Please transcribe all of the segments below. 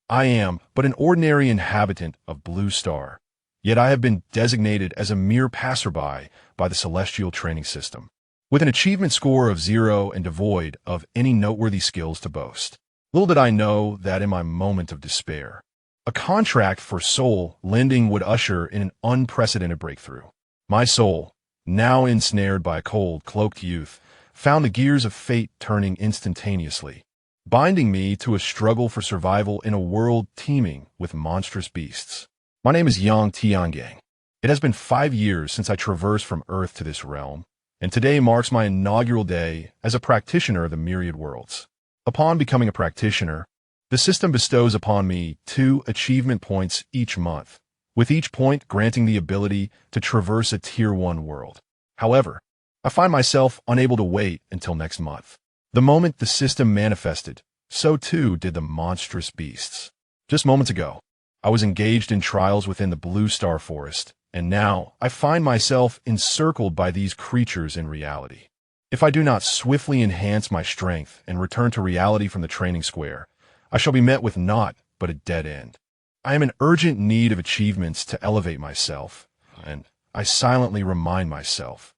I am but an ordinary inhabitant of Blue Star, yet I have been designated as a mere passerby by the celestial training system, with an achievement score of 0 and devoid of any noteworthy skills to boast. Little did I know that in my moment of despair, a contract for soul lending would usher in an unprecedented breakthrough. My soul, now ensnared by a cold, cloaked youth, found the gears of fate turning instantaneously, binding me to a struggle for survival in a world teeming with monstrous beasts. My name is Yang Tiangang. It has been 5 years since I traversed from Earth to this realm, and today marks my inaugural day as a practitioner of the myriad worlds. Upon becoming a practitioner, the system bestows upon me 2 achievement points each month, with each point granting the ability to traverse a Tier 1 world. However, I find myself unable to wait until next month. The moment the system manifested, so too did the monstrous beasts. Just moments ago, I was engaged in trials within the Blue Star Forest, and now I find myself encircled by these creatures in reality. If I do not swiftly enhance my strength and return to reality from the training square, I shall be met with naught but a dead end. I am in urgent need of achievements to elevate myself, and I silently remind myself,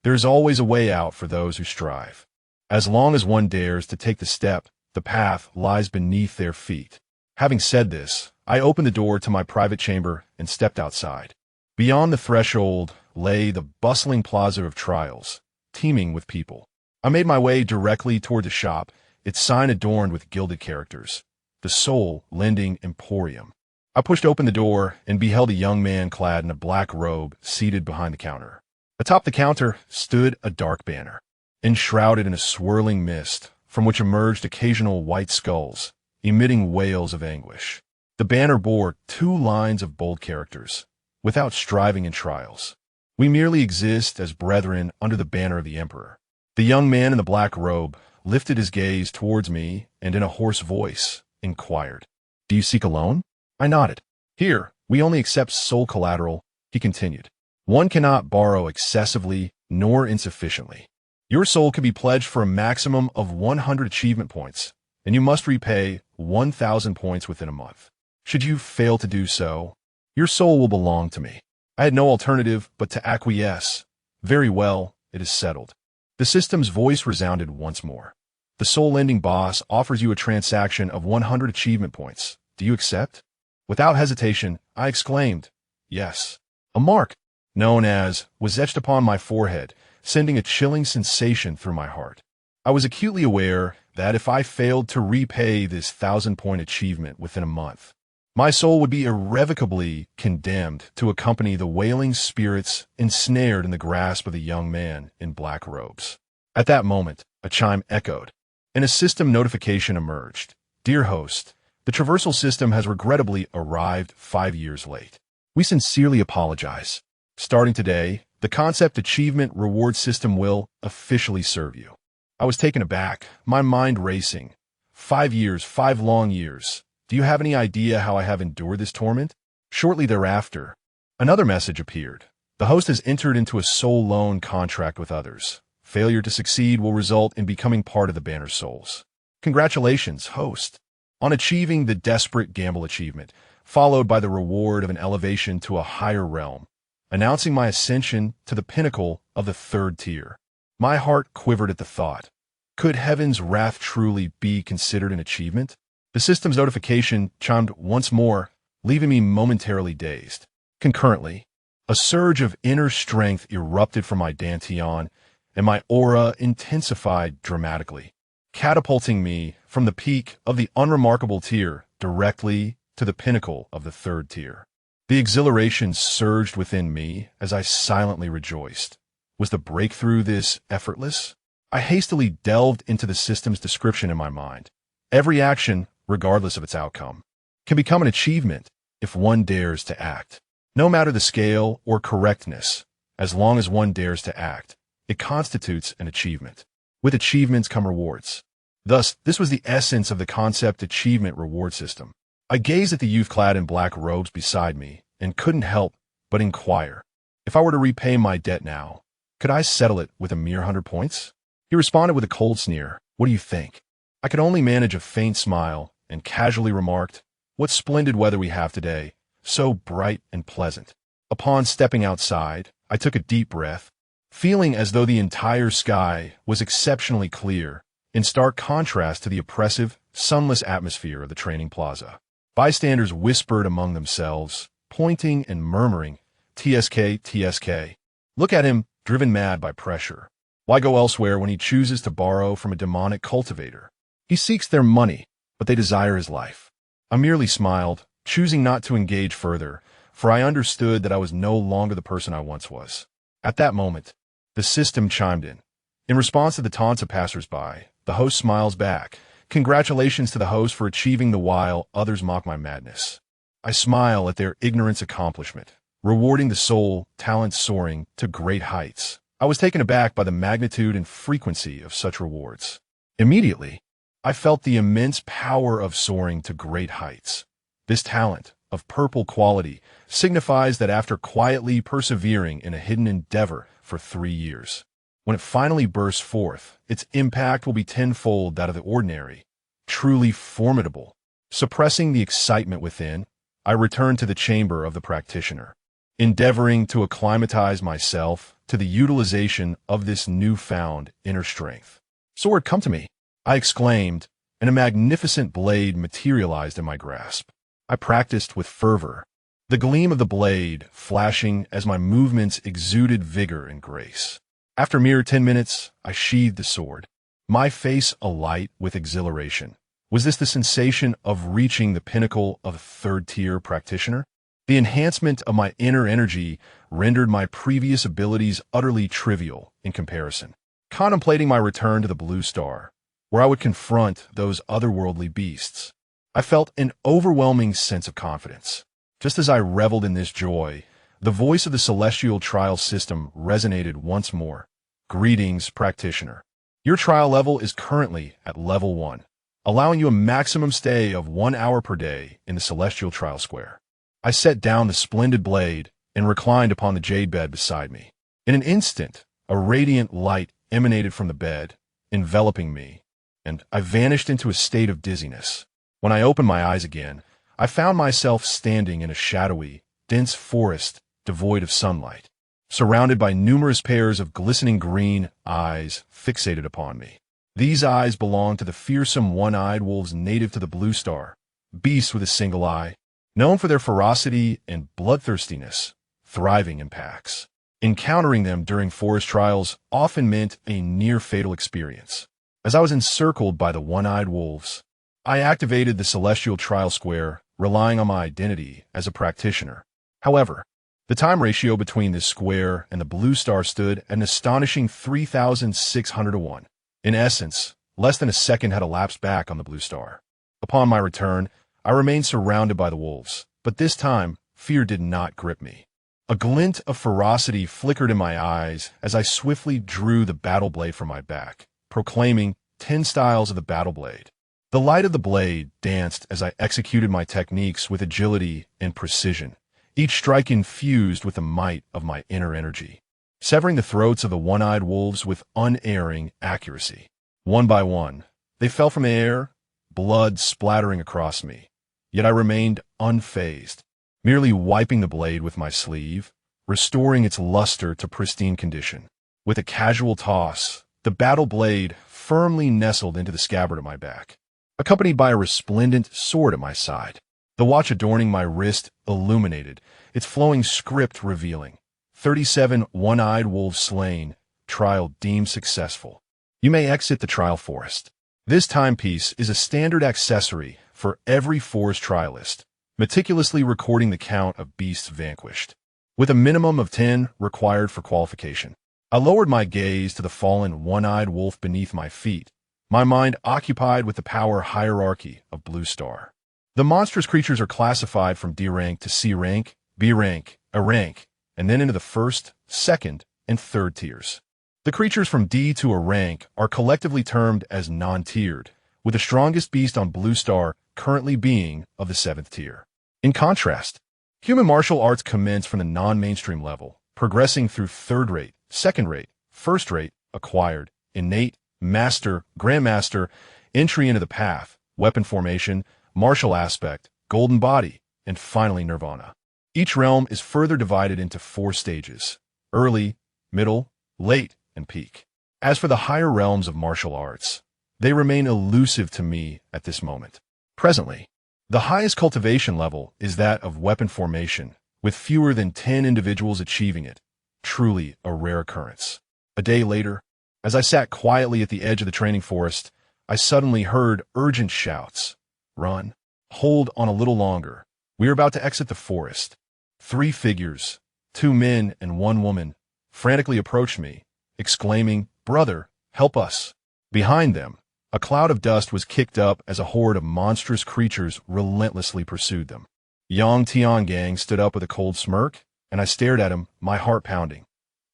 there is always a way out for those who strive. As long as one dares to take the step, the path lies beneath their feet. Having said this, I opened the door to my private chamber and stepped outside. Beyond the threshold lay the bustling plaza of trials, teeming with people. I made my way directly toward the shop, its sign adorned with gilded characters, the Soul Lending Emporium. I pushed open the door and beheld a young man clad in a black robe seated behind the counter. Atop the counter stood a dark banner, enshrouded in a swirling mist from which emerged occasional white skulls, emitting wails of anguish. The banner bore 2 lines of bold characters, without striving in trials. We merely exist as brethren under the banner of the Emperor. The young man in the black robe lifted his gaze towards me and in a hoarse voice inquired, "Do you seek a loan?" I nodded. "Here, we only accept soul collateral," he continued. "One cannot borrow excessively nor insufficiently. Your soul can be pledged for a maximum of 100 achievement points, and you must repay 1,000 points within a month. Should you fail to do so, your soul will belong to me." I had no alternative but to acquiesce. "Very well, it is settled." The system's voice resounded once more. "The soul lending boss offers you a transaction of 100 achievement points. Do you accept?" Without hesitation, I exclaimed, "Yes." A mark, known as, was etched upon my forehead, sending a chilling sensation through my heart. I was acutely aware that if I failed to repay this 1,000-point achievement within a month, my soul would be irrevocably condemned to accompany the wailing spirits ensnared in the grasp of the young man in black robes. At that moment, a chime echoed, and a system notification emerged. "Dear host, the traversal system has regrettably arrived 5 years late. We sincerely apologize. Starting today, the concept achievement reward system will officially serve you." I was taken aback, my mind racing. 5 years, 5 long years. Do you have any idea how I have endured this torment? Shortly thereafter, another message appeared. The host has entered into a soul loan contract with others. Failure to succeed will result in becoming part of the banner souls. Congratulations, host, on achieving the desperate gamble achievement, followed by the reward of an elevation to a higher realm, announcing my ascension to the pinnacle of the 3rd tier. My heart quivered at the thought. Could heaven's wrath truly be considered an achievement? The system's notification chimed once more, leaving me momentarily dazed. Concurrently, a surge of inner strength erupted from my dantian, and my aura intensified dramatically, catapulting me from the peak of the unremarkable tier directly to the pinnacle of the 3rd tier. The exhilaration surged within me as I silently rejoiced. Was the breakthrough this effortless? I hastily delved into the system's description in my mind. Every action, regardless of its outcome, can become an achievement if one dares to act. No matter the scale or correctness, as long as one dares to act, it constitutes an achievement. With achievements come rewards. Thus, this was the essence of the concept achievement reward system. I gazed at the youth clad in black robes beside me and couldn't help but inquire, if I were to repay my debt now, could I settle it with a mere 100 points? He responded with a cold sneer. "What do you think?" I could only manage a faint smile and casually remarked, What splendid weather we have today, so bright and pleasant. Upon stepping outside, I took a deep breath, feeling as though the entire sky was exceptionally clear, in stark contrast to the oppressive, sunless atmosphere of the training plaza. Bystanders whispered among themselves, pointing and murmuring, "TSK, TSK. Look at him, driven mad by pressure. Why go elsewhere when he chooses to borrow from a demonic cultivator? He seeks their money, but they desire his life." I merely smiled, choosing not to engage further, for I understood that I was no longer the person I once was. At that moment, the system chimed in. In response to the taunts of passers-by, the host smiles back. Congratulations to the host for achieving the while others mock my madness. I smile at their ignorance accomplishment, rewarding the soul, talent soaring to great heights. I was taken aback by the magnitude and frequency of such rewards. Immediately, I felt the immense power of soaring to great heights. This talent, of purple quality, signifies that after quietly persevering in a hidden endeavor for 3 years, when it finally bursts forth, its impact will be tenfold that of the ordinary, truly formidable. Suppressing the excitement within, I returned to the chamber of the practitioner, endeavoring to acclimatize myself to the utilization of this newfound inner strength. "Sword, come to me," I exclaimed, and a magnificent blade materialized in my grasp. I practiced with fervor, the gleam of the blade flashing as my movements exuded vigor and grace. After mere 10 minutes, I sheathed the sword, my face alight with exhilaration. Was this the sensation of reaching the pinnacle of a third-tier practitioner? The enhancement of my inner energy rendered my previous abilities utterly trivial in comparison. Contemplating my return to the Blue Star, where I would confront those otherworldly beasts, I felt an overwhelming sense of confidence. Just as I reveled in this joy, the voice of the celestial trial system resonated once more. "Greetings, practitioner. Your trial level is currently at level 1, allowing you a maximum stay of 1 hour per day in the celestial trial square." I set down the splendid blade and reclined upon the jade bed beside me. In an instant, a radiant light emanated from the bed, enveloping me, and I vanished into a state of dizziness. When I opened my eyes again, I found myself standing in a shadowy, dense forest devoid of sunlight, surrounded by numerous pairs of glistening green eyes fixated upon me. These eyes belonged to the fearsome one-eyed wolves native to the Blue Star, beasts with a single eye, known for their ferocity and bloodthirstiness, thriving in packs. Encountering them during forest trials often meant a near-fatal experience. As I was encircled by the one-eyed wolves, I activated the Celestial Trial Square, relying on my identity as a practitioner. However, the time ratio between this square and the Blue Star stood at an astonishing 3,600 to 1. In essence, less than a second had elapsed back on the Blue Star. Upon my return, I remained surrounded by the wolves, but this time, fear did not grip me. A glint of ferocity flickered in my eyes as I swiftly drew the battle blade from my back, proclaiming 10 styles of the battle blade. The light of the blade danced as I executed my techniques with agility and precision, each strike infused with the might of my inner energy, severing the throats of the one-eyed wolves with unerring accuracy. One by one, they fell from the air, blood splattering across me, yet I remained unfazed, merely wiping the blade with my sleeve, restoring its luster to pristine condition. With a casual toss, the battle blade firmly nestled into the scabbard at my back, accompanied by a resplendent sword at my side. The watch adorning my wrist illuminated, its flowing script revealing, 37 one-eyed wolves slain, trial deemed successful. You may exit the trial forest. This timepiece is a standard accessory for every forest trialist, meticulously recording the count of beasts vanquished, with a minimum of 10 required for qualification. I lowered my gaze to the fallen one-eyed wolf beneath my feet, my mind occupied with the power hierarchy of Blue Star. The monstrous creatures are classified from D rank to C rank, B rank, A rank, and then into the first, second, and third tiers. The creatures from D to A rank are collectively termed as non-tiered, with the strongest beast on Blue Star currently being of the 7th tier. In contrast, human martial arts commence from the non-mainstream level, progressing through third-rate, second-rate, first-rate, acquired, innate, master, grandmaster, entry into the path, weapon formation, martial aspect, golden body, and finally nirvana. Each realm is further divided into 4 stages: early, middle, late, and peak. As for the higher realms of martial arts, they remain elusive to me at this moment. Presently, the highest cultivation level is that of weapon formation, with fewer than 10 individuals achieving it, truly a rare occurrence. A day later, as I sat quietly at the edge of the training forest, I suddenly heard urgent shouts. Run. Hold on a little longer. We are about to exit the forest. 3 figures, 2 men and 1 woman, frantically approached me, exclaiming, "Brother, help us." Behind them, a cloud of dust was kicked up as a horde of monstrous creatures relentlessly pursued them. Yang Tiangang stood up with a cold smirk, and I stared at him, my heart pounding.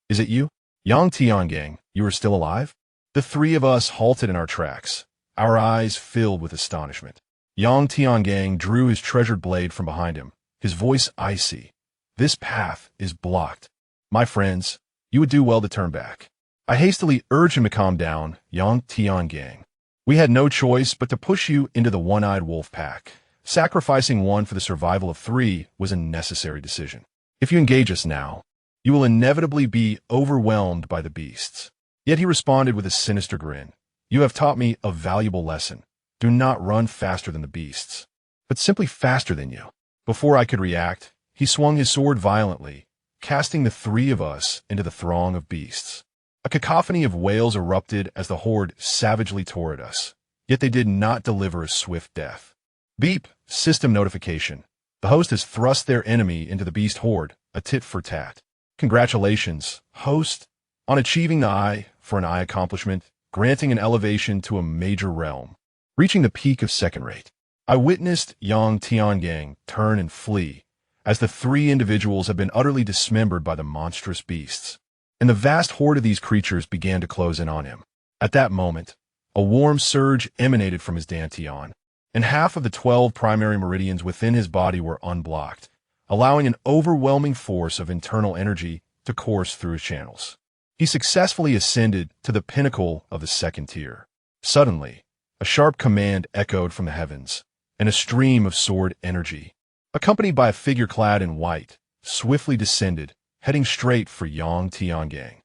"Is it you? Yang Tiangang, you are still alive?" The 3 of us halted in our tracks, our eyes filled with astonishment. Yang Tiangang drew his treasured blade from behind him, his voice icy. "This path is blocked. My friends, you would do well to turn back." I hastily urged him to calm down. "Yang Tiangang, we had no choice but to push you into the one-eyed wolf pack. Sacrificing 1 for the survival of 3 was a necessary decision. If you engage us now, you will inevitably be overwhelmed by the beasts." Yet he responded with a sinister grin. "You have taught me a valuable lesson. Do not run faster than the beasts, but simply faster than you." Before I could react, he swung his sword violently, casting the 3 of us into the throng of beasts. A cacophony of wails erupted as the horde savagely tore at us, yet they did not deliver a swift death. Beep! System notification. The host has thrust their enemy into the beast horde, a tit for tat. Congratulations, host, on achieving the eye for an eye accomplishment, granting an elevation to a major realm, reaching the peak of second rate. I witnessed Yang Tiangang turn and flee, as the 3 individuals had been utterly dismembered by the monstrous beasts, and the vast horde of these creatures began to close in on him. At that moment, a warm surge emanated from his dantian, and half of the 12 primary meridians within his body were unblocked, allowing an overwhelming force of internal energy to course through his channels. He successfully ascended to the pinnacle of the 2nd tier. Suddenly, a sharp command echoed from the heavens, and a stream of sword energy, accompanied by a figure clad in white, swiftly descended, heading straight for Yang Tiangang.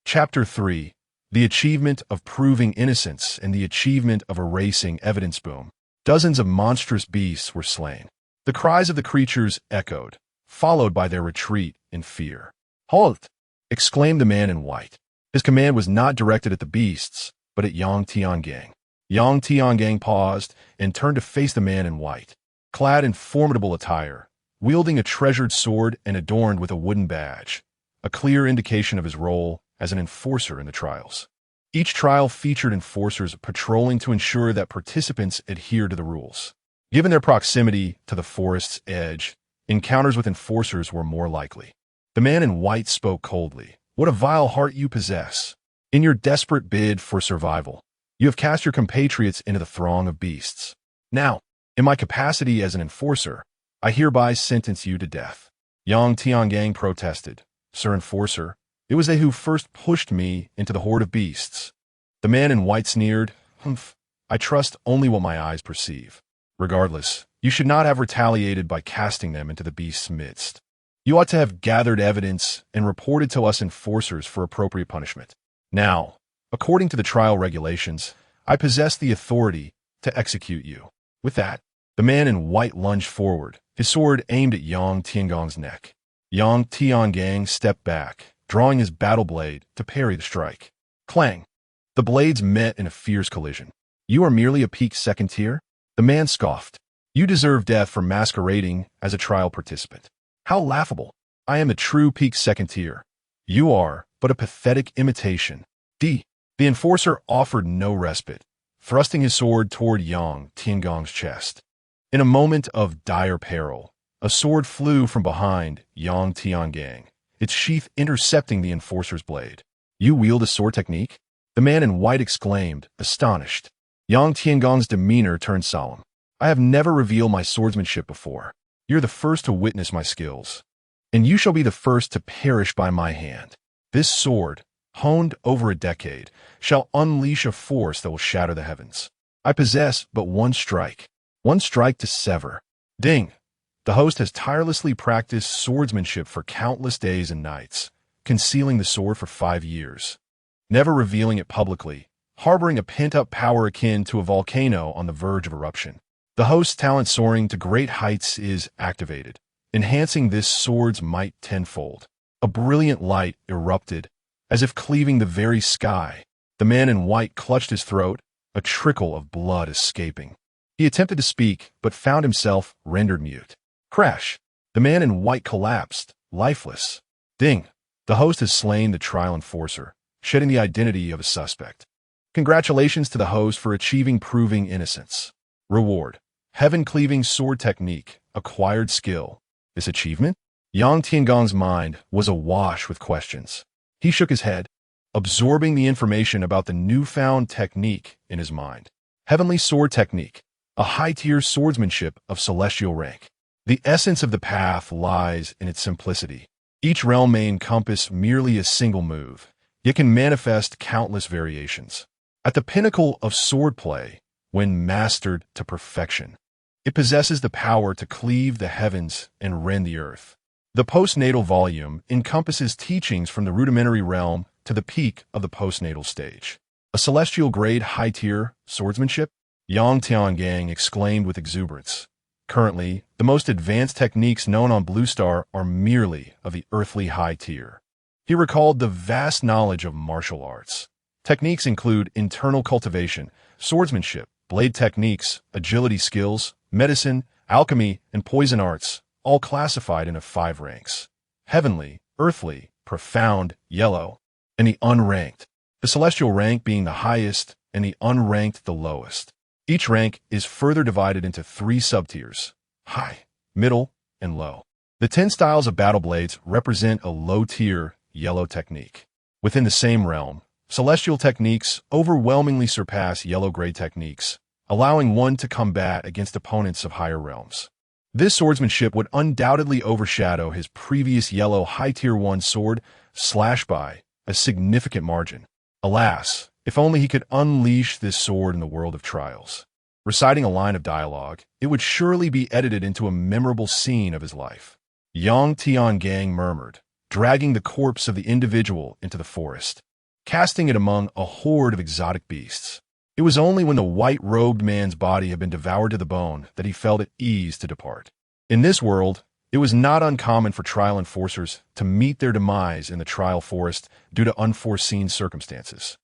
Chapter 3. The Achievement of Proving Innocence and the Achievement of Erasing Evidence Boom. Dozens of monstrous beasts were slain. The cries of the creatures echoed, followed by their retreat in fear. "Halt!" exclaimed the man in white. His command was not directed at the beasts, but at Yang Tiangang. Yang Tiangang paused and turned to face the man in white, clad in formidable attire, wielding a treasured sword and adorned with a wooden badge, a clear indication of his role as an enforcer in the trials. Each trial featured enforcers patrolling to ensure that participants adhered to the rules. Given their proximity to the forest's edge, encounters with enforcers were more likely. The man in white spoke coldly. "What a vile heart you possess. In your desperate bid for survival, you have cast your compatriots into the throng of beasts. Now, in my capacity as an enforcer, I hereby sentence you to death." Yang Tiangang protested. "Sir Enforcer, it was they who first pushed me into the horde of beasts." The man in white sneered. "Humph, I trust only what my eyes perceive. Regardless, you should not have retaliated by casting them into the beast's midst. You ought to have gathered evidence and reported to us enforcers for appropriate punishment. Now, according to the trial regulations, I possess the authority to execute you." With that, the man in white lunged forward, his sword aimed at Yang Tiangang's neck. Yang Tiangang stepped back, drawing his battle blade to parry the strike. Clang! The blades met in a fierce collision. "You are merely a peak 2nd tier?" The man scoffed. "You deserve death for masquerading as a trial participant. How laughable. I am a true peak 2nd tier. You are but a pathetic imitation." The enforcer offered no respite, thrusting his sword toward Yang Tiangang's chest. In a moment of dire peril, a sword flew from behind Yang Tiangang, its sheath intercepting the enforcer's blade. "You wield a sword technique?" the man in white exclaimed, astonished. Yang Tiangang's demeanor turned solemn. "I have never revealed my swordsmanship before. You're the first to witness my skills, and you shall be the first to perish by my hand. This sword, honed over a decade, shall unleash a force that will shatter the heavens. I possess but one strike to sever." Ding! The host has tirelessly practiced swordsmanship for countless days and nights, concealing the sword for 5 years, never revealing it publicly, harboring a pent-up power akin to a volcano on the verge of eruption. The host's talent soaring to great heights is activated, enhancing this sword's might tenfold. A brilliant light erupted, as if cleaving the very sky. The man in white clutched his throat, a trickle of blood escaping. He attempted to speak, but found himself rendered mute. Crash! The man in white collapsed, lifeless. Ding! The host has slain the trial enforcer, shedding the identity of a suspect. Congratulations to the host for proving innocence. Reward: heaven-cleaving sword technique, acquired skill. This achievement? Yang Tiangong's mind was awash with questions. He shook his head, absorbing the information about the newfound technique in his mind. Heavenly Sword Technique, a high-tier swordsmanship of celestial rank. The essence of the path lies in its simplicity. Each realm may encompass merely a single move, yet can manifest countless variations. At the pinnacle of swordplay, when mastered to perfection, it possesses the power to cleave the heavens and rend the earth. The postnatal volume encompasses teachings from the rudimentary realm to the peak of the postnatal stage. A celestial-grade high-tier swordsmanship? Yang Tiangang exclaimed with exuberance. Currently, the most advanced techniques known on Blue Star are merely of the earthly high tier. He recalled the vast knowledge of martial arts. Techniques include internal cultivation, swordsmanship, blade techniques, agility skills, medicine, alchemy, and poison arts, all classified into 5 ranks: heavenly, earthly, profound, yellow, and the unranked. The celestial rank being the highest and the unranked the lowest. Each rank is further divided into 3 subtiers: high, middle, and low. The 10 styles of battle blades represent a low-tier, yellow technique. Within the same realm, celestial techniques overwhelmingly surpass yellow-grade techniques, allowing one to combat against opponents of higher realms. This swordsmanship would undoubtedly overshadow his previous yellow high-tier 1 sword, Slash by a significant margin. Alas, if only he could unleash this sword in the world of trials. Reciting a line of dialogue, it would surely be edited into a memorable scene of his life. Yang Tiangang murmured, dragging the corpse of the individual into the forest, casting it among a horde of exotic beasts. It was only when the white-robed man's body had been devoured to the bone that he felt at ease to depart. In this world, it was not uncommon for trial enforcers to meet their demise in the trial forest due to unforeseen circumstances.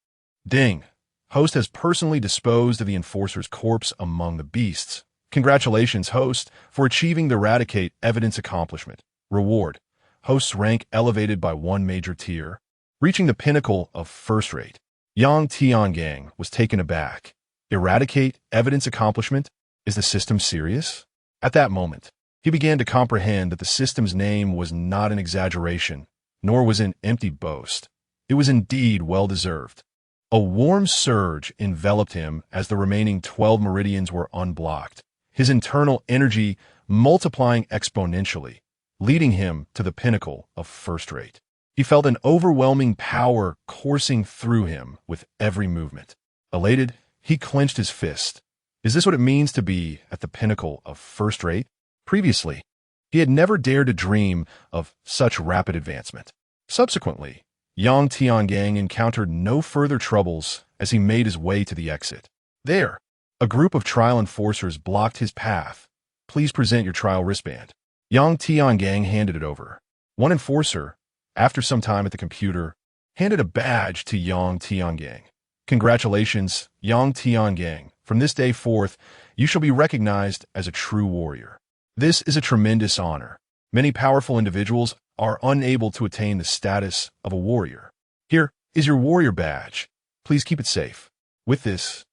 Ding! Host has personally disposed of the enforcer's corpse among the beasts. Congratulations, host, for achieving the Eradicate Evidence accomplishment. Reward: host's rank elevated by 1 major tier, reaching the pinnacle of first rate. Yang Tiangang was taken aback. Eradicate Evidence accomplishment? Is the system serious? At that moment, he began to comprehend that the system's name was not an exaggeration, nor was an empty boast. It was indeed well-deserved. A warm surge enveloped him as the remaining 12 meridians were unblocked, his internal energy multiplying exponentially, leading him to the pinnacle of first rate. He felt an overwhelming power coursing through him with every movement. Elated, he clenched his fist. Is this what it means to be at the pinnacle of first rate? Previously, he had never dared to dream of such rapid advancement. Subsequently, Yang Tiangang encountered no further troubles as he made his way to the exit. There, a group of trial enforcers blocked his path. Please present your trial wristband. Yang Tiangang handed it over. One enforcer, after some time at the computer, handed a badge to Yang Tiangang. Congratulations, Yang Tiangang. From this day forth, you shall be recognized as a true warrior. This is a tremendous honor. Many powerful individuals are unable to attain the status of a warrior. Here is your warrior badge. Please keep it safe. With this,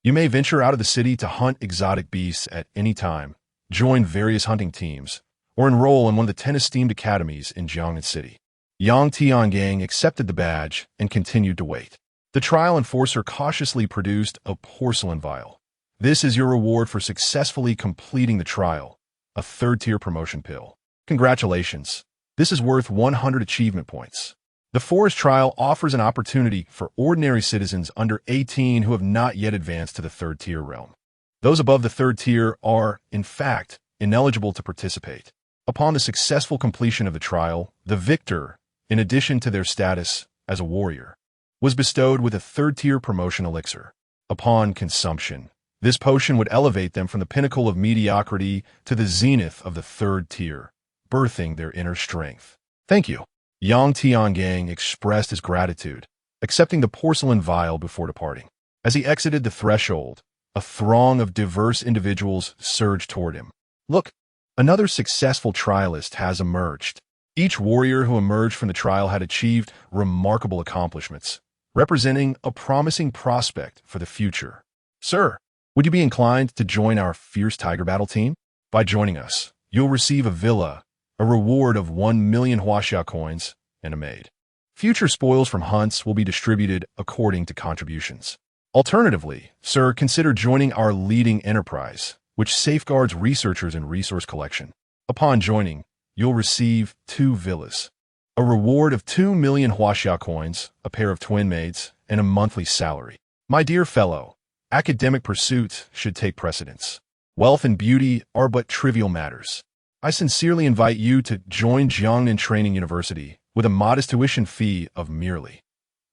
you may venture out of the city to hunt exotic beasts at any time, join various hunting teams, or enroll in one of the 10 esteemed academies in Jiangnan City. Yang Tiangang accepted the badge and continued to wait. The trial enforcer cautiously produced a porcelain vial. This is your reward for successfully completing the trial, a 3rd-tier promotion pill. Congratulations. This is worth 100 achievement points. The forest trial offers an opportunity for ordinary citizens under 18 who have not yet advanced to the 3rd-tier realm. Those above the 3rd tier are, in fact, ineligible to participate. Upon the successful completion of the trial, the victor, in addition to their status as a warrior, was bestowed with a third-tier promotion elixir. Upon consumption, this potion would elevate them from the pinnacle of mediocrity to the zenith of the third tier, birthing their inner strength. Thank you. Yang Tiangang expressed his gratitude, accepting the porcelain vial before departing. As he exited the threshold, a throng of diverse individuals surged toward him. Look, another successful trialist has emerged. Each warrior who emerged from the trial had achieved remarkable accomplishments, representing a promising prospect for the future. Sir, would you be inclined to join our fierce tiger battle team? By joining us, you'll receive a villa, a reward of 1 million huaxia coins, and a maid. Future spoils from hunts will be distributed according to contributions. Alternatively, sir, consider joining our leading enterprise, which safeguards researchers and resource collection. Upon joining, you'll receive 2 villas, a reward of 2 million huaxia coins, a pair of twin maids, and a monthly salary. My dear fellow, academic pursuits should take precedence. Wealth and beauty are but trivial matters. I sincerely invite you to join Jiangnan Training University with a modest tuition fee of merely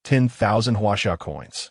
10,000 huaxia coins.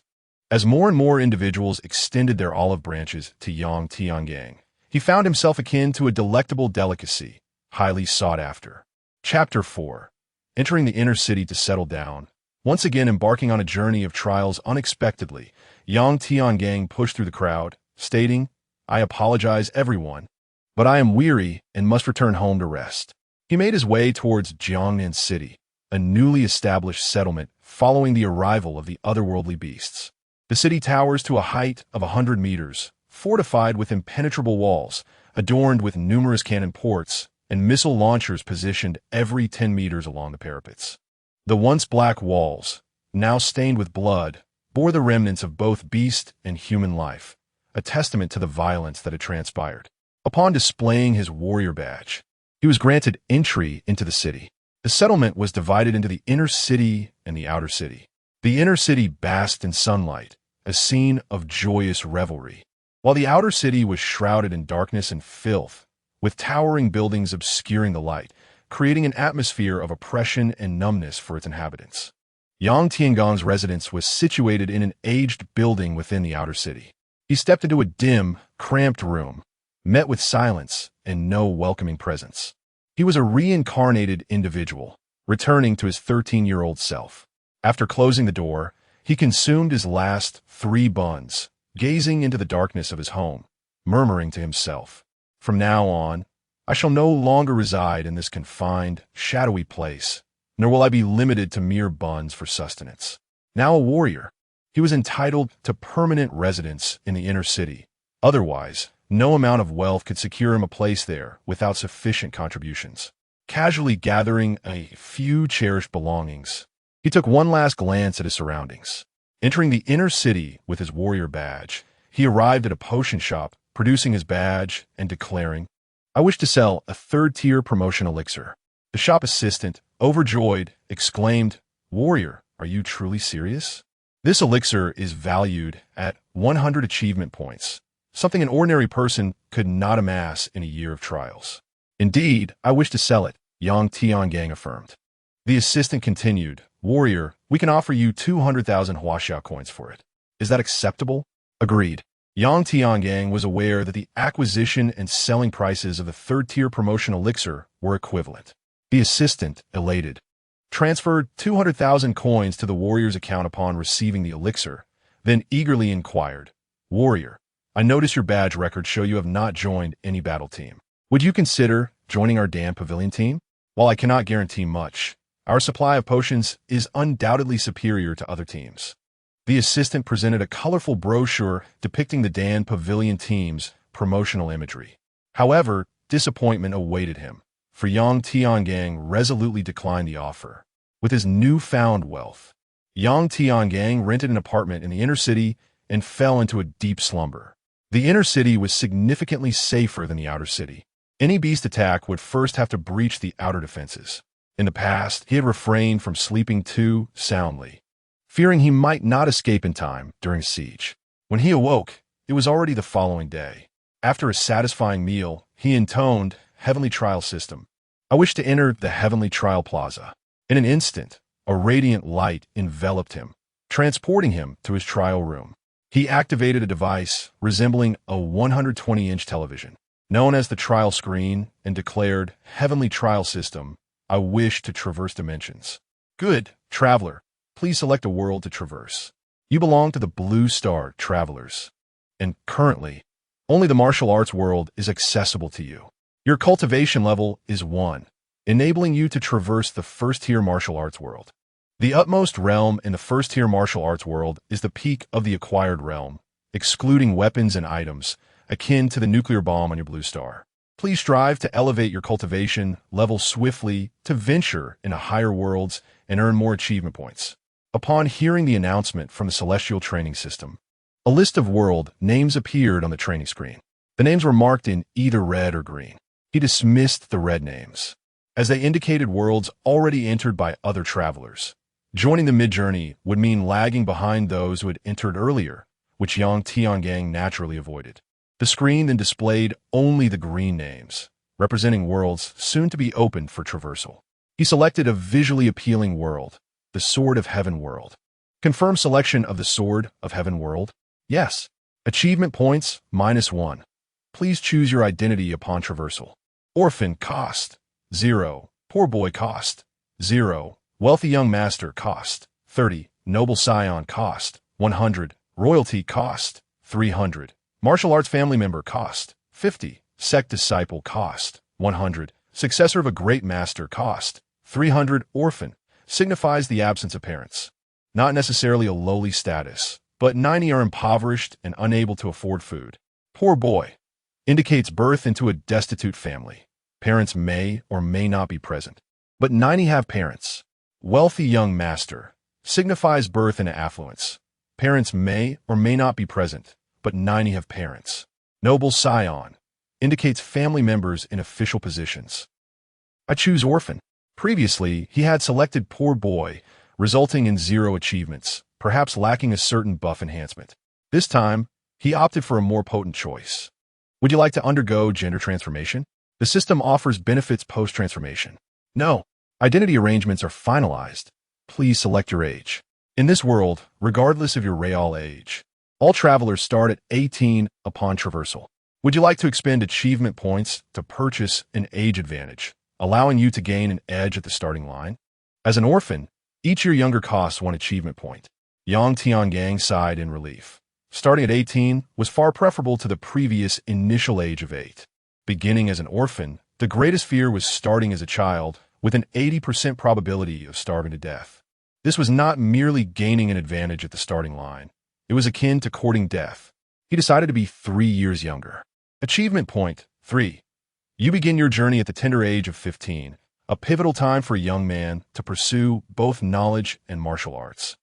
As more and more individuals extended their olive branches to Yang Tiangang, he found himself akin to a delectable delicacy, highly sought after. Chapter 4. Entering the inner city to settle down. Once again embarking on a journey of trials unexpectedly, Yang Tiangang pushed through the crowd, stating, "I apologize, everyone, but I am weary and must return home to rest." He made his way towards Jiangnan City, a newly established settlement following the arrival of the otherworldly beasts. The city towers to a height of 100 meters, fortified with impenetrable walls, adorned with numerous cannon ports and missile launchers positioned every 10 meters along the parapets. The once black walls, now stained with blood, bore the remnants of both beast and human life, a testament to the violence that had transpired. Upon displaying his warrior badge, he was granted entry into the city. The settlement was divided into the inner city and the outer city. The inner city basked in sunlight, a scene of joyous revelry, while the outer city was shrouded in darkness and filth, with towering buildings obscuring the light, creating an atmosphere of oppression and numbness for its inhabitants. Yang Tiangang's residence was situated in an aged building within the outer city. He stepped into a dim, cramped room, met with silence and no welcoming presence. He was a reincarnated individual, returning to his 13-year-old self. After closing the door, he consumed his last 3 buns, gazing into the darkness of his home, murmuring to himself, "From now on, I shall no longer reside in this confined, shadowy place, nor will I be limited to mere buns for sustenance." Now a warrior, he was entitled to permanent residence in the inner city. Otherwise, no amount of wealth could secure him a place there without sufficient contributions. Casually gathering a few cherished belongings, he took one last glance at his surroundings. Entering the inner city with his warrior badge, he arrived at a potion shop, producing his badge and declaring, "I wish to sell a third-tier promotion elixir." The shop assistant, overjoyed, exclaimed, "Warrior, are you truly serious? This elixir is valued at 100 achievement points, something an ordinary person could not amass in a year of trials." "Indeed, I wish to sell it," Yang Tiangang affirmed. The assistant continued, "Warrior, we can offer you 200,000 huaxia coins for it. Is that acceptable?" "Agreed." Yang Tiangang was aware that the acquisition and selling prices of the third-tier promotion elixir were equivalent. The assistant, elated, transferred 200,000 coins to the warrior's account upon receiving the elixir, then eagerly inquired, "Warrior, I notice your badge records show you have not joined any battle team. Would you consider joining our Dan Pavilion team? While I cannot guarantee much, our supply of potions is undoubtedly superior to other teams." The assistant presented a colorful brochure depicting the Dan Pavilion team's promotional imagery. However, disappointment awaited him, for Yang Tiangang resolutely declined the offer. With his newfound wealth, Yang Tiangang rented an apartment in the inner city and fell into a deep slumber. The inner city was significantly safer than the outer city. Any beast attack would first have to breach the outer defenses. In the past, he had refrained from sleeping too soundly, fearing he might not escape in time during a siege. When he awoke, it was already the following day. After a satisfying meal, he intoned, "Heavenly Trial System. I wish to enter the Heavenly Trial Plaza." In an instant, a radiant light enveloped him, transporting him to his trial room. He activated a device resembling a 120-inch television, known as the trial screen, and declared, "Heavenly Trial System, I wish to traverse dimensions." "Good, traveler. Please select a world to traverse. You belong to the Blue Star Travelers, and currently, only the martial arts world is accessible to you. Your cultivation level is 1, enabling you to traverse the first-tier martial arts world. The utmost realm in the first-tier martial arts world is the peak of the acquired realm, excluding weapons and items, akin to the nuclear bomb on your blue star. Please strive to elevate your cultivation level swiftly to venture into higher worlds and earn more achievement points." Upon hearing the announcement from the Celestial Training System, a list of world names appeared on the training screen. The names were marked in either red or green. He dismissed the red names, as they indicated worlds already entered by other travelers. Joining the mid-journey would mean lagging behind those who had entered earlier, which Yang Tiangang naturally avoided. The screen then displayed only the green names, representing worlds soon to be opened for traversal. He selected a visually appealing world, the Sword of Heaven world. Confirm selection of the Sword of Heaven world? Yes. Achievement points, -1. Please choose your identity upon traversal. Orphan cost, 0. Poor boy cost, 0. Wealthy young master cost, 30. Noble scion cost, 100. Royalty cost, 300. Martial arts family member cost, 50. Sect disciple cost, 100. Successor of a great master cost, 300. Orphan signifies the absence of parents. Not necessarily a lowly status, but 90 are impoverished and unable to afford food. Poor boy indicates birth into a destitute family. Parents may or may not be present, but 90 have parents. Wealthy young master signifies birth into affluence. Parents may or may not be present, but 90 have parents. Noble scion indicates family members in official positions. I choose orphan. Previously, he had selected poor boy, resulting in 0 achievements, perhaps lacking a certain buff enhancement. This time, he opted for a more potent choice. Would you like to undergo gender transformation? The system offers benefits post-transformation. No. Identity arrangements are finalized. Please select your age. In this world, regardless of your real age, all travelers start at 18 upon traversal. Would you like to expend achievement points to purchase an age advantage, allowing you to gain an edge at the starting line? As an orphan, each year younger costs 1 achievement point. Yang Tiangang sighed in relief. Starting at 18 was far preferable to the previous initial age of 8. Beginning as an orphan, the greatest fear was starting as a child with an 80% probability of starving to death. This was not merely gaining an advantage at the starting line. It was akin to courting death. He decided to be 3 years younger. Achievement point 3. You begin your journey at the tender age of 15, a pivotal time for a young man to pursue both knowledge and martial arts.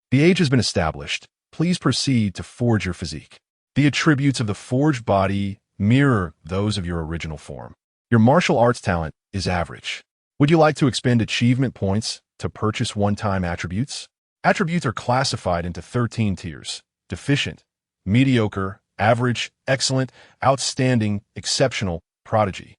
The age has been established. Please proceed to forge your physique. The attributes of the forged body mirror those of your original form. Your martial arts talent is average. Would you like to expend achievement points to purchase one-time attributes? Attributes are classified into 13 tiers: deficient, mediocre, average, excellent, outstanding, exceptional, prodigy,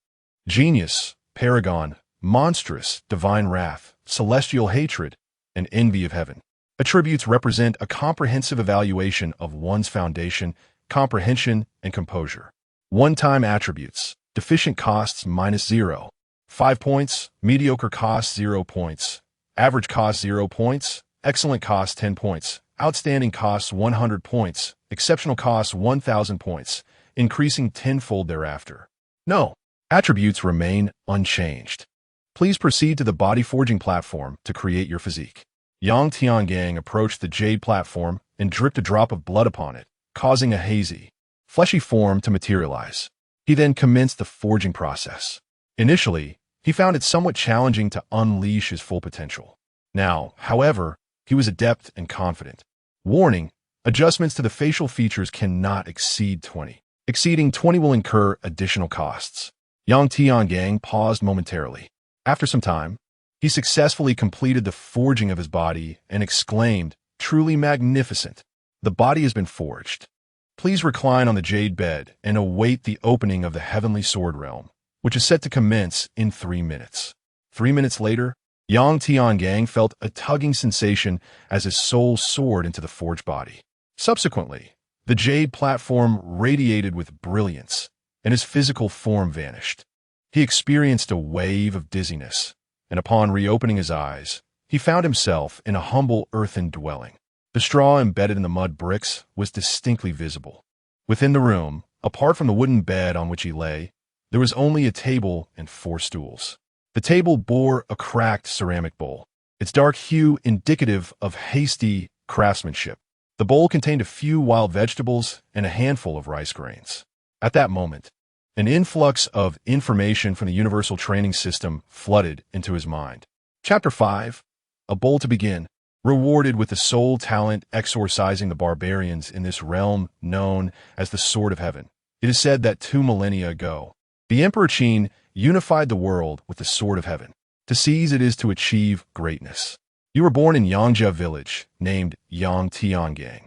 genius, paragon, monstrous, divine wrath, celestial hatred, and envy of heaven. Attributes represent a comprehensive evaluation of one's foundation, comprehension, and composure. One-time attributes: deficient costs -0, 5 points, mediocre costs 0 points, average costs 0 points, excellent costs 10 points, outstanding costs 100 points, exceptional costs 1,000 points, increasing tenfold thereafter. No, attributes remain unchanged. Please proceed to the body forging platform to create your physique. Yang Tiangang approached the jade platform and dripped a drop of blood upon it, causing a hazy, fleshy form to materialize. He then commenced the forging process. Initially, he found it somewhat challenging to unleash his full potential. Now, however, he was adept and confident. Warning: adjustments to the facial features cannot exceed 20. Exceeding 20 will incur additional costs. Yang Tiangang paused momentarily. After some time, he successfully completed the forging of his body and exclaimed, "Truly magnificent! The body has been forged." Please recline on the jade bed and await the opening of the heavenly sword realm, which is set to commence in 3 minutes. 3 minutes later, Yang Tiangang felt a tugging sensation as his soul soared into the forged body. Subsequently, the jade platform radiated with brilliance, and his physical form vanished. He experienced a wave of dizziness, and upon reopening his eyes, he found himself in a humble earthen dwelling. The straw embedded in the mud bricks was distinctly visible. Within the room, apart from the wooden bed on which he lay, there was only a table and 4 stools. The table bore a cracked ceramic bowl, its dark hue indicative of hasty craftsmanship. The bowl contained a few wild vegetables and a handful of rice grains. At that moment, an influx of information from the universal training system flooded into his mind. Chapter 5. A bowl to begin. Rewarded with the soul talent exorcising the barbarians in this realm known as the Sword of Heaven. It is said that 2 millennia ago, the Emperor Qin unified the world with the Sword of Heaven. To seize it is to achieve greatness. You were born in Yangjia village, named Yang Tiangang.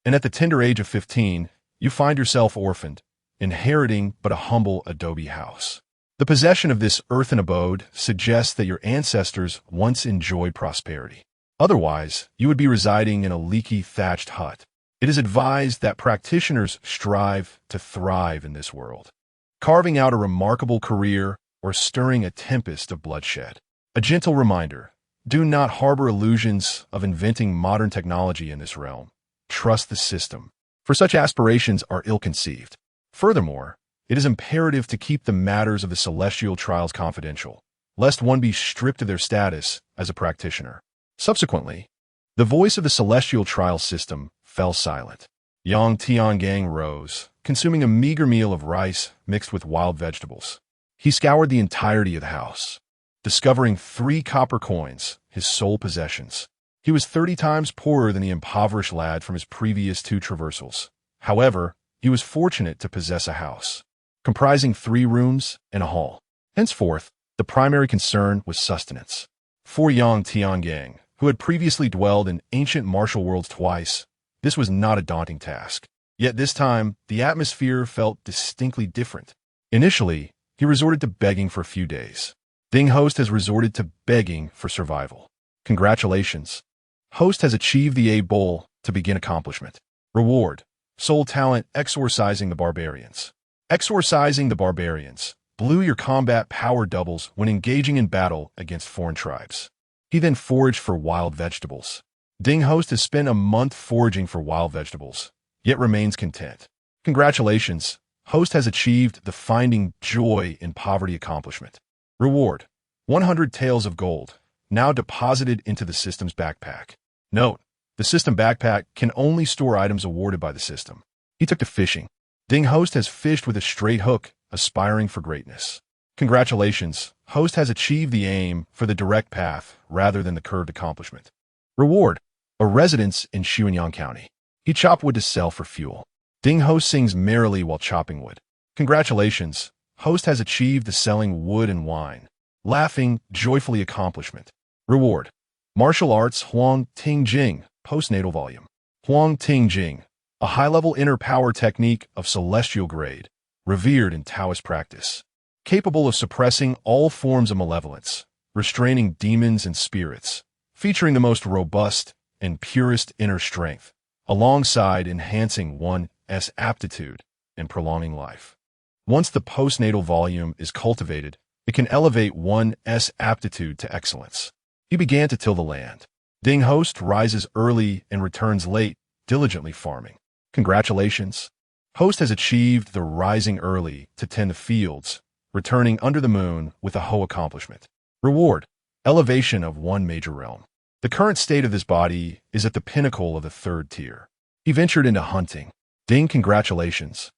And at the tender age of 15, you find yourself orphaned, inheriting but a humble adobe house. The possession of this earthen abode suggests that your ancestors once enjoyed prosperity. Otherwise, you would be residing in a leaky thatched hut. It is advised that practitioners strive to thrive in this world, carving out a remarkable career or stirring a tempest of bloodshed. A gentle reminder, do not harbor illusions of inventing modern technology in this realm. Trust the system, for such aspirations are ill-conceived. Furthermore, it is imperative to keep the matters of the celestial trials confidential, lest one be stripped of their status as a practitioner. Subsequently, the voice of the celestial trial system fell silent. Yang Tiangang rose, consuming a meager meal of rice mixed with wild vegetables. He scoured the entirety of the house, discovering 3 copper coins, his sole possessions. He was 30 times poorer than the impoverished lad from his previous 2 traversals. However, he was fortunate to possess a house, comprising 3 rooms and a hall. Henceforth, the primary concern was sustenance. For Yang Tiangang, who had previously dwelled in ancient martial worlds twice, this was not a daunting task. Yet this time, the atmosphere felt distinctly different. Initially, he resorted to begging for a few days. Ding Host has resorted to begging for survival. Congratulations. Host has achieved the A Bowl to begin accomplishment. Reward. Soul talent exorcising the barbarians. Exorcising the barbarians. Blew your combat power doubles when engaging in battle against foreign tribes. He then foraged for wild vegetables. Ding Host has spent a month foraging for wild vegetables, yet remains content. Congratulations. Host has achieved the finding joy in poverty accomplishment. Reward. 100 taels of gold, now deposited into the system's backpack. Note, the system backpack can only store items awarded by the system. He took to fishing. Ding Host has fished with a straight hook, aspiring for greatness. Congratulations. Host has achieved the aim for the direct path rather than the curved accomplishment. Reward. A residence in Xuanyang County. He chopped wood to sell for fuel. Ding Host sings merrily while chopping wood. Congratulations. Host has achieved the selling wood and wine. Laughing, joyfully accomplishment. Reward. Martial Arts Huang Ting Jing, postnatal volume. Huang Ting Jing, a high-level inner power technique of celestial grade, revered in Taoist practice. Capable of suppressing all forms of malevolence, restraining demons and spirits, featuring the most robust and purest inner strength, alongside enhancing one's aptitude and prolonging life. Once the postnatal volume is cultivated, it can elevate one's aptitude to excellence. He began to till the land. Ding Host rises early and returns late, diligently farming. Congratulations. Host has achieved the rising early to tend the fields, returning under the moon with a hoe accomplishment. Reward. Elevation of one major realm. The current state of this body is at the pinnacle of the 3rd tier. He ventured into hunting. Ding, congratulations.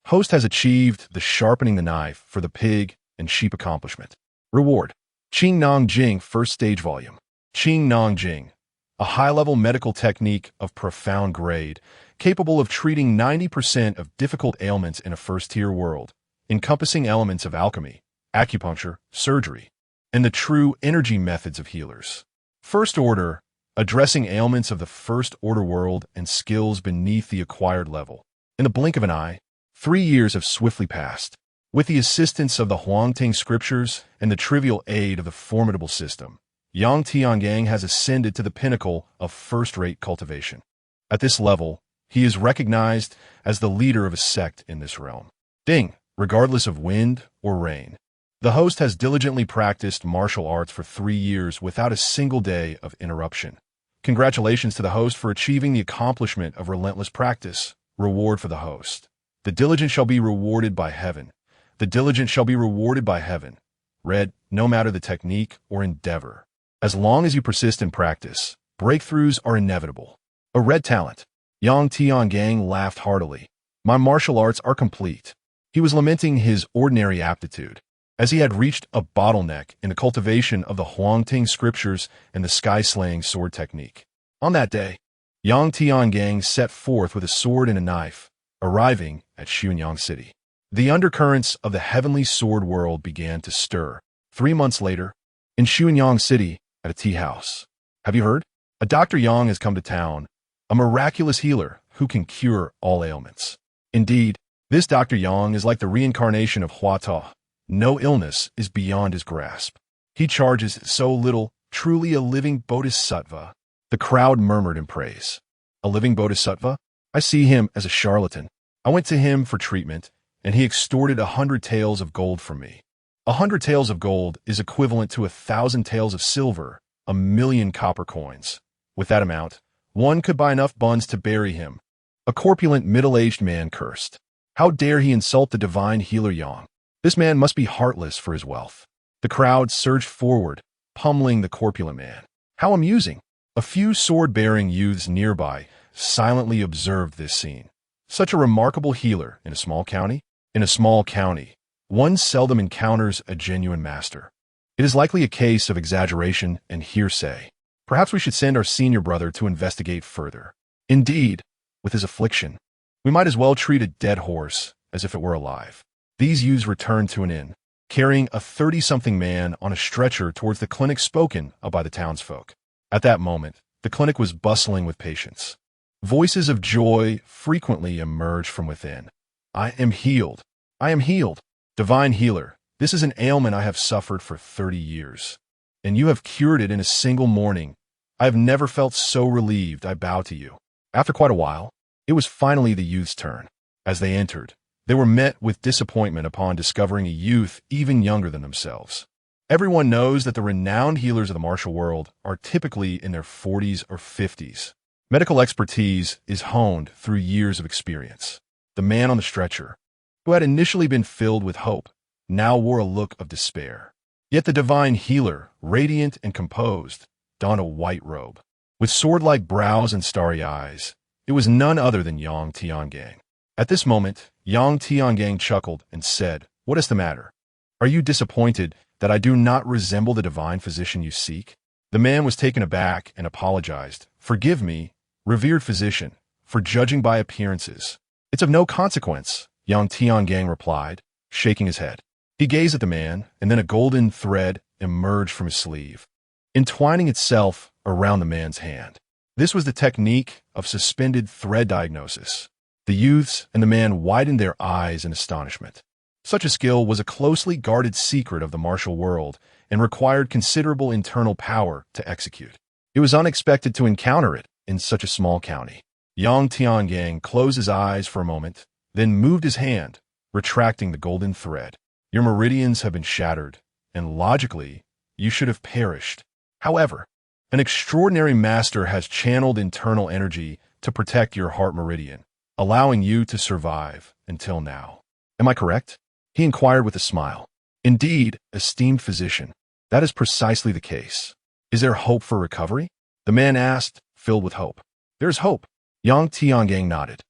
Host has achieved the sharpening the knife for the pig and sheep accomplishment. Reward. Qing Nong Jing 1st stage volume. Qing Nong Jing, a high-level medical technique of profound grade, capable of treating 90% of difficult ailments in a 1st-tier world, encompassing elements of alchemy, acupuncture, surgery, and the true energy methods of healers. First order, addressing ailments of the 1st order world and skills beneath the acquired level. In the blink of an eye, 3 years have swiftly passed. With the assistance of the Huangting scriptures and the trivial aid of the formidable system, Yang Tiangang has ascended to the pinnacle of first-rate cultivation. At this level, he is recognized as the leader of a sect in this realm. Ding, regardless of wind or rain. The host has diligently practiced martial arts for 3 years without a single day of interruption. Congratulations to the host for achieving the accomplishment of relentless practice. Reward for the host. The diligent shall be rewarded by heaven. The diligent shall be rewarded by heaven. Read, no matter the technique or endeavor. As long as you persist in practice, breakthroughs are inevitable. A red talent. Yang Tiangang laughed heartily. My martial arts are complete. He was lamenting his ordinary aptitude, as he had reached a bottleneck in the cultivation of the Huangting scriptures and the sky-slaying sword technique. On that day, Yang Tiangang set forth with a sword and a knife, arriving at Xuanyang City. The undercurrents of the heavenly sword world began to stir. 3 months later, in Xuanyang City, at a tea house. Have you heard? A Dr. Yang has come to town, a miraculous healer who can cure all ailments. Indeed, this Dr. Yang is like the reincarnation of Hua Ta. No illness is beyond his grasp. He charges so little, truly a living bodhisattva. The crowd murmured in praise. A living bodhisattva? I see him as a charlatan. I went to him for treatment, and he extorted 100 taels of gold from me. 100 taels of gold is equivalent to 1,000 taels of silver, 1,000,000 copper coins. With that amount, one could buy enough buns to bury him. A corpulent, middle-aged man cursed. How dare he insult the divine healer Yang? This man must be heartless for his wealth. The crowd surged forward, pummeling the corpulent man. How amusing! A few sword-bearing youths nearby silently observed this scene. Such a remarkable healer in a small county? In a small county, one seldom encounters a genuine master. It is likely a case of exaggeration and hearsay. Perhaps we should send our senior brother to investigate further. Indeed, with his affliction, we might as well treat a dead horse as if it were alive. These youths returned to an inn, carrying a 30-something man on a stretcher towards the clinic spoken of by the townsfolk. At that moment, the clinic was bustling with patients. Voices of joy frequently emerged from within. I am healed. I am healed. Divine healer, this is an ailment I have suffered for 30 years, and you have cured it in a single morning. I have never felt so relieved. I bow to you. After quite a while, it was finally the youth's turn. As they entered, they were met with disappointment upon discovering a youth even younger than themselves. Everyone knows that the renowned healers of the martial world are typically in their 40s or 50s. Medical expertise is honed through years of experience. The man on the stretcher, who had initially been filled with hope, now wore a look of despair. Yet the divine healer, radiant and composed, donned a white robe. With sword-like brows and starry eyes, it was none other than Yang Tiangang. At this moment, Yang Tiangang chuckled and said, What is the matter? Are you disappointed that I do not resemble the divine physician you seek? The man was taken aback and apologized. Forgive me, revered physician, for judging by appearances. It's of no consequence, Yang Tiangang replied, shaking his head. He gazed at the man, and then a golden thread emerged from his sleeve, entwining itself around the man's hand. This was the technique of suspended thread diagnosis. The youths and the man widened their eyes in astonishment. Such a skill was a closely guarded secret of the martial world and required considerable internal power to execute. It was unexpected to encounter it in such a small county. Yang Tiangang closed his eyes for a moment, then moved his hand, retracting the golden thread. Your meridians have been shattered, and logically, you should have perished. However, an extraordinary master has channeled internal energy to protect your heart meridian, allowing you to survive until now. Am I correct? He inquired with a smile. Indeed, esteemed physician, that is precisely the case. Is there hope for recovery? The man asked, filled with hope. There's hope. Yang Tiangang nodded.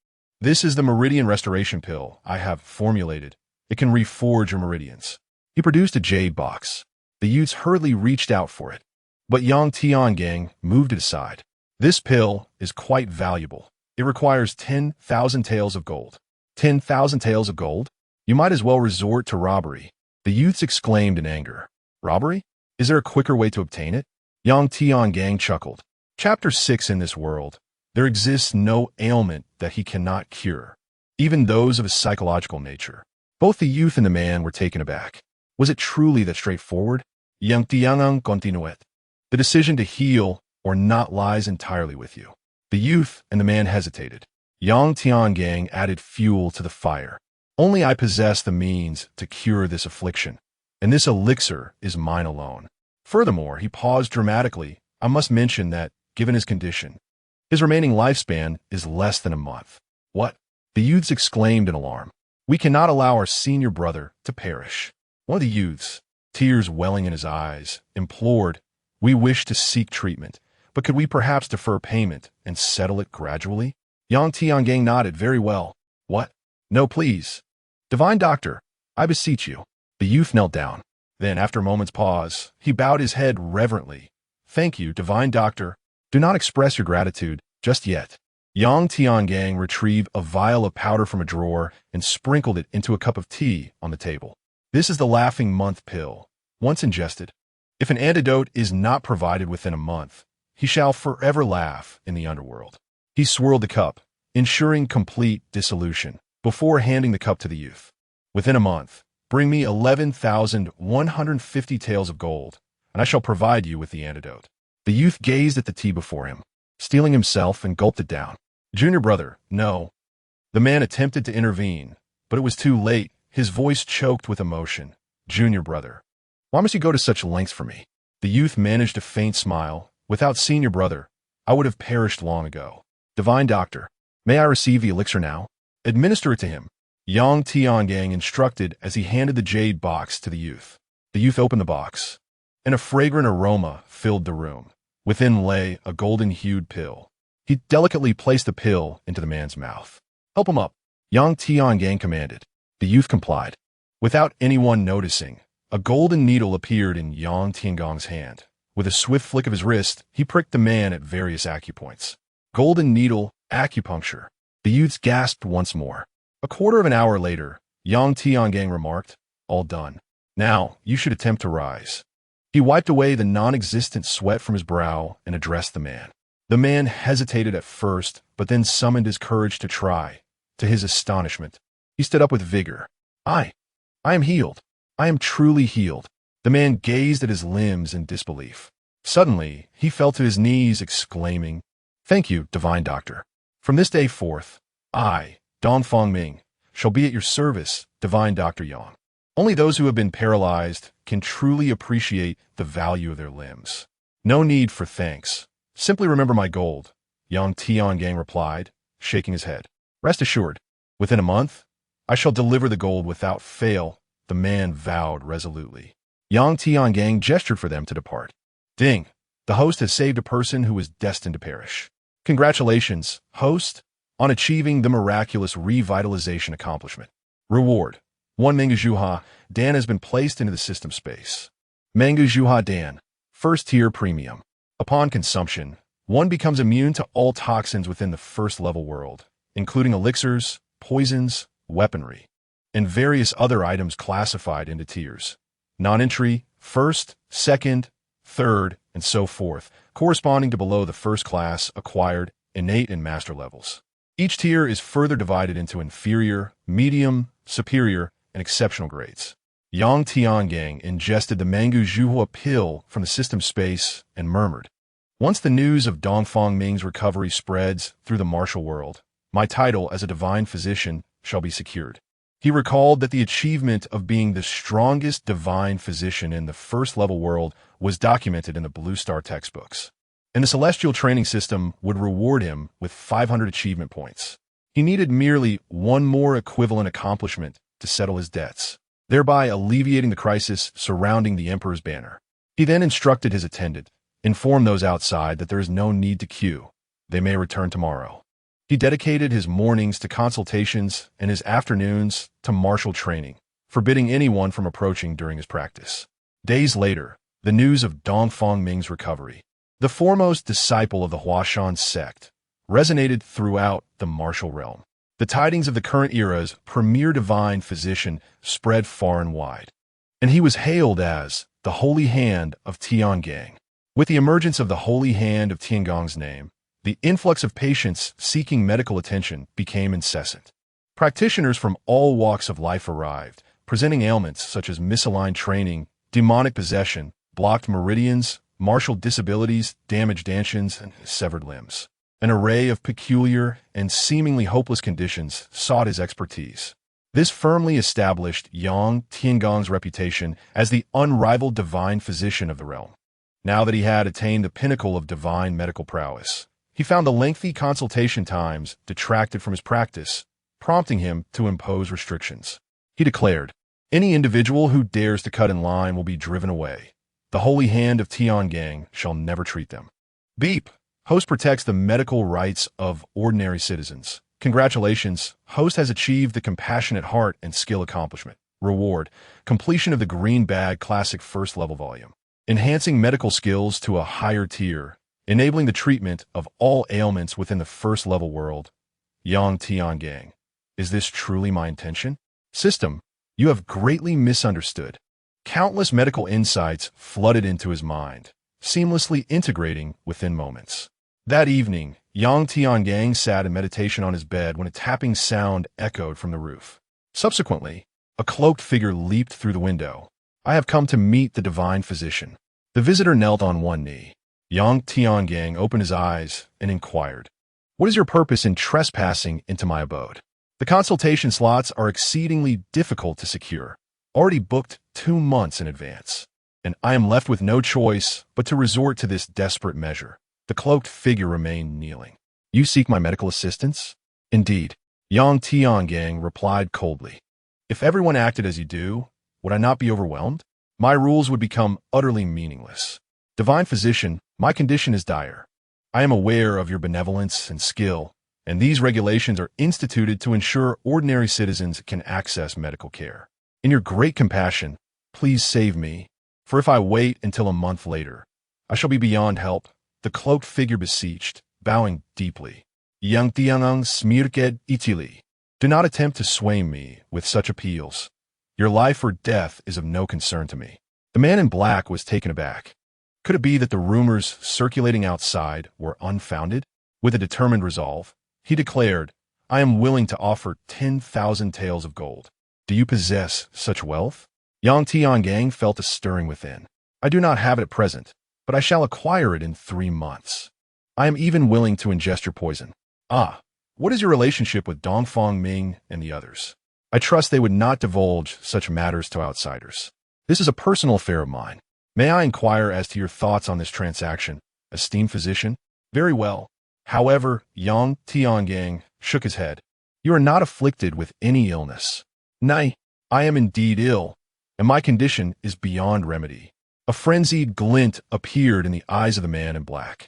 This is the meridian restoration pill I have formulated. It can reforge your meridians. He produced a jade box. The youths hurriedly reached out for it, but Yang Tiangang moved it aside. This pill is quite valuable. It requires 10,000 taels of gold. 10,000 taels of gold? You might as well resort to robbery. The youths exclaimed in anger. Robbery? Is there a quicker way to obtain it? Yang Tiangang chuckled. Chapter 6 In this world, there exists no ailment that he cannot cure. even those of a psychological nature. Both the youth and the man were taken aback. Was it truly that straightforward? Yang tiangang continuet. The decision to heal or not lies entirely with you. The youth and the man hesitated. Yang Tiangang added fuel to the fire. Only I possess the means to cure this affliction, and this elixir is mine alone. Furthermore, he paused dramatically. I must mention that, given his condition, his remaining lifespan is less than a month. What? The youths exclaimed in alarm. We cannot allow our senior brother to perish. One of the youths, tears welling in his eyes, implored, We wish to seek treatment, but could we perhaps defer payment and settle it gradually? Yang Tiangang nodded. Very well. What? No, please. Divine Doctor, I beseech you. The youth knelt down. Then, after a moment's pause, he bowed his head reverently. Thank you, Divine Doctor. Do not express your gratitude just yet. Yang Tiangang retrieved a vial of powder from a drawer and sprinkled it into a cup of tea on the table. This is the laughing month pill. Once ingested, if an antidote is not provided within a month, he shall forever laugh in the underworld. He swirled the cup, ensuring complete dissolution, before handing the cup to the youth. Within a month, bring me 11,150 taels of gold, and I shall provide you with the antidote. The youth gazed at the tea before him, steeling himself, and gulped it down. Junior brother, no. The man attempted to intervene, but it was too late. His voice choked with emotion. Junior brother, why must you go to such lengths for me? The youth managed a faint smile. Without senior brother, I would have perished long ago. Divine Doctor, may I receive the elixir now? Administer it to him. Yang Tiangang instructed as he handed the jade box to the youth. The youth opened the box, and a fragrant aroma filled the room. Within lay a golden-hued pill. He delicately placed the pill into the man's mouth. Help him up, Yang Tiangang commanded. The youth complied. Without anyone noticing, a golden needle appeared in Yang Tiangang's hand. With a swift flick of his wrist, he pricked the man at various acupoints. Golden needle, acupuncture. The youths gasped once more. A quarter of an hour later, Yang Tiangang remarked, All done. Now, you should attempt to rise. He wiped away the non-existent sweat from his brow and addressed the man. The man hesitated at first, but then summoned his courage to try. To his astonishment, he stood up with vigor. I am healed. I am truly healed. The man gazed at his limbs in disbelief. Suddenly, he fell to his knees, exclaiming, Thank you, Divine Doctor. From this day forth, I, Dongfang Ming, shall be at your service, Divine Dr. Yang. Only those who have been paralyzed can truly appreciate the value of their limbs. No need for thanks. Simply remember my gold, Yang Tiangang replied, shaking his head. Rest assured, within a month, I shall deliver the gold without fail, the man vowed resolutely. Yang Tiangang gestured for them to depart. Ding! The host has saved a person who was destined to perish. Congratulations, host, on achieving the miraculous revitalization accomplishment. Reward. 1 Manga Zhuha Dan has been placed into the system space. Manga Zhuha Dan, first tier premium. Upon consumption, one becomes immune to all toxins within the first level world, including elixirs, poisons, weaponry, and various other items classified into tiers. Non-entry, first, second, third, and so forth, corresponding to below the first class acquired, innate, and master levels. Each tier is further divided into inferior, medium, superior, and exceptional grades. Yang Tiangang ingested the Mangu Zhuhua pill from the system space and murmured, Once the news of Dongfang Ming's recovery spreads through the martial world, my title as a divine physician shall be secured. He recalled that the achievement of being the strongest divine physician in the first-level world was documented in the Blue Star textbooks, and the celestial training system would reward him with 500 achievement points. He needed merely one more equivalent accomplishment to settle his debts, thereby alleviating the crisis surrounding the Emperor's banner. He then instructed his attendant, Inform those outside that there is no need to queue. They may return tomorrow. He dedicated his mornings to consultations and his afternoons to martial training, forbidding anyone from approaching during his practice. Days later, the news of Dongfang Ming's recovery, the foremost disciple of the Huashan sect, resonated throughout the martial realm. The tidings of the current era's premier divine physician spread far and wide, and he was hailed as the Holy Hand of Tiangang. With the emergence of the Holy Hand of Tiangang's name, the influx of patients seeking medical attention became incessant. Practitioners from all walks of life arrived, presenting ailments such as misaligned training, demonic possession, blocked meridians, martial disabilities, damaged anshians, and severed limbs. An array of peculiar and seemingly hopeless conditions sought his expertise. This firmly established Yang Tiangong's reputation as the unrivaled divine physician of the realm. Now that he had attained the pinnacle of divine medical prowess, he found the lengthy consultation times detracted from his practice, prompting him to impose restrictions. He declared, "Any individual who dares to cut in line will be driven away. The holy hand of Tiangang shall never treat them." Beep. Host protects the medical rights of ordinary citizens. Congratulations, Host has achieved the compassionate heart and skill accomplishment. Reward, completion of the Green Bag Classic First Level Volume. Enhancing medical skills to a higher tier, enabling the treatment of all ailments within the first level world. Yang Tiangang. Is this truly my intention? System, you have greatly misunderstood. Countless medical insights flooded into his mind, seamlessly integrating within moments. That evening, Yang Tiangang sat in meditation on his bed when a tapping sound echoed from the roof. Subsequently, a cloaked figure leaped through the window. "I have come to meet the divine physician." The visitor knelt on one knee. Yang Tiangang opened his eyes and inquired, "What is your purpose in trespassing into my abode?" "The consultation slots are exceedingly difficult to secure, already booked 2 months in advance, and I am left with no choice but to resort to this desperate measure." The cloaked figure remained kneeling. "You seek my medical assistance?" "Indeed," Yang Tiangang replied coldly. "If everyone acted as you do, would I not be overwhelmed? My rules would become utterly meaningless. Divine physician, my condition is dire. I am aware of your benevolence and skill, and these regulations are instituted to ensure ordinary citizens can access medical care. In your great compassion, please save me, for if I wait until a month later, I shall be beyond help." The cloaked figure beseeched, bowing deeply. "Yang Tiangang smirked ichili. Do not attempt to sway me with such appeals. Your life or death is of no concern to me." The man in black was taken aback. Could it be that the rumors circulating outside were unfounded? With a determined resolve, he declared, "I am willing to offer 10,000 taels of gold. Do you possess such wealth?" Yang Tiangang felt a stirring within. "I do not have it at present, but I shall acquire it in 3 months. I am even willing to ingest your poison." "Ah, what is your relationship with Dongfang Ming and the others?" "I trust they would not divulge such matters to outsiders. This is a personal affair of mine. May I inquire as to your thoughts on this transaction, esteemed physician?" "Very well." However, Yang Tiangang shook his head. "You are not afflicted with any illness." "Nay, I am indeed ill, and my condition is beyond remedy." A frenzied glint appeared in the eyes of the man in black.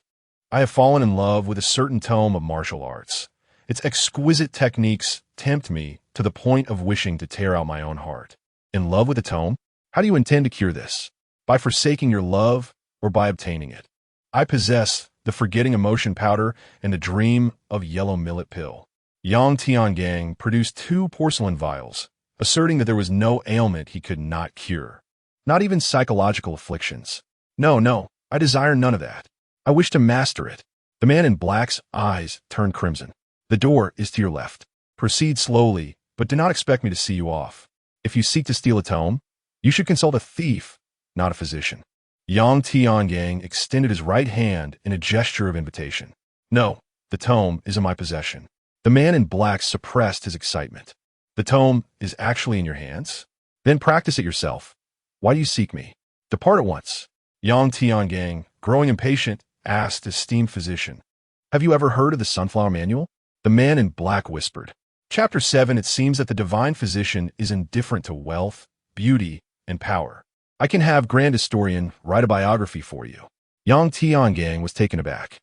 "I have fallen in love with a certain tome of martial arts. Its exquisite techniques tempt me to the point of wishing to tear out my own heart." "In love with a tome? How do you intend to cure this? By forsaking your love or by obtaining it?" "I possess the forgetting emotion powder and the dream of yellow millet pill." Yang Tiangang produced 2 porcelain vials, asserting that there was no ailment he could not cure. Not even psychological afflictions. No, I desire none of that. I wish to master it." The man in black's eyes turned crimson. "The door is to your left. Proceed slowly, but do not expect me to see you off. If you seek to steal a tome, you should consult a thief, not a physician." Yang Tiangang extended his right hand in a gesture of invitation. "No, the tome is in my possession." The man in black suppressed his excitement. "The tome is actually in your hands? Then practice it yourself. Why do you seek me? Depart at once." Yang Tiangang, growing impatient, asked esteemed physician, "Have you ever heard of the Sunflower Manual?" The man in black whispered. Chapter 7. It seems that the divine physician is indifferent to wealth, beauty, and power. "I can have grand historian write a biography for you." Yang Tiangang was taken aback.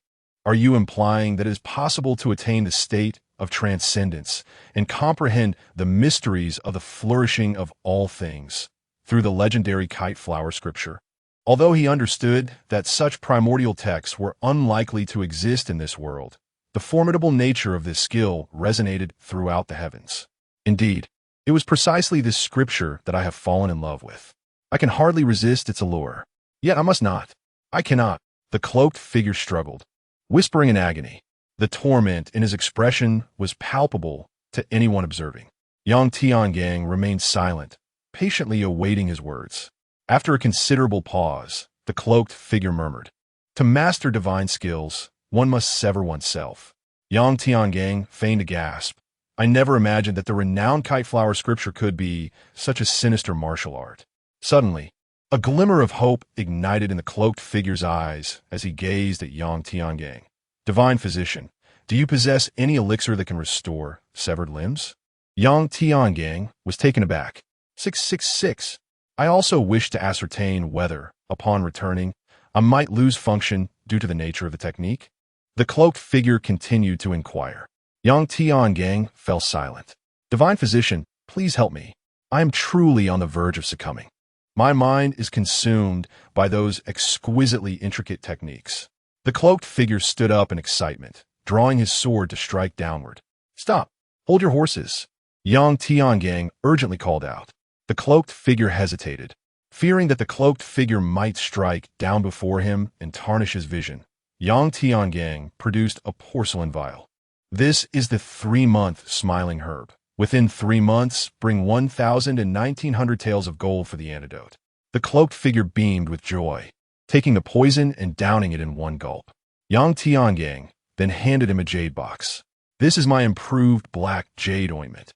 "Are you implying that it is possible to attain the state of transcendence and comprehend the mysteries of the flourishing of all things through the legendary kite flower scripture?" Although he understood that such primordial texts were unlikely to exist in this world, the formidable nature of this skill resonated throughout the heavens. "Indeed, it was precisely this scripture that I have fallen in love with. I can hardly resist its allure. Yet I must not. I cannot." The cloaked figure struggled, whispering in agony. The torment in his expression was palpable to anyone observing. Yang Tiangang remained silent, patiently awaiting his words. After a considerable pause, the cloaked figure murmured, "To master divine skills, one must sever oneself." Yang Tiangang feigned a gasp. "I never imagined that the renowned kite flower scripture could be such a sinister martial art." Suddenly, a glimmer of hope ignited in the cloaked figure's eyes as he gazed at Yang Tiangang. "Divine physician, do you possess any elixir that can restore severed limbs?" Yang Tiangang was taken aback. 666. I also wish to ascertain whether, upon returning, I might lose function due to the nature of the technique. The cloaked figure continued to inquire. Yang Tiangang fell silent. "Divine physician, please help me. I am truly on the verge of succumbing. My mind is consumed by those exquisitely intricate techniques." The cloaked figure stood up in excitement, drawing his sword to strike downward. "Stop! Hold your horses!" Yang Tiangang urgently called out. The cloaked figure hesitated, fearing that the cloaked figure might strike down before him and tarnish his vision. Yang Tiangang produced a porcelain vial. "This is the 3-month smiling herb. Within 3 months, bring 1,000 and 1,900 taels of gold for the antidote." The cloaked figure beamed with joy, taking the poison and downing it in one gulp. Yang Tiangang then handed him a jade box. "This is my improved black jade ointment.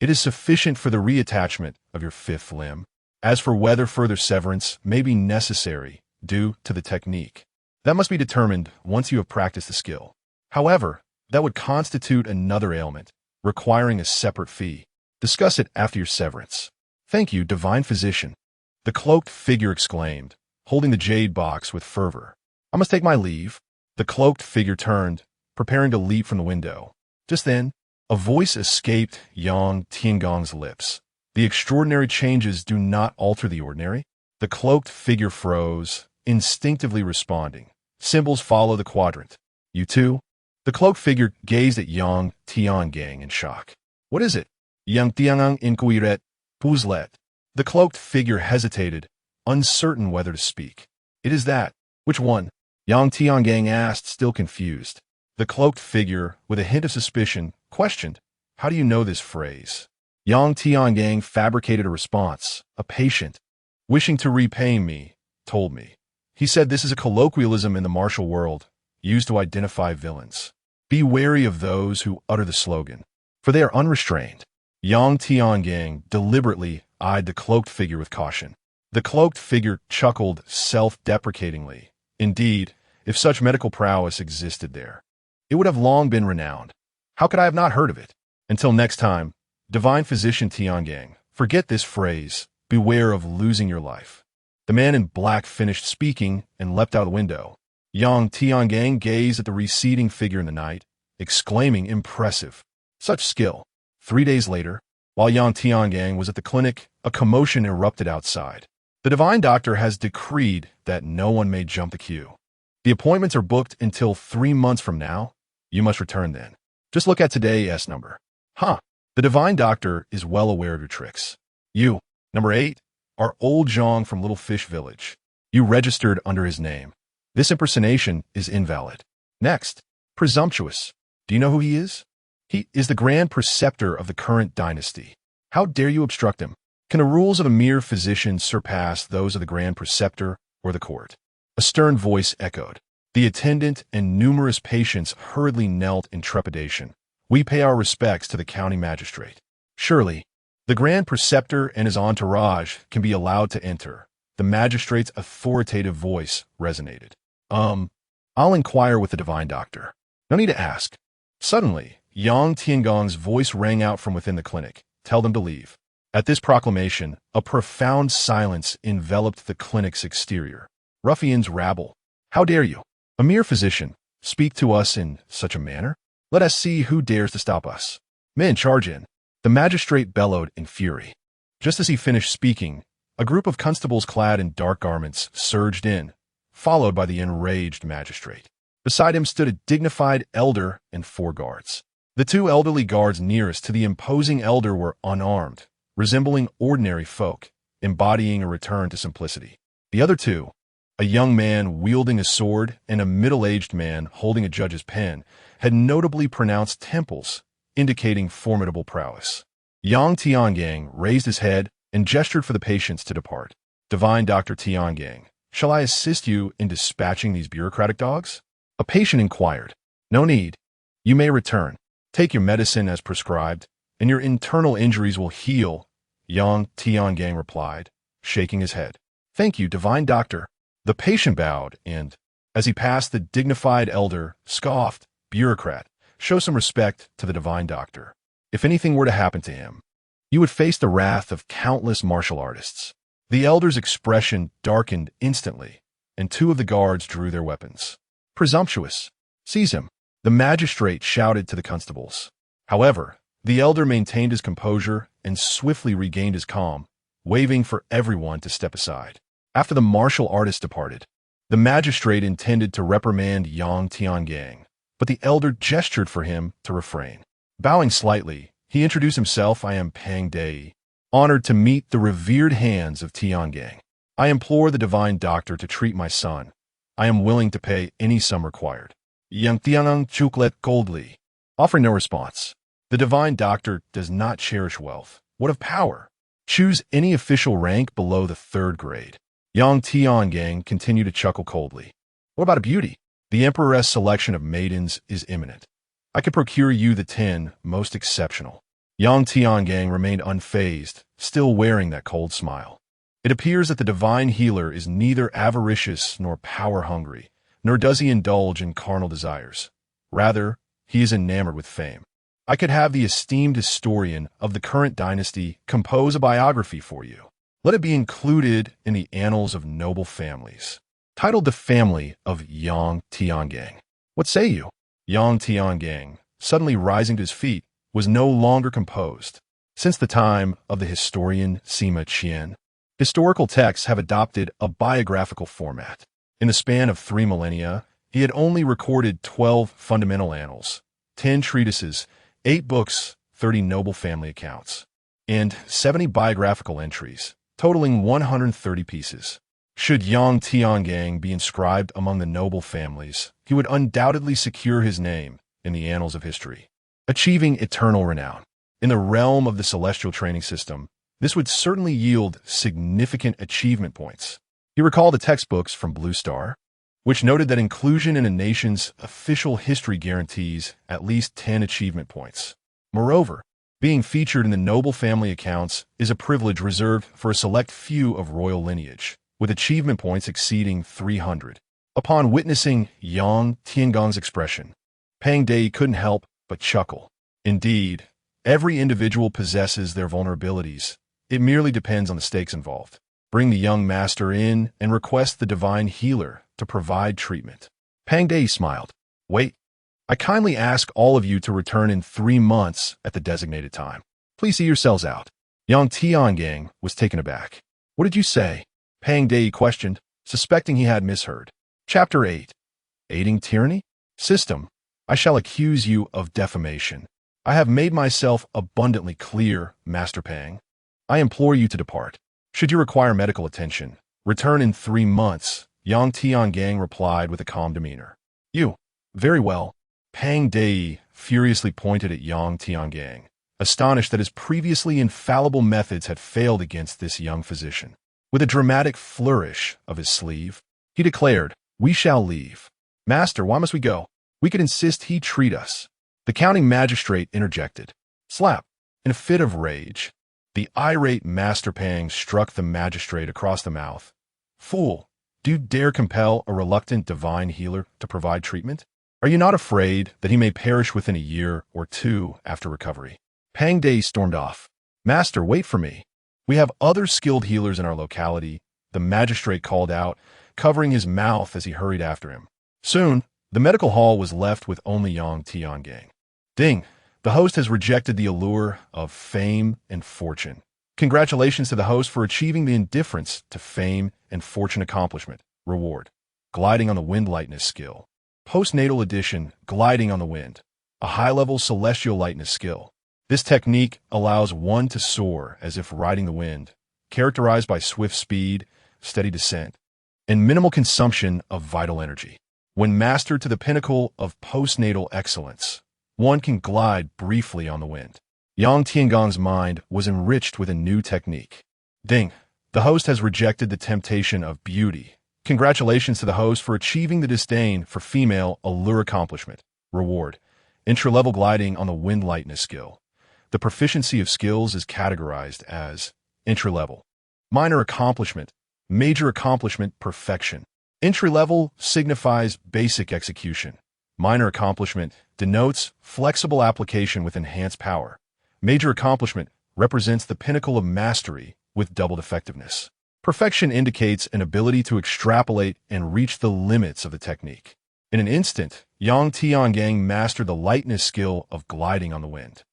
It is sufficient for the reattachment of your 5th limb. As for whether further severance may be necessary due to the technique, that must be determined once you have practiced the skill. However, that would constitute another ailment, requiring a separate fee. Discuss it after your severance." "Thank you, divine physician," the cloaked figure exclaimed, holding the jade box with fervor. "I must take my leave." The cloaked figure turned, preparing to leap from the window. Just then, a voice escaped Yang Tiangang's lips. "The extraordinary changes do not alter the ordinary." The cloaked figure froze, instinctively responding. "Symbols follow the quadrant." "You too?" The cloaked figure gazed at Yang Tiangang in shock. "What is it?" Yang Tiangang inquiret, "Puzlet." The cloaked figure hesitated, uncertain whether to speak. "It is that." "Which one?" Yang Tiangang asked, still confused. The cloaked figure, with a hint of suspicion, questioned, "How do you know this phrase?" Yang Tiangang fabricated a response. "A patient, wishing to repay me, told me." He said this is a colloquialism in the martial world, used to identify villains. Be wary of those who utter the slogan, for they are unrestrained. Yang Tiangang deliberately eyed the cloaked figure with caution. The cloaked figure chuckled self-deprecatingly. Indeed, if such medical prowess existed there, it would have long been renowned. How could I have not heard of it? Until next time, divine physician Tiangang, forget this phrase. Beware of losing your life. The man in black finished speaking and leapt out the window. Yang Tiangang gazed at the receding figure in the night, exclaiming, "Impressive. Such skill." 3 days later, while Yang Tiangang was at the clinic, a commotion erupted outside. "The divine doctor has decreed that no one may jump the queue. The appointments are booked until 3 months from now. You must return then. Just look at today's number." "Huh. The divine doctor is well aware of your tricks. You, number 8, are old Zhang from Little Fish Village. You registered under his name. This impersonation is invalid." "Next, presumptuous. Do you know who he is?" "He is the grand preceptor of the current dynasty. How dare you obstruct him? Can the rules of a mere physician surpass those of the grand preceptor or the court?" A stern voice echoed. The attendant and numerous patients hurriedly knelt in trepidation. "We pay our respects to the county magistrate." "Surely, the grand preceptor and his entourage can be allowed to enter." The magistrate's authoritative voice resonated. I'll inquire with the divine doctor. No need to ask." Suddenly, Yang Tiangong's voice rang out from within the clinic. "Tell them to leave." At this proclamation, a profound silence enveloped the clinic's exterior. Ruffians rabble. How dare you, a mere physician, speak to us in such a manner? Let us see who dares to stop us. Men, charge in. The magistrate bellowed in fury. Just as he finished speaking, a group of constables clad in dark garments surged in, followed by the enraged magistrate. Beside him stood a dignified elder and 4 guards. The 2 elderly guards nearest to the imposing elder were unarmed, resembling ordinary folk, embodying a return to simplicity. The other 2, a young man wielding a sword and a middle-aged man holding a judge's pen, had notably pronounced temples, indicating formidable prowess. Yang Tiangang raised his head and gestured for the patients to depart. Divine Dr. Tiangang, shall I assist you in dispatching these bureaucratic dogs? A patient inquired. No need. You may return. Take your medicine as prescribed, and your internal injuries will heal, Yang Tiangang replied, shaking his head. Thank you, divine doctor. The patient bowed and, as he passed, the dignified elder scoffed, bureaucrat, show some respect to the divine doctor. If anything were to happen to him, you would face the wrath of countless martial artists. The elder's expression darkened instantly, and two of the guards drew their weapons. Presumptuous. Seize him, the magistrate shouted to the constables. However, the elder maintained his composure and swiftly regained his calm, waving for everyone to step aside. After the martial artist departed, the magistrate intended to reprimand Yang Tiangang, but the elder gestured for him to refrain. Bowing slightly, he introduced himself. I am Pang Dei, honored to meet the revered hands of Tiangang. I implore the divine doctor to treat my son. I am willing to pay any sum required. Yang Tiangang chuklet coldly, offering no response. The divine doctor does not cherish wealth. What of power? Choose any official rank below the 3rd grade. Yang Tiangang continued to chuckle coldly. What about a beauty? The emperor's selection of maidens is imminent. I could procure you the 10 most exceptional. Yang Tiangang remained unfazed, still wearing that cold smile. It appears that the divine healer is neither avaricious nor power-hungry, nor does he indulge in carnal desires. Rather, he is enamored with fame. I could have the esteemed historian of the current dynasty compose a biography for you. Let it be included in the annals of noble families. Titled The Family of Yang Tiangang. What say you? Yang Tiangang, suddenly rising to his feet, was no longer composed. Since the time of the historian Sima Qian, historical texts have adopted a biographical format. In the span of 3 millennia, he had only recorded 12 fundamental annals, 10 treatises, 8 books, 30 noble family accounts, and 70 biographical entries, totaling 130 pieces. Should Yang Tiangang be inscribed among the noble families, he would undoubtedly secure his name in the annals of history, achieving eternal renown. In the realm of the celestial training system, this would certainly yield significant achievement points. He recalled the textbooks from Blue Star, which noted that inclusion in a nation's official history guarantees at least 10 achievement points. Moreover, being featured in the noble family accounts is a privilege reserved for a select few of royal lineage, with achievement points exceeding 300. Upon witnessing Yang Tiangang's expression, Pang Dei couldn't help but chuckle. Indeed, every individual possesses their vulnerabilities. It merely depends on the stakes involved. Bring the young master in and request the divine healer to provide treatment. Pang Dei smiled. Wait, I kindly ask all of you to return in 3 months at the designated time. Please see yourselves out. Yang Tiangang was taken aback. What did you say? Pang Dei questioned, suspecting he had misheard. Chapter 8. Aiding Tyranny? System. I shall accuse you of defamation. I have made myself abundantly clear, Master Pang. I implore you to depart. Should you require medical attention, return in 3 months, Yang Tiangang replied with a calm demeanor. You. Very well. Pang Dei furiously pointed at Yang Tiangang, astonished that his previously infallible methods had failed against this young physician. With a dramatic flourish of his sleeve, he declared, We shall leave. Master, why must we go? We could insist he treat us. The counting magistrate interjected. Slap. In a fit of rage, the irate Master Pang struck the magistrate across the mouth. Fool, do you dare compel a reluctant divine healer to provide treatment? Are you not afraid that he may perish within a year or 2 after recovery? Pang Dei stormed off. Master, wait for me. We have other skilled healers in our locality, the magistrate called out, covering his mouth as he hurried after him. Soon, the medical hall was left with only Yang Tiangang. Ding! The host has rejected the allure of fame and fortune. Congratulations to the host for achieving the indifference to fame and fortune accomplishment. Reward. Gliding on the wind lightness skill. Postnatal edition, gliding on the wind. A high-level celestial lightness skill. This technique allows one to soar as if riding the wind, characterized by swift speed, steady descent, and minimal consumption of vital energy. When mastered to the pinnacle of postnatal excellence, one can glide briefly on the wind. Yang Tiangong's mind was enriched with a new technique. Ding! The host has rejected the temptation of beauty. Congratulations to the host for achieving the disdain for female allure accomplishment. Reward: intra-level gliding on the wind lightness skill. The proficiency of skills is categorized as intra-level, minor accomplishment, major accomplishment, perfection. Entry-level signifies basic execution. Minor accomplishment denotes flexible application with enhanced power. Major accomplishment represents the pinnacle of mastery with doubled effectiveness. Perfection indicates an ability to extrapolate and reach the limits of the technique. In an instant, Yang Tiangang mastered the lightness skill of gliding on the wind.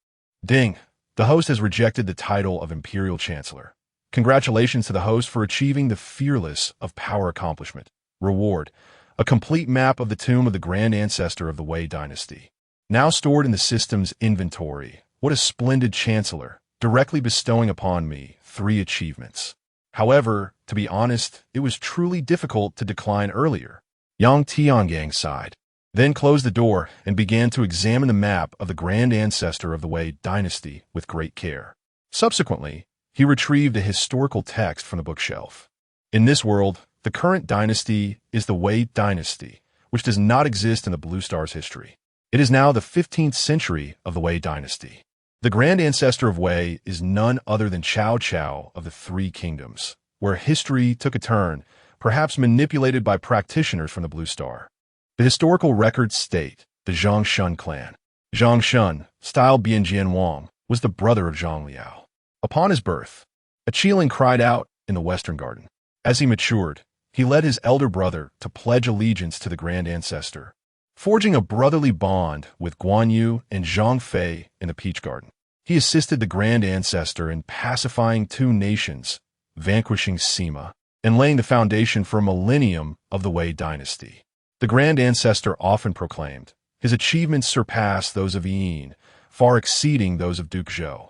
Ding! The host has rejected the title of Imperial Chancellor. Congratulations to the host for achieving the fearless of power accomplishment. Reward: a complete map of the tomb of the grand ancestor of the Wei dynasty. Now stored in the system's inventory. What a splendid chancellor, directly bestowing upon me 3 achievements. However, to be honest, it was truly difficult to decline earlier. Yang Tiangang sighed, then closed the door and began to examine the map of the grand ancestor of the Wei dynasty with great care. Subsequently, he retrieved a historical text from the bookshelf. In this world, the current dynasty is the Wei dynasty, which does not exist in the Blue Star's history. It is now the 15th century of the Wei dynasty. The grand ancestor of Wei is none other than Cao Cao of the Three Kingdoms, where history took a turn, perhaps manipulated by practitioners from the Blue Star. The historical records state the Zhang Shun clan. Zhang Shun, styled Bianjian Wang, was the brother of Zhang Liao. Upon his birth, a Qiling cried out in the Western Garden. As he matured, he led his elder brother to pledge allegiance to the grand ancestor, forging a brotherly bond with Guan Yu and Zhang Fei in the Peach Garden. He assisted the grand ancestor in pacifying 2 nations, vanquishing Sima, and laying the foundation for a millennium of the Wei dynasty. The grand ancestor often proclaimed, his achievements surpass those of Yin, far exceeding those of Duke Zhou.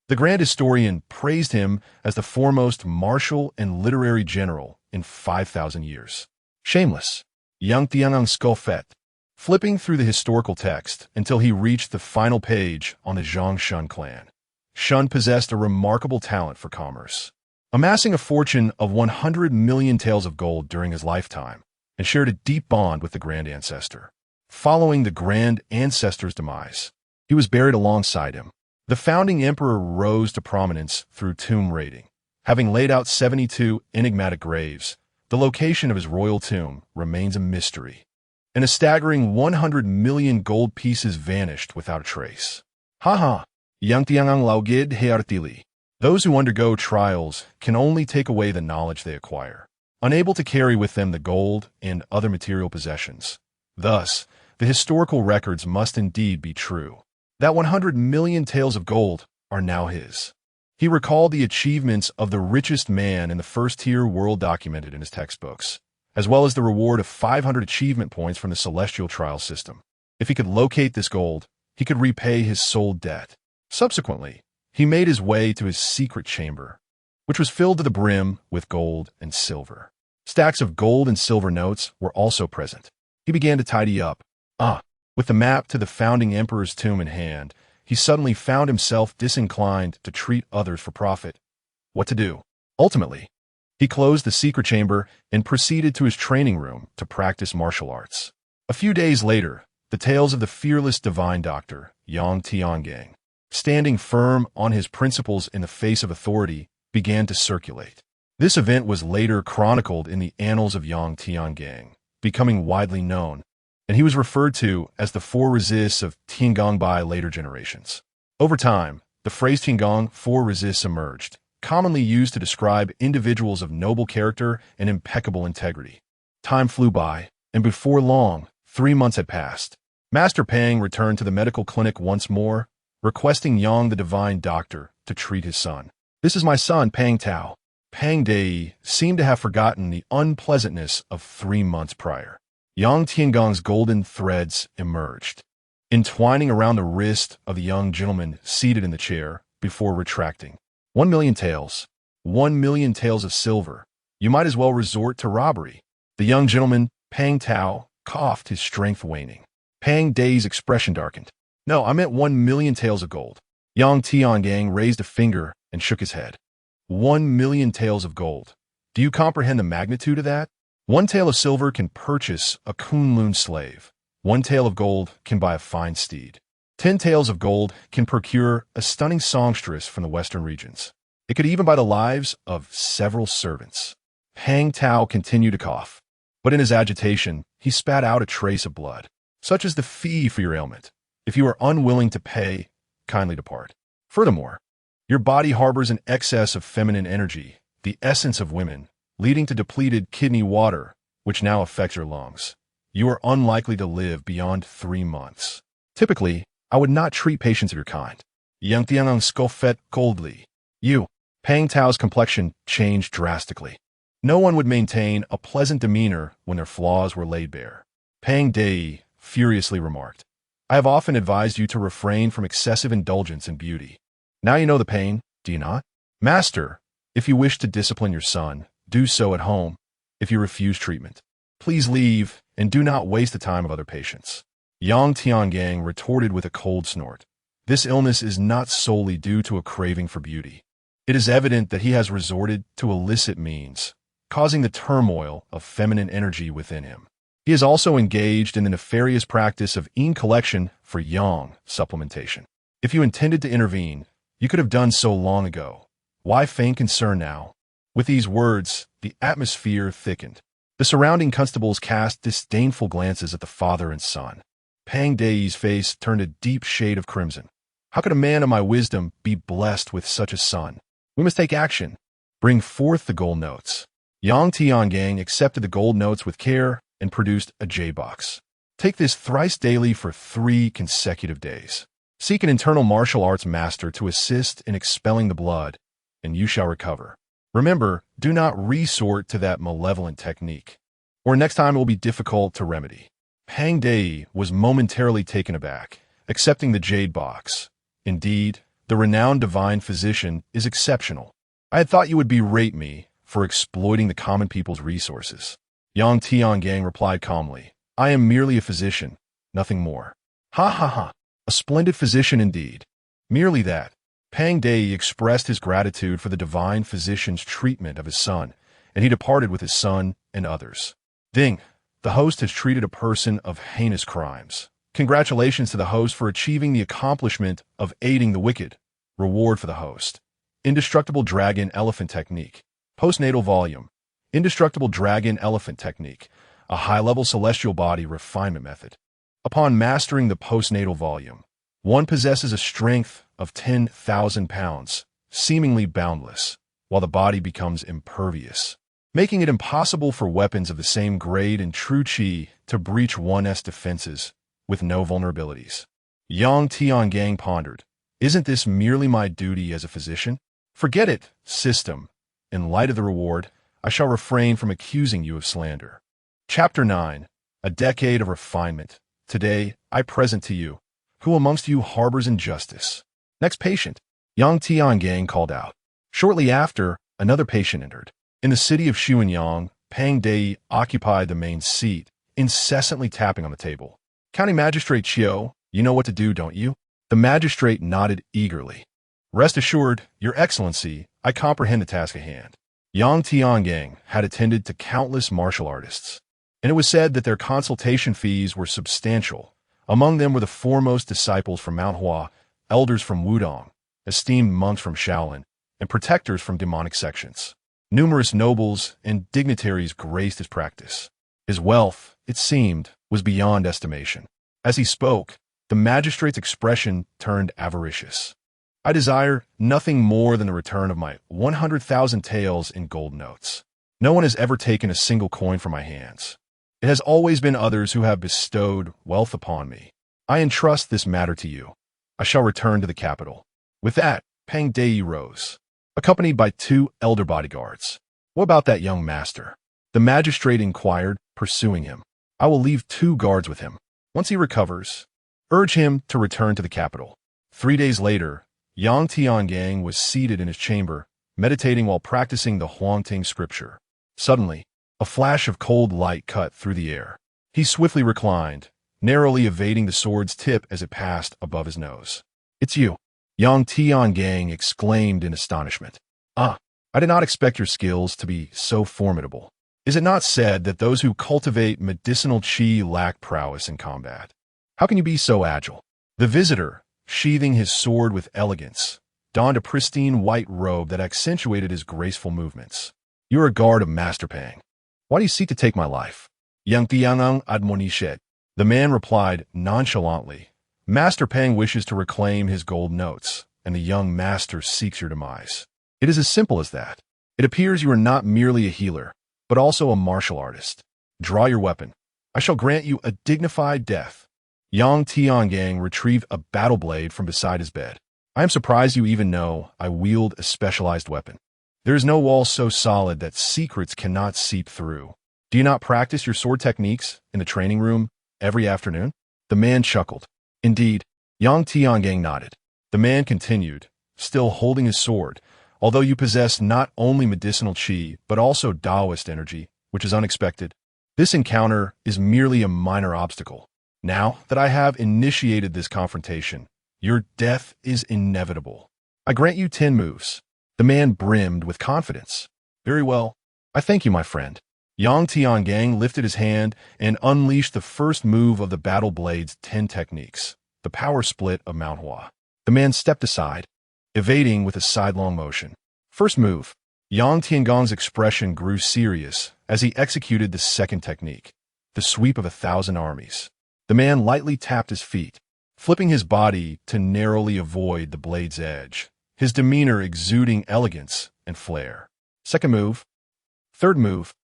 The grand historian praised him as the foremost martial and literary general in 5,000 years. Shameless. Yang Tiangang scoffed, flipping through the historical text until he reached the final page on the Zhang Shun clan. Shun possessed a remarkable talent for commerce, amassing a fortune of 100 million taels of gold during his lifetime, and shared a deep bond with the grand ancestor. Following the grand ancestor's demise, he was buried alongside him. The founding emperor rose to prominence through tomb raiding. Having laid out 72 enigmatic graves, the location of his royal tomb remains a mystery, and a staggering 100 million gold pieces vanished without a trace. Haha, Yang Tiangang Laugid Heartili. Those who undergo trials can only take away the knowledge they acquire, unable to carry with them the gold and other material possessions. Thus, the historical records must indeed be true. That 100 million taels of gold are now his. He recalled the achievements of the richest man in the first-tier world documented in his textbooks, as well as the reward of 500 achievement points from the celestial trial system. If he could locate this gold, he could repay his soul debt. Subsequently, he made his way to his secret chamber, which was filled to the brim with gold and silver. Stacks of gold and silver notes were also present. He began to tidy up. With the map to the founding emperor's tomb in hand, he suddenly found himself disinclined to treat others for profit. What to do? Ultimately, he closed the secret chamber and proceeded to his training room to practice martial arts. A few days later, the tales of the fearless divine doctor, Yang Tiangang, standing firm on his principles in the face of authority, began to circulate. This event was later chronicled in the annals of Yang Tiangang, becoming widely known, and he was referred to as the 4 resists of Tiangong by later generations. Over time, the phrase Tiangong 4 resists emerged, commonly used to describe individuals of noble character and impeccable integrity. Time flew by, and before long, 3 months had passed. Master Pang returned to the medical clinic once more, requesting Yang the divine doctor to treat his son. "This is my son, Pang Tao." Pang Dei seemed to have forgotten the unpleasantness of 3 months prior. Yang Tiangong's golden threads emerged, entwining around the wrist of the young gentleman seated in the chair before retracting. 1 million taels. 1 million taels of silver. You might as well resort to robbery. The young gentleman, Pang Tao, coughed, his strength waning. Pang Dei's expression darkened. No, I meant 1 million taels of gold. Yang Tiangang raised a finger and shook his head. 1 million taels of gold. Do you comprehend the magnitude of that? 1 tael of silver can purchase a Kunlun slave. 1 tael of gold can buy a fine steed. 10 taels of gold can procure a stunning songstress from the western regions. It could even buy the lives of several servants. Pang Tao continued to cough, but in his agitation, he spat out a trace of blood. Such is the fee for your ailment. If you are unwilling to pay, kindly depart. Furthermore, your body harbors an excess of feminine energy, the essence of women, leading to depleted kidney water, which now affects your lungs. You are unlikely to live beyond 3 months. Typically, I would not treat patients of your kind. Yang Tiangang scoffed coldly. Pang Tao's complexion changed drastically. No one would maintain a pleasant demeanor when their flaws were laid bare. Pang Dei furiously remarked, I have often advised you to refrain from excessive indulgence in beauty. Now you know the pain, do you not? Master, if you wish to discipline your son, do so at home. If you refuse treatment, please leave and do not waste the time of other patients. Yang Tiangang retorted with a cold snort. This illness is not solely due to a craving for beauty. It is evident that he has resorted to illicit means, causing the turmoil of feminine energy within him. He is also engaged in the nefarious practice of yin collection for yang supplementation. If you intended to intervene, you could have done so long ago. Why feign concern now? With these words, the atmosphere thickened. The surrounding constables cast disdainful glances at the father and son. Pang Dei's face turned a deep shade of crimson. How could a man of my wisdom be blessed with such a son? We must take action. Bring forth the gold notes. Yang Tiangang accepted the gold notes with care and produced a jade box. Take this thrice daily for 3 consecutive days. Seek an internal martial arts master to assist in expelling the blood, and you shall recover. Remember, do not resort to that malevolent technique, or next time it will be difficult to remedy. Pang Dei was momentarily taken aback, accepting the jade box. Indeed, the renowned divine physician is exceptional. I had thought you would berate me for exploiting the common people's resources. Yang Tiangang replied calmly, I am merely a physician, nothing more. Ha ha ha, a splendid physician indeed. Merely that. Pang Dei expressed his gratitude for the divine physician's treatment of his son, and he departed with his son and others. Ding, the host has treated a person of heinous crimes. Congratulations to the host for achieving the accomplishment of aiding the wicked. Reward for the host. Indestructible Dragon Elephant Technique. Postnatal Volume. Indestructible Dragon Elephant Technique. A high-level celestial body refinement method. Upon mastering the postnatal volume, one possesses a strength of 10,000 pounds, seemingly boundless, while the body becomes impervious, making it impossible for weapons of the same grade and true chi to breach one's defenses with no vulnerabilities. Yang Tiangang pondered, isn't this merely my duty as a physician? Forget it, system. In light of the reward, I shall refrain from accusing you of slander. Chapter 9. A Decade of Refinement. Today, I present to you, who amongst you harbors injustice? Next patient. Yang Tiangang called out. Shortly after, another patient entered. In the city of Xuanyang, Pang Dei occupied the main seat, incessantly tapping on the table. County Magistrate Chiu, you know what to do, don't you? The magistrate nodded eagerly. Rest assured, Your Excellency, I comprehend the task at hand. Yang Tiangang had attended to countless martial artists, and it was said that their consultation fees were substantial. Among them were the foremost disciples from Mount Hua, elders from Wudong, esteemed monks from Shaolin, and protectors from demonic sections. Numerous nobles and dignitaries graced his practice. His wealth, it seemed, was beyond estimation. As he spoke, the magistrate's expression turned avaricious. I desire nothing more than the return of my 100,000 taels in gold notes. No one has ever taken a single coin from my hands. It has always been others who have bestowed wealth upon me. I entrust this matter to you. I shall return to the capital. With that, Pang Dei rose, accompanied by 2 elder bodyguards. What about that young master? The magistrate inquired, pursuing him. I will leave 2 guards with him. Once he recovers, urge him to return to the capital. 3 days later, Yang Tiangang was seated in his chamber, meditating while practicing the Huangting scripture. Suddenly, a flash of cold light cut through the air. He swiftly reclined, narrowly evading the sword's tip as it passed above his nose. "It's you," Yang Tiangang exclaimed in astonishment. "Ah, I did not expect your skills to be so formidable. Is it not said that those who cultivate medicinal qi lack prowess in combat? How can you be so agile?" The visitor, sheathing his sword with elegance, donned a pristine white robe that accentuated his graceful movements. "You're a guard of Master Pang. Why do you seek to take my life?" Yang Tiangang admonished. The man replied nonchalantly, "Master Pang wishes to reclaim his gold notes, and the young master seeks your demise. It is as simple as that. It appears you are not merely a healer, but also a martial artist. Draw your weapon. I shall grant you a dignified death." Yang Tiangang retrieved a battle blade from beside his bed. "I am surprised you even know I wield a specialized weapon. There is no wall so solid that secrets cannot seep through. Do you not practice your sword techniques in the training room every afternoon?" The man chuckled. "Indeed." Yang Tiangang nodded. The man continued, still holding his sword, "Although you possess not only medicinal qi, but also Taoist energy, which is unexpected. This encounter is merely a minor obstacle. Now that I have initiated this confrontation, your death is inevitable. I grant you 10 moves." The man brimmed with confidence. "Very well. I thank you, my friend." Yang Tiangang lifted his hand and unleashed the first move of the battle blade's 10 techniques, the power split of Mount Hua. The man stepped aside, evading with a sidelong motion. First move. Yang Tiangong's expression grew serious as he executed the second technique, the sweep of 1,000 armies. The man lightly tapped his feet, flipping his body to narrowly avoid the blade's edge, his demeanor exuding elegance and flair. Second move. Third move.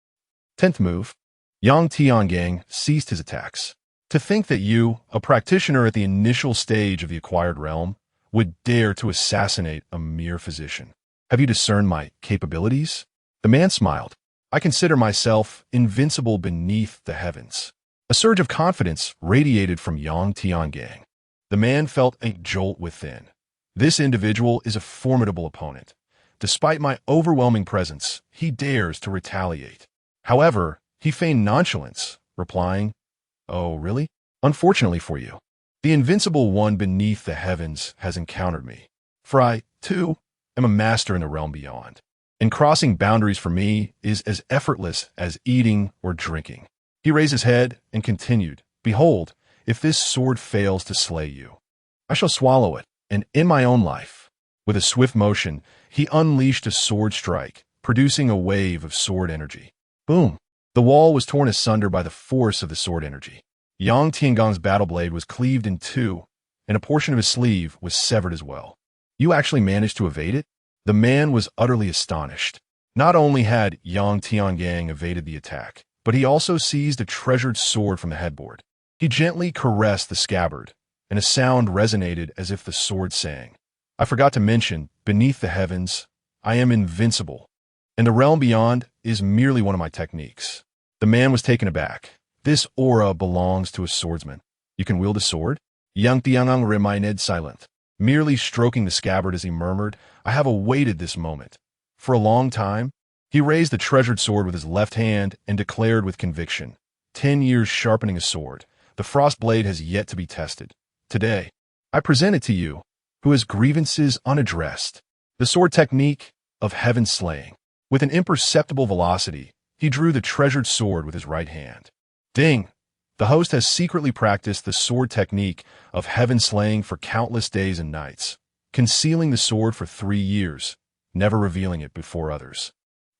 10th move. Yang Tiangang ceased his attacks. To think that you, a practitioner at the initial stage of the acquired realm, would dare to assassinate a mere physician. Have you discerned my capabilities? The man smiled. I consider myself invincible beneath the heavens. A surge of confidence radiated from Yang Tiangang. The man felt a jolt within. This individual is a formidable opponent. Despite my overwhelming presence, he dares to retaliate. However, he feigned nonchalance, replying, "Oh, really? Unfortunately for you, the invincible one beneath the heavens has encountered me. For I, too, am a master in the realm beyond. And crossing boundaries for me is as effortless as eating or drinking." He raised his head and continued, "Behold, if this sword fails to slay you, I shall swallow it, and in my own life." With a swift motion, he unleashed a sword strike, producing a wave of sword energy. Boom! The wall was torn asunder by the force of the sword energy. Yang Tiangong's battle blade was cleaved in two, and a portion of his sleeve was severed as well. "You actually managed to evade it?" The man was utterly astonished. Not only had Yang Tiangang evaded the attack, but he also seized a treasured sword from the headboard. He gently caressed the scabbard, and a sound resonated as if the sword sang, "I forgot to mention, beneath the heavens, I am invincible, and the realm beyond is merely one of my techniques." The man was taken aback. "This aura belongs to a swordsman. You can wield a sword?" Yang Tiangang remained silent, merely stroking the scabbard as he murmured, "I have awaited this moment. For a long time." He raised the treasured sword with his left hand and declared with conviction, 10 years sharpening a sword, the frost blade has yet to be tested. Today, I present it to you, who has grievances unaddressed, the sword technique of heaven slaying." With an imperceptible velocity, he drew the treasured sword with his right hand. Ding! The host has secretly practiced the sword technique of heaven slaying for countless days and nights, concealing the sword for 3 years, never revealing it before others,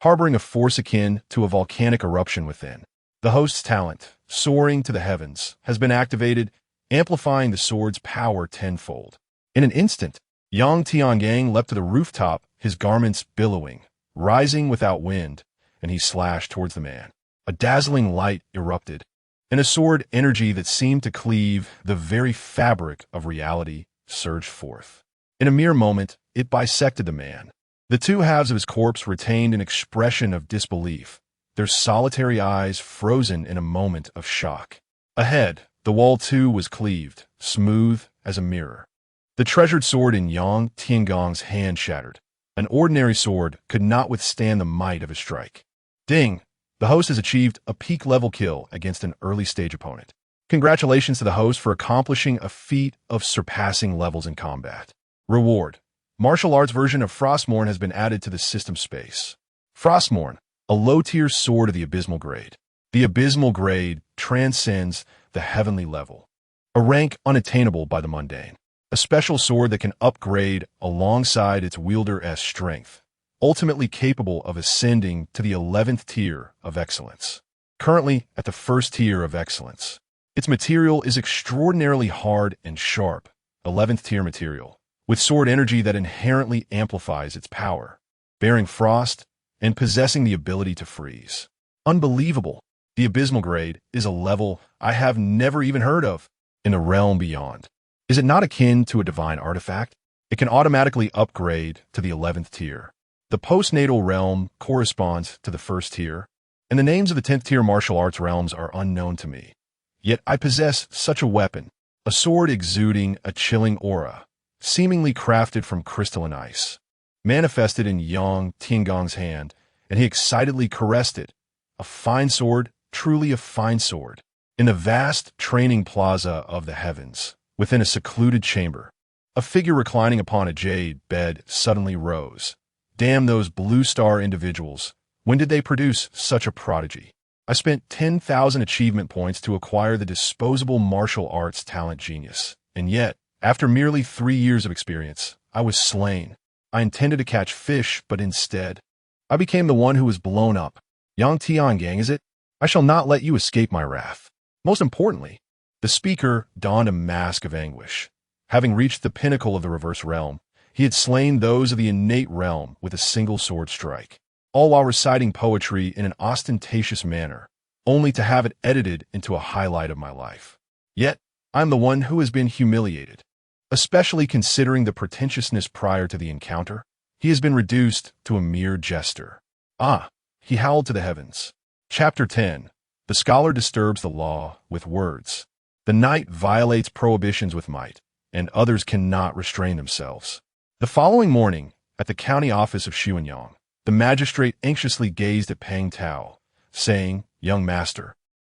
harboring a force akin to a volcanic eruption within. The host's talent, soaring to the heavens, has been activated, amplifying the sword's power tenfold. In an instant, Yang Tiangang leapt to the rooftop, his garments billowing, rising without wind, and he slashed towards the man. A dazzling light erupted, and a sword energy that seemed to cleave the very fabric of reality surged forth. In a mere moment, it bisected the man. The two halves of his corpse retained an expression of disbelief, their solitary eyes frozen in a moment of shock. Ahead, the wall too was cleaved, smooth as a mirror. The treasured sword in Yang Tiangong's hand shattered. An ordinary sword could not withstand the might of a strike. Ding! The host has achieved a peak-level kill against an early-stage opponent. Congratulations to the host for accomplishing a feat of surpassing levels in combat. Reward. Martial arts version of Frostmourne has been added to the system space. Frostmourne, a low-tier sword of the Abysmal grade. The Abysmal grade transcends the heavenly level, a rank unattainable by the mundane. A special sword that can upgrade alongside its wielder's strength, ultimately capable of ascending to the 11th tier of excellence. Currently at the 1st tier of excellence. Its material is extraordinarily hard and sharp, 11th tier material, with sword energy that inherently amplifies its power, bearing frost and possessing the ability to freeze. Unbelievable! The Abysmal grade is a level I have never even heard of in the realm beyond. Is it not akin to a divine artifact? It can automatically upgrade to the 11th tier. The postnatal realm corresponds to the 1st tier, and the names of the 10th tier martial arts realms are unknown to me. Yet I possess such a weapon, a sword exuding a chilling aura, seemingly crafted from crystalline ice, manifested in Yang Tiangong's hand, and he excitedly caressed it. A fine sword, truly a fine sword. In the vast training plaza of the heavens, within a secluded chamber, a figure reclining upon a jade bed suddenly rose. Damn those blue star individuals. When did they produce such a prodigy? I spent 10,000 achievement points to acquire the disposable martial arts talent genius. And yet, after merely 3 years of experience, I was slain. I intended to catch fish, but instead, I became the one who was blown up. Yang Tiangang, is it? I shall not let you escape my wrath. Most importantly, the speaker donned a mask of anguish. Having reached the pinnacle of the reverse realm, he had slain those of the innate realm with a single sword strike, all while reciting poetry in an ostentatious manner, only to have it edited into a highlight of my life. Yet, I'm the one who has been humiliated. Especially considering the pretentiousness prior to the encounter, he has been reduced to a mere jester. Ah, he howled to the heavens. Chapter 10. The scholar disturbs the law with words. The knight violates prohibitions with might, and others cannot restrain themselves. The following morning, at the county office of Xuanyang, the magistrate anxiously gazed at Pang Tao, saying, "Young master,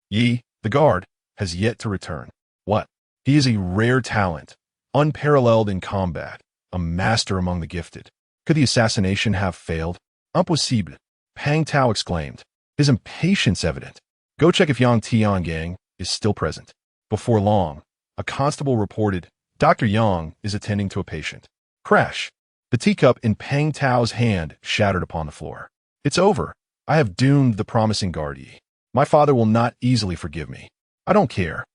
Yi, the guard, has yet to return. What? He is a rare talent, unparalleled in combat, a master among the gifted. Could the assassination have failed?" "Impossible," Pang Tao exclaimed, his impatience evident. "Go check if Yang Tiangang is still present." Before long, a constable reported, "Dr. Yang is attending to a patient." Crash! The teacup in Pang Tao's hand shattered upon the floor. "It's over. I have doomed the promising guard Yi. My father will not easily forgive me. I don't care.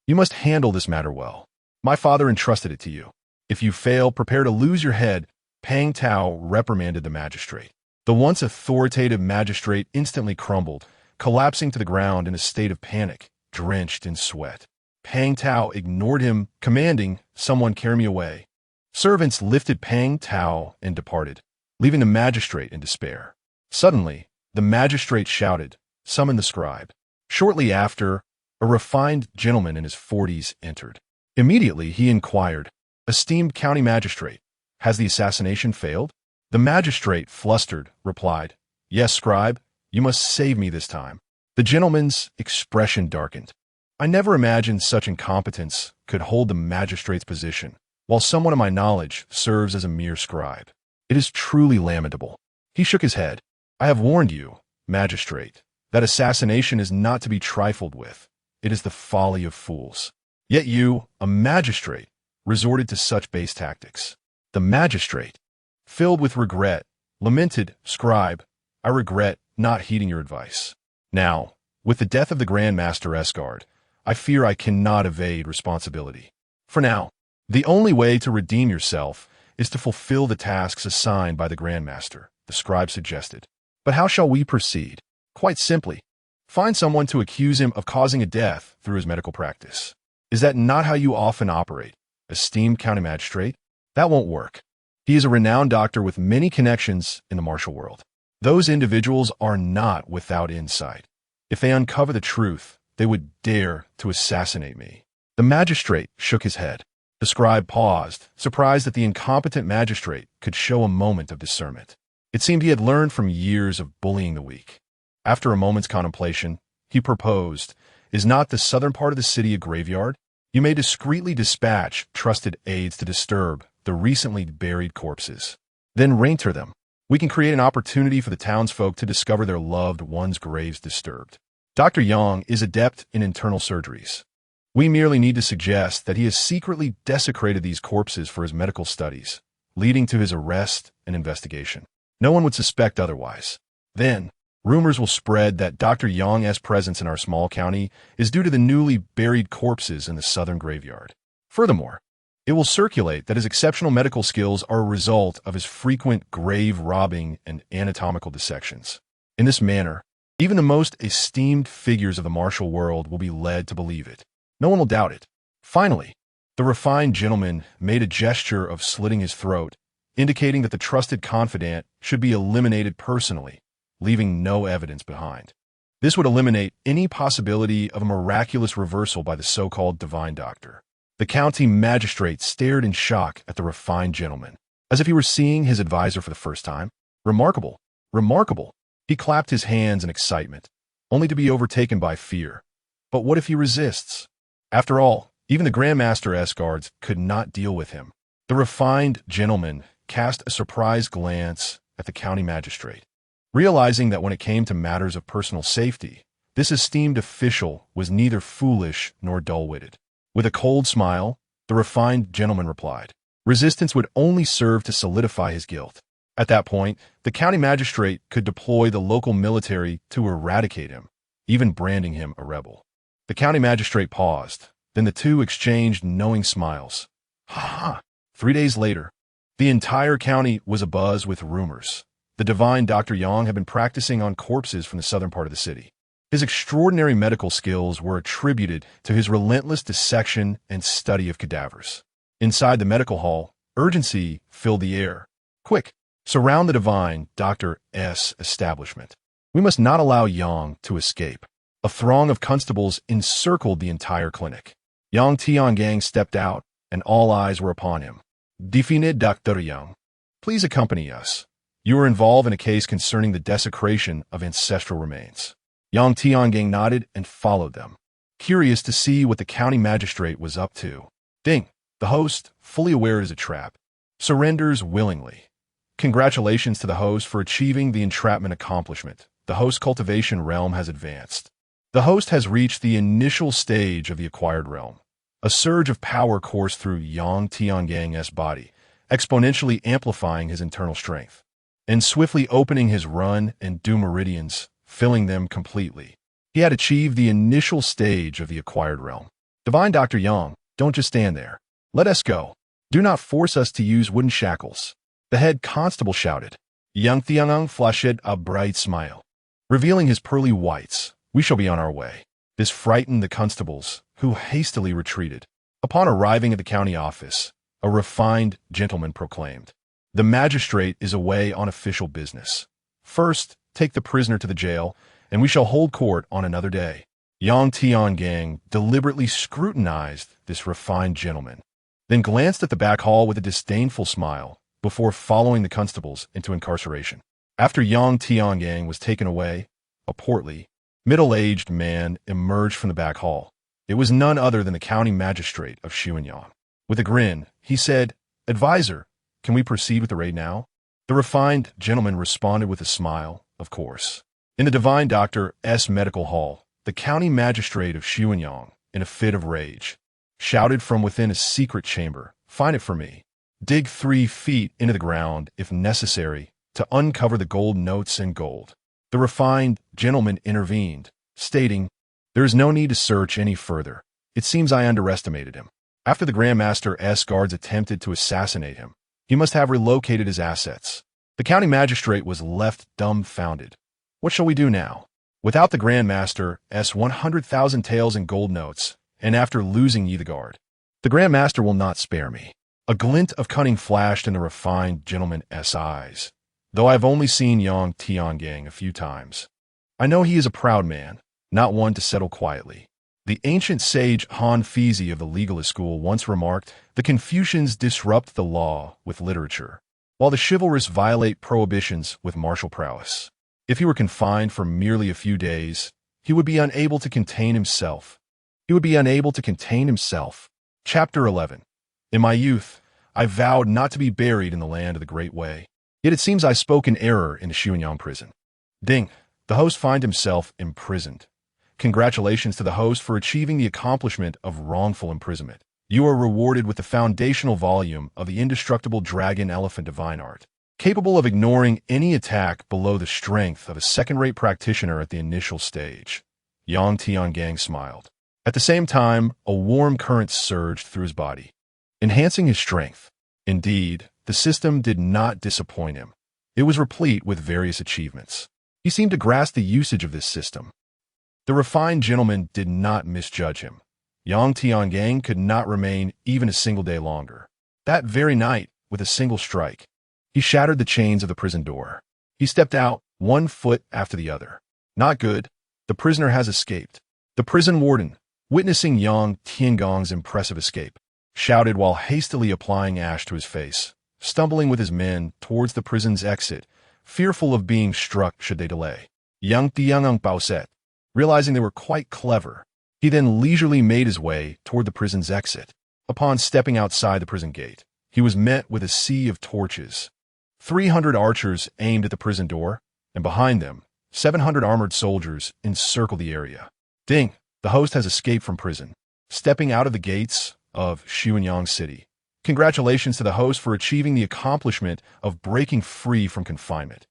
You must handle this matter well. My father entrusted it to you. If you fail, prepare to lose your head." Pang Tao reprimanded the magistrate. The once authoritative magistrate instantly crumbled, collapsing to the ground in a state of panic, drenched in sweat. Pang Tao ignored him, commanding, "Someone carry me away." Servants lifted Pang Tao and departed, leaving the magistrate in despair. Suddenly, the magistrate shouted, "Summon the scribe." Shortly after, a refined gentleman in his 40s entered. Immediately, he inquired, "Esteemed county magistrate, has the assassination failed?" The magistrate, flustered, replied, "Yes, scribe, you must save me this time." The gentleman's expression darkened. I never imagined such incompetence could hold the magistrate's position, while someone of my knowledge serves as a mere scribe. It is truly lamentable. He shook his head. "I have warned you, magistrate, that assassination is not to be trifled with. It is the folly of fools. Yet you, a magistrate, resorted to such base tactics." The magistrate, filled with regret, lamented, "Scribe, I regret not heeding your advice. Now, with the death of the Grand Master Esgard, I fear I cannot evade responsibility. For now, the only way to redeem yourself is to fulfill the tasks assigned by the Grand Master," the scribe suggested. "But how shall we proceed?" "Quite simply. Find someone to accuse him of causing a death through his medical practice. Is that not how you often operate, esteemed county magistrate?" "That won't work. He is a renowned doctor with many connections in the martial world. Those individuals are not without insight. If they uncover the truth, they would dare to assassinate me." The magistrate shook his head. The scribe paused, surprised that the incompetent magistrate could show a moment of discernment. It seemed he had learned from years of bullying the weak. After a moment's contemplation, he proposed, Is not the southern part of the city a graveyard? You may discreetly dispatch trusted aides to disturb the recently buried corpses. Then reinter them. We can create an opportunity for the townsfolk to discover their loved ones' graves disturbed. Dr. Yang is adept in internal surgeries. We merely need to suggest that he has secretly desecrated these corpses for his medical studies, leading to his arrest and investigation. No one would suspect otherwise. Then, rumors will spread that Dr. Yang's presence in our small county is due to the newly buried corpses in the southern graveyard. Furthermore, it will circulate that his exceptional medical skills are a result of his frequent grave robbing and anatomical dissections. In this manner, even the most esteemed figures of the martial world will be led to believe it. No one will doubt it. Finally, the refined gentleman made a gesture of slitting his throat, indicating that the trusted confidant should be eliminated personally, leaving no evidence behind. This would eliminate any possibility of a miraculous reversal by the so-called divine doctor. The county magistrate stared in shock at the refined gentleman, as if he were seeing his advisor for the first time. Remarkable! Remarkable! He clapped his hands in excitement, only to be overtaken by fear. But what if he resists? After all, even the Grandmaster's guards could not deal with him. The refined gentleman cast a surprised glance at the county magistrate, realizing that when it came to matters of personal safety, this esteemed official was neither foolish nor dull-witted. With a cold smile, the refined gentleman replied, resistance would only serve to solidify his guilt. At that point, the county magistrate could deploy the local military to eradicate him, even branding him a rebel. The county magistrate paused. Then the two exchanged knowing smiles. Ha! 3 days later, the entire county was abuzz with rumors. The divine Dr. Yang had been practicing on corpses from the southern part of the city. His extraordinary medical skills were attributed to his relentless dissection and study of cadavers. Inside the medical hall, urgency filled the air. Quick, surround the divine Dr. S. establishment. We must not allow Yang to escape. A throng of constables encircled the entire clinic. Yang Tiangang stepped out, and all eyes were upon him. Define Dr. Yang. Please accompany us. You are involved in a case concerning the desecration of ancestral remains. Yang Tiangang nodded and followed them, curious to see what the county magistrate was up to. Ding, the host, fully aware it is a trap, surrenders willingly. Congratulations to the host for achieving the entrapment accomplishment. The host cultivation realm has advanced. The host has reached the initial stage of the acquired realm. A surge of power coursed through Yang Tiangang's body, exponentially amplifying his internal strength, and swiftly opening his run and do meridians, filling them completely. He had achieved the initial stage of the acquired realm. Divine Dr. Yang, don't just stand there. Let us go. Do not force us to use wooden shackles. The head constable shouted. Yang Tiangang flashed a bright smile, revealing his pearly whites. We shall be on our way. This frightened the constables, who hastily retreated. Upon arriving at the county office, a refined gentleman proclaimed, the magistrate is away on official business. First, take the prisoner to the jail, and we shall hold court on another day. Yang Tiangang deliberately scrutinized this refined gentleman, then glanced at the back hall with a disdainful smile before following the constables into incarceration. After Yang Tiangang was taken away, a portly, middle-aged man emerged from the back hall. It was none other than the county magistrate of Xuanyang. With a grin, he said, Advisor, can we proceed with the raid now? The refined gentleman responded with a smile, of course. In the divine Dr. S. medical hall, the county magistrate of Xuanyang, in a fit of rage, shouted from within a secret chamber, find it for me. Dig 3 feet into the ground, if necessary, to uncover the gold notes and gold. The refined gentleman intervened, stating, there is no need to search any further. It seems I underestimated him. After the Grandmaster's guards attempted to assassinate him, he must have relocated his assets. The county magistrate was left dumbfounded. What shall we do now? Without the Grandmaster's 100,000 taels in gold notes, and after losing ye the guard, the Grandmaster will not spare me. A glint of cunning flashed in the refined gentleman's eyes. Though I have only seen Yang Tiangang a few times, I know he is a proud man, not one to settle quietly. The ancient sage Han Fizi of the legalist school once remarked, the Confucians disrupt the law with literature, while the chivalrous violate prohibitions with martial prowess. If he were confined for merely a few days, he would be unable to contain himself. He would be unable to contain himself. Chapter 11. In my youth, I vowed not to be buried in the land of the Great Way. Yet it seems I spoke in error in the Xuanyang prison. Ding. The host finds himself imprisoned. Congratulations to the host for achieving the accomplishment of wrongful imprisonment. You are rewarded with the foundational volume of the indestructible Dragon Elephant Divine Art, capable of ignoring any attack below the strength of a second-rate practitioner at the initial stage. Yang Tiangang smiled. At the same time, a warm current surged through his body, enhancing his strength. Indeed, the system did not disappoint him. It was replete with various achievements. He seemed to grasp the usage of this system. The refined gentleman did not misjudge him. Yang Tiangang could not remain even a single day longer. That very night, with a single strike, he shattered the chains of the prison door. He stepped out, one foot after the other. Not good. The prisoner has escaped. The prison warden, witnessing Yang Tiangang's impressive escape, shouted while hastily applying ash to his face, stumbling with his men towards the prison's exit, fearful of being struck should they delay. Yang Tiangang Bao said, realizing they were quite clever, he then leisurely made his way toward the prison's exit. Upon stepping outside the prison gate, he was met with a sea of torches. 300 archers aimed at the prison door, and behind them, 700 armored soldiers encircled the area. Ding! The host has escaped from prison, stepping out of the gates of Xuanyang City. Congratulations to the host for achieving the accomplishment of breaking free from confinement.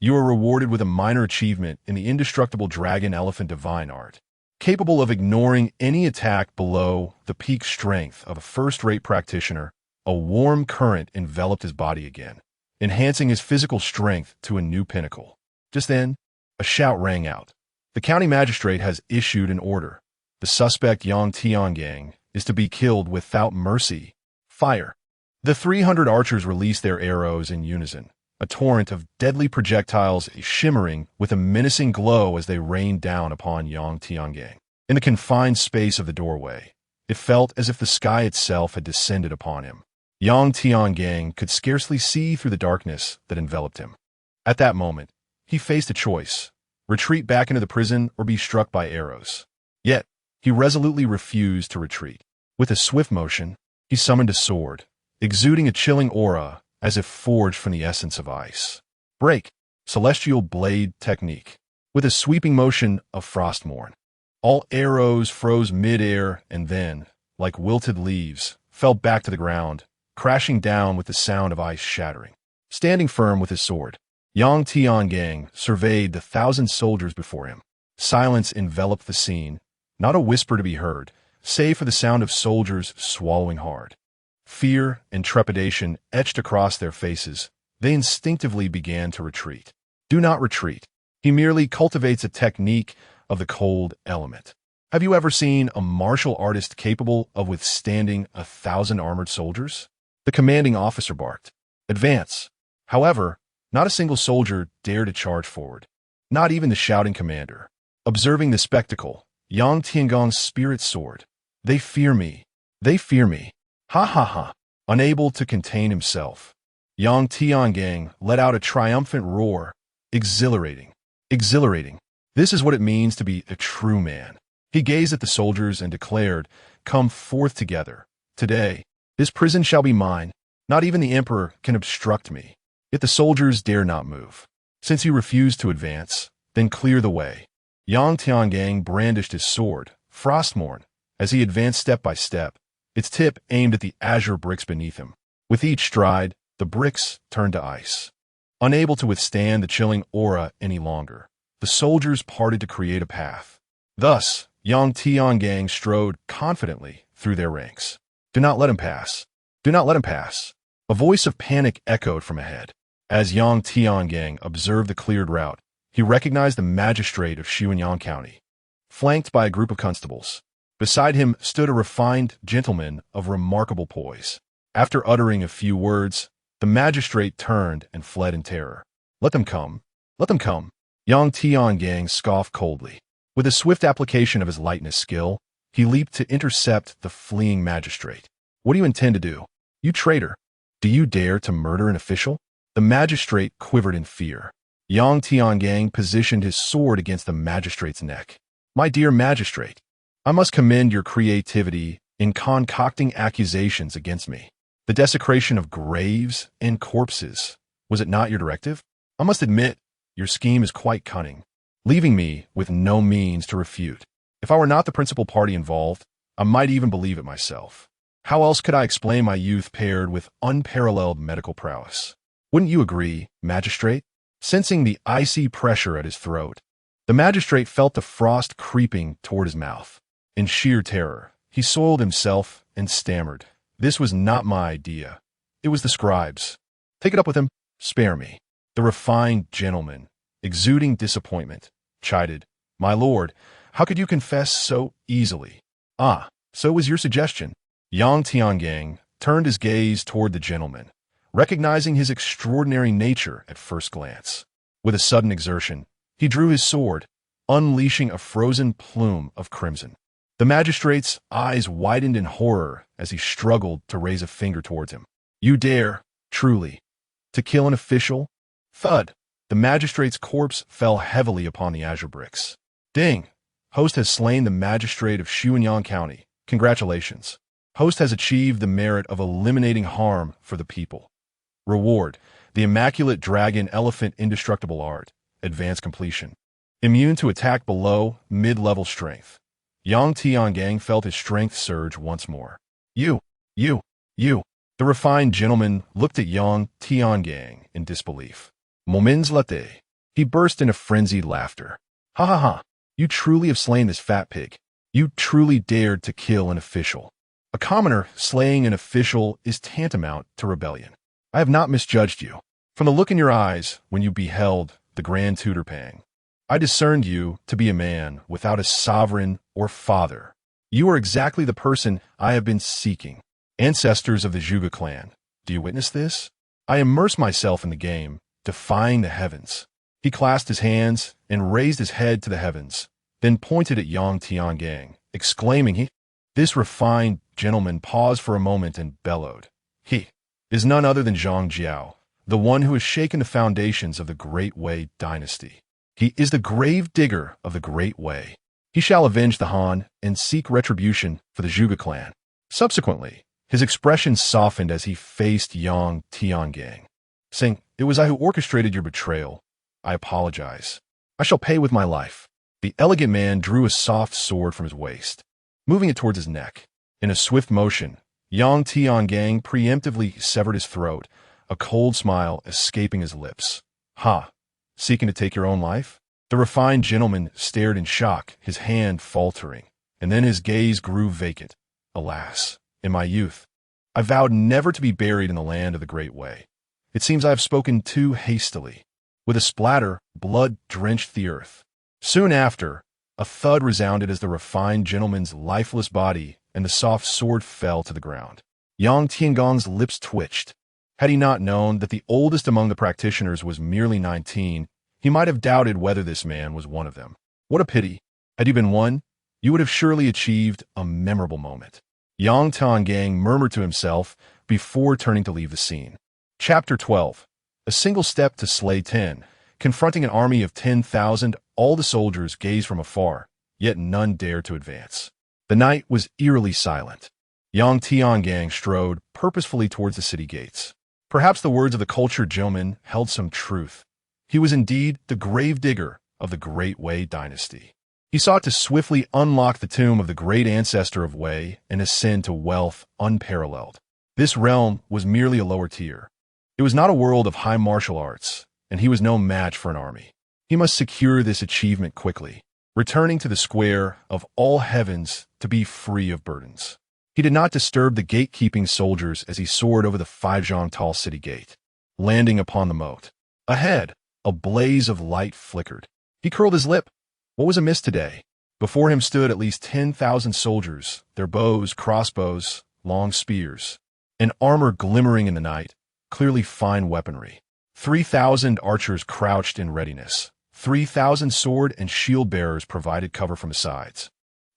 You are rewarded with a minor achievement in the indestructible Dragon Elephant Divine Art, capable of ignoring any attack below the peak strength of a first-rate practitioner. A warm current enveloped his body again, enhancing his physical strength to a new pinnacle. Just then, a shout rang out. The county magistrate has issued an order. The suspect Yang Tiangang is to be killed without mercy. Fire. The 300 archers released their arrows in unison, a torrent of deadly projectiles shimmering with a menacing glow as they rained down upon Yang Tiangang. In the confined space of the doorway, it felt as if the sky itself had descended upon him. Yang Tiangang could scarcely see through the darkness that enveloped him. At that moment, he faced a choice: retreat back into the prison or be struck by arrows. Yet, he resolutely refused to retreat. With a swift motion, he summoned a sword, exuding a chilling aura as if forged from the essence of ice. Break. Celestial blade technique. With a sweeping motion of Frostmourne, all arrows froze mid-air and then, like wilted leaves, fell back to the ground, crashing down with the sound of ice shattering. Standing firm with his sword, Yang Tiangang surveyed the 1,000 soldiers before him. Silence enveloped the scene, not a whisper to be heard, save for the sound of soldiers swallowing hard. Fear and trepidation etched across their faces. They instinctively began to retreat. Do not retreat. He merely cultivates a technique of the cold element. Have you ever seen a martial artist capable of withstanding 1,000 armored soldiers? The commanding officer barked. Advance. However, not a single soldier dared to charge forward. Not even the shouting commander. Observing the spectacle, Yang Tiangang's spirit soared. They fear me. They fear me. Ha ha ha. Unable to contain himself, Yang Tiangang let out a triumphant roar. Exhilarating. Exhilarating. This is what it means to be a true man. He gazed at the soldiers and declared, "Come forth together. Today, this prison shall be mine. Not even the emperor can obstruct me." Yet the soldiers dare not move. Since he refused to advance, then clear the way. Yang Tiangang brandished his sword, Frostmourne, as he advanced step by step, its tip aimed at the azure bricks beneath him. With each stride, the bricks turned to ice. Unable to withstand the chilling aura any longer, the soldiers parted to create a path. Thus, Yang Tiangang strode confidently through their ranks. Do not let him pass. Do not let him pass. A voice of panic echoed from ahead. As Yang Tiangang observed the cleared route, he recognized the magistrate of Xuanyang County, flanked by a group of constables. Beside him stood a refined gentleman of remarkable poise. After uttering a few words, the magistrate turned and fled in terror. Let them come. Let them come. Yang Tiangang scoffed coldly. With a swift application of his lightness skill, he leaped to intercept the fleeing magistrate. What do you intend to do? You traitor! Do you dare to murder an official? The magistrate quivered in fear. Yang Tiangang positioned his sword against the magistrate's neck. My dear magistrate, I must commend your creativity in concocting accusations against me. The desecration of graves and corpses, was it not your directive? I must admit, your scheme is quite cunning, leaving me with no means to refute. If I were not the principal party involved, I might even believe it myself. How else could I explain my youth paired with unparalleled medical prowess? Wouldn't you agree, magistrate? Sensing the icy pressure at his throat, the magistrate felt the frost creeping toward his mouth. In sheer terror, he soiled himself and stammered. This was not my idea. It was the scribe's. Take it up with him. Spare me. The refined gentleman, exuding disappointment, chided. My lord, how could you confess so easily? Ah, so was your suggestion. Yang Tiangang turned his gaze toward the gentleman, recognizing his extraordinary nature at first glance. With a sudden exertion, he drew his sword, unleashing a frozen plume of crimson. The magistrate's eyes widened in horror as he struggled to raise a finger towards him. You dare, truly, to kill an official? Thud! The magistrate's corpse fell heavily upon the azure bricks. Ding! Host has slain the magistrate of Xuanyang County. Congratulations. Host has achieved the merit of eliminating harm for the people. Reward: the Immaculate Dragon Elephant Indestructible Art. Advanced completion. Immune to attack below mid-level strength. Yang Tiangang felt his strength surge once more. You. The refined gentleman looked at Yang Tiangang in disbelief. Moments later, he burst into frenzied laughter. Ha ha ha! You truly have slain this fat pig. You truly dared to kill an official. A commoner slaying an official is tantamount to rebellion. I have not misjudged you. From the look in your eyes when you beheld the Grand Tutor Pang, I discerned you to be a man without a sovereign or father. You are exactly the person I have been seeking. Ancestors of the Zhuge clan, do you witness this? I immerse myself in the game, defying the heavens. He clasped his hands and raised his head to the heavens, then pointed at Yang Tiangang, exclaiming, This refined gentleman paused for a moment and bellowed. He is none other than Zhang Jiao, the one who has shaken the foundations of the Great Wei dynasty. He is the grave digger of the Great Wei. He shall avenge the Han and seek retribution for the Zhuge clan. Subsequently, his expression softened as he faced Yang Tiangang, saying, It was I who orchestrated your betrayal. I apologize. I shall pay with my life. The elegant man drew a soft sword from his waist, moving it towards his neck. In a swift motion, Yang Tiangang preemptively severed his throat, a cold smile escaping his lips. Ha! Seeking to take your own life? The refined gentleman stared in shock, his hand faltering, and then his gaze grew vacant. Alas, in my youth, I vowed never to be buried in the land of the Great Wei. It seems I have spoken too hastily. With a splatter, blood drenched the earth. Soon after, a thud resounded as the refined gentleman's lifeless body and the soft sword fell to the ground. Yang Tiangong's lips twitched. Had he not known that the oldest among the practitioners was merely 19, he might have doubted whether this man was one of them. What a pity. Had you been one, you would have surely achieved a memorable moment. Yang Tiangang murmured to himself before turning to leave the scene. Chapter 12. A single step to slay 10. Confronting an army of 10,000, all the soldiers gazed from afar, yet none dared to advance. The night was eerily silent. Yang Tiangang strode purposefully towards the city gates. Perhaps the words of the cultured gentleman held some truth. He was indeed the grave digger of the Great Wei dynasty. He sought to swiftly unlock the tomb of the great ancestor of Wei and ascend to wealth unparalleled. This realm was merely a lower tier. It was not a world of high martial arts, and he was no match for an army. He must secure this achievement quickly, returning to the square of all heavens to be free of burdens. He did not disturb the gatekeeping soldiers as he soared over the 5-zhang tall city gate, landing upon the moat. Ahead, a blaze of light flickered. He curled his lip. What was amiss today? Before him stood at least 10,000 soldiers, their bows, crossbows, long spears, and armor glimmering in the night, clearly fine weaponry. 3,000 archers crouched in readiness. 3,000 sword and shield bearers provided cover from the sides,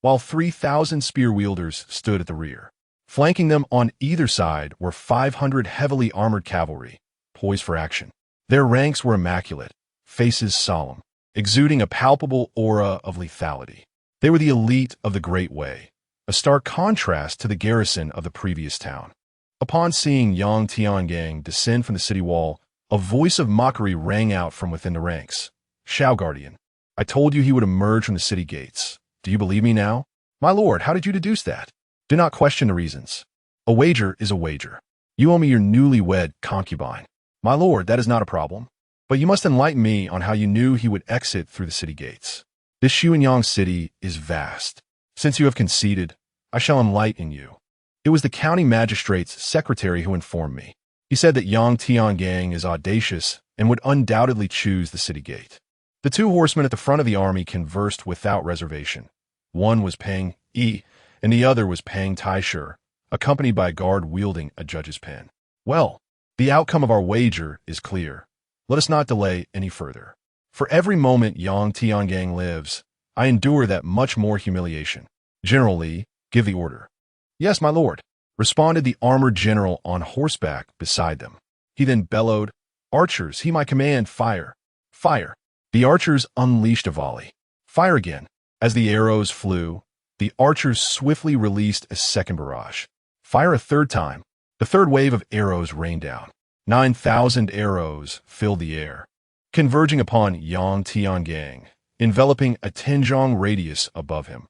while 3,000 spear wielders stood at the rear. Flanking them on either side were 500 heavily armored cavalry, poised for action. Their ranks were immaculate, faces solemn, exuding a palpable aura of lethality. They were the elite of the Great Way, a stark contrast to the garrison of the previous town. Upon seeing Yang Tiangang descend from the city wall, a voice of mockery rang out from within the ranks. "Shao Guardian, I told you he would emerge from the city gates. Do you believe me now?" "My lord, how did you deduce that?" "Do not question the reasons. A wager is a wager. You owe me your newlywed concubine." "My lord, that is not a problem. But you must enlighten me on how you knew he would exit through the city gates. This Xuanyang city is vast. Since you have conceded, I shall enlighten you. It was the county magistrate's secretary who informed me. He said that Yang Tiangang is audacious and would undoubtedly choose the city gate." The two horsemen at the front of the army conversed without reservation. One was Peng Yi, and the other was Peng Taisher, accompanied by a guard wielding a judge's pen. "Well, the outcome of our wager is clear. Let us not delay any further. For every moment Yang Tiangang lives, I endure that much more humiliation. General Li, give the order." "Yes, my lord," responded the armored general on horseback beside them. He then bellowed, "Archers, he my command, fire! Fire!" The archers unleashed a volley. "Fire again!" As the arrows flew, the archers swiftly released a second barrage. "Fire a third time." The third wave of arrows rained down. 9,000 arrows filled the air, converging upon Yang Tiangang, enveloping a 10-zhang radius above him.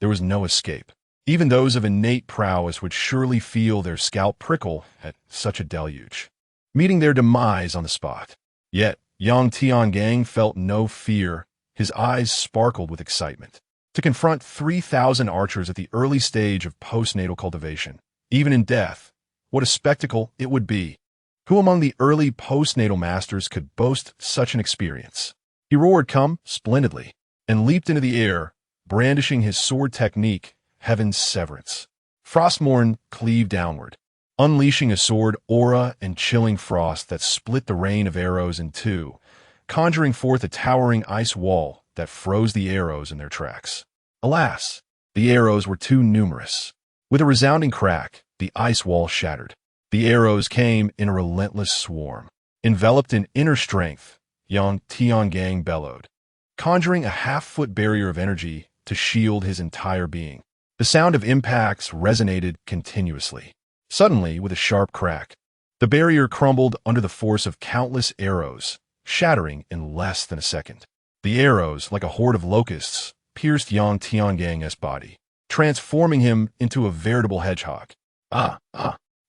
There was no escape. Even those of innate prowess would surely feel their scalp prickle at such a deluge, meeting their demise on the spot. Yet Yang Tiangang felt no fear. His eyes sparkled with excitement. To confront 3,000 archers at the early stage of postnatal cultivation, even in death, what a spectacle it would be. Who among the early postnatal masters could boast such an experience? He roared, "Come," splendidly, and leaped into the air, brandishing his sword technique, Heaven's Severance. Frostmourne cleaved downward, unleashing a sword aura and chilling frost that split the rain of arrows in two, conjuring forth a towering ice wall that froze the arrows in their tracks. Alas, the arrows were too numerous. With a resounding crack, the ice wall shattered. The arrows came in a relentless swarm. Enveloped in inner strength, Yang Tiangang bellowed, conjuring a half-foot barrier of energy to shield his entire being. The sound of impacts resonated continuously. Suddenly, with a sharp crack, the barrier crumbled under the force of countless arrows, shattering in less than a second. The arrows, like a horde of locusts, pierced Yang Tiangang's body, transforming him into a veritable hedgehog.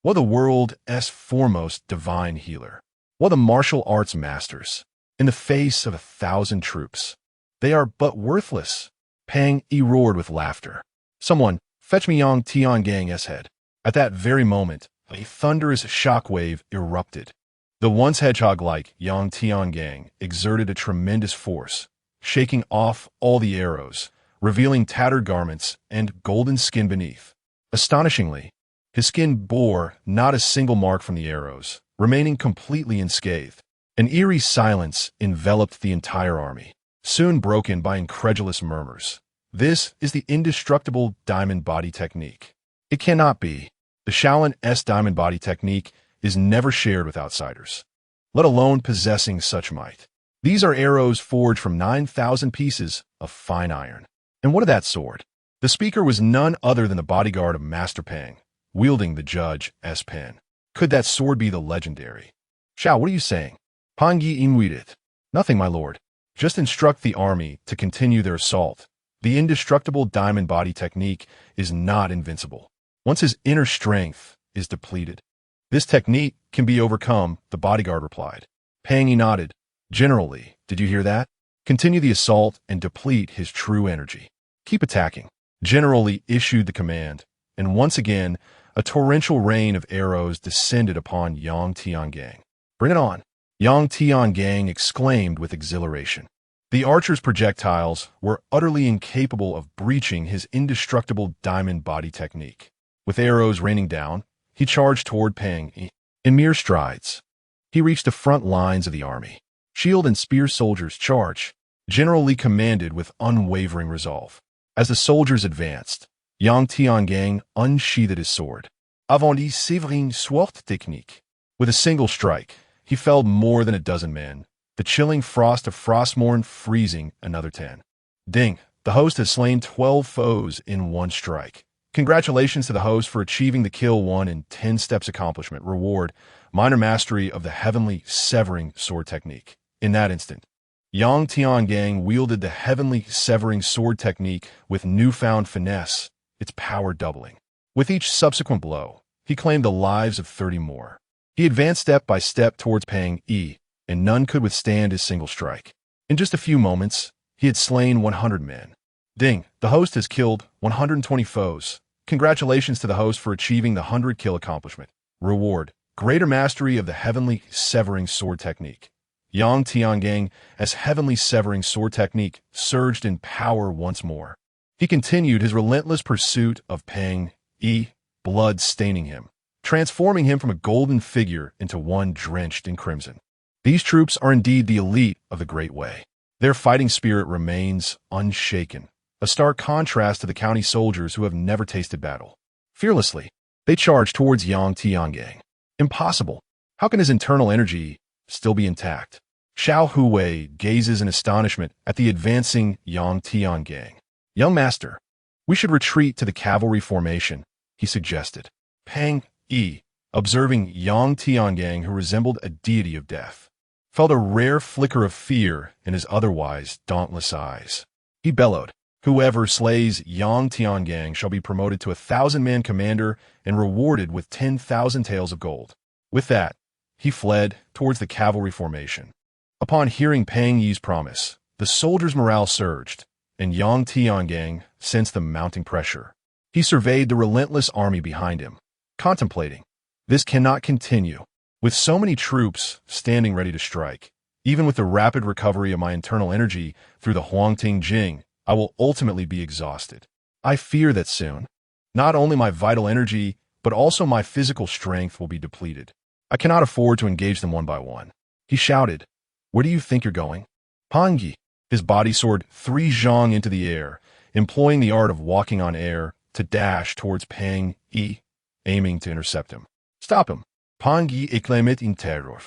What the world's foremost divine healer. What the martial arts masters. In the face of 1,000 troops, they are but worthless. Peng Yi roared with laughter. "Someone, fetch me Yang Tiangang's head." At that very moment, a thunderous shockwave erupted. The once hedgehog-like Yang Tiangang exerted a tremendous force, shaking off all the arrows, revealing tattered garments and golden skin beneath. Astonishingly, his skin bore not a single mark from the arrows, remaining completely unscathed. An eerie silence enveloped the entire army, soon broken by incredulous murmurs. "This is the indestructible diamond body technique." It cannot be. The Shaolin-S diamond body technique is never shared with outsiders, let alone possessing such might. These are arrows forged from 9,000 pieces of fine iron. And what of that sword? The speaker was none other than the bodyguard of Master Peng, wielding the judge's pen. Could that sword be the legendary? "Shao, what are you saying?" "Peng Yi inwit. Nothing, my lord. Just instruct the army to continue their assault. The indestructible diamond body technique is not invincible. Once his inner strength is depleted, this technique can be overcome," the bodyguard replied. Peng Yi nodded. "General Li, did you hear that? Continue the assault and deplete his true energy. Keep attacking." General Li issued the command, and once again, a torrential rain of arrows descended upon Yang Tiangang. "Bring it on!" Yang Tiangang exclaimed with exhilaration. The archer's projectiles were utterly incapable of breaching his indestructible diamond body technique. With arrows raining down, he charged toward Peng Yi. In mere strides, he reached the front lines of the army. "Shield and spear soldiers, charge!" General Li commanded with unwavering resolve. As the soldiers advanced, Yang Tiangang unsheathed his sword. Avant die Séverine sword technique. With a single strike, he felled more than a dozen men, the chilling frost of Frostmourne freezing another 10. Ding! The host has slain 12 foes in one strike. Congratulations to the host for achieving the kill 1 in 10 steps accomplishment. Reward, minor mastery of the heavenly severing sword technique. In that instant, Yang Tiangang wielded the heavenly severing sword technique with newfound finesse, its power doubling. With each subsequent blow, he claimed the lives of 30 more. He advanced step by step towards Pang Yi, and none could withstand his single strike. In just a few moments, he had slain 100 men. Ding, the host has killed 120 foes. Congratulations to the host for achieving the 100 kill accomplishment. Reward, greater mastery of the heavenly severing sword technique. Yang Tiangang, as heavenly severing sword technique, surged in power once more. He continued his relentless pursuit of Pang Yi, blood staining him, transforming him from a golden figure into one drenched in crimson. These troops are indeed the elite of the Great Way. Their fighting spirit remains unshaken, a stark contrast to the county soldiers who have never tasted battle. Fearlessly, they charge towards Yang Tiangang. Impossible. How can his internal energy still be intact? Xiao Huwei gazes in astonishment at the advancing Yang Tiangang. Young master, we should retreat to the cavalry formation, he suggested. Pang Yi, observing Yang Tiangang, who resembled a deity of death, felt a rare flicker of fear in his otherwise dauntless eyes. He bellowed, "Whoever slays Yang Tiangang shall be promoted to 1,000-man commander and rewarded with 10,000 taels of gold." With that, he fled towards the cavalry formation. Upon hearing Pang Yi's promise, the soldiers' morale surged, and Yang Tiangang sensed the mounting pressure. He surveyed the relentless army behind him, contemplating, "This cannot continue. With so many troops standing ready to strike, even with the rapid recovery of my internal energy through the Huangting Jing, I will ultimately be exhausted. I fear that soon, not only my vital energy, but also my physical strength will be depleted. I cannot afford to engage them one by one." He shouted, "Where do you think you're going?" Pang Yi, his body soared 3 zhang into the air, employing the art of walking on air to dash towards Pang Yi, aiming to intercept him. "Stop him!" Pang Yi éclamait in terror.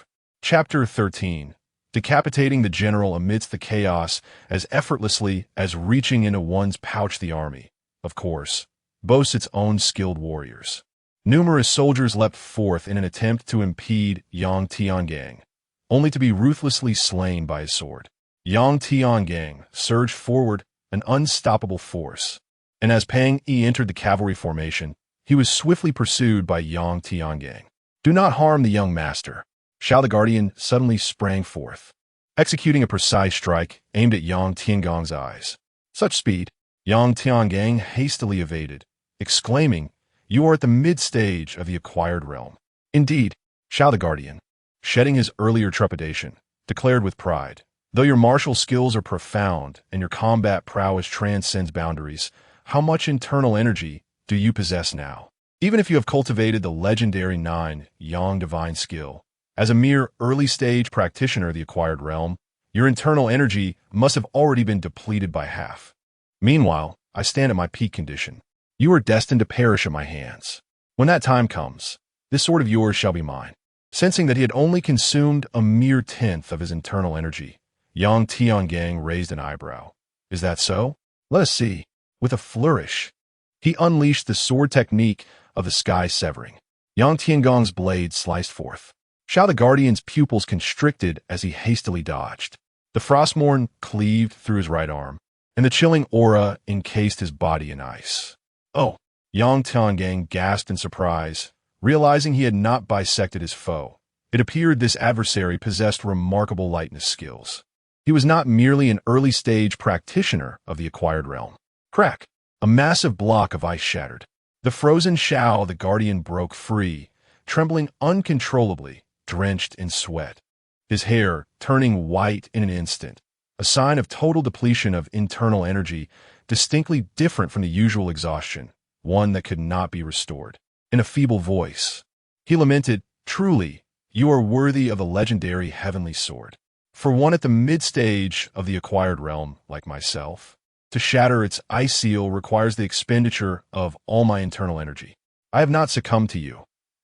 Chapter 13. Decapitating the general amidst the chaos as effortlessly as reaching into one's pouch. The army, of course, boasts its own skilled warriors. Numerous soldiers leapt forth in an attempt to impede Yang Tiangang, only to be ruthlessly slain by his sword. Yang Tiangang surged forward, an unstoppable force, and as Pang Yi entered the cavalry formation, he was swiftly pursued by Yang Tiangang. "Do not harm the young master." Xiao the Guardian suddenly sprang forth, executing a precise strike aimed at Yang Tiangang's eyes. Such speed, Yang Tiangang hastily evaded, exclaiming, "You are at the mid-stage of the acquired realm." "Indeed," Xiao the Guardian, shedding his earlier trepidation, declared with pride, "though your martial skills are profound and your combat prowess transcends boundaries, how much internal energy do you possess now? Even if you have cultivated the legendary 9 Yang divine skill, as a mere early-stage practitioner of the acquired realm, your internal energy must have already been depleted by half. Meanwhile, I stand at my peak condition. You are destined to perish at my hands. When that time comes, this sword of yours shall be mine." Sensing that he had only consumed a mere 1/10 of his internal energy, Yang Tiangang raised an eyebrow. "Is that so? Let us see." With a flourish, he unleashed the sword technique of the sky severing. Yang Tiangang's blade sliced forth. Xiao the Guardian's pupils constricted as he hastily dodged. The frostmorn cleaved through his right arm, and the chilling aura encased his body in ice. "Oh!" Yang Tiangang gasped in surprise, realizing he had not bisected his foe. It appeared this adversary possessed remarkable lightness skills. He was not merely an early-stage practitioner of the acquired realm. Crack! A massive block of ice shattered. The frozen Xiao the Guardian broke free, trembling uncontrollably, drenched in sweat, his hair turning white in an instant, a sign of total depletion of internal energy, distinctly different from the usual exhaustion, one that could not be restored. In a feeble voice, he lamented, "Truly, you are worthy of the legendary heavenly sword. For one at the mid-stage of the acquired realm like myself, to shatter its ice seal requires the expenditure of all my internal energy. I have not succumbed to you.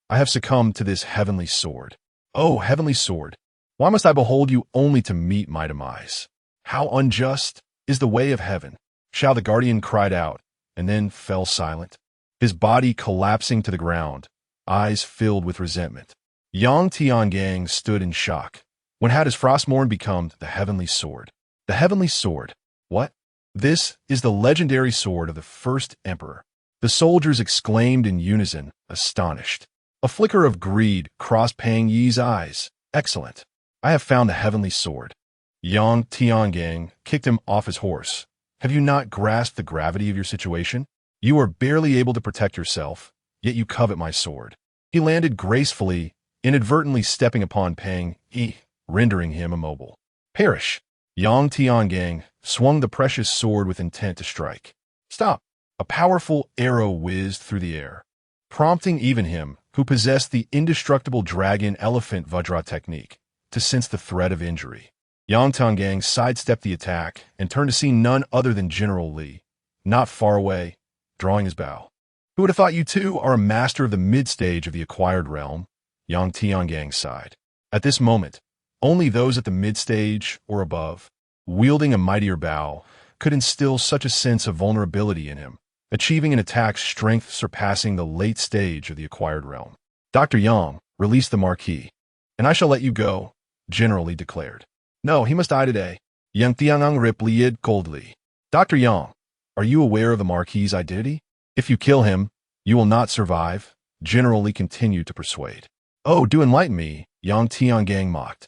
I have succumbed to this heavenly sword. Oh, heavenly sword, why must I behold you only to meet my demise? How unjust is the way of heaven!" Shao the guardian cried out, and then fell silent, his body collapsing to the ground, eyes filled with resentment. Yang Tiangang stood in shock. When had his Frostmourne become the Heavenly Sword? The Heavenly Sword? What? This is the legendary sword of the first emperor. The soldiers exclaimed in unison, astonished. A flicker of greed crossed Pang Yi's eyes. Excellent. I have found the Heavenly Sword. Yang Tiangang kicked him off his horse. Have you not grasped the gravity of your situation? You are barely able to protect yourself, yet you covet my sword. He landed gracefully, inadvertently stepping upon Pang Yi, rendering him immobile. Perish! Yang Tiangang swung the precious sword with intent to strike. Stop! A powerful arrow whizzed through the air, prompting even him, who possessed the indestructible dragon elephant Vajra technique, to sense the threat of injury. Yang Tiangang sidestepped the attack and turned to see none other than General Li, not far away, drawing his bow. Who would have thought you two are a master of the mid-stage of the acquired realm? Yang Tiangang sighed. At this moment, only those at the mid-stage or above, wielding a mightier bow, could instill such a sense of vulnerability in him, achieving an attack's strength surpassing the late stage of the acquired realm. Dr. Yang, release the Marquis, and I shall let you go, General Li declared. No, he must die today. Yang Tiangang replied coldly. Dr. Yang, are you aware of the Marquis' identity? If you kill him, you will not survive, General Li continued to persuade. Oh, do enlighten me, Yang Tiangang mocked.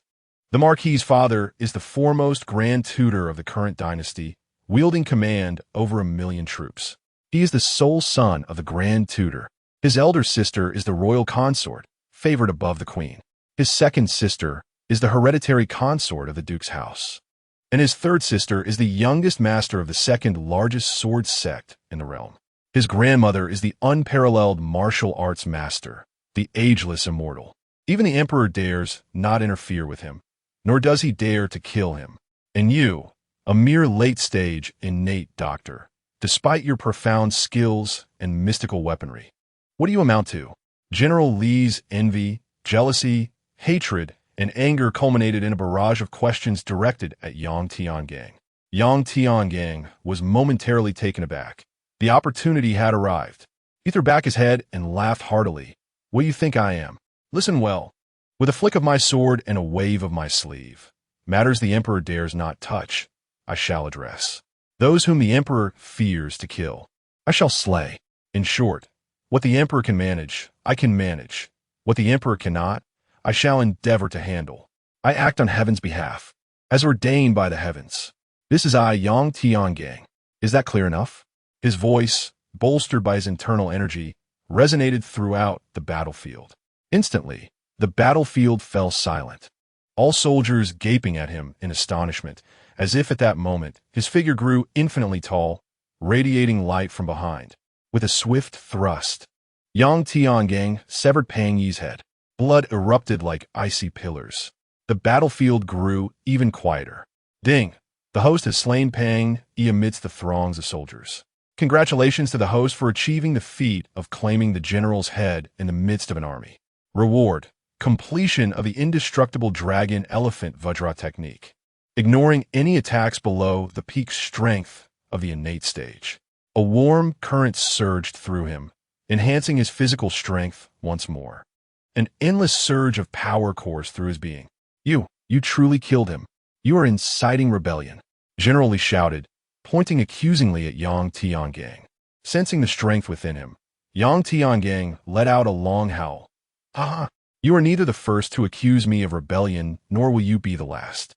The Marquis' father is the foremost Grand Tutor of the current dynasty, wielding command over 1 million troops. He is the sole son of the Grand Tutor. His elder sister is the royal consort, favored above the queen. His second sister is the hereditary consort of the duke's house. And his third sister is the youngest master of the second largest sword sect in the realm. His grandmother is the unparalleled martial arts master, the ageless immortal. Even the emperor dares not interfere with him, nor does he dare to kill him. And you, a mere late-stage innate doctor, despite your profound skills and mystical weaponry, what do you amount to? General Li's envy, jealousy, hatred, and anger culminated in a barrage of questions directed at Yang Tiangang. Yang Tiangang was momentarily taken aback. The opportunity had arrived. He threw back his head and laughed heartily. What do you think I am? Listen well. With a flick of my sword and a wave of my sleeve, matters the emperor dares not touch, I shall address. Those whom the emperor fears to kill, I shall slay. In short, what the emperor can manage, I can manage. What the emperor cannot, I shall endeavor to handle. I act on heaven's behalf, as ordained by the heavens. This is I, Yang Tiangang. Is that clear enough? His voice, bolstered by his internal energy, resonated throughout the battlefield. Instantly, the battlefield fell silent, all soldiers gaping at him in astonishment, as if at that moment his figure grew infinitely tall, radiating light from behind. With a swift thrust, Yang Tiangang severed Pang Yi's head. Blood erupted like icy pillars. The battlefield grew even quieter. Ding! The host has slain Pang Yi amidst the throngs of soldiers. Congratulations to the host for achieving the feat of claiming the general's head in the midst of an army. Reward: completion of the indestructible dragon elephant Vajra technique, ignoring any attacks below the peak strength of the innate stage. A warm current surged through him, enhancing his physical strength once more. An endless surge of power coursed through his being. You truly killed him. You are inciting rebellion, General Li shouted, pointing accusingly at Yang Tiangang. Sensing the strength within him, Yang Tiangang let out a long howl. Ah, you are neither the first to accuse me of rebellion, nor will you be the last.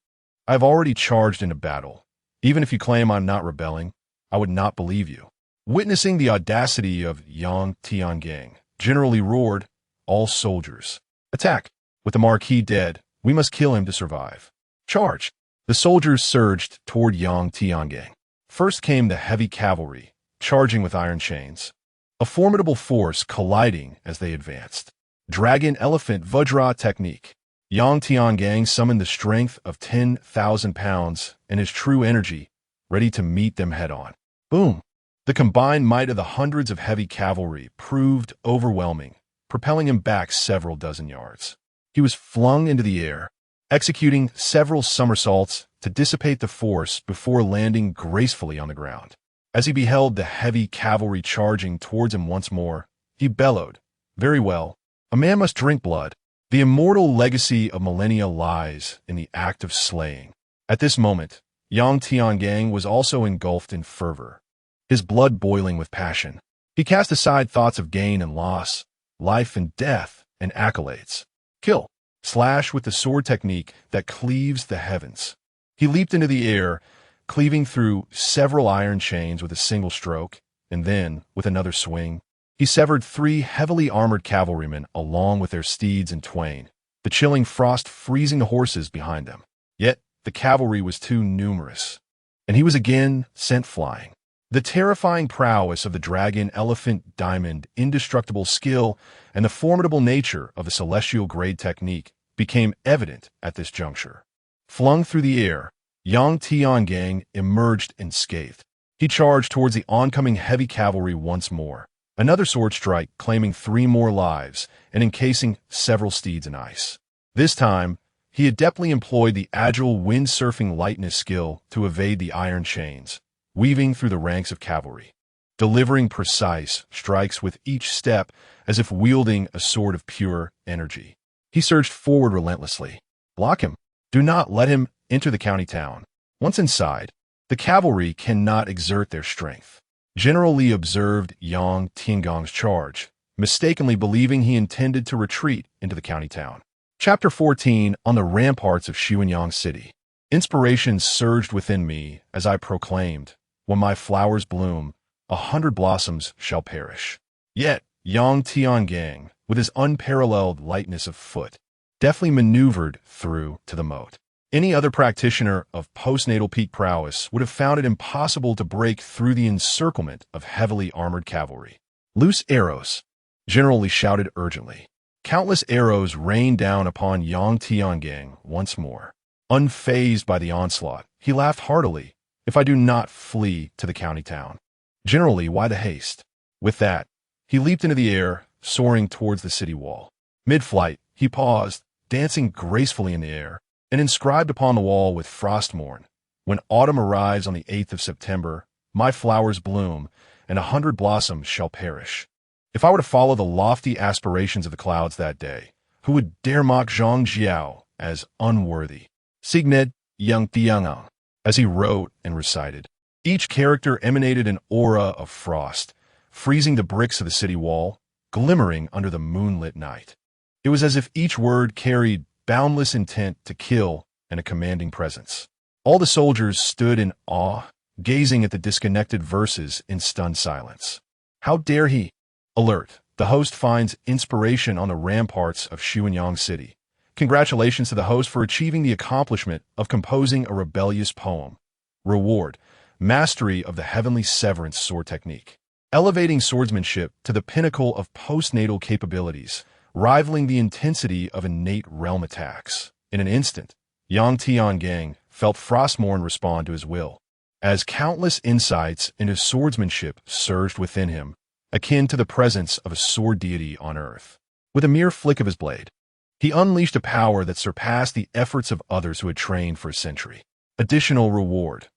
I have already charged into battle. Even if you claim I'm not rebelling, I would not believe you. Witnessing the audacity of Yang Tiangang, General Li roared, all soldiers, attack! With the Marquis dead, we must kill him to survive. Charge! The soldiers surged toward Yang Tiangang. First came the heavy cavalry, charging with iron chains, a formidable force colliding as they advanced. Dragon Elephant Vajra technique. Yang Tiangang summoned the strength of 10,000 pounds and his true energy, ready to meet them head-on. Boom! The combined might of the hundreds of heavy cavalry proved overwhelming, propelling him back several dozen yards. He was flung into the air, executing several somersaults to dissipate the force before landing gracefully on the ground. As he beheld the heavy cavalry charging towards him once more, he bellowed, "Very well. A man must drink blood. The immortal legacy of millennia lies in the act of slaying." At this moment, Yang Tiangang was also engulfed in fervor, his blood boiling with passion. He cast aside thoughts of gain and loss, life and death, and accolades. Kill. Slash with the sword technique that cleaves the heavens. He leaped into the air, cleaving through several iron chains with a single stroke, and then, with another swing, he severed 3 heavily armored cavalrymen along with their steeds in twain, the chilling frost freezing the horses behind them. Yet the cavalry was too numerous, and he was again sent flying. The terrifying prowess of the dragon, elephant, diamond, indestructible skill, and the formidable nature of the celestial grade technique became evident at this juncture. Flung through the air, Yang Tiangang emerged unscathed. He charged towards the oncoming heavy cavalry once more, another sword strike claiming 3 more lives and encasing several steeds in ice. This time, he adeptly employed the agile wind-surfing lightness skill to evade the iron chains, weaving through the ranks of cavalry, delivering precise strikes with each step as if wielding a sword of pure energy. He surged forward relentlessly. Block him. Do not let him enter the county town. Once inside, the cavalry cannot exert their strength. General Li observed Yang Tiangang's charge, mistakenly believing he intended to retreat into the county town. Chapter 14 on the ramparts of Xuanyang City. Inspiration surged within me as I proclaimed, "When my flowers bloom, 100 blossoms shall perish." Yet Yang Tiangang, with his unparalleled lightness of foot, deftly maneuvered through to the moat. Any other practitioner of postnatal peak prowess would have found it impossible to break through the encirclement of heavily armored cavalry. "Loose arrows," General Li shouted urgently. Countless arrows rained down upon Yang Tiangang once more. Unfazed by the onslaught, he laughed heartily. "If I do not flee to the county town." "General Li, why the haste?" With that, he leaped into the air, soaring towards the city wall. Mid-flight, he paused, dancing gracefully in the air, and inscribed upon the wall with frostmorn, "When autumn arrives on the 8th of September, my flowers bloom, and 100 blossoms shall perish." If I were to follow the lofty aspirations of the clouds that day, who would dare mock Zhang Jiao as unworthy? Signet Yang Tiangang, as he wrote and recited. Each character emanated an aura of frost, freezing the bricks of the city wall, glimmering under the moonlit night. It was as if each word carried boundless intent to kill and a commanding presence. All the soldiers stood in awe, gazing at the disconnected verses in stunned silence. How dare he? Alert! The host finds inspiration on the ramparts of Xuanyang City. Congratulations to the host for achieving the accomplishment of composing a rebellious poem. Reward: mastery of the heavenly severance sword technique. Elevating swordsmanship to the pinnacle of postnatal capabilities, rivaling the intensity of innate realm attacks. In an instant, Yang Tiangang felt Frostmourne respond to his will, as countless insights into swordsmanship surged within him, akin to the presence of a sword deity on earth. With a mere flick of his blade, he unleashed a power that surpassed the efforts of others who had trained for a century. Additional reward: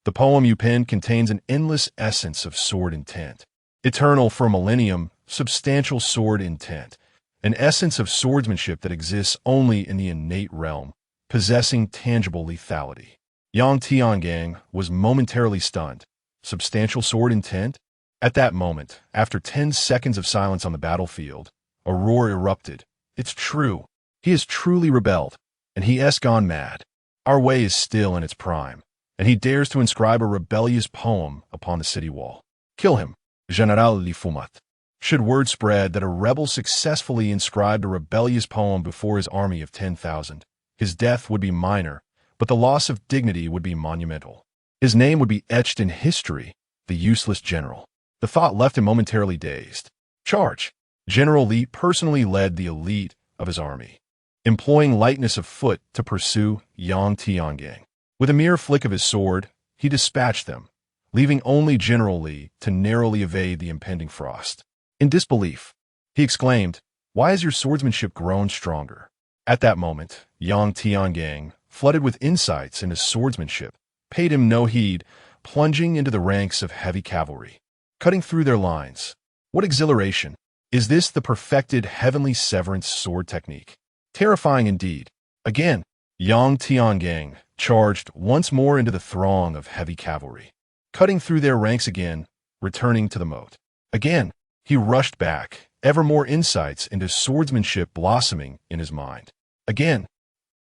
the poem you penned contains an endless essence of sword intent. Eternal for a millennium, substantial sword intent. An essence of swordsmanship that exists only in the innate realm, possessing tangible lethality. Yang Tiangang was momentarily stunned. Substantial sword intent? At that moment, after 10 seconds of silence on the battlefield, a roar erupted. It's true. He has truly rebelled, and he has gone mad. Our way is still in its prime, and he dares to inscribe a rebellious poem upon the city wall. Kill him, General Li Fumat. Should word spread that a rebel successfully inscribed a rebellious poem before his army of 10,000, his death would be minor, but the loss of dignity would be monumental. His name would be etched in history, the useless general. The thought left him momentarily dazed. Charge! General Li personally led the elite of his army, employing lightness of foot to pursue Yang Tiangang. With a mere flick of his sword, he dispatched them, leaving only General Li to narrowly evade the impending frost. In disbelief, he exclaimed, "Why has your swordsmanship grown stronger?" At that moment, Yang Tiangang, flooded with insights into swordsmanship, paid him no heed, plunging into the ranks of heavy cavalry, cutting through their lines. What exhilaration! Is this the perfected heavenly severance sword technique? Terrifying indeed. Again, Yang Tiangang charged once more into the throng of heavy cavalry, cutting through their ranks again, returning to the moat. Again, he rushed back, ever more insights into swordsmanship blossoming in his mind. Again,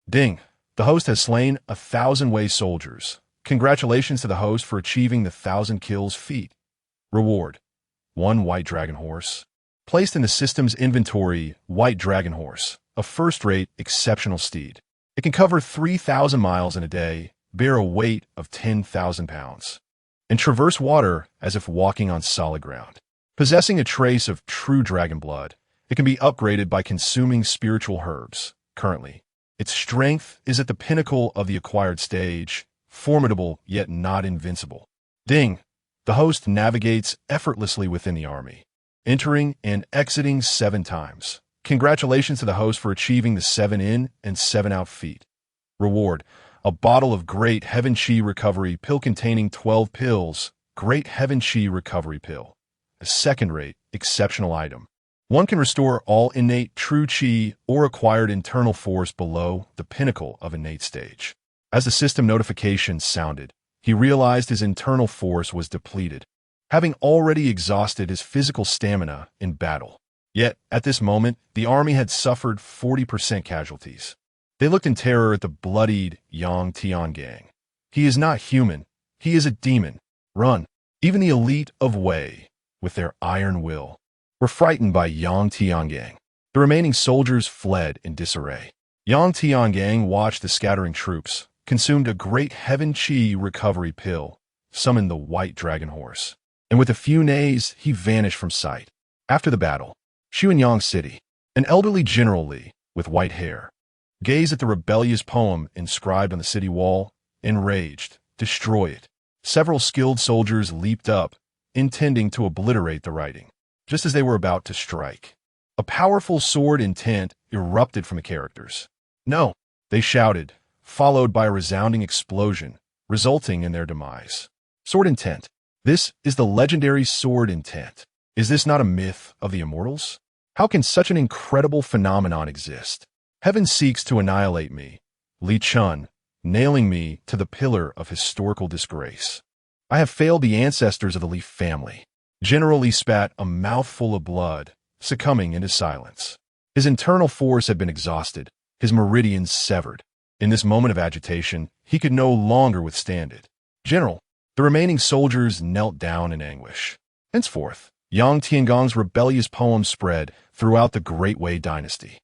ding, the host has slain 1,000 Wei soldiers. Congratulations to the host for achieving the 1,000 kills feat. Reward: 1 white dragon horse. Placed in the system's inventory, white dragon horse, a first-rate, exceptional steed. It can cover 3,000 miles in a day, bear a weight of 10,000 pounds, and traverse water as if walking on solid ground. Possessing a trace of true dragon blood, it can be upgraded by consuming spiritual herbs. Currently, its strength is at the pinnacle of the acquired stage, formidable yet not invincible. Ding! The host navigates effortlessly within the army, entering and exiting 7 times. Congratulations to the host for achieving the 7 in and 7 out feat. Reward: a bottle of Great Heaven Chi Recovery Pill containing 12 pills. Great Heaven Chi Recovery Pill. A second-rate, exceptional item. One can restore all innate true chi or acquired internal force below the pinnacle of innate stage. As the system notification sounded, he realized his internal force was depleted, having already exhausted his physical stamina in battle. Yet, at this moment, the army had suffered 40% casualties. They looked in terror at the bloodied Yang Tiangang. He is not human. He is a demon. Run. Even the elite of Wei, with their iron will, were frightened by Yang Tiangang. The remaining soldiers fled in disarray. Yang Tiangang watched the scattering troops, consumed a Great Heaven Chi Recovery Pill, summoned the white dragon horse, and with a few nays, he vanished from sight. After the battle, Xuanyang City, an elderly General Li, with white hair, gazed at the rebellious poem inscribed on the city wall, enraged. Destroy it. Several skilled soldiers leaped up, intending to obliterate the writing. Just as they were about to strike, a powerful sword intent erupted from the characters. No, they shouted, followed by a resounding explosion, resulting in their demise. Sword intent. This is the legendary sword intent. Is this not a myth of the immortals? How can such an incredible phenomenon exist? Heaven seeks to annihilate me, Li Chun, nailing me to the pillar of historical disgrace. I have failed the ancestors of the Li family. General Li spat a mouthful of blood, succumbing into silence. His internal force had been exhausted, his meridians severed. In this moment of agitation, he could no longer withstand it. General, the remaining soldiers knelt down in anguish. Henceforth, Yang Tiangong's rebellious poem spread throughout the Great Wei dynasty.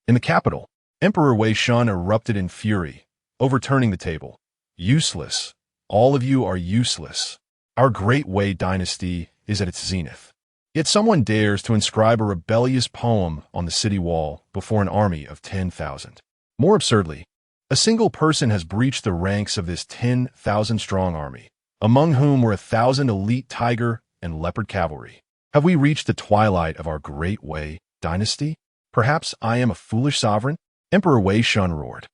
In the capital, Emperor Wei Shun erupted in fury, overturning the table. Useless. All of you are useless. Our Great Wei dynasty is at its zenith. Yet someone dares to inscribe a rebellious poem on the city wall before an army of 10,000. More absurdly, a single person has breached the ranks of this 10,000-strong army, among whom were 1,000 elite tiger and leopard cavalry. Have we reached the twilight of our Great Wei dynasty? Perhaps I am a foolish sovereign? Emperor Wei Shun roared.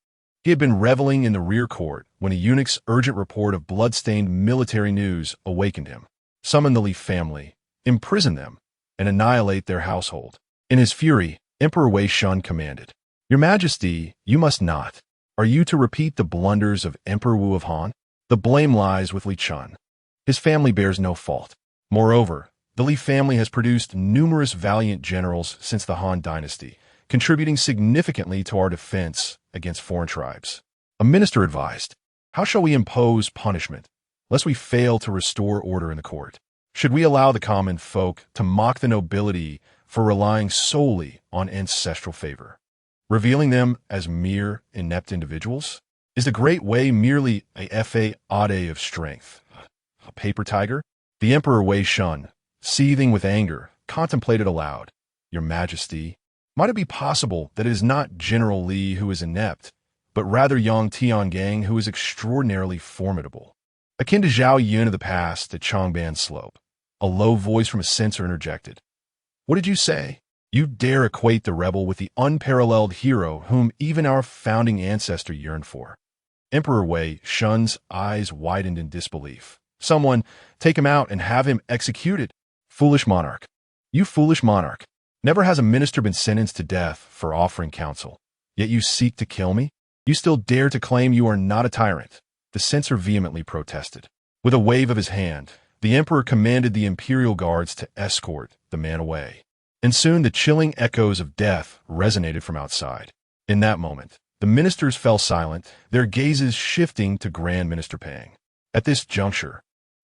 He had been reveling in the rear court when a eunuch's urgent report of blood-stained military news awakened him. Summon the Li family, imprison them, and annihilate their household. In his fury, Emperor Wei Shun commanded, Your Majesty, you must not. Are you to repeat the blunders of Emperor Wu of Han? The blame lies with Li Chun. His family bears no fault. Moreover, the Li family has produced numerous valiant generals since the Han dynasty, contributing significantly to our defense against foreign tribes. A minister advised, How shall we impose punishment, lest we fail to restore order in the court? Should we allow the common folk to mock the nobility for relying solely on ancestral favor, revealing them as mere inept individuals? Is the Great Wei merely a fa of strength, a paper tiger? The Emperor Wei Shun, seething with anger, contemplated aloud, Your Majesty, might it be possible that it is not General Li who is inept, but rather Yang Tiangang who is extraordinarily formidable? Akin to Zhao Yun of the past at Changban Slope, a low voice from a censor interjected. What did you say? You dare equate the rebel with the unparalleled hero whom even our founding ancestor yearned for? Emperor Wei Shun's eyes widened in disbelief. Someone, take him out and have him executed. Foolish monarch. You foolish monarch. Never has a minister been sentenced to death for offering counsel. Yet you seek to kill me? You still dare to claim you are not a tyrant. The censor vehemently protested. With a wave of his hand, the emperor commanded the imperial guards to escort the man away. And soon the chilling echoes of death resonated from outside. In that moment, the ministers fell silent, their gazes shifting to Grand Minister Pang. At this juncture,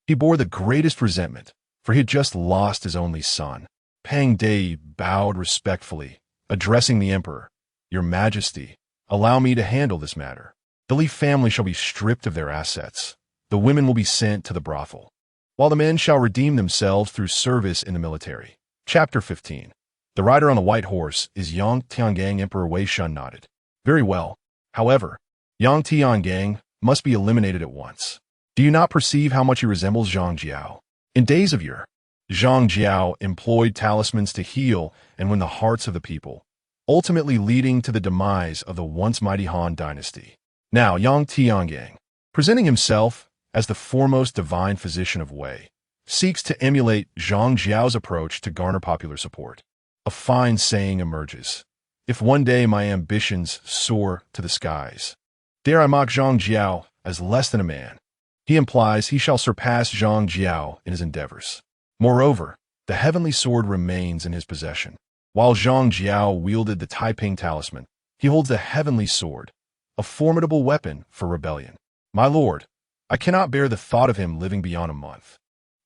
he bore the greatest resentment, for he had just lost his only son. Pang Dai bowed respectfully, addressing the emperor. Your Majesty, allow me to handle this matter. The Li family shall be stripped of their assets. The women will be sent to the brothel, while the men shall redeem themselves through service in the military. Chapter 15. The rider on the white horse is Yang Tiangang. Emperor Wei Shun nodded. Very well. However, Yang Tiangang must be eliminated at once. Do you not perceive how much he resembles Zhang Jiao? In days of yore, Zhang Jiao employed talismans to heal and win the hearts of the people, ultimately leading to the demise of the once mighty Han dynasty. Now Yang Tiangang, presenting himself as the foremost divine physician of Wei, seeks to emulate Zhang Jiao's approach to garner popular support. A fine saying emerges. If one day my ambitions soar to the skies, dare I mock Zhang Jiao as less than a man. He implies he shall surpass Zhang Jiao in his endeavors. Moreover, the heavenly sword remains in his possession. While Zhang Jiao wielded the Taiping talisman, he holds the heavenly sword, a formidable weapon for rebellion. My lord, I cannot bear the thought of him living beyond a month.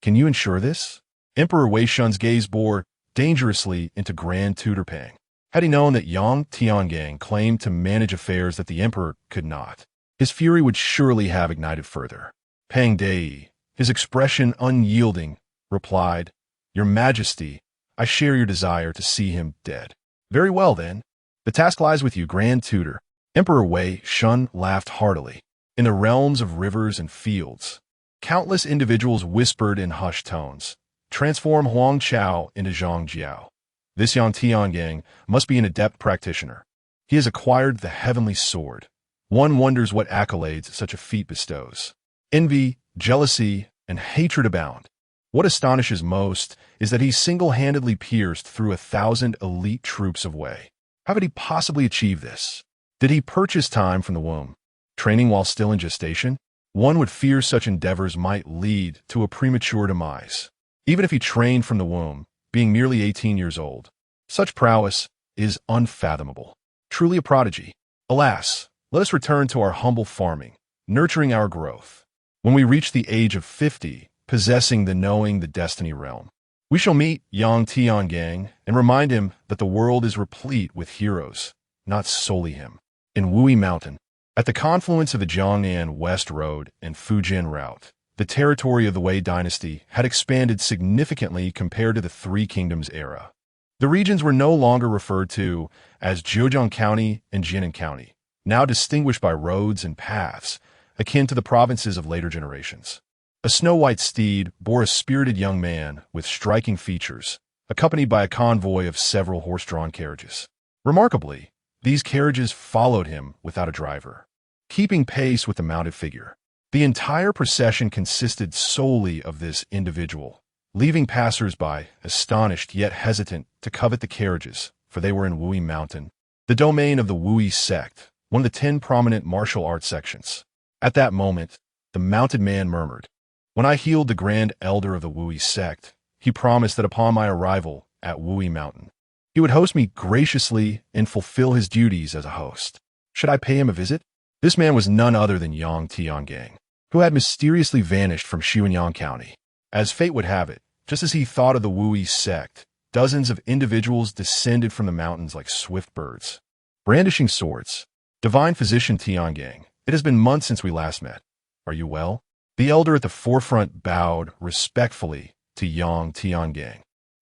Can you ensure this? Emperor Wei Shun's gaze bore dangerously into Grand Tutor Pang. Had he known that Yang Tiangang claimed to manage affairs that the emperor could not, his fury would surely have ignited further. Pang Dai, his expression unyielding, replied, Your Majesty, I share your desire to see him dead. Very well, then. The task lies with you, Grand Tutor. Emperor Wei Shun laughed heartily. In the realms of rivers and fields, countless individuals whispered in hushed tones, transform Huang Chao into Zhang Jiao. This Yang Tiangang must be an adept practitioner. He has acquired the heavenly sword. One wonders what accolades such a feat bestows. Envy, jealousy, and hatred abound. What astonishes most is that he single-handedly pierced through 1,000 elite troops of Wei. How could he possibly achieve this? Did he purchase time from the womb, training while still in gestation? One would fear such endeavors might lead to a premature demise. Even if he trained from the womb, being merely 18 years old, such prowess is unfathomable. Truly a prodigy. Alas, let us return to our humble farming, nurturing our growth. When we reach the age of 50, possessing the knowing the destiny realm, we shall meet Yang Tiangang and remind him that the world is replete with heroes, not solely him. In Wui Mountain, at the confluence of the Jiangnan West Road and Fujian Route, the territory of the Wei dynasty had expanded significantly compared to the Three Kingdoms era. The regions were no longer referred to as Zhejiang County and Jinan County, now distinguished by roads and paths, akin to the provinces of later generations. A snow-white steed bore a spirited young man with striking features, accompanied by a convoy of several horse-drawn carriages. Remarkably, these carriages followed him without a driver, keeping pace with the mounted figure. The entire procession consisted solely of this individual, leaving passers-by astonished yet hesitant to covet the carriages, for they were in Wui Mountain, the domain of the Wui sect, one of the 10 prominent martial arts sections. At that moment, the mounted man murmured, When I healed the grand elder of the Wui sect, he promised that upon my arrival at Wui Mountain, he would host me graciously and fulfill his duties as a host. Should I pay him a visit? This man was none other than Yang Tiangang, who had mysteriously vanished from Xianyang County. As fate would have it, just as he thought of the Wui sect, dozens of individuals descended from the mountains like swift birds, brandishing swords. Divine Physician Tiangang, it has been months since we last met. Are you well? The elder at the forefront bowed respectfully to Yang Tiangang.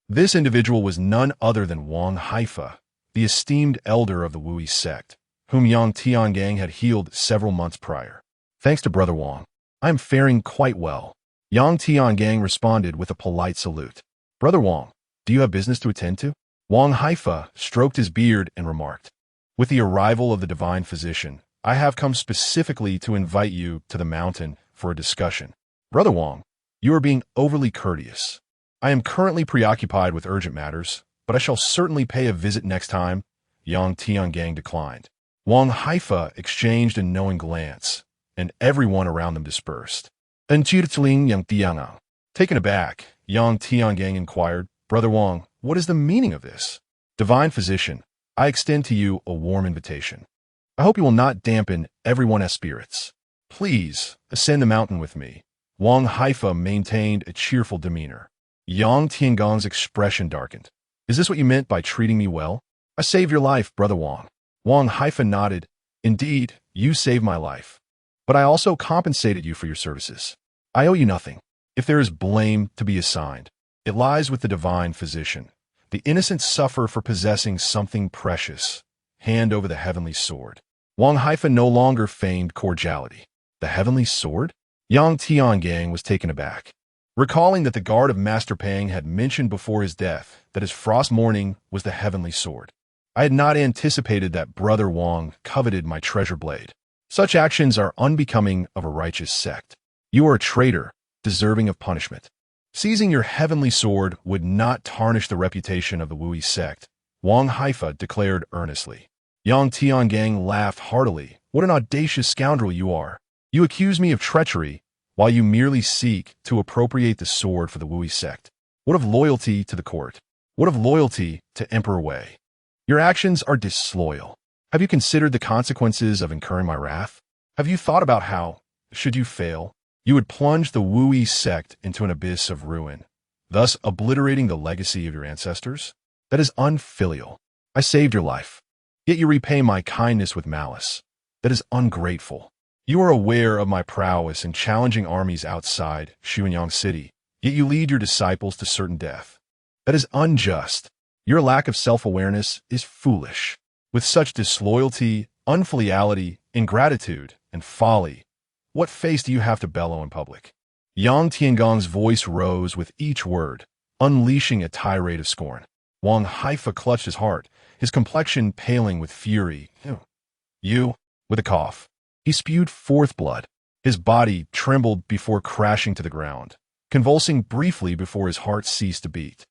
This individual was none other than Wang Haifa, the esteemed elder of the Wui sect, whom Yang Tiangang had healed several months prior. Thanks to Brother Wang, I am faring quite well. Yang Tiangang responded with a polite salute. Brother Wang, do you have business to attend to? Wang Haifa stroked his beard and remarked, With the arrival of the divine physician, I have come specifically to invite you to the mountain for a discussion. Brother Wang, You are being overly courteous. I am currently preoccupied with urgent matters, but I shall certainly pay a visit next time. Yang Tiangang declined. Wang Haifa exchanged a knowing glance, and everyone around them dispersed. Enchirtling Yang Tiangang. Taken aback, Yang Tiangang inquired, Brother Wang, what is the meaning of this? Divine Physician, I extend to you a warm invitation. I hope you will not dampen everyone's spirits. Please, ascend the mountain with me. Wang Haifa maintained a cheerful demeanor. Yang Tiangong's expression darkened. Is this what you meant by treating me well? I saved your life, Brother Wang. Wang Haifa nodded. Indeed, you saved my life. But I also compensated you for your services. I owe you nothing. If there is blame to be assigned, it lies with the divine physician. The innocent suffer for possessing something precious. Hand over the heavenly sword. Wang Haifa no longer feigned cordiality. The heavenly sword? Yang Tiangang was taken aback. Recalling that the guard of Master Pang had mentioned before his death that his frost morning was the heavenly sword. I had not anticipated that Brother Wang coveted my treasure blade. Such actions are unbecoming of a righteous sect. You are a traitor, deserving of punishment. Seizing your heavenly sword would not tarnish the reputation of the Wui sect, Wang Haifa declared earnestly. Yang Tiangang laughed heartily. What an audacious scoundrel you are. You accuse me of treachery, while you merely seek to appropriate the sword for the Wui sect. What of loyalty to the court? What of loyalty to Emperor Wei? Your actions are disloyal. Have you considered the consequences of incurring my wrath? Have you thought about how, should you fail, you would plunge the Wui sect into an abyss of ruin, thus obliterating the legacy of your ancestors? That is unfilial. I saved your life. Yet you repay my kindness with malice. That is ungrateful. You are aware of my prowess in challenging armies outside Xuanyang City, yet you lead your disciples to certain death. That is unjust. Your lack of self-awareness is foolish. With such disloyalty, unfiliality, ingratitude, and folly, what face do you have to bellow in public? Yang Tiangong's voice rose with each word, unleashing a tirade of scorn. Wang Haifa clutched his heart, his complexion paling with fury. You, with a cough. He spewed forth blood. His body trembled before crashing to the ground, convulsing briefly before his heart ceased to beat.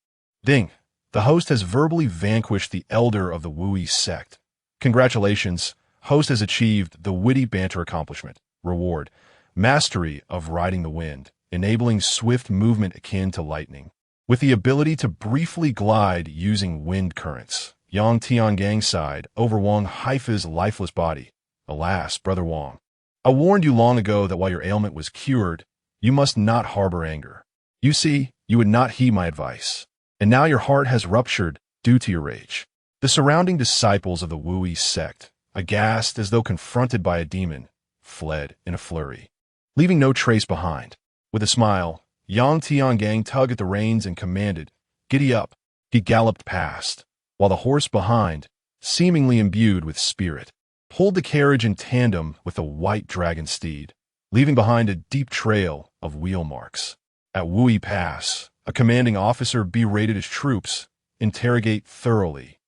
Ding! The host has verbally vanquished the elder of the Wui sect. Congratulations, host has achieved the witty banter accomplishment. Reward, mastery of riding the wind, enabling swift movement akin to lightning. With the ability to briefly glide using wind currents. Yang Tiangang sighed over Wang Haifa's lifeless body. Alas, Brother Wang, I warned you long ago that while your ailment was cured, you must not harbor anger. You see, you would not heed my advice. And now your heart has ruptured due to your rage. The surrounding disciples of the Wui sect, aghast as though confronted by a demon, fled in a flurry, leaving no trace behind. With a smile, Yang Tiangang tugged at the reins and commanded, "Giddy up." He galloped past, while the horse behind, seemingly imbued with spirit, pulled the carriage in tandem with the white dragon steed, leaving behind a deep trail of wheel marks. At Wui Pass, a commanding officer berated his troops, interrogate thoroughly.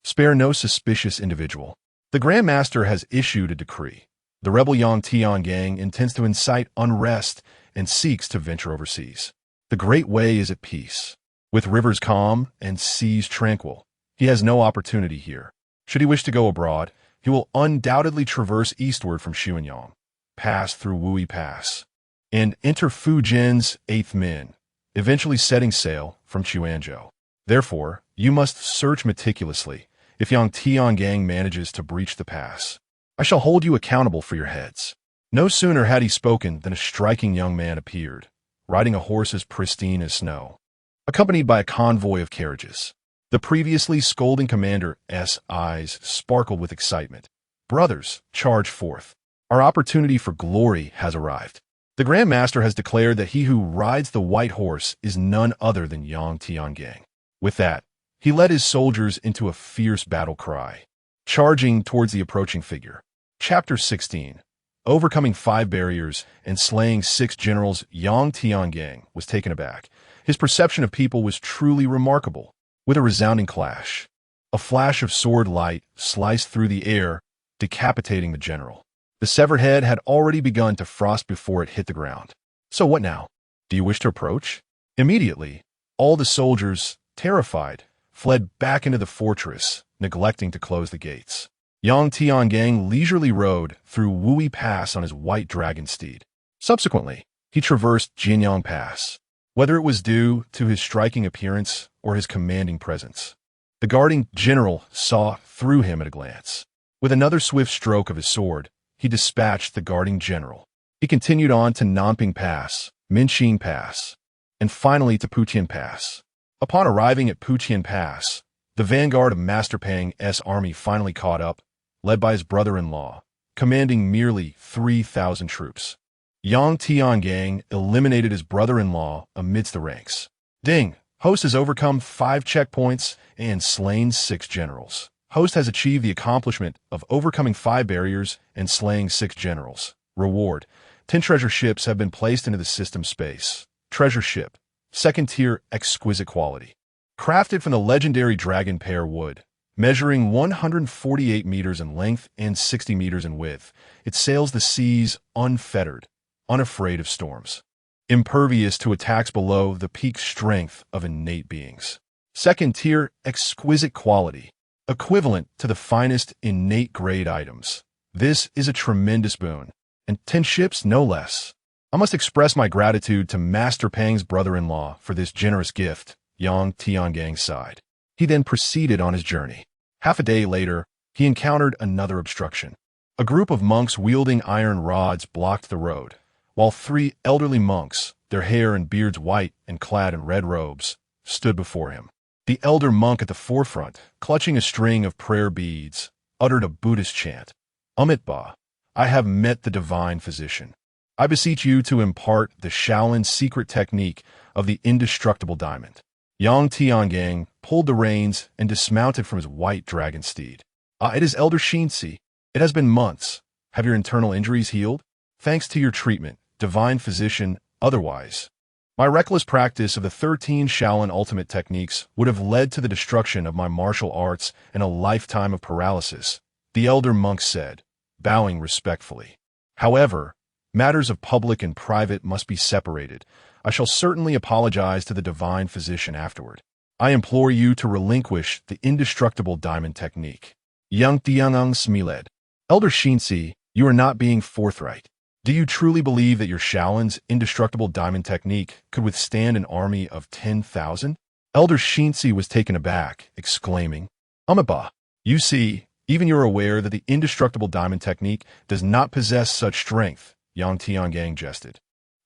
Spare no suspicious individual. The Grand Master has issued a decree. The rebel Yang Tiangang intends to incite unrest and seeks to venture overseas. The Great Way is at peace. With rivers calm and seas tranquil, he has no opportunity here. Should he wish to go abroad, he will undoubtedly traverse eastward from Xuanyang, pass through Wui Pass, and enter Fujian's 8th Min, eventually setting sail from Chuanzhou. Therefore, you must search meticulously if Yang Tiangang manages to breach the pass. I shall hold you accountable for your heads. No sooner had he spoken than a striking young man appeared, riding a horse as pristine as snow, accompanied by a convoy of carriages. The previously scolding commander's eyes sparkled with excitement. Brothers, charge forth. Our opportunity for glory has arrived. The Grand Master has declared that he who rides the white horse is none other than Yang Tiangang. With that, he led his soldiers into a fierce battle cry, charging towards the approaching figure. Chapter 16. Overcoming 5 barriers and slaying 6 generals, Yang Tiangang was taken aback. His perception of people was truly remarkable. With a resounding clash, a flash of sword light sliced through the air, decapitating the general. The severed head had already begun to frost before it hit the ground. So what now? Do you wish to approach? Immediately, all the soldiers, terrified, fled back into the fortress, neglecting to close the gates. Yang Tiangang leisurely rode through Wui Pass on his white dragon steed. Subsequently, he traversed Jinyang Pass, whether it was due to his striking appearance or his commanding presence. The guarding general saw through him at a glance. With another swift stroke of his sword, he dispatched the guarding general. He continued on to Nanping Pass, Minqing Pass, and finally to Putian Pass. Upon arriving at Putian Pass, the vanguard of Master Pang's army finally caught up, led by his brother-in-law, commanding merely 3,000 troops. Yang Tiangang eliminated his brother-in-law amidst the ranks. Ding! Host has overcome 5 checkpoints and slain 6 generals. Host has achieved the accomplishment of overcoming 5 barriers and slaying 6 generals. Reward: 10 treasure ships have been placed into the system space. Treasure ship, 2nd tier, exquisite quality. Crafted from the legendary dragon pear wood, measuring 148 meters in length and 60 meters in width, it sails the seas unfettered, unafraid of storms. Impervious to attacks below the peak strength of innate beings. 2nd tier, exquisite quality, equivalent to the finest innate grade items. This is a tremendous boon, and 10 ships no less. I must express my gratitude to Master Pang's brother-in-law for this generous gift, Yang Tiangang sighed. He then proceeded on his journey. Half a day later, he encountered another obstruction. A group of monks wielding iron rods blocked the road, while 3 elderly monks, their hair and beards white and clad in red robes, stood before him. The elder monk at the forefront, clutching a string of prayer beads, uttered a Buddhist chant. Amitabha, I have met the divine physician. I beseech you to impart the Shaolin secret technique of the indestructible diamond. Yang Tiangang pulled the reins and dismounted from his white dragon steed. It is Elder Xinzi. It has been months. Have your internal injuries healed? Thanks to your treatment, divine physician, otherwise. My reckless practice of the 13 Shaolin ultimate techniques would have led to the destruction of my martial arts and a lifetime of paralysis, the elder monk said, bowing respectfully. However, matters of public and private must be separated. I shall certainly apologize to the divine physician afterward. I implore you to relinquish the indestructible diamond technique. Yang Tiangang smiled. Elder Xinzi, you are not being forthright. Do you truly believe that your Shaolin's indestructible diamond technique could withstand an army of 10,000? Elder Xinzi was taken aback, exclaiming, Amitabha, you see, even you're aware that the indestructible diamond technique does not possess such strength, Yang Tiangang jested.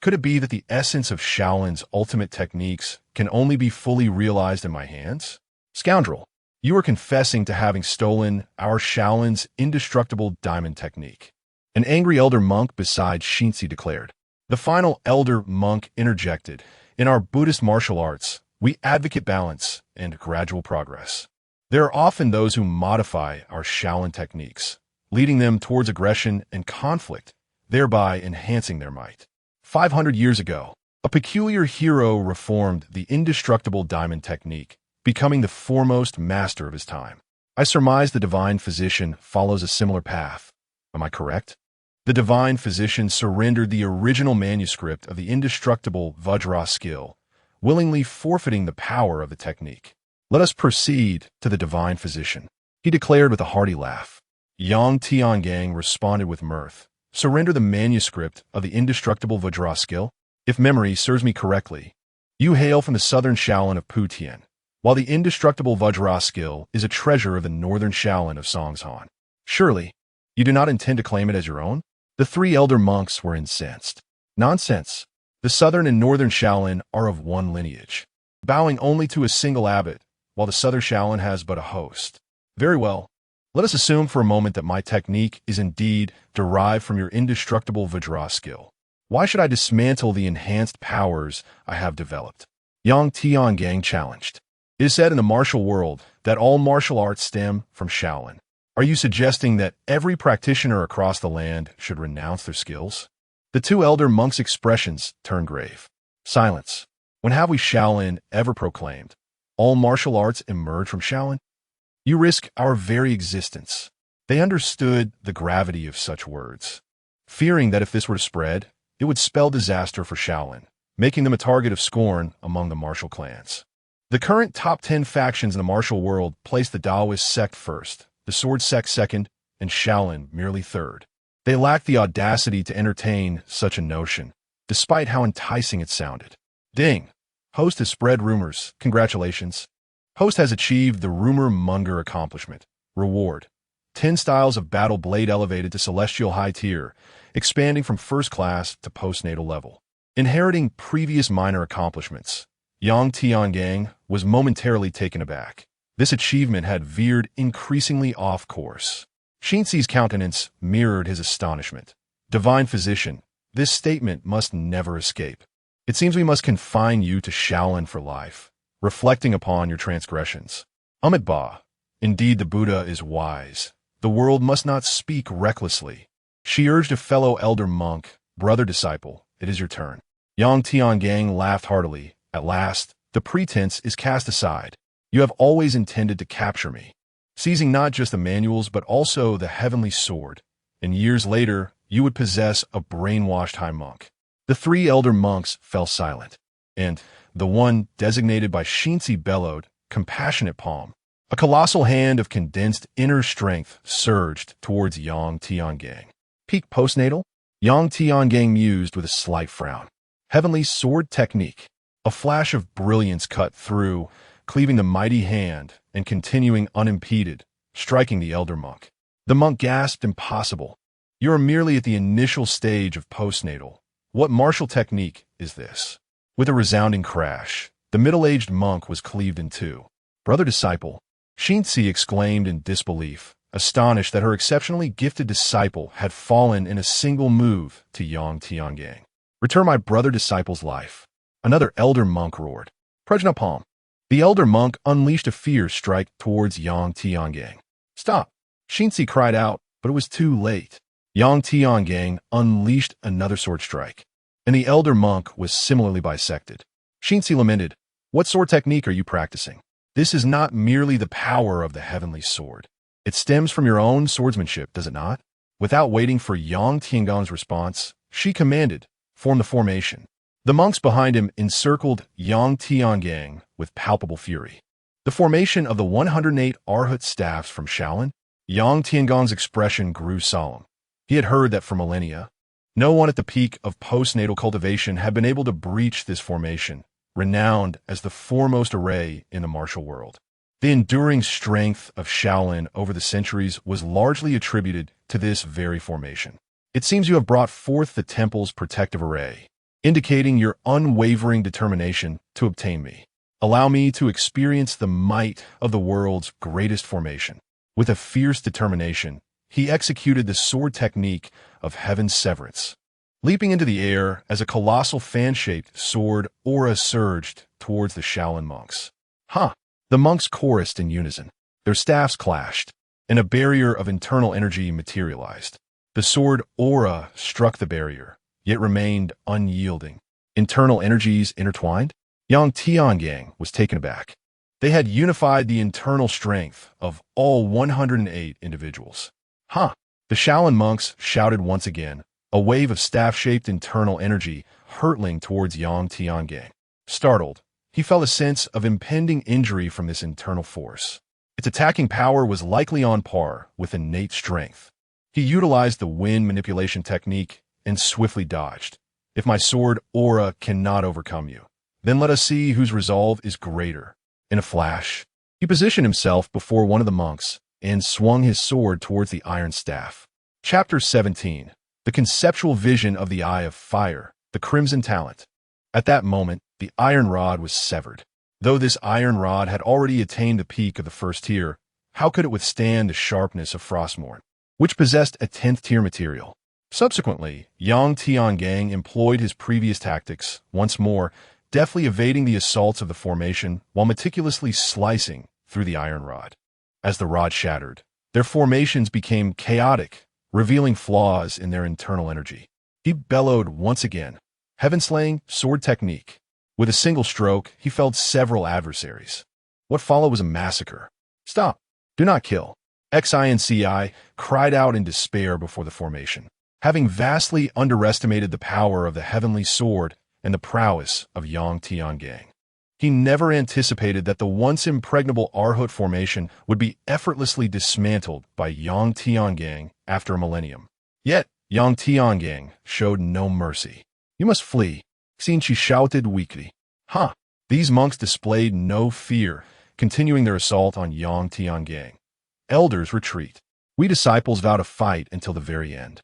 Could it be that the essence of Shaolin's ultimate techniques can only be fully realized in my hands? Scoundrel, you are confessing to having stolen our Shaolin's indestructible diamond technique. An angry elder monk beside Xinzi declared. The final elder monk interjected. In our Buddhist martial arts, we advocate balance and gradual progress. There are often those who modify our Shaolin techniques, leading them towards aggression and conflict, thereby enhancing their might. 500 years ago, a peculiar hero reformed the indestructible diamond technique, becoming the foremost master of his time. I surmise the divine physician follows a similar path. Am I correct? The divine physician surrendered the original manuscript of the indestructible Vajra skill, willingly forfeiting the power of the technique. Let us proceed to the divine physician, he declared with a hearty laugh. Yang Tiangang responded with mirth. Surrender the manuscript of the indestructible Vajra skill? If memory serves me correctly, you hail from the southern Shaolin of Putian, while the indestructible Vajra skill is a treasure of the northern Shaolin of Songshan. Surely, you do not intend to claim it as your own? The 3 elder monks were incensed. Nonsense. The southern and northern Shaolin are of one lineage, bowing only to a single abbot, while the southern Shaolin has but a host. Very well. Let us assume for a moment that my technique is indeed derived from your indestructible Vajra skill. Why should I dismantle the enhanced powers I have developed? Yang Tiangang challenged. It is said in the martial world that all martial arts stem from Shaolin. Are you suggesting that every practitioner across the land should renounce their skills? The 2 elder monks' expressions turned grave. Silence. When have we Shaolin ever proclaimed? All martial arts emerge from Shaolin? You risk our very existence. They understood the gravity of such words, fearing that if this were to spread, it would spell disaster for Shaolin. making them a target of scorn among the martial clans. The current top 10 factions in the martial world place the Taoist sect first, the Sword sect second, and Shaolin merely third. They lack the audacity to entertain such a notion, despite how enticing it sounded. Ding! Host has spread rumors. Congratulations. Host has achieved the rumor monger accomplishment. Reward: 10 styles of battle blade elevated to celestial high tier, expanding from first class to postnatal level. Inheriting previous minor accomplishments, Yang Tiangang was momentarily taken aback. This achievement had veered increasingly off course. Xinxi's countenance mirrored his astonishment. Divine Physician, this statement must never escape. It seems we must confine you to Shaolin for life, reflecting upon your transgressions. Amitabha, indeed the Buddha is wise. The world must not speak recklessly. She urged a fellow elder monk, brother disciple, it is your turn. Yang Tiangang laughed heartily. At last, the pretense is cast aside. You have always intended to capture me, seizing not just the manuals but also the heavenly sword, and years later you would possess a brainwashed high monk. The 3 elder monks fell silent, and the one designated by Xinxi bellowed, compassionate palm. A colossal hand of condensed inner strength surged towards Yang Tiangang. Peak postnatal? Yang Tiangang mused with a slight frown. Heavenly sword technique. A flash of brilliance cut through, cleaving the mighty hand and continuing unimpeded, striking the elder monk. The monk gasped, impossible. You are merely at the initial stage of postnatal. What martial technique is this? With a resounding crash, the middle-aged monk was cleaved in two. Brother disciple, Xinxi exclaimed in disbelief, astonished that her exceptionally gifted disciple had fallen in a single move to Yang Tiangang. Return my brother disciple's life. Another elder monk roared. Prajnapalm. The elder monk unleashed a fierce strike towards Yang Tiangang. Stop! Xinxi cried out, but it was too late. Yang Tiangang unleashed another sword strike, and the elder monk was similarly bisected. Xinxi lamented, what sword technique are you practicing? This is not merely the power of the heavenly sword. It stems from your own swordsmanship, does it not? Without waiting for Yang Tiangang's response, she commanded, form the formation. The monks behind him encircled Yang Tiangang with palpable fury. The formation of the 108 Arhat staffs from Shaolin. Yang Tiangang's expression grew solemn. He had heard that for millennia, no one at the peak of postnatal cultivation had been able to breach this formation, renowned as the foremost array in the martial world. The enduring strength of Shaolin over the centuries was largely attributed to this very formation. It seems you have brought forth the temple's protective array, indicating your unwavering determination to obtain me. Allow me to experience the might of the world's greatest formation. With a fierce determination, he executed the sword technique of Heaven's Severance. Leaping into the air as a colossal fan-shaped sword aura surged towards the Shaolin monks. Ha! The monks chorused in unison. Their staffs clashed, and a barrier of internal energy materialized. The sword aura struck the barrier, yet remained unyielding. Internal energies intertwined? Yang Tiangang was taken aback. They had unified the internal strength of all 108 individuals. Huh! The Shaolin monks shouted once again, a wave of staff-shaped internal energy hurtling towards Yang Tiangang. Startled, he felt a sense of impending injury from this internal force. Its attacking power was likely on par with innate strength. He utilized the wind manipulation technique and swiftly dodged. If my sword aura cannot overcome you, then let us see whose resolve is greater. In a flash, he positioned himself before one of the monks and swung his sword towards the iron staff. Chapter 17. The conceptual vision of the Eye of Fire, the Crimson Talent. At that moment, the iron rod was severed. Though this iron rod had already attained the peak of the first tier, how could it withstand the sharpness of Frostmourne, which possessed a 10th tier material? Subsequently, Yang Tiangang employed his previous tactics, once more, deftly evading the assaults of the formation while meticulously slicing through the iron rod. As the rod shattered, their formations became chaotic, revealing flaws in their internal energy. He bellowed once again, heaven-slaying sword technique. With a single stroke, he felled several adversaries. What followed was a massacre. Stop! Do not kill! Xinci cried out in despair before the formation. Having vastly underestimated the power of the heavenly sword and the prowess of Yang Tiangang. He never anticipated that the once impregnable Arhut formation would be effortlessly dismantled by Yang Tiangang after a millennium. Yet, Yang Tiangang showed no mercy. "You must flee," Xinchi shouted weakly. These monks displayed no fear, continuing their assault on Yang Tiangang. "Elders, retreat. We disciples vow to fight until the very end."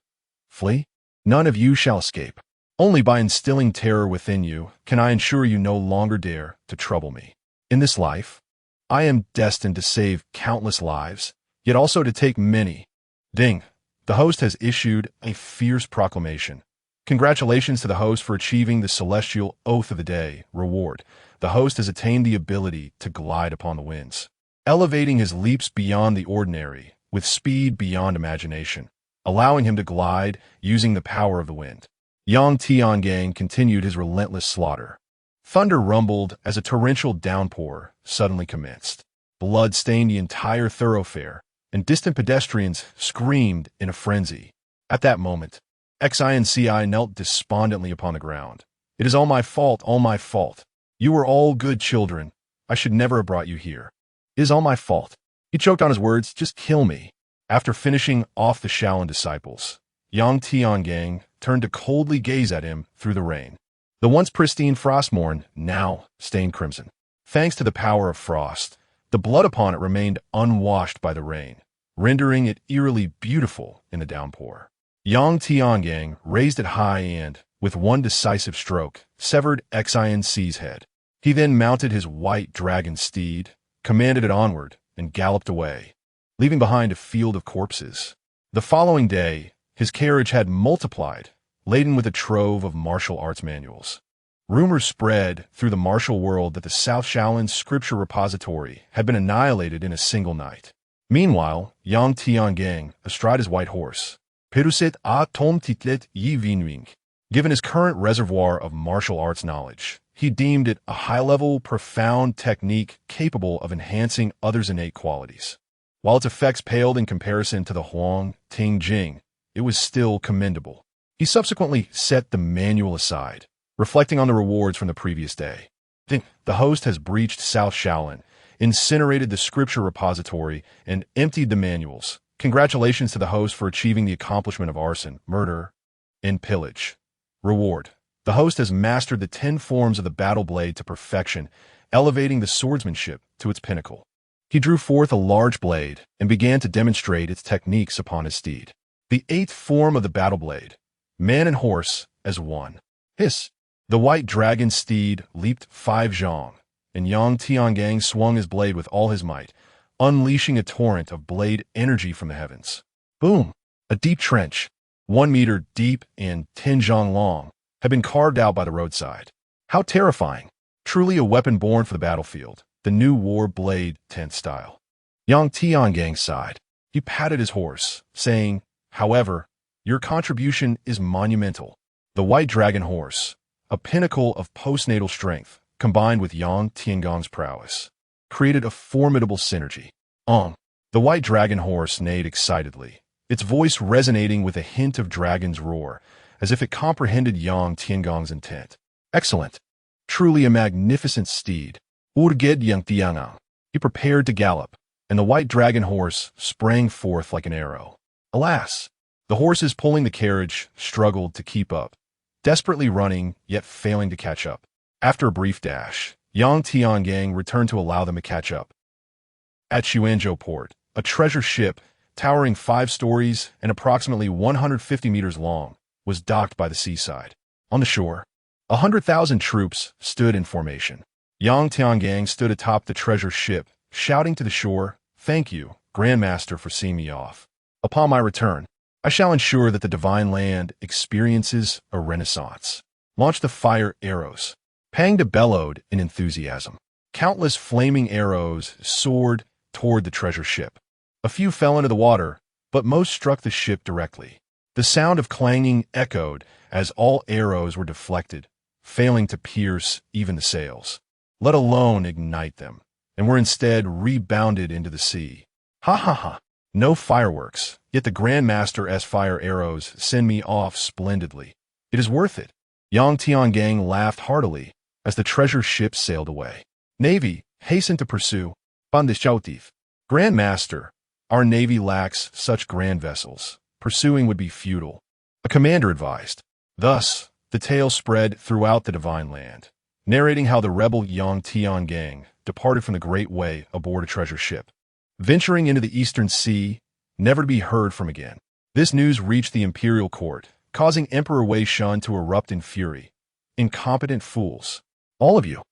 "Flee? None of you shall escape. Only by instilling terror within you can I ensure you no longer dare to trouble me. In this life, I am destined to save countless lives, yet also to take many." Ding! The host has issued a fierce proclamation. Congratulations to the host for achieving the celestial oath of the day. Reward. The host has attained the ability to glide upon the winds, elevating his leaps beyond the ordinary, with speed beyond imagination, allowing him to glide using the power of the wind. Yang Tiangang continued his relentless slaughter. Thunder rumbled as a torrential downpour suddenly commenced. Blood stained the entire thoroughfare, and distant pedestrians screamed in a frenzy. At that moment, Xinci knelt despondently upon the ground. "It is all my fault, all my fault. You were all good children. I should never have brought you here. It is all my fault." He choked on his words. "Just kill me." After finishing off the Shaolin disciples, Yang Tiangang turned to coldly gaze at him through the rain. The once pristine frostmorn now stained crimson. Thanks to the power of frost, the blood upon it remained unwashed by the rain, rendering it eerily beautiful in the downpour. Yang Tiangang raised it high and, with one decisive stroke, severed Xinci's head. He then mounted his white dragon steed, commanded it onward, and galloped away, leaving behind a field of corpses. The following day, his carriage had multiplied, laden with a trove of martial arts manuals. Rumors spread through the martial world that the South Shaolin scripture repository had been annihilated in a single night. Meanwhile, Yang Tiangang, astride his white horse, Peruset a tom titlet yi vinwing. Given his current reservoir of martial arts knowledge, he deemed it a high-level, profound technique capable of enhancing others' innate qualities. While its effects paled in comparison to the Huang Ting Jing, it was still commendable. He subsequently set the manual aside, reflecting on the rewards from the previous day. The host has breached South Shaolin, incinerated the scripture repository, and emptied the manuals. Congratulations to the host for achieving the accomplishment of arson, murder, and pillage. Reward. The host has mastered the 10 forms of the battle blade to perfection, elevating the swordsmanship to its pinnacle. He drew forth a large blade and began to demonstrate its techniques upon his steed. The 8th form of the battle blade, man and horse as one. Hiss! The white dragon steed leaped 5 zhang, and Yang Tiangang swung his blade with all his might, unleashing a torrent of blade energy from the heavens. Boom! A deep trench, 1 meter deep and 10 zhang long, had been carved out by the roadside. How terrifying! Truly a weapon born for the battlefield, the new war blade 10th style. Yang Tiangang sighed. He patted his horse, saying, "However, your contribution is monumental." The white dragon horse, a pinnacle of postnatal strength, combined with Yang Tiangang's prowess, created a formidable synergy. The white dragon horse neighed excitedly, its voice resonating with a hint of dragon's roar, as if it comprehended Yang Tiangang's intent. "Excellent. Truly a magnificent steed." Urged Yang Tiangang. He prepared to gallop, and the white dragon horse sprang forth like an arrow. Alas! The horses pulling the carriage struggled to keep up, desperately running, yet failing to catch up. After a brief dash, Yang Tiangang returned to allow them to catch up. At Xuanzhou Port, a treasure ship, towering 5 stories and approximately 150 meters long, was docked by the seaside. On the shore, 100,000 troops stood in formation. Yang Tiangang stood atop the treasure ship, shouting to the shore, "Thank you, Grandmaster, for seeing me off. Upon my return, I shall ensure that the divine land experiences a renaissance." Launch the fire arrows. Pangda bellowed in enthusiasm. Countless flaming arrows soared toward the treasure ship. A few fell into the water, but most struck the ship directly. The sound of clanging echoed as all arrows were deflected, failing to pierce even the sails, let alone ignite them, and were instead rebounded into the sea. Ha ha ha! No fireworks, yet the Grandmaster's fire arrows send me off splendidly. It is worth it. Yang Tiangang laughed heartily as the treasure ship sailed away. Navy hastened to pursue. Bandishautif. Grand Master, our navy lacks such grand vessels. Pursuing would be futile. A commander advised. Thus, the tale spread throughout the divine land, narrating how the rebel Yang Tiangang departed from the Great Way aboard a treasure ship, venturing into the Eastern Sea, never to be heard from again. This news reached the imperial court, causing Emperor Wei Shun to erupt in fury. Incompetent fools. All of you.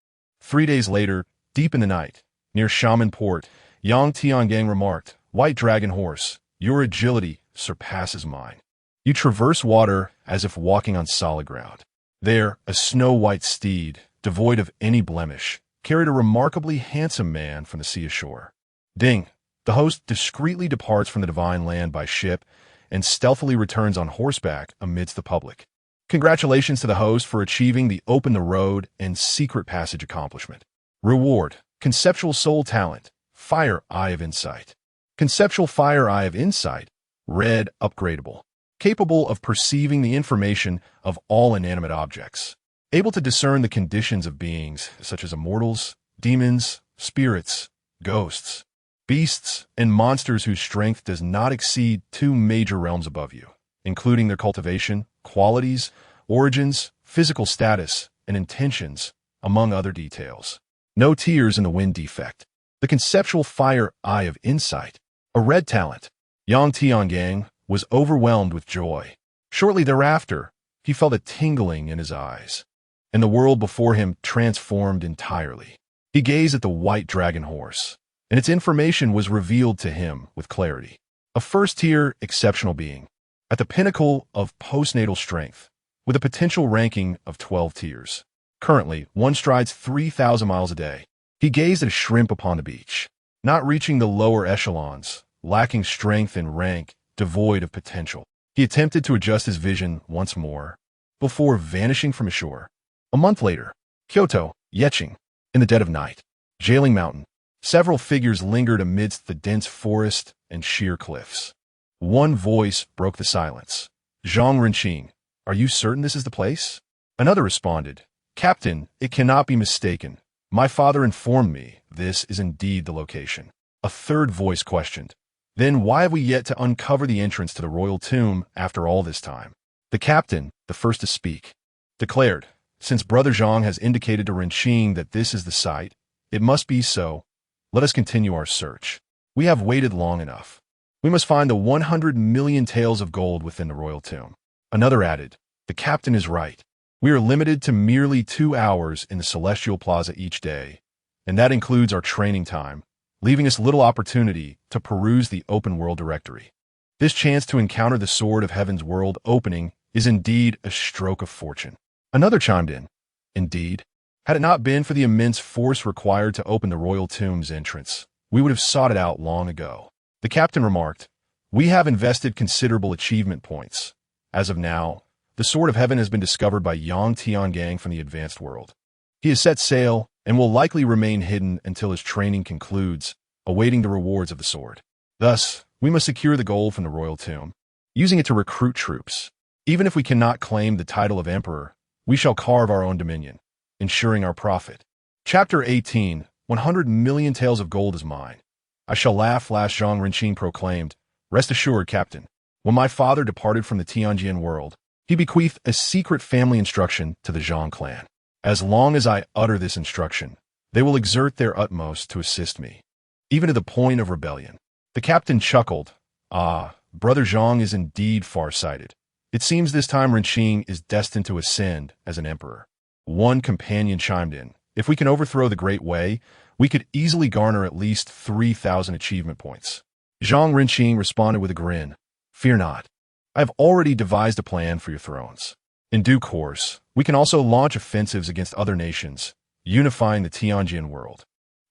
3 days later, deep in the night, near Shaman Port, Yang Tiangang remarked, White Dragon Horse, your agility surpasses mine. You traverse water as if walking on solid ground. There, a snow-white steed, devoid of any blemish, carried a remarkably handsome man from the sea ashore. Ding! The host discreetly departs from the divine land by ship and stealthily returns on horseback amidst the public. Congratulations to the host for achieving the Open the Road and Secret Passage accomplishment. Reward: Conceptual Soul Talent, Fire Eye of Insight. Conceptual Fire Eye of Insight, Red Upgradable. Capable of perceiving the information of all inanimate objects. Able to discern the conditions of beings such as immortals, demons, spirits, ghosts, beasts, and monsters whose strength does not exceed 2 major realms above you, including their cultivation, qualities, origins, physical status, and intentions, among other details. No tears in the wind defect. The Conceptual Fire Eye of Insight, a red talent. Yang Tiangang was overwhelmed with joy. Shortly thereafter, he felt a tingling in his eyes, and the world before him transformed entirely. He gazed at the white dragon horse, and its information was revealed to him with clarity. A first-tier exceptional being, at the pinnacle of postnatal strength, with a potential ranking of 12 tiers. Currently, one strides 3,000 miles a day. He gazed at a shrimp upon the beach, not reaching the lower echelons, lacking strength and rank, devoid of potential. He attempted to adjust his vision once more, before vanishing from ashore. A month later, Kyoto, Yeqing, in the dead of night. Jailing Mountain. Several figures lingered amidst the dense forest and sheer cliffs. One voice broke the silence. Zhang Renqing, are you certain this is the place? Another responded, Captain, it cannot be mistaken. My father informed me this is indeed the location. A third voice questioned, then why have we yet to uncover the entrance to the royal tomb after all this time? The captain, the first to speak, declared, since Brother Zhang has indicated to Renqing that this is the site, it must be so. Let us continue our search. We have waited long enough. We must find the 100 million taels of gold within the royal tomb. Another added, the captain is right. We are limited to merely 2 hours in the Celestial Plaza each day, and that includes our training time, leaving us little opportunity to peruse the open world directory. This chance to encounter the Sword of Heaven's world opening is indeed a stroke of fortune. Another chimed in. Indeed, had it not been for the immense force required to open the royal tomb's entrance, we would have sought it out long ago. The captain remarked, we have invested considerable achievement points. As of now, the Sword of Heaven has been discovered by Yang Tiangang from the advanced world. He has set sail and will likely remain hidden until his training concludes, awaiting the rewards of the sword. Thus, we must secure the gold from the royal tomb, using it to recruit troops. Even if we cannot claim the title of emperor, we shall carve our own dominion, ensuring our profit. Chapter 18, 100 million taels of gold is mine. I shall laugh, last Zhang Renqing proclaimed. Rest assured, Captain, when my father departed from the Tianjin world, he bequeathed a secret family instruction to the Zhang clan. As long as I utter this instruction, they will exert their utmost to assist me, even to the point of rebellion. The captain chuckled. Ah, Brother Zhang is indeed far-sighted. It seems this time Renqing is destined to ascend as an emperor. One companion chimed in. If we can overthrow the Great Way, we could easily garner at least 3,000 achievement points. Zhang Renqing responded with a grin. Fear not. I have already devised a plan for your thrones. In due course, we can also launch offensives against other nations, unifying the Tianjin world.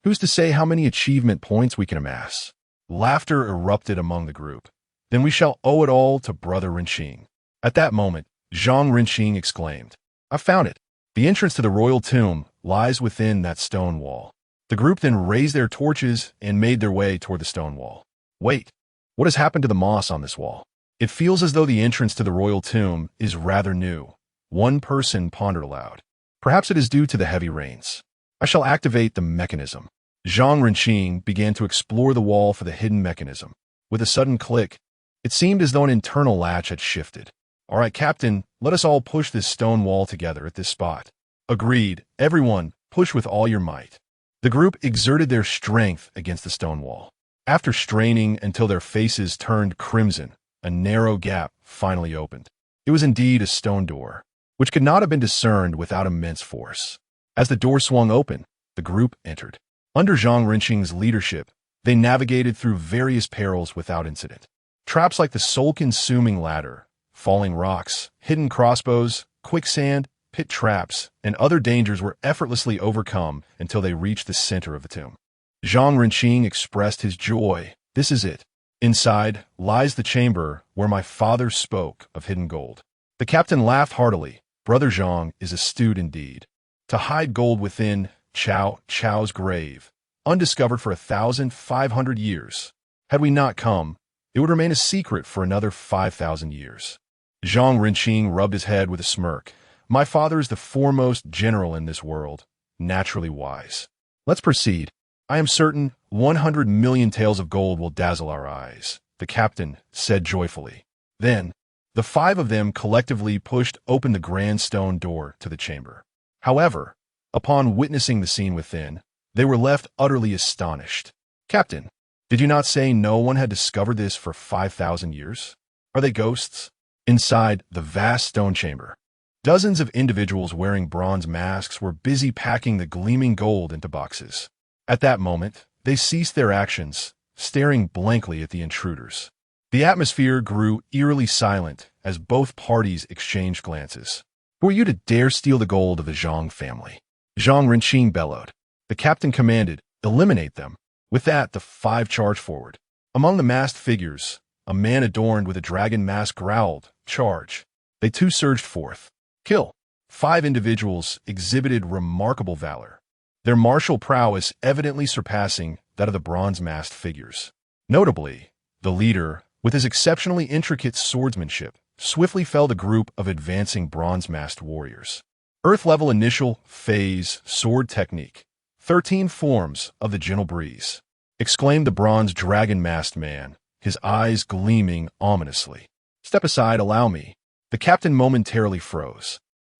Who's to say how many achievement points we can amass? Laughter erupted among the group. Then we shall owe it all to Brother Renqing. At that moment, Zhang Renqing exclaimed, I found it. The entrance to the royal tomb lies within that stone wall. The group then raised their torches and made their way toward the stone wall. Wait, what has happened to the moss on this wall? It feels as though the entrance to the royal tomb is rather new. One person pondered aloud. Perhaps it is due to the heavy rains. I shall activate the mechanism. Zhang Renqing began to explore the wall for the hidden mechanism. With a sudden click, it seemed as though an internal latch had shifted. All right, Captain, let us all push this stone wall together at this spot. Agreed. Everyone, push with all your might. The group exerted their strength against the stone wall. After straining until their faces turned crimson, a narrow gap finally opened. It was indeed a stone door, which could not have been discerned without immense force. As the door swung open, the group entered. Under Zhang Renqing's leadership, they navigated through various perils without incident. Traps like the soul-consuming ladder, falling rocks, hidden crossbows, quicksand, pit traps, and other dangers were effortlessly overcome until they reached the center of the tomb. Zhang Renqing expressed his joy. This is it. Inside lies the chamber where my father spoke of hidden gold. The captain laughed heartily. Brother Zhang is astute indeed. To hide gold within Chow's grave, undiscovered for 1,500 years. Had we not come, it would remain a secret for another 5,000 years. Zhang Renqing rubbed his head with a smirk. My father is the foremost general in this world, naturally wise. Let's proceed. I am certain 100 million taels of gold will dazzle our eyes, the captain said joyfully. Then, the five of them collectively pushed open the grand stone door to the chamber. However, upon witnessing the scene within, they were left utterly astonished. Captain, did you not say no one had discovered this for 5,000 years? Are they ghosts? Inside the vast stone chamber, dozens of individuals wearing bronze masks were busy packing the gleaming gold into boxes. At that moment, they ceased their actions, staring blankly at the intruders. The atmosphere grew eerily silent as both parties exchanged glances. Who are you to dare steal the gold of the Zhang family? Zhang Renqing bellowed. The captain commanded, eliminate them. With that, the five charged forward. Among the masked figures, a man adorned with a dragon mask growled, charge. They too surged forth. Kill. Five individuals exhibited remarkable valor, their martial prowess evidently surpassing that of the bronze-masked figures. Notably, the leader, with his exceptionally intricate swordsmanship, swiftly felled a group of advancing bronze-masked warriors. Earth-level initial phase sword technique. 13 forms of the gentle breeze, exclaimed the bronze dragon-masked man, his eyes gleaming ominously. Step aside, allow me. The captain momentarily froze.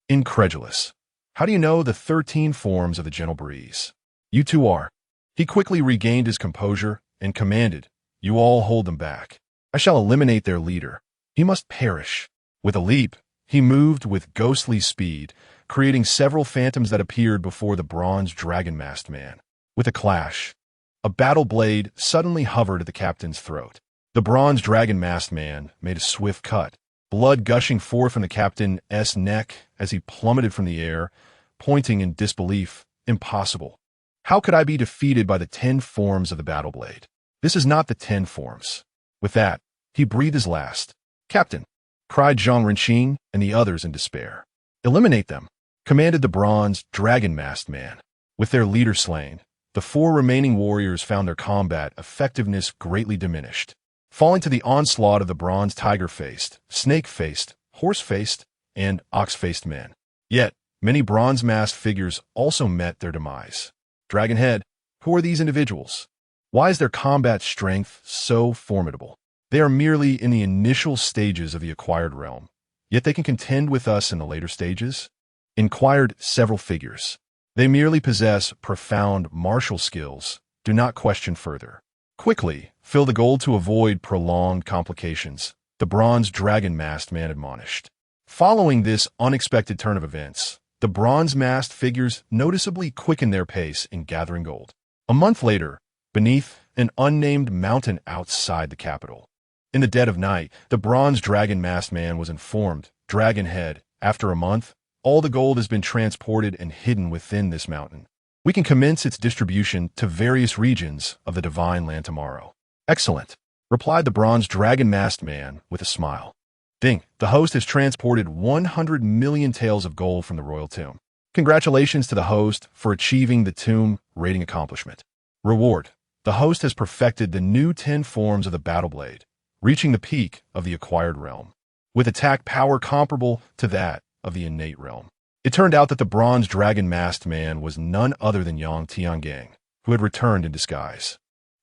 Incredulous. How do you know the 13 forms of the gentle breeze? You two are. He quickly regained his composure and commanded, you all hold them back. I shall eliminate their leader. He must perish. With a leap, he moved with ghostly speed, creating several phantoms that appeared before the bronze dragon-masked man. With a clash, a battle blade suddenly hovered at the captain's throat. The bronze dragon-masked man made a swift cut, blood gushing forth from the captain's neck as he plummeted from the air, pointing in disbelief. Impossible. How could I be defeated by the 10 forms of the battle blade? This is not the 10 forms. With that, he breathed his last. Captain, cried Zhang Renqing and the others in despair. Eliminate them, commanded the bronze dragon-masked man. With their leader slain, the 4 remaining warriors found their combat effectiveness greatly diminished, falling to the onslaught of the bronze tiger-faced, snake-faced, horse-faced, and ox-faced men. Yet, many bronze-masked figures also met their demise. Dragonhead, who are these individuals? Why is their combat strength so formidable? They are merely in the initial stages of the acquired realm, yet they can contend with us in the later stages? Inquired several figures. They merely possess profound martial skills. Do not question further. Quickly, fill the gold to avoid prolonged complications, the bronze dragon-masked man admonished. Following this unexpected turn of events, the bronze-masked figures noticeably quickened their pace in gathering gold. A month later, beneath an unnamed mountain outside the capital, in the dead of night, the bronze dragon-masked man was informed, Dragonhead, after a month, all the gold has been transported and hidden within this mountain. We can commence its distribution to various regions of the Divine Land tomorrow. Excellent, replied the bronze dragon-masked man with a smile. Ding, the host has transported 100 million taels of gold from the royal tomb. Congratulations to the host for achieving the tomb rating accomplishment. Reward, the host has perfected the new 10 forms of the battle blade, reaching the peak of the acquired realm, with attack power comparable to that of the innate realm. It turned out that the bronze dragon-masked man was none other than Yang Tiangang, who had returned in disguise.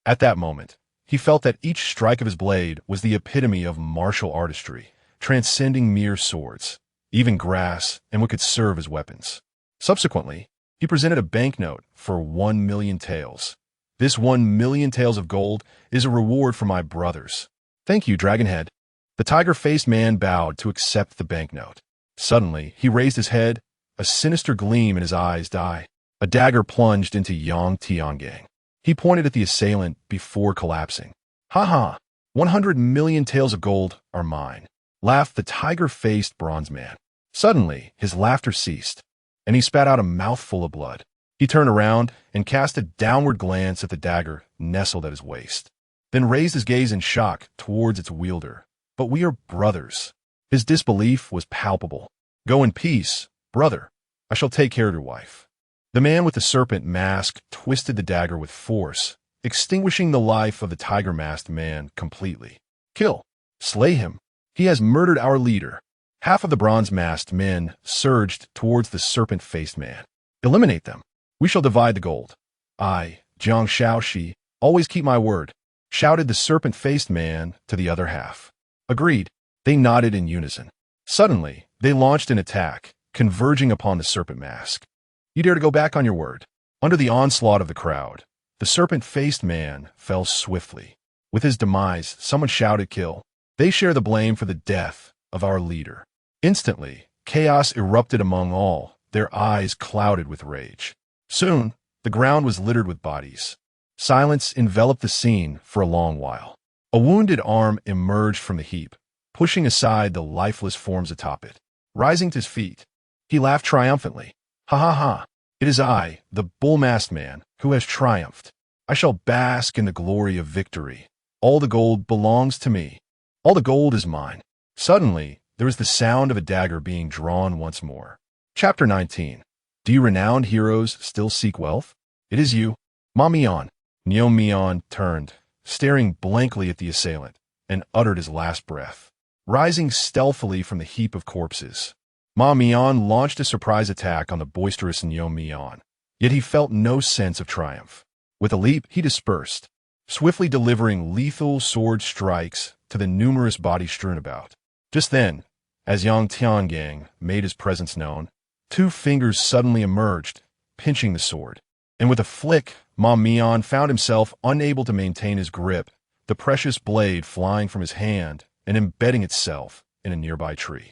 At that moment, he felt that each strike of his blade was the epitome of martial artistry, transcending mere swords, even grass, and what could serve as weapons. Subsequently, he presented a banknote for 1,000,000 taels. This 1,000,000 taels of gold is a reward for my brothers. Thank you, Dragonhead. The tiger-faced man bowed to accept the banknote. Suddenly, he raised his head, a sinister gleam in his eyes died. A dagger plunged into Yang Tiangang. He pointed at the assailant before collapsing. Ha ha! 100,000,000 taels of gold are mine, laughed the tiger-faced bronze man. Suddenly, his laughter ceased, and he spat out a mouthful of blood. He turned around and cast a downward glance at the dagger nestled at his waist, then raised his gaze in shock towards its wielder. But we are brothers. His disbelief was palpable. Go in peace, brother. I shall take care of your wife. The man with the serpent mask twisted the dagger with force, extinguishing the life of the tiger-masked man completely. Kill. Slay him. He has murdered our leader. Half of the bronze-masked men surged towards the serpent-faced man. Eliminate them. We shall divide the gold. I, Jiang Shaoxi, always keep my word, shouted the serpent-faced man to the other half. Agreed. They nodded in unison. Suddenly, they launched an attack, converging upon the serpent mask. You dare to go back on your word? Under the onslaught of the crowd, the serpent-faced man fell swiftly. With his demise, someone shouted, kill. They share the blame for the death of our leader. Instantly, chaos erupted among all, their eyes clouded with rage. Soon, the ground was littered with bodies. Silence enveloped the scene for a long while. A wounded arm emerged from the heap, pushing aside the lifeless forms atop it. Rising to his feet, he laughed triumphantly. Ha ha ha! It is I, the bull-masked man, who has triumphed. I shall bask in the glory of victory. All the gold belongs to me. All the gold is mine. Suddenly, there was the sound of a dagger being drawn once more. Chapter 19. Do you renowned heroes still seek wealth? It is you. Ma Mian. Neo Mian turned, staring blankly at the assailant, and uttered his last breath. Rising stealthily from the heap of corpses, Ma Mian launched a surprise attack on the boisterous Neo Mian. Yet he felt no sense of triumph. With a leap, he dispersed, swiftly delivering lethal sword strikes to the numerous bodies strewn about. Just then, as Yang Tiangang made his presence known, 2 fingers suddenly emerged, pinching the sword. And with a flick, Ma Mian found himself unable to maintain his grip, the precious blade flying from his hand and embedding itself in a nearby tree.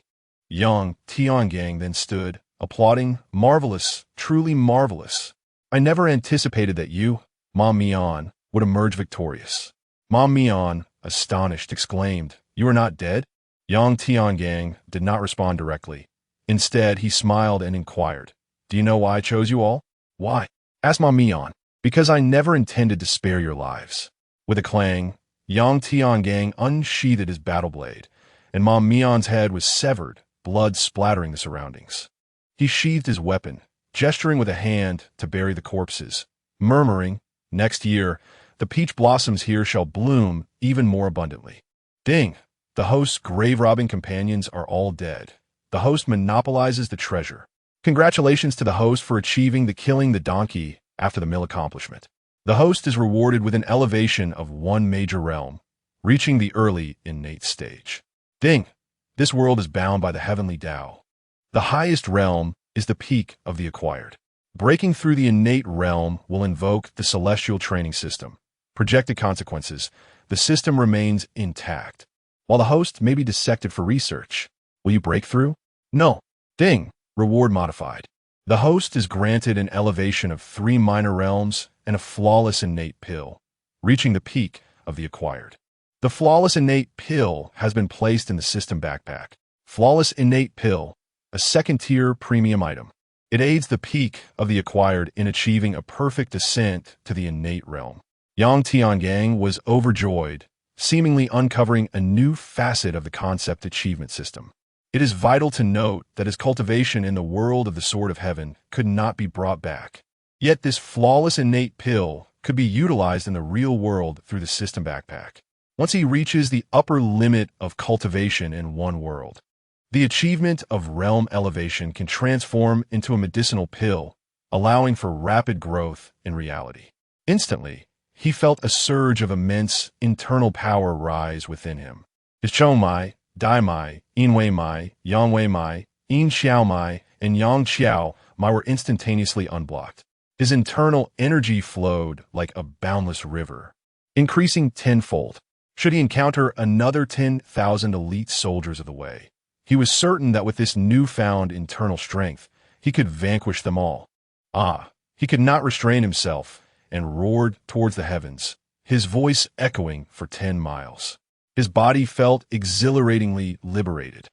Yang Tiangang then stood, applauding, marvelous, truly marvelous. I never anticipated that you, Ma Mian, would emerge victorious. Ma Mian, astonished, exclaimed, You are not dead? Yang Tiangang did not respond directly. Instead, he smiled and inquired, Do you know why I chose you all? Why? Asked Ma Mian. Because I never intended to spare your lives. With a clang, Yang Tiangang unsheathed his battle blade, and Ma Mian's head was severed, blood splattering the surroundings. He sheathed his weapon, gesturing with a hand to bury the corpses, murmuring, Next year, the peach blossoms here shall bloom even more abundantly. Ding! The host's grave-robbing companions are all dead. The host monopolizes the treasure. Congratulations to the host for achieving the killing the donkey after the mill accomplishment. The host is rewarded with an elevation of 1 major realm, reaching the early innate stage. Ding! This world is bound by the heavenly Tao. The highest realm is the peak of the acquired. Breaking through the innate realm will invoke the celestial training system. Projected consequences: the system remains intact, while the host may be dissected for research. Will you break through? No. Ding! Reward modified. The host is granted an elevation of 3 minor realms and a flawless innate pill, reaching the peak of the acquired. The flawless innate pill has been placed in the system backpack. Flawless innate pill, a second-tier premium item. It aids the peak of the acquired in achieving a perfect ascent to the innate realm. Yang Tiangang was overjoyed, seemingly uncovering a new facet of the concept achievement system. It is vital to note that his cultivation in the world of the Sword of Heaven could not be brought back. Yet this flawless innate pill could be utilized in the real world through the system backpack. Once he reaches the upper limit of cultivation in one world, The achievement of realm elevation can transform into a medicinal pill, allowing for rapid growth in reality. Instantly, he felt a surge of immense internal power rise within him. His Chou Mai, Dai Mai, Yin Wei Mai, Yang Wei Mai, Yin Xiao Mai, and Yang Xiao Mai were instantaneously unblocked. His internal energy flowed like a boundless river, increasing tenfold. Should he encounter another 10,000 elite soldiers of the way, he was certain that with this newfound internal strength, he could vanquish them all. He could not restrain himself and roared towards the heavens, his voice echoing for 10 miles. His body felt exhilaratingly liberated.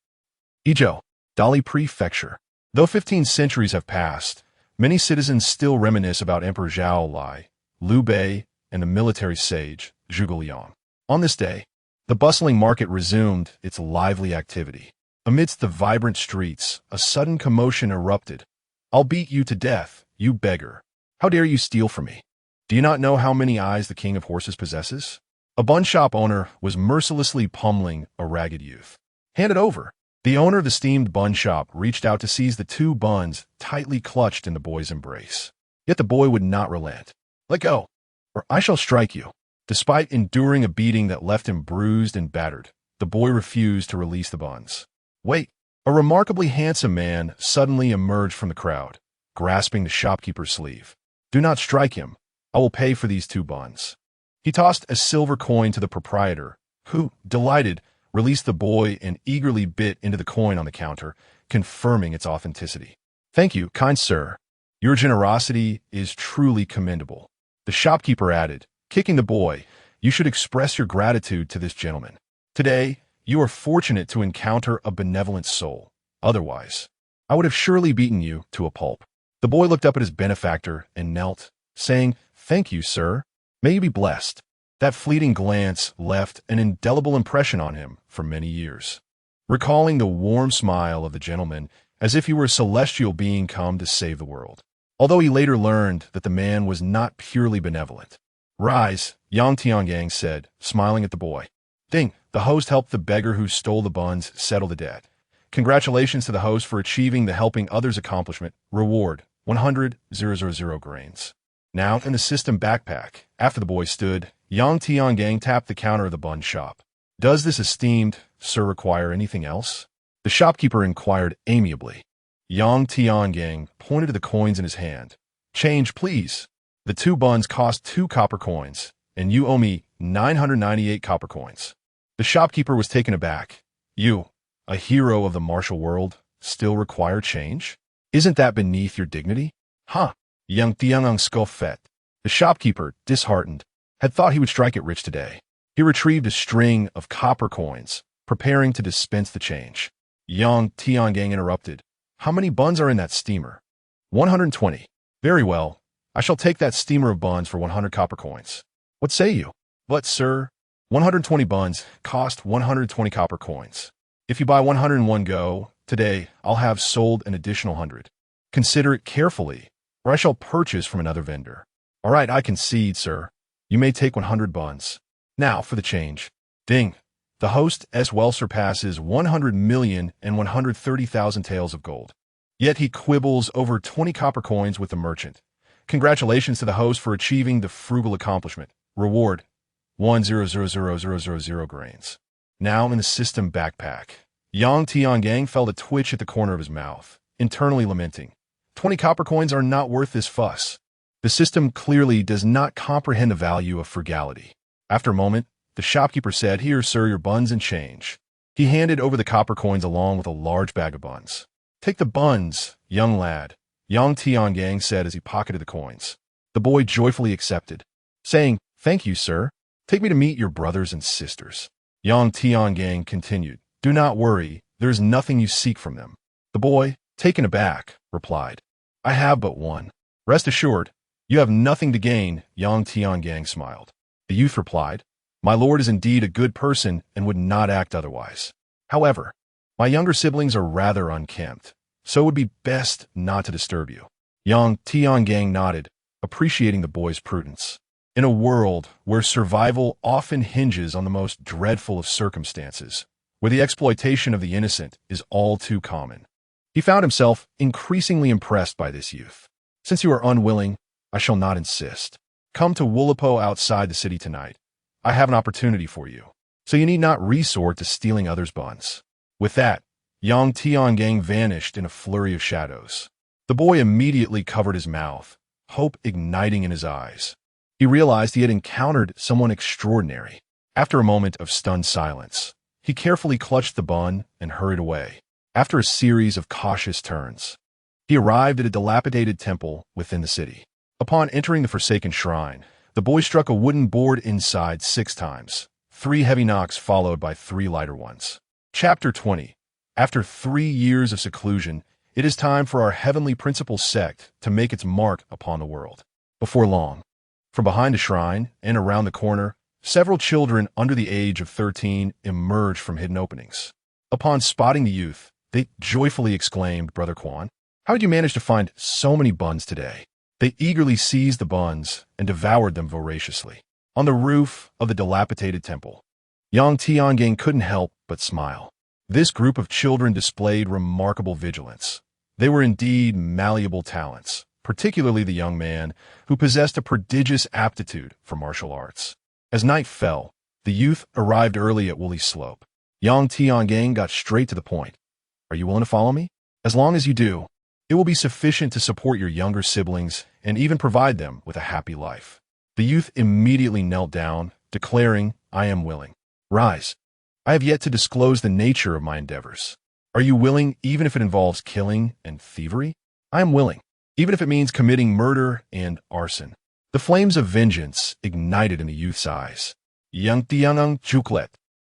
Izhou, Dali Prefecture. Though 15 centuries have passed, many citizens still reminisce about Emperor Zhao Lai, Liu Bei, and the military sage, Zhuge Liang. On this day, the bustling market resumed its lively activity. Amidst the vibrant streets, a sudden commotion erupted. "I'll beat you to death, you beggar. How dare you steal from me? Do you not know how many eyes the king of horses possesses?" A bun shop owner was mercilessly pummeling a ragged youth. "Hand it over." The owner of the steamed bun shop reached out to seize the 2 buns tightly clutched in the boy's embrace. Yet the boy would not relent. "Let go, or I shall strike you." Despite enduring a beating that left him bruised and battered, the boy refused to release the buns. "Wait." A remarkably handsome man suddenly emerged from the crowd, grasping the shopkeeper's sleeve. "Do not strike him. I will pay for these 2 buns." He tossed a silver coin to the proprietor, who, delighted, released the boy and eagerly bit into the coin on the counter, confirming its authenticity. "Thank you, kind sir. Your generosity is truly commendable." The shopkeeper added, kicking the boy, "You should express your gratitude to this gentleman. Today, you are fortunate to encounter a benevolent soul. Otherwise, I would have surely beaten you to a pulp." The boy looked up at his benefactor and knelt, saying, "Thank you, sir. May you be blessed." That fleeting glance left an indelible impression on him for many years, recalling the warm smile of the gentleman as if he were a celestial being come to save the world. Although he later learned that the man was not purely benevolent. "Rise," Yang Tiangang said, smiling at the boy. "Ding." The host helped the beggar who stole the buns settle the debt. "Congratulations to the host for achieving the helping others accomplishment. Reward, 100,000 grains." Now in the system backpack, after the boy stood, Yang Tiangang tapped the counter of the bun shop. "Does this esteemed sir require anything else?" The shopkeeper inquired amiably. Yang Tiangang pointed to the coins in his hand. "Change, please. The 2 buns cost 2 copper coins, and you owe me 998 copper coins." The shopkeeper was taken aback. "You, a hero of the martial world, still require change? Isn't that beneath your dignity?" "Huh." Yang Tiangang scoffed. The shopkeeper, disheartened, had thought he would strike it rich today. He retrieved a string of copper coins, preparing to dispense the change. Yang Tiangang interrupted. "How many buns are in that steamer?" 120. "Very well. I shall take that steamer of buns for 100 copper coins. What say you?" "But, sir, 120 buns cost 120 copper coins. If you buy 101 go, today I'll have sold an additional 100. Consider it carefully, or I shall purchase from another vendor." "All right, I concede, sir. You may take 100 buns. Now for the change." Ding. The host as well surpasses 100 million and 130,000 taels of gold. Yet he quibbles over 20 copper coins with the merchant. Congratulations to the host for achieving the frugal accomplishment. Reward, 100,000 grains. Now in the system backpack, Yang Tiangang felt a twitch at the corner of his mouth, internally lamenting. 20 copper coins are not worth this fuss. The system clearly does not comprehend the value of frugality. After a moment, the shopkeeper said, "Here, sir, your buns and change." He handed over the copper coins along with a large bag of buns. "Take the buns, young lad," Yang Tiangang said as he pocketed the coins. The boy joyfully accepted, saying, "Thank you, sir. Take me to meet your brothers and sisters." Yang Tiangang continued, "Do not worry, there is nothing you seek from them." The boy, taken aback, replied, "I have but one." "Rest assured, you have nothing to gain," Yang Tiangang smiled. The youth replied, "My lord is indeed a good person and would not act otherwise. However, my younger siblings are rather unkempt, so it would be best not to disturb you." Yang Tiangang nodded, appreciating the boy's prudence. In a world where survival often hinges on the most dreadful of circumstances, where the exploitation of the innocent is all too common. He found himself increasingly impressed by this youth. Since you are unwilling, I shall not insist. Come to Wulipo outside the city tonight. I have an opportunity for you, so you need not resort to stealing others' buns. With that, Yang Tiangang vanished in a flurry of shadows. The boy immediately covered his mouth, hope igniting in his eyes. He realized he had encountered someone extraordinary. After a moment of stunned silence, he carefully clutched the bun and hurried away. After a series of cautious turns, he arrived at a dilapidated temple within the city. Upon entering the forsaken shrine, the boy struck a wooden board inside 6 times, 3 heavy knocks followed by 3 lighter ones. Chapter 20. After 3 years of seclusion, it is time for our heavenly principle sect to make its mark upon the world. Before long, from behind the shrine and around the corner, several children under the age of 13 emerged from hidden openings. Upon spotting the youth, they joyfully exclaimed, "Brother Quan, how did you manage to find so many buns today?" They eagerly seized the buns and devoured them voraciously. On the roof of the dilapidated temple, Yang Tiangang couldn't help but smile. This group of children displayed remarkable vigilance. They were indeed malleable talents, particularly the young man who possessed a prodigious aptitude for martial arts. As night fell, the youth arrived early at Woolly Slope. Yang Tiangang got straight to the point. "Are you willing to follow me? As long as you do, it will be sufficient to support your younger siblings and even provide them with a happy life." The youth immediately knelt down, declaring, "I am willing. Rise. I have yet to disclose the nature of my endeavors. Are you willing even if it involves killing and thievery?" "I am willing, even if it means committing murder and arson." The flames of vengeance ignited in the youth's eyes. Yang Tiangang Chuklet.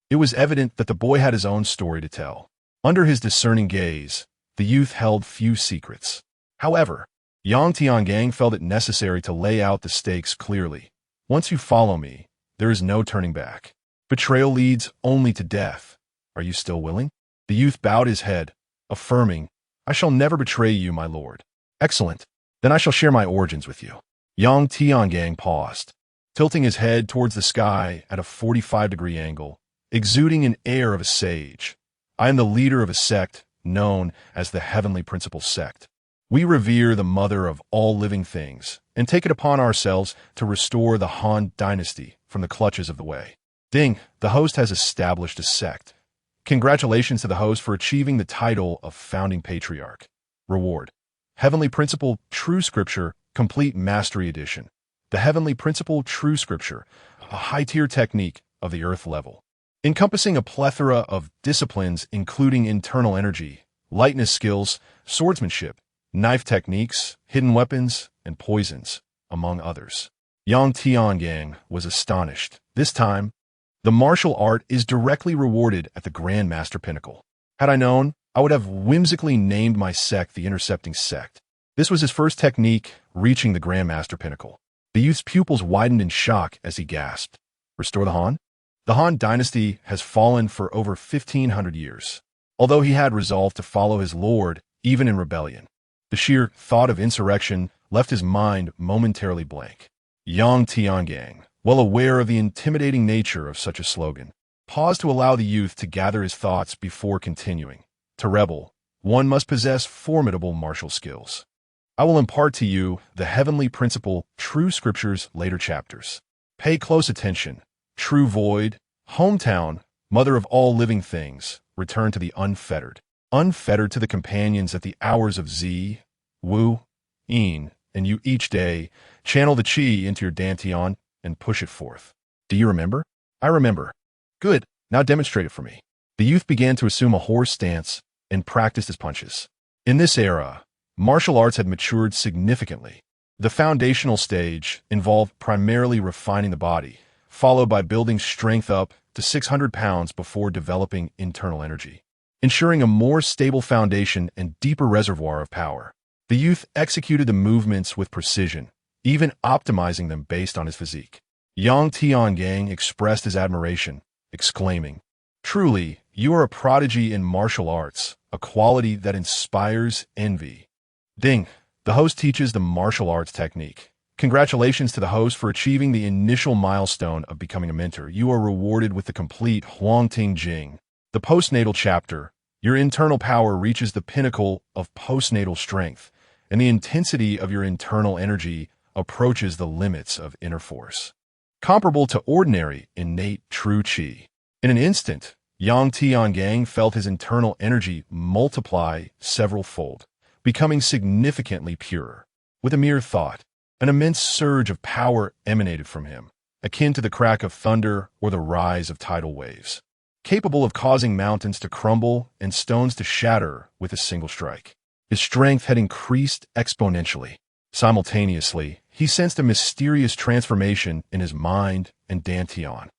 It was evident that the boy had his own story to tell. Under his discerning gaze, the youth held few secrets. However, Yang Tiangang felt it necessary to lay out the stakes clearly. "Once you follow me, there is no turning back. Betrayal leads only to death. Are you still willing?" The youth bowed his head, affirming, "I shall never betray you, my lord." "Excellent. Then I shall share my origins with you." Yang Tiangang paused, tilting his head towards the sky at a 45-degree angle, exuding an air of a sage. "I am the leader of a sect known as the Heavenly Principle Sect. We revere the mother of all living things and take it upon ourselves to restore the Han dynasty from the clutches of the Wei. Ding, the host has established a sect. Congratulations to the host for achieving the title of Founding Patriarch. Reward: Heavenly Principle True Scripture Complete Mastery Edition. The Heavenly Principle True Scripture, a high-tier technique of the Earth level, encompassing a plethora of disciplines including internal energy, lightness skills, swordsmanship, knife techniques, hidden weapons, and poisons, among others." Yang Tiangang was astonished. This time, the martial art is directly rewarded at the Grand Master Pinnacle. Had I known, I would have whimsically named my sect the Intercepting Sect. This was his first technique, reaching the Grand Master Pinnacle. The youth's pupils widened in shock as he gasped. "Restore the Han?" The Han dynasty has fallen for over 1,500 years. Although he had resolved to follow his lord, even in rebellion, the sheer thought of insurrection left his mind momentarily blank. Yang Tiangang, well aware of the intimidating nature of such a slogan, paused to allow the youth to gather his thoughts before continuing. "To rebel, one must possess formidable martial skills. I will impart to you the Heavenly Principle True Scripture's later chapters. Pay close attention. True Void, Hometown, Mother of all living things, return to the unfettered. Unfettered to the companions at the hours of Z, Wu, Yin, and you each day, channel the Qi into your Dantian and push it forth. Do you remember?" "I remember." "Good, now demonstrate it for me." The youth began to assume a horse stance and practiced his punches. In this era, martial arts had matured significantly. The foundational stage involved primarily refining the body, followed by building strength up to 600 pounds before developing internal energy, ensuring a more stable foundation and deeper reservoir of power. The youth executed the movements with precision, even optimizing them based on his physique. Yang Tiangang expressed his admiration, exclaiming, "Truly, you are a prodigy in martial arts, a quality that inspires envy." Ding, the host teaches the martial arts technique. Congratulations to the host for achieving the initial milestone of becoming a mentor. You are rewarded with the complete Huangting Jing. The postnatal chapter. Your internal power reaches the pinnacle of postnatal strength, and the intensity of your internal energy approaches the limits of inner force. Comparable to ordinary, innate, true qi. In an instant, Yang Tiangang felt his internal energy multiply several-fold, becoming significantly purer. With a mere thought, an immense surge of power emanated from him, akin to the crack of thunder or the rise of tidal waves, capable of causing mountains to crumble and stones to shatter with a single strike. His strength had increased exponentially. Simultaneously, he sensed a mysterious transformation in his mind and dantian.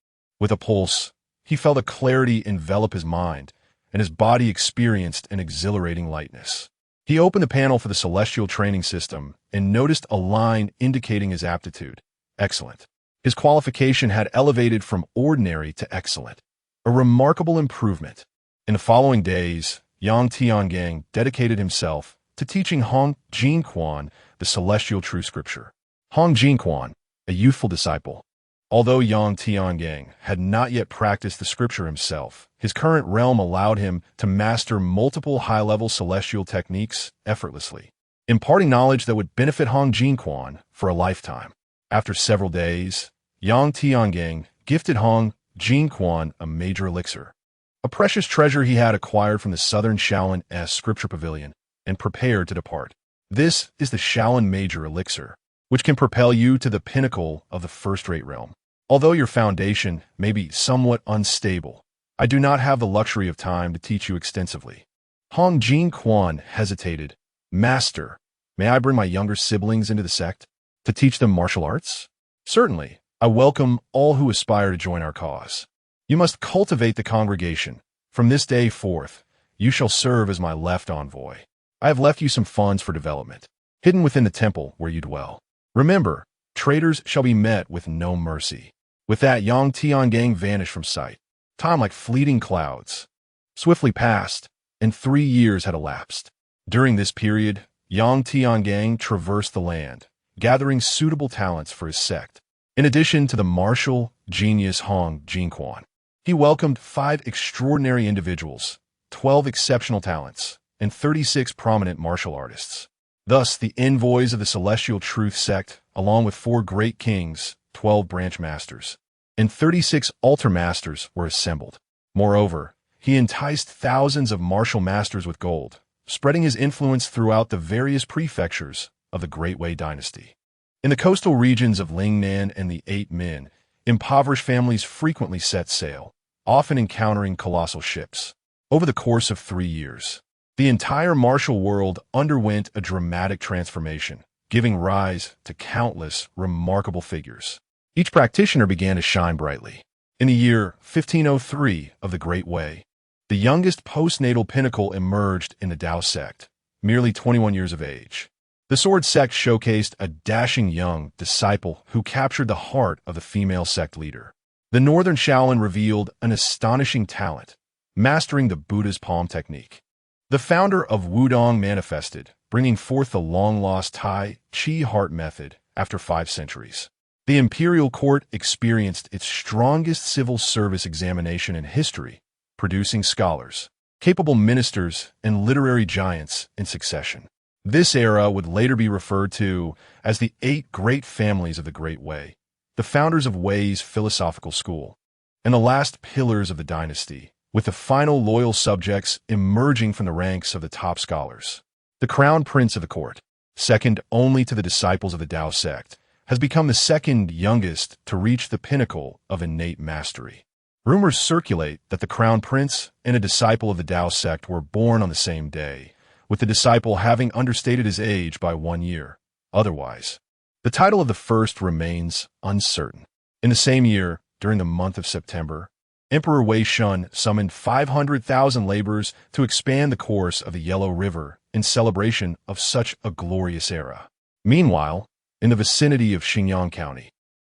With a pulse, he felt a clarity envelop his mind, and his body experienced an exhilarating lightness. He opened the panel for the celestial training system and noticed a line indicating his aptitude. Excellent. His qualification had elevated from ordinary to excellent. A remarkable improvement. In the following days, Yang Tiangang dedicated himself to teaching Hong Jinquan the celestial true scripture. Hong Jinquan, a youthful disciple. Although Yang Tiangang had not yet practiced the scripture himself, his current realm allowed him to master multiple high-level celestial techniques effortlessly, imparting knowledge that would benefit Hong Jinquan for a lifetime. After several days, Yang Tiangang gifted Hong Jinquan a major elixir, a precious treasure he had acquired from the southern Shaolin-S scripture pavilion, and prepared to depart. This is the Shaolin Major Elixir, which can propel you to the pinnacle of the first-rate realm. Although your foundation may be somewhat unstable, I do not have the luxury of time to teach you extensively. Hong Jinquan hesitated. Master, may I bring my younger siblings into the sect to teach them martial arts? Certainly. I welcome all who aspire to join our cause. You must cultivate the congregation. From this day forth, you shall serve as my left envoy. I have left you some funds for development, hidden within the temple where you dwell. Remember, traitors shall be met with no mercy. With that, Yang Tiangang vanished from sight. Time like fleeting clouds swiftly passed, and 3 years had elapsed. During this period, Yang Tiangang traversed the land, gathering suitable talents for his sect. In addition to the martial genius Hong Jinquan, he welcomed 5 extraordinary individuals, 12 exceptional talents, and 36 prominent martial artists. Thus, the envoys of the Celestial Truth sect, along with 4 great kings, 12 branch masters, and 36 altar masters were assembled. Moreover, he enticed thousands of martial masters with gold, spreading his influence throughout the various prefectures of the Great Wei dynasty. In the coastal regions of Lingnan and the 8 Men, impoverished families frequently set sail, often encountering colossal ships. Over the course of 3 years, the entire martial world underwent a dramatic transformation, giving rise to countless remarkable figures. Each practitioner began to shine brightly. In the year 1503 of the Great Wei, the youngest postnatal pinnacle emerged in the Tao sect, merely 21 years of age. The Sword sect showcased a dashing young disciple who captured the heart of the female sect leader. The Northern Shaolin revealed an astonishing talent, mastering the Buddha's palm technique. The founder of Wudong manifested, bringing forth the long-lost Tai Chi heart method after 5 centuries. The imperial court experienced its strongest civil service examination in history, producing scholars, capable ministers, and literary giants in succession. This era would later be referred to as the 8 great families of the Great Wei, the founders of Wei's philosophical school, and the last pillars of the dynasty, with the final loyal subjects emerging from the ranks of the top scholars. The crown prince of the court, second only to the disciples of the Tao sect, has become the second youngest to reach the pinnacle of innate mastery. Rumors circulate that the crown prince and a disciple of the Tao sect were born on the same day, with the disciple having understated his age by 1 year. Otherwise, the title of the first remains uncertain. In the same year, during the month of September, Emperor Wei Shun summoned 500,000 laborers to expand the course of the Yellow River in celebration of such a glorious era. Meanwhile, in the vicinity of Xingyang County,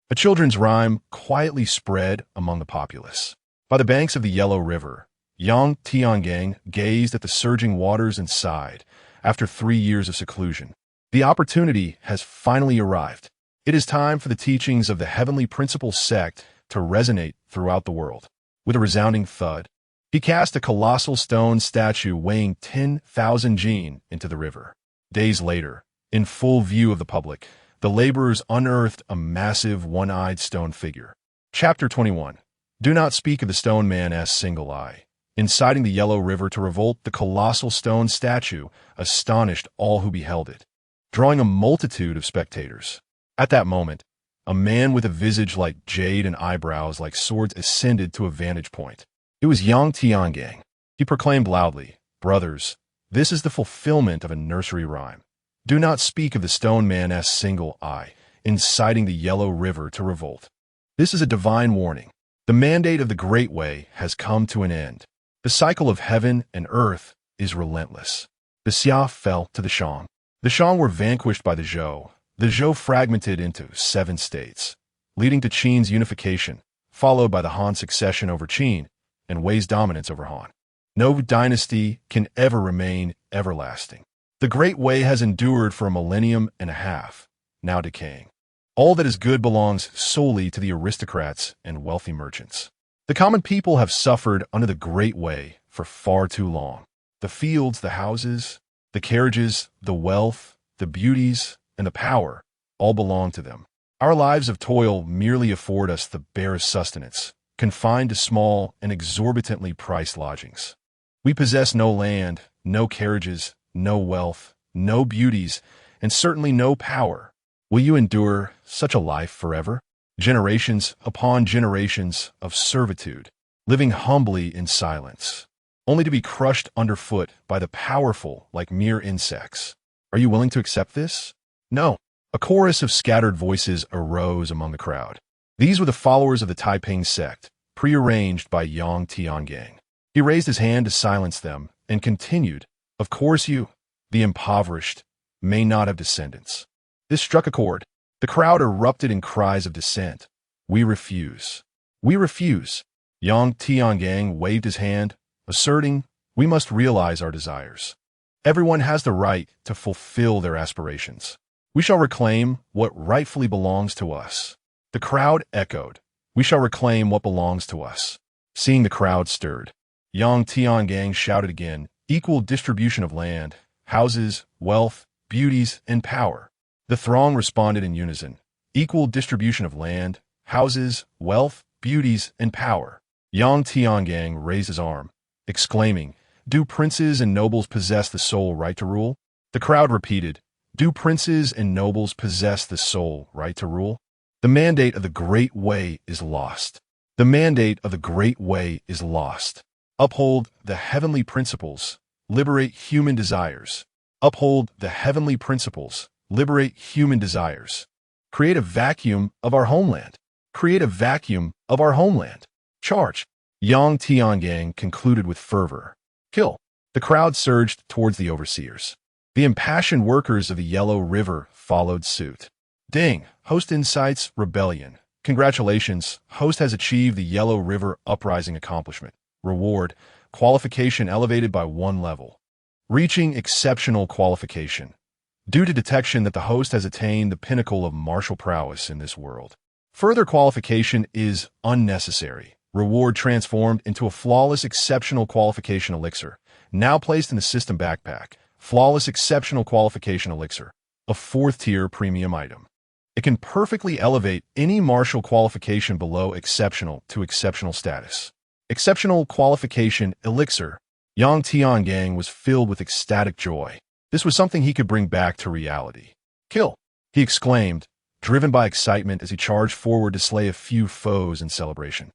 a children's rhyme quietly spread among the populace. By the banks of the Yellow River, Yang Tiangang gazed at the surging waters and sighed. After 3 years of seclusion, the opportunity has finally arrived. It is time for the teachings of the Heavenly Principle sect to resonate throughout the world. With a resounding thud, He cast a colossal stone statue weighing 10,000 jin into the river. Days later, in full view of the public, the laborers unearthed a massive one-eyed stone figure. Chapter 21. Do not speak of the stone man's single eye. Inciting the Yellow River to revolt, the colossal stone statue astonished all who beheld it, drawing a multitude of spectators. At that moment, a man with a visage like jade and eyebrows like swords ascended to a vantage point. It was Yang Tiangang. He proclaimed loudly, "Brothers, this is the fulfillment of a nursery rhyme. Do not speak of the stone man's single eye, inciting the Yellow River to revolt. This is a divine warning. The mandate of the Great Way has come to an end. The cycle of heaven and earth is relentless." The Xia fell to the Shang. The Shang were vanquished by the Zhou. The Zhou fragmented into 7 states, leading to Qin's unification, followed by the Han succession over Qin and Wei's dominance over Han. No dynasty can ever remain everlasting. The Great Way has endured for a millennium and a half, now decaying. All that is good belongs solely to the aristocrats and wealthy merchants. The common people have suffered under the Great Way for far too long. The fields, the houses, the carriages, the wealth, the beauties, and the power all belong to them. Our lives of toil merely afford us the barest sustenance, confined to small and exorbitantly priced lodgings. We possess no land, no carriages, no wealth, no beauties, and certainly no power. Will you endure such a life forever? Generations upon generations of servitude, living humbly in silence, only to be crushed underfoot by the powerful like mere insects. Are you willing to accept this? No. A chorus of scattered voices arose among the crowd. These were the followers of the Taiping sect, prearranged by Yang Tiangang. He raised his hand to silence them and continued, "Of course you, the impoverished, may not have descendants." This struck a chord. The crowd erupted in cries of dissent. "We refuse. We refuse." Yang Tiangang waved his hand, asserting, "We must realize our desires. Everyone has the right to fulfill their aspirations. We shall reclaim what rightfully belongs to us." The crowd echoed, "We shall reclaim what belongs to us." Seeing the crowd stirred, Yang Tiangang shouted again, "Equal distribution of land, houses, wealth, beauties, and power." The throng responded in unison, "Equal distribution of land, houses, wealth, beauties, and power." Yang Tiangang raised his arm, exclaiming, "Do princes and nobles possess the sole right to rule?" The crowd repeated, "Do princes and nobles possess the sole right to rule?" The mandate of the Great Way is lost. The mandate of the Great Way is lost. Uphold the heavenly principles, liberate human desires. Uphold the heavenly principles, liberate human desires. Create a vacuum of our homeland. Create a vacuum of our homeland. Charge. Yang Tiangang concluded with fervor. Kill. The crowd surged towards the overseers. The impassioned workers of the Yellow River followed suit. Ding. Host incites rebellion. Congratulations. Host has achieved the Yellow River Uprising accomplishment. Reward. Qualification elevated by 1 level. Reaching exceptional qualification. Due to detection that the host has attained the pinnacle of martial prowess in this world. Further qualification is unnecessary. Reward transformed into a flawless exceptional qualification elixir, now placed in the system backpack. Flawless exceptional qualification elixir, a 4th-tier premium item. It can perfectly elevate any martial qualification below exceptional to exceptional status. Exceptional qualification elixir. Yang Tiangang was filled with ecstatic joy. This was something he could bring back to reality. Kill, he exclaimed, driven by excitement as he charged forward to slay a few foes in celebration.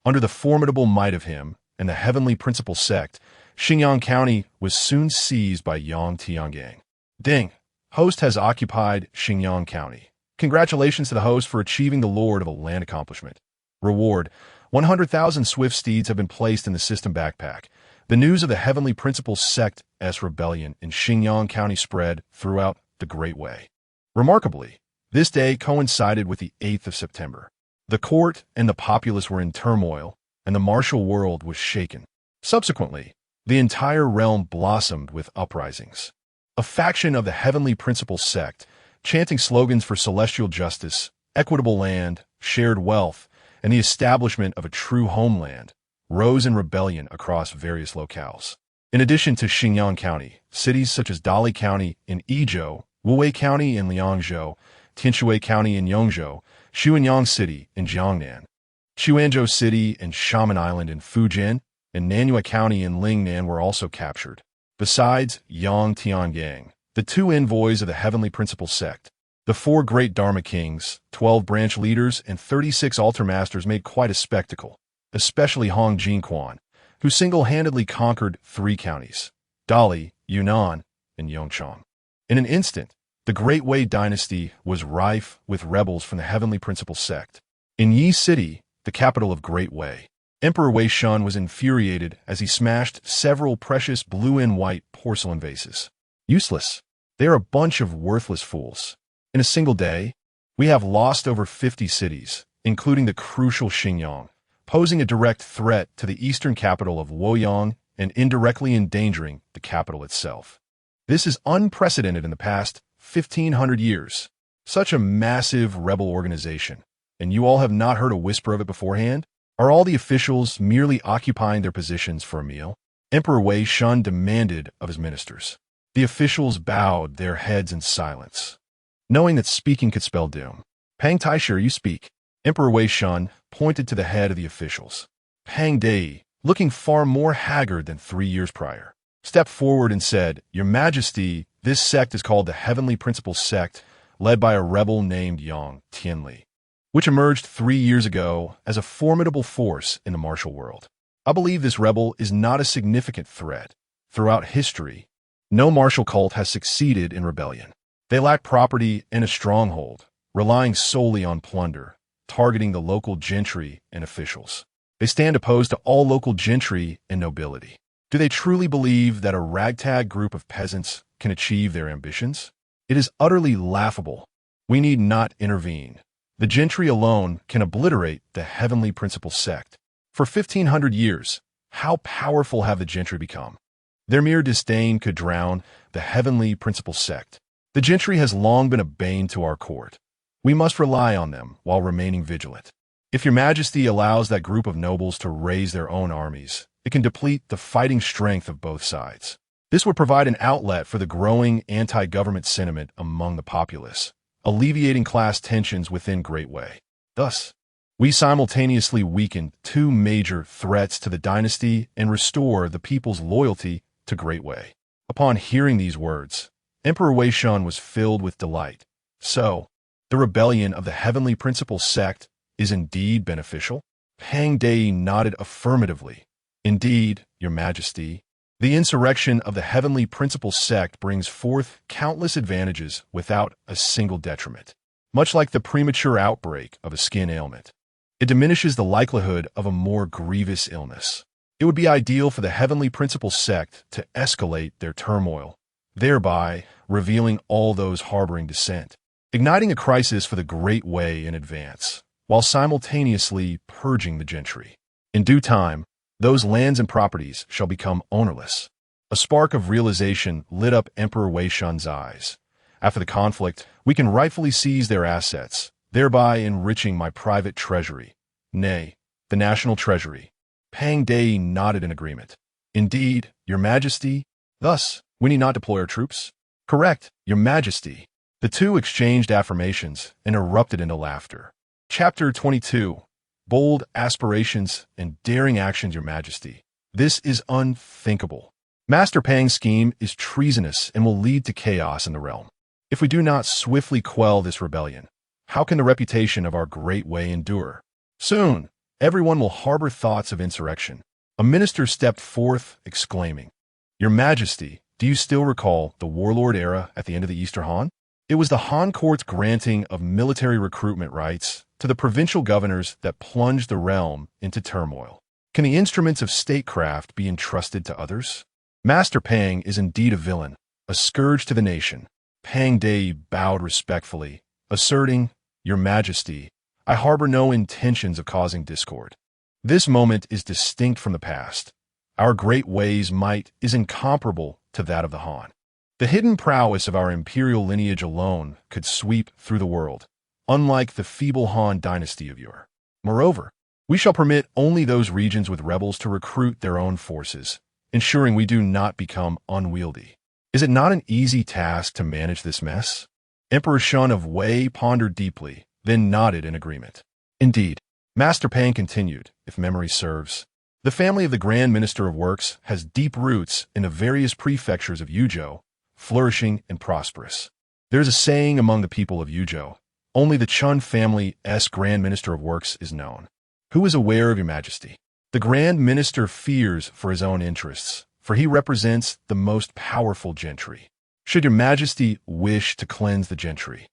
Under the formidable might of him and the heavenly principal sect, Xinjiang County was soon seized by Yang Tiangang. Ding! Host has occupied Xinjiang County. Congratulations to the host for achieving the Lord of a land accomplishment. Reward: 100,000 swift steeds have been placed in the system backpack. The news of the heavenly principal sect's rebellion in Xinjiang County spread throughout the Great Way. Remarkably, this day coincided with the 8th of September. The court and the populace were in turmoil, and the martial world was shaken. Subsequently, the entire realm blossomed with uprisings. A faction of the heavenly principal sect, chanting slogans for celestial justice, equitable land, shared wealth, and the establishment of a true homeland, rose in rebellion across various locales. In addition to Xinjiang County, cities such as Dali County in Yizhou, Wuwei County in Liangzhou, Tianshui County in Yongzhou, Xuanyang City in Jiangnan, Xuanzhou City and Xiamen Island in Fujian, and Nanyue County in Lingnan were also captured. Besides Yang Tiangang, the two envoys of the Heavenly Principle sect, the four great Dharma kings, 12 branch leaders, and 36 altar masters made quite a spectacle, especially Hong Jinquan, who single-handedly conquered 3 counties, Dali, Yunnan, and Yongchang. In an instant, the Great Wei dynasty was rife with rebels from the Heavenly Principle sect. In Yi City, the capital of Great Wei, Emperor Wei Shun was infuriated as he smashed several precious blue and white porcelain vases. Useless. They are a bunch of worthless fools. In a single day, we have lost over 50 cities, including the crucial Xinjiang, posing a direct threat to the eastern capital of Luoyang and indirectly endangering the capital itself. This is unprecedented in the past 1,500 years. Such a massive rebel organization, and you all have not heard a whisper of it beforehand? Are all the officials merely occupying their positions for a meal? Emperor Wei Shun demanded of his ministers. The officials bowed their heads in silence, knowing that speaking could spell doom. Pang Taisher, you speak. Emperor Wei Shun pointed to the head of the officials. Pang Dei, looking far more haggard than 3 years prior, stepped forward and said, "Your Majesty, this sect is called the Heavenly Principle Sect, led by a rebel named Yang Tianli, which emerged 3 years ago as a formidable force in the martial world. I believe this rebel is not a significant threat. Throughout history, no martial cult has succeeded in rebellion. They lack property and a stronghold, relying solely on plunder, targeting the local gentry and officials. They stand opposed to all local gentry and nobility. Do they truly believe that a ragtag group of peasants can achieve their ambitions? It is utterly laughable. We need not intervene. The gentry alone can obliterate the Heavenly Principle sect. For 1,500 years, how powerful have the gentry become? Their mere disdain could drown the Heavenly Principle sect. The gentry has long been a bane to our court. We must rely on them while remaining vigilant. If your Majesty allows that group of nobles to raise their own armies, it can deplete the fighting strength of both sides. This would provide an outlet for the growing anti-government sentiment among the populace, alleviating class tensions within Great Wei. Thus, we simultaneously weaken 2 major threats to the dynasty and restore the people's loyalty to Great Wei." Upon hearing these words, Emperor Wei Shun was filled with delight. So, the rebellion of the Heavenly Principle sect is indeed beneficial? Pang Dei nodded affirmatively. Indeed, Your Majesty, the insurrection of the Heavenly Principle sect brings forth countless advantages without a single detriment. Much like the premature outbreak of a skin ailment, it diminishes the likelihood of a more grievous illness. It would be ideal for the Heavenly Principle sect to escalate their turmoil, thereby revealing all those harboring dissent, igniting a crisis for the Great Wei in advance, while simultaneously purging the gentry. In due time, those lands and properties shall become ownerless. A spark of realization lit up Emperor Wei Shun's eyes. After the conflict, we can rightfully seize their assets, thereby enriching my private treasury, nay, the national treasury. Pang Dei nodded in agreement. Indeed, Your Majesty. Thus, we need not deploy our troops? Correct, Your Majesty. The two exchanged affirmations and erupted into laughter. Chapter 22. Bold aspirations and daring actions, Your Majesty. This is unthinkable. Master Pang's scheme is treasonous and will lead to chaos in the realm. If we do not swiftly quell this rebellion, how can the reputation of our Great Wei endure? Soon, everyone will harbor thoughts of insurrection. A minister stepped forth, exclaiming, "Your Majesty, do you still recall the warlord era at the end of the Eastern Han? It was the Han court's granting of military recruitment rights to the provincial governors that plunged the realm into turmoil. Can the instruments of statecraft be entrusted to others? Master Pang is indeed a villain, a scourge to the nation." Pang Dei bowed respectfully, asserting, "Your Majesty, I harbor no intentions of causing discord. This moment is distinct from the past. Our Great Wei's might is incomparable to that of the Han. The hidden prowess of our imperial lineage alone could sweep through the world, unlike the feeble Han dynasty of yore. Moreover, We shall permit only those regions with rebels to recruit their own forces, ensuring we do not become unwieldy. Is it not an easy task to manage this mess? Emperor Shun of Wei pondered deeply, then nodded in agreement. Indeed, Master Pang continued, if memory serves. The family of the Grand Minister of Works has deep roots in the various prefectures of Yuzhou, flourishing and prosperous. There is a saying among the people of Yuzhou, only the Chun family's Grand Minister of Works is known. Who is aware of your majesty? The Grand Minister fears for his own interests, for he represents the most powerful gentry. Should your majesty wish to cleanse the gentry,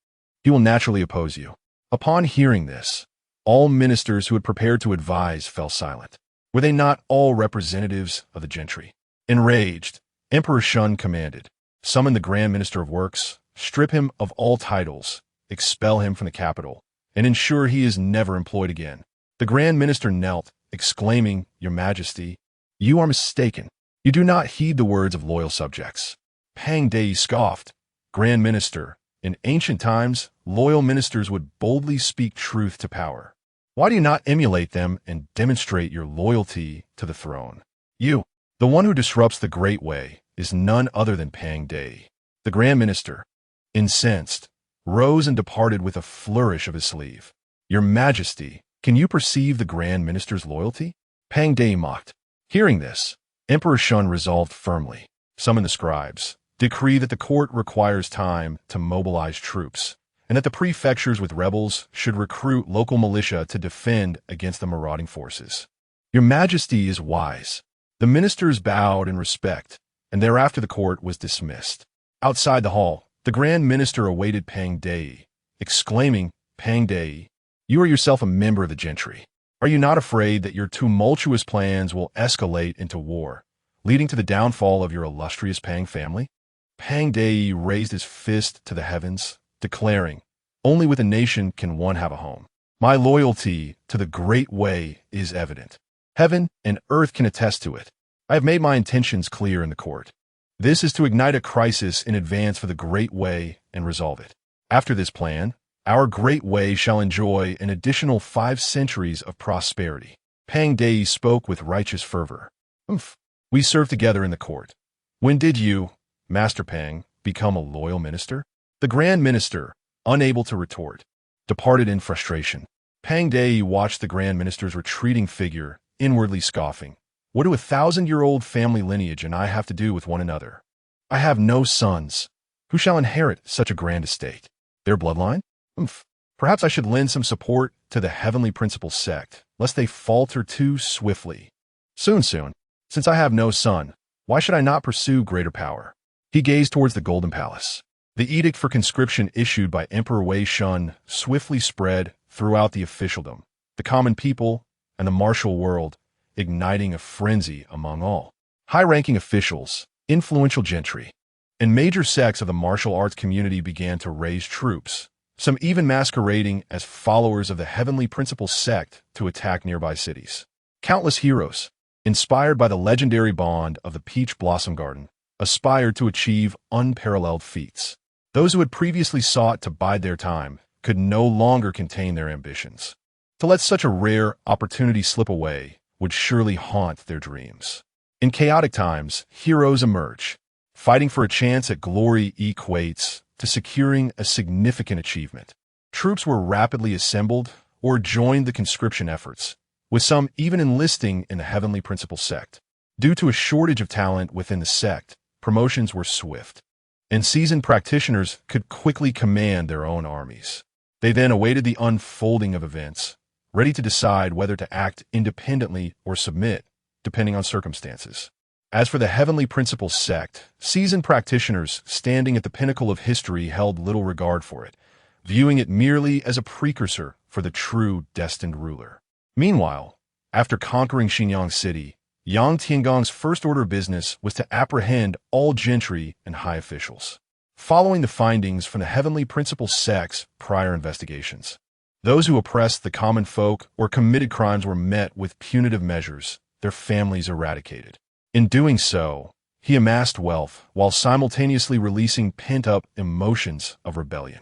he will naturally oppose you. Upon hearing this, all ministers who had prepared to advise fell silent. Were they not all representatives of the gentry? Enraged, Emperor Shun commanded, summon the Grand Minister of Works, strip him of all titles, expel him from the capital, and ensure he is never employed again. The Grand Minister knelt, exclaiming, Your Majesty, you are mistaken. You do not heed the words of loyal subjects. Pang Dei scoffed. Grand Minister, in ancient times, loyal ministers would boldly speak truth to power. Why do you not emulate them and demonstrate your loyalty to the throne? You, the one who disrupts the Great Way, is none other than Pang Dei. The Grand Minister, incensed, rose and departed with a flourish of his sleeve. Your Majesty, can you perceive the Grand Minister's loyalty? Pang Dei mocked. Hearing this, Emperor Shun resolved firmly. Summon the scribes. Decree that the court requires time to mobilize troops, and that the prefectures with rebels should recruit local militia to defend against the marauding forces. Your Majesty is wise. The ministers bowed in respect, and thereafter the court was dismissed. Outside the hall, the Grand Minister awaited Pang Dei, exclaiming, Pang Dei, you are yourself a member of the gentry. Are you not afraid that your tumultuous plans will escalate into war, leading to the downfall of your illustrious Pang family? Pang Dei raised his fist to the heavens, declaring, Only with a nation can one have a home. My loyalty to the Great Way is evident. Heaven and earth can attest to it. I have made my intentions clear in the court. This is to ignite a crisis in advance for the Great Way and resolve it. After this plan, our Great Way shall enjoy an additional 5 centuries of prosperity. Pang Dei spoke with righteous fervor. We served together in the court. When did you, Master Pang, become a loyal minister? The Grand Minister, unable to retort, departed in frustration. Pang Dei watched the Grand Minister's retreating figure, inwardly scoffing. What do a 1,000-year-old family lineage and I have to do with one another? I have no sons. Who shall inherit such a grand estate? Their bloodline? Perhaps I should lend some support to the Heavenly Principle sect, lest they falter too swiftly. Soon, since I have no son, why should I not pursue greater power? He gazed towards the Golden Palace. The edict for conscription issued by Emperor Wei Shun swiftly spread throughout the officialdom, the common people, and the martial world, igniting a frenzy among all. High-ranking officials, influential gentry, and major sects of the martial arts community began to raise troops, some even masquerading as followers of the Heavenly Principle sect to attack nearby cities. Countless heroes, inspired by the legendary bond of the Peach Blossom Garden, aspired to achieve unparalleled feats. Those who had previously sought to bide their time could no longer contain their ambitions. To let such a rare opportunity slip away would surely haunt their dreams. In chaotic times, heroes emerge. Fighting for a chance at glory equates to securing a significant achievement. Troops were rapidly assembled or joined the conscription efforts, with some even enlisting in the Heavenly Principle sect. Due to a shortage of talent within the sect, promotions were swift, and seasoned practitioners could quickly command their own armies. They then awaited the unfolding of events, ready to decide whether to act independently or submit, depending on circumstances. As for the Heavenly Principle sect, seasoned practitioners standing at the pinnacle of history held little regard for it, viewing it merely as a precursor for the true destined ruler. Meanwhile, after conquering Xinjiang City, Yang Tiangong's first order of business was to apprehend all gentry and high officials, following the findings from the Heavenly Principle sect's prior investigations. Those who oppressed the common folk or committed crimes were met with punitive measures, their families eradicated. In doing so, he amassed wealth while simultaneously releasing pent-up emotions of rebellion.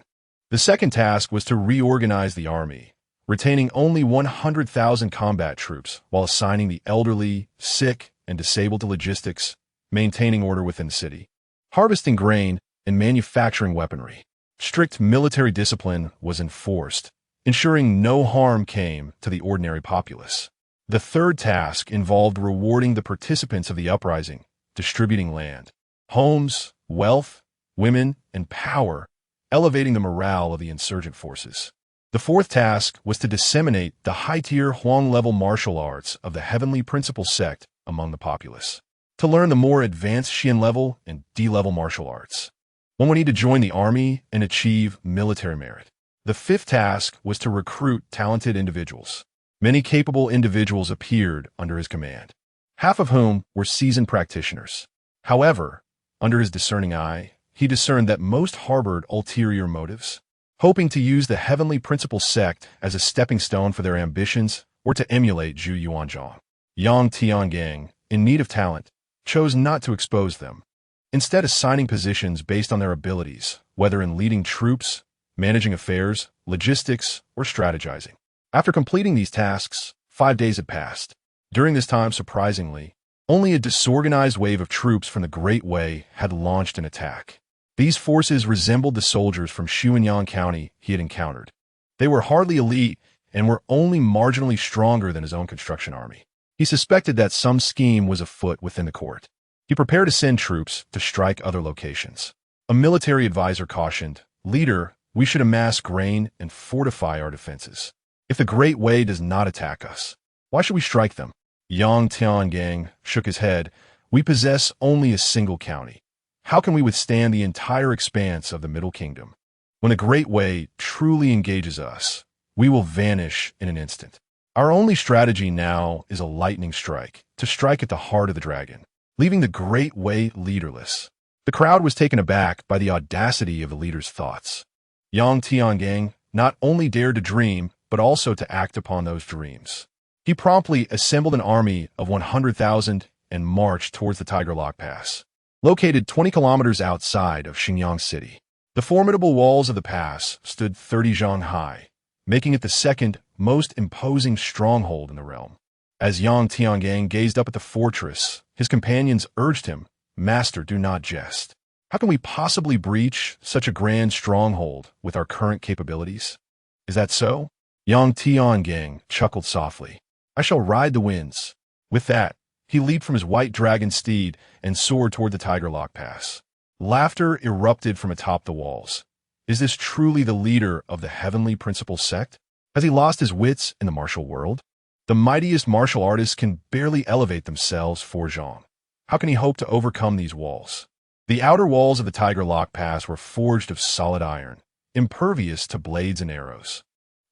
The second task was to reorganize the army, retaining only 100,000 combat troops while assigning the elderly, sick, and disabled to logistics, maintaining order within the city, harvesting grain, and manufacturing weaponry. Strict military discipline was enforced, ensuring no harm came to the ordinary populace. The third task involved rewarding the participants of the uprising, distributing land, homes, wealth, women, and power, elevating the morale of the insurgent forces. The fourth task was to disseminate the high-tier Huang-level martial arts of the Heavenly Principle sect among the populace. To learn the more advanced Xian-level and D-level martial arts, one would need to join the army and achieve military merit. The fifth task was to recruit talented individuals. Many capable individuals appeared under his command, half of whom were seasoned practitioners. However, under his discerning eye, he discerned that most harbored ulterior motives, hoping to use the Heavenly Principle sect as a stepping stone for their ambitions or to emulate Zhu Yuanzhang. Yang Tiangang, in need of talent, chose not to expose them, instead assigning positions based on their abilities, whether in leading troops, managing affairs, logistics, or strategizing. After completing these tasks, 5 days had passed. During this time, surprisingly, only a disorganized wave of troops from the Great Wei had launched an attack. These forces resembled the soldiers from Xuanyang County he had encountered. They were hardly elite and were only marginally stronger than his own construction army. He suspected that some scheme was afoot within the court. He prepared to send troops to strike other locations. A military advisor cautioned, "Leader, we should amass grain and fortify our defenses. If the Great Wei does not attack us, why should we strike them?" Yang Tiangang shook his head. "We possess only a single county. How can we withstand the entire expanse of the Middle Kingdom? When the Great Wei truly engages us, we will vanish in an instant. Our only strategy now is a lightning strike, to strike at the heart of the dragon, leaving the Great Wei leaderless." The crowd was taken aback by the audacity of the leader's thoughts. Yang Tiangang not only dared to dream, but also to act upon those dreams. He promptly assembled an army of 100,000 and marched towards the Tiger Lock Pass, located 20 kilometers outside of Xinjiang City. The formidable walls of the pass stood 30 zhang high, making it the second most imposing stronghold in the realm. As Yang Tiangang gazed up at the fortress, his companions urged him, "Master, do not jest. How can we possibly breach such a grand stronghold with our current capabilities?" "Is that so?" Yang Tiangang chuckled softly. "I shall ride the winds." With that, he leaped from his white dragon steed and soared toward the Tiger Lock Pass. Laughter erupted from atop the walls. Is this truly the leader of the Heavenly Principle sect? Has he lost his wits in the martial world? The mightiest martial artists can barely elevate themselves for Zhang. How can he hope to overcome these walls? The outer walls of the Tiger Lock Pass were forged of solid iron, impervious to blades and arrows,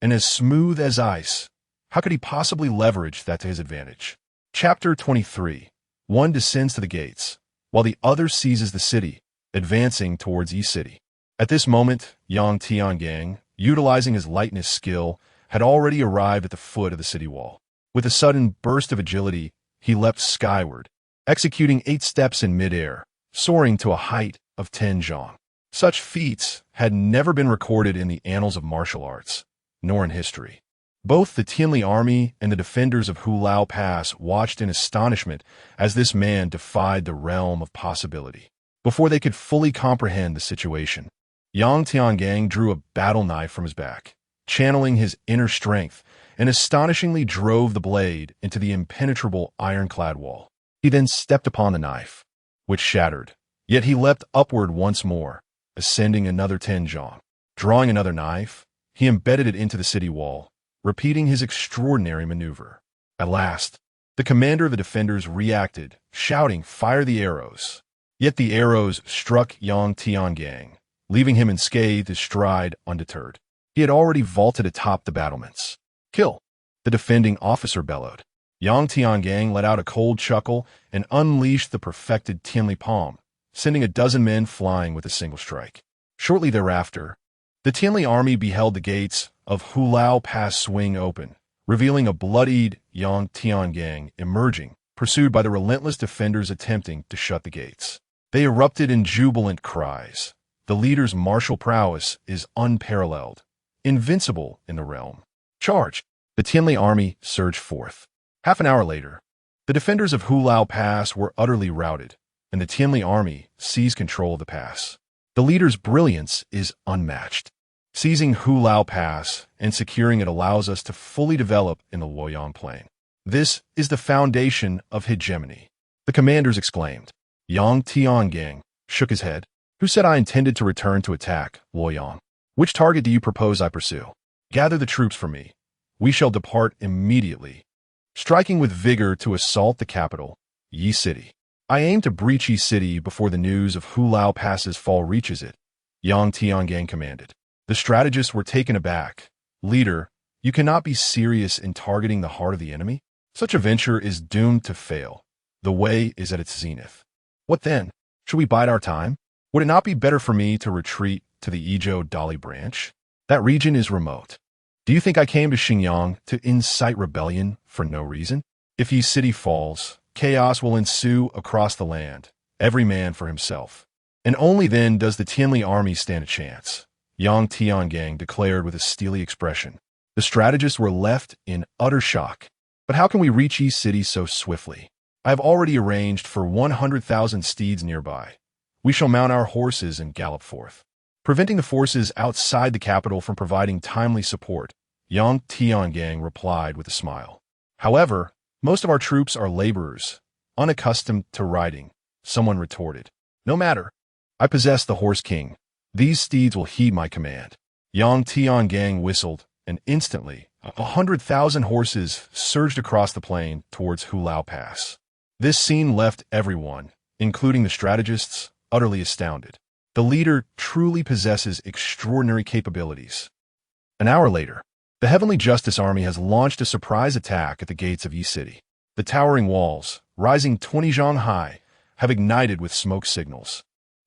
and as smooth as ice. How could he possibly leverage that to his advantage? Chapter 23. One descends to the gates, while the other seizes the city, advancing towards East City. At this moment, Yang Tiangang, utilizing his lightness skill, had already arrived at the foot of the city wall. With a sudden burst of agility, he leapt skyward, executing 8 steps in midair, soaring to a height of 10 zhang. Such feats had never been recorded in the annals of martial arts, nor in history. Both the Tianli army and the defenders of Hulao Pass watched in astonishment as this man defied the realm of possibility. Before they could fully comprehend the situation, Yang Tiangang drew a battle knife from his back, channeling his inner strength, and astonishingly drove the blade into the impenetrable ironclad wall. He then stepped upon the knife, which shattered. Yet he leapt upward once more, ascending another 10 zhang. Drawing another knife, he embedded it into the city wall, repeating his extraordinary maneuver. At last, the commander of the defenders reacted, shouting, "Fire the arrows!" Yet the arrows struck Yang Tiangang, leaving him unscathed, his stride undeterred. He had already vaulted atop the battlements. "Kill!" the defending officer bellowed. Yang Tiangang let out a cold chuckle and unleashed the perfected Tianli palm, sending a dozen men flying with a single strike. Shortly thereafter, the Tianli army beheld the gates of Hulao Pass swing open, revealing a bloodied Yang Tiangang emerging, pursued by the relentless defenders attempting to shut the gates. They erupted in jubilant cries. The leader's martial prowess is unparalleled, invincible in the realm. Charge! The Tianli army surged forth. Half an hour later, the defenders of Hulao Pass were utterly routed, and the Tianli army seized control of the pass. The leader's brilliance is unmatched. Seizing Hulao Pass and securing it allows us to fully develop in the Luoyang Plain. This is the foundation of hegemony. The commanders exclaimed. Yang Tiangang shook his head. Who said I intended to return to attack Luoyang? Which target do you propose I pursue? Gather the troops for me. We shall depart immediately, striking with vigor to assault the capital, Yi City. I aim to breach Yi City before the news of Hulao Pass's fall reaches it, Yang Tiangang commanded. The strategists were taken aback. Leader, you cannot be serious in targeting the heart of the enemy? Such a venture is doomed to fail. The way is at its zenith. What then? Should we bide our time? Would it not be better for me to retreat to the Izhou Dali branch? That region is remote. Do you think I came to Xinjiang to incite rebellion for no reason? If Yi City falls, chaos will ensue across the land, every man for himself. And only then does the Tianli army stand a chance, Yang Tiangang declared with a steely expression. The strategists were left in utter shock. But how can we reach Yi City so swiftly? I have already arranged for 100,000 steeds nearby. We shall mount our horses and gallop forth, preventing the forces outside the capital from providing timely support, Yang Tiangang replied with a smile. However, most of our troops are laborers, unaccustomed to riding, someone retorted. No matter. I possess the horse king. These steeds will heed my command. Yang Tiangang whistled, and instantly, 100,000 horses surged across the plain towards Hulao Pass. This scene left everyone, including the strategists, utterly astounded. The leader truly possesses extraordinary capabilities. An hour later, the Heavenly Justice Army has launched a surprise attack at the gates of Yi City. The towering walls, rising 20 zhang high, have ignited with smoke signals.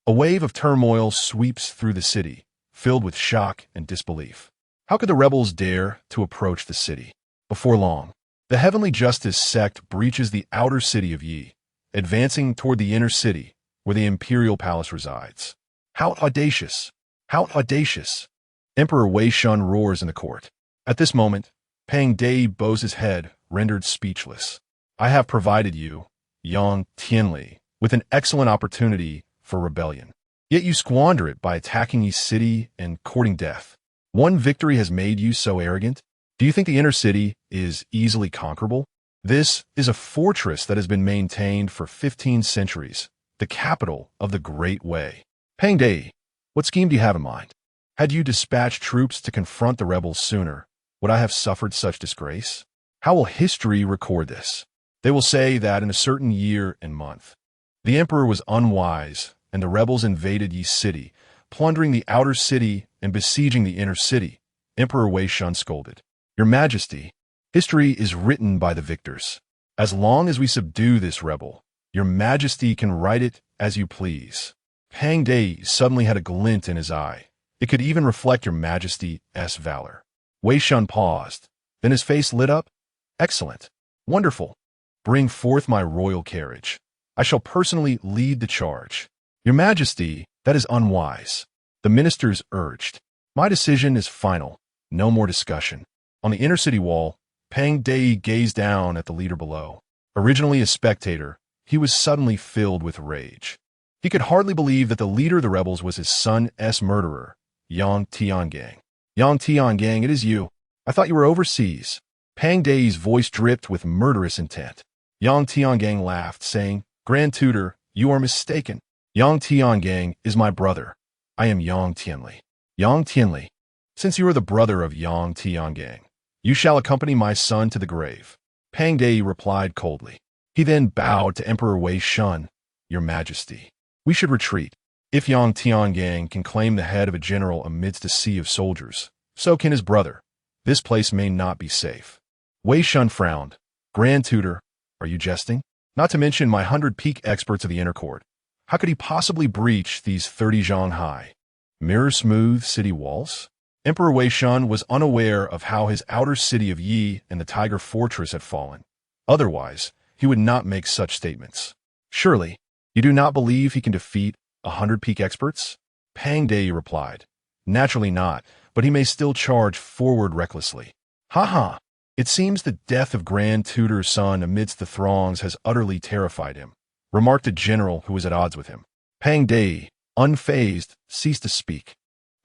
A wave of turmoil sweeps through the city, filled with shock and disbelief. How could the rebels dare to approach the city? Before long, the Heavenly Justice sect breaches the outer city of Yi, advancing toward the inner city, where the imperial palace resides. How audacious! How audacious! Emperor Wei Shun roars in the court. At this moment, Pang Dei bows his head, rendered speechless. I have provided you, Yang Tianli, with an excellent opportunity for rebellion. Yet you squander it by attacking Yi City and courting death. One victory has made you so arrogant? Do you think the inner city is easily conquerable? This is a fortress that has been maintained for 15 centuries, the capital of the Great Wei. Pang Dei, what scheme do you have in mind? Had you dispatched troops to confront the rebels sooner, would I have suffered such disgrace? How will history record this? They will say that in a certain year and month, the emperor was unwise, and the rebels invaded Yi City, plundering the outer city and besieging the inner city. Emperor Wei Shun scolded. Your Majesty, history is written by the victors. As long as we subdue this rebel, your Majesty can write it as you please. Pang Dei suddenly had a glint in his eye. It could even reflect your Majesty's valor. Wei Shun paused. Then his face lit up. Excellent. Wonderful. Bring forth my royal carriage. I shall personally lead the charge. Your Majesty, that is unwise. The ministers urged. My decision is final. No more discussion. On the inner city wall, Pang Dei gazed down at the leader below. Originally a spectator, he was suddenly filled with rage. He could hardly believe that the leader of the rebels was his son's murderer, Yang Tiangang. Yang Tiangang, it is you. I thought you were overseas. Pang Dei's voice dripped with murderous intent. Yang Tiangang laughed, saying, Grand Tutor, you are mistaken. Yang Tiangang is my brother. I am Yang Tianli. Yang Tianli, since you are the brother of Yang Tiangang, you shall accompany my son to the grave. Pang Dei replied coldly. He then bowed to Emperor Wei Shun. Your Majesty, we should retreat. If Yang Tiangang can claim the head of a general amidst a sea of soldiers, so can his brother. This place may not be safe. Wei Shun frowned. Grand Tutor, are you jesting? Not to mention my 100 peak experts of the inner court. How could he possibly breach these 30 zhang high, mirror-smooth city walls? Emperor Wei Shun was unaware of how his outer city of Yi and the Tiger Fortress had fallen. Otherwise, he would not make such statements. Surely, you do not believe he can defeat 100 peak experts? Pang Dei replied. Naturally not, but he may still charge forward recklessly. Ha! It seems the death of Grand Tutor's son amidst the throngs has utterly terrified him, remarked a general who was at odds with him. Pang Dei, unfazed, ceased to speak.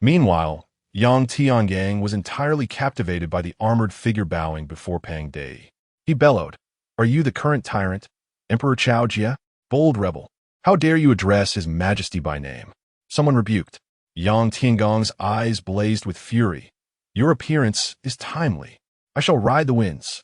Meanwhile, Yang Tiangang was entirely captivated by the armored figure bowing before Pang Dei. He bellowed, "Are you the current tyrant, Emperor Chao Jie? Bold rebel, how dare you address His Majesty by name?" Someone rebuked. Yang Tiangong's eyes blazed with fury. "Your appearance is timely. I shall ride the winds."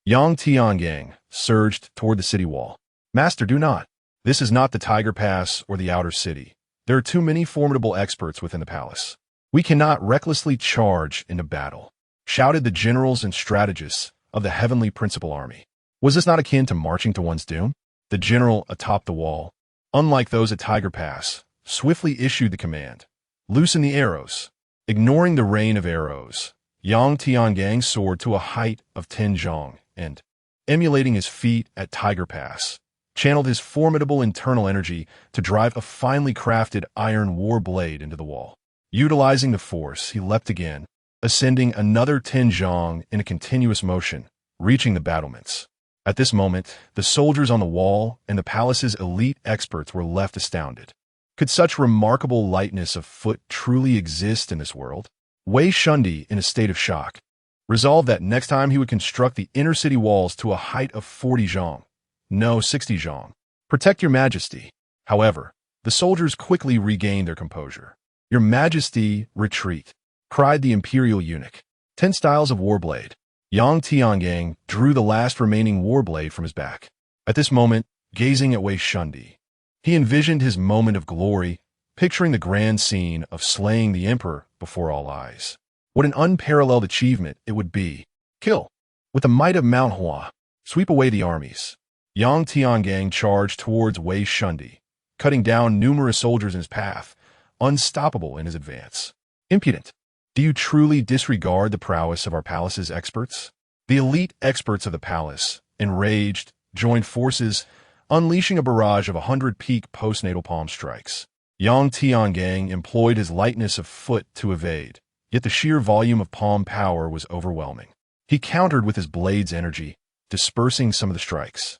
Yang Tiangang surged toward the city wall. "Master, do not. This is not the Tiger Pass or the outer city. There are too many formidable experts within the palace. We cannot recklessly charge into battle," shouted the generals and strategists of the heavenly principal army. Was this not akin to marching to one's doom? The general atop the wall, unlike those at Tiger Pass, swiftly issued the command, "Loosen the arrows." Ignoring the rain of arrows, Yang Tiangang soared to a height of 10 zhong and, emulating his feat at Tiger Pass, channeled his formidable internal energy to drive a finely crafted iron war blade into the wall. Utilizing the force, he leapt again, ascending another 10 zhong in a continuous motion, reaching the battlements. At this moment, the soldiers on the wall and the palace's elite experts were left astounded. Could such remarkable lightness of foot truly exist in this world? Wei Shundi, in a state of shock, resolved that next time he would construct the inner city walls to a height of 40 zhong. No, 60 zhong. "Protect your majesty." However, the soldiers quickly regained their composure. "Your majesty, retreat," cried the imperial eunuch. 10 styles of warblade. Yang Tiangang drew the last remaining warblade from his back. At this moment, gazing at Wei Shundi, he envisioned his moment of glory, picturing the grand scene of slaying the emperor before all eyes. What an unparalleled achievement it would be. Kill. With the might of Mount Hua, sweep away the armies. Yang Tiangang charged towards Wei Shundi, cutting down numerous soldiers in his path, unstoppable in his advance. "Impudent! Do you truly disregard the prowess of our palace's experts?" The elite experts of the palace, enraged, joined forces, unleashing a barrage of 100 peak postnatal palm strikes. Yang Tiangang employed his lightness of foot to evade, yet the sheer volume of palm power was overwhelming. He countered with his blade's energy, dispersing some of the strikes.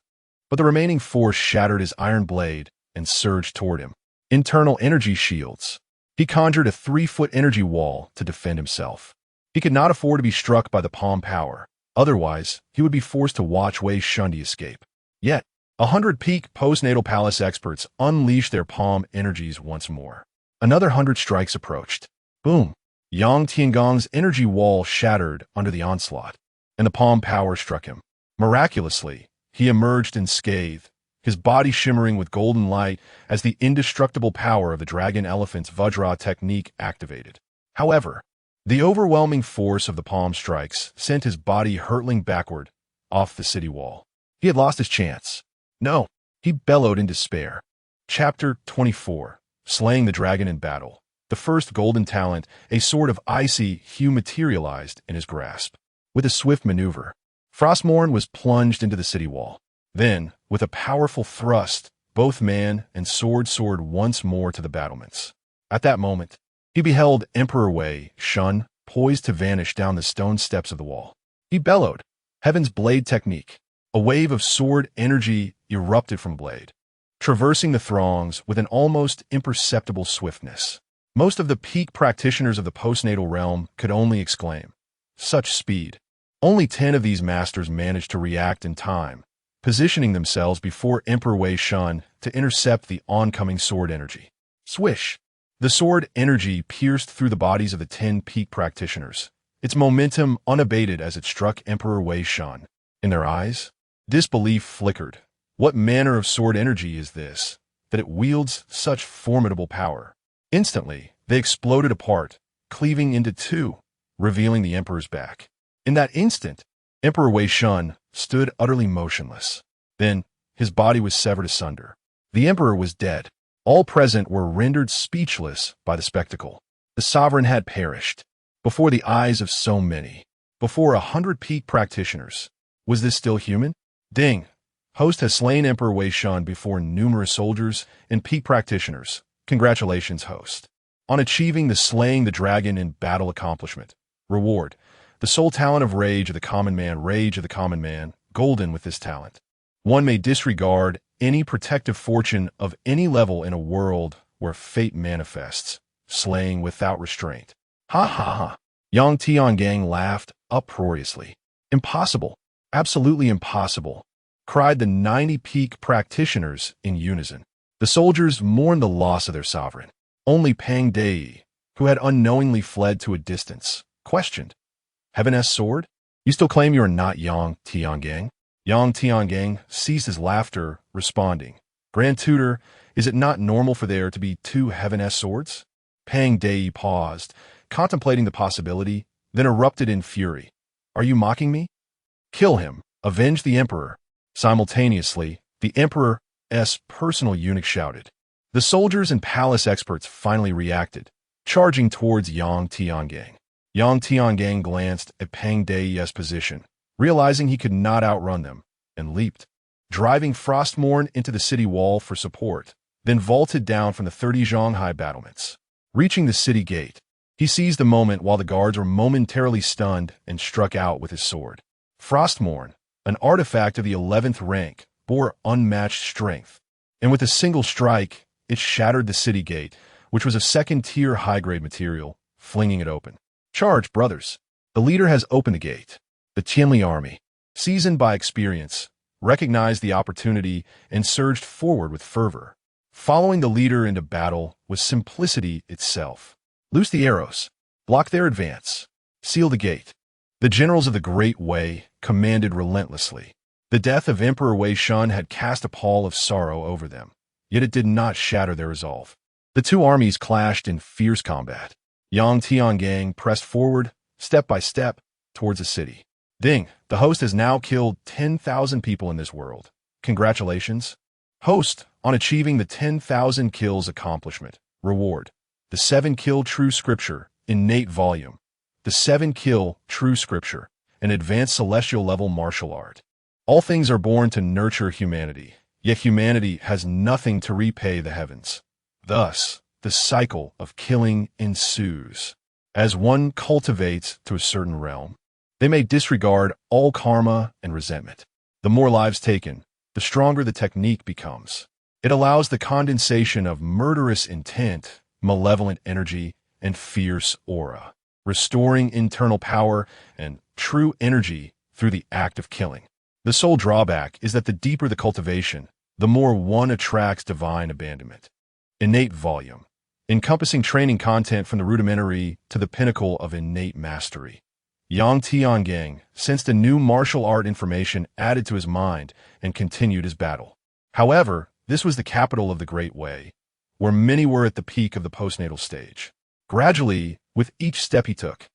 But the remaining force shattered his iron blade and surged toward him. Internal energy shields. He conjured a 3-foot energy wall to defend himself. He could not afford to be struck by the palm power. Otherwise, he would be forced to watch Wei Shundi escape. Yet, 100 peak postnatal palace experts unleashed their palm energies once more. Another 100 strikes approached. Boom! Yang Tiangong's energy wall shattered under the onslaught, and the palm power struck him. Miraculously, he emerged unscathed, his body shimmering with golden light as the indestructible power of the dragon elephant's Vajra technique activated. However, the overwhelming force of the palm strikes sent his body hurtling backward off the city wall. He had lost his chance. No, he bellowed in despair. Chapter 24. Slaying the Dragon in Battle. The first golden talent, a sword of icy hue, materialized in his grasp. With a swift maneuver, Frostmourne was plunged into the city wall. Then, with a powerful thrust, both man and sword soared once more to the battlements. At that moment, he beheld Emperor Wei Shun poised to vanish down the stone steps of the wall. He bellowed, "Heaven's Blade Technique." A wave of sword energy erupted from Blade, traversing the throngs with an almost imperceptible swiftness. Most of the peak practitioners of the postnatal realm could only exclaim, "Such speed!" Only 10 of these masters managed to react in time, positioning themselves before Emperor Wei Shun to intercept the oncoming sword energy. Swish! The sword energy pierced through the bodies of the 10 peak practitioners, its momentum unabated as it struck Emperor Wei Shun. In their eyes, disbelief flickered. What manner of sword energy is this, that it wields such formidable power? Instantly, they exploded apart, cleaving into two, revealing the Emperor's back. In that instant, Emperor Wei Shun stood utterly motionless. Then, his body was severed asunder. The Emperor was dead. All present were rendered speechless by the spectacle. The sovereign had perished. Before the eyes of so many. Before 100 peak practitioners. Was this still human? Ding! Host has slain Emperor Wei Shun before numerous soldiers and peak practitioners. Congratulations, host, on achieving the slaying the dragon in battle accomplishment. Reward: The sole talent of rage of the common man, golden with this talent. One may disregard any protective fortune of any level in a world where fate manifests, slaying without restraint. Ha ha ha. Yang Tiangang laughed uproariously. Impossible. Absolutely impossible, cried the 90 peak practitioners in unison. The soldiers mourned the loss of their sovereign. Only Pang Dei, who had unknowingly fled to a distance, questioned, Heaven-S sword? You still claim you are not Yang Tiangang? Yang Tiangang ceased his laughter, responding, Grand Tutor, is it not normal for there to be two Heaven-S swords? Pang Dei paused, contemplating the possibility, then erupted in fury. Are you mocking me? Kill him. Avenge the Emperor. Simultaneously, the Emperor's personal eunuch shouted. The soldiers and palace experts finally reacted, charging towards Yang Tiangang. Yang Tiangang glanced at Pang Dei's position, realizing he could not outrun them, and leaped, driving Frostmourne into the city wall for support, then vaulted down from the 30 Zhonghai battlements. Reaching the city gate, he seized the moment while the guards were momentarily stunned and struck out with his sword. Frostmourne, an artifact of the 11th rank, bore unmatched strength, and with a single strike, it shattered the city gate, which was a second-tier high-grade material, flinging it open. Charge, brothers! The leader has opened the gate. The Tianli army, seasoned by experience, recognized the opportunity and surged forward with fervor. Following the leader into battle was simplicity itself. Loose the arrows, block their advance, seal the gate. The generals of the Great Wei commanded relentlessly. The death of Emperor Wei Shun had cast a pall of sorrow over them, yet it did not shatter their resolve. The two armies clashed in fierce combat. Yang Tiangang pressed forward, step by step, towards the city. Ding, the host has now killed 10,000 people in this world. Congratulations. Host, on achieving the 10,000 kills accomplishment. Reward. The 7-kill true scripture, innate volume. The 7-kill true scripture, an advanced celestial level martial art. All things are born to nurture humanity, yet humanity has nothing to repay the heavens. Thus, the cycle of killing ensues. As one cultivates to a certain realm, they may disregard all karma and resentment. The more lives taken, the stronger the technique becomes. It allows the condensation of murderous intent, malevolent energy, and fierce aura, restoring internal power and true energy through the act of killing. The sole drawback is that the deeper the cultivation, the more one attracts divine abandonment. Innate volume, encompassing training content from the rudimentary to the pinnacle of innate mastery. Yang Tiangang sensed a new martial art information added to his mind and continued his battle. However, this was the capital of the Great Wei, where many were at the peak of the postnatal stage. Gradually, with each step he took,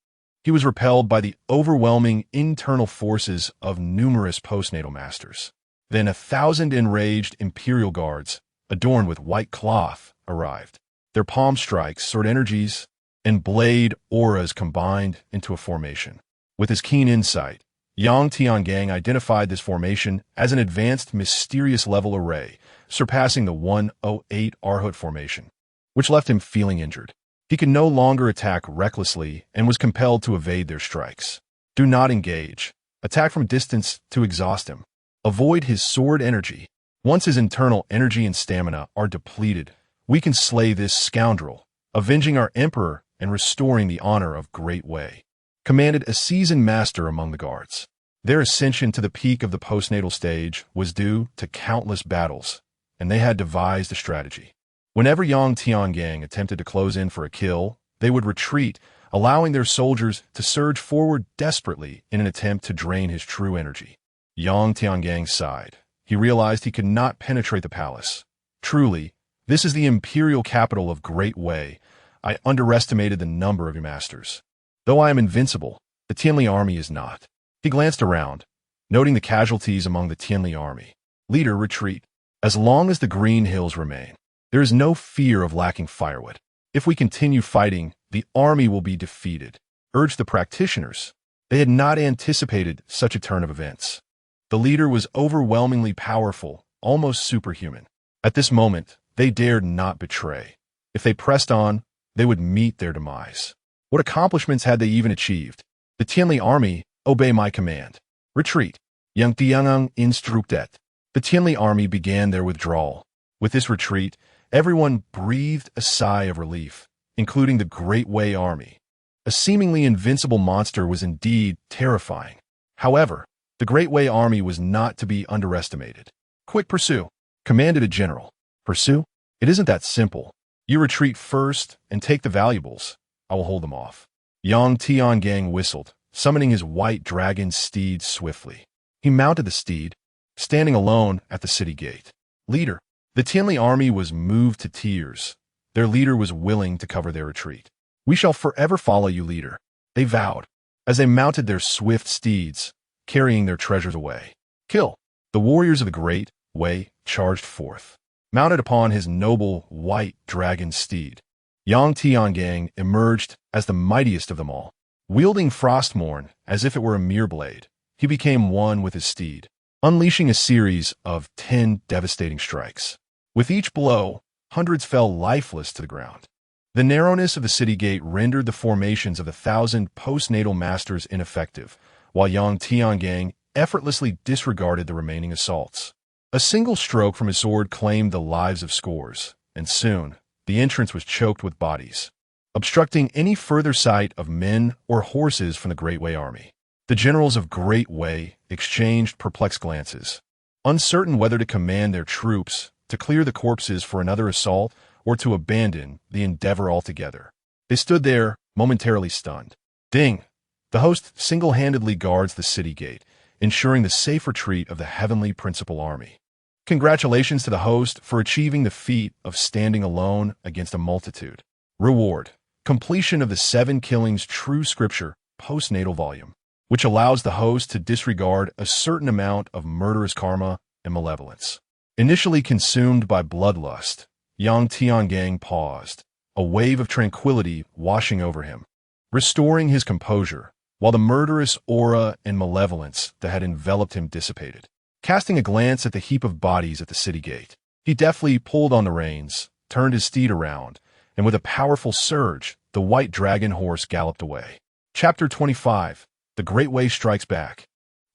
he was repelled by the overwhelming internal forces of numerous postnatal masters. Then 1,000 enraged imperial guards, adorned with white cloth, arrived. Their palm strikes, sword energies, and blade auras combined into a formation. With his keen insight, Yang Tiangang identified this formation as an advanced mysterious level array, surpassing the 108 Arhut formation, which left him feeling injured. He could no longer attack recklessly and was compelled to evade their strikes. Do not engage. Attack from distance to exhaust him. Avoid his sword energy. Once his internal energy and stamina are depleted, we can slay this scoundrel, avenging our emperor and restoring the honor of Great Wei. Commanded a seasoned master among the guards. Their ascension to the peak of the postnatal stage was due to countless battles, and they had devised a strategy. Whenever Yang Tiangang attempted to close in for a kill, they would retreat, allowing their soldiers to surge forward desperately in an attempt to drain his true energy. Yang Tiangang sighed. He realized he could not penetrate the palace. Truly, this is the imperial capital of Great Wei. I underestimated the number of your masters. Though I am invincible, the Tianli army is not. He glanced around, noting the casualties among the Tianli army. Leader, retreat. As long as the green hills remain, there is no fear of lacking firewood. If we continue fighting, the army will be defeated, urged the practitioners. They had not anticipated such a turn of events. The leader was overwhelmingly powerful, almost superhuman. At this moment, they dared not betray. If they pressed on, they would meet their demise. What accomplishments had they even achieved? The Tianli army, obey my command. Retreat. Yang Tiangang instructet. The Tianli army began their withdrawal. With this retreat, everyone breathed a sigh of relief, including the Great Wei army. A seemingly invincible monster was indeed terrifying. However, the Great Wei army was not to be underestimated. Quick pursue, commanded a general. Pursue? It isn't that simple. You retreat first and take the valuables. I will hold them off. Yang Tiangang whistled, summoning his white dragon steed swiftly. He mounted the steed, standing alone at the city gate. Leader. The Tianli army was moved to tears. Their leader was willing to cover their retreat. We shall forever follow you, leader, they vowed, as they mounted their swift steeds, carrying their treasures away. Kill. The warriors of the Great Wei charged forth. Mounted upon his noble white dragon steed, Yang Tiangang emerged as the mightiest of them all. Wielding Frostmourne as if it were a mere blade, he became one with his steed, unleashing a series of 10 devastating strikes. With each blow, hundreds fell lifeless to the ground. The narrowness of the city gate rendered the formations of 1,000 postnatal masters ineffective, while Yang Tiangang effortlessly disregarded the remaining assaults. A single stroke from his sword claimed the lives of scores, and soon, the entrance was choked with bodies, obstructing any further sight of men or horses from the Great Wei army. The generals of Great Wei exchanged perplexed glances, uncertain whether to command their troops to clear the corpses for another assault or to abandon the endeavor altogether. They stood there, momentarily stunned. Ding! The host single-handedly guards the city gate, ensuring the safe retreat of the heavenly principal army. Congratulations to the host for achieving the feat of standing alone against a multitude. Reward: completion of the 7 Killings True Scripture postnatal volume, which allows the host to disregard a certain amount of murderous karma and malevolence. Initially consumed by bloodlust, Yang Tiangang paused, a wave of tranquility washing over him, restoring his composure, while the murderous aura and malevolence that had enveloped him dissipated. Casting a glance at the heap of bodies at the city gate, he deftly pulled on the reins, turned his steed around, and with a powerful surge, the white dragon horse galloped away. Chapter 25. The Great Wei Strikes Back.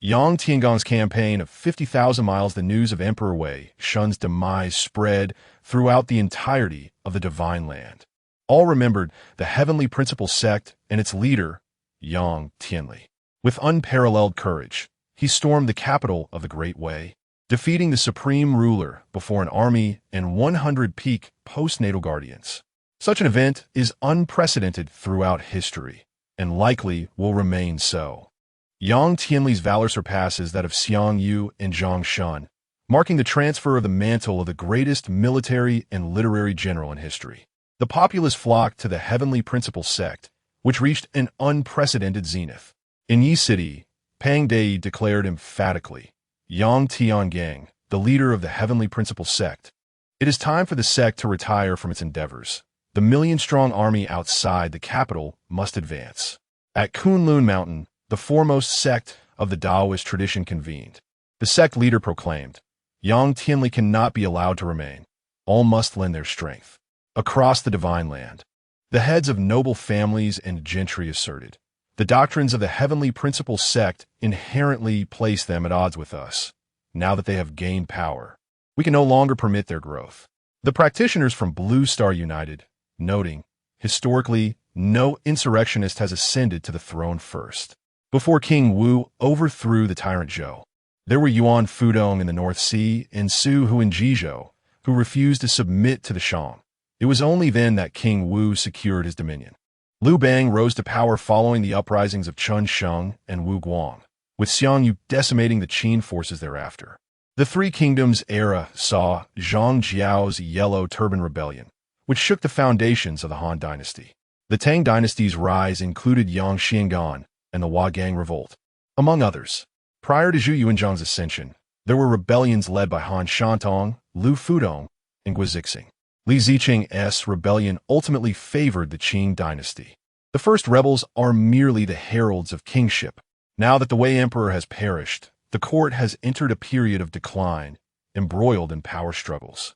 Yang Tiangang's campaign of 50,000 miles, the news of Emperor Wei Shun's demise spread throughout the entirety of the Divine Land. All remembered the heavenly principal sect and its leader, Yang Tianli. With unparalleled courage, he stormed the capital of the Great Wei, defeating the supreme ruler before an army and 100 peak postnatal guardians. Such an event is unprecedented throughout history, and likely will remain so. Yang Tianli's valor surpasses that of Xiang Yu and Zhang Shun, marking the transfer of the mantle of the greatest military and literary general in history. The populace flocked to the heavenly principal sect, which reached an unprecedented zenith. In Yi City, Pang Dei declared emphatically, Yang Tiangang, the leader of the heavenly principal sect. It is time for the sect to retire from its endeavors. The million-strong army outside the capital must advance. At Kunlun Mountain, the foremost sect of the Taoist tradition convened. The sect leader proclaimed, Yang Tianli cannot be allowed to remain. All must lend their strength. Across the Divine Land, the heads of noble families and gentry asserted, the doctrines of the heavenly principal sect inherently place them at odds with us. Now that they have gained power, we can no longer permit their growth. The practitioners from Blue Star united, noting, historically, no insurrectionist has ascended to the throne first. Before King Wu overthrew the tyrant Zhou, there were Yuan Fudong in the North Sea and Su Hu in Jizhou, who refused to submit to the Shang. It was only then that King Wu secured his dominion. Liu Bang rose to power following the uprisings of Chun Sheng and Wu Guang, with Xiang Yu decimating the Qin forces thereafter. The Three Kingdoms era saw Zhang Jiao's Yellow Turban Rebellion, which shook the foundations of the Han Dynasty. The Tang Dynasty's rise included Yang Xiangan and the Huagang Revolt, among others. Prior to Zhu Yuanzhang's ascension, there were rebellions led by Han Shantong, Lu Fudong, and Guizixing. Li Ziqing's rebellion ultimately favored the Qing dynasty. The first rebels are merely the heralds of kingship. Now that the Wei Emperor has perished, the court has entered a period of decline, embroiled in power struggles.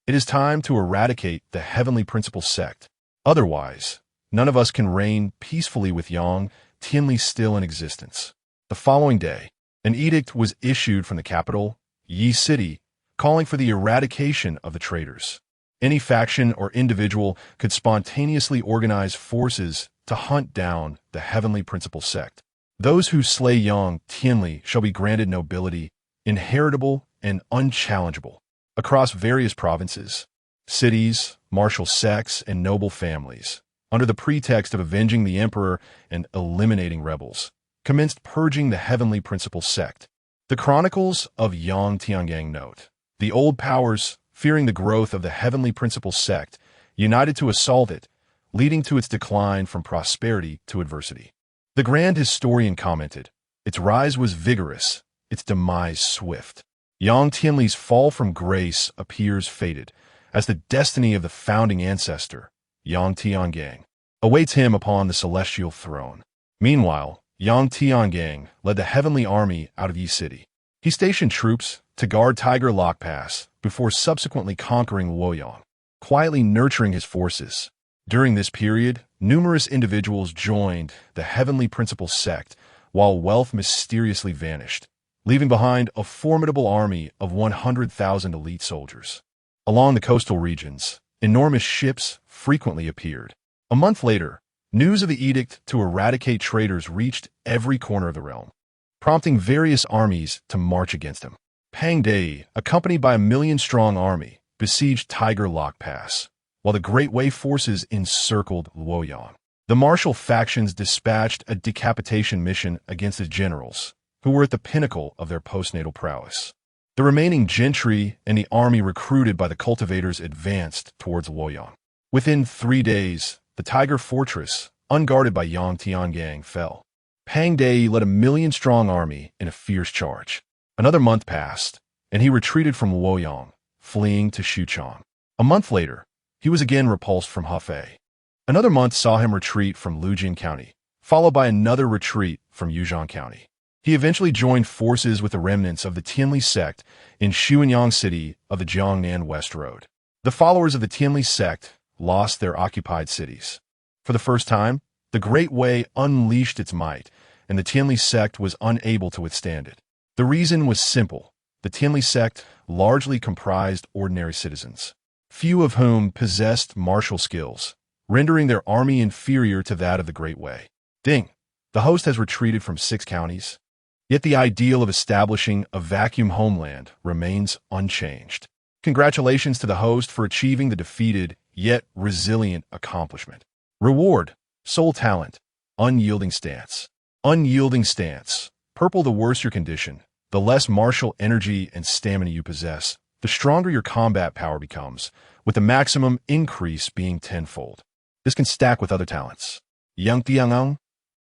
It is time to eradicate the heavenly principal sect. Otherwise, none of us can reign peacefully with Yang Tianli still in existence. The following day, an edict was issued from the capital, Yi City, calling for the eradication of the traitors. Any faction or individual could spontaneously organize forces to hunt down the heavenly principal sect. Those who slay young Tianli shall be granted nobility, inheritable and unchallengeable, across various provinces, cities, martial sects, and noble families, under the pretext of avenging the emperor and eliminating rebels, commenced purging the heavenly principal sect. The chronicles of Yang Tiangang note, the old powers, fearing the growth of the heavenly principal sect, united to assault it, leading to its decline from prosperity to adversity. The grand historian commented, its rise was vigorous, its demise swift. Yang Tianli's fall from grace appears fated, as the destiny of the founding ancestor, Yang Tiangang, awaits him upon the celestial throne. Meanwhile, Yang Tiangang led the heavenly army out of Yi City. He stationed troops to guard Tiger Lock Pass before subsequently conquering Luoyang, quietly nurturing his forces. During this period, numerous individuals joined the heavenly principal sect, while wealth mysteriously vanished, leaving behind a formidable army of 100,000 elite soldiers. Along the coastal regions, enormous ships frequently appeared. A month later, news of the edict to eradicate traitors reached every corner of the realm, prompting various armies to march against him. Pang Dai, accompanied by a million-strong army, besieged Tiger Lock Pass, while the Great Wei forces encircled Luoyang. The martial factions dispatched a decapitation mission against the generals, who were at the pinnacle of their postnatal prowess. The remaining gentry and the army recruited by the cultivators advanced towards Luoyang. Within 3 days, the Tiger Fortress, unguarded by Yang Tiangang, fell. Pang Dai led a million-strong army in a fierce charge. Another month passed, and he retreated from Luoyang, fleeing to Xuchang. A month later, he was again repulsed from Hefei. Another month saw him retreat from Lujin County, followed by another retreat from Yuzhong County. He eventually joined forces with the remnants of the Tianli sect in Xuanyang City of the Jiangnan West Road. The followers of the Tianli sect lost their occupied cities. For the first time, the Great Wei unleashed its might, and the Tianli sect was unable to withstand it. The reason was simple. The Tianli sect largely comprised ordinary citizens, few of whom possessed martial skills, rendering their army inferior to that of the Great Wei. Ding! The host has retreated from 6 counties, yet the ideal of establishing a vacuum homeland remains unchanged. Congratulations to the host for achieving the defeated yet resilient accomplishment. Reward: soul talent, unyielding stance. Unyielding stance. Purple: the worse your condition, the less martial energy and stamina you possess, the stronger your combat power becomes, with the maximum increase being tenfold. This can stack with other talents. Yang Tiangang?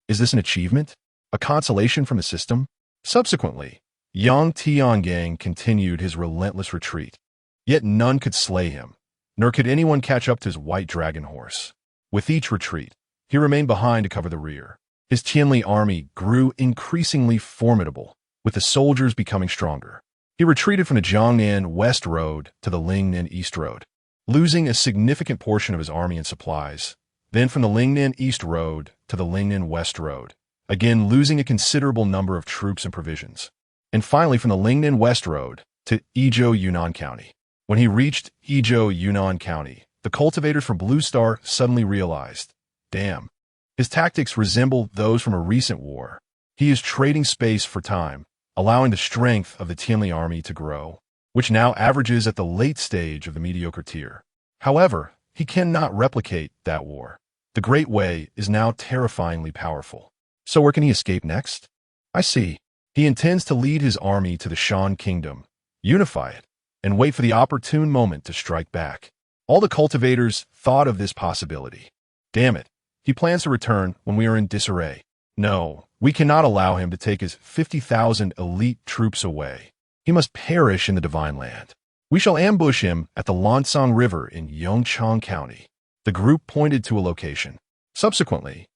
Is this an achievement? A consolation from the system? Subsequently, Yang Tiangang continued his relentless retreat. Yet none could slay him, nor could anyone catch up to his white dragon horse. With each retreat, he remained behind to cover the rear. His Tianli army grew increasingly formidable, with the soldiers becoming stronger. He retreated from the Jiangnan West Road to the Lingnan East Road, losing a significant portion of his army and supplies, then from the Lingnan East Road to the Lingnan West Road, again losing a considerable number of troops and provisions, and finally from the Lingnan West Road to Yizhou Yunnan County. When he reached Yizhou Yunnan County, the cultivators from Blue Star suddenly realized, damn, his tactics resemble those from a recent war. He is trading space for time, allowing the strength of the Tianli army to grow, which now averages at the late stage of the mediocre tier. However, he cannot replicate that war. The Great Wei is now terrifyingly powerful. So where can he escape next? I see. He intends to lead his army to the Shan Kingdom, unify it, and wait for the opportune moment to strike back. All the cultivators thought of this possibility. Damn it, he plans to return when we are in disarray. No, we cannot allow him to take his 50,000 elite troops away. He must perish in the Divine Land. We shall ambush him at the Lansang River in Yongchang County. The group pointed to a location. Subsequently,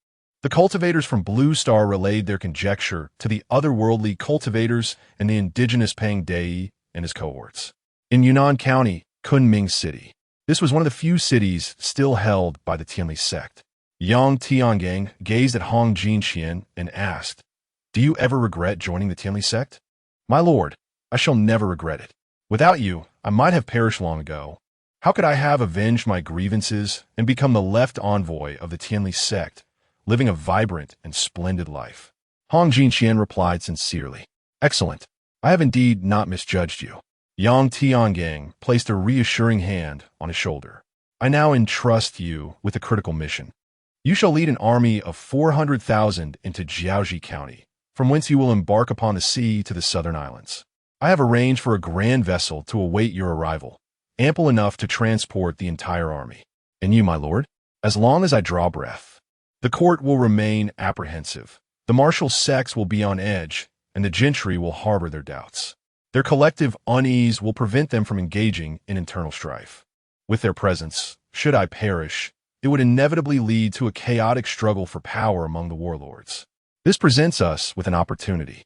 the cultivators from Blue Star relayed their conjecture to the otherworldly cultivators and the indigenous Pang Dai and his cohorts. In Yunnan County, Kunming City. This was one of the few cities still held by the Tianli sect. Yang Tiangang gazed at Hong Jinqian and asked, "Do you ever regret joining the Tianli sect?" "My lord, I shall never regret it. Without you, I might have perished long ago. How could I have avenged my grievances and become the left envoy of the Tianli sect, living a vibrant and splendid life?" Hong Jinqian replied sincerely, "Excellent. I have indeed not misjudged you." Yang Tiangang placed a reassuring hand on his shoulder. "I now entrust you with a critical mission. You shall lead an army of 400,000 into Jiaoji County, from whence you will embark upon the sea to the southern islands. I have arranged for a grand vessel to await your arrival, ample enough to transport the entire army. And you, my lord, as long as I draw breath, the court will remain apprehensive, the martial sects will be on edge, and the gentry will harbor their doubts. Their collective unease will prevent them from engaging in internal strife. With their presence, should I perish, it would inevitably lead to a chaotic struggle for power among the warlords. This presents us with an opportunity.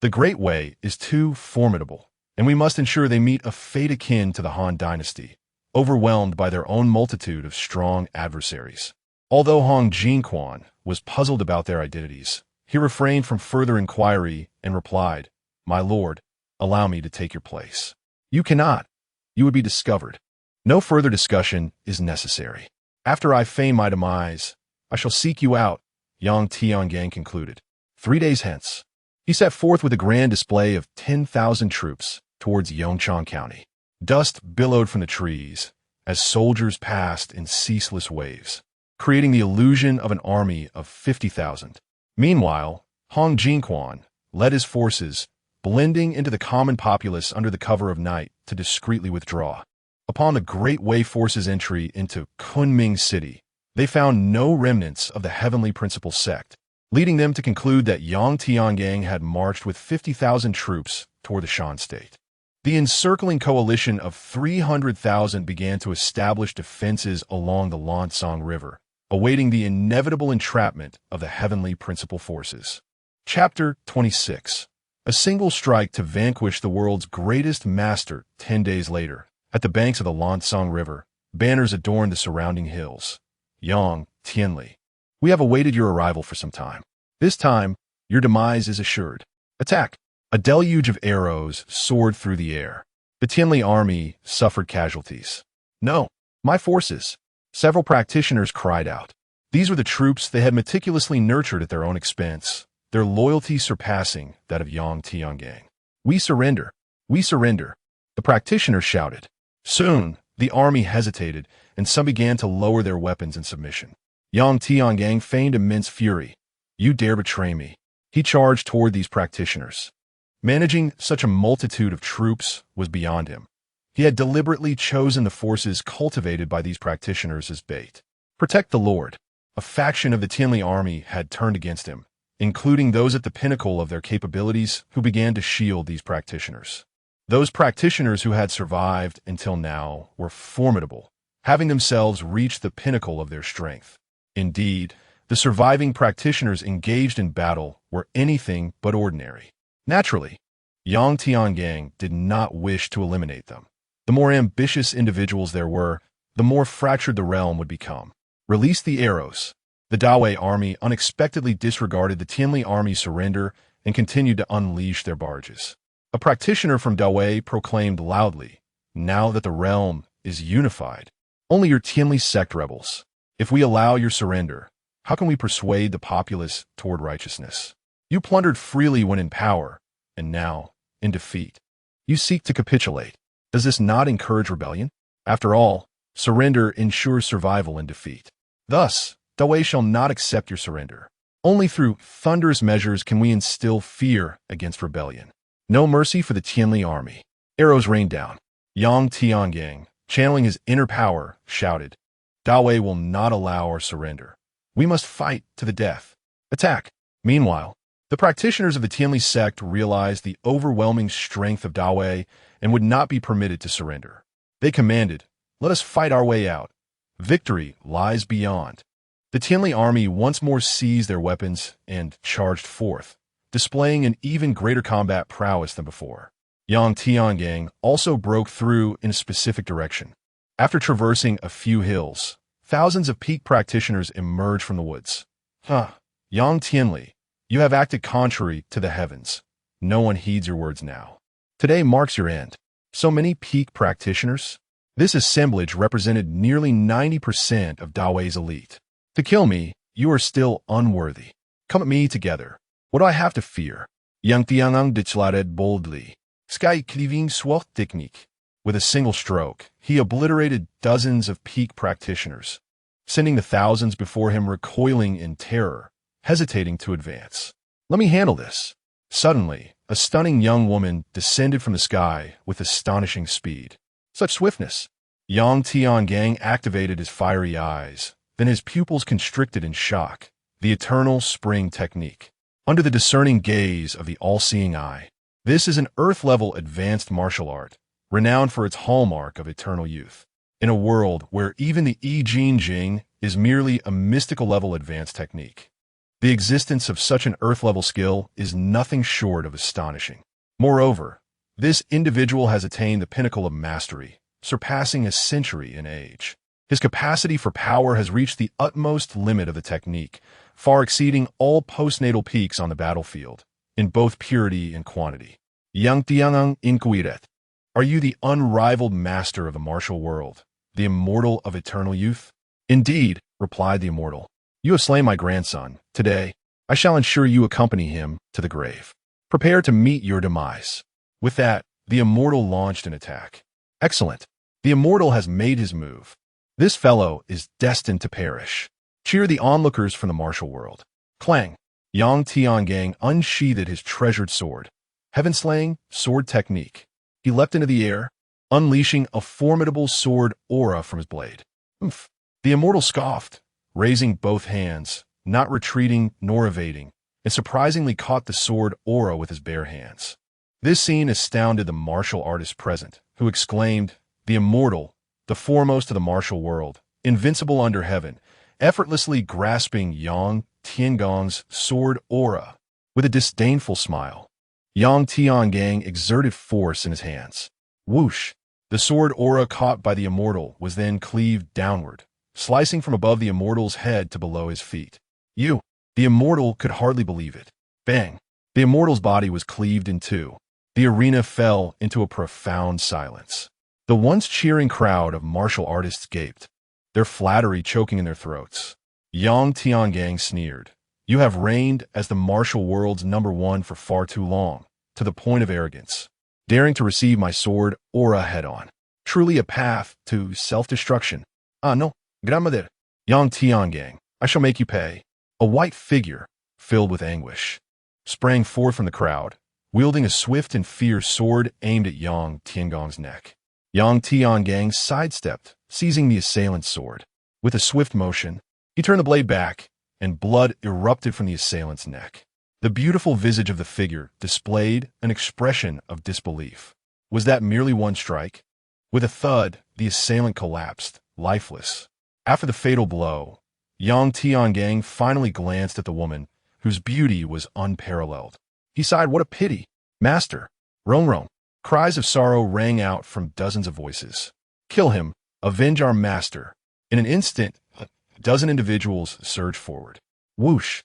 The Great Way is too formidable, and we must ensure they meet a fate akin to the Han dynasty, overwhelmed by their own multitude of strong adversaries." Although Hong Jinquan was puzzled about their identities, he refrained from further inquiry and replied, "My lord, allow me to take your place." "You cannot. You would be discovered. No further discussion is necessary. After I feign my demise, I shall seek you out," Yang Tiangang concluded. 3 days hence, he set forth with a grand display of 10,000 troops towards Yongchang County. Dust billowed from the trees as soldiers passed in ceaseless waves, creating the illusion of an army of 50,000. Meanwhile, Hong Jinquan led his forces, blending into the common populace under the cover of night to discreetly withdraw. Upon the Great Way forces' entry into Kunming City, they found no remnants of the Heavenly Principal sect, leading them to conclude that Yang Tiangang had marched with 50,000 troops toward the Shan state. The encircling coalition of 300,000 began to establish defenses along the Lancang River, awaiting the inevitable entrapment of the Heavenly Principal forces. Chapter 26. A single strike to vanquish the world's greatest master. 10 days later, at the banks of the Lancang River, banners adorned the surrounding hills. Yang Tianli, we have awaited your arrival for some time. This time, your demise is assured. Attack! A deluge of arrows soared through the air. The Tianli army suffered casualties. "No, my forces!" Several practitioners cried out. These were the troops they had meticulously nurtured at their own expense, their loyalty surpassing that of Yang Tiangang. "We surrender! We surrender!" The practitioners shouted. Soon, the army hesitated, and some began to lower their weapons in submission. Yang Tiangang feigned immense fury. "You dare betray me!" He charged toward these practitioners. Managing such a multitude of troops was beyond him. He had deliberately chosen the forces cultivated by these practitioners as bait. Protect the Lord. A faction of the Tianli army had turned against him, including those at the pinnacle of their capabilities who began to shield these practitioners. Those practitioners who had survived until now were formidable, having themselves reached the pinnacle of their strength. Indeed, the surviving practitioners engaged in battle were anything but ordinary. Naturally, Yang Tiangang did not wish to eliminate them. The more ambitious individuals there were, the more fractured the realm would become. Release the arrows. The Dawei army unexpectedly disregarded the Tianli army's surrender and continued to unleash their barges. A practitioner from Dawei proclaimed loudly, "Now that the realm is unified, only your Tianli sect rebels. If we allow your surrender, how can we persuade the populace toward righteousness? You plundered freely when in power, and now, in defeat, you seek to capitulate. Does this not encourage rebellion? After all, surrender ensures survival in defeat. Thus, Dawei shall not accept your surrender. Only through thunderous measures can we instill fear against rebellion. No mercy for the Tianli army." Arrows rained down. Yang Tiangang, channeling his inner power, shouted, "Dawei will not allow our surrender. We must fight to the death. Attack!" Meanwhile, the practitioners of the Tianli sect realized the overwhelming strength of Dawei and would not be permitted to surrender. They commanded, "Let us fight our way out. Victory lies beyond." The Tianli army once more seized their weapons and charged forth, displaying an even greater combat prowess than before. Yang Tiangang also broke through in a specific direction. After traversing a few hills, thousands of peak practitioners emerge from the woods. Yang Tianli, you have acted contrary to the heavens. No one heeds your words now. Today marks your end. So many peak practitioners? This assemblage represented nearly 90% of Daoi's elite. To kill me, you are still unworthy. Come at me together. What do I have to fear? Yang Tianang declared boldly. Sky cleaving sword technique. With a single stroke, he obliterated dozens of peak practitioners, sending the thousands before him recoiling in terror, hesitating to advance. Let me handle this. Suddenly, a stunning young woman descended from the sky with astonishing speed. Such swiftness! Yang Tiangang activated his fiery eyes, then his pupils constricted in shock. The eternal spring technique. Under the discerning gaze of the all-seeing eye, this is an Earth-level advanced martial art, renowned for its hallmark of eternal youth. In a world where even the I Jing Jing is merely a mystical-level advanced technique, the existence of such an Earth-level skill is nothing short of astonishing. Moreover, this individual has attained the pinnacle of mastery, surpassing a century in age. His capacity for power has reached the utmost limit of the technique, far exceeding all postnatal peaks on the battlefield, in both purity and quantity. Yang Tianang Inquiret. Are you the unrivaled master of the martial world, the immortal of eternal youth? Indeed, replied the immortal. You have slain my grandson. Today, I shall ensure you accompany him to the grave. Prepare to meet your demise. With that, the immortal launched an attack. Excellent. The immortal has made his move. This fellow is destined to perish. Cheer the onlookers from the martial world. Clang! Yang Tiangang unsheathed his treasured sword. Heaven-slaying sword technique. He leapt into the air, unleashing a formidable sword aura from his blade. Oomph! The immortal scoffed, raising both hands, not retreating nor evading, and surprisingly caught the sword aura with his bare hands. This scene astounded the martial artist present, who exclaimed, the immortal, the foremost of the martial world, invincible under heaven, effortlessly grasping Yang Tiangong's sword aura. With a disdainful smile, Yang Tiangang exerted force in his hands. Whoosh! The sword aura caught by the immortal was then cleaved downward, slicing from above the immortal's head to below his feet. The immortal could hardly believe it. Bang! The immortal's body was cleaved in two. The arena fell into a profound silence. The once cheering crowd of martial artists gaped, their flattery choking in their throats. Yang Tiangang sneered. You have reigned as the martial world's #1 for far too long, to the point of arrogance, daring to receive my sword aura head-on. Truly a path to self-destruction. Ah, no, grandmother. Yang Tiangang, I shall make you pay. A white figure, filled with anguish, sprang forth from the crowd, wielding a swift and fierce sword aimed at Yang Tiangong's neck. Yang Tiangang sidestepped, seizing the assailant's sword. With a swift motion, he turned the blade back, and blood erupted from the assailant's neck. The beautiful visage of the figure displayed an expression of disbelief. Was that merely one strike? With a thud, the assailant collapsed, lifeless. After the fatal blow, Yang Tiangang finally glanced at the woman, whose beauty was unparalleled. He sighed, what a pity! Master! Rong Rong! Cries of sorrow rang out from dozens of voices. Kill him! Avenge our master! In an instant, a dozen individuals surged forward. Whoosh!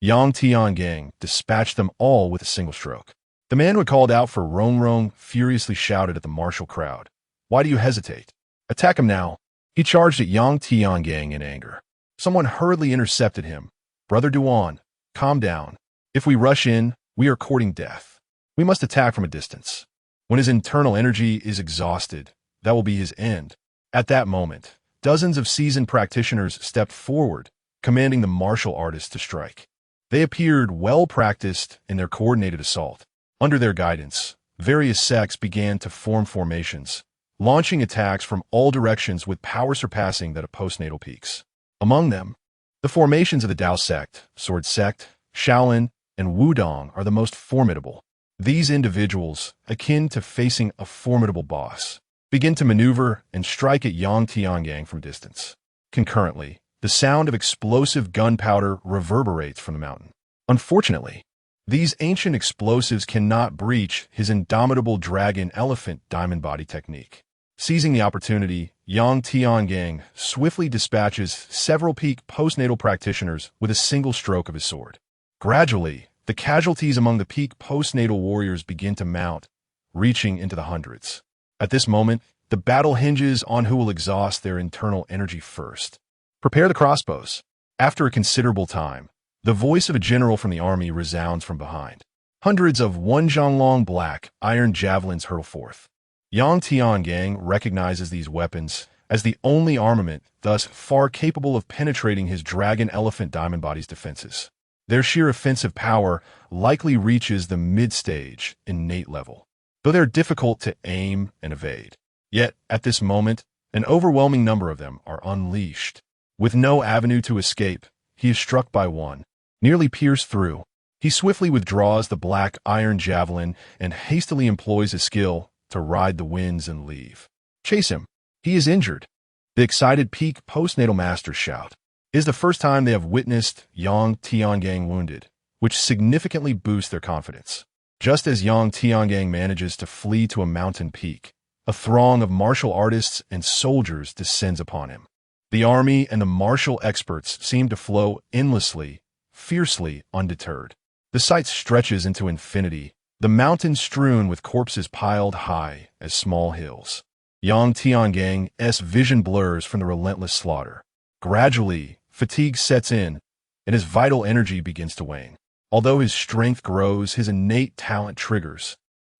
Yang Tiangang dispatched them all with a single stroke. The man who had called out for Rong Rong furiously shouted at the martial crowd. Why do you hesitate? Attack him now! He charged at Yang Tiangang in anger. Someone hurriedly intercepted him. Brother Duan, calm down. If we rush in, we are courting death. We must attack from a distance. When his internal energy is exhausted, that will be his end. At that moment, dozens of seasoned practitioners stepped forward, commanding the martial artists to strike. They appeared well-practiced in their coordinated assault. Under their guidance, various sects began to form formations, launching attacks from all directions with power surpassing that of postnatal peaks. Among them, the formations of the Dao sect, Sword sect, Shaolin, and Wudong are the most formidable. These individuals, akin to facing a formidable boss, begin to maneuver and strike at Yang Tiangang from distance. Concurrently, the sound of explosive gunpowder reverberates from the mountain. Unfortunately, these ancient explosives cannot breach his indomitable dragon elephant diamond body technique. Seizing the opportunity, Yang Tiangang swiftly dispatches several peak postnatal practitioners with a single stroke of his sword. Gradually, the casualties among the peak postnatal warriors begin to mount, reaching into the hundreds. At this moment, the battle hinges on who will exhaust their internal energy first. Prepare the crossbows. After a considerable time, the voice of a general from the army resounds from behind. Hundreds of Wenzhonglong black iron javelins hurtle forth. Yang Tiangang recognizes these weapons as the only armament thus far capable of penetrating his dragon elephant diamond body's defenses. Their sheer offensive power likely reaches the mid-stage innate level, though they're difficult to aim and evade. Yet, at this moment, an overwhelming number of them are unleashed. With no avenue to escape, he is struck by one, nearly pierced through. He swiftly withdraws the black iron javelin and hastily employs his skill to ride the winds and leave. Chase him. He is injured. The excited peak postnatal masters shout. It is the first time they have witnessed Yang Tiangang wounded, which significantly boosts their confidence. Just as Yang Tiangang manages to flee to a mountain peak, a throng of martial artists and soldiers descends upon him. The army and the martial experts seem to flow endlessly, fiercely undeterred. The sight stretches into infinity, the mountains strewn with corpses piled high as small hills. Yang Tiangang's vision blurs from the relentless slaughter. Gradually, fatigue sets in, and his vital energy begins to wane. Although his strength grows, his innate talent triggers,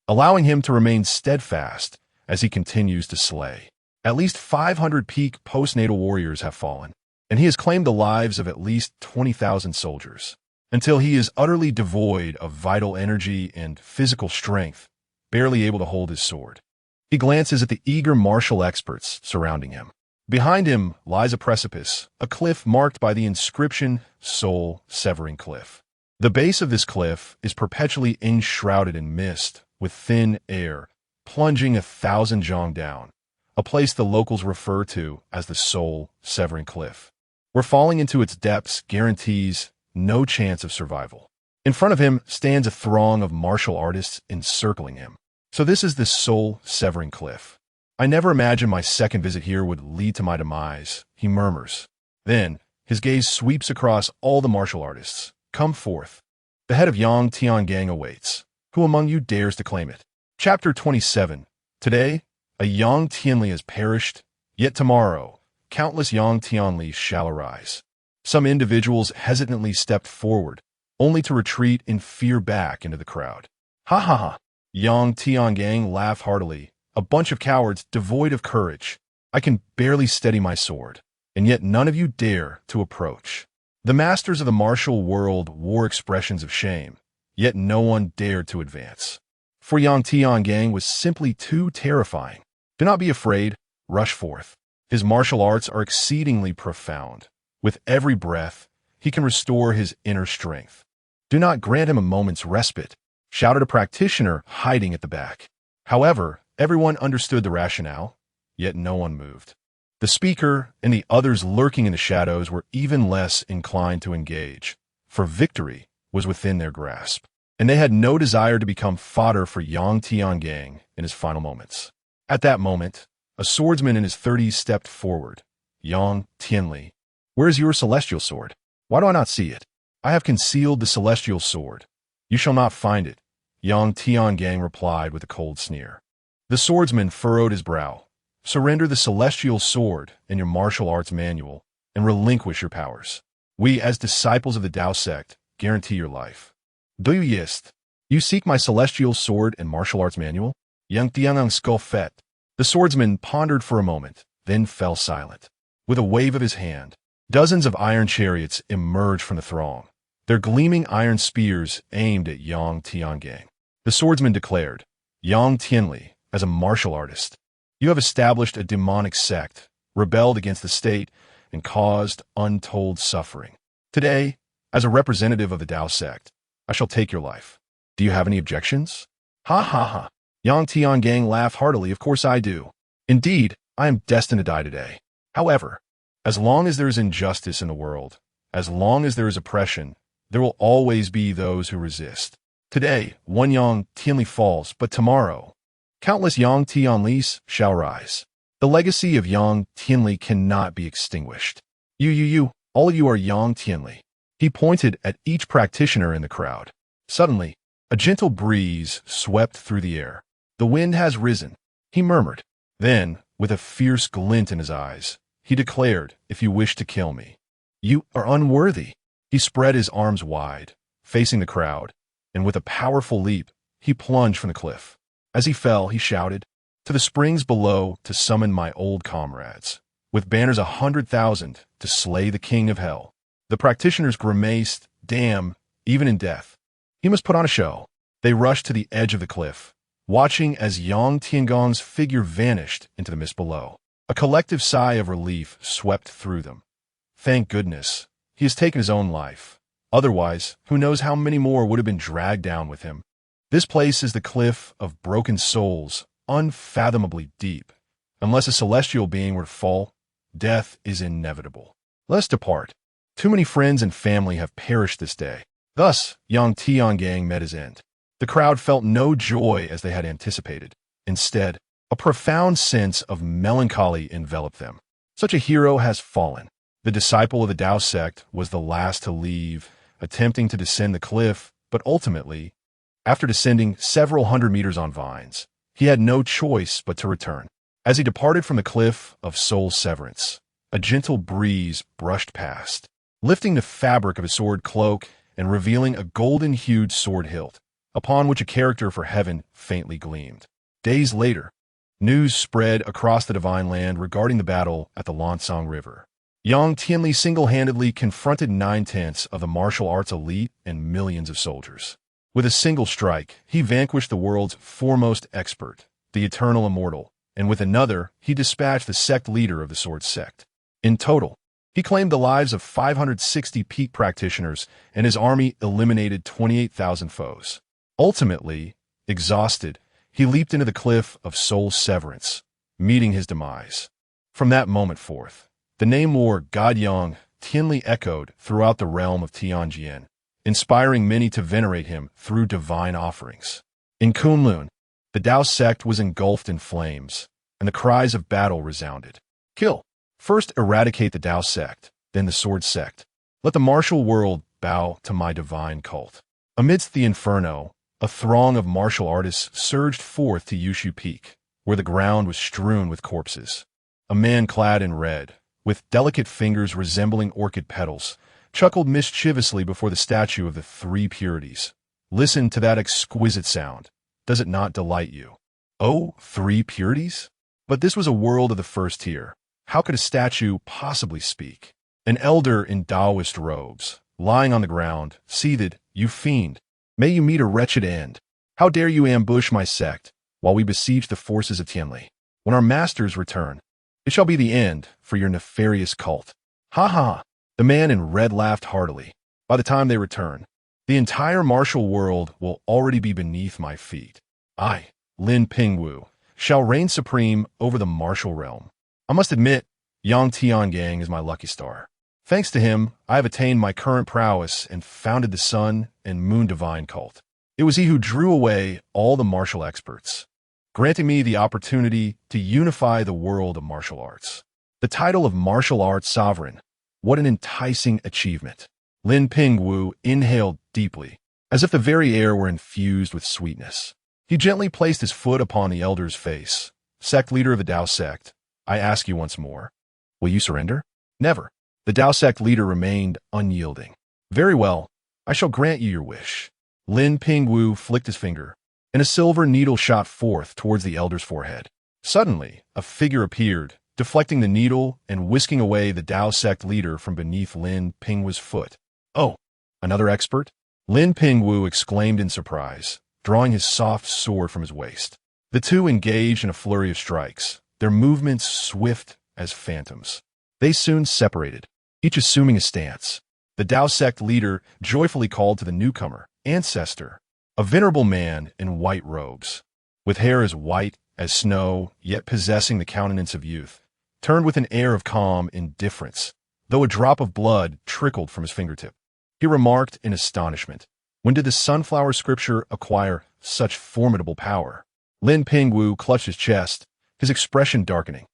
allowing him to remain steadfast as he continues to slay. At least 500 peak postnatal warriors have fallen, and he has claimed the lives of at least 20,000 soldiers, until he is utterly devoid of vital energy and physical strength, barely able to hold his sword. He glances at the eager martial experts surrounding him. Behind him lies a precipice, a cliff marked by the inscription Soul Severing Cliff. The base of this cliff is perpetually enshrouded in mist, with thin air plunging 1,000 zhong down, a place the locals refer to as the Soul Severing Cliff, where falling into its depths guarantees no chance of survival. In front of him stands a throng of martial artists encircling him. So this is the Soul Severing Cliff. I never imagined my second visit here would lead to my demise, he murmurs. Then, his gaze sweeps across all the martial artists. Come forth. The head of Yang Tiangang awaits. Who among you dares to claim it? Chapter 27. Today, a Yang Tianli has perished, yet tomorrow, countless Yang Tianli shall arise. Some individuals hesitantly stepped forward, only to retreat in fear back into the crowd. Ha ha ha! Yang Tiangang laughed heartily. A bunch of cowards devoid of courage. I can barely steady my sword, and yet none of you dare to approach. The masters of the martial world wore expressions of shame, yet no one dared to advance. For Yang Tiangang was simply too terrifying. Do not be afraid, rush forth. His martial arts are exceedingly profound. With every breath, he can restore his inner strength. Do not grant him a moment's respite, shouted a practitioner hiding at the back. However, everyone understood the rationale, yet no one moved. The speaker and the others lurking in the shadows were even less inclined to engage, for victory was within their grasp, and they had no desire to become fodder for Yang Tiangang in his final moments. At that moment, a swordsman in his 30s stepped forward. Yang Tianli, where is your celestial sword? Why do I not see it? I have concealed the celestial sword. You shall not find it, Yang Tiangang replied with a cold sneer. The swordsman furrowed his brow. Surrender the celestial sword and your martial arts manual, and relinquish your powers. We, as disciples of the Tao sect, guarantee your life. Do you yist? You seek my celestial sword and martial arts manual? Yang Tiangang scoffed. The swordsman pondered for a moment, then fell silent. With a wave of his hand, dozens of iron chariots emerged from the throng, their gleaming iron spears aimed at Yang Tiangang. The swordsman declared, Yang Tianli, as a martial artist, you have established a demonic sect, rebelled against the state, and caused untold suffering. Today, as a representative of the Tao sect, I shall take your life. Do you have any objections? Ha ha ha. Yang Tiangang laughed heartily. Of course I do. Indeed, I am destined to die today. However, as long as there is injustice in the world, as long as there is oppression, there will always be those who resist. Today, one Yang Tianli falls, but tomorrow, countless Yang Tianlis shall rise. The legacy of Yang Tianli cannot be extinguished. All of you are Yang Tianli. He pointed at each practitioner in the crowd. Suddenly, a gentle breeze swept through the air. The wind has risen, he murmured. Then, with a fierce glint in his eyes, he declared, if you wish to kill me, you are unworthy. He spread his arms wide, facing the crowd, and with a powerful leap, he plunged from the cliff. As he fell, he shouted, to the springs below to summon my old comrades, with banners 100,000 to slay the king of hell. The practitioners grimaced, damn, even in death. He must put on a show. They rushed to the edge of the cliff, watching as Yang Tiangong's figure vanished into the mist below. A collective sigh of relief swept through them. Thank goodness, he has taken his own life. Otherwise, who knows how many more would have been dragged down with him. This place is the cliff of broken souls, unfathomably deep. Unless a celestial being were to fall, death is inevitable. Let us depart. Too many friends and family have perished this day. Thus, Yang Tiangang met his end. The crowd felt no joy as they had anticipated. Instead, a profound sense of melancholy enveloped them. Such a hero has fallen. The disciple of the Tao sect was the last to leave, attempting to descend the cliff, but ultimately, after descending several hundred meters on vines, he had no choice but to return. As he departed from the cliff of soul severance, a gentle breeze brushed past, lifting the fabric of his sword cloak and revealing a golden-hued sword hilt, upon which a character for heaven faintly gleamed. Days later, news spread across the Divine Land regarding the battle at the Lansang River. Yang Tianli single-handedly confronted 9/10 of the martial arts elite and millions of soldiers. With a single strike, he vanquished the world's foremost expert, the Eternal Immortal, and with another, he dispatched the sect leader of the Sword Sect. In total, he claimed the lives of 560 peak practitioners, and his army eliminated 28,000 foes. Ultimately, exhausted, he leaped into the cliff of soul severance, meeting his demise. From that moment forth, the name war God Yang Tianli echoed throughout the realm of Tianjin, inspiring many to venerate him through divine offerings. In Kunlun, the Tao sect was engulfed in flames, and the cries of battle resounded. Kill! First eradicate the Tao sect, then the Sword sect. Let the martial world bow to my divine cult. Amidst the inferno, a throng of martial artists surged forth to Yushu Peak, where the ground was strewn with corpses. A man clad in red, with delicate fingers resembling orchid petals, chuckled mischievously before the statue of the three purities. Listen to that exquisite sound. Does it not delight you? Oh, three purities? But this was a world of the first tier. How could a statue possibly speak? An elder in Taoist robes, lying on the ground, seethed, you fiend. May you meet a wretched end. How dare you ambush my sect, while we besiege the forces of Tianli? When our masters return, it shall be the end for your nefarious cult. Ha ha! The man in red laughed heartily. By the time they return, the entire martial world will already be beneath my feet. I, Lin Pingwu, shall reign supreme over the martial realm. I must admit, Yang Tiangang is my lucky star. Thanks to him, I have attained my current prowess and founded the Sun and Moon Divine cult. It was he who drew away all the martial experts, granting me the opportunity to unify the world of martial arts. The title of martial arts sovereign, what an enticing achievement. Lin Pingwu inhaled deeply, as if the very air were infused with sweetness. He gently placed his foot upon the elder's face. Sect leader of the Tao sect, I ask you once more, will you surrender? Never. The Tao sect leader remained unyielding. Very well, I shall grant you your wish. Lin Pingwu flicked his finger, and a silver needle shot forth towards the elder's forehead. Suddenly, a figure appeared, deflecting the needle and whisking away the Tao sect leader from beneath Lin Pingwu's foot. Oh, another expert? Lin Pingwu exclaimed in surprise, drawing his soft sword from his waist. The two engaged in a flurry of strikes, their movements swift as phantoms. They soon separated, each assuming a stance. The Tao sect leader joyfully called to the newcomer, Ancestor, a venerable man in white robes, with hair as white as snow, yet possessing the countenance of youth, turned with an air of calm indifference, though a drop of blood trickled from his fingertip. He remarked in astonishment, when did the sunflower scripture acquire such formidable power? Lin Pingwu clutched his chest, his expression darkening.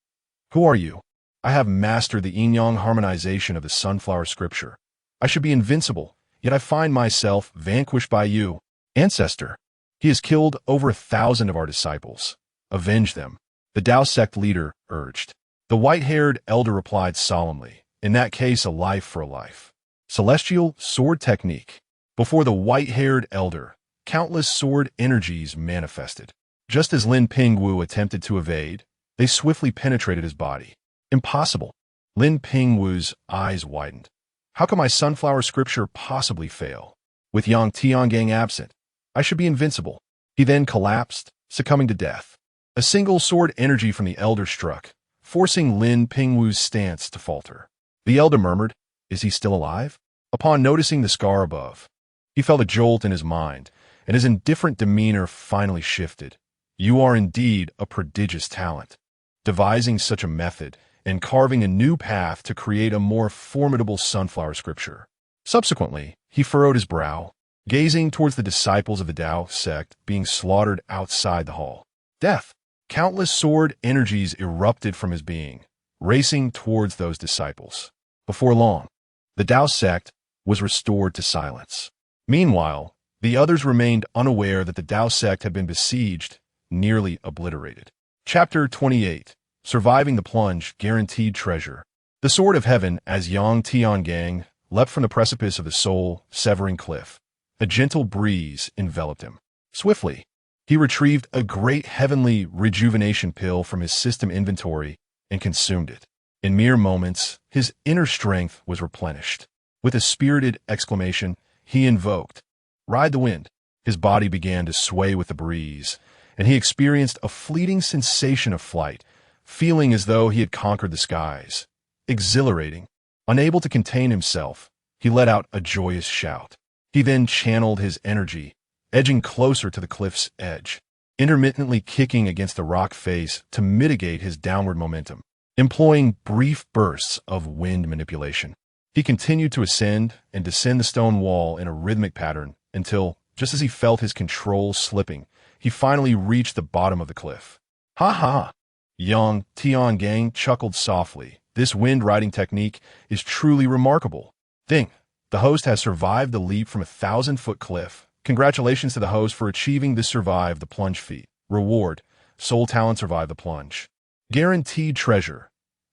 Who are you? I have mastered the yin-yang harmonization of the sunflower scripture. I should be invincible, yet I find myself vanquished by you. Ancestor, he has killed over 1,000 of our disciples. Avenge them, the Tao sect leader urged. The white-haired elder replied solemnly, in that case a life for a life. Celestial sword technique. Before the white-haired elder, countless sword energies manifested. Just as Lin Pingwu attempted to evade, they swiftly penetrated his body. Impossible. Lin Pingwu's eyes widened. How can my sunflower scripture possibly fail? With Yang Tiangang absent, I should be invincible. He then collapsed, succumbing to death. A single sword energy from the elder struck, forcing Lin Pingwu's stance to falter. The elder murmured, "Is he still alive?" Upon noticing the scar above, he felt a jolt in his mind, and his indifferent demeanor finally shifted. You are indeed a prodigious talent. Devising such a method and carving a new path to create a more formidable sunflower scripture. Subsequently, he furrowed his brow, gazing towards the disciples of the Tao sect being slaughtered outside the hall. Death. Countless sword energies erupted from his being, racing towards those disciples. Before long, the Tao sect was restored to silence. Meanwhile, the others remained unaware that the Tao sect had been besieged, nearly obliterated. Chapter 28. Surviving the Plunge, Guaranteed Treasure. The Sword of Heaven, as Yang Tiangang leapt from the precipice of the soul-severing cliff. A gentle breeze enveloped him. Swiftly, he retrieved a great heavenly rejuvenation pill from his system inventory and consumed it. In mere moments, his inner strength was replenished. With a spirited exclamation, he invoked, "Ride the wind." His body began to sway with the breeze, and he experienced a fleeting sensation of flight, feeling as though he had conquered the skies. Exhilarating. Unable to contain himself, he let out a joyous shout. He then channeled his energy, edging closer to the cliff's edge, intermittently kicking against the rock face to mitigate his downward momentum. Employing brief bursts of wind manipulation, he continued to ascend and descend the stone wall in a rhythmic pattern until, just as he felt his control slipping, he finally reached the bottom of the cliff. Ha ha! Yang Tiangang chuckled softly. This wind-riding technique is truly remarkable. Think, the host has survived the leap from a 1,000-foot cliff. Congratulations to the host for achieving this survive the plunge feat. Reward, soul talent survive the plunge. Guaranteed treasure.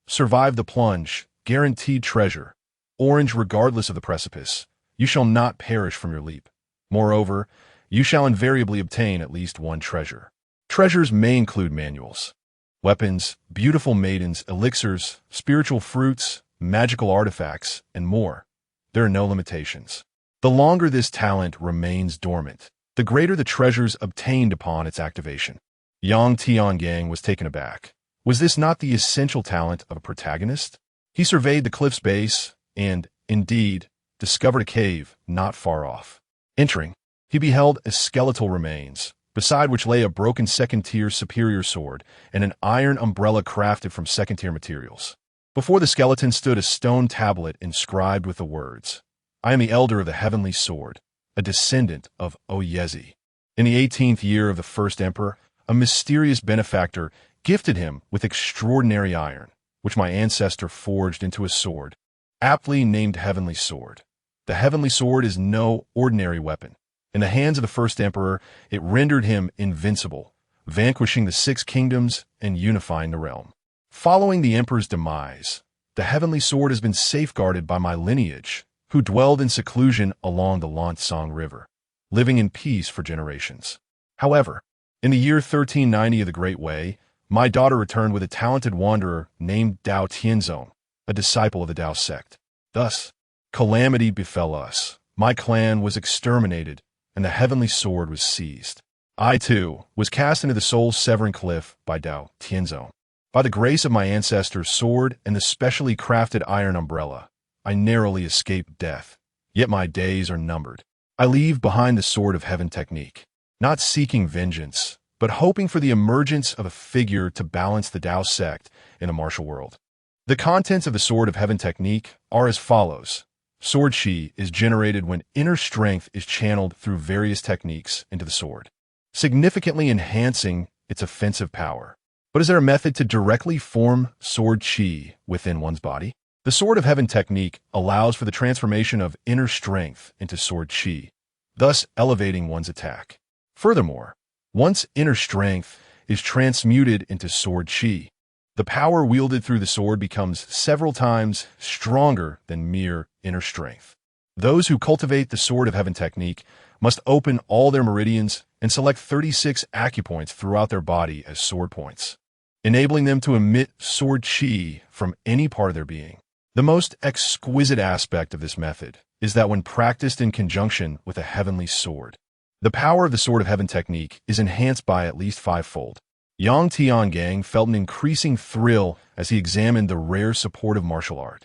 Survive the plunge, guaranteed treasure. Orange regardless of the precipice. You shall not perish from your leap. Moreover, you shall invariably obtain at least one treasure. Treasures may include manuals, weapons, beautiful maidens, elixirs, spiritual fruits, magical artifacts, and more. There are no limitations. The longer this talent remains dormant, the greater the treasures obtained upon its activation. Yang Tiangang was taken aback. Was this not the essential talent of a protagonist? He surveyed the cliff's base and, indeed, discovered a cave not far off. Entering, he beheld a skeletal remains, beside which lay a broken second-tier superior sword and an iron umbrella crafted from second-tier materials. Before the skeleton stood a stone tablet inscribed with the words, "I am the elder of the heavenly sword, a descendant of Oyezi." In the 18th year of the first emperor, a mysterious benefactor gifted him with extraordinary iron, which my ancestor forged into a sword, aptly named Heavenly Sword. The Heavenly Sword is no ordinary weapon. In the hands of the first emperor, it rendered him invincible, vanquishing the 6 kingdoms and unifying the realm. Following the emperor's demise, the Heavenly Sword has been safeguarded by my lineage, who dwelled in seclusion along the Lansang River, living in peace for generations. However, in the year 1390 of the Great Way, my daughter returned with a talented wanderer named Dao Tianzong, a disciple of the Tao sect. Thus, calamity befell us. My clan was exterminated, and the Heavenly Sword was seized. I, too, was cast into the soul-severing cliff by Dao Tianzong. By the grace of my ancestor's sword and the specially crafted iron umbrella, I narrowly escaped death. Yet my days are numbered. I leave behind the Sword of Heaven technique, not seeking vengeance, but hoping for the emergence of a figure to balance the Tao sect in the martial world. The contents of the Sword of Heaven technique are as follows. Sword chi is generated when inner strength is channeled through various techniques into the sword, significantly enhancing its offensive power. But is there a method to directly form sword chi within one's body? The Sword of Heaven technique allows for the transformation of inner strength into sword chi, thus elevating one's attack. Furthermore, once inner strength is transmuted into sword chi, the power wielded through the sword becomes several times stronger than mere inner strength. Those who cultivate the Sword of Heaven technique must open all their meridians and select 36 acupoints throughout their body as sword points, enabling them to emit sword chi from any part of their being. The most exquisite aspect of this method is that when practiced in conjunction with a heavenly sword, the power of the Sword of Heaven technique is enhanced by at least fivefold. Yang Tiangang felt an increasing thrill as he examined the rare supportive martial art.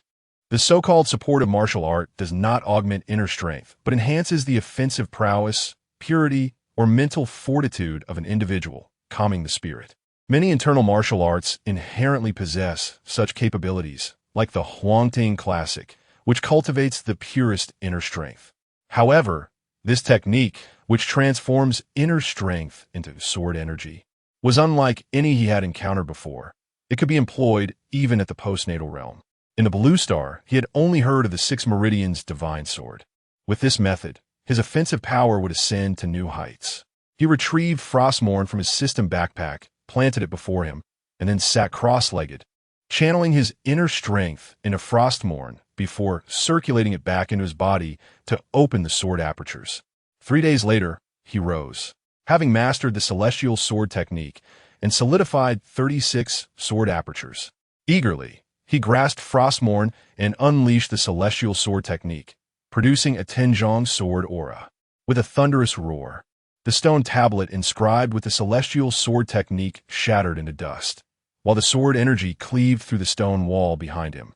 The so-called supportive martial art does not augment inner strength, but enhances the offensive prowess, purity, or mental fortitude of an individual, calming the spirit. Many internal martial arts inherently possess such capabilities, like the Huangting Classic, which cultivates the purest inner strength. However, this technique, which transforms inner strength into sword energy, was unlike any he had encountered before. It could be employed even at the postnatal realm. In the Blue Star, he had only heard of the Six Meridians Divine Sword. With this method, his offensive power would ascend to new heights. He retrieved Frostmourne from his system backpack, planted it before him, and then sat cross-legged, channeling his inner strength into Frostmourne before circulating it back into his body to open the sword apertures. 3 days later, he rose, having mastered the celestial sword technique and solidified 36 sword apertures. Eagerly, he grasped Frostmourne and unleashed the celestial sword technique, producing a Tenjong sword aura. With a thunderous roar, the stone tablet inscribed with the celestial sword technique shattered into dust, while the sword energy cleaved through the stone wall behind him,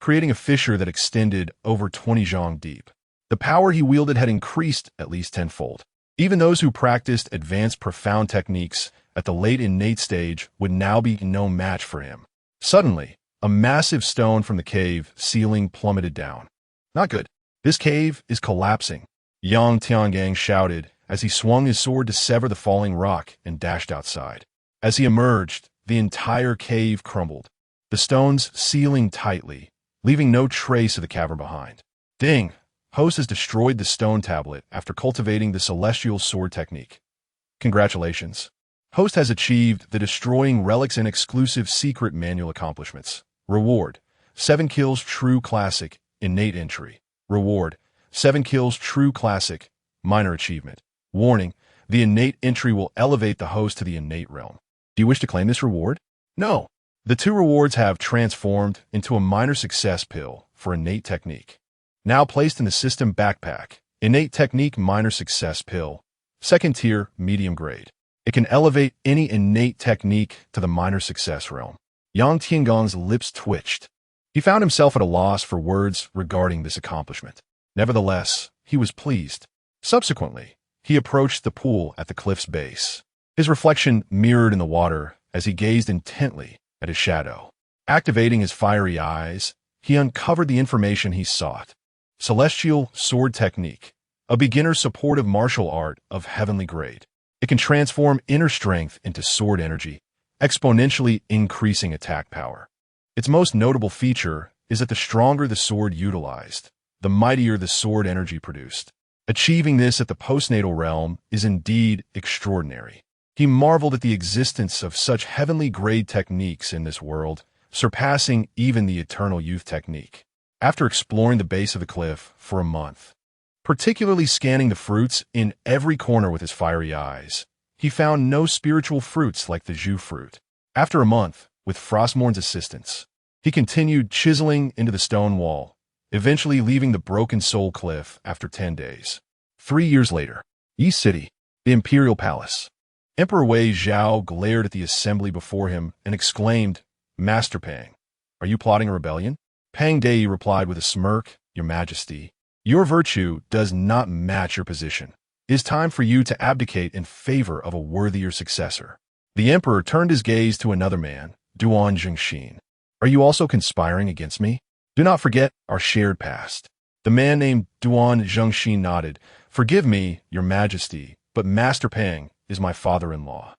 creating a fissure that extended over 20 zhang deep. The power he wielded had increased at least tenfold. Even those who practiced advanced profound techniques at the late innate stage would now be no match for him. Suddenly, a massive stone from the cave ceiling plummeted down. Not good. This cave is collapsing, Yang Tiangang shouted as he swung his sword to sever the falling rock and dashed outside. As he emerged, the entire cave crumbled, the stones sealing tightly, leaving no trace of the cavern behind. Ding! Host has destroyed the stone tablet after cultivating the celestial sword technique. Congratulations. Host has achieved the Destroying Relics and Exclusive Secret Manual accomplishments. Reward: 7 kills True Classic, Innate Entry. Reward: 7 kills True Classic, Minor Achievement. Warning: the innate entry will elevate the host to the innate realm. Do you wish to claim this reward? No. The 2 rewards have transformed into a minor success pill for innate technique. Now placed in the system backpack, innate technique minor success pill, 2nd tier, medium grade. It can elevate any innate technique to the minor success realm. Yang Tiangong's lips twitched. He found himself at a loss for words regarding this accomplishment. Nevertheless, he was pleased. Subsequently, he approached the pool at the cliff's base. His reflection mirrored in the water as he gazed intently at his shadow. Activating his fiery eyes, he uncovered the information he sought. Celestial Sword Technique, a beginner supportive martial art of heavenly grade. It can transform inner strength into sword energy, exponentially increasing attack power. Its most notable feature is that the stronger the sword utilized, the mightier the sword energy produced. Achieving this at the postnatal realm is indeed extraordinary. He marveled at the existence of such heavenly grade techniques in this world, surpassing even the eternal youth technique. After exploring the base of the cliff for a month, particularly scanning the fruits in every corner with his fiery eyes, he found no spiritual fruits like the Zhu fruit. After a month, with Frostmourne's assistance, he continued chiseling into the stone wall, eventually leaving the Broken Soul Cliff after 10 days. 3 years later, Yi City, the Imperial Palace. Emperor Wei Zhao glared at the assembly before him and exclaimed, "Master Pang, are you plotting a rebellion?" Pang Dei replied with a smirk, "Your Majesty, your virtue does not match your position. It is time for you to abdicate in favor of a worthier successor." The emperor turned his gaze to another man, Duan Zhengxin. "Are you also conspiring against me? Do not forget our shared past." The man named Duan Zhengxin nodded. "Forgive me, Your Majesty, but Master Pang is my father-in-law.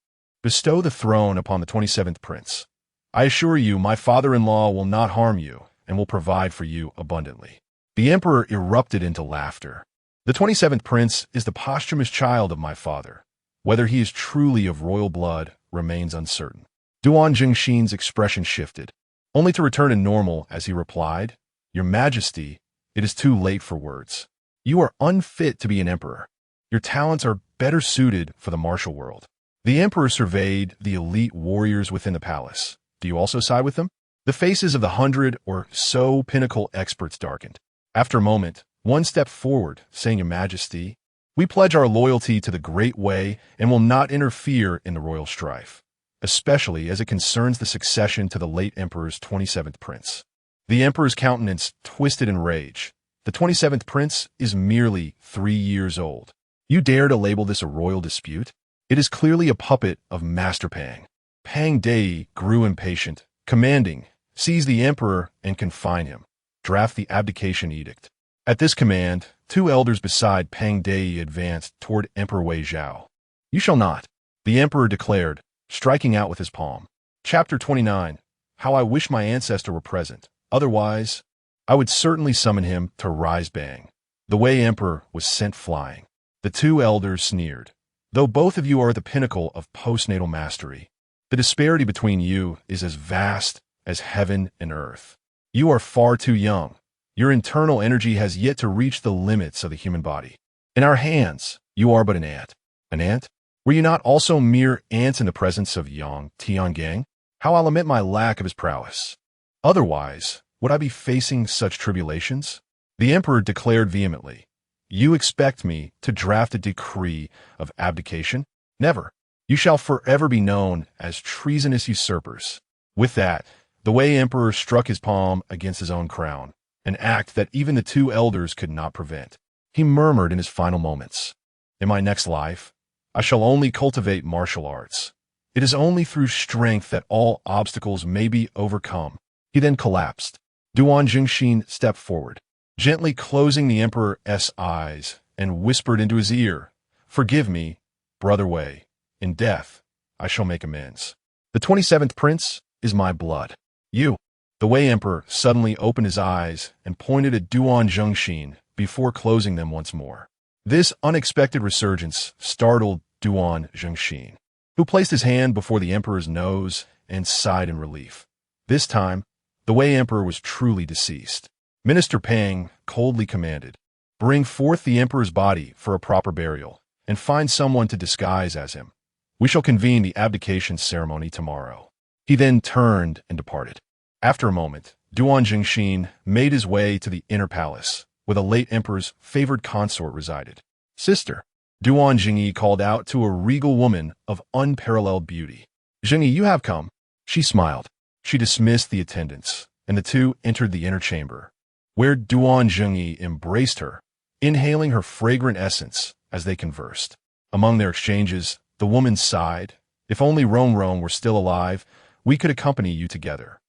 bestow the throne upon the 27th prince. I assure you, my father-in-law will not harm you and will provide for you abundantly." The emperor erupted into laughter. "The 27th prince is the posthumous child of my father. Whether he is truly of royal blood remains uncertain." Duan Jingxin's expression shifted, only to return to normal as he replied, "Your Majesty, it is too late for words. You are unfit to be an emperor. Your talents are better suited for the martial world." The emperor surveyed the elite warriors within the palace. "Do you also side with them?" The faces of the 100 or so pinnacle experts darkened. After a moment, one stepped forward, saying, "Your Majesty, we pledge our loyalty to the Great Way and will not interfere in the royal strife, especially as it concerns the succession to the late emperor's 27th prince." The emperor's countenance twisted in rage. "The 27th prince is merely 3 years old. You dare to label this a royal dispute? It is clearly a puppet of Master Pang." Pang Dei grew impatient, commanding, "Seize the emperor and confine him. Draft the abdication edict." At this command, 2 elders beside Pang Dei advanced toward Emperor Wei Zhao. "You shall not," the emperor declared, striking out with his palm. Chapter 29. How I wish my ancestor were present. Otherwise, I would certainly summon him to rise bang. The Wei emperor was sent flying. The 2 elders sneered. "Though both of you are at the pinnacle of postnatal mastery, the disparity between you is as vast as heaven and earth. You are far too young. Your internal energy has yet to reach the limits of the human body. In our hands, you are but an ant." "An ant? Were you not also mere ants in the presence of Yang Tiangang? How I lament my lack of his prowess. Otherwise, would I be facing such tribulations?" The emperor declared vehemently. "You expect me to draft a decree of abdication? Never. You shall forever be known as treasonous usurpers." With that, the Wei emperor struck his palm against his own crown, an act that even the 2 elders could not prevent. He murmured in his final moments, "In my next life, I shall only cultivate martial arts. It is only through strength that all obstacles may be overcome." He then collapsed. Duan Jingxin stepped forward, gently closing the emperor's eyes, and whispered into his ear, "Forgive me, Brother Wei. In death, I shall make amends. The 27th prince is my blood. You." The Wei emperor suddenly opened his eyes and pointed at Duan Jingxin before closing them once more. This unexpected resurgence startled Duan Jingxin, who placed his hand before the emperor's nose and sighed in relief. This time, the Wei emperor was truly deceased. Minister Pang coldly commanded, "Bring forth the emperor's body for a proper burial, and find someone to disguise as him. We shall convene the abdication ceremony tomorrow." He then turned and departed. After a moment, Duan Jingxin made his way to the inner palace, where the late emperor's favored consort resided. "Sister," Duan Jingyi called out to a regal woman of unparalleled beauty. "Jingyi, you have come." She smiled. She dismissed the attendants, and the 2 entered the inner chamber, where Duan Jingyi embraced her, inhaling her fragrant essence as they conversed. Among their exchanges, the woman sighed, "If only Rong were still alive, we could accompany you together."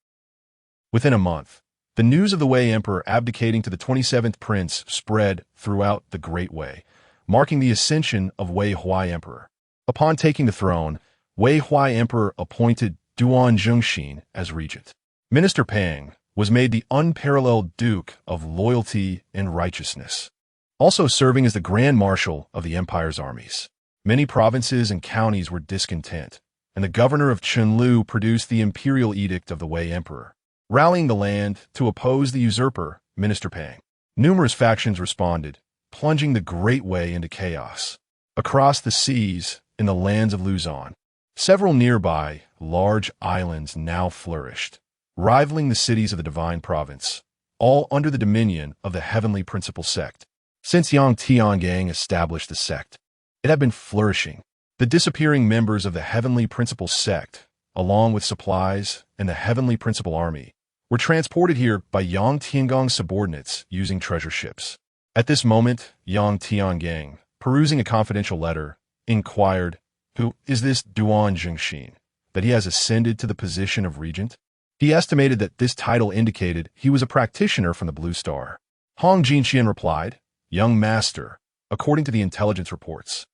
Within a month, the news of the Wei emperor abdicating to the 27th prince spread throughout the Great Wei, marking the ascension of Wei Huai emperor. Upon taking the throne, Wei Huai emperor appointed Duan Jingxin as regent. Minister Pang was made the unparalleled duke of loyalty and righteousness, also serving as the grand marshal of the empire's armies. Many provinces and counties were discontent, and the governor of Chunlu produced the imperial edict of the Wei emperor, rallying the land to oppose the usurper, Minister Pang. Numerous factions responded, plunging the Great Wei into chaos. Across the seas, in the lands of Luzon, several nearby large islands now flourished, rivaling the cities of the Divine Province, all under the dominion of the Heavenly Principal Sect. Since Yang Tiangang established the sect, it had been flourishing. The disappearing members of the Heavenly Principal Sect, along with supplies and the Heavenly Principal Army, were transported here by Yang Tiangang's subordinates using treasure ships. At this moment, Yang Tiangang, perusing a confidential letter, inquired, "Who is this Duan Jingxin, that he has ascended to the position of regent?" He estimated that this title indicated he was a practitioner from the Blue Star. Hong Jinxian replied, "Young master, according to the intelligence reports,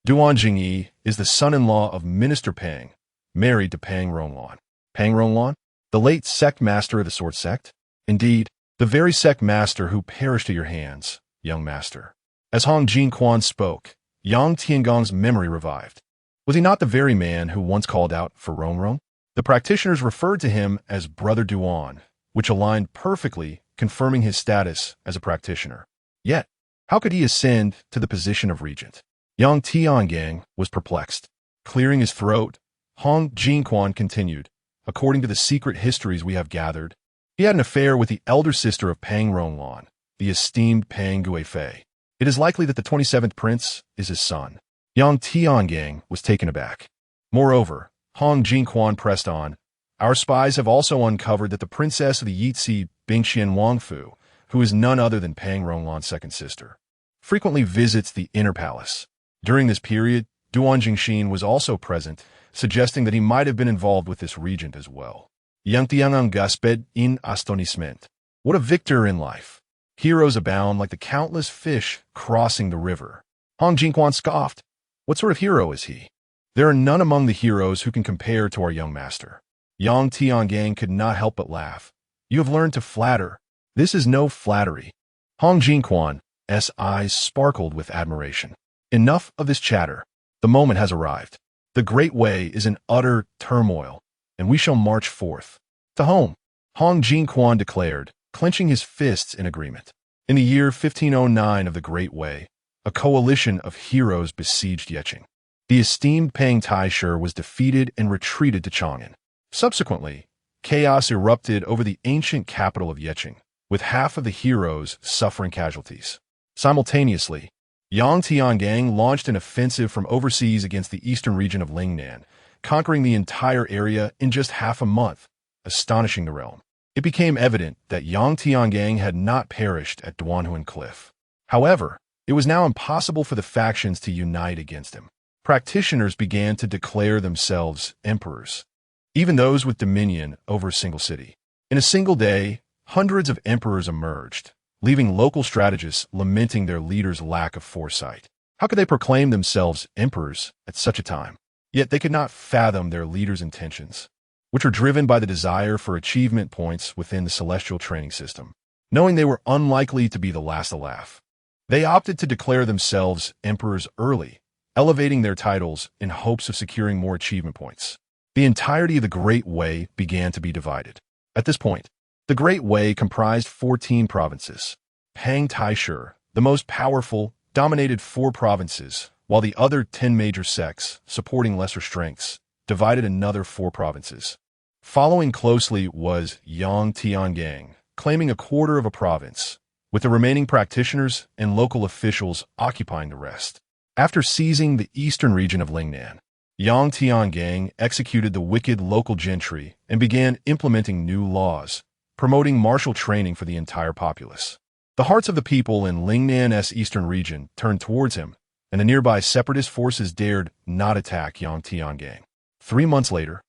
Duan Jingyi is the son-in-law of Minister Pang, married to Pang Ronglan. Pang Ronglan? The late sect master of the sword sect? Indeed, the very sect master who perished at your hands, young master. As Hong Jin-Quan spoke, Yang Tiangong's memory revived. Was he not the very man who once called out for Rongrong? The practitioners referred to him as Brother Duan, which aligned perfectly, confirming his status as a practitioner. Yet, how could he ascend to the position of regent? Yang Tiangang was perplexed. Clearing his throat, Hong Jin-Quan continued. According to the secret histories we have gathered, he had an affair with the elder sister of Pang Ronglan, the esteemed Pang Guifei. It is likely that the 27th prince is his son. Yang Tiangang was taken aback. Moreover, Hong Jin-Quan pressed on, our spies have also uncovered that the princess of the Yizhi Bingxian Wangfu, who is none other than Pang Ronglan's second sister, frequently visits the inner palace. During this period, Duan Jingxin was also present, suggesting that he might have been involved with this regent as well. Yang Tiangang gasped in astonishment. What a victor in life! Heroes abound like the countless fish crossing the river. Hong Jin-Quan scoffed. What sort of hero is he? There are none among the heroes who can compare to our young master. Yang Tiangang could not help but laugh. You have learned to flatter. This is no flattery. Hong Jin-Quan's eyes sparkled with admiration. Enough of this chatter. The moment has arrived. The Great Way is in utter turmoil, and we shall march forth. To home, Hong Jin-Quan declared, clenching his fists in agreement. In the year 1509 of the Great Way, a coalition of heroes besieged Yeqing. The esteemed Pang Taisher was defeated and retreated to Chang'an. Subsequently, chaos erupted over the ancient capital of Yeqing, with half of the heroes suffering casualties. Simultaneously, Yang Tiangang launched an offensive from overseas against the eastern region of Lingnan, conquering the entire area in just half a month, astonishing the realm. It became evident that Yang Tiangang had not perished at Duanhuan Cliff. However, it was now impossible for the factions to unite against him. Practitioners began to declare themselves emperors, even those with dominion over a single city. In a single day, hundreds of emperors emerged, leaving local strategists lamenting their leaders' lack of foresight. How could they proclaim themselves emperors at such a time? Yet they could not fathom their leaders' intentions, which were driven by the desire for achievement points within the celestial training system. Knowing they were unlikely to be the last to laugh, they opted to declare themselves emperors early, elevating their titles in hopes of securing more achievement points. The entirety of the Great Way began to be divided. At this point, the Great Way comprised 14 provinces. Pang Taisher, the most powerful, dominated 4 provinces, while the other 10 major sects, supporting lesser strengths, divided another 4 provinces. Following closely was Yang Tiangang, claiming a quarter of a province, with the remaining practitioners and local officials occupying the rest. After seizing the eastern region of Lingnan, Yang Tiangang executed the wicked local gentry and began implementing new laws, promoting martial training for the entire populace. The hearts of the people in Lingnan's eastern region turned towards him, and the nearby separatist forces dared not attack Yang Tiangang. 3 months later,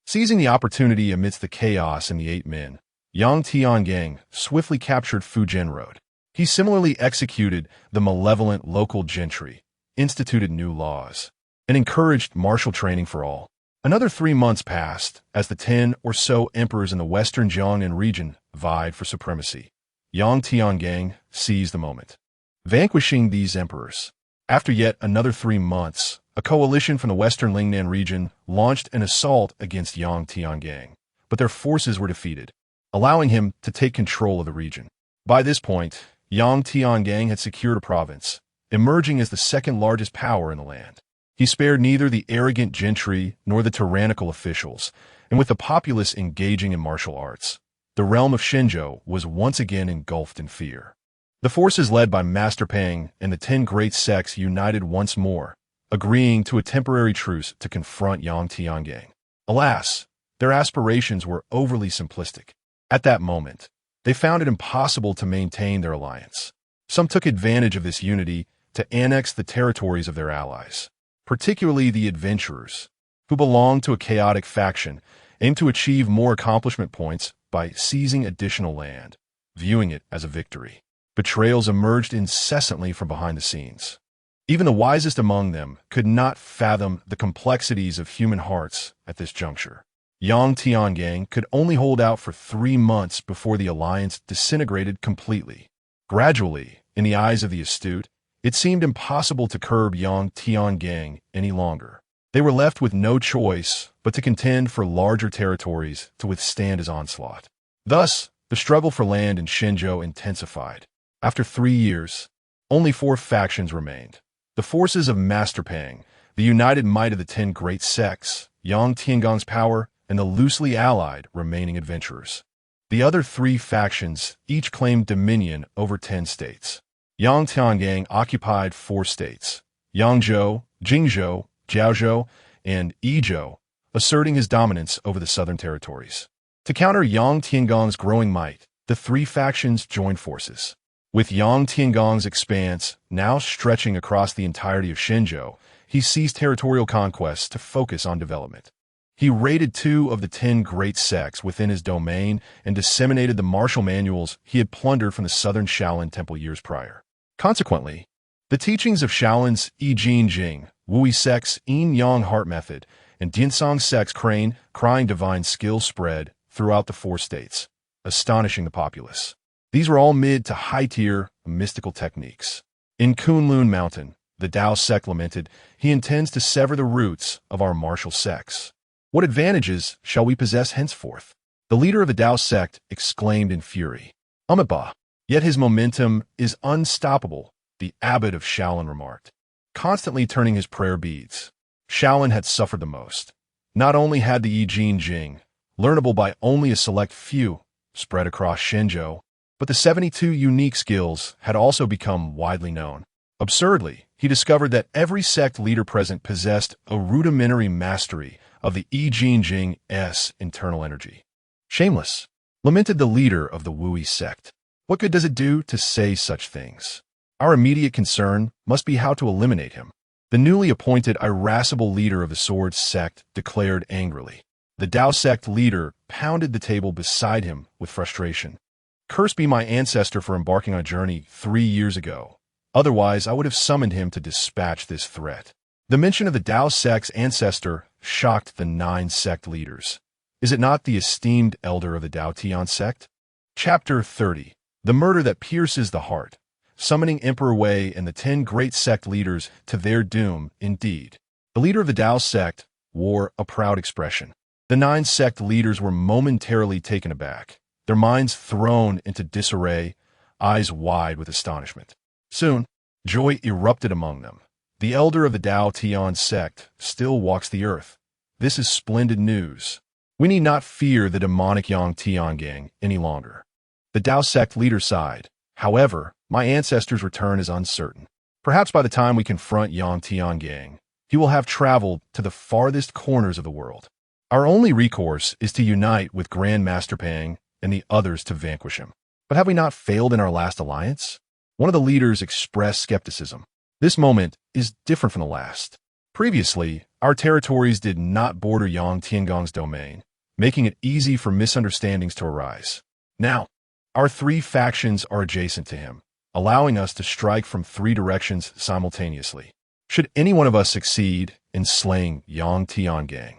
seizing the opportunity amidst the chaos and the 8 men, Yang Tiangang swiftly captured Fujian Road. He similarly executed the malevolent local gentry, instituted new laws, and encouraged martial training for all. Another 3 months passed as the 10 or so emperors in the western Jiangnan region vied for supremacy. Yang Tiangang seized the moment, vanquishing these emperors. After yet another 3 months, a coalition from the western Lingnan region launched an assault against Yang Tiangang, but their forces were defeated, allowing him to take control of the region. By this point, Yang Tiangang had secured a province, emerging as the second largest power in the land. He spared neither the arrogant gentry nor the tyrannical officials, and with the populace engaging in martial arts, the realm of Shenzhou was once again engulfed in fear. The forces led by Master Pang and the 10 great sects united once more, agreeing to a temporary truce to confront Yang Tiangang. Alas, their aspirations were overly simplistic. At that moment, they found it impossible to maintain their alliance. Some took advantage of this unity to annex the territories of their allies. Particularly the adventurers, who belonged to a chaotic faction, aimed to achieve more accomplishment points by seizing additional land, viewing it as a victory. Betrayals emerged incessantly from behind the scenes. Even the wisest among them could not fathom the complexities of human hearts at this juncture. Yang Tiangang could only hold out for 3 months before the alliance disintegrated completely. Gradually, in the eyes of the astute, it seemed impossible to curb Yang Tiangang any longer. They were left with no choice but to contend for larger territories to withstand his onslaught. Thus, the struggle for land in Shenzhou intensified. After 3 years, only 4 factions remained. The forces of Master Pang, the united might of the 10 great sects, Yang Tiangong's power, and the loosely allied remaining adventurers. The other 3 factions each claimed dominion over 10 states. Yang Tiangang occupied 4 states, Yangzhou, Jingzhou, Jiaozhou, and Yizhou, asserting his dominance over the southern territories. To counter Yang Tiangong's growing might, the 3 factions joined forces. With Yang Tiangong's expanse now stretching across the entirety of Shenzhou, he ceased territorial conquests to focus on development. He raided 2 of the 10 great sects within his domain and disseminated the martial manuals he had plundered from the southern Shaolin temple years prior. Consequently, the teachings of Shaolin's Yi Jin Jing, Wui sect's Yin Yang Heart Method, and Dinsong sect's Crying Divine skill spread throughout the 4 states, astonishing the populace. These were all mid to high-tier mystical techniques. In Kunlun Mountain, the Tao sect lamented, he intends to sever the roots of our martial sects. What advantages shall we possess henceforth? The leader of the Tao sect exclaimed in fury. Amitabha. Yet his momentum is unstoppable, the abbot of Shaolin remarked, constantly turning his prayer beads. Shaolin had suffered the most. Not only had the Yi Jin Jing, learnable by only a select few, spread across Shenzhou, but the 72 unique skills had also become widely known. Absurdly, he discovered that every sect leader present possessed a rudimentary mastery of the Yi Jin Jing's internal energy. Shameless, lamented the leader of the Wui sect. What good does it do to say such things? Our immediate concern must be how to eliminate him. The newly appointed irascible leader of the Sword sect declared angrily. The Tao sect leader pounded the table beside him with frustration. Cursed be my ancestor for embarking on a journey 3 years ago. Otherwise, I would have summoned him to dispatch this threat. The mention of the Tao sect's ancestor shocked the 9 sect leaders. Is it not the esteemed elder of the Tao Tian sect? Chapter 30. The Murder That Pierces the Heart. Summoning Emperor Wei and the 10 great sect leaders to their doom, indeed. The leader of the Tao sect wore a proud expression. The 9 sect leaders were momentarily taken aback, their minds thrown into disarray, eyes wide with astonishment. Soon, joy erupted among them. The elder of the Tao Tian sect still walks the earth. This is splendid news. We need not fear the demonic Yang Tiangang any longer. The Tao sect leader sighed. However, my ancestor's return is uncertain. Perhaps by the time we confront Yang Tiangang, he will have traveled to the farthest corners of the world. Our only recourse is to unite with Grand Master Pang and the others to vanquish him. But have we not failed in our last alliance? One of the leaders expressed skepticism. This moment is different from the last. Previously, our territories did not border Yang Tiangong's domain, making it easy for misunderstandings to arise. Now, our 3 factions are adjacent to him, allowing us to strike from 3 directions simultaneously. Should any one of us succeed in slaying Yang Tiangang,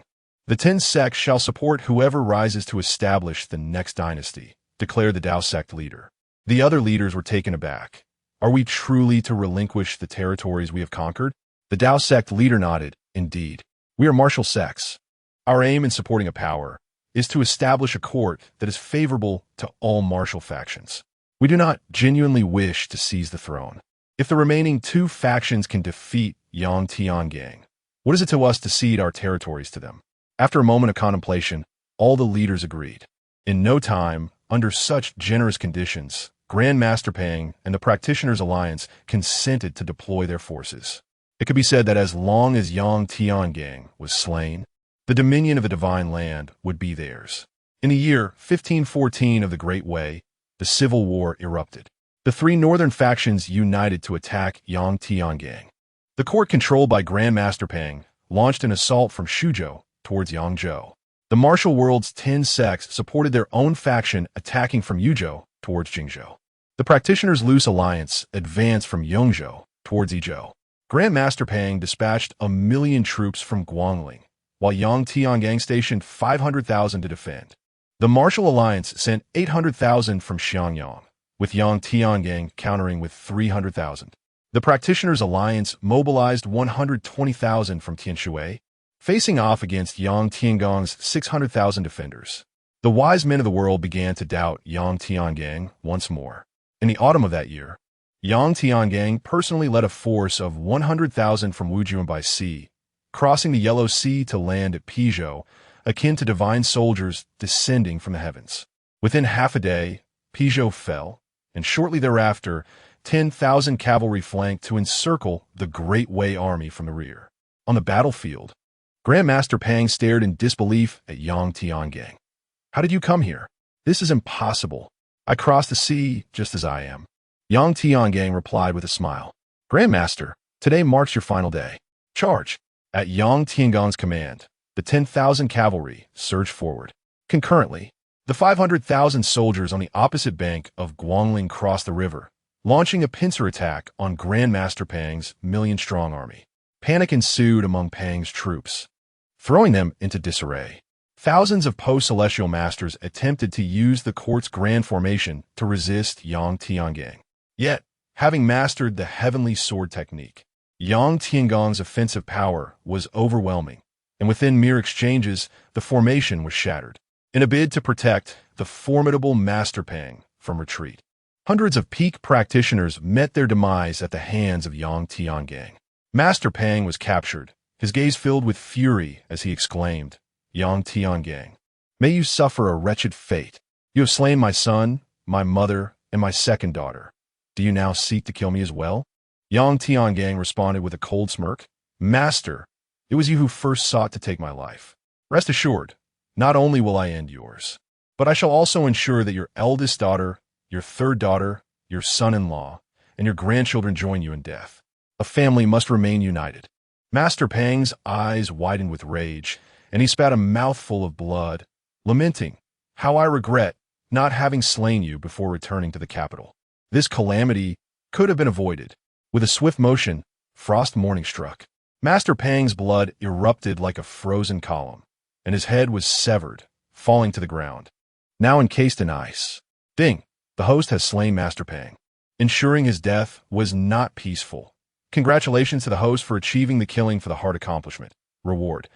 the 10 sects shall support whoever rises to establish the next dynasty, declared the Tao sect leader. The other leaders were taken aback. Are we truly to relinquish the territories we have conquered? The Tao sect leader nodded. Indeed, we are martial sects. Our aim in supporting a power is to establish a court that is favorable to all martial factions. We do not genuinely wish to seize the throne. If the remaining 2 factions can defeat Yang Tiangang, what is it to us to cede our territories to them? After a moment of contemplation, all the leaders agreed. In no time, under such generous conditions, Grand Master Pang and the Practitioners' Alliance consented to deploy their forces. It could be said that as long as Yang Tiangang was slain, the dominion of the Divine Land would be theirs. In the year 1514 of the Great Wei, the Civil War erupted. The 3 northern factions united to attack Yang Tiangang. The court controlled by Grand Master Pang launched an assault from Shuzhou towards Yangzhou. The martial world's 10 sects supported their own faction attacking from Yuzhou towards Jingzhou. The Practitioners' Loose Alliance advanced from Yongzhou towards Yizhou. Grandmaster Pang dispatched 1,000,000 troops from Guangling, while Yang Tiangang stationed 500,000 to defend. The Martial Alliance sent 800,000 from Xiangyang, with Yang Tiangang countering with 300,000. The Practitioners' Alliance mobilized 120,000 from Tianshui, facing off against Yang Tiangang's 600,000 defenders. The wise men of the world began to doubt Yang Tiangang once more. In the autumn of that year, Yang Tiangang personally led a force of 100,000 from Wujuan by sea, crossing the Yellow Sea to land at Pizhou, akin to divine soldiers descending from the heavens. Within half a day, Pizhou fell, and shortly thereafter, 10,000 cavalry flanked to encircle the Great Wei army from the rear. On the battlefield, Grandmaster Pang stared in disbelief at Yang Tiangang. "How did you come here? This is impossible. I crossed the sea just as I am." Yang Tiangang replied with a smile. "Grandmaster, today marks your final day. Charge." At Yang Tiangang's command, the 10,000 cavalry surged forward. Concurrently, the 500,000 soldiers on the opposite bank of Guangling crossed the river, launching a pincer attack on Grandmaster Pang's 1,000,000-strong army. Panic ensued among Pang's troops, throwing them into disarray. Thousands of post-celestial masters attempted to use the court's grand formation to resist Yang Tiangang. Yet, having mastered the heavenly sword technique, Yang Tiangang's offensive power was overwhelming, and within mere exchanges, the formation was shattered. In a bid to protect the formidable Master Pang from retreat, hundreds of peak practitioners met their demise at the hands of Yang Tiangang. Master Pang was captured, his gaze filled with fury as he exclaimed, "Yang Tiangang, may you suffer a wretched fate. You have slain my son, my mother, and my second daughter. Do you now seek to kill me as well?" Yang Tiangang responded with a cold smirk, "Master, it was you who first sought to take my life. Rest assured, not only will I end yours, but I shall also ensure that your eldest daughter, your third daughter, your son-in-law, and your grandchildren join you in death. A family must remain united." Master Pang's eyes widened with rage, and he spat a mouthful of blood, lamenting, "How I regret not having slain you before returning to the capital." This calamity could have been avoided. With a swift motion, frost morning struck. Master Pang's blood erupted like a frozen column, and his head was severed, falling to the ground. Now encased in ice. Ding! The host has slain Master Pang. Ensuring his death was not peaceful. Congratulations to the host for achieving the killing for the hard accomplishment. Reward: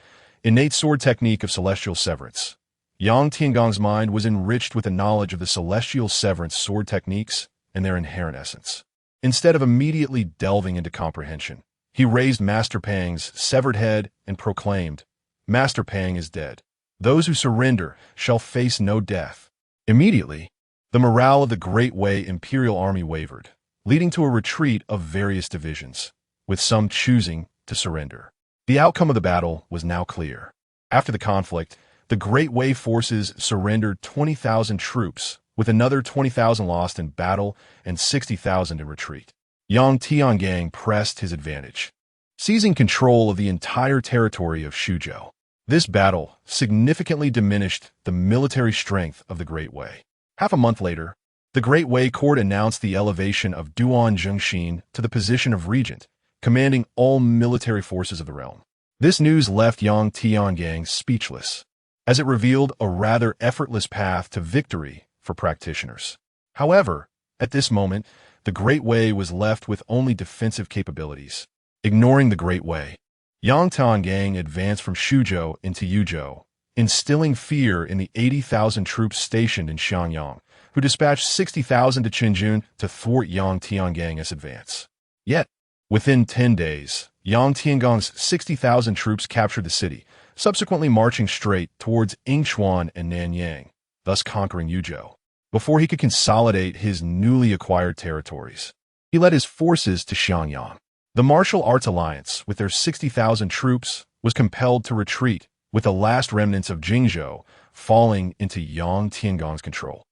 innate sword technique of celestial severance. Yang Tiangang's mind was enriched with the knowledge of the celestial severance sword techniques and their inherent essence. Instead of immediately delving into comprehension, he raised Master Pang's severed head and proclaimed, "Master Pang is dead. Those who surrender shall face no death." Immediately, the morale of the Great Wei Imperial Army wavered, leading to a retreat of various divisions, with some choosing to surrender. The outcome of the battle was now clear. After the conflict, the Great Wei forces surrendered 20,000 troops, with another 20,000 lost in battle and 60,000 in retreat. Yang Tiangang pressed his advantage, seizing control of the entire territory of Shuzhou. This battle significantly diminished the military strength of the Great Wei. Half a month later, the Great Wei court announced the elevation of Duan Zhengxin to the position of regent, commanding all military forces of the realm. This news left Yang Tiangang speechless, as it revealed a rather effortless path to victory for practitioners. However, at this moment, the Great Wei was left with only defensive capabilities. Ignoring the Great Wei, Yang Tiangang advanced from Shuzhou into Yuzhou, instilling fear in the 80,000 troops stationed in Xiangyang, who dispatched 60,000 to Qinjun to thwart Yang Tianggang's advance. Yet, within 10 days, Yang Tianggang's 60,000 troops captured the city, subsequently marching straight towards Yingchuan and Nanyang, thus conquering Yuzhou. Before he could consolidate his newly acquired territories, he led his forces to Xiangyang. The Martial Arts Alliance, with their 60,000 troops, was compelled to retreat, with the last remnants of Jingzhou falling into Yang Tianggang's control.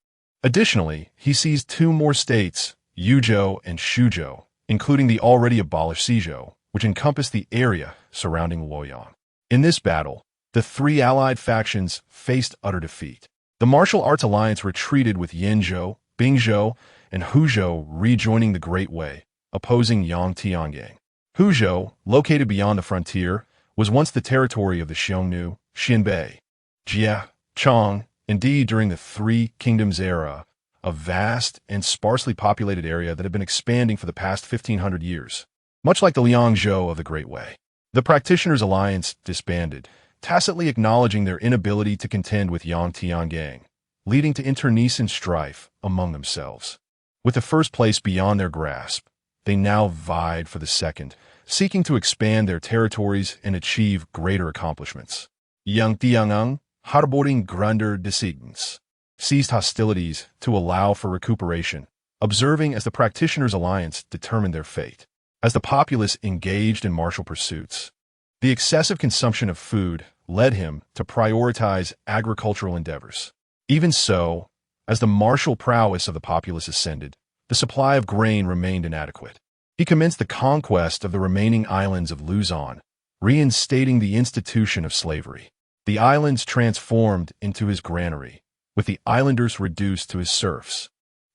Additionally, he seized 2 more states, Yuzhou and Shuzhou, including the already abolished Xizhou, which encompassed the area surrounding Luoyang. In this battle, the 3 allied factions faced utter defeat. The Martial Arts Alliance retreated with Yanzhou, Bingzhou, and Huzhou rejoining the Great Wei, opposing Yang Tiangang. Huzhou, located beyond the frontier, was once the territory of the Xiongnu, Xinbei, Jia, Chong, indeed during the Three Kingdoms era, a vast and sparsely populated area that had been expanding for the past 1,500 years. Much like the Liangzhou of the Great Way, the Practitioners' Alliance disbanded, tacitly acknowledging their inability to contend with Yang Tiangang, leading to internecine strife among themselves. With the first place beyond their grasp, they now vied for the second, seeking to expand their territories and achieve greater accomplishments. Yang Tiangang, harboring grander Designs, ceased hostilities to allow for recuperation, observing as the Practitioners' Alliance determined their fate. As the populace engaged in martial pursuits, the excessive consumption of food led him to prioritize agricultural endeavors. Even so, as the martial prowess of the populace ascended, the supply of grain remained inadequate. He commenced the conquest of the remaining islands of Luzon, reinstating the institution of slavery. The islands transformed into his granary, with the islanders reduced to his serfs,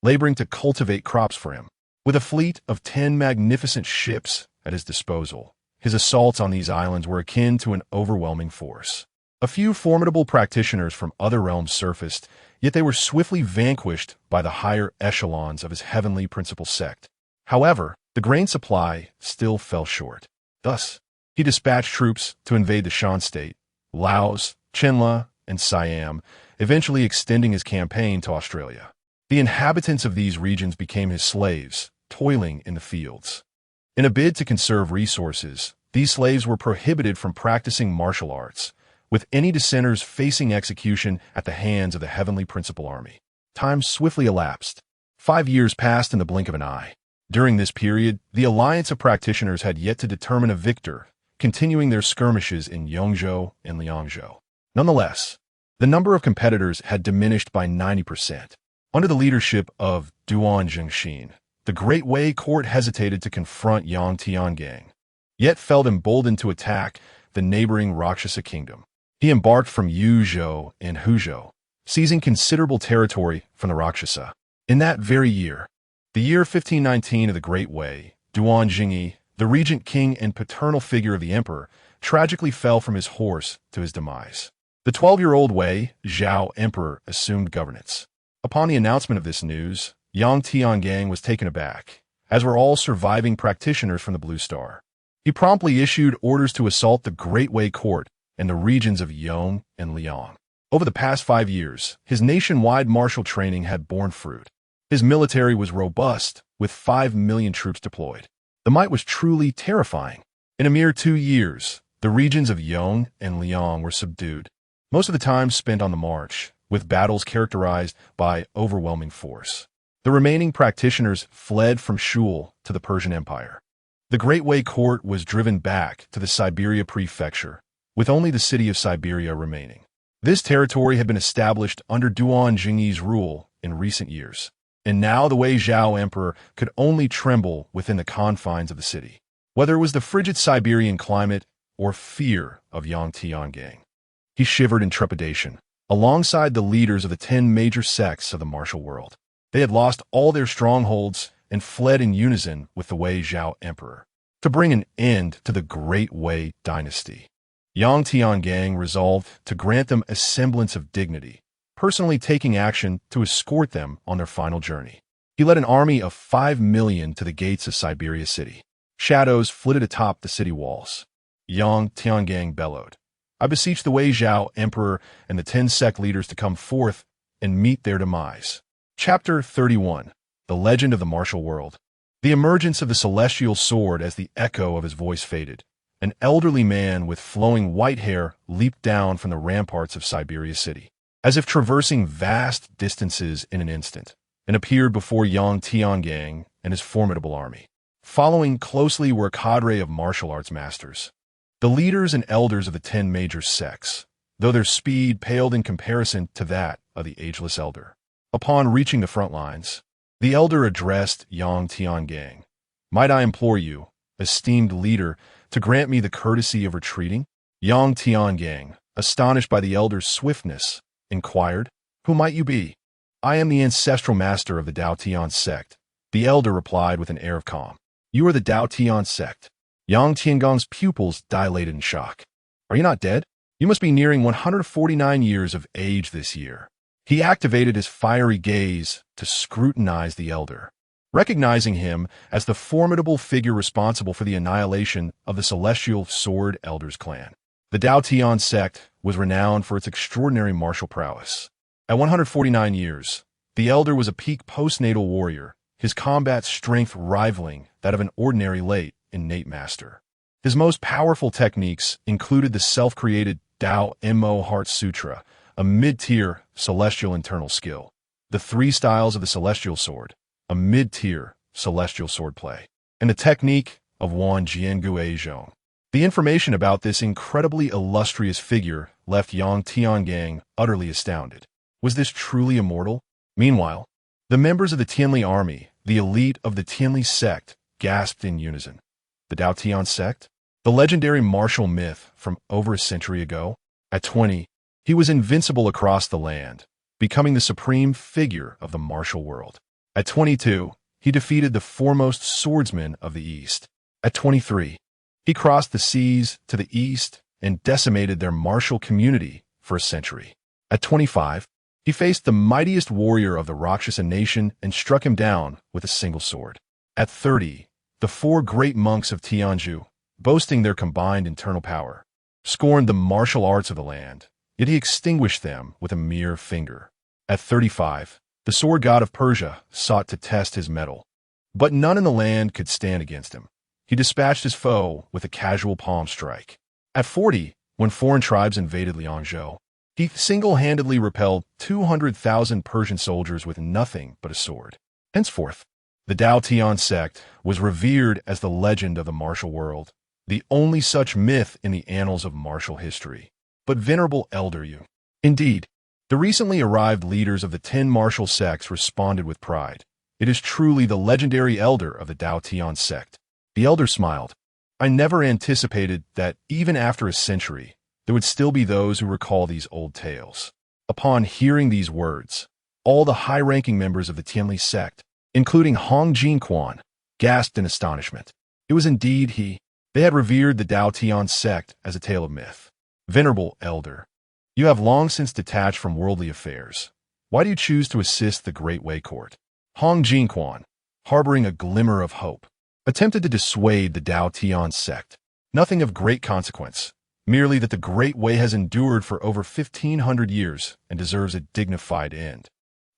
laboring to cultivate crops for him. With a fleet of 10 magnificent ships at his disposal, his assaults on these islands were akin to an overwhelming force. A few formidable practitioners from other realms surfaced, yet they were swiftly vanquished by the higher echelons of his heavenly principal sect. However, the grain supply still fell short. Thus, he dispatched troops to invade the Shan state, Laos, Chinla, and Siam, eventually extending his campaign to Australia. The inhabitants of these regions became his slaves, toiling in the fields. In a bid to conserve resources, these slaves were prohibited from practicing martial arts, with any dissenters facing execution at the hands of the heavenly principal army. Time swiftly elapsed. 5 years passed in the blink of an eye. During this period, the alliance of practitioners had yet to determine a victor, continuing their skirmishes in Yongzhou and Liangzhou. Nonetheless, the number of competitors had diminished by 90%. Under the leadership of Duan Zhengxin, the Great Wei court hesitated to confront Yang Tiangang, yet felt emboldened to attack the neighboring Rakshasa kingdom. He embarked from Yuzhou and Huzhou, seizing considerable territory from the Rakshasa. In that very year, the year 1519 of the Great Wei, Duan Jingyi, the regent king and paternal figure of the emperor, tragically fell from his horse to his demise. The 12-year-old Wei Zhao emperor assumed governance. Upon the announcement of this news, Yang Tiangang was taken aback, as were all surviving practitioners from the Blue Star. He promptly issued orders to assault the Great Wei court and the regions of Yong and Liang. Over the past 5 years, his nationwide martial training had borne fruit. His military was robust, with 5 million troops deployed. The might was truly terrifying. In a mere 2 years, the regions of Yong and Liang were subdued, most of the time spent on the march, with battles characterized by overwhelming force. The remaining practitioners fled from Shul to the Persian Empire. The Great Wei court was driven back to the Siberia prefecture, with only the city of Siberia remaining. This territory had been established under Duan Jingyi's rule in recent years, and now the Wei Zhao emperor could only tremble within the confines of the city, whether it was the frigid Siberian climate or fear of Yang Tiangang. He shivered in trepidation, alongside the leaders of the 10 major sects of the martial world. They had lost all their strongholds and fled in unison with the Wei Zhao emperor to bring an end to the Great Wei dynasty. Yang Tiangang resolved to grant them a semblance of dignity, personally taking action to escort them on their final journey. He led an army of 5 million to the gates of Siberia city. Shadows flitted atop the city walls. Yang Tiangang bellowed, "I beseech the Wei Zhao emperor and the 10 sect leaders to come forth and meet their demise." Chapter 31. The Legend of the Martial World. The emergence of the celestial sword as the echo of his voice faded. An elderly man with flowing white hair leaped down from the ramparts of Siberia city, as if traversing vast distances in an instant, and appeared before Yang Tiangang and his formidable army. Following closely were a cadre of martial arts masters, the leaders and elders of the 10 major sects, though their speed paled in comparison to that of the ageless elder. Upon reaching the front lines, the elder addressed Yang Tiangang. "Might I implore you, esteemed leader, to grant me the courtesy of retreating?" Yang Tiangang, astonished by the elder's swiftness, inquired, "Who might you be?" "I am the ancestral master of the Dao Tian sect," the elder replied with an air of calm. "You are the Dao Tian sect?" Yang Tiangong's pupils dilated in shock. Are you not dead? You must be nearing 149 years of age this year. He activated his fiery gaze to scrutinize the elder. Recognizing him as the formidable figure responsible for the annihilation of the Celestial Sword Elders clan. The Dao Tian sect was renowned for its extraordinary martial prowess. At 149 years, the elder was a peak postnatal warrior, his combat strength rivaling that of an ordinary late innate master. His most powerful techniques included the self-created Dao Mo Heart Sutra, a mid-tier celestial internal skill, the 3 styles of the celestial sword, a mid-tier celestial swordplay, and the technique of Wan Jiangui Zhong. The information about this incredibly illustrious figure left Yang Tiangang utterly astounded. Was this truly immortal? Meanwhile, the members of the Tianli army, the elite of the Tianli sect, gasped in unison. The Dao Tian sect? The legendary martial myth from over a century ago? At 20, he was invincible across the land, becoming the supreme figure of the martial world. At 22, he defeated the foremost swordsman of the East. At 23, he crossed the seas to the east and decimated their martial community for a century. At 25, he faced the mightiest warrior of the Rakshasa nation and struck him down with a single sword. At 30, the 4 great monks of Tianzhu, boasting their combined internal power, scorned the martial arts of the land, yet he extinguished them with a mere finger. At 35, the sword god of Persia sought to test his mettle, but none in the land could stand against him. He dispatched his foe with a casual palm strike. At 40, when foreign tribes invaded Liangzhou, he single-handedly repelled 200,000 Persian soldiers with nothing but a sword. Henceforth, the Dao Tian sect was revered as the legend of the martial world, the only such myth in the annals of martial history. But venerable elder you. Indeed, the recently arrived leaders of the 10 martial sects responded with pride. It is truly the legendary elder of the Dao Tian sect. The elder smiled. I never anticipated that even after a century, there would still be those who recall these old tales. Upon hearing these words, all the high-ranking members of the Tianli sect, including Hong Jinquan, gasped in astonishment. It was indeed he. They had revered the Dao Tian sect as a tale of myth. Venerable elder, you have long since detached from worldly affairs. Why do you choose to assist the Great Way Court? Hong Jinquan, harboring a glimmer of hope, attempted to dissuade the Dao Tian sect. Nothing of great consequence, merely that the Great Way has endured for over 1,500 years and deserves a dignified end.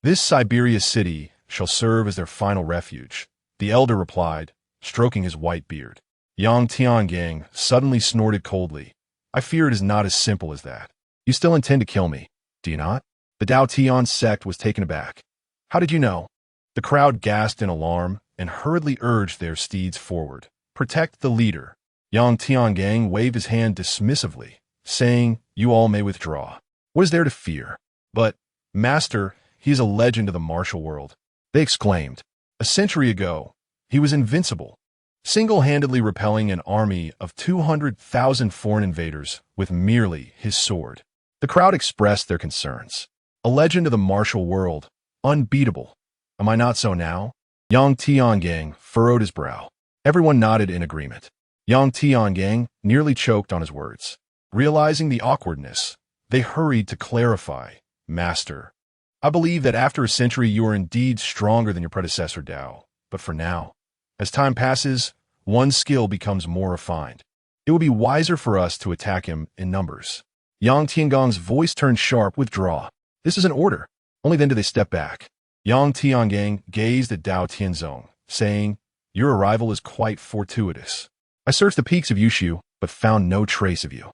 This Siberia city shall serve as their final refuge, the elder replied, stroking his white beard. Yang Tiangang suddenly snorted coldly. I fear it is not as simple as that. You still intend to kill me, do you not? The Dao Tian sect was taken aback. How did you know? The crowd gasped in alarm and hurriedly urged their steeds forward. Protect the leader. Yang Tiangang waved his hand dismissively, saying, you all may withdraw. What is there to fear? But, Master, he is a legend of the martial world. They exclaimed. A century ago, he was invincible, single-handedly repelling an army of 200,000 foreign invaders with merely his sword. The crowd expressed their concerns. A legend of the martial world, unbeatable. Am I not so now? Yang Tiangang furrowed his brow. Everyone nodded in agreement. Yang Tiangang nearly choked on his words. Realizing the awkwardness, they hurried to clarify. Master, I believe that after a century you are indeed stronger than your predecessor Dao, but for now, as time passes, one's skill becomes more refined. It would be wiser for us to attack him in numbers. Yang Tiangong's voice turned sharp. Withdraw. This is an order. Only then do they step back. Yang Tiangang gazed at Dao Tianzong, saying, your arrival is quite fortuitous. I searched the peaks of Yushu, but found no trace of you.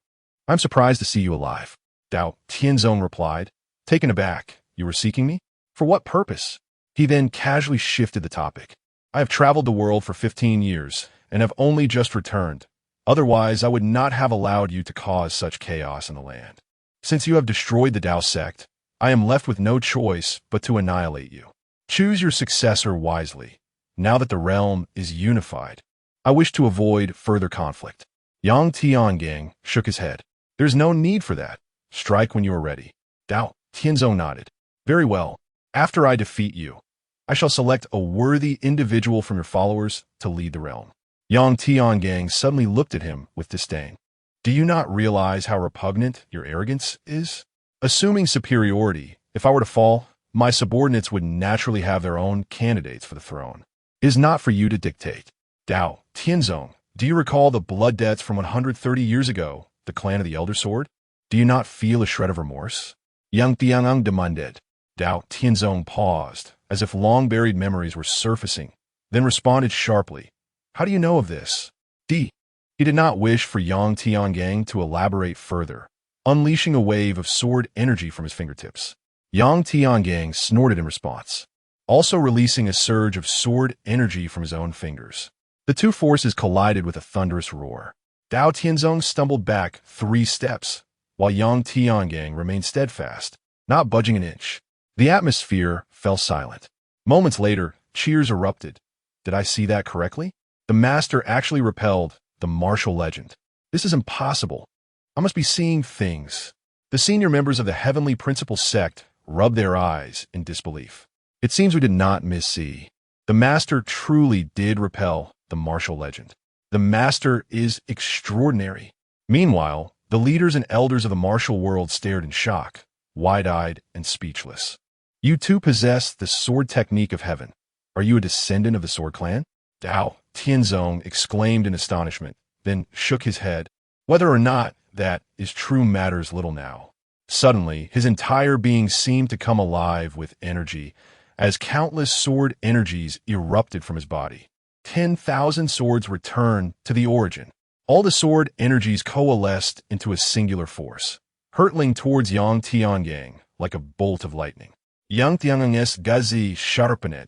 I'm surprised to see you alive. Dao Tianzong replied, taken aback. You were seeking me? For what purpose? He then casually shifted the topic. I have traveled the world for 15 years and have only just returned. Otherwise, I would not have allowed you to cause such chaos in the land. Since you have destroyed the Dao sect, I am left with no choice but to annihilate you. Choose your successor wisely. Now that the realm is unified, I wish to avoid further conflict. Yang Tiangang shook his head. There's no need for that. Strike when you are ready. Dao Tianzong nodded. Very well. After I defeat you, I shall select a worthy individual from your followers to lead the realm. Yang Tiangang suddenly looked at him with disdain. Do you not realize how repugnant your arrogance is? Assuming superiority, if I were to fall, my subordinates would naturally have their own candidates for the throne. It is not for you to dictate. Dao, Tianzong, do you recall the blood debts from 130 years ago, the clan of the Elder Sword? Do you not feel a shred of remorse? Yang Tiangang demanded. Dao Tianzong paused, as if long-buried memories were surfacing, then responded sharply. How do you know of this? D. He did not wish for Yang Tiangang to elaborate further, unleashing a wave of sword energy from his fingertips. Yang Tiangang snorted in response, also releasing a surge of sword energy from his own fingers. The two forces collided with a thunderous roar. Dao Tianzong stumbled back 3 steps, while Yang Tiangang remained steadfast, not budging an inch. The atmosphere fell silent. Moments later, cheers erupted. Did I see that correctly? The master actually repelled the martial legend. This is impossible. I must be seeing things. The senior members of the Heavenly Principle sect rubbed their eyes in disbelief. It seems we did not missee. The master truly did repel the martial legend. The master is extraordinary. Meanwhile, the leaders and elders of the martial world stared in shock, wide-eyed and speechless. You too possess the sword technique of heaven. Are you a descendant of the sword clan? Dao Tianzong exclaimed in astonishment, then shook his head. Whether or not that is true matters little now. Suddenly, his entire being seemed to come alive with energy, as countless sword energies erupted from his body. 10,000 swords returned to the origin. All the sword energies coalesced into a singular force, hurtling towards Yang Tiangang like a bolt of lightning. Yang Tiangang's gazi sharpenet.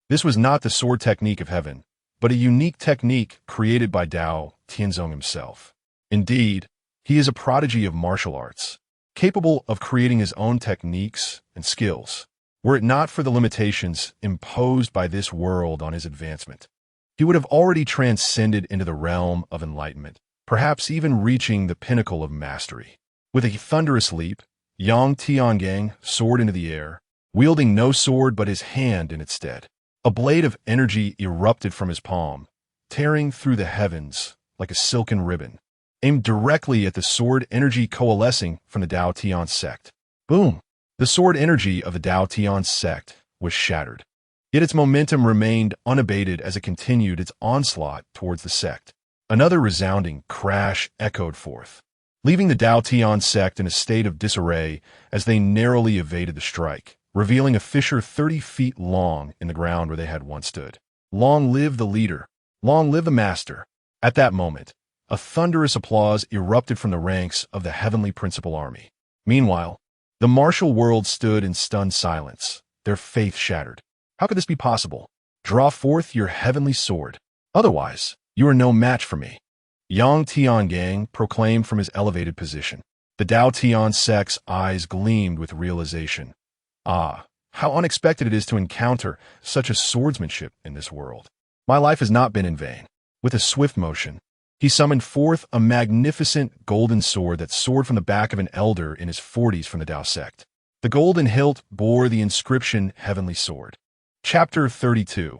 This was not the sword technique of heaven, but a unique technique created by Dao Tianzong himself. Indeed, he is a prodigy of martial arts, capable of creating his own techniques and skills. Were it not for the limitations imposed by this world on his advancement, he would have already transcended into the realm of enlightenment, perhaps even reaching the pinnacle of mastery. With a thunderous leap, Yang Tiangang soared into the air, wielding no sword but his hand in its stead. A blade of energy erupted from his palm, tearing through the heavens like a silken ribbon, aimed directly at the sword energy coalescing from the Dao Tian sect. Boom! The sword energy of the Dao Tian sect was shattered. Yet its momentum remained unabated as it continued its onslaught towards the sect. Another resounding crash echoed forth, leaving the Dao Tian sect in a state of disarray as they narrowly evaded the strike, revealing a fissure 30 feet long in the ground where they had once stood. Long live the leader! Long live the master! At that moment, a thunderous applause erupted from the ranks of the Heavenly Principle Army. Meanwhile, the martial world stood in stunned silence, their faith shattered. How could this be possible? Draw forth your heavenly sword. Otherwise, you are no match for me. Yang Tiangang proclaimed from his elevated position. The Dao Tian sect's eyes gleamed with realization. Ah, how unexpected it is to encounter such a swordsmanship in this world. My life has not been in vain. With a swift motion, he summoned forth a magnificent golden sword that soared from the back of an elder in his 40s from the Dao sect. The golden hilt bore the inscription Heavenly Sword. Chapter 32.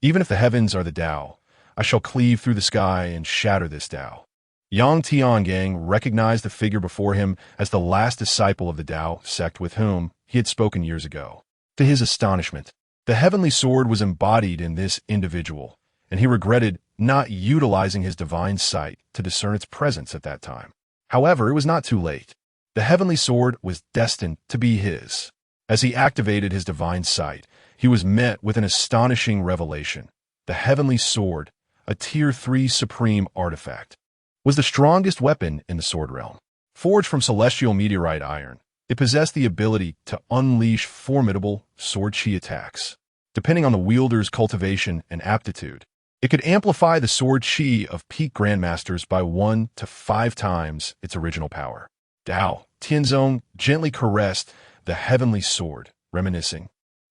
Even if the heavens are the Dao, I shall cleave through the sky and shatter this Dao. Yang Tiangang recognized the figure before him as the last disciple of the Dao sect with whom he had spoken years ago. To his astonishment, the heavenly sword was embodied in this individual, and he regretted not utilizing his divine sight to discern its presence at that time. However, it was not too late. The heavenly sword was destined to be his. As he activated his divine sight, he was met with an astonishing revelation. The heavenly sword, a Tier 3 supreme artifact, was the strongest weapon in the sword realm. Forged from celestial meteorite iron, it possessed the ability to unleash formidable sword chi attacks. Depending on the wielder's cultivation and aptitude, it could amplify the sword chi of peak grandmasters by 1 to 5 times its original power. Dao Tianzong gently caressed the heavenly sword, reminiscing.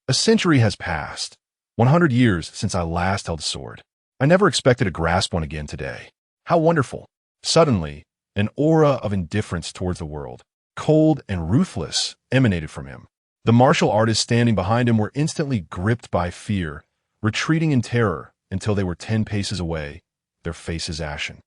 A century has passed, 100 years since I last held a sword. I never expected to grasp one again today. How wonderful! Suddenly, an aura of indifference towards the world, cold and ruthless, emanated from him. The martial artists standing behind him were instantly gripped by fear, retreating in terror until they were 10 paces away, their faces ashen.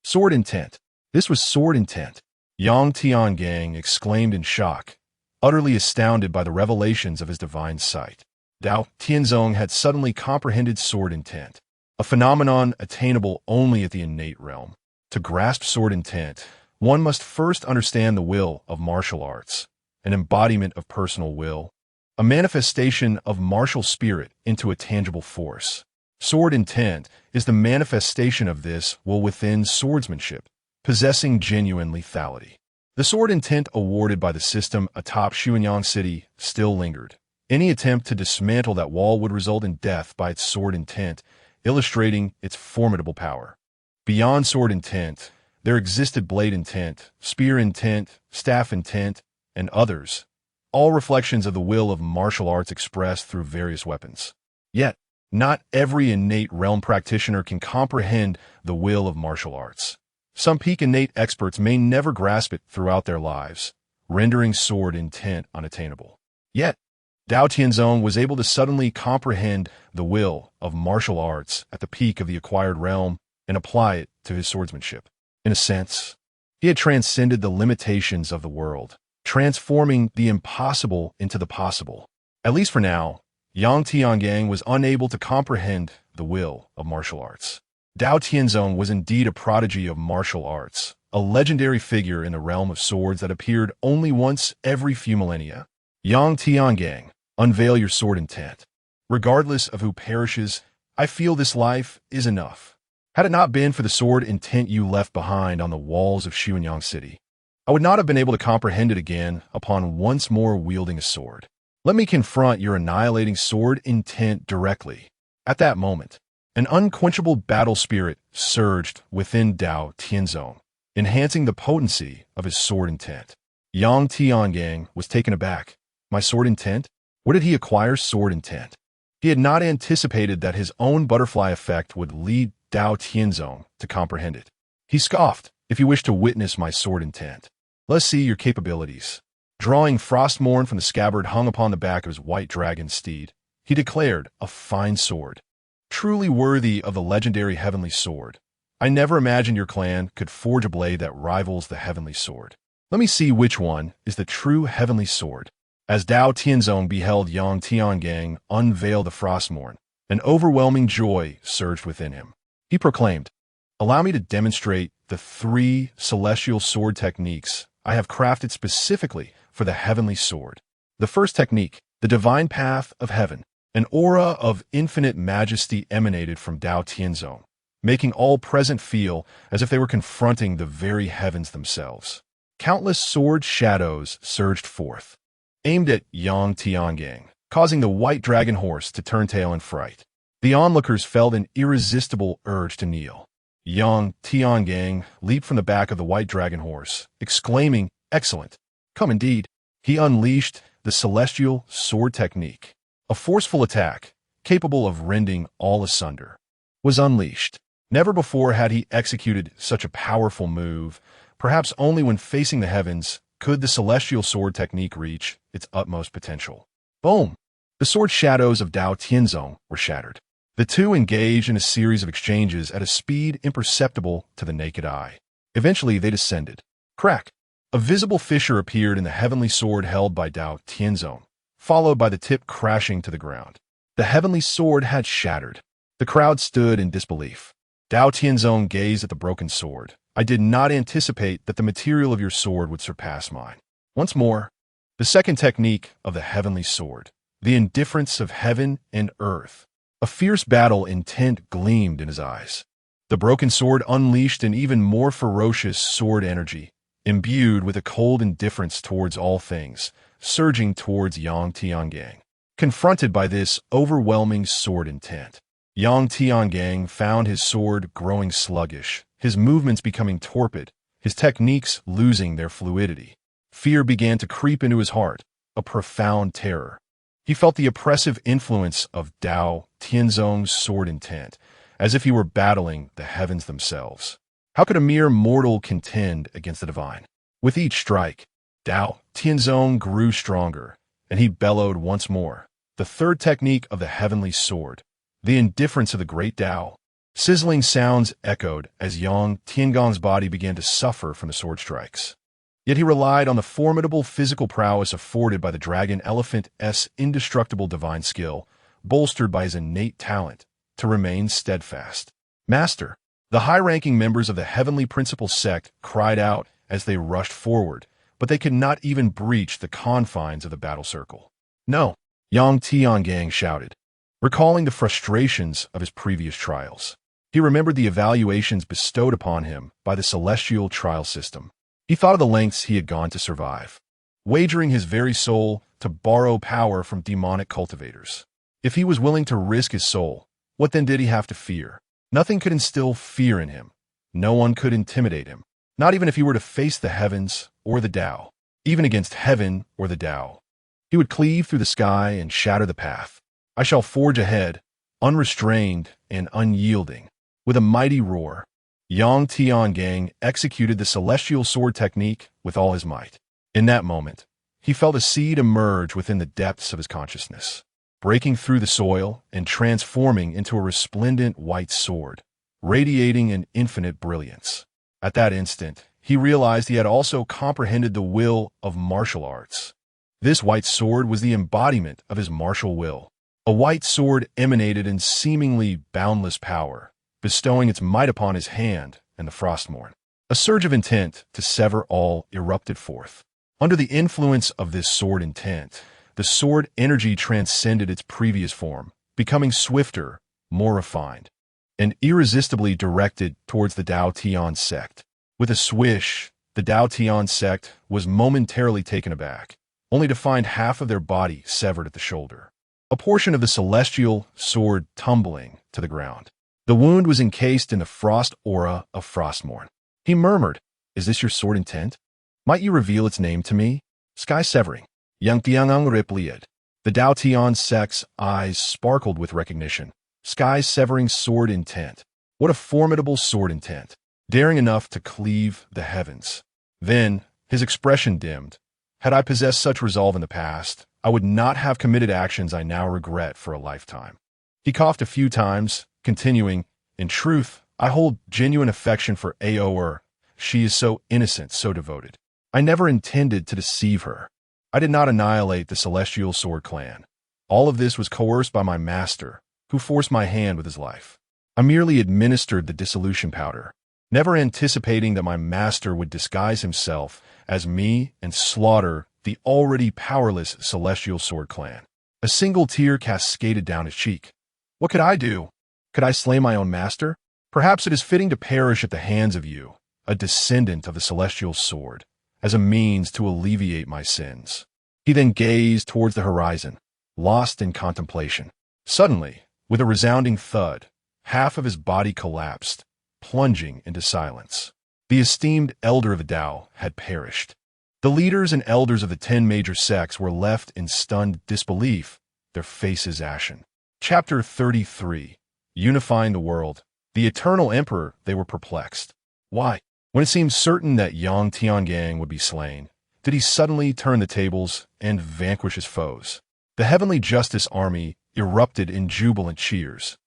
Sword intent. This was sword intent. Yang Tiangang exclaimed in shock, utterly astounded by the revelations of his divine sight. Dao Tianzong had suddenly comprehended sword intent, a phenomenon attainable only at the innate realm. To grasp sword intent, one must first understand the will of martial arts, an embodiment of personal will, a manifestation of martial spirit into a tangible force. Sword intent is the manifestation of this will within swordsmanship, possessing genuine lethality. The sword intent awarded by the system atop Xuanyang City still lingered. Any attempt to dismantle that wall would result in death by its sword intent, illustrating its formidable power. Beyond sword intent, there existed blade intent, spear intent, staff intent, and others, all reflections of the will of martial arts expressed through various weapons. Yet, not every innate realm practitioner can comprehend the will of martial arts. Some peak innate experts may never grasp it throughout their lives, rendering sword intent unattainable. Yet, Dao Tianzong was able to suddenly comprehend the will of martial arts at the peak of the acquired realm and apply it to his swordsmanship. In a sense, he had transcended the limitations of the world, transforming the impossible into the possible. At least for now, Yang Tiangang was unable to comprehend the will of martial arts. Dao Tianzong was indeed a prodigy of martial arts, a legendary figure in the realm of swords that appeared only once every few millennia. Yang Tiangang, unveil your sword intent. Regardless of who perishes, I feel this life is enough. Had it not been for the sword intent you left behind on the walls of Xuanyang City, I would not have been able to comprehend it again upon once more wielding a sword. Let me confront your annihilating sword intent directly. At that moment, an unquenchable battle spirit surged within Dao Tianzong, enhancing the potency of his sword intent. Yang Tiangang was taken aback. My sword intent? Where did he acquire sword intent? He had not anticipated that his own butterfly effect would lead Dao Tianzong to comprehend it. He scoffed, if you wish to witness my sword intent, let's see your capabilities. Drawing Frostmourne from the scabbard hung upon the back of his white dragon steed, he declared, a fine sword. Truly worthy of the legendary heavenly sword. I never imagined your clan could forge a blade that rivals the heavenly sword. Let me see which one is the true heavenly sword. As Dao Tianzong beheld Yang Tiangang unveil the Frostmourne, an overwhelming joy surged within him. He proclaimed, allow me to demonstrate the 3 celestial sword techniques I have crafted specifically for the heavenly sword. The first technique, the divine path of heaven. An aura of infinite majesty emanated from Dao Tianzong, making all present feel as if they were confronting the very heavens themselves. Countless sword shadows surged forth, aimed at Yang Tiangang, causing the white dragon horse to turn tail in fright. The onlookers felt an irresistible urge to kneel. Yang Tiangang leaped from the back of the white dragon horse, exclaiming, excellent. Come indeed. He unleashed the celestial sword technique. A forceful attack, capable of rending all asunder, was unleashed. Never before had he executed such a powerful move. Perhaps only when facing the heavens could the celestial sword technique reach its utmost potential. Boom! The sword shadows of Dao Tianzong were shattered. The two engaged in a series of exchanges at a speed imperceptible to the naked eye. Eventually, they descended. Crack! A visible fissure appeared in the heavenly sword held by Dao Tianzong, followed by the tip crashing to the ground. The heavenly sword had shattered. The crowd stood in disbelief. Dao Tianzong gazed at the broken sword. I did not anticipate that the material of your sword would surpass mine. Once more, the second technique of the heavenly sword, the indifference of heaven and earth. A fierce battle intent gleamed in his eyes. The broken sword unleashed an even more ferocious sword energy, imbued with a cold indifference towards all things, surging towards Yang Tiangang. Confronted by this overwhelming sword intent, Yang Tiangang found his sword growing sluggish, his movements becoming torpid, his techniques losing their fluidity. Fear began to creep into his heart, a profound terror. He felt the oppressive influence of Dao Tianzong's sword intent, as if he were battling the heavens themselves. How could a mere mortal contend against the divine? With each strike, Dao Tianzong grew stronger, and he bellowed once more. The third technique of the heavenly sword, the indifference of the great Dao. Sizzling sounds echoed as Yang Tiangong's body began to suffer from the sword strikes. Yet he relied on the formidable physical prowess afforded by the dragon elephant's indestructible divine skill, bolstered by his innate talent, to remain steadfast. Master, the high-ranking members of the Heavenly Principal sect cried out as they rushed forward, but they could not even breach the confines of the battle circle. No, Yang Tiangang shouted, recalling the frustrations of his previous trials. He remembered the evaluations bestowed upon him by the celestial trial system. He thought of the lengths he had gone to survive, wagering his very soul to borrow power from demonic cultivators. If he was willing to risk his soul, what then did he have to fear? Nothing could instill fear in him. No one could intimidate him, not even if he were to face the heavens or the Tao. Even against heaven or the Tao, he would cleave through the sky and shatter the path. I shall forge ahead, unrestrained and unyielding. With a mighty roar, Yang Tiangang executed the celestial sword technique with all his might. In that moment, he felt a seed emerge within the depths of his consciousness, breaking through the soil and transforming into a resplendent white sword, radiating an infinite brilliance. At that instant, he realized he had also comprehended the will of martial arts. This white sword was the embodiment of his martial will. A white sword emanated in seemingly boundless power, bestowing its might upon his hand and the Frostmourne. A surge of intent to sever all erupted forth. Under the influence of this sword intent, the sword energy transcended its previous form, becoming swifter, more refined, and irresistibly directed towards the Dao Tian sect. With a swish, the Dao Tian sect was momentarily taken aback, only to find half of their body severed at the shoulder, a portion of the celestial sword tumbling to the ground. The wound was encased in the frost aura of Frostmourne. He murmured, "Is this your sword intent? Might you reveal its name to me?" Sky severing. Yang Tiangang replied. The Dao Tian sect's eyes sparkled with recognition. Sky severing sword intent. What a formidable sword intent. Daring enough to cleave the heavens. Then, his expression dimmed. Had I possessed such resolve in the past, I would not have committed actions I now regret for a lifetime. He coughed a few times, continuing, "In truth, I hold genuine affection for Aoer. She is so innocent, so devoted. I never intended to deceive her. I did not annihilate the Celestial Sword Clan. All of this was coerced by my master, who forced my hand with his life. I merely administered the dissolution powder, never anticipating that my master would disguise himself as me and slaughter the already powerless Celestial Sword Clan." A single tear cascaded down his cheek. What could I do? Could I slay my own master? Perhaps it is fitting to perish at the hands of you, a descendant of the Celestial Sword, as a means to alleviate my sins. He then gazed towards the horizon, lost in contemplation. Suddenly, with a resounding thud, half of his body collapsed, plunging into silence. The esteemed elder of the Tao had perished. The leaders and elders of the 10 major sects were left in stunned disbelief, their faces ashen. Chapter 33. Unifying the World. The Eternal Emperor, they were perplexed. Why, when it seemed certain that Yang Tiangang would be slain, did he suddenly turn the tables and vanquish his foes? The Heavenly Justice Army erupted in jubilant cheers.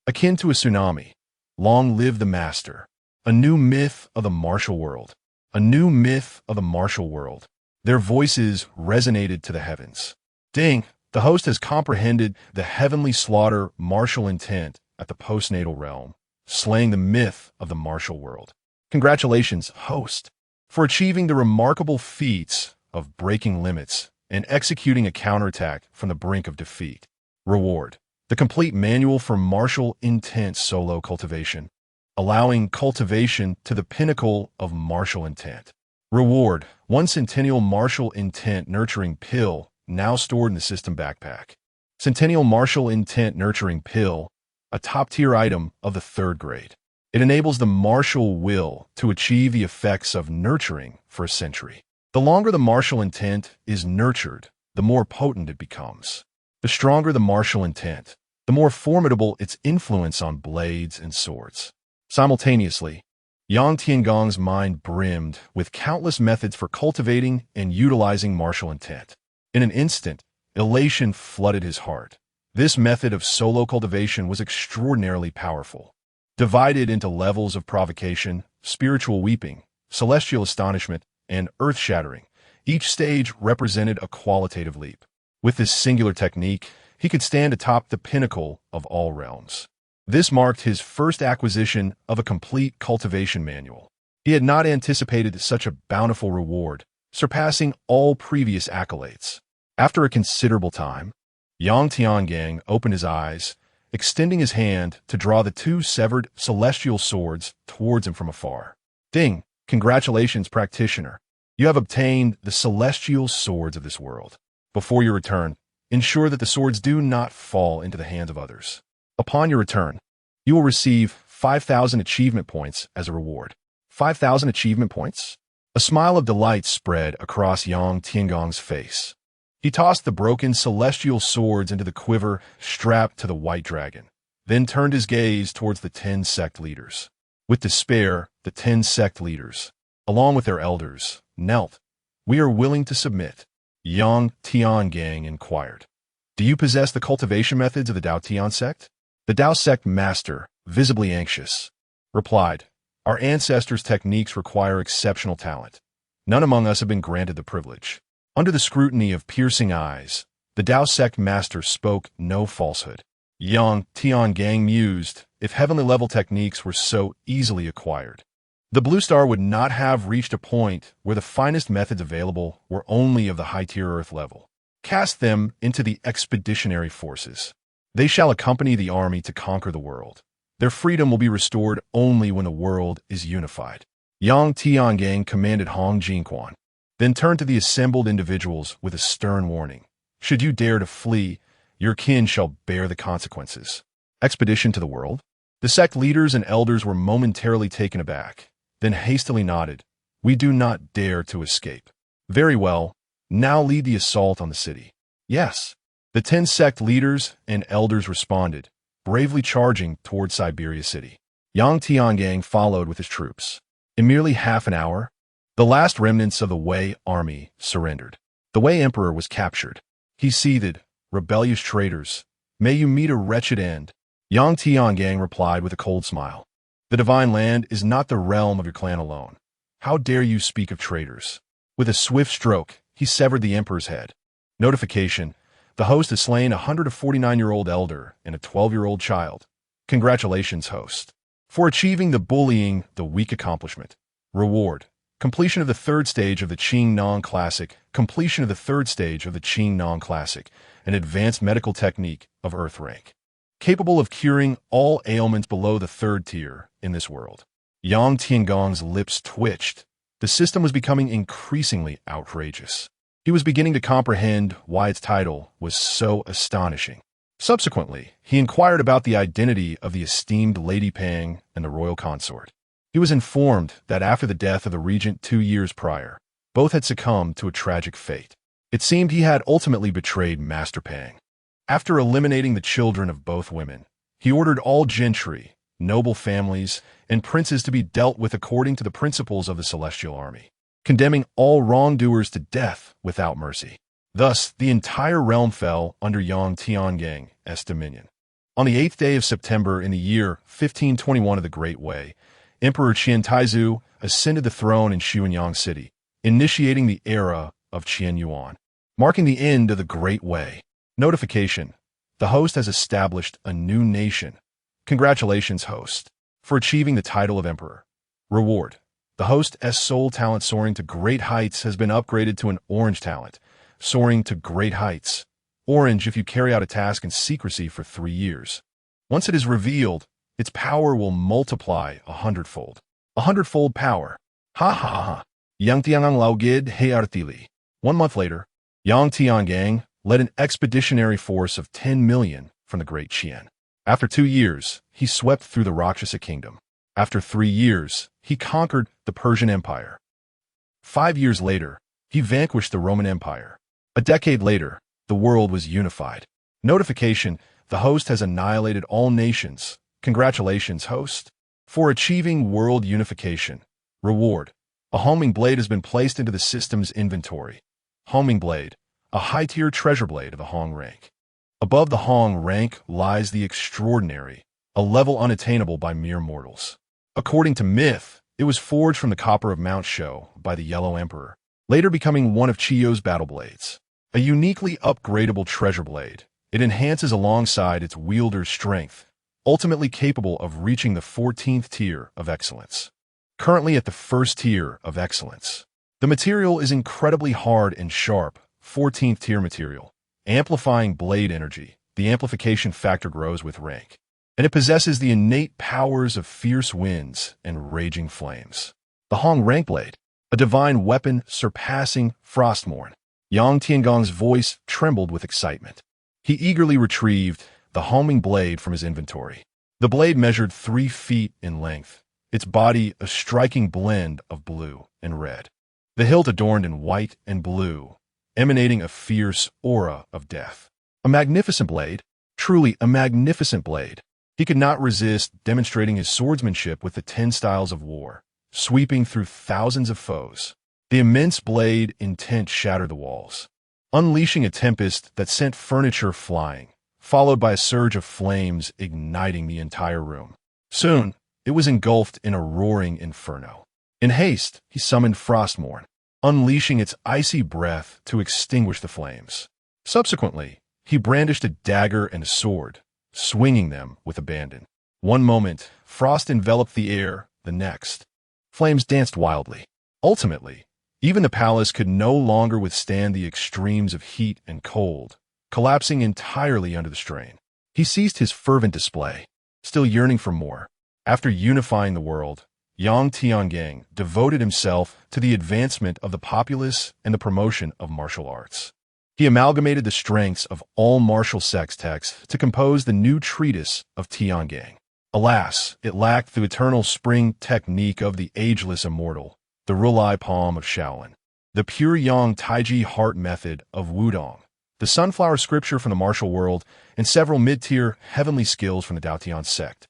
Akin to a tsunami, long live the Master. A new myth of the martial world. A new myth of the martial world. Their voices resonated to the heavens. Ding! The host has comprehended the heavenly slaughter martial intent at the postnatal realm, slaying the myth of the martial world. Congratulations, host, for achieving the remarkable feats of breaking limits and executing a counterattack from the brink of defeat. Reward: the complete manual for martial intent solo cultivation, allowing cultivation to the pinnacle of martial intent. Reward: 1 Centennial Martial Intent Nurturing Pill, now stored in the system backpack. Centennial Martial Intent Nurturing Pill, a top-tier item of the 3rd grade. It enables the martial will to achieve the effects of nurturing for a century. The longer the martial intent is nurtured, the more potent it becomes. The stronger the martial intent, the more formidable its influence on blades and swords. Simultaneously, Yang Tiangong's mind brimmed with countless methods for cultivating and utilizing martial intent. In an instant, elation flooded his heart. This method of solo cultivation was extraordinarily powerful. Divided into levels of provocation, spiritual weeping, celestial astonishment, and earth-shattering, each stage represented a qualitative leap. With this singular technique, he could stand atop the pinnacle of all realms. This marked his first acquisition of a complete cultivation manual. He had not anticipated such a bountiful reward, surpassing all previous accolades. After a considerable time, Yang Tiangang opened his eyes, extending his hand to draw the two severed celestial swords towards him from afar. Ding! Congratulations, practitioner. You have obtained the celestial swords of this world. Before your return, ensure that the swords do not fall into the hands of others. Upon your return, you will receive 5,000 achievement points as a reward. 5,000 achievement points? A smile of delight spread across Yang Tiangong's face. He tossed the broken celestial swords into the quiver strapped to the white dragon, then turned his gaze towards the 10 sect leaders. With despair, the 10 sect leaders, along with their elders, knelt. We are willing to submit. Yang Tiangang inquired. Do you possess the cultivation methods of the Dao Tian sect? The Dao sect master, visibly anxious, replied, Our ancestors' techniques require exceptional talent. None among us have been granted the privilege. Under the scrutiny of piercing eyes, the Dao sect master spoke no falsehood. Yang Tiangang mused, if heavenly-level techniques were so easily acquired, the Blue Star would not have reached a point where the finest methods available were only of the high-tier Earth level. Cast them into the expeditionary forces. They shall accompany the army to conquer the world. Their freedom will be restored only when the world is unified. Yang Tiangang commanded Hong Jingquan, then turned to the assembled individuals with a stern warning. Should you dare to flee, your kin shall bear the consequences. Expedition to the world? The sect leaders and elders were momentarily taken aback, then hastily nodded. We do not dare to escape. Very well, now lead the assault on the city. Yes. The 10 sect leaders and elders responded, bravely charging toward Siberia City. Yang Tiangang followed with his troops. In merely half an hour, the last remnants of the Wei army surrendered. The Wei emperor was captured. He seethed, rebellious traitors, may you meet a wretched end. Yang Tiangang replied with a cold smile. The divine land is not the realm of your clan alone. How dare you speak of traitors? With a swift stroke, he severed the emperor's head. Notification: the host has slain a 149-year-old elder and a 12-year-old child. Congratulations, host, for achieving the bullying the weak accomplishment. Reward: completion of the third stage of the Qing Non Classic, completion of the third stage of the Qing Non Classic, an advanced medical technique of Earth rank, capable of curing all ailments below the third tier in this world. Yang Tiangong's lips twitched. The system was becoming increasingly outrageous. He was beginning to comprehend why its title was so astonishing. Subsequently, he inquired about the identity of the esteemed Lady Pang and the royal consort. He was informed that after the death of the regent 2 years prior, both had succumbed to a tragic fate. It seemed he had ultimately betrayed Master Pang. After eliminating the children of both women, he ordered all gentry, noble families, and princes to be dealt with according to the principles of the Celestial Army, condemning all wrongdoers to death without mercy. Thus, the entire realm fell under Yang Tiangang's dominion. On the 8th day of September in the year 1521 of the Great Wei, Emperor Qian Taizu ascended the throne in Xuanyang City, initiating the era of Qian Yuan, marking the end of the Great Wei. Notification: the host has established a new nation. Congratulations, host, for achieving the title of emperor. Reward: the host's soul talent soaring to great heights has been upgraded to an orange talent, soaring to great heights. Orange if you carry out a task in secrecy for 3 years. Once it is revealed, its power will multiply 100-fold. 100-fold power. Ha ha ha. Yang Tiangang Lao Gid He Artili. 1 month later, Yang Tiangang led an expeditionary force of 10 million from the Great Qian. After 2 years, he swept through the Rakshasa kingdom. After 3 years, he conquered the Persian Empire. 5 years later, he vanquished the Roman Empire. A decade later, the world was unified. Notification: the host has annihilated all nations. Congratulations, host, for achieving world unification. Reward: a homing blade has been placed into the system's inventory. Homing blade, a high-tier treasure blade of the Hong rank. Above the Hong rank lies the extraordinary a level unattainable by mere mortals. According to myth, it was forged from the copper of Mount Sho by the Yellow Emperor, later becoming one of Chiyo's battle blades. A uniquely upgradable treasure blade, it enhances alongside its wielder's strength, ultimately capable of reaching the 14th tier of excellence. Currently at the first tier of excellence. The material is incredibly hard and sharp, 14th tier material, amplifying blade energy. The amplification factor grows with rank, and it possesses the innate powers of fierce winds and raging flames. The Hong rank blade, a divine weapon surpassing Frostmourne. Yang Tiangong's voice trembled with excitement. He eagerly retrieved the homing blade from his inventory. The blade measured 3 feet in length, its body a striking blend of blue and red. The hilt adorned in white and blue, emanating a fierce aura of death. A magnificent blade, truly a magnificent blade. He could not resist demonstrating his swordsmanship with the 10 styles of war, sweeping through thousands of foes. The immense blade intent shattered the walls, unleashing a tempest that sent furniture flying, followed by a surge of flames igniting the entire room. Soon, it was engulfed in a roaring inferno. In haste, he summoned Frostmourne, unleashing its icy breath to extinguish the flames. Subsequently, he brandished a dagger and a sword, swinging them with abandon. One moment, frost enveloped the air, the next. Flames danced wildly. Ultimately, even the palace could no longer withstand the extremes of heat and cold, collapsing entirely under the strain. He ceased his fervent display, still yearning for more. After unifying the world, Yang Tiangang devoted himself to the advancement of the populace and the promotion of martial arts. He amalgamated the strengths of all martial sects texts to compose the new treatise of Tiangang. Alas, it lacked the eternal spring technique of the ageless immortal, the Rulai Palm of Shaolin, the pure Yang Taiji heart method of Wudong, the sunflower scripture from the martial world, and several mid-tier heavenly skills from the Daotian sect.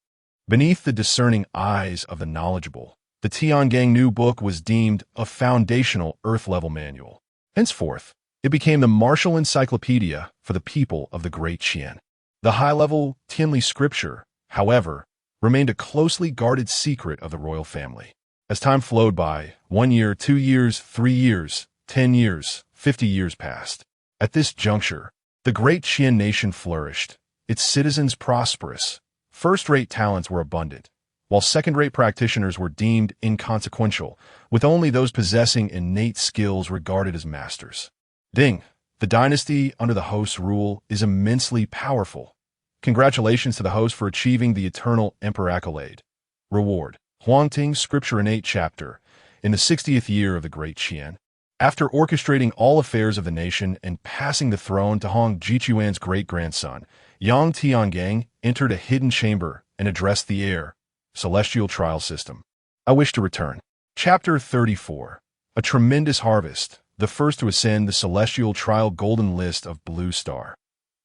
Beneath the discerning eyes of the knowledgeable, the Tiangang New Book was deemed a foundational earth-level manual. Henceforth, it became the martial encyclopedia for the people of the Great Qian. The high-level Tianli scripture, however, remained a closely guarded secret of the royal family. As time flowed by, 1 year, 2 years, 3 years, 10 years, 50 years passed. At this juncture, the Great Qian nation flourished, its citizens prosperous. First-rate talents were abundant, while second-rate practitioners were deemed inconsequential, with only those possessing innate skills regarded as masters. Ding, the dynasty under the host's rule is immensely powerful. Congratulations to the host for achieving the eternal emperor accolade. Reward, Huangting Scripture Innate Chapter, in the 60th year of the Great Qian. After orchestrating all affairs of the nation and passing the throne to Hong Jichuan's great-grandson, Yang Tiangang entered a hidden chamber and addressed the heir, celestial trial system. I wish to return. Chapter 34. A tremendous harvest, the first to ascend the celestial trial golden list of Blue Star.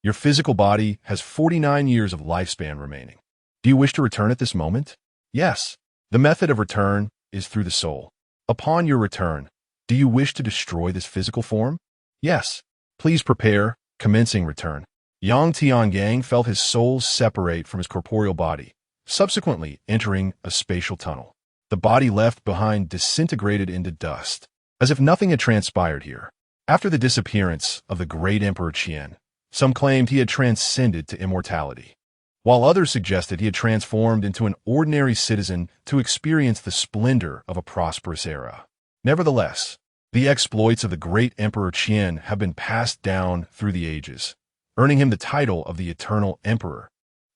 Your physical body has 49 years of lifespan remaining. Do you wish to return at this moment? Yes. The method of return is through the soul. Upon your return, do you wish to destroy this physical form? Yes. Please prepare, commencing return. Yang Tiangang felt his soul separate from his corporeal body, subsequently entering a spatial tunnel. The body left behind disintegrated into dust, as if nothing had transpired here. After the disappearance of the great Emperor Qian, some claimed he had transcended to immortality, while others suggested he had transformed into an ordinary citizen to experience the splendor of a prosperous era. Nevertheless, the exploits of the great Emperor Qian have been passed down through the ages, earning him the title of the Eternal Emperor.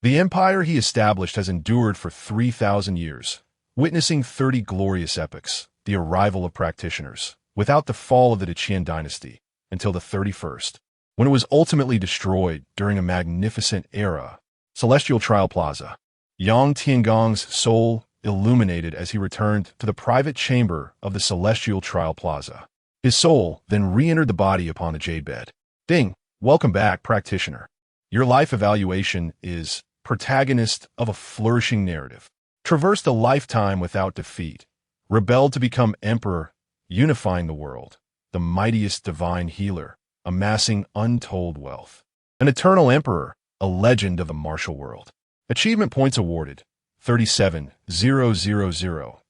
The empire he established has endured for 3,000 years, witnessing 30 glorious epochs, the arrival of practitioners, without the fall of the Qian dynasty, until the 31st, when it was ultimately destroyed during a magnificent era. Celestial Trial Plaza. Yang Tiangong's soul illuminated as he returned to the private chamber of the Celestial Trial Plaza. His soul then re-entered the body upon the jade bed. Ding! Welcome back, practitioner. Your life evaluation is protagonist of a flourishing narrative. Traversed a lifetime without defeat. Rebelled to become emperor, unifying the world. The mightiest divine healer, amassing untold wealth. An eternal emperor, a legend of the martial world. Achievement points awarded 37,000.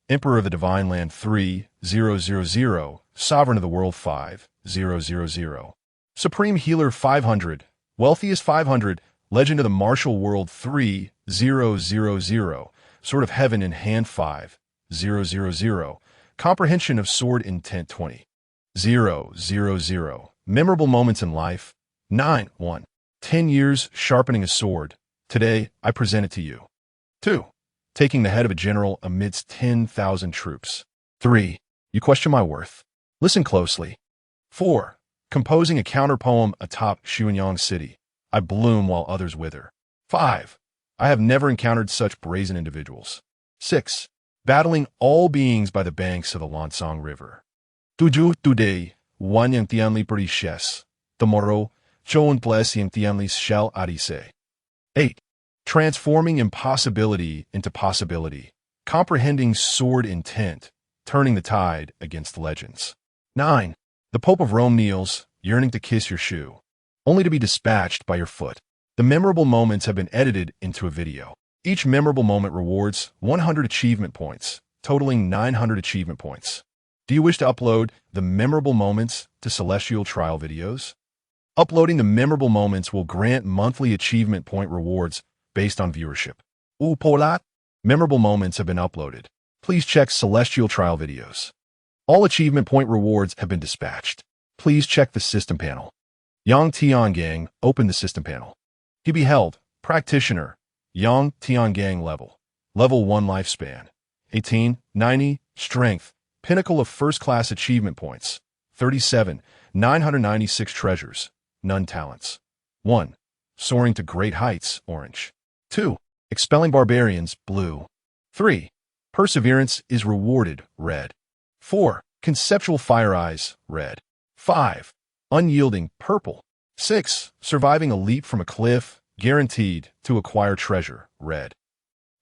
Emperor of the Divine Land 3,000. Sovereign of the World 5,000. Supreme Healer 500. Wealthiest 500. Legend of the Martial World 3,000. Sword of Heaven in Hand 5,000. Comprehension of Sword Intent 20,000. Memorable moments in life 9. 10 years sharpening a sword. Today, I present it to you. 2. Taking the head of a general amidst 10,000 troops. 3. You question my worth. Listen closely. 4. Composing a counterpoem atop Xuanyang City. I bloom while others wither. 5. I have never encountered such brazen individuals. 6. Battling all beings by the banks of the Lansang River. 7. Today, one yang tianli periches. Tomorrow, choun bless yang tianli shall arise. 8. Transforming impossibility into possibility. Comprehending sword intent. Turning the tide against legends. 9. The Pope of Rome kneels, yearning to kiss your shoe, only to be dispatched by your foot. The memorable moments have been edited into a video. Each memorable moment rewards 100 achievement points, totaling 900 achievement points. Do you wish to upload the memorable moments to Celestial Trial videos? Uploading the memorable moments will grant monthly achievement point rewards based on viewership. Polat. Memorable moments have been uploaded. Please check Celestial Trial videos. All achievement point rewards have been dispatched. Please check the system panel. Yang Tiangang opened the system panel. He beheld Practitioner, Yang Tiangang level. Level 1 lifespan. 1890, Strength. Pinnacle of first-class achievement points. 37, 996 treasures. None talents. 1. Soaring to great heights, orange. 2. Expelling barbarians, blue. 3. Perseverance is rewarded, red. 4. Conceptual fire eyes, red. 5. Unyielding, purple. 6. Surviving a leap from a cliff, guaranteed to acquire treasure, red.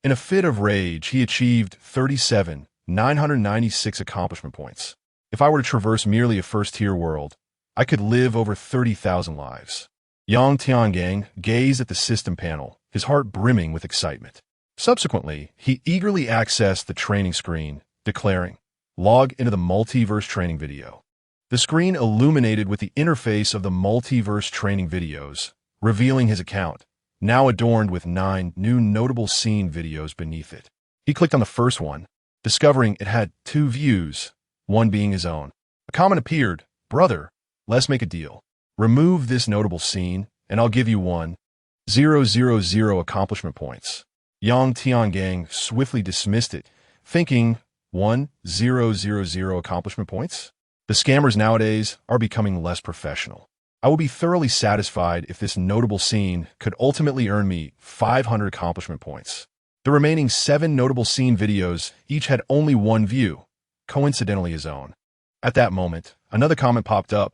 In a fit of rage, he achieved 37, 996 accomplishment points. If I were to traverse merely a first-tier world, I could live over 30,000 lives. Yang Tiangang gazed at the system panel, his heart brimming with excitement. Subsequently, he eagerly accessed the training screen, declaring, "Log into the multiverse training video." The screen illuminated with the interface of the multiverse training videos, revealing his account, now adorned with 9 new notable scene videos beneath it. He clicked on the first one, discovering it had 2 views, one being his own. A comment appeared, "Brother, let's make a deal. Remove this notable scene, and I'll give you 1,000 accomplishment points." Yang Tiangang swiftly dismissed it, thinking, 1,000 accomplishment points? The scammers nowadays are becoming less professional. I will be thoroughly satisfied if this notable scene could ultimately earn me 500 accomplishment points. The remaining 7 notable scene videos each had only 1 view, coincidentally his own. At that moment, another comment popped up.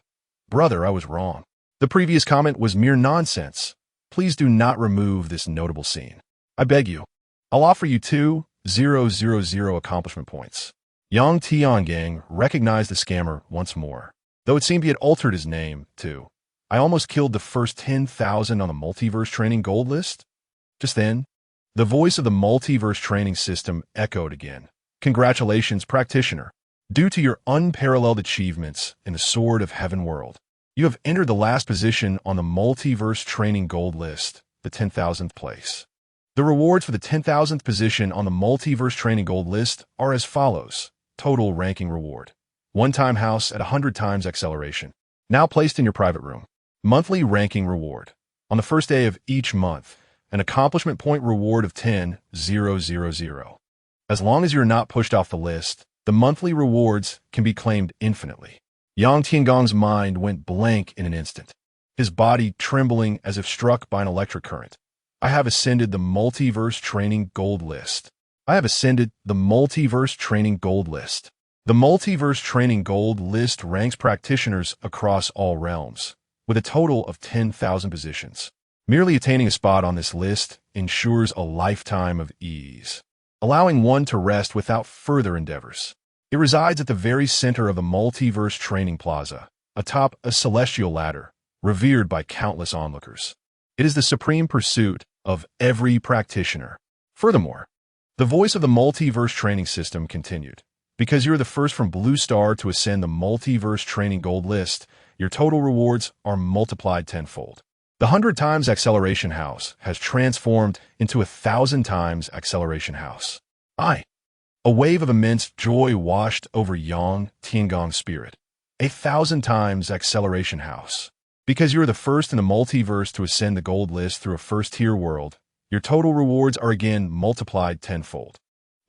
"Brother, I was wrong. The previous comment was mere nonsense. Please do not remove this notable scene. I beg you. I'll offer you 2,000 accomplishment points." Yang Tiangang recognized the scammer once more, though it seemed he had altered his name, too. "I almost killed the first 10,000 on the multiverse training gold list." Just then, the voice of the multiverse training system echoed again. "Congratulations, practitioner. Due to your unparalleled achievements in the Sword of Heaven world, you have entered the last position on the multiverse training gold list, the 10,000th place. The rewards for the 10,000th position on the multiverse training gold list are as follows. Total ranking reward. One-time house at 100 times acceleration. Now placed in your private room. Monthly ranking reward. On the first day of each month, an accomplishment point reward of 10,000. As long as you're not pushed off the list, the monthly rewards can be claimed infinitely. Yang Tiangong's mind went blank in an instant, his body trembling as if struck by an electric current. I have ascended the multiverse training gold list. I have ascended the multiverse training gold list. The multiverse training gold list ranks practitioners across all realms, with a total of 10,000 positions. Merely attaining a spot on this list ensures a lifetime of ease, allowing one to rest without further endeavors. It resides at the very center of the multiverse training plaza, atop a celestial ladder, revered by countless onlookers. It is the supreme pursuit of every practitioner. Furthermore, the voice of the multiverse training system continued. Because you're the first from Blue Star to ascend the multiverse training gold list, your total rewards are multiplied tenfold. The 100 times acceleration house has transformed into 1,000 times acceleration house. A wave of immense joy washed over Yang Tiangong's spirit. 1,000 times acceleration house. Because you're the first in the multiverse to ascend the gold list through a first-tier world, your total rewards are again multiplied tenfold.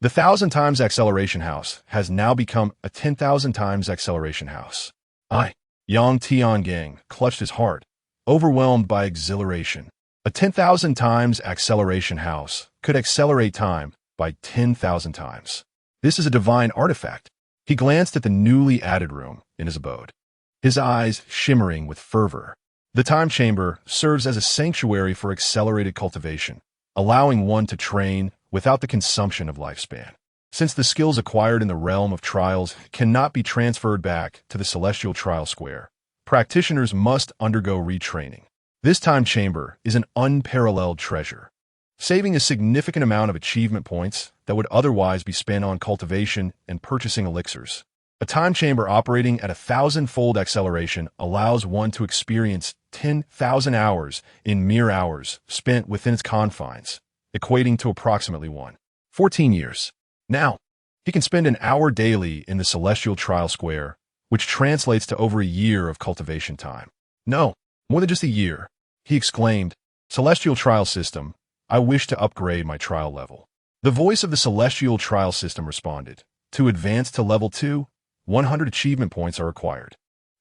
The 1,000 times acceleration house has now become a 10,000 times acceleration house. Yang Tiangong clutched his heart, overwhelmed by exhilaration. A 10,000 times acceleration house could accelerate time by 10,000 times. This is a divine artifact. He glanced at the newly added room in his abode, his eyes shimmering with fervor. The time chamber serves as a sanctuary for accelerated cultivation, allowing one to train without the consumption of lifespan. Since the skills acquired in the realm of trials cannot be transferred back to the celestial trial square, practitioners must undergo retraining. This time chamber is an unparalleled treasure, saving a significant amount of achievement points that would otherwise be spent on cultivation and purchasing elixirs. A time chamber operating at 1,000-fold acceleration allows one to experience 10,000 hours in mere hours spent within its confines, equating to approximately 14 years. Now, he can spend an hour daily in the celestial trial square, which translates to over a year of cultivation time. No, more than just a year, he exclaimed. Celestial trial system, I wish to upgrade my trial level. The voice of the celestial trial system responded. To advance to level 2, 100 achievement points are required.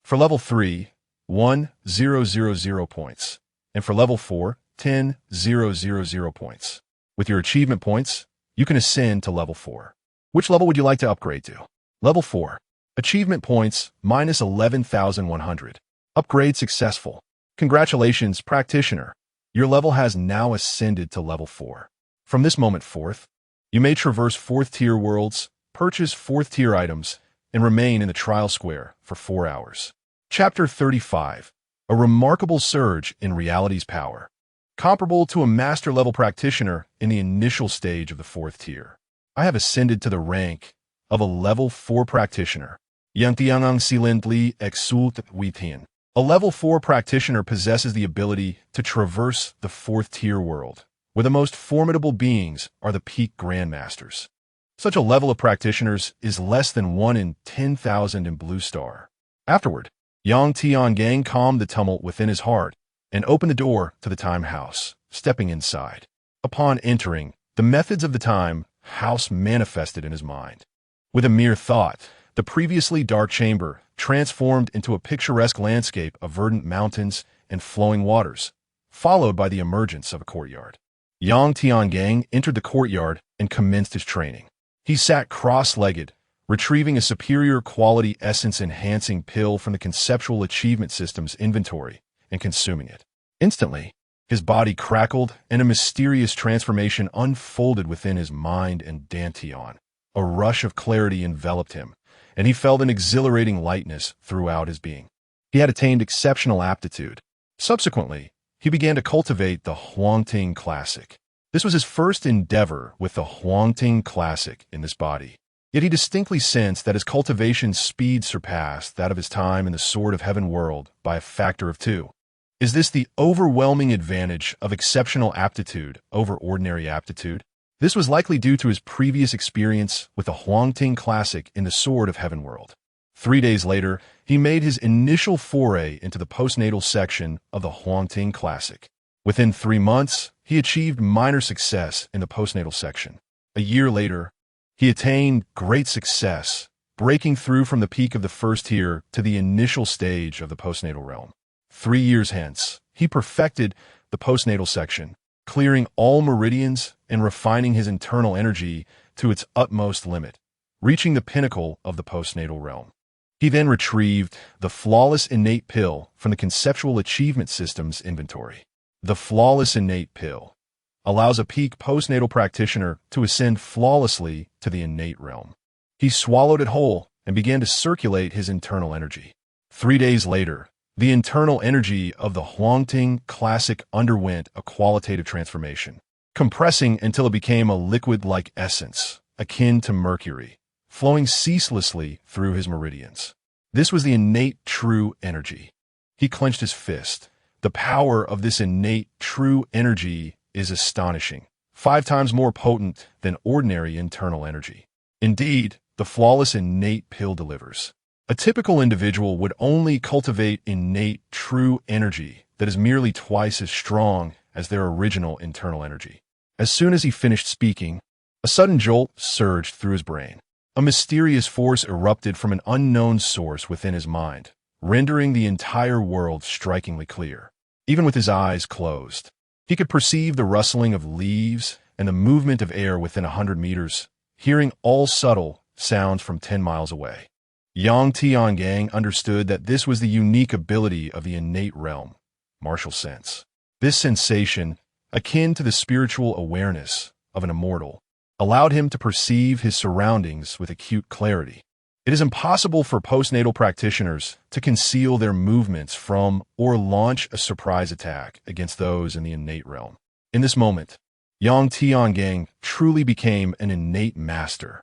For level 3, 1,000 points. And for level 4, 10,000 points. With your achievement points, you can ascend to level 4. Which level would you like to upgrade to? Level 4. Achievement points, minus 11,100. Upgrade successful. Congratulations, practitioner. Your level has now ascended to level 4. From this moment forth, you may traverse 4th-tier worlds, purchase 4th-tier items, and remain in the trial square for 4 hours. Chapter 35. A remarkable surge in reality's power. Comparable to a master-level practitioner in the initial stage of the 4th tier, I have ascended to the rank of a level 4 practitioner. Yantiangang silently exult within. A level 4 practitioner possesses the ability to traverse the 4th tier world, where the most formidable beings are the peak grandmasters. Such a level of practitioners is less than 1 in 10,000 in Blue Star. Afterward, Yang Tiangong calmed the tumult within his heart and opened the door to the time house, stepping inside. Upon entering, the methods of the time house manifested in his mind. With a mere thought, the previously dark chamber transformed into a picturesque landscape of verdant mountains and flowing waters, followed by the emergence of a courtyard. Yang Tiangong entered the courtyard and commenced his training. He sat cross-legged, retrieving a superior quality essence-enhancing pill from the conceptual achievement system's inventory and consuming it. Instantly, his body crackled and a mysterious transformation unfolded within his mind and dantian. A rush of clarity enveloped him, and he felt an exhilarating lightness throughout his being. He had attained exceptional aptitude. Subsequently, he began to cultivate the Huangting Classic. This was his first endeavor with the Huangting Classic in this body. Yet he distinctly sensed that his cultivation speed surpassed that of his time in the Sword of Heaven world by a factor of 2. Is this the overwhelming advantage of exceptional aptitude over ordinary aptitude? This was likely due to his previous experience with the Huangting Classic in the Sword of Heaven world. 3 days later, he made his initial foray into the postnatal section of the Huangting Classic. Within 3 months, he achieved minor success in the postnatal section. A year later, he attained great success, breaking through from the peak of the first tier to the initial stage of the postnatal realm. 3 years hence, he perfected the postnatal section, clearing all meridians and refining his internal energy to its utmost limit, reaching the pinnacle of the postnatal realm. He then retrieved the Flawless Innate Pill from the Conceptual Achievement System's inventory. The Flawless Innate Pill allows a peak postnatal practitioner to ascend flawlessly to the innate realm. He swallowed it whole and began to circulate his internal energy. 3 days later, The internal energy of the Huangting Classic underwent a qualitative transformation, compressing until it became a liquid-like essence, akin to mercury, flowing ceaselessly through his meridians. This was the innate true energy. He clenched his fist. The power of this innate true energy is astonishing, 5 times more potent than ordinary internal energy. Indeed, the flawless innate pill delivers. A typical individual would only cultivate innate true energy that is merely twice as strong as their original internal energy. As soon as he finished speaking, a sudden jolt surged through his brain. A mysterious force erupted from an unknown source within his mind, rendering the entire world strikingly clear. Even with his eyes closed, he could perceive the rustling of leaves and the movement of air within 100 meters, hearing all subtle sounds from 10 miles away. Yang Tiangang understood that this was the unique ability of the innate realm, martial sense. This sensation, akin to the spiritual awareness of an immortal, allowed him to perceive his surroundings with acute clarity. It is impossible for postnatal practitioners to conceal their movements from or launch a surprise attack against those in the innate realm. In this moment, Yang Tiangang truly became an innate master.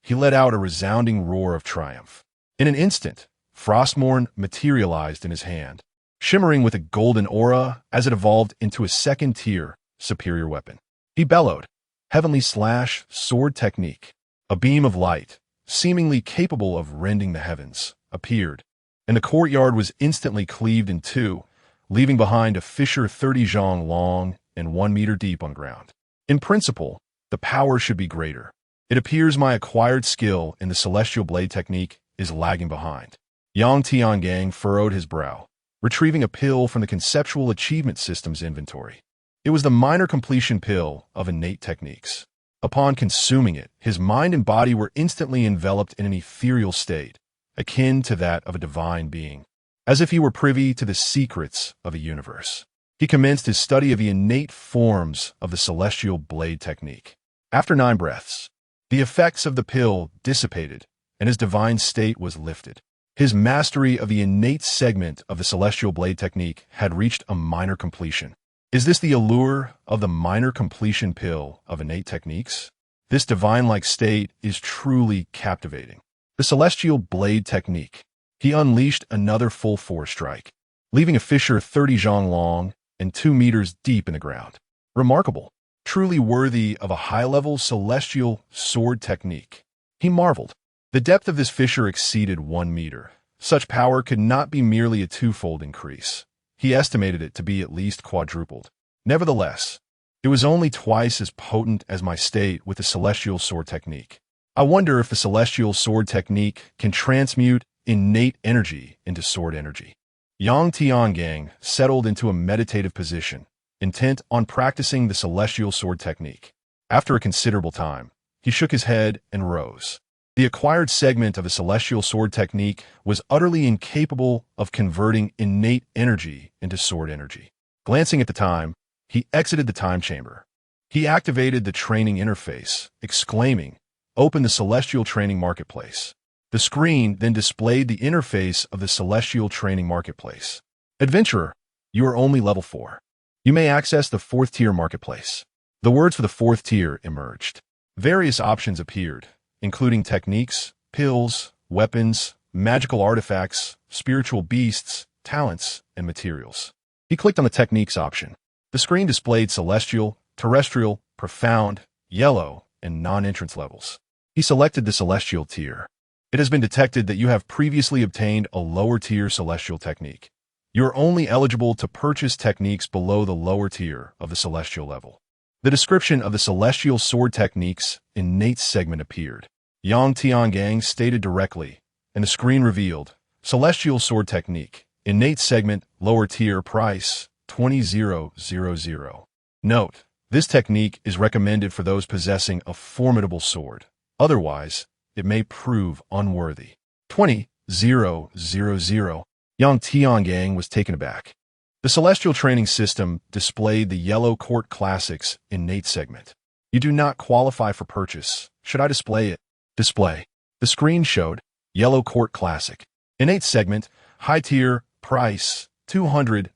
He let out a resounding roar of triumph. In an instant, Frostmourne materialized in his hand, shimmering with a golden aura as it evolved into a second-tier superior weapon. He bellowed, "Heavenly Slash Sword Technique." A beam of light, seemingly capable of rending the heavens, appeared, and the courtyard was instantly cleaved in two, leaving behind a fissure 30 zhang long and 1 meter deep on ground. In principle, the power should be greater. It appears my acquired skill in the Celestial Blade technique is lagging behind. Yang Tiangang furrowed his brow, retrieving a pill from the Conceptual Achievement System's inventory. It was the minor completion pill of innate techniques. Upon consuming it, his mind and body were instantly enveloped in an ethereal state, akin to that of a divine being, as if he were privy to the secrets of the universe. He commenced his study of the innate forms of the Celestial Blade technique. After 9 breaths, the effects of the pill dissipated, and his divine state was lifted. His mastery of the innate segment of the Celestial Blade technique had reached a minor completion. Is this the allure of the minor completion pill of innate techniques? This divine-like state is truly captivating. The Celestial Blade technique. He unleashed another full force strike, leaving a fissure 30 zhang long and 2 meters deep in the ground. Remarkable. Truly worthy of a high-level celestial sword technique. He marveled. The depth of this fissure exceeded 1 meter. Such power could not be merely a 2-fold increase. He estimated it to be at least quadrupled. Nevertheless, it was only twice as potent as my state with the celestial sword technique. I wonder if the celestial sword technique can transmute innate energy into sword energy. Yang Tiangang settled into a meditative position, intent on practicing the celestial sword technique. After a considerable time, he shook his head and rose. The acquired segment of the celestial sword technique was utterly incapable of converting innate energy into sword energy. Glancing at the time, he exited the time chamber. He activated the training interface, exclaiming, "Open the Celestial Training Marketplace." The screen then displayed the interface of the Celestial Training Marketplace. "Adventurer, you are only level 4. You may access the 4th tier marketplace." The words for the 4th tier emerged. Various options appeared, including techniques, pills, weapons, magical artifacts, spiritual beasts, talents, and materials. He clicked on the techniques option. The screen displayed celestial, terrestrial, profound, yellow, and non-entrance levels. He selected the celestial tier. It has been detected that you have previously obtained a lower tier celestial technique. You are only eligible to purchase techniques below the lower tier of the celestial level. The description of the celestial sword technique's innate segment appeared. Yang Tiangang stated directly, and the screen revealed, celestial sword technique, innate segment, lower tier, price, 20,000. Note, this technique is recommended for those possessing a formidable sword. Otherwise, it may prove unworthy. 20,000. Yang Tiangang was taken aback. The Celestial Training System displayed the Yellow Court Classics innate segment. You do not qualify for purchase. Should I display it? Display. The screen showed Yellow Court Classic. Innate segment, high tier, Price, 200,000.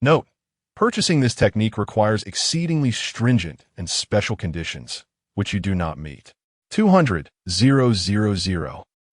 Note: purchasing this technique requires exceedingly stringent and special conditions, which you do not meet. 200,000.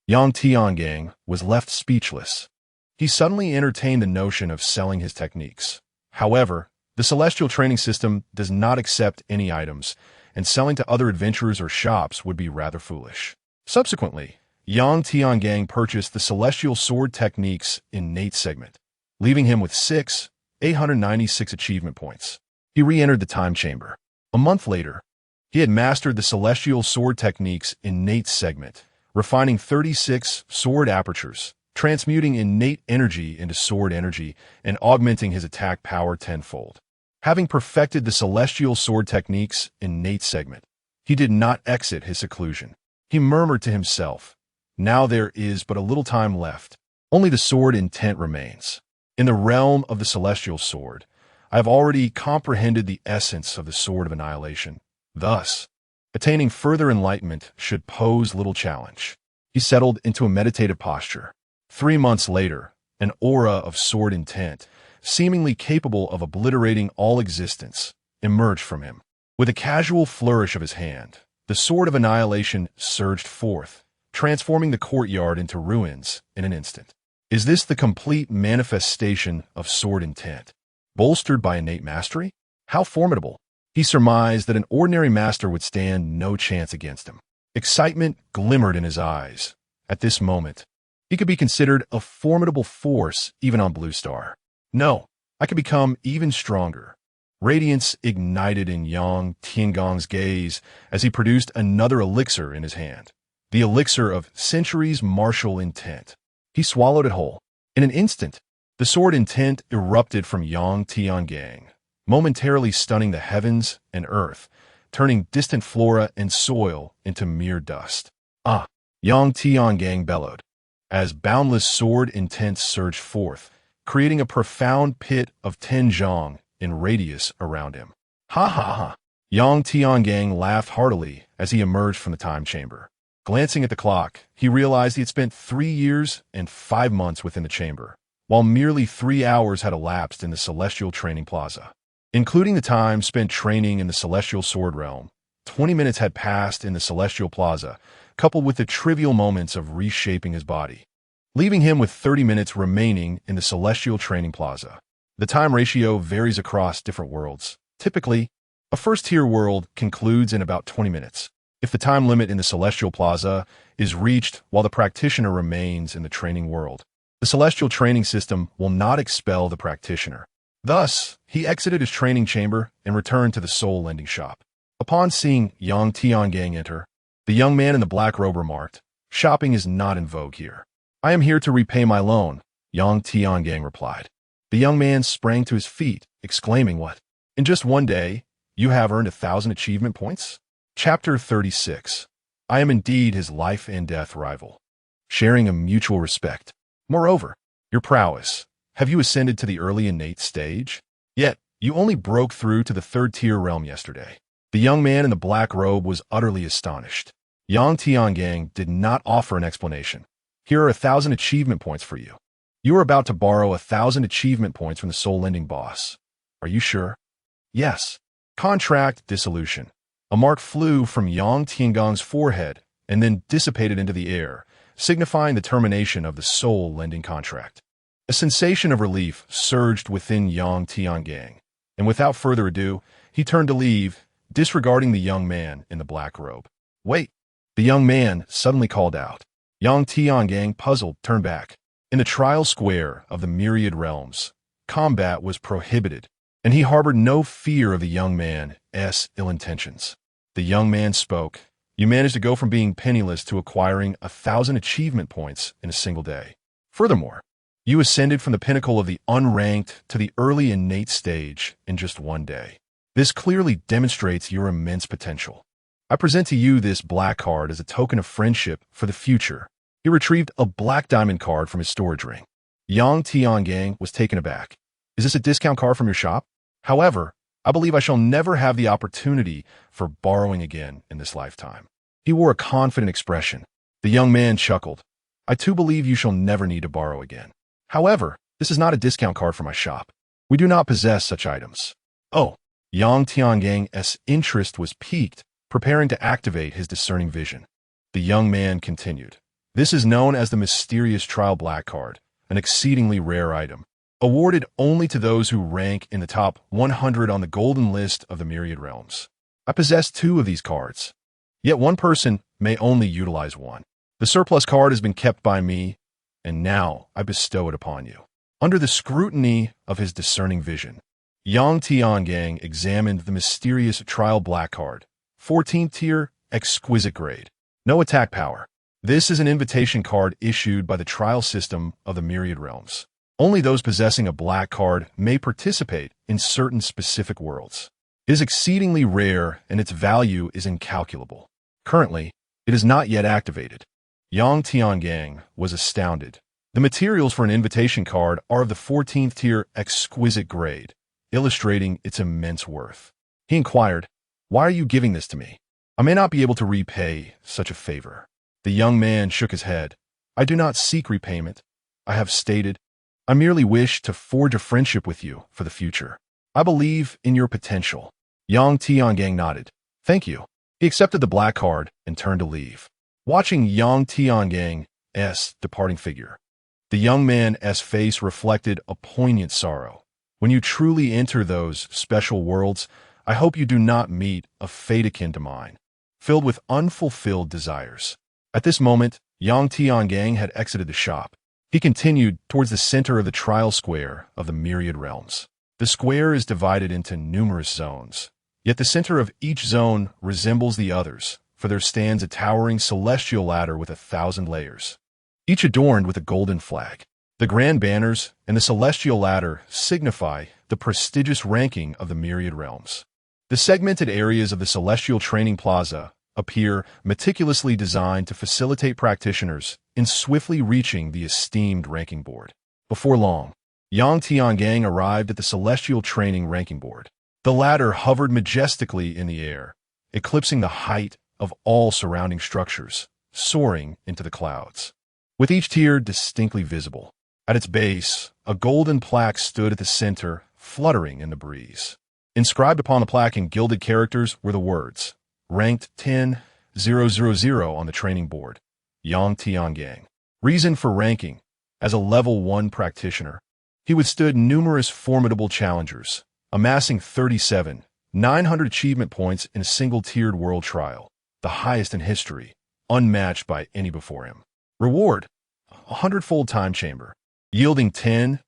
Yang Tiangang was left speechless. He suddenly entertained the notion of selling his techniques. However, the Celestial Training System does not accept any items, and selling to other adventurers or shops would be rather foolish. Subsequently, Yang Tiangang purchased the Celestial Sword Techniques innate segment, leaving him with 896 achievement points. He re-entered the time chamber. A month later, he had mastered the Celestial Sword Techniques innate segment, refining 36 sword apertures, transmuting innate energy into sword energy, and augmenting his attack power tenfold. Having perfected the Celestial Sword Techniques innate segment, he did not exit his seclusion. He murmured to himself, "Now there is but a little time left. Only the sword intent remains. In the realm of the Celestial Sword, I have already comprehended the essence of the Sword of Annihilation. Thus, attaining further enlightenment should pose little challenge." He settled into a meditative posture. 3 months later, an aura of sword intent, seemingly capable of obliterating all existence, emerged from him. With a casual flourish of his hand, the Sword of Annihilation surged forth, transforming the courtyard into ruins in an instant. Is this the complete manifestation of sword intent, bolstered by innate mastery? How formidable! He surmised that an ordinary master would stand no chance against him. Excitement glimmered in his eyes. At this moment, he could be considered a formidable force even on Blue Star. No, I could become even stronger. Radiance ignited in Yang Tiangang's gaze as he produced another elixir in his hand. The elixir of centuries martial intent. He swallowed it whole. In an instant, the sword intent erupted from Yang Tiangang, momentarily stunning the heavens and earth, turning distant flora and soil into mere dust. Ah! Yang Tiangang bellowed, as boundless sword intent surged forth, creating a profound pit of 10 zhang in radius around him. Ha ha ha! Yang Tiangang laughed heartily as he emerged from the time chamber. Glancing at the clock, he realized he had spent 3 years and 5 months within the chamber, while merely 3 hours had elapsed in the Celestial Training Plaza. Including the time spent training in the Celestial Sword Realm, 20 minutes had passed in the Celestial Plaza, coupled with the trivial moments of reshaping his body, leaving him with 30 minutes remaining in the Celestial Training Plaza. The time ratio varies across different worlds. Typically, a first-tier world concludes in about 20 minutes. If the time limit in the Celestial Plaza is reached while the practitioner remains in the training world, the Celestial Training System will not expel the practitioner. Thus, he exited his training chamber and returned to the soul lending shop. Upon seeing Yang Tiangang enter, the young man in the black robe remarked, "Shopping is not in vogue here." "I am here to repay my loan," Yang Tiangang replied. The young man sprang to his feet, exclaiming, "What? In just one day, you have earned 1,000 achievement points?" Chapter 36. I am indeed his life and death rival. Sharing a mutual respect. Moreover, your prowess. Have you ascended to the early innate stage? Yet, you only broke through to the 3rd-tier realm yesterday. The young man in the black robe was utterly astonished. Yang Tiangang did not offer an explanation. "Here are 1,000 achievement points for you. You are about to borrow 1,000 achievement points from the soul lending boss. Are you sure?" "Yes." Contract dissolution. A mark flew from Yang Tiangang's forehead and then dissipated into the air, signifying the termination of the soul lending contract. A sensation of relief surged within Yang Tiangang, and without further ado, he turned to leave, disregarding the young man in the black robe. "Wait!" The young man suddenly called out. Yang Tiangang, puzzled, turned back. In the trial square of the myriad realms, combat was prohibited, and he harbored no fear of the young man's ill intentions. The young man spoke. "You managed to go from being penniless to acquiring 1,000 achievement points in a single day. Furthermore, you ascended from the pinnacle of the unranked to the early innate stage in just one day. This clearly demonstrates your immense potential. I present to you this black card as a token of friendship for the future." He retrieved a black diamond card from his storage ring. Yang Tiangang was taken aback. "Is this a discount card from your shop? However, I believe I shall never have the opportunity for borrowing again in this lifetime." He wore a confident expression. The young man chuckled. "I too believe you shall never need to borrow again. However, this is not a discount card for my shop. We do not possess such items. Oh, Yang Tiangang's interest was piqued, preparing to activate his discerning vision. The young man continued. This is known as the mysterious trial black card, an exceedingly rare item, awarded only to those who rank in the top 100 on the golden list of the myriad realms. I possess 2 of these cards, yet one person may only utilize one. The surplus card has been kept by me, and now I bestow it upon you. Under the scrutiny of his discerning vision, Yang Tiangang examined the mysterious trial black card, 14th tier, exquisite grade. No attack power. This is an invitation card issued by the trial system of the myriad realms. Only those possessing a black card may participate in certain specific worlds. It is exceedingly rare and its value is incalculable. Currently, it is not yet activated. Yang Tiangang was astounded. The materials for an invitation card are of the 14th tier exquisite grade, illustrating its immense worth. He inquired, "Why are you giving this to me? I may not be able to repay such a favor." The young man shook his head. "I do not seek repayment. I have stated, I merely wish to forge a friendship with you for the future. I believe in your potential." Yang Tiangang nodded. "Thank you." He accepted the black card and turned to leave. Watching Yang Tianggang's departing figure, the young man's face reflected a poignant sorrow. When you truly enter those special worlds, I hope you do not meet a fate akin to mine, filled with unfulfilled desires. At this moment, Yang Tiangang had exited the shop. He continued towards the center of the trial square of the myriad realms. The square is divided into numerous zones, yet the center of each zone resembles the others, for there stands a towering celestial ladder with 1,000 layers, each adorned with a golden flag. The grand banners and the celestial ladder signify the prestigious ranking of the myriad realms. The segmented areas of the celestial training plaza appear meticulously designed to facilitate practitioners in swiftly reaching the esteemed ranking board. Before long, Yang Tiangang arrived at the celestial training ranking board. The ladder hovered majestically in the air, eclipsing the height of all surrounding structures, soaring into the clouds. With each tier distinctly visible, at its base, a golden plaque stood at the center, fluttering in the breeze. Inscribed upon the plaque in gilded characters were the words, "Ranked 10,000 on the training board, Yang Tiangang." Reason for ranking: as a level 1 practitioner, he withstood numerous formidable challengers, amassing 37,900 achievement points in a single-tiered world trial, the highest in history, unmatched by any before him. Reward: a 100-fold time chamber, yielding 10,000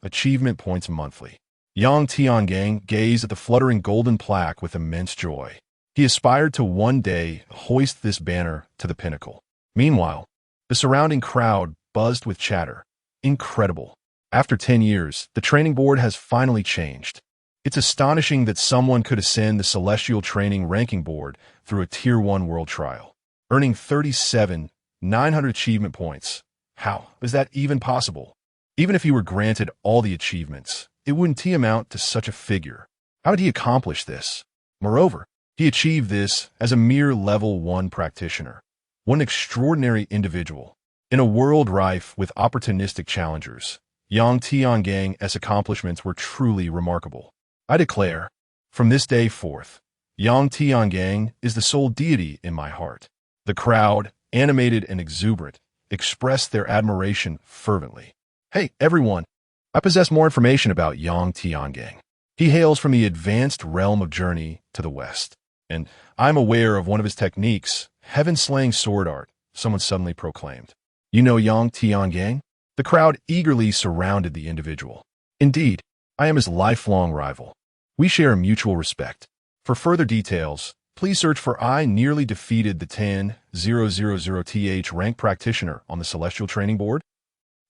achievement points monthly. Yang Tiangang gazed at the fluttering golden plaque with immense joy. He aspired to one day hoist this banner to the pinnacle. Meanwhile, the surrounding crowd buzzed with chatter. Incredible. After 10 years, the training board has finally changed. It's astonishing that someone could ascend the Celestial Training Ranking Board through a Tier 1 world trial, earning 37,900 achievement points. How is that even possible? Even if he were granted all the achievements, it wouldn't amount to such a figure. How did he accomplish this? Moreover, he achieved this as a mere level 1 practitioner. What an extraordinary individual. In a world rife with opportunistic challengers, Yang Tianggang's accomplishments were truly remarkable. I declare, from this day forth, Yang Tiangang is the sole deity in my heart. The crowd, animated and exuberant, expressed their admiration fervently. Hey, everyone! I possess more information about Yang Tiangang. He hails from the advanced realm of Journey to the West, and I'm aware of one of his techniques, heaven-slaying sword art, someone suddenly proclaimed. You know Yang Tiangang? The crowd eagerly surrounded the individual. Indeed, I am his lifelong rival. We share a mutual respect. For further details, please search for I nearly defeated the 10,000th rank practitioner on the Celestial Training Board.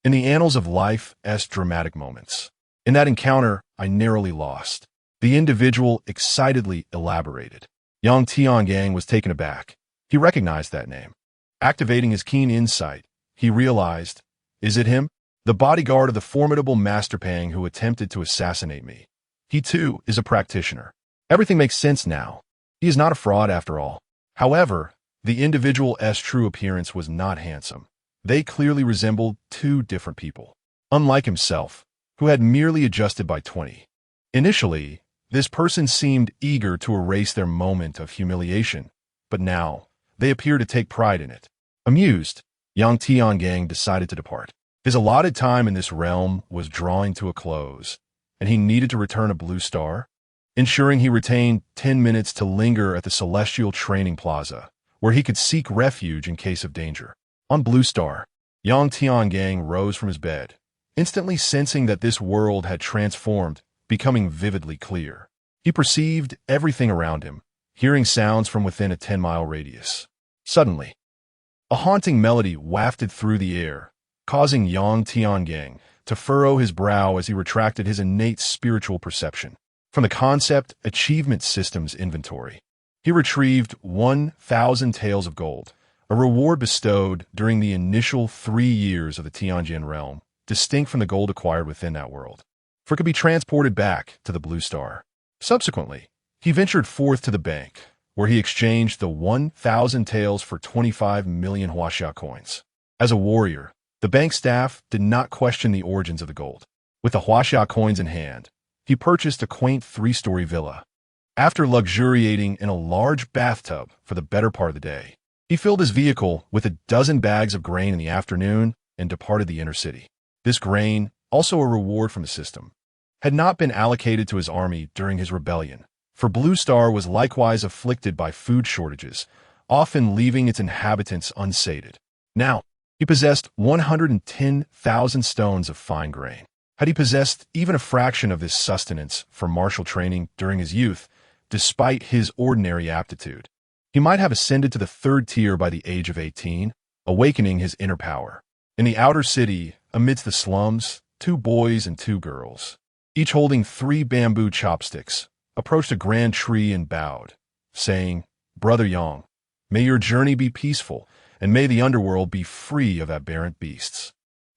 In the annals of life as dramatic moments. In that encounter, I narrowly lost. The individual excitedly elaborated. Yang Tiangang was taken aback. He recognized that name. Activating his keen insight, he realized, is it him? The bodyguard of the formidable Master Pang who attempted to assassinate me. He too is a practitioner. Everything makes sense now. He is not a fraud after all. However, the individual's true appearance was not handsome. They clearly resembled two different people. Unlike himself, who had merely adjusted by 20. Initially, this person seemed eager to erase their moment of humiliation, but now, they appear to take pride in it. Amused, Yang Tiangang decided to depart. His allotted time in this realm was drawing to a close, and he needed to return a blue star, ensuring he retained 10 minutes to linger at the Celestial Training Plaza, where he could seek refuge in case of danger. On Blue Star, Yang Tiangang rose from his bed, instantly sensing that this world had transformed, becoming vividly clear. He perceived everything around him, hearing sounds from within a 10-mile radius. Suddenly, a haunting melody wafted through the air, causing Yang Tiangang to furrow his brow as he retracted his innate spiritual perception. From the concept achievement systems inventory, he retrieved 1,000 taels of gold, a reward bestowed during the initial 3 years of the Tianjin realm, distinct from the gold acquired within that world, for it could be transported back to the Blue Star. Subsequently, he ventured forth to the bank, where he exchanged the 1,000 taels for 25 million huaxia coins. As a warrior, the bank staff did not question the origins of the gold. With the huaxia coins in hand, he purchased a quaint 3-story villa. After luxuriating in a large bathtub for the better part of the day, he filled his vehicle with a dozen bags of grain in the afternoon and departed the inner city. This grain, also a reward from the system, had not been allocated to his army during his rebellion, for Blue Star was likewise afflicted by food shortages, often leaving its inhabitants unsated. Now, he possessed 110,000 stones of fine grain. Had he possessed even a fraction of this sustenance for martial training during his youth, despite his ordinary aptitude, he might have ascended to the 3rd tier by the age of 18, awakening his inner power. In the outer city, amidst the slums, 2 boys and 2 girls, each holding 3 bamboo chopsticks, approached a grand tree and bowed, saying, "Brother Yang, may your journey be peaceful, and may the underworld be free of aberrant beasts.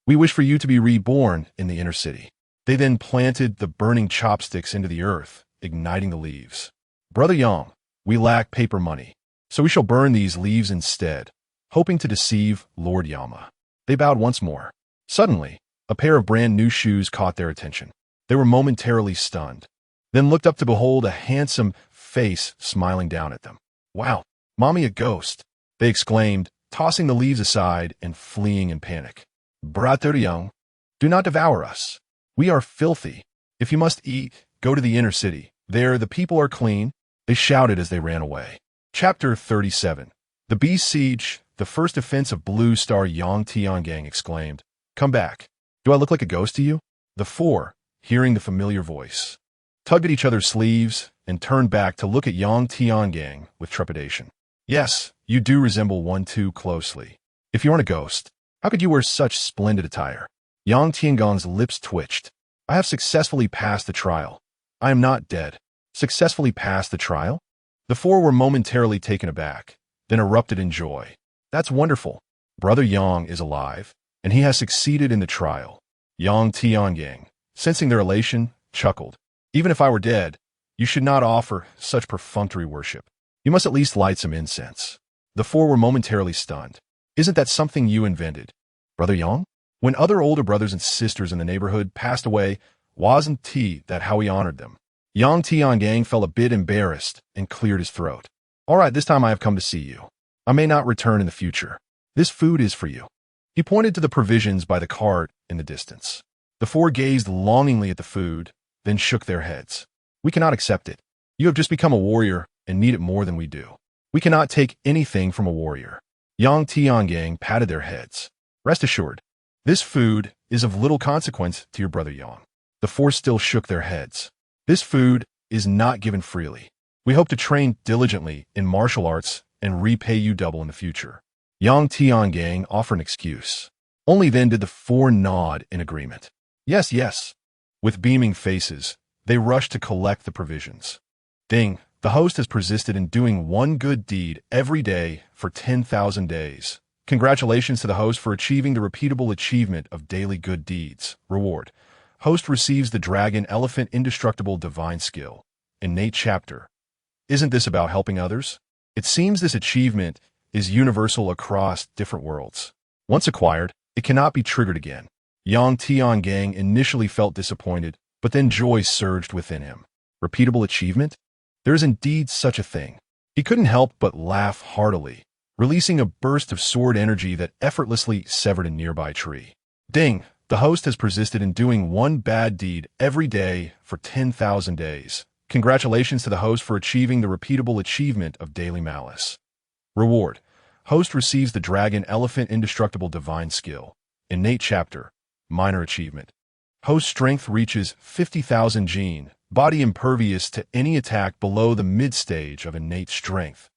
We wish for you to be reborn in the inner city." They then planted the burning chopsticks into the earth, igniting the leaves. "Brother Yang, we lack paper money, so we shall burn these leaves instead, hoping to deceive Lord Yama." They bowed once more. Suddenly, a pair of brand new shoes caught their attention. They were momentarily stunned, then looked up to behold a handsome face smiling down at them. "Wow, Mommy, a ghost!" they exclaimed, tossing the leaves aside and fleeing in panic. "Brother Yang, do not devour us. We are filthy. If you must eat, go to the inner city. There the people are clean," they shouted as they ran away. Chapter 37. The Beast Siege, the first offense of Blue Star. Yang Tiangang exclaimed, "Come back. Do I look like a ghost to you?" The 4, hearing the familiar voice, tugged at each other's sleeves and turned back to look at Yang Tiangang with trepidation. "Yes, you do resemble one too closely. If you aren't a ghost, how could you wear such splendid attire?" Yang Tiangang's lips twitched. "I have successfully passed the trial. I am not dead." Successfully passed the trial? The 4 were momentarily taken aback, then erupted in joy. "That's wonderful. Brother Yang is alive, and he has succeeded in the trial." Yang Tiangang, sensing their elation, chuckled. "Even if I were dead, you should not offer such perfunctory worship. You must at least light some incense." The 4 were momentarily stunned. "Isn't that something you invented, Brother Yang? When other older brothers and sisters in the neighborhood passed away, wasn't that how we honored them?" Yang Tiangang felt a bit embarrassed and cleared his throat. "All right, this time I have come to see you. I may not return in the future. This food is for you." He pointed to the provisions by the cart in the distance. The 4 gazed longingly at the food, then shook their heads. "We cannot accept it. You have just become a warrior and need it more than we do. We cannot take anything from a warrior." Yang Tiangang patted their heads. "Rest assured, this food is of little consequence to your brother Yang." The 4 still shook their heads. "This food is not given freely. We hope to train diligently in martial arts and repay you double in the future." Yang Tiangang offered an excuse. Only then did the 4 nod in agreement. "Yes, yes." With beaming faces, they rushed to collect the provisions. Ding, the host has persisted in doing one good deed every day for 10,000 days. Congratulations to the host for achieving the repeatable achievement of daily good deeds. Reward. Host receives the Dragon Elephant Indestructible Divine Skill. Innate Chapter. Isn't this about helping others? It seems this achievement is universal across different worlds. Once acquired, it cannot be triggered again. Yang Tiangang initially felt disappointed, but then joy surged within him. Repeatable achievement? There is indeed such a thing. He couldn't help but laugh heartily, releasing a burst of sword energy that effortlessly severed a nearby tree. Ding! The host has persisted in doing one bad deed every day for 10,000 days. Congratulations to the host for achieving the repeatable achievement of daily malice. Reward. Host receives the Dragon Elephant Indestructible Divine Skill. Innate Chapter. Minor Achievement. Host strength reaches 50,000 gene, body impervious to any attack below the mid-stage of innate strength.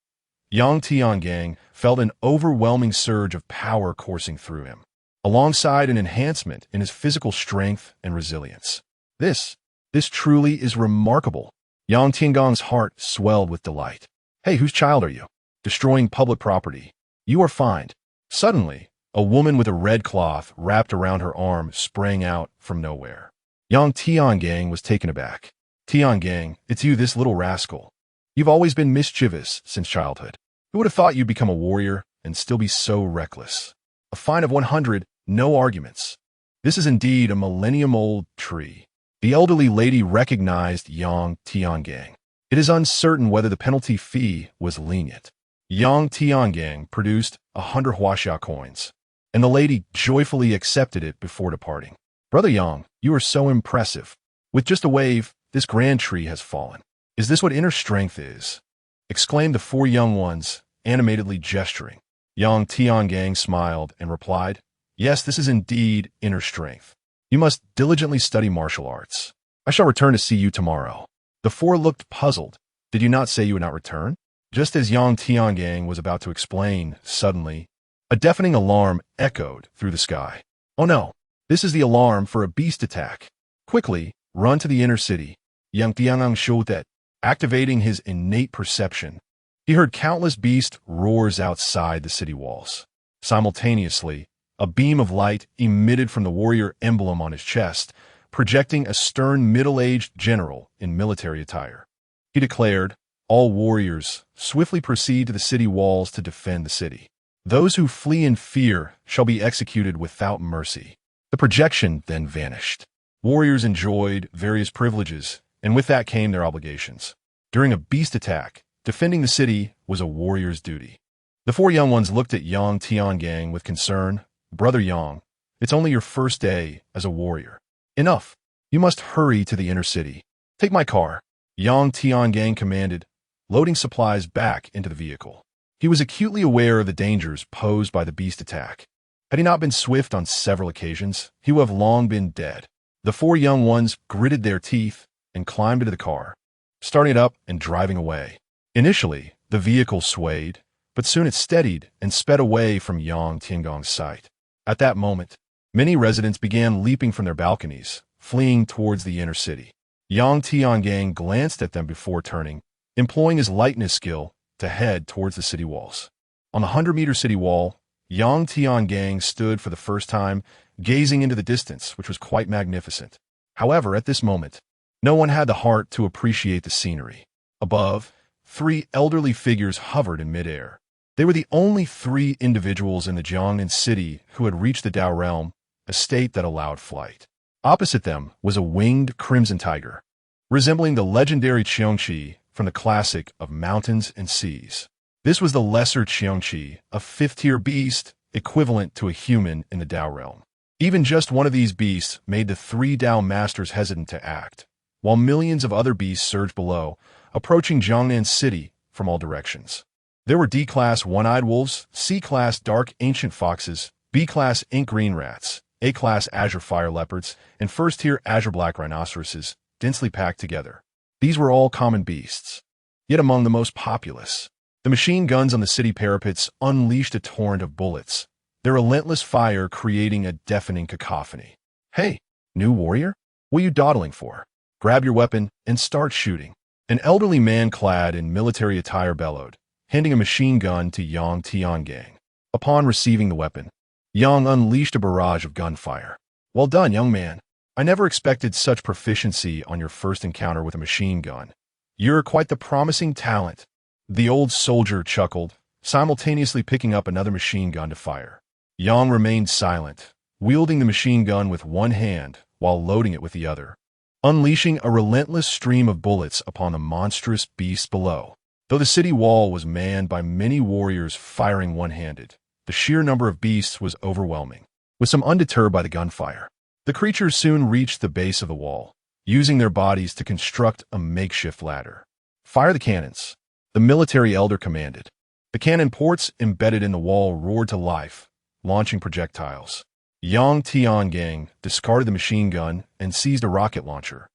Yang Tiangang felt an overwhelming surge of power coursing through him, alongside an enhancement in his physical strength and resilience. This truly is remarkable. Yang Tiangong's heart swelled with delight. Hey, whose child are you? Destroying public property. You are fined. Suddenly, a woman with a red cloth wrapped around her arm sprang out from nowhere. Yang Tiangang was taken aback. Tiangang, it's you, this little rascal. You've always been mischievous since childhood. Who would have thought you'd become a warrior and still be so reckless? A fine of 100, no arguments. This is indeed a millennium-old tree. The elderly lady recognized Yang Tiangang. It is uncertain whether the penalty fee was lenient. Yang Tiangang produced 100 huaxia coins, and the lady joyfully accepted it before departing. Brother Yang, you are so impressive. With just a wave, this grand tree has fallen. Is this what inner strength is? Exclaimed the four young ones, animatedly gesturing. Yang Tiangang smiled and replied, Yes, this is indeed inner strength. You must diligently study martial arts. I shall return to see you tomorrow. The four looked puzzled. Did you not say you would not return? Just as Yang Tiangang was about to explain, suddenly, a deafening alarm echoed through the sky. Oh no, this is the alarm for a beast attack. Quickly, run to the inner city. Yang Tiangang showed that, activating his innate perception, he heard countless beast roars outside the city walls. Simultaneously, a beam of light emitted from the warrior emblem on his chest, projecting a stern middle-aged general in military attire. He declared, All warriors, swiftly proceed to the city walls to defend the city. Those who flee in fear shall be executed without mercy. The projection then vanished. Warriors enjoyed various privileges, and with that came their obligations. During a beast attack, defending the city was a warrior's duty. The four young ones looked at Yang Tiangang with concern. Brother Yang, it's only your first day as a warrior. Enough. You must hurry to the inner city. Take my car. Yang Tiangang commanded, loading supplies back into the vehicle. He was acutely aware of the dangers posed by the beast attack. Had he not been swift on several occasions, he would have long been dead. The four young ones gritted their teeth and climbed into the car, starting it up and driving away. Initially, the vehicle swayed, but soon it steadied and sped away from Yang Tiangong's sight. At that moment, many residents began leaping from their balconies, fleeing towards the inner city. Yang Tiangang glanced at them before turning, employing his lightness skill to head towards the city walls. On the 100-meter city wall, Yang Tiangang stood for the first time, gazing into the distance, which was quite magnificent. However, at this moment, no one had the heart to appreciate the scenery. Above, 3 elderly figures hovered in midair. They were the only 3 individuals in the Jiangnan city who had reached the Dao realm, a state that allowed flight. Opposite them was a winged crimson tiger, resembling the legendary Qiongqi from the classic of Mountains and Seas. This was the lesser Qiongqi, a 5th-tier beast equivalent to a human in the Dao realm. Even just one of these beasts made the 3 Dao masters hesitant to act, while millions of other beasts surged below, approaching Jiangnan city from all directions. There were D-class one-eyed wolves, C-class dark ancient foxes, B-class ink green rats, A-class azure fire leopards, and first-tier azure black rhinoceroses, densely packed together. These were all common beasts, yet among the most populous. The machine guns on the city parapets unleashed a torrent of bullets, their relentless fire creating a deafening cacophony. Hey, new warrior? What are you dawdling for? Grab your weapon and start shooting. An elderly man clad in military attire bellowed, handing a machine gun to Yang Tiangang. Upon receiving the weapon, Yang unleashed a barrage of gunfire. Well done, young man. I never expected such proficiency on your first encounter with a machine gun. You're quite the promising talent. The old soldier chuckled, simultaneously picking up another machine gun to fire. Yang remained silent, wielding the machine gun with one hand while loading it with the other, unleashing a relentless stream of bullets upon the monstrous beasts below. Though the city wall was manned by many warriors firing one-handed, the sheer number of beasts was overwhelming. With some undeterred by the gunfire, the creatures soon reached the base of the wall, using their bodies to construct a makeshift ladder. "Fire the cannons," the military elder commanded. The cannon ports embedded in the wall roared to life, launching projectiles. Yang Tiangang discarded the machine gun and seized a rocket launcher,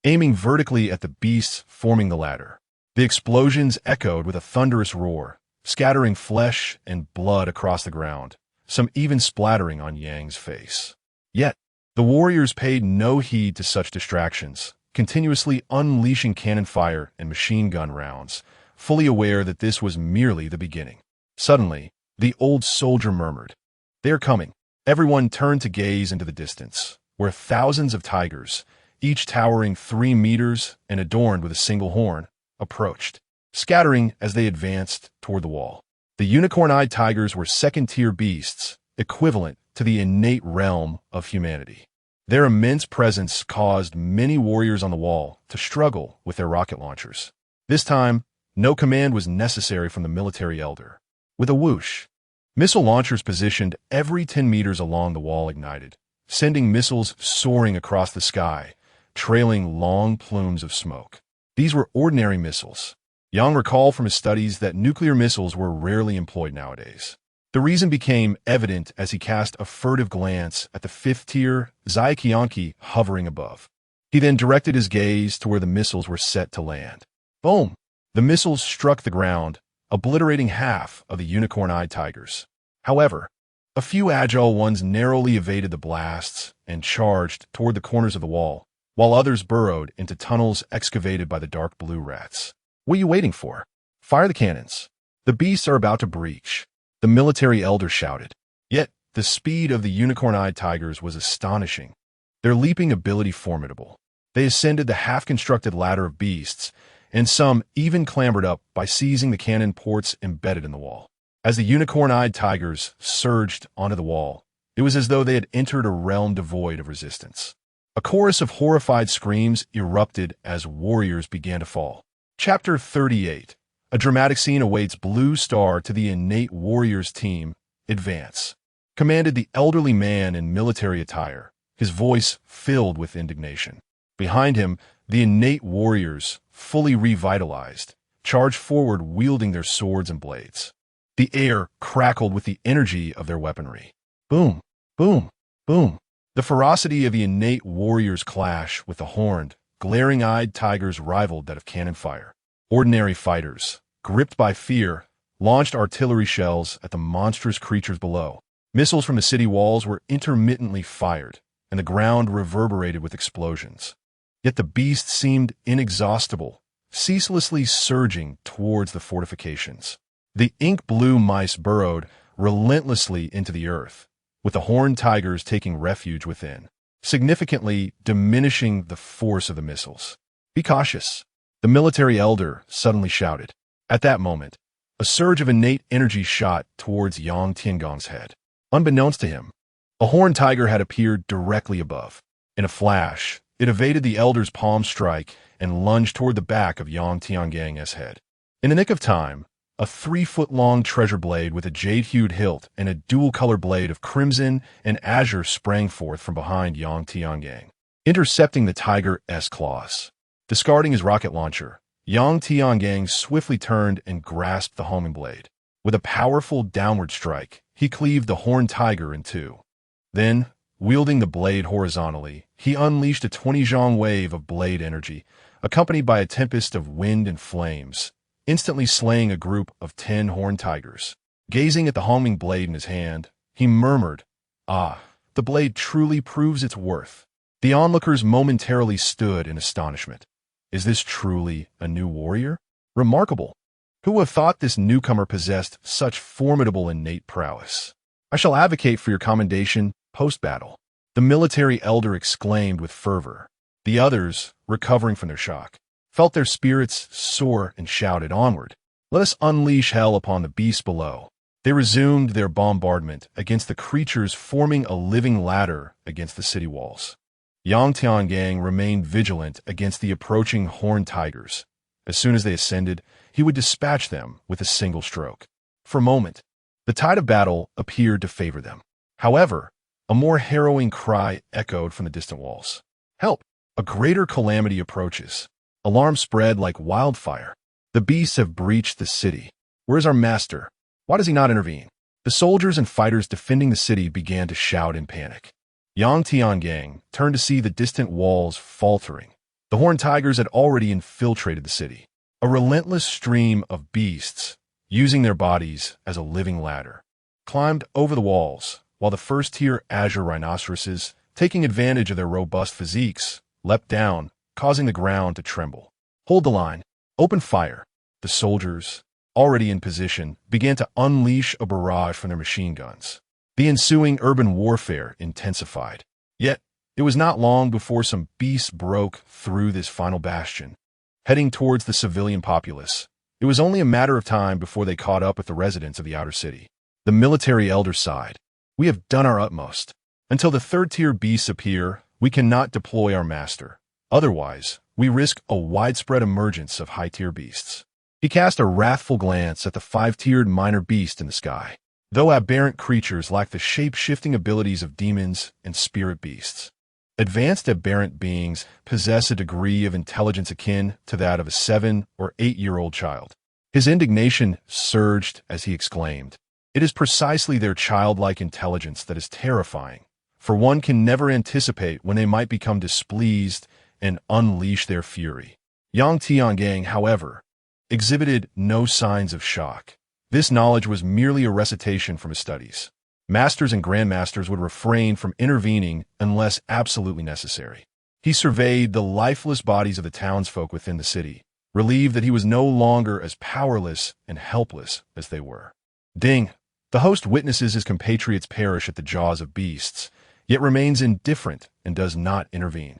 aiming vertically at the beasts forming the ladder. The explosions echoed with a thunderous roar, scattering flesh and blood across the ground, some even splattering on Yang's face. Yet, the warriors paid no heed to such distractions, continuously unleashing cannon fire and machine gun rounds, fully aware that this was merely the beginning. Suddenly, the old soldier murmured, "They are coming." Everyone turned to gaze into the distance, where thousands of tigers, each towering 3 meters and adorned with a single horn, approached, scattering as they advanced toward the wall. The unicorn-eyed tigers were second-tier beasts, equivalent to the innate realm of humanity. Their immense presence caused many warriors on the wall to struggle with their rocket launchers. This time, no command was necessary from the military elder. With a whoosh, missile launchers positioned every 10 meters along the wall ignited, sending missiles soaring across the sky, trailing long plumes of smoke. These were ordinary missiles. Yang recalled from his studies that nuclear missiles were rarely employed nowadays. The reason became evident as he cast a furtive glance at the 5th-tier Zaiqianqi hovering above. He then directed his gaze to where the missiles were set to land. Boom! The missiles struck the ground, obliterating half of the unicorn-eyed tigers. However, a few agile ones narrowly evaded the blasts and charged toward the corners of the wall, while others burrowed into tunnels excavated by the dark blue rats. "What are you waiting for? Fire the cannons. The beasts are about to breach," the military elder shouted. Yet, the speed of the unicorn-eyed tigers was astonishing, their leaping ability formidable. They ascended the half-constructed ladder of beasts, and some even clambered up by seizing the cannon ports embedded in the wall. As the unicorn-eyed tigers surged onto the wall, it was as though they had entered a realm devoid of resistance. A chorus of horrified screams erupted as warriors began to fall. Chapter 38. A dramatic scene awaits Blue Star to the innate warriors team. "Advance," commanded the elderly man in military attire, his voice filled with indignation. Behind him, the innate warriors, fully revitalized, charged forward wielding their swords and blades. The air crackled with the energy of their weaponry. Boom, boom, boom. The ferocity of the innate warriors' clash with the horned, glaring-eyed tigers rivaled that of cannon fire. Ordinary fighters, gripped by fear, launched artillery shells at the monstrous creatures below. Missiles from the city walls were intermittently fired, and the ground reverberated with explosions. Yet the beasts seemed inexhaustible, ceaselessly surging towards the fortifications. The ink-blue mice burrowed relentlessly into the earth, with the horned tigers taking refuge within, significantly diminishing the force of the missiles. "Be cautious," the military elder suddenly shouted. At that moment, a surge of innate energy shot towards Yang Tiangong's head. Unbeknownst to him, a horned tiger had appeared directly above. In a flash, it evaded the elder's palm strike and lunged toward the back of Yang Tiangang's head. In the nick of time, a 3-foot-long treasure blade with a jade-hued hilt and a dual-color blade of crimson and azure sprang forth from behind Yang Tiangang, intercepting the tiger's claws. Discarding his rocket launcher, Yang Tiangang swiftly turned and grasped the homing blade. With a powerful downward strike, he cleaved the horned tiger in two. Then, wielding the blade horizontally, he unleashed a 20-zhong wave of blade energy, accompanied by a tempest of wind and flames, instantly slaying a group of 10 horned tigers. Gazing at the homing blade in his hand, he murmured, "Ah, the blade truly proves its worth." The onlookers momentarily stood in astonishment. Is this truly a new warrior? Remarkable. Who would have thought this newcomer possessed such formidable innate prowess? I shall advocate for your commendation post-battle, the military elder exclaimed with fervor. The others, recovering from their shock, felt their spirits soar and shouted onward. "Let us unleash hell upon the beasts below." They resumed their bombardment against the creatures, forming a living ladder against the city walls. Yang Tiangang remained vigilant against the approaching horned tigers. As soon as they ascended, he would dispatch them with a single stroke. For a moment, the tide of battle appeared to favor them. However, a more harrowing cry echoed from the distant walls. "Help! A greater calamity approaches." Alarm spread like wildfire. "The beasts have breached the city. Where is our master? Why does he not intervene?" The soldiers and fighters defending the city began to shout in panic. Yang Tiangang turned to see the distant walls faltering. The horned tigers had already infiltrated the city. A relentless stream of beasts, using their bodies as a living ladder, climbed over the walls, while the first-tier azure rhinoceroses, taking advantage of their robust physiques, leapt down, causing the ground to tremble. "Hold the line. Open fire." The soldiers, already in position, began to unleash a barrage from their machine guns. The ensuing urban warfare intensified. Yet, it was not long before some beasts broke through this final bastion, heading towards the civilian populace. It was only a matter of time before they caught up with the residents of the outer city. The military elder sighed. "We have done our utmost. Until the third-tier beasts appear, we cannot deploy our master. Otherwise, we risk a widespread emergence of high-tier beasts." He cast a wrathful glance at the five-tiered minor beast in the sky. Though aberrant creatures lack the shape-shifting abilities of demons and spirit beasts, advanced aberrant beings possess a degree of intelligence akin to that of a 7- or 8-year-old child. His indignation surged as he exclaimed, "It is precisely their childlike intelligence that is terrifying, for one can never anticipate when they might become displeased and unleash their fury." Yang Tiangang, however, exhibited no signs of shock. This knowledge was merely a recitation from his studies. Masters and grandmasters would refrain from intervening unless absolutely necessary. He surveyed the lifeless bodies of the townsfolk within the city, relieved that he was no longer as powerless and helpless as they were. Ding! The host witnesses his compatriots perish at the jaws of beasts, yet remains indifferent and does not intervene.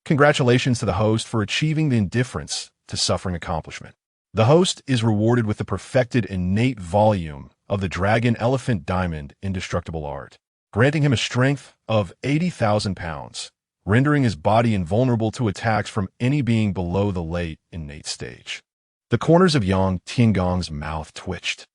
Congratulations to the host for achieving the indifference to suffering accomplishment. The host is rewarded with the perfected innate volume of the Dragon Elephant Diamond Indestructible Art, granting him a strength of 80,000 pounds, rendering his body invulnerable to attacks from any being below the late innate stage. The corners of Yang Tiangang's mouth twitched.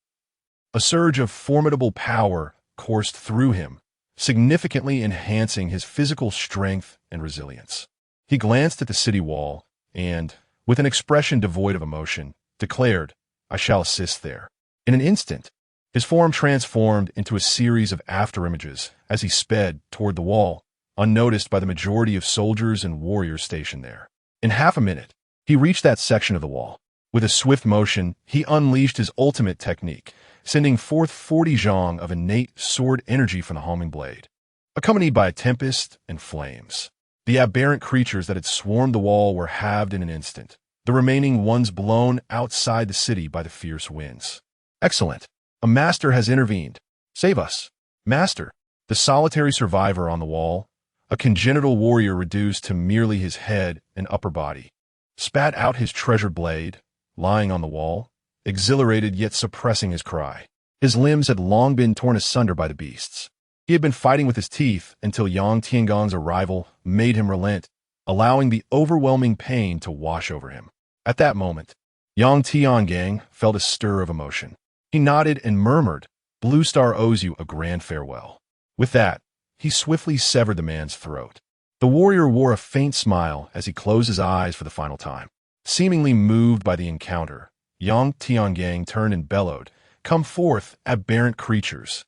A surge of formidable power coursed through him, significantly enhancing his physical strength and resilience. He glanced at the city wall and, with an expression devoid of emotion, declared, "I shall assist there." In an instant, his form transformed into a series of afterimages as he sped toward the wall, unnoticed by the majority of soldiers and warriors stationed there. In half a minute, he reached that section of the wall. With a swift motion, he unleashed his ultimate technique, sending forth 40 zhong of innate sword energy from the homing blade, accompanied by a tempest and flames. The aberrant creatures that had swarmed the wall were halved in an instant, the remaining ones blown outside the city by the fierce winds. "Excellent. A master has intervened. Save us." "Master," the solitary survivor on the wall, a congenital warrior reduced to merely his head and upper body, spat out his treasured blade, lying on the wall, exhilarated yet suppressing his cry. His limbs had long been torn asunder by the beasts. He had been fighting with his teeth until Yang Tiangang's arrival made him relent, allowing the overwhelming pain to wash over him. At that moment, Yang Tiangang felt a stir of emotion. He nodded and murmured, "Blue Star owes you a grand farewell." With that, he swiftly severed the man's throat. The warrior wore a faint smile as he closed his eyes for the final time. Seemingly moved by the encounter, Yang Tiangang turned and bellowed, "Come forth, aberrant creatures."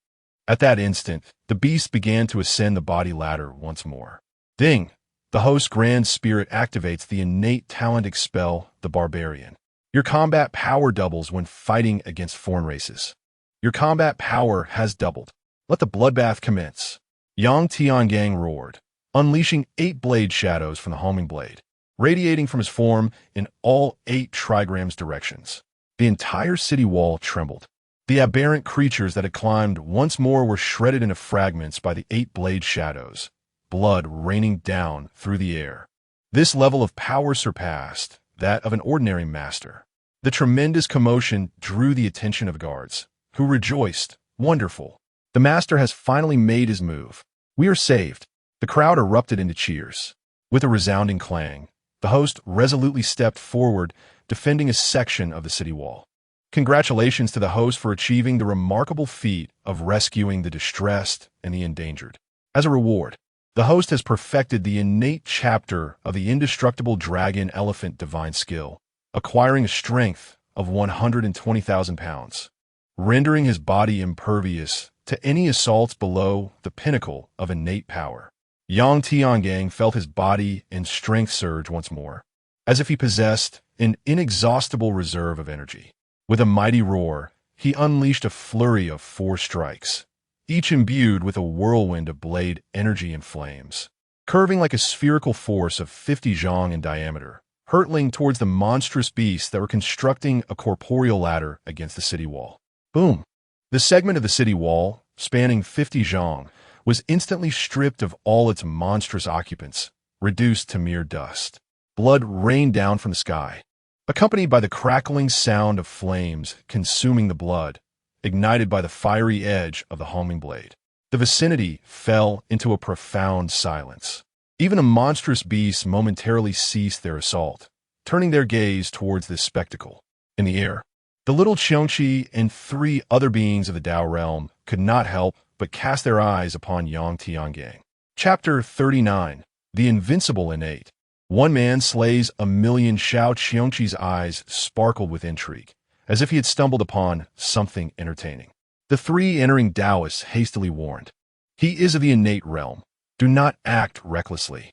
At that instant, the beast began to ascend the body ladder once more. Ding! The host's grand spirit activates the innate talent expel the barbarian. Your combat power doubles when fighting against foreign races. Your combat power has doubled. Let the bloodbath commence. Yang Tiangang roared, unleashing 8 blade shadows from the homing blade, radiating from his form in all 8 trigrams directions. The entire city wall trembled. The aberrant creatures that had climbed once more were shredded into fragments by the 8 blade shadows, blood raining down through the air. This level of power surpassed that of an ordinary master. The tremendous commotion drew the attention of guards, who rejoiced, Wonderful. The master has finally made his move. We are saved. The crowd erupted into cheers. With a resounding clang, the host resolutely stepped forward, defending a section of the city wall. Congratulations to the host for achieving the remarkable feat of rescuing the distressed and the endangered. As a reward, the host has perfected the innate chapter of the indestructible dragon elephant divine skill, acquiring a strength of 120,000 pounds, rendering his body impervious to any assaults below the pinnacle of innate power. Yang Tiangang felt his body and strength surge once more, as if he possessed an inexhaustible reserve of energy. With a mighty roar, he unleashed a flurry of 4 strikes, each imbued with a whirlwind of blade energy and flames, curving like a spherical force of 50 zhang in diameter, hurtling towards the monstrous beasts that were constructing a corporeal ladder against the city wall. Boom! The segment of the city wall, spanning 50 zhang, was instantly stripped of all its monstrous occupants, reduced to mere dust. Blood rained down from the sky, accompanied by the crackling sound of flames consuming the blood, ignited by the fiery edge of the homing blade. The vicinity fell into a profound silence. Even the monstrous beasts momentarily ceased their assault, turning their gaze towards this spectacle. In the air, the little Qiongqi and 3 other beings of the Tao realm could not help but cast their eyes upon Yang Tiangang. Chapter 39. The Invincible Innate. One man slays a million. Xiao Qiongqi's eyes sparkled with intrigue, as if he had stumbled upon something entertaining. The 3 entering Taoists hastily warned, "He is of the innate realm. Do not act recklessly."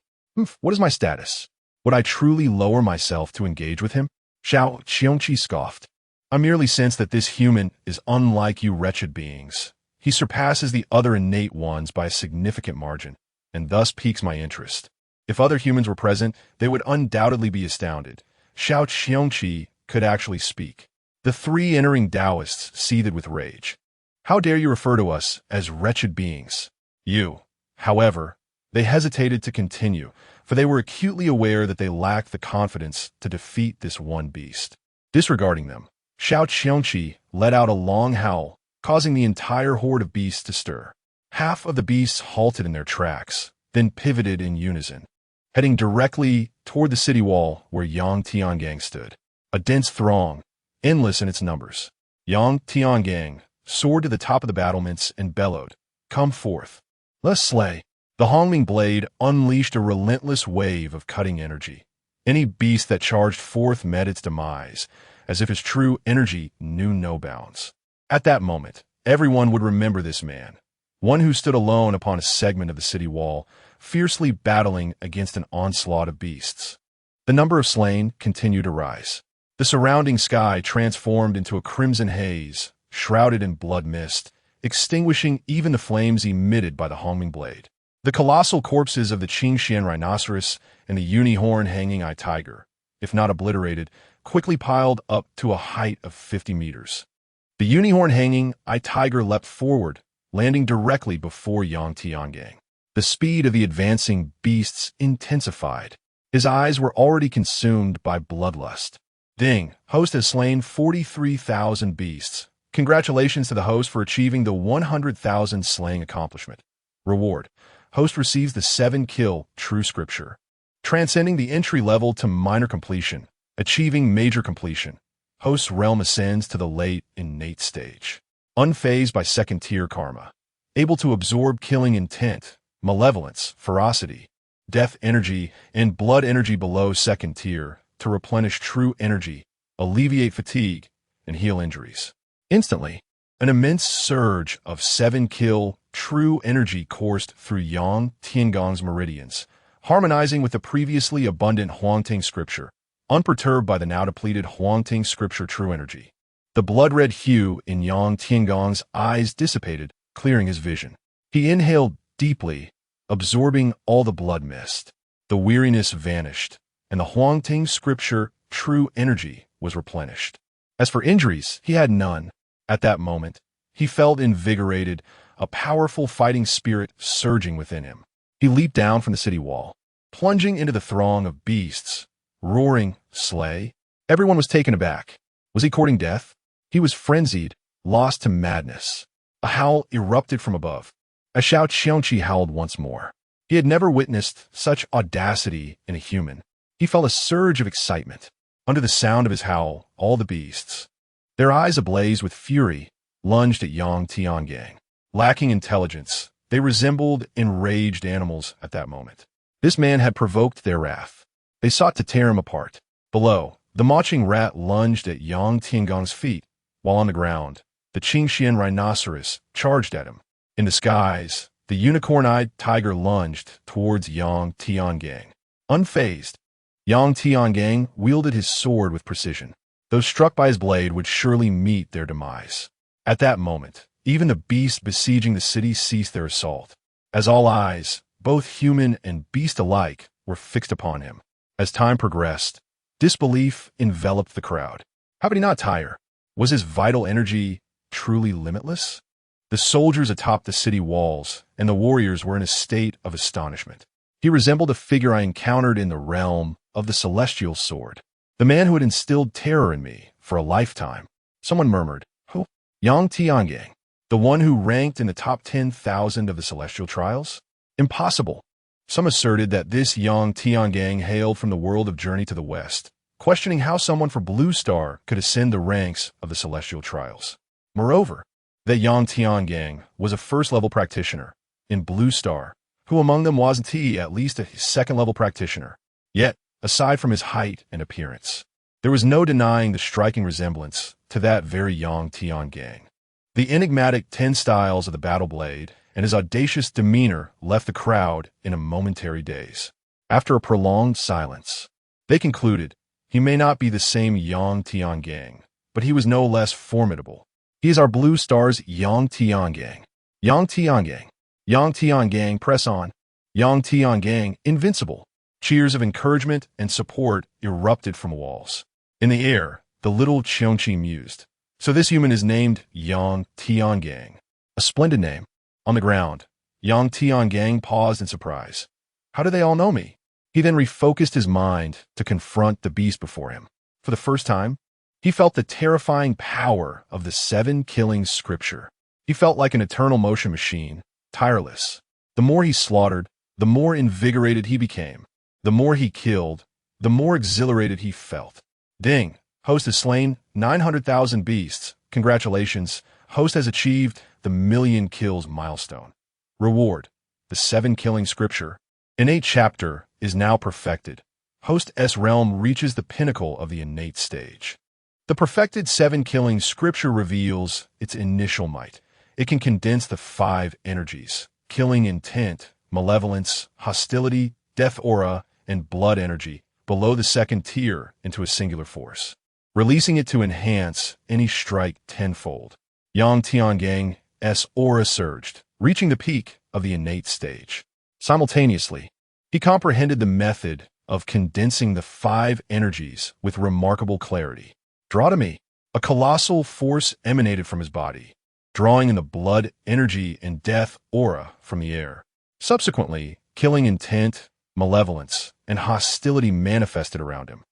What is my status? Would I truly lower myself to engage with him? Xiao Qiongqi scoffed. I merely sense that this human is unlike you wretched beings. He surpasses the other innate ones by a significant margin, and thus piques my interest. If other humans were present, they would undoubtedly be astounded. Xiao Qiongqi could actually speak. The 3 entering Taoists seethed with rage. How dare you refer to us as wretched beings? You, however, they hesitated to continue, for they were acutely aware that they lacked the confidence to defeat this one beast. Disregarding them, Xiao Qiongqi let out a long howl, causing the entire horde of beasts to stir. Half of the beasts halted in their tracks, then pivoted in unison, heading directly toward the city wall where Yang Tiangang stood. A dense throng, endless in its numbers. Yang Tiangang soared to the top of the battlements and bellowed, "Come forth. Let's slay." The Hongming blade unleashed a relentless wave of cutting energy. Any beast that charged forth met its demise, as if its true energy knew no bounds. At that moment, everyone would remember this man, one who stood alone upon a segment of the city wall, fiercely battling against an onslaught of beasts. The number of slain continued to rise. The surrounding sky transformed into a crimson haze, shrouded in blood mist, extinguishing even the flames emitted by the Hongming blade. The colossal corpses of the Qingxian rhinoceros and the unicorn hanging eye tiger, if not obliterated, quickly piled up to a height of 50 meters. The unicorn hanging eye tiger leapt forward, landing directly before Yang Tiangang. The speed of the advancing beasts intensified. His eyes were already consumed by bloodlust. Ding, host has slain 43,000 beasts. Congratulations to the host for achieving the 100,000 slaying accomplishment. Reward. Host receives the 7-kill true scripture, transcending the entry level to minor completion, achieving major completion. Host's realm ascends to the late innate stage. Unfazed by second-tier karma, able to absorb killing intent, malevolence, ferocity, death energy, and blood energy below second tier to replenish true energy, alleviate fatigue, and heal injuries. Instantly, an immense surge of 7-kill true energy coursed through Yang Tiangong's meridians, harmonizing with the previously abundant Huangting scripture, unperturbed by the now depleted Huangting scripture true energy. The blood-red hue in Yang Tiangong's eyes dissipated, clearing his vision. He inhaled deeply, absorbing all the blood mist. The weariness vanished, and the Huangting scripture true energy was replenished. As for injuries, he had none. At that moment, he felt invigorated, a powerful fighting spirit surging within him. He leaped down from the city wall, plunging into the throng of beasts, roaring, "Slay!" Everyone was taken aback. Was he courting death? He was frenzied, lost to madness. A howl erupted from above. As Xiao Qiongqi howled once more. He had never witnessed such audacity in a human. He felt a surge of excitement. Under the sound of his howl, all the beasts, their eyes ablaze with fury, lunged at Yang Tiangang. Lacking intelligence, they resembled enraged animals at that moment. This man had provoked their wrath. They sought to tear him apart. Below, the marching rat lunged at Yang Tiangang's feet, while on the ground, the Qingxian rhinoceros charged at him. In the skies, the unicorn-eyed tiger lunged towards Yang Tiangang. Unfazed, Yang Tiangang wielded his sword with precision. Those struck by his blade would surely meet their demise. At that moment, even the beasts besieging the city ceased their assault, as all eyes, both human and beast alike, were fixed upon him. As time progressed, disbelief enveloped the crowd. How could he not tire? Was his vital energy truly limitless? The soldiers atop the city walls and the warriors were in a state of astonishment. He resembled a figure I encountered in the realm of the celestial sword, the man who had instilled terror in me for a lifetime. Someone murmured, "Who? Yang Tiangang, the one who ranked in the top 10,000 of the celestial trials? Impossible." Some asserted that this Yang Tiangang hailed from the world of Journey to the West, questioning how someone from Blue Star could ascend the ranks of the celestial trials. Moreover, that Yang Tiangang was a first-level practitioner in Blue Star, who among them wasn't he at least a second-level practitioner. Yet, aside from his height and appearance, there was no denying the striking resemblance to that very Yang Tiangang. The enigmatic 10 styles of the battle blade and his audacious demeanor left the crowd in a momentary daze. After a prolonged silence, they concluded, he may not be the same Yang Tiangang, but he was no less formidable. He is our Blue Star's Yang Tiangang. Yang Tiangang. Yang Tiangang, press on. Yang Tiangang, invincible. Cheers of encouragement and support erupted from walls. In the air, the little Qiongqi mused. So this human is named Yang Tiangang. A splendid name. On the ground, Yang Tiangang paused in surprise. How do they all know me? He then refocused his mind to confront the beast before him. For the first time, he felt the terrifying power of the 7 killing scripture. He felt like an eternal motion machine, tireless. The more he slaughtered, the more invigorated he became. The more he killed, the more exhilarated he felt. Ding! Host has slain 900,000 beasts. Congratulations, Host has achieved the 1,000,000 kills milestone. Reward: the 7 killing scripture. Innate chapter is now perfected. Host's realm reaches the pinnacle of the innate stage. The perfected 7 killing scripture reveals its initial might. It can condense the 5 energies: killing intent, malevolence, hostility, death aura, and blood energy below the second tier into a singular force, releasing it to enhance any strike tenfold. Yang Tiangang's aura surged, reaching the peak of the innate stage. Simultaneously, he comprehended the method of condensing the 5 energies with remarkable clarity. Draw to me. A colossal force emanated from his body, drawing in the blood energy and death aura from the air. Subsequently, killing intent, malevolence, and hostility manifested around him.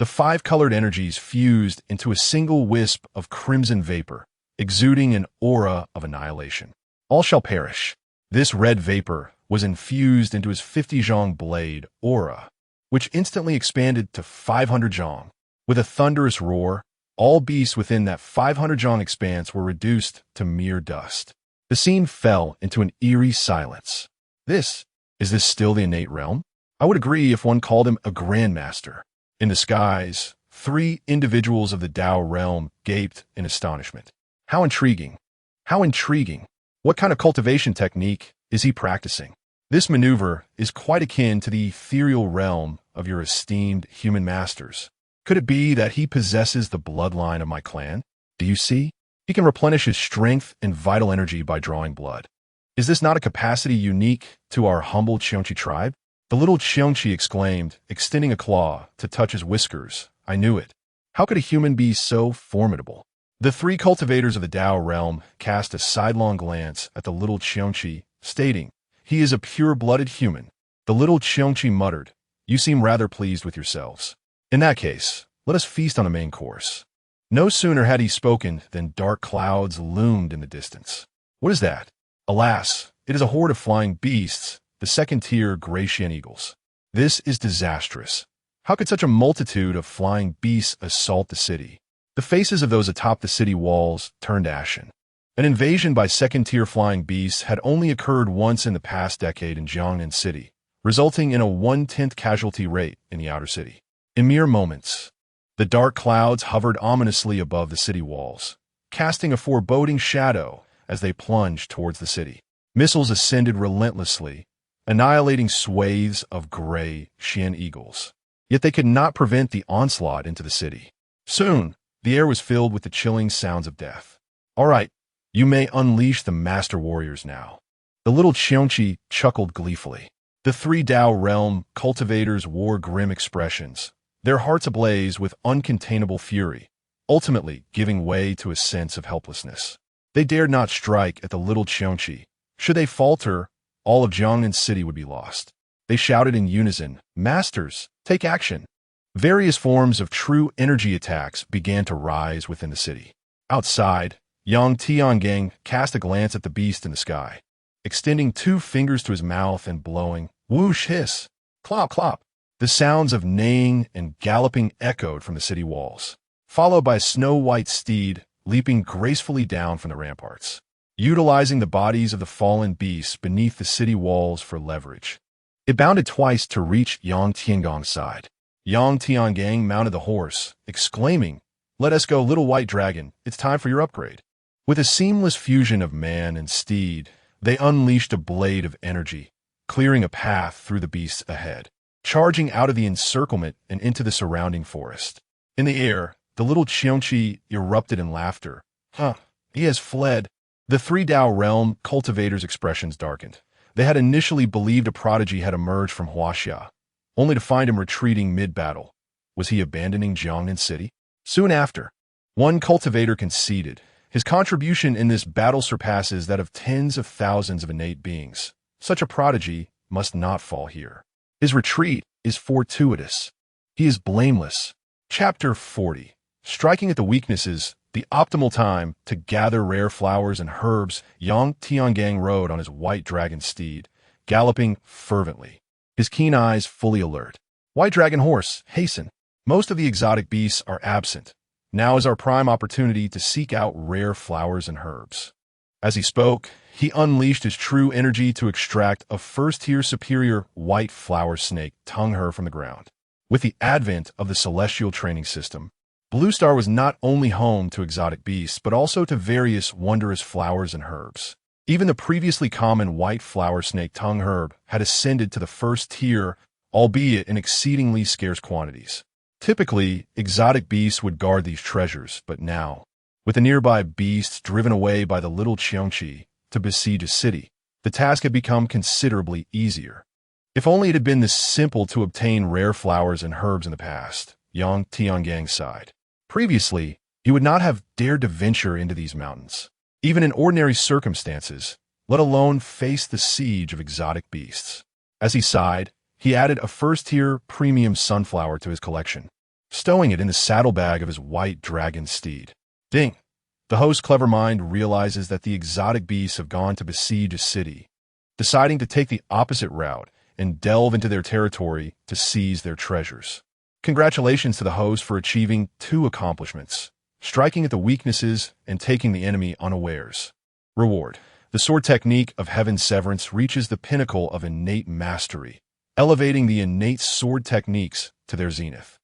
The 5 colored energies fused into a single wisp of crimson vapor, exuding an aura of annihilation. All shall perish. This red vapor was infused into his 50 zhong blade aura, which instantly expanded to 500 zhong. With a thunderous roar, all beasts within that 500 zhong expanse were reduced to mere dust. The scene fell into an eerie silence. Is this still the innate realm? I would agree if one called him a grandmaster. In the skies, 3 individuals of the Tao realm gaped in astonishment. How intriguing. How intriguing. What kind of cultivation technique is he practicing? This maneuver is quite akin to the ethereal realm of your esteemed human masters. Could it be that he possesses the bloodline of my clan? Do you see? He can replenish his strength and vital energy by drawing blood. Is this not a capacity unique to our humble Qiongqi tribe? The little Qiongqi exclaimed, extending a claw to touch his whiskers. I knew it. How could a human be so formidable? The 3 cultivators of the Tao realm cast a sidelong glance at the little Qiongqi, stating, he is a pure-blooded human. The little Qiongqi muttered, you seem rather pleased with yourselves. In that case, let us feast on the main course. No sooner had he spoken than dark clouds loomed in the distance. What is that? Alas, it is a horde of flying beasts, the second-tier Gratian eagles. This is disastrous. How could such a multitude of flying beasts assault the city? The faces of those atop the city walls turned ashen. An invasion by second-tier flying beasts had only occurred once in the past decade in Jiangnan City, resulting in a 1/10 casualty rate in the outer city. In mere moments, the dark clouds hovered ominously above the city walls, casting a foreboding shadow as they plunged towards the city. Missiles ascended relentlessly, annihilating swathes of gray Xian eagles. Yet they could not prevent the onslaught into the city. Soon, the air was filled with the chilling sounds of death. All right, you may unleash the master warriors now. The little Qiongqi chuckled gleefully. The three Dao realm cultivators wore grim expressions, their hearts ablaze with uncontainable fury, ultimately giving way to a sense of helplessness. They dared not strike at the little Qiongqi. Should they falter, all of Jiangnan City would be lost. They shouted in unison, "Masters, take action!" Various forms of true energy attacks began to rise within the city. Outside, Yang Tiangang cast a glance at the beast in the sky, extending 2 fingers to his mouth and blowing, whoosh hiss, clop clop. The sounds of neighing and galloping echoed from the city walls, followed by a snow-white steed leaping gracefully down from the ramparts, utilizing the bodies of the fallen beasts beneath the city walls for leverage. It bounded twice to reach Yang Tiangang's side. Yang Tiangang mounted the horse, exclaiming, "Let us go, little white dragon, it's time for your upgrade." With a seamless fusion of man and steed, they unleashed a blade of energy, clearing a path through the beasts ahead, charging out of the encirclement and into the surrounding forest. In the air, the little Qiongqi erupted in laughter. He has fled." The three Dao realm cultivators' expressions darkened. They had initially believed a prodigy had emerged from Huaxia, only to find him retreating mid-battle. Was he abandoning Jiangnan City? Soon after, one cultivator conceded, "His contribution in this battle surpasses that of tens of thousands of innate beings. Such a prodigy must not fall here. His retreat is fortuitous. He is blameless." Chapter 40. Striking at the weaknesses, the optimal time to gather rare flowers and herbs. Yang Tiangang rode on his white dragon steed, galloping fervently, his keen eyes fully alert. "White dragon horse, hasten. Most of the exotic beasts are absent. Now is our prime opportunity to seek out rare flowers and herbs." As he spoke, he unleashed his true energy to extract a first-tier superior white flower snake Tonghe from the ground. With the advent of the celestial training system, Blue Star was not only home to exotic beasts, but also to various wondrous flowers and herbs. Even the previously common white flower snake Tonghe had ascended to the first tier, albeit in exceedingly scarce quantities. Typically, exotic beasts would guard these treasures, but now, with the nearby beasts driven away by the little Qiongqi to besiege a city, the task had become considerably easier. If only it had been this simple to obtain rare flowers and herbs in the past, Yang Tiangang sighed. Previously, he would not have dared to venture into these mountains, even in ordinary circumstances, let alone face the siege of exotic beasts. As he sighed, he added a first-tier premium sunflower to his collection, stowing it in the saddlebag of his white dragon steed. Ding! The host's clever mind realizes that the exotic beasts have gone to besiege a city, deciding to take the opposite route and delve into their territory to seize their treasures. Congratulations to the host for achieving 2 accomplishments, striking at the weaknesses and taking the enemy unawares. Reward. The sword technique of Heaven's Severance reaches the pinnacle of innate mastery, elevating the innate sword techniques to their zenith.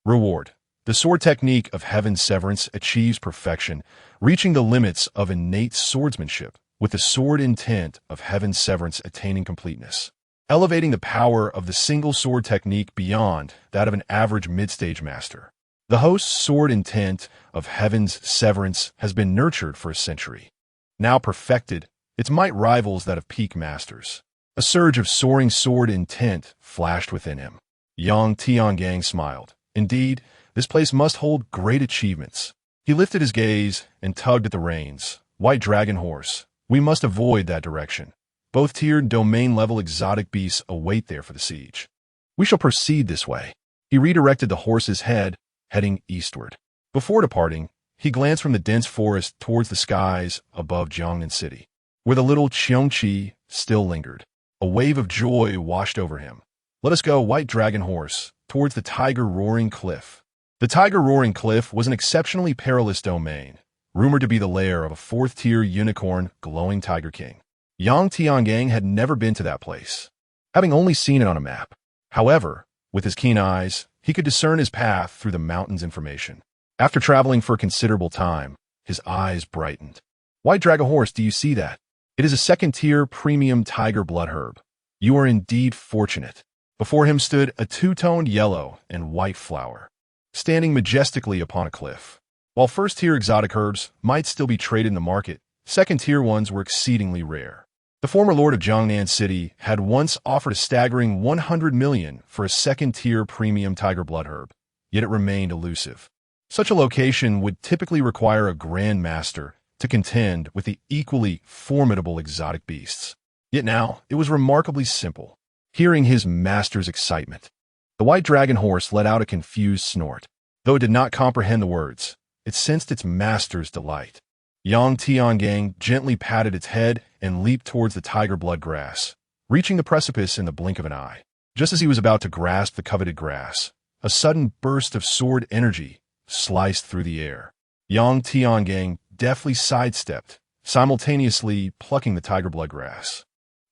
Reward. The sword technique of Heaven's Severance achieves perfection, reaching the limits of innate swordsmanship, with the sword intent of Heaven's Severance attaining completeness, elevating the power of the single sword technique beyond that of an average mid-stage master. The host's sword intent of Heaven's Severance has been nurtured for a century. Now perfected, its might rivals that of peak masters. A surge of soaring sword intent flashed within him. Yang Tiangang smiled. Indeed, this place must hold great achievements. He lifted his gaze and tugged at the reins. "White dragon horse, we must avoid that direction. Both tiered domain-level exotic beasts await there for the siege. We shall proceed this way." He redirected the horse's head, heading eastward. Before departing, he glanced from the dense forest towards the skies above Jiangnan City. where the little Cheongchi still lingered. A wave of joy washed over him. Let us go, White Dragon Horse, towards the Tiger-Roaring Cliff. The Tiger-Roaring Cliff was an exceptionally perilous domain, rumored to be the lair of a fourth-tier unicorn glowing Tiger King. Yang Tiangang had never been to that place, having only seen it on a map. However, with his keen eyes, he could discern his path through the mountain's information. After traveling for a considerable time, his eyes brightened. White Dragon Horse, do you see that? It is a second-tier premium tiger blood herb. You are indeed fortunate. Before him stood a two-toned yellow and white flower, standing majestically upon a cliff. While first-tier exotic herbs might still be traded in the market, second-tier ones were exceedingly rare. The former lord of Jiangnan City had once offered a staggering 100 million for a second-tier premium tiger blood herb, yet it remained elusive. Such a location would typically require a grand master to contend with the equally formidable exotic beasts. Yet now, it was remarkably simple. Hearing his master's excitement, the White Dragon Horse let out a confused snort. Though it did not comprehend the words, it sensed its master's delight. Yang Tiangang gently patted its head and leaped towards the tiger blood grass, reaching the precipice in the blink of an eye. Just as he was about to grasp the coveted grass, a sudden burst of sword energy sliced through the air. Yang Tiangang deftly sidestepped, simultaneously plucking the tiger blood grass.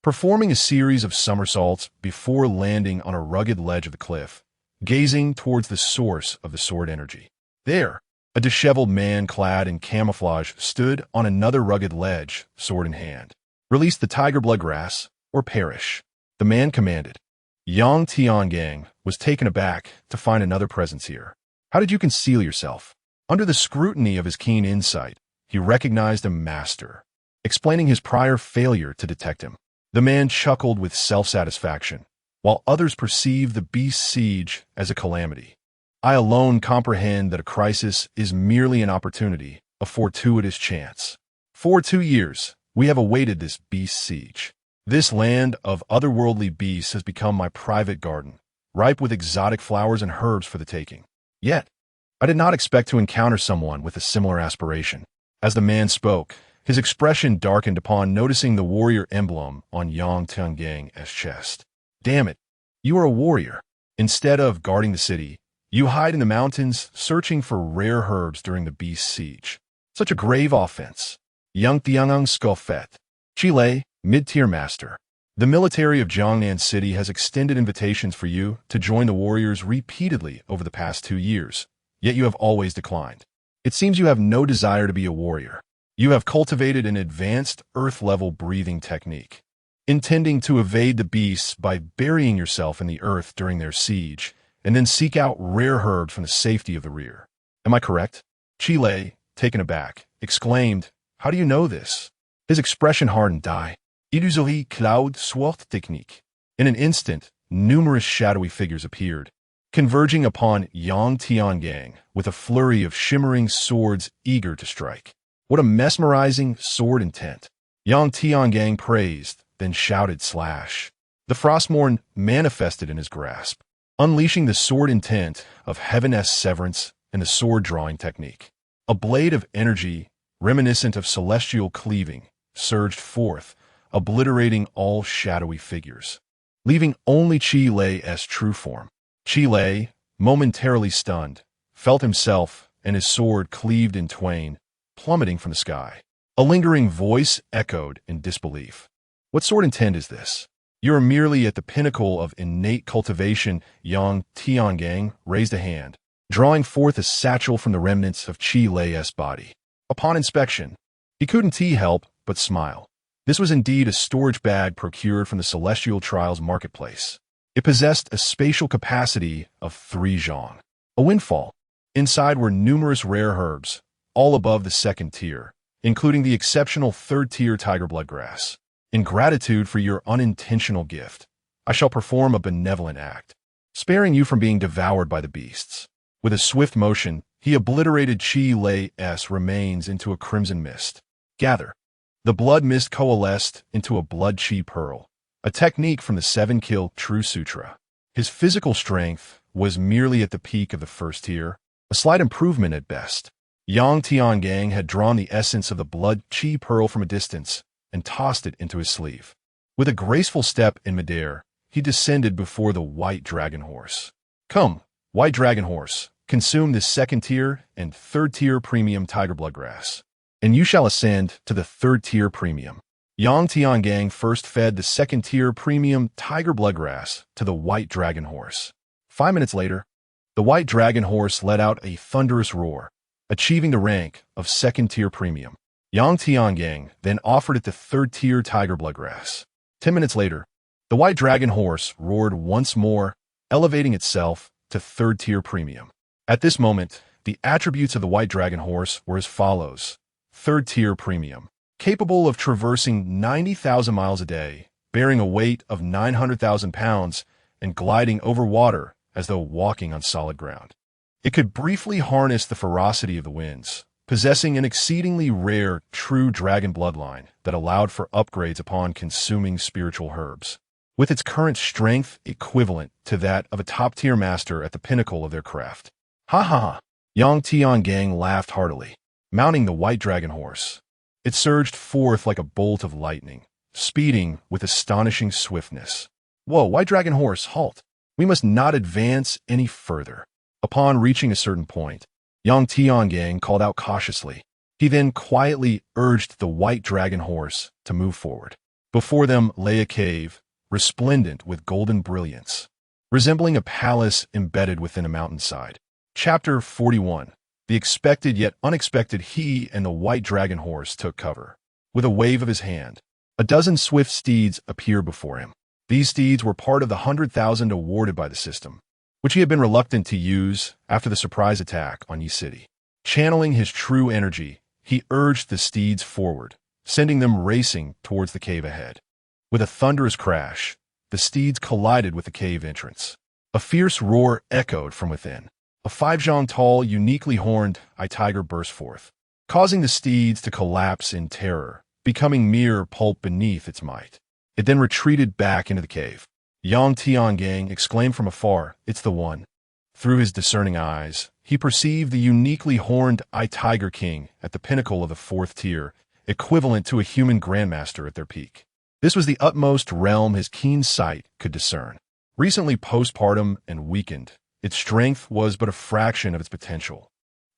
Performing a series of somersaults before landing on a rugged ledge of the cliff, gazing towards the source of the sword energy. There, a disheveled man clad in camouflage stood on another rugged ledge, sword in hand. Release the tiger blood grass, or perish, the man commanded. Yang Tiangang was taken aback to find another presence here. How did you conceal yourself? Under the scrutiny of his keen insight, he recognized a master, explaining his prior failure to detect him. The man chuckled with self-satisfaction, while others perceived the beast's siege as a calamity. I alone comprehend that a crisis is merely an opportunity, a fortuitous chance. For 2 years, we have awaited this beast's siege. This land of otherworldly beasts has become my private garden, ripe with exotic flowers and herbs for the taking. Yet, I did not expect to encounter someone with a similar aspiration. As the man spoke, his expression darkened upon noticing the warrior emblem on Yang Tiangang's chest. Damn it, you are a warrior. Instead of guarding the city, you hide in the mountains searching for rare herbs during the beast's siege. Such a grave offense. Yang Tiangang scoffed. Chile, mid-tier master. The military of Jiangnan City has extended invitations for you to join the warriors repeatedly over the past 2 years, yet you have always declined. It seems you have no desire to be a warrior. You have cultivated an advanced earth-level breathing technique, intending to evade the beasts by burying yourself in the earth during their siege, and then seek out rare herbs from the safety of the rear. Am I correct? Chile, taken aback, exclaimed, How do you know this? His expression hardened. Illusory cloud sword technique. In an instant, numerous shadowy figures appeared, converging upon Yang Tiangang with a flurry of shimmering swords eager to strike. What a mesmerizing sword intent! Yang Tiangang praised, then shouted slash. The Frostmourne manifested in his grasp, unleashing the sword intent of Heaven-S Severance and the sword-drawing technique. A blade of energy, reminiscent of celestial cleaving, surged forth, obliterating all shadowy figures, leaving only Chile's true form. Chile, momentarily stunned, felt himself and his sword cleaved in twain, plummeting from the sky. A lingering voice echoed in disbelief. What sword intent is this? You are merely at the pinnacle of innate cultivation. Yang Tiangang raised a hand, drawing forth a satchel from the remnants of Chile's body. Upon inspection, he couldn't help but smile. This was indeed a storage bag procured from the Celestial Trials marketplace. It possessed a spatial capacity of 3 zhong, a windfall. Inside were numerous rare herbs, all above the second tier, including the exceptional third-tier tiger blood grass. In gratitude for your unintentional gift, I shall perform a benevolent act, sparing you from being devoured by the beasts. With a swift motion, he obliterated Chile's remains into a crimson mist. Gather. The blood mist coalesced into a blood chi pearl, a technique from the 7-kill True Sutra. His physical strength was merely at the peak of the first tier, a slight improvement at best. Yang Tiangang had drawn the essence of the blood chi pearl from a distance, and tossed it into his sleeve. With a graceful step in midair, he descended before the white dragon horse. "Come, white dragon horse, consume this second-tier and third-tier premium tiger bloodgrass, and you shall ascend to the third-tier premium." Yang Tiangang first fed the second-tier premium tiger bloodgrass to the white dragon horse. 5 minutes later, the white dragon horse let out a thunderous roar, achieving the rank of second-tier premium. Yang Tiangang then offered it the third-tier tiger bloodgrass. 10 minutes later, the white dragon horse roared once more, elevating itself to third-tier premium. At this moment, the attributes of the white dragon horse were as follows. Third-tier premium, capable of traversing 90,000 miles a day, bearing a weight of 900,000 pounds, and gliding over water as though walking on solid ground. It could briefly harness the ferocity of the winds, possessing an exceedingly rare true dragon bloodline that allowed for upgrades upon consuming spiritual herbs, with its current strength equivalent to that of a top-tier master at the pinnacle of their craft. Ha ha ha! Yang Tiangang laughed heartily. Mounting the white dragon horse, it surged forth like a bolt of lightning, speeding with astonishing swiftness. "Whoa, white dragon horse, halt! We must not advance any further." Upon reaching a certain point, Yang Tiangang called out cautiously. He then quietly urged the white dragon horse to move forward. Before them lay a cave, resplendent with golden brilliance, resembling a palace embedded within a mountainside. Chapter 41. The expected yet unexpected. He and the white dragon horse took cover. With a wave of his hand, a dozen swift steeds appeared before him. These steeds were part of the 100,000 awarded by the system, which he had been reluctant to use after the surprise attack on Yi City. Channeling his true energy, he urged the steeds forward, sending them racing towards the cave ahead. With a thunderous crash, the steeds collided with the cave entrance. A fierce roar echoed from within. A 5-zhang tall, uniquely horned tiger burst forth, causing the steeds to collapse in terror, becoming mere pulp beneath its might. It then retreated back into the cave. Yang Tiangang exclaimed from afar, "It's the one." Through his discerning eyes, he perceived the uniquely horned tiger king at the pinnacle of the 4th tier, equivalent to a human grandmaster at their peak. This was the utmost realm his keen sight could discern. Recently postpartum and weakened, its strength was but a fraction of its potential.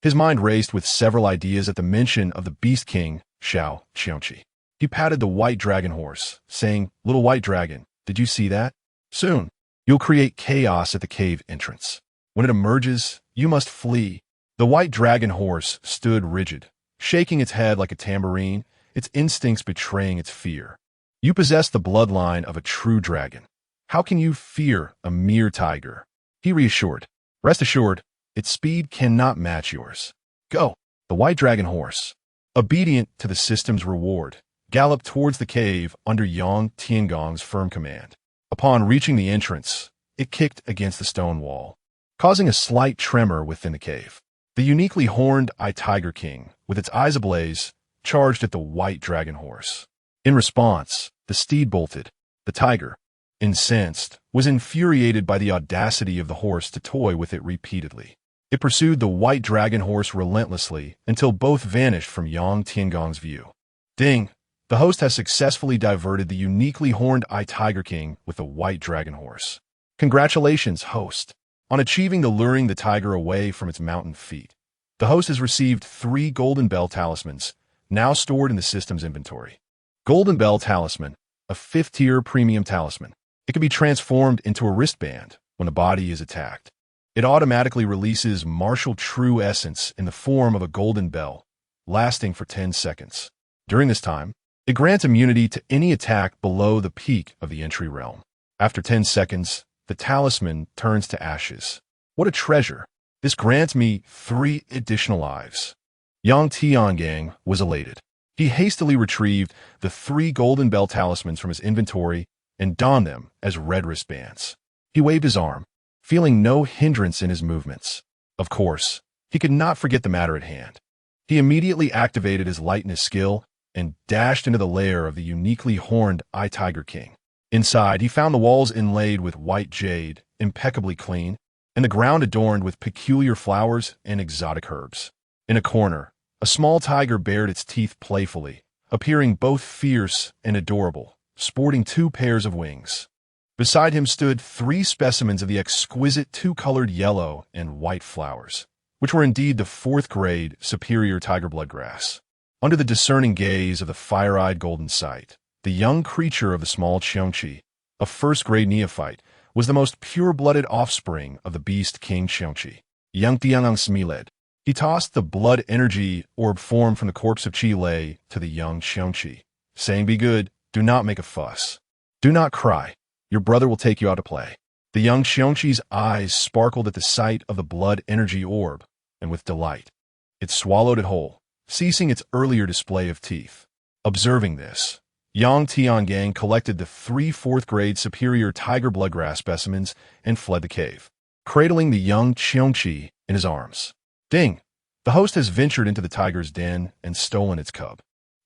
His mind raced with several ideas at the mention of the Beast King, Xiao Qiongqi. He patted the white dragon horse, saying, "Little white dragon, did you see that? Soon, you'll create chaos at the cave entrance. When it emerges, you must flee." The white dragon horse stood rigid, shaking its head like a tambourine, its instincts betraying its fear. "You possess the bloodline of a true dragon. How can you fear a mere tiger?" He reassured. "Rest assured, its speed cannot match yours. Go." The white dragon horse, obedient to the system's reward, galloped towards the cave under Yang Tiangang's firm command. Upon reaching the entrance, it kicked against the stone wall, causing a slight tremor within the cave. The uniquely horned tiger king, with its eyes ablaze, charged at the white dragon horse. In response, the steed bolted. The tiger, incensed, was infuriated by the audacity of the horse to toy with it repeatedly. It pursued the white dragon horse relentlessly until both vanished from Yang Tiangang's view. Ding! The host has successfully diverted the uniquely horned tiger king with the white dragon horse. Congratulations, host, on achieving the luring the tiger away from its mountain feet. The host has received 3 golden bell talismans, now stored in the system's inventory. Golden bell talisman, a 5th-tier premium talisman. It can be transformed into a wristband when a body is attacked. It automatically releases martial true essence in the form of a golden bell, lasting for 10 seconds. During this time, it grants immunity to any attack below the peak of the entry realm. After 10 seconds, the talisman turns to ashes. What a treasure! This grants me 3 additional lives. Yang Tiangang was elated. He hastily retrieved the 3 golden bell talismans from his inventory and donned them as red wristbands. He waved his arm, feeling no hindrance in his movements. Of course, he could not forget the matter at hand. He immediately activated his lightness skill and dashed into the lair of the uniquely horned tiger king. Inside, he found the walls inlaid with white jade, impeccably clean, and the ground adorned with peculiar flowers and exotic herbs. In a corner, a small tiger bared its teeth playfully, appearing both fierce and adorable, sporting 2 pairs of wings. Beside him stood 3 specimens of the exquisite 2-colored yellow and white flowers, which were indeed the 4th-grade superior tiger bloodgrass. Under the discerning gaze of the fire-eyed golden sight, the young creature of the small Cheongchi, a 1st-grade neophyte, was the most pure-blooded offspring of the beast King Cheongchi. Yang Tianang Smiled. He tossed the blood energy orb form from the corpse of Chi Lei to the young Cheongchi, saying, "Be good, do not make a fuss. Do not cry. Your brother will take you out to play." The young Cheongchi's eyes sparkled at the sight of the blood energy orb, and with delight, it swallowed it whole, ceasing its earlier display of teeth. Observing this, Yang Tiangang collected the 3 4th-grade superior tiger bloodgrass specimens and fled the cave, cradling the young Cheongchi in his arms. Ding! The host has ventured into the tiger's den and stolen its cub.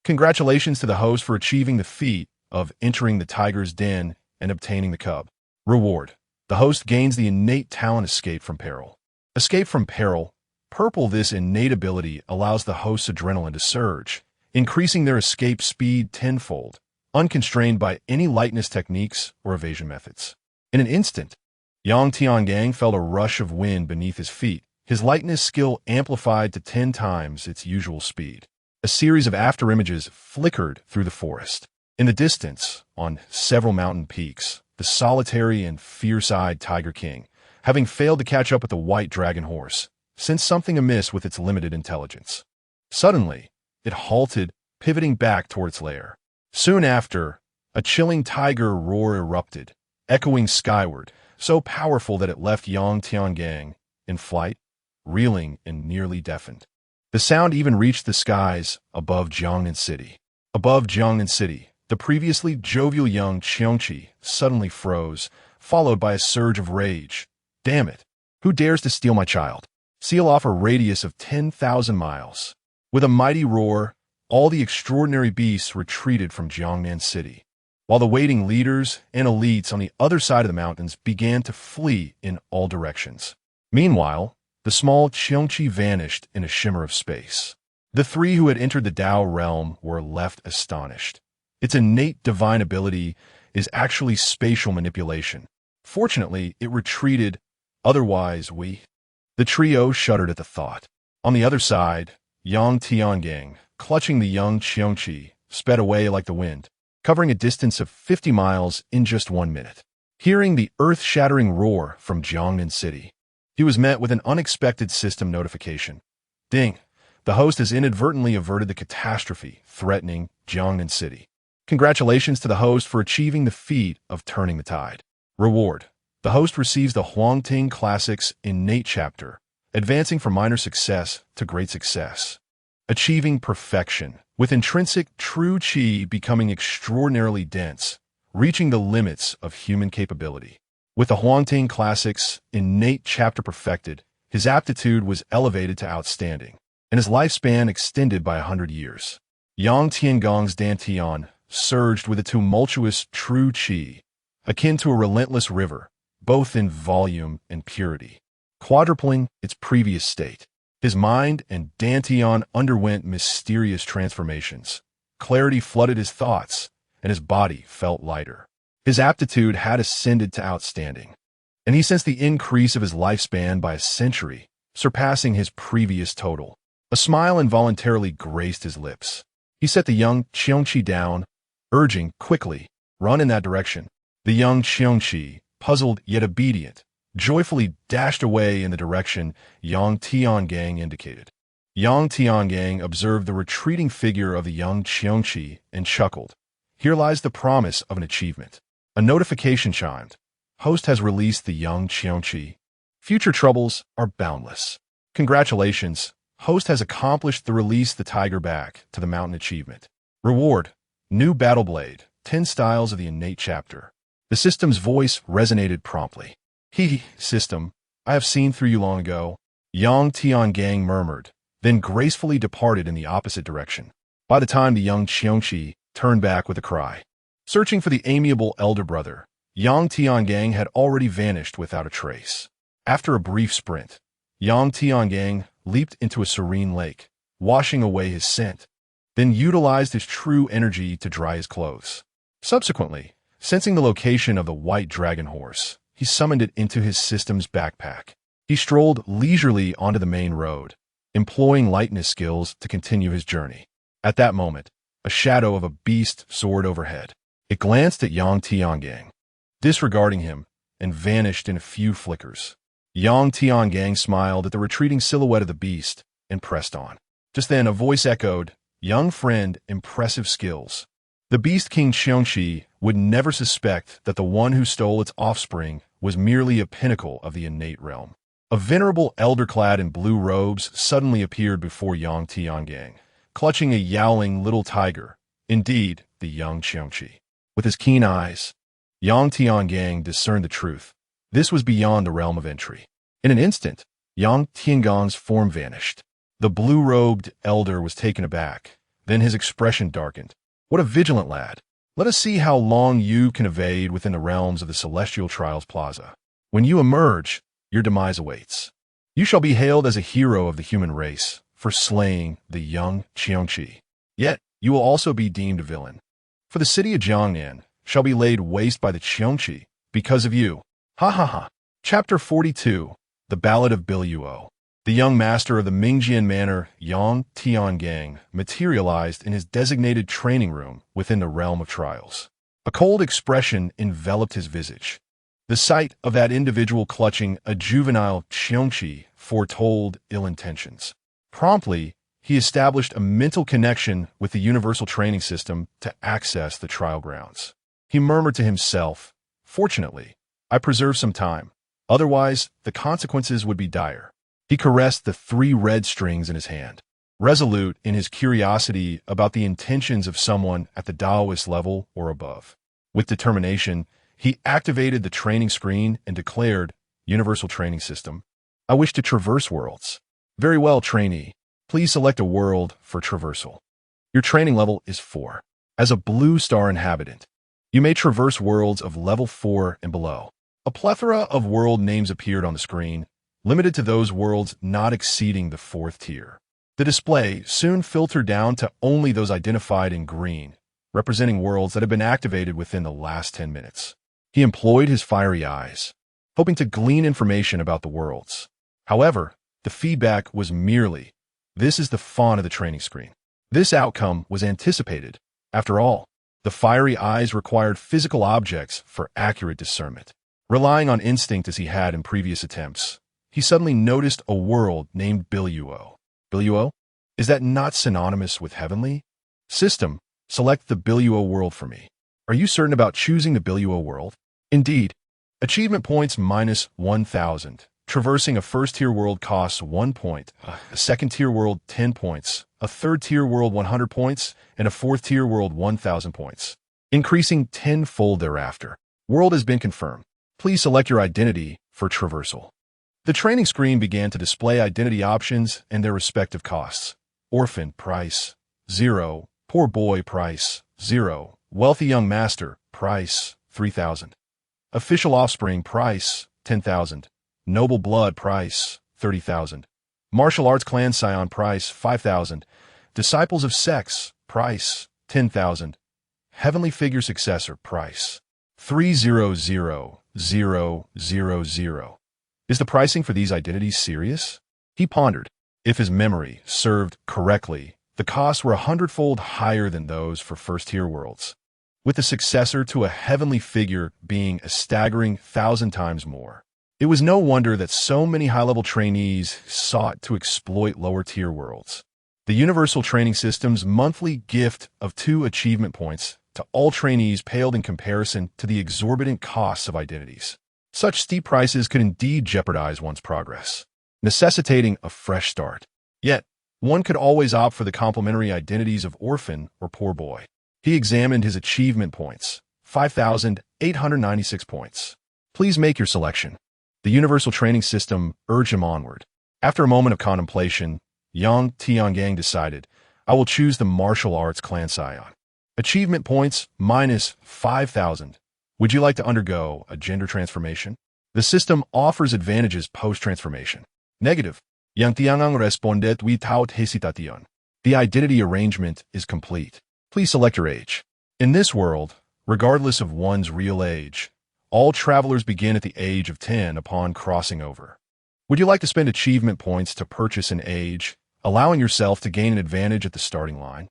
Congratulations to the host for achieving the feat of entering the tiger's den and obtaining the cub. Reward. The host gains the innate talent Escape from Peril. Escape from Peril. Purple. This innate ability allows the host's adrenaline to surge, increasing their escape speed tenfold, unconstrained by any lightness techniques or evasion methods. In an instant, Yang Tiangang felt a rush of wind beneath his feet, his lightness skill amplified to 10 times its usual speed. A series of afterimages flickered through the forest. In the distance, on several mountain peaks, the solitary and fierce-eyed Tiger King, having failed to catch up with the white dragon horse, sensed something amiss with its limited intelligence. Suddenly, it halted, pivoting back toward its lair. Soon after, a chilling tiger roar erupted, echoing skyward, so powerful that it left Yang Tiangang in flight, reeling and nearly deafened. The sound even reached the skies above Jiangnan City. Above Jiangnan City, the previously jovial young Cheongchi suddenly froze, followed by a surge of rage. "Damn it! Who dares to steal my child?" Seal off a radius of 10,000 miles. With a mighty roar, all the extraordinary beasts retreated from Jiangnan City, while the waiting leaders and elites on the other side of the mountains began to flee in all directions. Meanwhile, the small Cheongchi vanished in a shimmer of space. The 3 who had entered the Dao realm were left astonished. Its innate divine ability is actually spatial manipulation. Fortunately, it retreated, otherwise The trio shuddered at the thought. On the other side, Yang Tiangang, clutching the young Cheongchi, sped away like the wind, covering a distance of 50 miles in just 1 minute. Hearing the earth-shattering roar from Jiangnan City, he was met with an unexpected system notification. Ding! The host has inadvertently averted the catastrophe threatening Jiangnan City. Congratulations to the host for achieving the feat of turning the tide. Reward. The host receives the Huangting Classics Innate Chapter, advancing from minor success to great success. Achieving perfection, with intrinsic true qi becoming extraordinarily dense, reaching the limits of human capability. With the Huangting Classics Innate Chapter perfected, his aptitude was elevated to outstanding, and his lifespan extended by 100 years. Yang Tiangong's dantian surged with a tumultuous true qi, akin to a relentless river, both in volume and purity, quadrupling its previous state. His mind and dantian underwent mysterious transformations. Clarity flooded his thoughts, and his body felt lighter. His aptitude had ascended to outstanding, and he sensed the increase of his lifespan by a century, surpassing his previous total. A smile involuntarily graced his lips. He set the young Cheongchi down, urging, "Quickly, run in that direction." The young Cheongchi, puzzled yet obedient, joyfully dashed away in the direction Yang Tiangang indicated. Yang Tiangang observed the retreating figure of the young Cheongchi and chuckled. Here lies the promise of an achievement. A notification chimed. Host has released the young Cheongchi. Future troubles are boundless. Congratulations. Host has accomplished the release the tiger back to the mountain achievement. Reward. New battle blade. 10 styles of the innate chapter. The system's voice resonated promptly. System, I have seen through you long ago. Yang Tiangang murmured, then gracefully departed in the opposite direction. By the time the young Cheongchi turned back with a cry, searching for the amiable elder brother, Yang Tiangang had already vanished without a trace. After a brief sprint, Yang Tiangang leaped into a serene lake, washing away his scent. then utilized his true energy to dry his clothes. Subsequently, sensing the location of the white dragon horse, he summoned it into his system's backpack. He strolled leisurely onto the main road, employing lightness skills to continue his journey. At that moment, a shadow of a beast soared overhead. It glanced at Yang Tiangang, disregarding him, and vanished in a few flickers. Yang Tiangang smiled at the retreating silhouette of the beast and pressed on. Just then, a voice echoed, "Young friend, impressive skills." The beast king Xiongqi would never suspect that the one who stole its offspring was merely a pinnacle of the innate realm. A venerable elder clad in blue robes suddenly appeared before Yang Tiangang, clutching a yowling little tiger, indeed, the young Xiongqi. With his keen eyes, Yang Tiangang discerned the truth. This was beyond the realm of entry. In an instant, Yang Tiangang's form vanished. The blue-robed elder was taken aback. Then his expression darkened. "What a vigilant lad. Let us see how long you can evade within the realms of the Celestial Trials Plaza. When you emerge, your demise awaits. You shall be hailed as a hero of the human race for slaying the young Qiongqi. Yet, you will also be deemed a villain. For the city of Jiangnan shall be laid waste by the Qiongqi because of you." Ha ha ha. Chapter 42, The Ballad of Biluo. The young master of the Mingjian Manor, Yang Tiangang, materialized in his designated training room within the realm of trials. A cold expression enveloped his visage. The sight of that individual clutching a juvenile Qiongqi foretold ill intentions. Promptly, he established a mental connection with the universal training system to access the trial grounds. He murmured to himself, "Fortunately, I preserved some time. Otherwise, the consequences would be dire." He caressed the 3 red strings in his hand. Resolute in his curiosity about the intentions of someone at the Taoist level or above. With determination, he activated the training screen and declared, "Universal Training System. I wish to traverse worlds." "Very well, trainee. Please select a world for traversal. Your training level is 4. As a blue star inhabitant, you may traverse worlds of level 4 and below." A plethora of world names appeared on the screen, limited to those worlds not exceeding the 4th tier. The display soon filtered down to only those identified in green, representing worlds that had been activated within the last 10 minutes. He employed his fiery eyes, hoping to glean information about the worlds. However, the feedback was merely, "This is the font of the training screen." This outcome was anticipated. After all, the fiery eyes required physical objects for accurate discernment. Relying on instinct as he had in previous attempts, he suddenly noticed a world named Biluo. Biluo? Is that not synonymous with heavenly? System, select the Biluo world for me. Are you certain about choosing the Biluo world? Indeed. Achievement points minus 1,000. Traversing a first-tier world costs 1 point, a second-tier world 10 points, a third-tier world 100 points, and a fourth-tier world 1,000 points, increasing 10-fold thereafter. World has been confirmed. Please select your identity for traversal. The training screen began to display identity options and their respective costs. Orphan, price, 0. Poor boy, price, 0. Wealthy young master, price, 3,000. Official offspring, price, 10,000. Noble blood, price, 30,000. Martial arts clan scion, price, 5,000. Disciples of sex, price, 10,000. Heavenly figure successor, price, 300,000. Is the pricing for these identities serious? He pondered. If his memory served correctly, the costs were 100-fold higher than those for first-tier worlds, with the successor to a heavenly figure being a staggering 1,000 times more. It was no wonder that so many high-level trainees sought to exploit lower-tier worlds. The Universal Training System's monthly gift of 2 achievement points to all trainees paled in comparison to the exorbitant costs of identities. Such steep prices could indeed jeopardize one's progress, necessitating a fresh start. Yet, one could always opt for the complementary identities of orphan or poor boy. He examined his achievement points, 5,896 points. Please make your selection. The Universal Training System urged him onward. After a moment of contemplation, Yang Tiangang decided, "I will choose the martial arts clan scion. Achievement points minus 5,000. Would you like to undergo a gender transformation? The system offers advantages post-transformation." Negative. Yang Tiangang responded without hesitation. The identity arrangement is complete. Please select your age. In this world, regardless of one's real age, all travelers begin at the age of 10 upon crossing over. Would you like to spend achievement points to purchase an age, allowing yourself to gain an advantage at the starting line?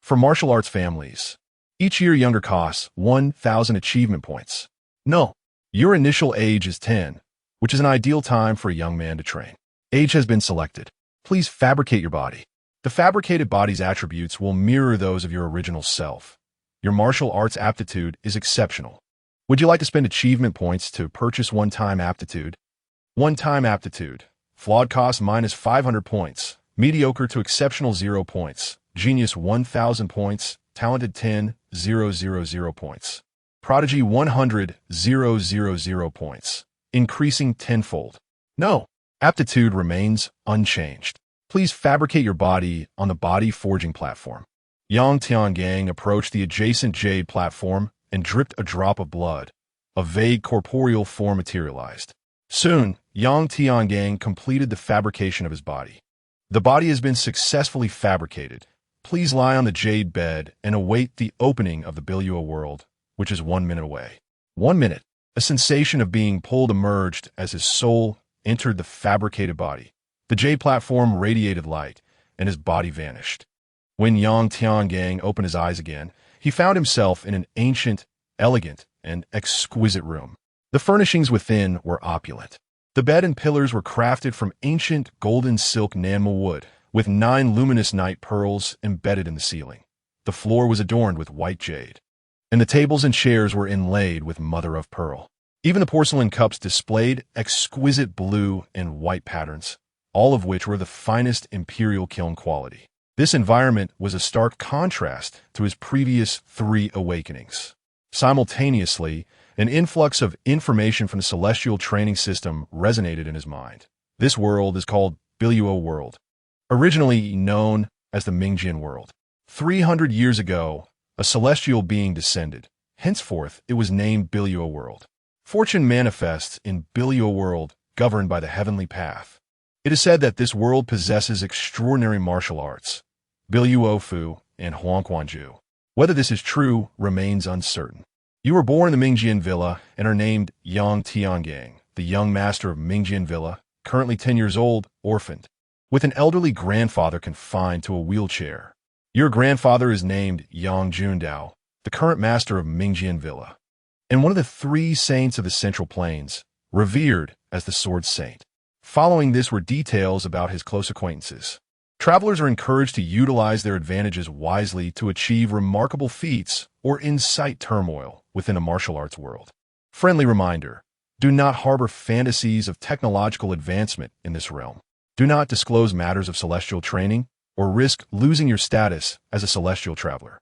For martial arts families, each year younger costs 1,000 achievement points. No, your initial age is 10, which is an ideal time for a young man to train. Age has been selected. Please fabricate your body. The fabricated body's attributes will mirror those of your original self. Your martial arts aptitude is exceptional. Would you like to spend achievement points to purchase one-time aptitude? One-time aptitude. Flawed cost minus 500 points. Mediocre to exceptional 0 points. Genius 1,000 points. Talented 10, 000 points. Prodigy 100, 000 points. Increasing tenfold. No, aptitude remains unchanged. Please fabricate your body on the body forging platform. Yang Tiangang approached the adjacent jade platform and dripped a drop of blood. A vague corporeal form materialized. Soon, Yang Tiangang completed the fabrication of his body. The body has been successfully fabricated. Please lie on the jade bed and await the opening of the Bilua world, which is 1 minute away. 1 minute. A sensation of being pulled emerged as his soul entered the fabricated body. The jade platform radiated light, and his body vanished. When Yang Tiangang opened his eyes again, he found himself in an ancient, elegant, and exquisite room. The furnishings within were opulent. The bed and pillars were crafted from ancient golden silk Nanma wood, with 9 luminous night pearls embedded in the ceiling. The floor was adorned with white jade, and the tables and chairs were inlaid with mother of pearl. Even the porcelain cups displayed exquisite blue and white patterns, all of which were the finest imperial kiln quality. This environment was a stark contrast to his previous 3 awakenings. Simultaneously, an influx of information from the celestial training system resonated in his mind. This world is called Bilua World, originally known as the Mingjian World. 300 years ago, a celestial being descended. Henceforth, it was named Bilua World. Fortune manifests in Bilua World, governed by the heavenly path. It is said that this world possesses extraordinary martial arts, Bilua Fu and Huangquanju. Whether this is true remains uncertain. You were born in the Mingjian Villa and are named Yang Tiangang, the young master of Mingjian Villa, currently 10 years old, orphaned, with an elderly grandfather confined to a wheelchair. Your grandfather is named Yang Jundao, the current master of Mingjian Villa, and one of the 3 saints of the Central Plains, revered as the Sword Saint. Following this were details about his close acquaintances. Travelers are encouraged to utilize their advantages wisely to achieve remarkable feats or incite turmoil within a martial arts world. Friendly reminder, do not harbor fantasies of technological advancement in this realm. Do not disclose matters of celestial training or risk losing your status as a celestial traveler.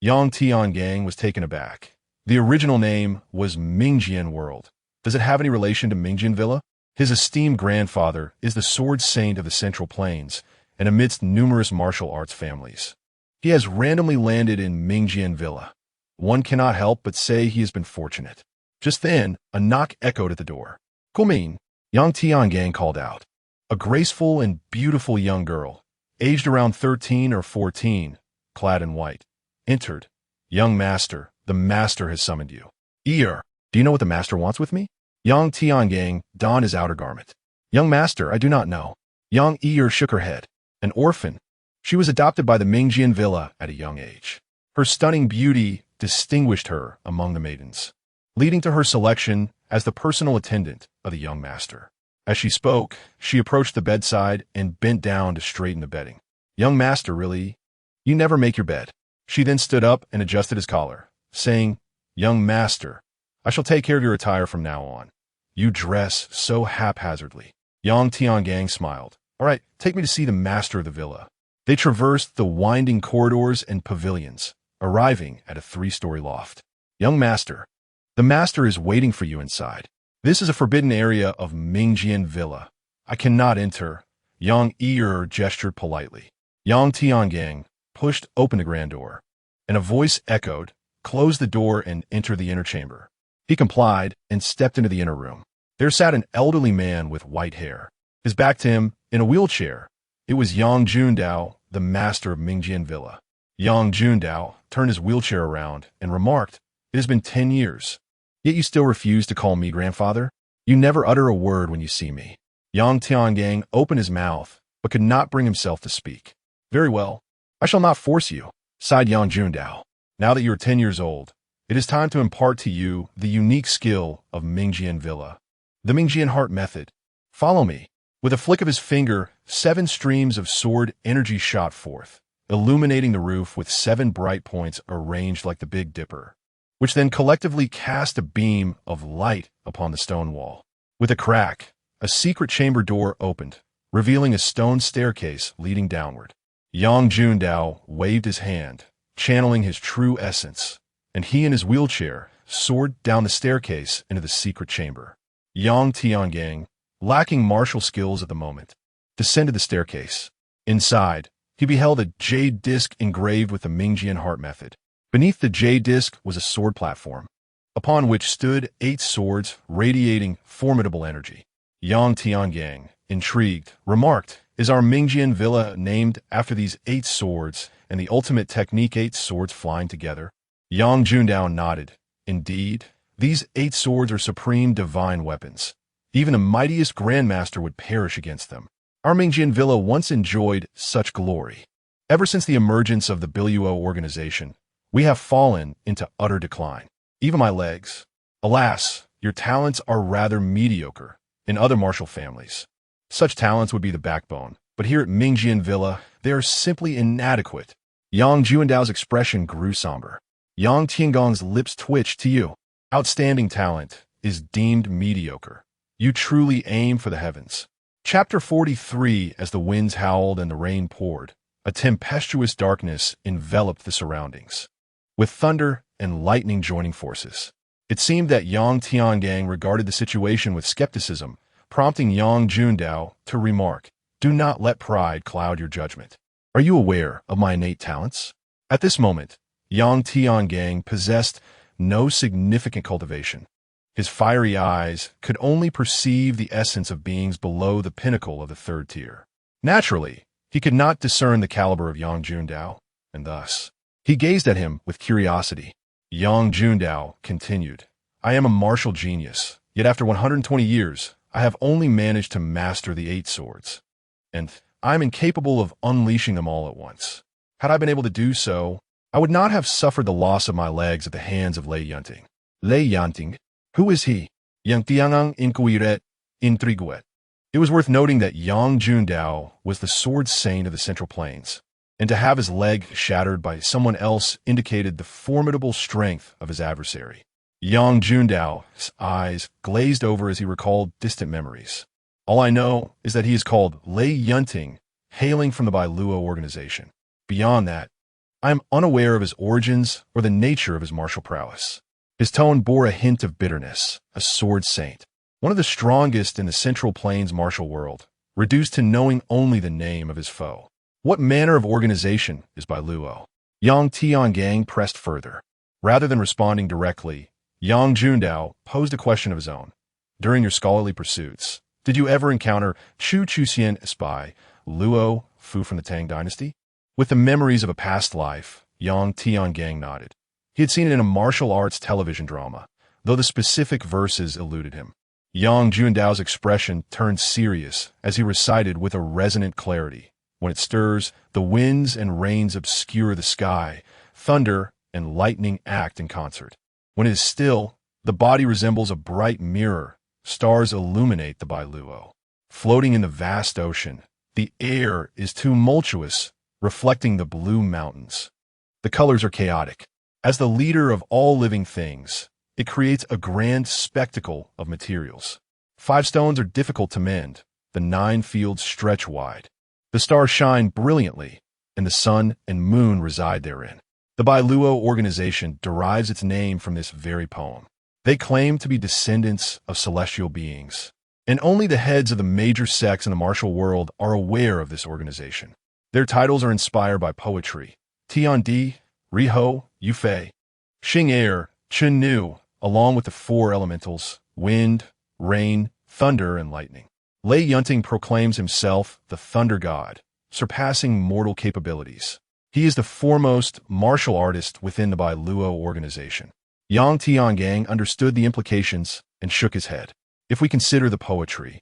Yang Tiangang was taken aback. The original name was Mingjian World. Does it have any relation to Mingjian Villa? His esteemed grandfather is the Sword Saint of the Central Plains, and amidst numerous martial arts families, he has randomly landed in Mingjian Villa. One cannot help but say he has been fortunate. Just then, a knock echoed at the door. "Kumin," Yang Tiangang called out. A graceful and beautiful young girl, aged around 13 or 14, clad in white, entered. "Young master, the master has summoned you." "Ear, do you know what the master wants with me?" Yang Tiangang donned his outer garment. "Young master, I do not know." Yang Ear shook her head. An orphan, she was adopted by the Mingjian Villa at a young age. Her stunning beauty distinguished her among the maidens, leading to her selection as the personal attendant of the young master. As she spoke, she approached the bedside and bent down to straighten the bedding. "Young master, really? You never make your bed." She then stood up and adjusted his collar, saying, "Young master, I shall take care of your attire from now on. You dress so haphazardly." Yang Tiangang smiled. "All right, take me to see the master of the villa." They traversed the winding corridors and pavilions, arriving at a 3-story loft. "Young master, the master is waiting for you inside. This is a forbidden area of Mingjian Villa. I cannot enter." Yang Ear gestured politely. Yang Tiangang pushed open the grand door, and a voice echoed, "Close the door and enter the inner chamber." He complied and stepped into the inner room. There sat an elderly man with white hair. His back to him, in a wheelchair, it was Yang Jundao, the master of Mingjian Villa. Yang Jundao turned his wheelchair around and remarked, "It has been 10 years. Yet you still refuse to call me grandfather? You never utter a word when you see me." Yang Tiangang opened his mouth, but could not bring himself to speak. "Very well. I shall not force you," sighed Yang Jundao. "Now that you are 10 years old, it is time to impart to you the unique skill of Mingjian Villa, the Mingjian Heart Method. Follow me." With a flick of his finger, 7 streams of sword energy shot forth, illuminating the roof with 7 bright points arranged like the Big Dipper, which then collectively cast a beam of light upon the stone wall. With a crack, a secret chamber door opened, revealing a stone staircase leading downward. Yang Jundao waved his hand, channeling his true essence, and he and his wheelchair soared down the staircase into the secret chamber. Yang Tiangang, lacking martial skills at the moment, descended the staircase. Inside, he beheld a jade disc engraved with the Mingjian Heart Method. Beneath the jade disc was a sword platform, upon which stood 8 swords radiating formidable energy. Yang Tiangang, intrigued, remarked, "Is our Mingjian Villa named after these 8 swords and the ultimate technique 8 swords flying together?" Yang Jundao nodded. "Indeed, these 8 swords are supreme divine weapons. Even the mightiest grandmaster would perish against them. Our Mingjian Villa once enjoyed such glory. Ever since the emergence of the Biluo organization, we have fallen into utter decline. Even my legs. Alas, your talents are rather mediocre in other martial families. Such talents would be the backbone, but here at Mingjian Villa, they are simply inadequate." Yang Jundao's expression grew somber. Yang Tiangong's lips twitched. "To you, outstanding talent is deemed mediocre. You truly aim for the heavens." Chapter 43. As the winds howled and the rain poured, a tempestuous darkness enveloped the surroundings, with thunder and lightning joining forces. It seemed that Yang Tiangang regarded the situation with skepticism, prompting Yang Jundao to remark, "Do not let pride cloud your judgment. Are you aware of my innate talents?" At this moment, Yang Tiangang possessed no significant cultivation. His fiery eyes could only perceive the essence of beings below the pinnacle of the 3rd tier. Naturally, he could not discern the caliber of Yang Jundao, and thus, he gazed at him with curiosity. Yang Jundao continued, "I am a martial genius, yet after 120 years, I have only managed to master the 8 swords, and I am incapable of unleashing them all at once. Had I been able to do so, I would not have suffered the loss of my legs at the hands of Lei Yunting." Lei Yunting? Who is he? Yang Tiangang inquiret, intriguet. It was worth noting that Yang Jundao was the sword saint of the Central Plains, and to have his leg shattered by someone else indicated the formidable strength of his adversary. Yang Jundao's eyes glazed over as he recalled distant memories. "All I know is that he is called Lei Yunting, hailing from the Biluo organization. Beyond that, I am unaware of his origins or the nature of his martial prowess." His tone bore a hint of bitterness. A sword saint, one of the strongest in the Central Plains martial world, reduced to knowing only the name of his foe. What manner of organization is Biluo? Yang Tiangang pressed further. Rather than responding directly, Yang Jundao posed a question of his own. "During your scholarly pursuits, did you ever encounter Chu Chuxian spy, Luo Fu from the Tang dynasty?" With the memories of a past life, Yang Tiangang nodded. He had seen it in a martial arts television drama, though the specific verses eluded him. Yang Jundao's expression turned serious as he recited with a resonant clarity. "When it stirs, the winds and rains obscure the sky, thunder and lightning act in concert. When it is still, the body resembles a bright mirror, stars illuminate the Biluo. Floating in the vast ocean, the air is tumultuous, reflecting the blue mountains. The colors are chaotic. As the leader of all living things, it creates a grand spectacle of materials. 5 stones are difficult to mend. The 9 fields stretch wide. The stars shine brilliantly, and the sun and moon reside therein. The Biluo organization derives its name from this very poem. They claim to be descendants of celestial beings, and only the heads of the major sects in the martial world are aware of this organization. Their titles are inspired by poetry. Tiandi, Riho, Yufei, Xing Air, Chen Nu, along with the 4 elementals, wind, rain, thunder, and lightning. Lei Yunting proclaims himself the Thunder God, surpassing mortal capabilities. He is the foremost martial artist within the Bai Luo organization. Yang Tiangang understood the implications and shook his head. If we consider the poetry,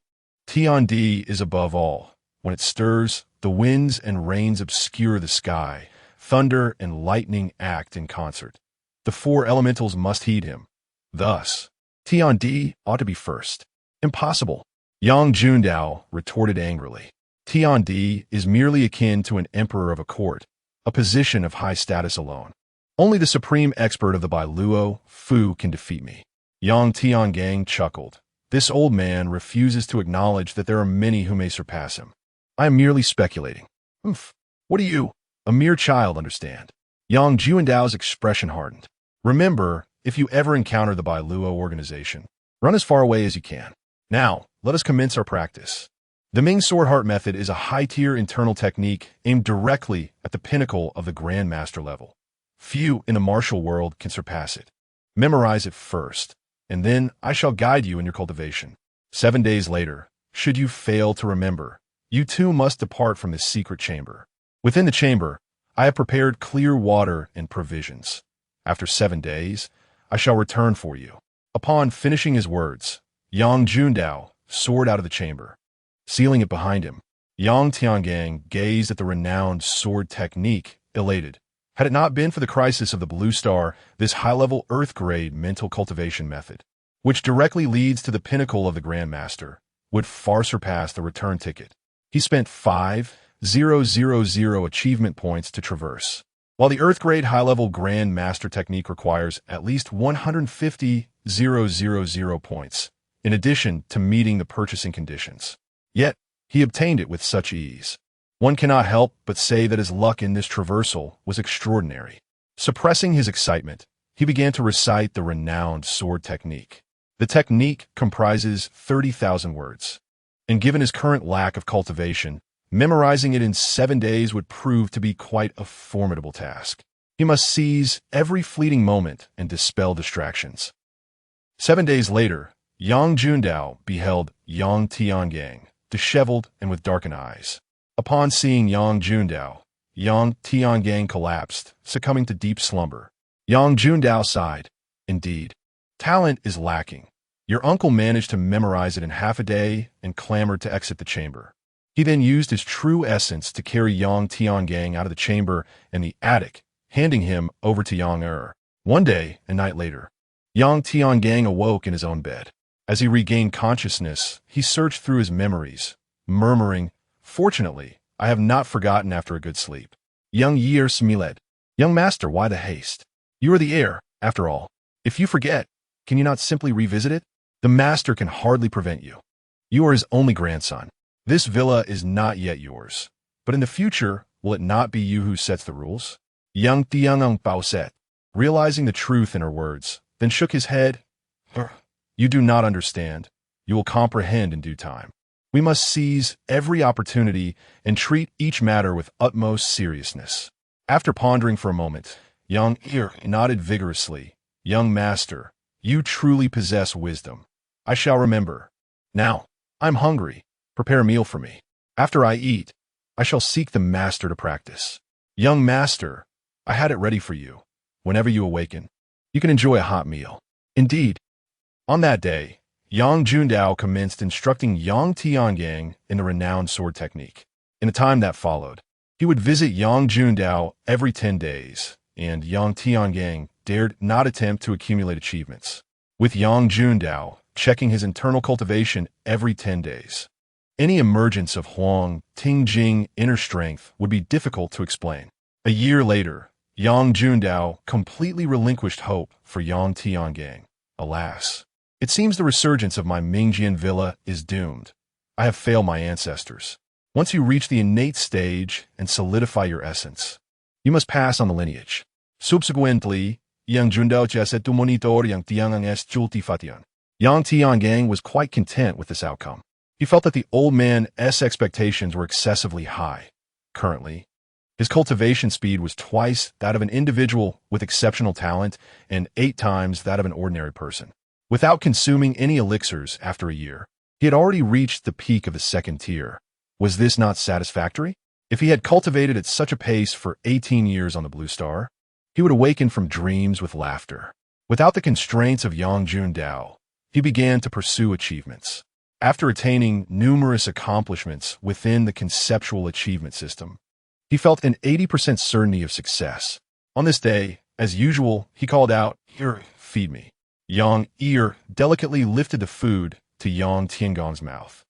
Tiandi is above all. When it stirs, the winds and rains obscure the sky. Thunder and lightning act in concert. The four elementals must heed him. Thus, Tiandi ought to be first. Impossible. Yang Jundao retorted angrily. Tiandi is merely akin to an emperor of a court, a position of high status alone. Only the supreme expert of the Bai Luo, Fu, can defeat me. Yang Tiangang chuckled. This old man refuses to acknowledge that there are many who may surpass him. I am merely speculating. What do you, a mere child, understand? Yang Juandao's expression hardened. Remember, if you ever encounter the Bai Luo organization, run as far away as you can. Now, let us commence our practice. The Ming Sword Heart method is a high-tier internal technique aimed directly at the pinnacle of the Grand Master level. Few in the martial world can surpass it. Memorize it first, and then I shall guide you in your cultivation. 7 days later, should you fail to remember, you too must depart from this secret chamber. Within the chamber, I have prepared clear water and provisions. After 7 days, I shall return for you. Upon finishing his words, Yang Jundao soared out of the chamber. Sealing it behind him, Yang Tiangang gazed at the renowned sword technique, elated. Had it not been for the crisis of the Blue Star, this high-level Earth-grade mental cultivation method, which directly leads to the pinnacle of the Grand Master, would far surpass the return ticket. He spent 5,000 achievement points to traverse, while the Earth-grade high-level Grand Master technique requires at least 150,000 points, in addition to meeting the purchasing conditions. Yet, he obtained it with such ease. One cannot help but say that his luck in this traversal was extraordinary. Suppressing his excitement, he began to recite the renowned sword technique. The technique comprises 30,000 words, and given his current lack of cultivation, memorizing it in 7 days would prove to be quite a formidable task. He must seize every fleeting moment and dispel distractions. 7 days later, Yang Jundao beheld Yang Tiangang, disheveled and with darkened eyes. Upon seeing Yang Jundao, Yang Tiangang collapsed, succumbing to deep slumber. Yang Jundao sighed. Indeed, talent is lacking. Your uncle managed to memorize it in half a day and clamored to exit the chamber. He then used his true essence to carry Yang Tiangang out of the chamber and the attic, handing him over to Yang 1 day, a night later, Yang Tiangang awoke in his own bed. As he regained consciousness, he searched through his memories, murmuring, "Fortunately, I have not forgotten after a good sleep." Young Year Smiled. Young master, why the haste? You are the heir, after all. If you forget, can you not simply revisit it? The master can hardly prevent you. You are his only grandson. This villa is not yet yours. But in the future, will it not be you who sets the rules? Young Tiangang Bao said, realizing the truth in her words, then shook his head. You do not understand. You will comprehend in due time. We must seize every opportunity and treat each matter with utmost seriousness. After pondering for a moment, Young Ear nodded vigorously. Young master, you truly possess wisdom. I shall remember. Now, I'm hungry. Prepare a meal for me. After I eat, I shall seek the master to practice. Young master, I had it ready for you. Whenever you awaken, you can enjoy a hot meal. Indeed. On that day, Yang Jundao commenced instructing Yang Tiangang in the renowned sword technique. In the time that followed, he would visit Yang Jundao every 10 days, and Yang Tiangang dared not attempt to accumulate achievements, with Yang Jundao checking his internal cultivation every 10 days. Any emergence of Huang Tingjing inner strength would be difficult to explain. A year later, Yang Jundao completely relinquished hope for Yang Tiangang. Alas, it seems the resurgence of my Mingjian villa is doomed. I have failed my ancestors. Once you reach the innate stage and solidify your essence, you must pass on the lineage. Subsequently, Yang Jundao ceset tu monitor Yang Tiangang es cultivation. Yang Tiangang was quite content with this outcome. He felt that the old man's expectations were excessively high. Currently, his cultivation speed was twice that of an individual with exceptional talent and 8 times that of an ordinary person. Without consuming any elixirs after a year, he had already reached the peak of the second tier. Was this not satisfactory? If he had cultivated at such a pace for 18 years on the Blue Star, he would awaken from dreams with laughter. Without the constraints of Yongjun Dao, he began to pursue achievements. After attaining numerous accomplishments within the conceptual achievement system, he felt an 80% certainty of success. On this day, as usual, he called out, "Here, feed me." Yang Ear delicately lifted the food to Yang Tiangong's mouth.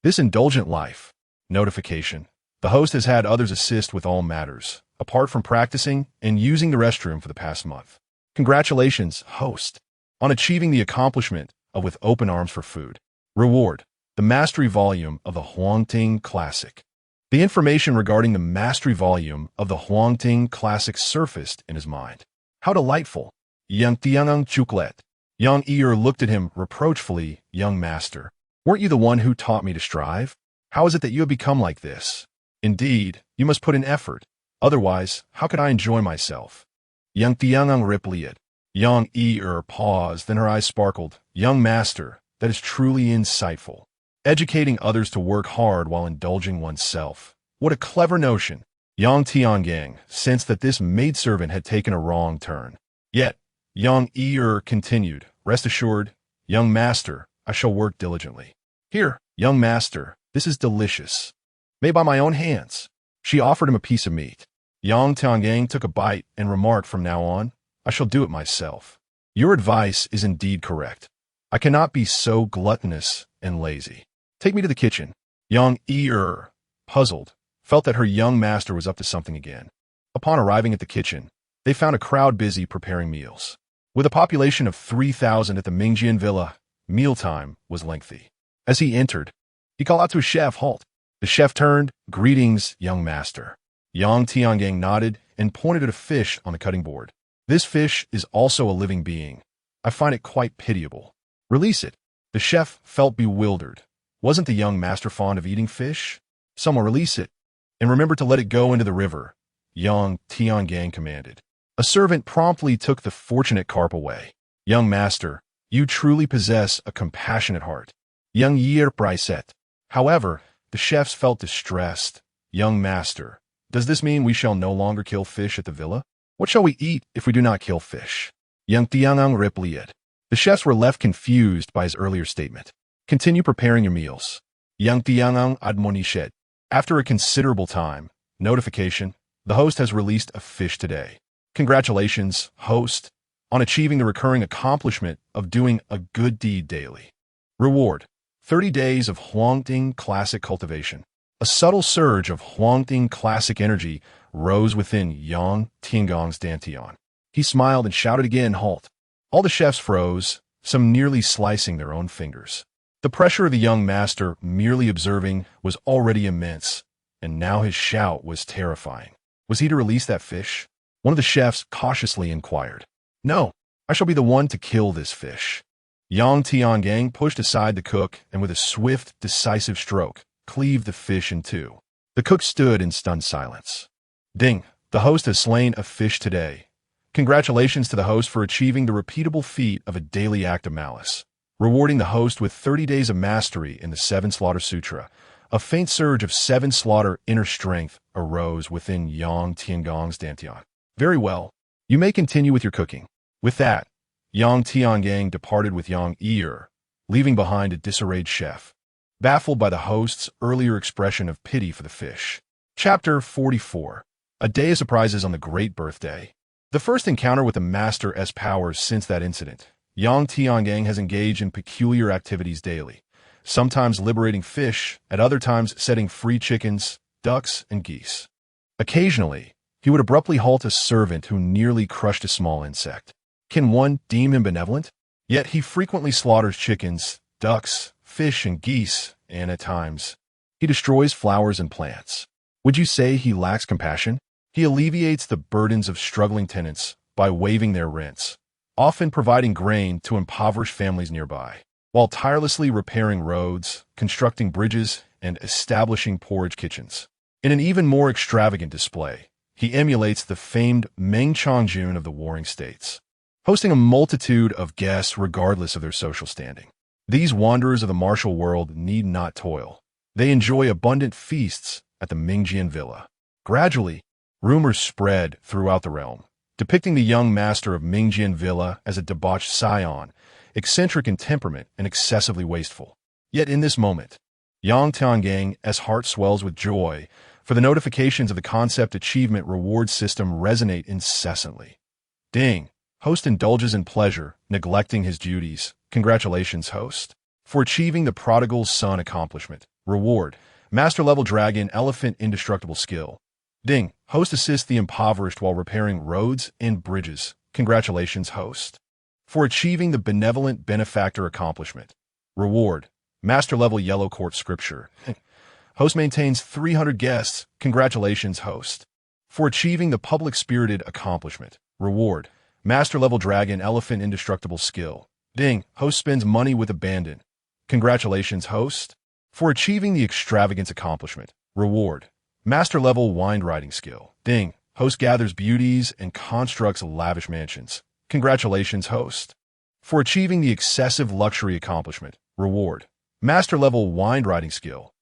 This indulgent life. Notification. The host has had others assist with all matters, apart from practicing and using the restroom for the past month. Congratulations, host, on achieving the accomplishment of with open arms for food. Reward. The mastery volume of the Huangting Classic. The information regarding the mastery volume of the Huangting Classic surfaced in his mind. How delightful. Yang Tiangang Chuklet. Yang Ear looked at him reproachfully. Young master, weren't you the one who taught me to strive? How is it that you have become like this? Indeed, you must put in effort. Otherwise, how could I enjoy myself? Yang Tiangang replied. Yang Ear paused, then her eyes sparkled. Young master, that is truly insightful. Educating others to work hard while indulging oneself. What a clever notion. Yang Tiangang sensed that this maidservant had taken a wrong turn. Yet, Yang Ear continued, "Rest assured, young master, I shall work diligently." "Here, young master, this is delicious. Made by my own hands." She offered him a piece of meat. Yang Tiangang took a bite and remarked, "From now on, I shall do it myself." "Your advice is indeed correct. I cannot be so gluttonous and lazy. Take me to the kitchen." Yang Ear, puzzled, felt that her young master was up to something again. Upon arriving at the kitchen, they found a crowd busy preparing meals. With a population of 3,000 at the Mingjian villa, mealtime was lengthy. As he entered, he called out to his chef, "Halt." The chef turned, "Greetings, young master." Yang Tiangang nodded and pointed at a fish on the cutting board. "This fish is also a living being. I find it quite pitiable. Release it." The chef felt bewildered. Wasn't the young master fond of eating fish? "Someone release it. And remember to let it go into the river," Yang Tiangang commanded. A servant promptly took the fortunate carp away. "Young master, you truly possess a compassionate heart." Young Yi said. However, the chefs felt distressed. "Young master, does this mean we shall no longer kill fish at the villa? What shall we eat if we do not kill fish?" Yang Tiangang replied. The chefs were left confused by his earlier statement. "Continue preparing your meals." Yang Tiangang admonished. After a considerable time, notification, the host has released a fish today. Congratulations, host, on achieving the recurring accomplishment of doing a good deed daily. Reward. 30 days of Huangting Classic cultivation. A subtle surge of Huangting Classic energy rose within Yang Tiangong's dantian. He smiled and shouted again, "Halt." All the chefs froze, some nearly slicing their own fingers. The pressure of the young master merely observing was already immense, and now his shout was terrifying. Was he to release that fish? One of the chefs cautiously inquired. "No, I shall be the one to kill this fish." Yang Tiangang pushed aside the cook and with a swift, decisive stroke, cleaved the fish in two. The cook stood in stunned silence. "Ding, the host has slain a fish today. Congratulations to the host for achieving the repeatable feat of a daily act of malice." Rewarding the host with 30 days of mastery in the 7 Slaughter Sutra, a faint surge of 7 Slaughter inner strength arose within Yang Tiangong's dantian. "Very well. You may continue with your cooking." With that, Yang Tiangang departed with Yang Ear, leaving behind a disarrayed chef, baffled by the host's earlier expression of pity for the fish. Chapter 44. A Day of Surprises on the Great Birthday. The first encounter with the Master S powers since that incident, Yang Tiangang has engaged in peculiar activities daily, sometimes liberating fish, at other times setting free chickens, ducks, and geese. Occasionally, he would abruptly halt a servant who nearly crushed a small insect. Can one deem him benevolent? Yet he frequently slaughters chickens, ducks, fish, and geese, and at times, he destroys flowers and plants. Would you say he lacks compassion? He alleviates the burdens of struggling tenants by waiving their rents, often providing grain to impoverished families nearby, while tirelessly repairing roads, constructing bridges, and establishing porridge kitchens. In an even more extravagant display, he emulates the famed Meng Changjun of the Warring States, hosting a multitude of guests regardless of their social standing. These wanderers of the martial world need not toil. They enjoy abundant feasts at the Mingjian villa. Gradually, rumors spread throughout the realm, depicting the young master of Mingjian villa as a debauched scion, eccentric in temperament and excessively wasteful. Yet in this moment, Yang Tiangang's heart swells with joy, for the notifications of the concept achievement reward system resonate incessantly. Ding! Host indulges in pleasure, neglecting his duties. Congratulations, host. For achieving the prodigal son accomplishment. Reward. Master level dragon elephant indestructible skill. Ding! Host assists the impoverished while repairing roads and bridges. Congratulations, host. For achieving the benevolent benefactor accomplishment. Reward. Master level yellow court scripture. Host maintains 300 guests. Congratulations, host. For achieving the public-spirited accomplishment. Reward. Master level dragon elephant indestructible skill. Ding! Host spends money with abandon. Congratulations, host. For achieving the extravagance accomplishment. Reward. Master level wind riding skill. Ding! Host gathers beauties and constructs lavish mansions. Congratulations, host. For achieving the excessive luxury accomplishment. Reward. Master level wind riding skill.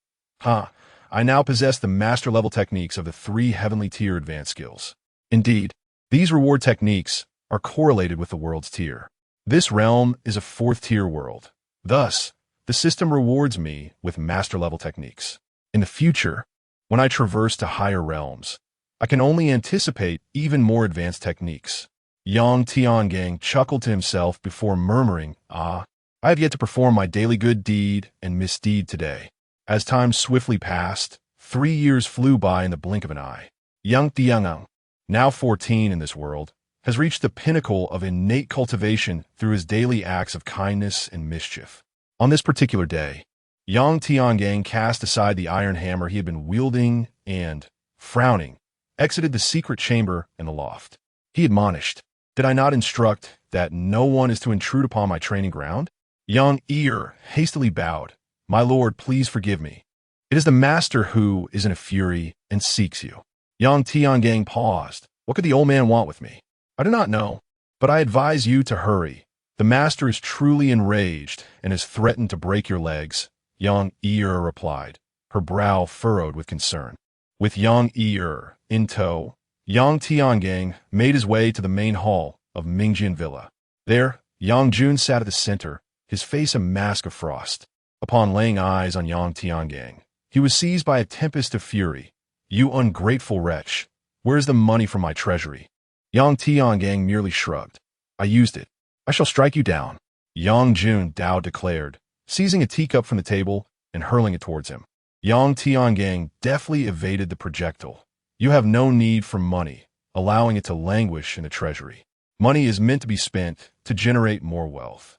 I now possess the master level techniques of the 3 heavenly tier advanced skills. Indeed, these reward techniques are correlated with the world's tier. This realm is a 4th tier world. Thus, the system rewards me with master level techniques. In the future, when I traverse to higher realms, I can only anticipate even more advanced techniques. Yang Tiangang chuckled to himself before murmuring, I have yet to perform my daily good deed and misdeed today. As time swiftly passed, 3 years flew by in the blink of an eye. Yang Tiangang, now 14 in this world, has reached the pinnacle of innate cultivation through his daily acts of kindness and mischief. On this particular day, Yang Tiangang cast aside the iron hammer he had been wielding and, frowning, exited the secret chamber in the loft. He admonished, "Did I not instruct that no one is to intrude upon my training ground?" Yang Ear hastily bowed. "My lord, please forgive me. It is the master who is in a fury and seeks you." Yang Tiangang paused. What could the old man want with me? I do not know, but I advise you to hurry. The master is truly enraged and has threatened to break your legs. Yang Ear replied, her brow furrowed with concern. With Yang Ear in tow, Yang Tiangang made his way to the main hall of Mingjian Villa. There, Yang Jun sat at the center, his face a mask of frost. Upon laying eyes on Yang Tiangang, he was seized by a tempest of fury. "You ungrateful wretch, where is the money from my treasury?" Yang Tiangang merely shrugged. "I used it. I shall strike you down." Yang Jun Dao declared, seizing a teacup from the table and hurling it towards him. Yang Tiangang deftly evaded the projectile. "You have no need for money, allowing it to languish in the treasury. Money is meant to be spent to generate more wealth."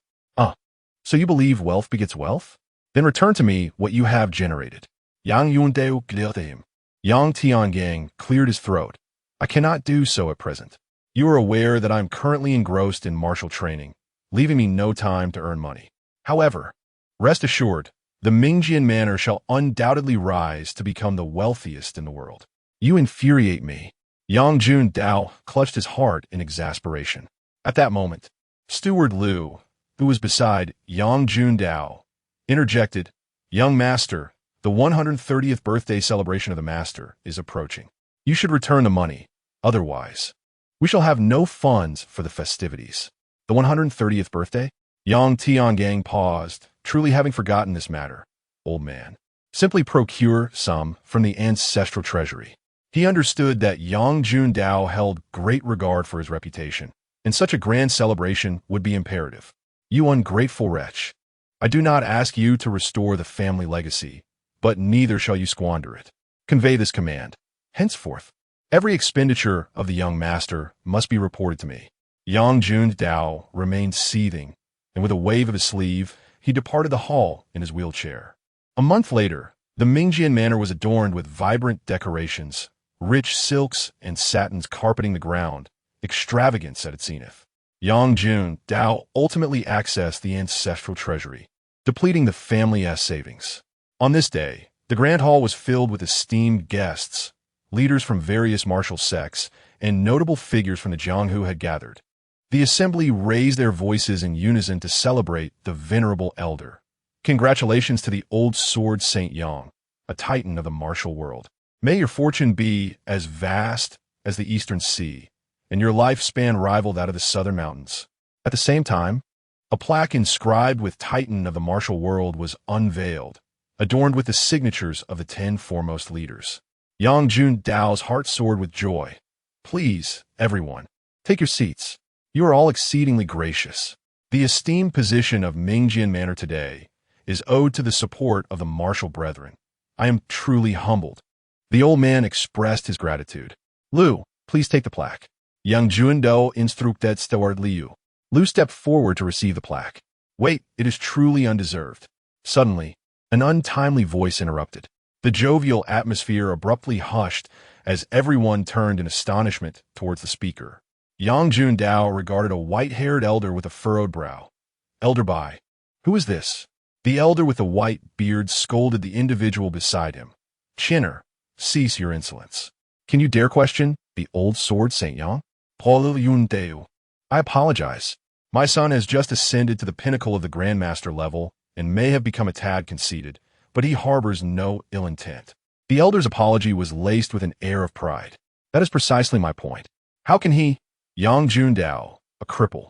So you believe wealth begets wealth? Then return to me what you have generated." Yang Yundao glared at him. Yang Tiangang cleared his throat. "I cannot do so at present. You are aware that I am currently engrossed in martial training, leaving me no time to earn money. However, rest assured, the Mingjian Manor shall undoubtedly rise to become the wealthiest in the world." "You infuriate me." Yang Jun Dao clutched his heart in exasperation. At that moment, Steward Liu, who was beside Yang Jun Dao, interjected, "Young master, the 130th birthday celebration of the master is approaching. You should return the money. Otherwise, we shall have no funds for the festivities." "The 130th birthday?" Yang Tiangang paused, truly having forgotten this matter. "Old man, simply procure some from the ancestral treasury." He understood that Yang Jun Dao held great regard for his reputation, and such a grand celebration would be imperative. "You ungrateful wretch, I do not ask you to restore the family legacy, but neither shall you squander it. Convey this command. Henceforth, every expenditure of the young master must be reported to me." Yang Jun Dao remained seething, and with a wave of his sleeve, he departed the hall in his wheelchair. A month later, the Mingjian Manor was adorned with vibrant decorations, rich silks and satins carpeting the ground, extravagance at its zenith. Yang Jun Dao ultimately accessed the ancestral treasury, depleting the family savings. On this day, the grand hall was filled with esteemed guests. Leaders from various martial sects and notable figures from the Jianghu had gathered. The assembly raised their voices in unison to celebrate the venerable elder. Congratulations to the old sword Saint Yang, a titan of the martial world. May your fortune be as vast as the eastern sea, and your lifespan rival that of the southern mountains. At the same time, a plaque inscribed with Titan of the martial world was unveiled, adorned with the signatures of the 10 foremost leaders. Yang Jun Dao's heart soared with joy. Please, everyone, take your seats. You are all exceedingly gracious. The esteemed position of Mingjian Manor today is owed to the support of the martial brethren. I am truly humbled. The old man expressed his gratitude. Lu, please take the plaque. Yang Jundo instructed steward Liu. Lu stepped forward to receive the plaque. Wait, it is truly undeserved. Suddenly, an untimely voice interrupted. The jovial atmosphere abruptly hushed as everyone turned in astonishment towards the speaker. Yang Jundao regarded a white-haired elder with a furrowed brow. Elder Bai, who is this? The elder with the white beard scolded the individual beside him. Chinner, cease your insolence. Can you dare question the old sword Saint Yang? Paul Yun Deu. I apologize. My son has just ascended to the pinnacle of the Grandmaster level and may have become a tad conceited, but he harbors no ill intent. The elder's apology was laced with an air of pride. That is precisely my point. How can he, Yang Jundao, a cripple,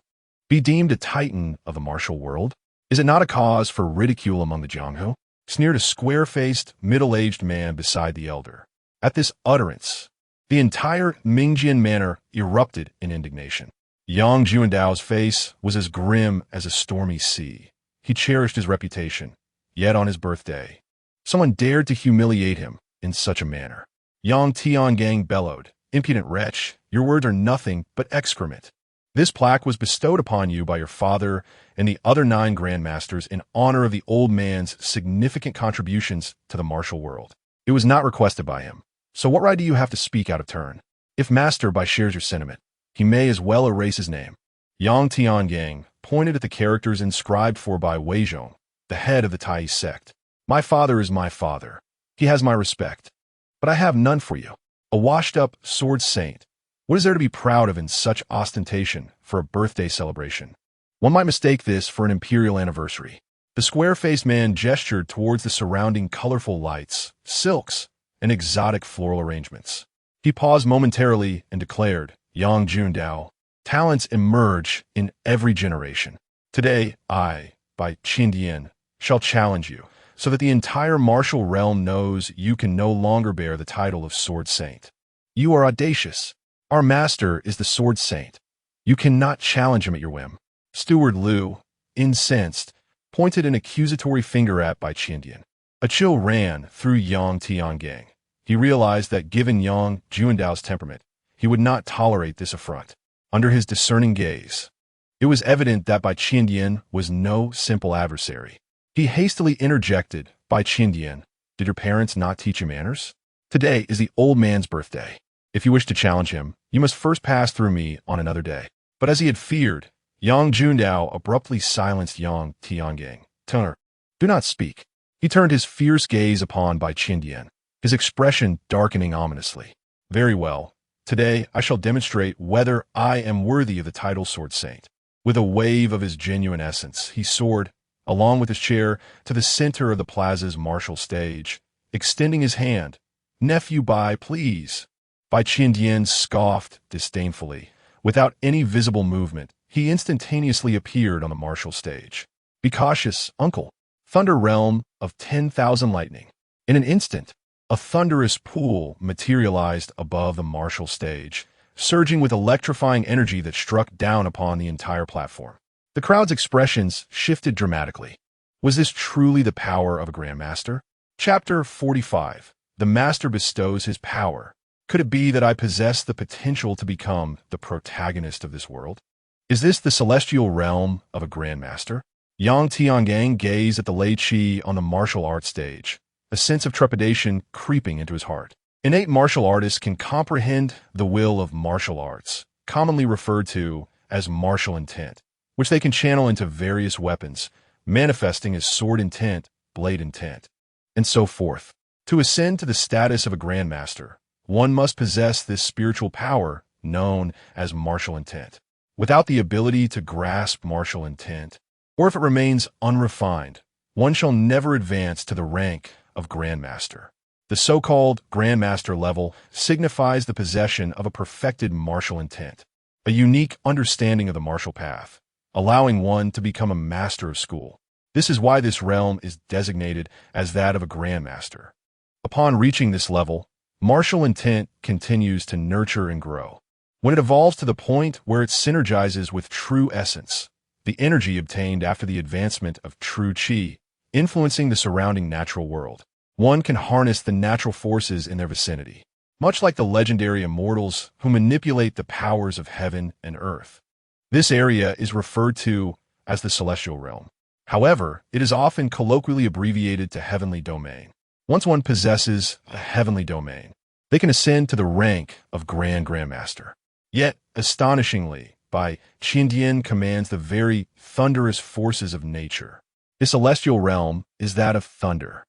be deemed a titan of the martial world? Is it not a cause for ridicule among the Jianghu? Sneered a square-faced, middle-aged man beside the elder. At this utterance, the entire Mingjian Manor erupted in indignation. Yang Juandao's face was as grim as a stormy sea. He cherished his reputation, yet on his birthday, someone dared to humiliate him in such a manner. Yang Tiangang bellowed, Impudent wretch, your words are nothing but excrement. This plaque was bestowed upon you by your father and the other 9 grandmasters in honor of the old man's significant contributions to the martial world. It was not requested by him. So what right do you have to speak out of turn? If Master Bai shares your sentiment, he may as well erase his name. Yang Tiangang pointed at the characters inscribed for Bai Weizhong, the head of the Tai sect. My father is my father. He has my respect. But I have none for you. A washed-up sword saint. What is there to be proud of in such ostentation for a birthday celebration? One might mistake this for an imperial anniversary. The square-faced man gestured towards the surrounding colorful lights, silks, and exotic floral arrangements. He paused momentarily and declared, Yang Jundao, talents emerge in every generation. Today, I, by Qindian, shall challenge you, so that the entire martial realm knows you can no longer bear the title of Sword Saint. You are audacious. Our master is the Sword Saint. You cannot challenge him at your whim. Steward Liu, incensed, pointed an accusatory finger at Bai Qindian. A chill ran through Yang Tiangang. He realized that given Yang Juandao's temperament, he would not tolerate this affront. Under his discerning gaze, it was evident that Bai Qindian was no simple adversary. He hastily interjected, Bai Qindian, did your parents not teach you manners? Today is the old man's birthday. If you wish to challenge him, you must first pass through me on another day. But as he had feared, Yang Jundao abruptly silenced Yang Tiangang. Tenor, do not speak. He turned his fierce gaze upon Bai Qindian, his expression darkening ominously. Very well. Today I shall demonstrate whether I am worthy of the title Sword Saint. With a wave of his genuine essence, he soared, along with his chair, to the center of the plaza's martial stage, extending his hand. Nephew Bai, please. Bai Qindian scoffed disdainfully. Without any visible movement, he instantaneously appeared on the martial stage. Be cautious, uncle. Thunder realm of 10,000 lightning. In an instant, a thunderous pool materialized above the martial stage, surging with electrifying energy that struck down upon the entire platform. The crowd's expressions shifted dramatically. Was this truly the power of a Grandmaster? Chapter 45. The Master bestows his power. Could it be that I possess the potential to become the protagonist of this world? Is this the celestial realm of a Grandmaster? Yang Tiangang gazed at the Lei Qi on the martial arts stage, a sense of trepidation creeping into his heart. Innate martial artists can comprehend the will of martial arts, commonly referred to as martial intent, which they can channel into various weapons, manifesting as sword intent, blade intent, and so forth. To ascend to the status of a Grandmaster, one must possess this spiritual power known as martial intent. Without the ability to grasp martial intent, or if it remains unrefined, one shall never advance to the rank of Grandmaster. The so-called Grandmaster level signifies the possession of a perfected martial intent, a unique understanding of the martial path, allowing one to become a master of school. This is why this realm is designated as that of a Grandmaster. Upon reaching this level, martial intent continues to nurture and grow. When it evolves to the point where it synergizes with true essence, the energy obtained after the advancement of true Qi, influencing the surrounding natural world, one can harness the natural forces in their vicinity, much like the legendary immortals who manipulate the powers of heaven and earth. This area is referred to as the celestial realm. However, it is often colloquially abbreviated to heavenly domain. Once one possesses a heavenly domain, they can ascend to the rank of Grandmaster. Yet, astonishingly, Bai Qiandian commands the very thunderous forces of nature. His celestial realm is that of thunder.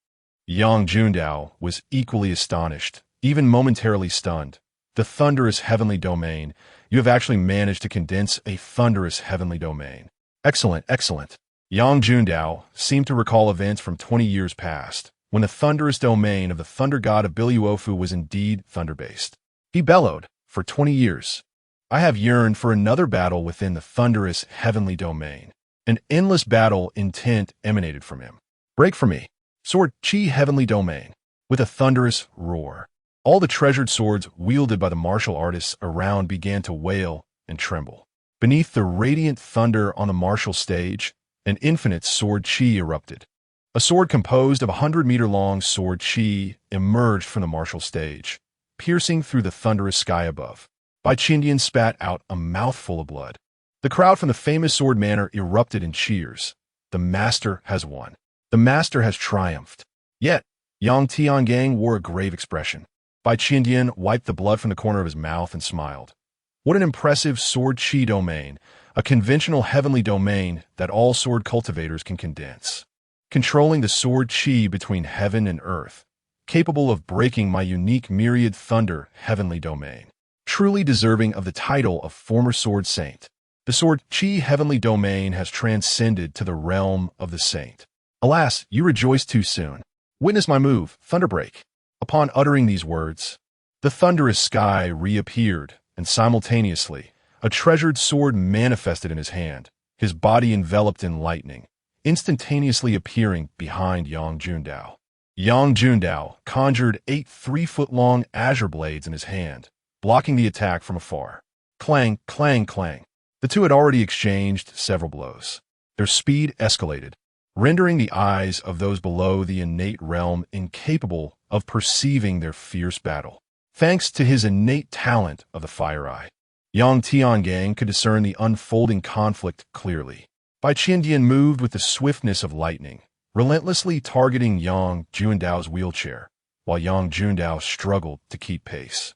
Yang Jundao was equally astonished, even momentarily stunned. The thunderous heavenly domain. You have actually managed to condense a thunderous heavenly domain. Excellent, excellent. Yang Jundao seemed to recall events from 20 years past, when the thunderous domain of the thunder god of Biluofu was indeed thunder-based. He bellowed, "For 20 years, I have yearned for another battle within the thunderous heavenly domain." An endless battle intent emanated from him. "Break for me, sword Qi heavenly domain." With a thunderous roar, all the treasured swords wielded by the martial artists around began to wail and tremble. Beneath the radiant thunder on the martial stage, an infinite sword Qi erupted. A sword composed of 100-meter-long sword Qi emerged from the martial stage, piercing through the thunderous sky above. Bai Qiandian spat out a mouthful of blood. The crowd from the famous sword manor erupted in cheers. The master has won. The master has triumphed. Yet, Yang Tiangang wore a grave expression. Bai Qiandian wiped the blood from the corner of his mouth and smiled. What an impressive sword Qi domain, a conventional heavenly domain that all sword cultivators can condense. Controlling the sword Qi between heaven and earth, capable of breaking my unique myriad thunder heavenly domain. Truly deserving of the title of former sword saint. The sword Qi heavenly domain has transcended to the realm of the saint. Alas, you rejoice too soon. Witness my move, Thunderbreak. Upon uttering these words, the thunderous sky reappeared, and simultaneously, a treasured sword manifested in his hand, his body enveloped in lightning, instantaneously appearing behind Yang Jundao. Yang Jundao conjured 8 3-foot-long azure blades in his hand, blocking the attack from afar. Clang, clang, clang. The two had already exchanged several blows. Their speed escalated, rendering the eyes of those below the innate realm incapable of perceiving their fierce battle. Thanks to his innate talent of the fire eye, Yang Tiangang could discern the unfolding conflict clearly. Bai Qiandian moved with the swiftness of lightning, relentlessly targeting Yang Jundao's wheelchair, while Yang Jundao struggled to keep pace,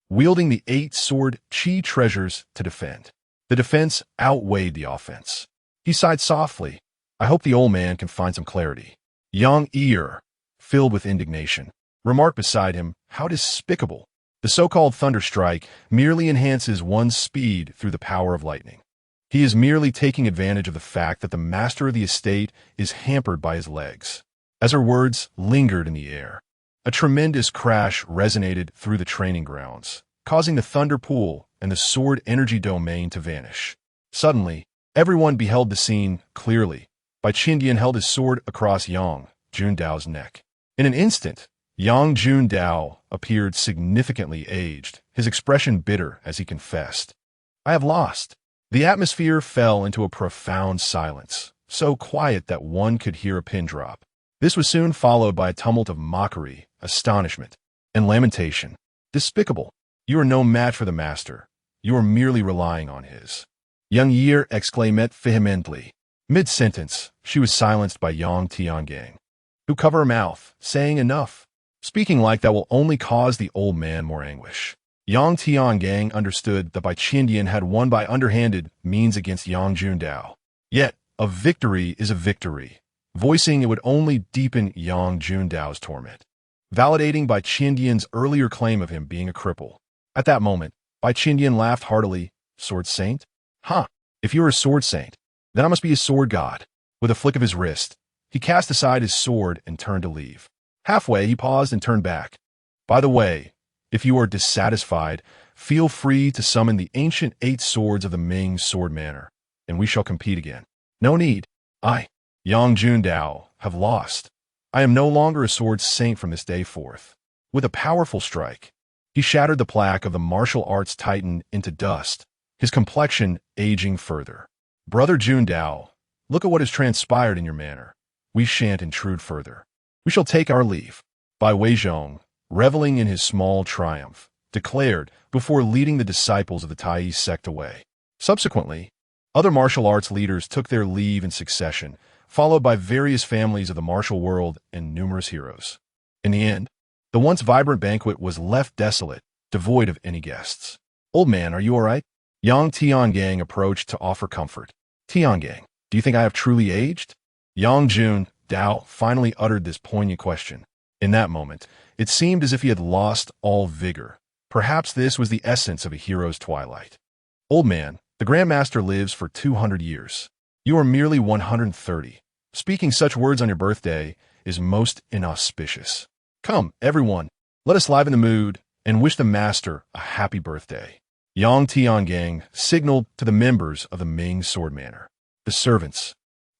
wielding the 8 sword Qi treasures to defend. The defense outweighed the offense. He sighed softly. I hope the old man can find some clarity. Yang Ear, filled with indignation, remarked beside him, how despicable. The so-called thunder strike merely enhances one's speed through the power of lightning. He is merely taking advantage of the fact that the master of the estate is hampered by his legs. As her words lingered in the air, a tremendous crash resonated through the training grounds, causing the thunder pool and the sword energy domain to vanish. Suddenly, everyone beheld the scene clearly. Bai Qiandian held his sword across Yang Jundao's neck. In an instant, Yang Jundao appeared significantly aged, his expression bitter as he confessed, I have lost. The atmosphere fell into a profound silence, so quiet that one could hear a pin drop. This was soon followed by a tumult of mockery, astonishment, and lamentation. Despicable! You are no match for the master. You are merely relying on his. Young Year exclaimed vehemently. Mid-sentence, she was silenced by Yang Tiangang, who covered her mouth, saying enough. Speaking like that will only cause the old man more anguish. Yang Tiangang understood that Bai Qiandian had won by underhanded means against Yang Jundao. Yet, a victory is a victory, voicing it would only deepen Yang Jundao's torment, validating Bai Qiandian's earlier claim of him being a cripple. At that moment, Bai Qiandian laughed heartily. Sword Saint? Huh, if you are a sword saint, then I must be a sword god. With a flick of his wrist, he cast aside his sword and turned to leave. Halfway, he paused and turned back. By the way, if you are dissatisfied, feel free to summon the ancient 8 swords of the Ming Sword Manor, and we shall compete again. No need. I, Yang Jundao, have lost. I am no longer a sword saint from this day forth. With a powerful strike, he shattered the plaque of the martial arts titan into dust, his complexion aging further. Brother Jundao, look at what has transpired in your manor. We shan't intrude further. We shall take our leave. Bai Weizhong, reveling in his small triumph, declared before leading the disciples of the Tai sect away. Subsequently, other martial arts leaders took their leave in succession, followed by various families of the martial world and numerous heroes. In the end, the once vibrant banquet was left desolate, devoid of any guests. Old man, are you all right? Yang Tiangang approached to offer comfort. Tiangang, do you think I have truly aged? Yang Jun Dao finally uttered this poignant question. In that moment, it seemed as if he had lost all vigor. Perhaps this was the essence of a hero's twilight. Old man, the Grandmaster lives for 200 years. You are merely 130. Speaking such words on your birthday is most inauspicious. Come, everyone, let us liven the mood and wish the master a happy birthday. Yang Tiangang signaled to the members of the Ming Sword Manor. The servants,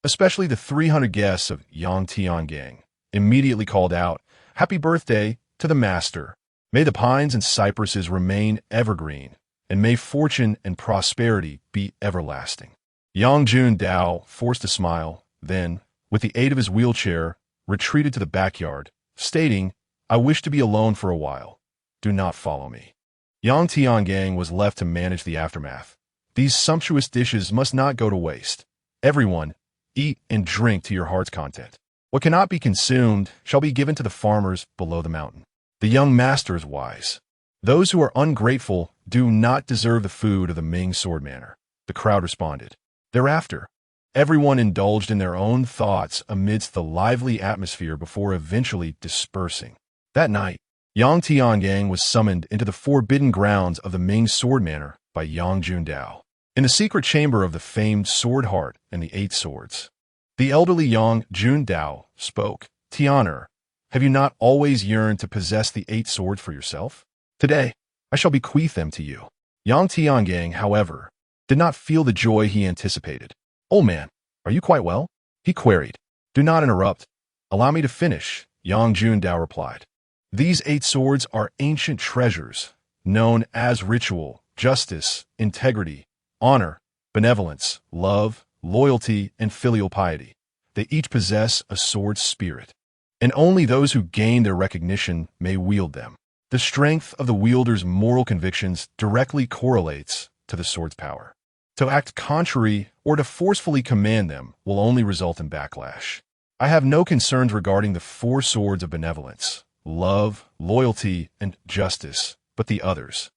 especially the 300 guests of Yang Tiangang, immediately called out, "Happy birthday to the master. May the pines and cypresses remain evergreen, and may fortune and prosperity be everlasting." Yang Jun Dao forced a smile, then, with the aid of his wheelchair, retreated to the backyard, stating, "I wish to be alone for a while. Do not follow me." Yang Tiangang was left to manage the aftermath. These sumptuous dishes must not go to waste. Everyone, eat and drink to your heart's content. What cannot be consumed shall be given to the farmers below the mountain. The young master is wise. Those who are ungrateful do not deserve the food of the Ming Sword Manor. The crowd responded. Thereafter, everyone indulged in their own thoughts amidst the lively atmosphere before eventually dispersing. That night, Yang Tiangang was summoned into the forbidden grounds of the Ming Sword Manor by Yang Jundao. In the secret chamber of the famed Sword Heart and the 8 Swords, the elderly Yang Jundao spoke. Tianer, have you not always yearned to possess the 8 swords for yourself? Today, I shall bequeath them to you. Yang Tiangang, however, did not feel the joy he anticipated. Old man, are you quite well? He queried. Do not interrupt. Allow me to finish, Yang Jundao replied. These 8 swords are ancient treasures, known as ritual, justice, integrity, honor, benevolence, love, loyalty, and filial piety. They each possess a sword spirit, and only those who gain their recognition may wield them. The strength of the wielder's moral convictions directly correlates to the sword's power. To act contrary or to forcefully command them will only result in backlash. I have no concerns regarding the 4 swords of benevolence, love, loyalty, and justice, but the others.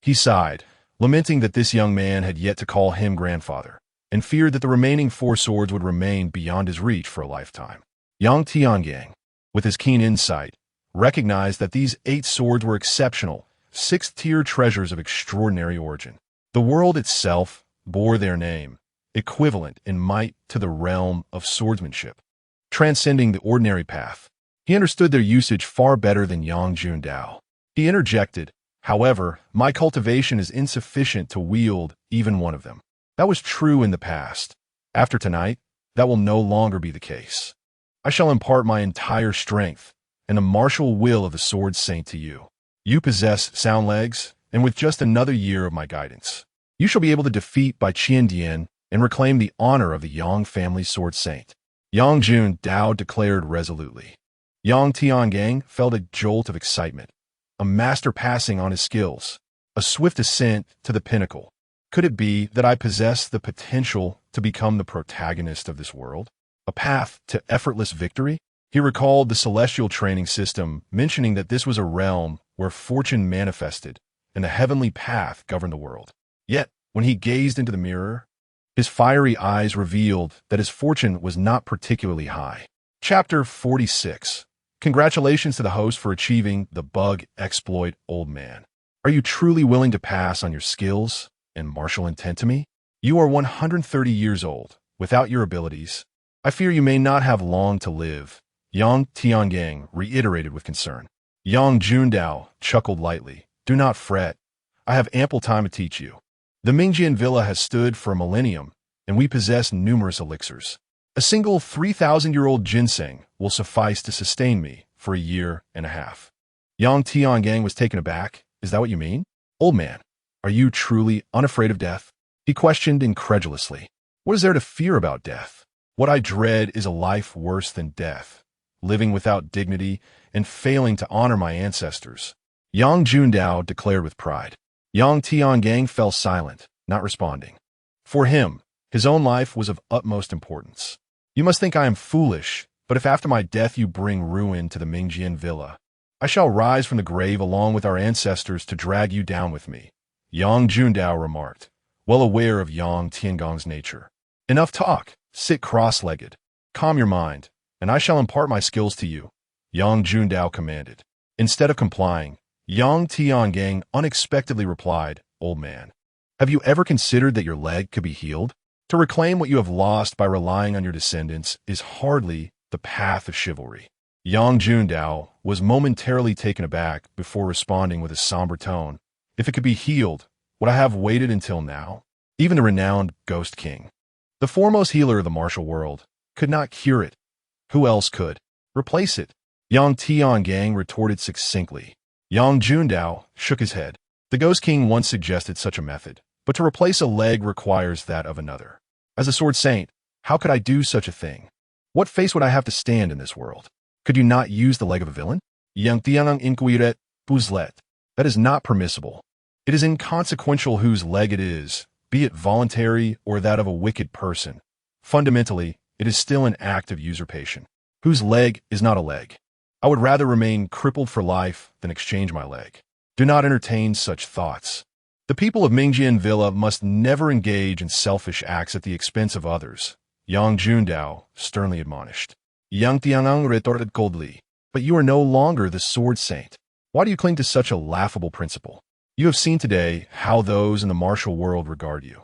He sighed, lamenting that this young man had yet to call him grandfather, and feared that the remaining 4 swords would remain beyond his reach for a lifetime. Yang Tiangang, with his keen insight, recognized that these 8 swords were exceptional, 6th-tier treasures of extraordinary origin. The world itself bore their name, equivalent in might to the realm of swordsmanship. Transcending the ordinary path, he understood their usage far better than Yang Jundao. He interjected, however, my cultivation is insufficient to wield even one of them. That was true in the past. After tonight, that will no longer be the case. I shall impart my entire strength and the martial will of the Sword Saint to you. You possess sound legs, and with just another year of my guidance, you shall be able to defeat Bai Qiandian and reclaim the honor of the Yang family Sword Saint. Yang Jun Dao declared resolutely. Yang Tiangang felt a jolt of excitement, a master passing on his skills, a swift ascent to the pinnacle. Could it be that I possess the potential to become the protagonist of this world? A path to effortless victory? He recalled the celestial training system, mentioning that this was a realm where fortune manifested and the heavenly path governed the world. Yet, when he gazed into the mirror, his fiery eyes revealed that his fortune was not particularly high. Chapter 46. Congratulations to the host for achieving the bug exploit, old man. Are you truly willing to pass on your skills and martial intent to me? You are 130 years old. Without your abilities, I fear you may not have long to live, Yang Tiangang reiterated with concern. Yang Jundao chuckled lightly. Do not fret. I have ample time to teach you. The Mingjian Villa has stood for a millennium, and we possess numerous elixirs. A single 3,000-year-old ginseng will suffice to sustain me for a year and a half. Yang Tiangang was taken aback. Is that what you mean? Old man, are you truly unafraid of death? He questioned incredulously. What is there to fear about death? What I dread is a life worse than death, living without dignity and failing to honor my ancestors. Yang Jundao declared with pride. Yang Tiangang fell silent, not responding. For him, his own life was of utmost importance. You must think I am foolish, but if after my death you bring ruin to the Mingjian Villa, I shall rise from the grave along with our ancestors to drag you down with me, Yang Jundao remarked, well aware of Yang Tiangong's nature. Enough talk. Sit cross-legged. Calm your mind, and I shall impart my skills to you, Yang Jundao commanded. Instead of complying, Yang Tiangang unexpectedly replied, Old man, have you ever considered that your leg could be healed? To reclaim what you have lost by relying on your descendants is hardly the path of chivalry. Yang Jundao was momentarily taken aback before responding with a somber tone. If it could be healed, would I have waited until now? Even the renowned Ghost King, the foremost healer of the martial world, could not cure it. Who else could? Replace it. Yang Tiangang retorted succinctly. Yang Jundao shook his head. The Ghost King once suggested such a method, but to replace a leg requires that of another. As a sword saint, how could I do such a thing? What face would I have to stand in this world? Could you not use the leg of a villain? Yang Tiangang inquiret, Buzlet. That is not permissible. It is inconsequential whose leg it is, be it voluntary or that of a wicked person. Fundamentally, it is still an act of usurpation. Whose leg is not a leg? I would rather remain crippled for life than exchange my leg. Do not entertain such thoughts. The people of Mingjian Villa must never engage in selfish acts at the expense of others, Yang Jundao sternly admonished. Yang Tiangang retorted coldly, but you are no longer the sword saint. Why do you cling to such a laughable principle? You have seen today how those in the martial world regard you.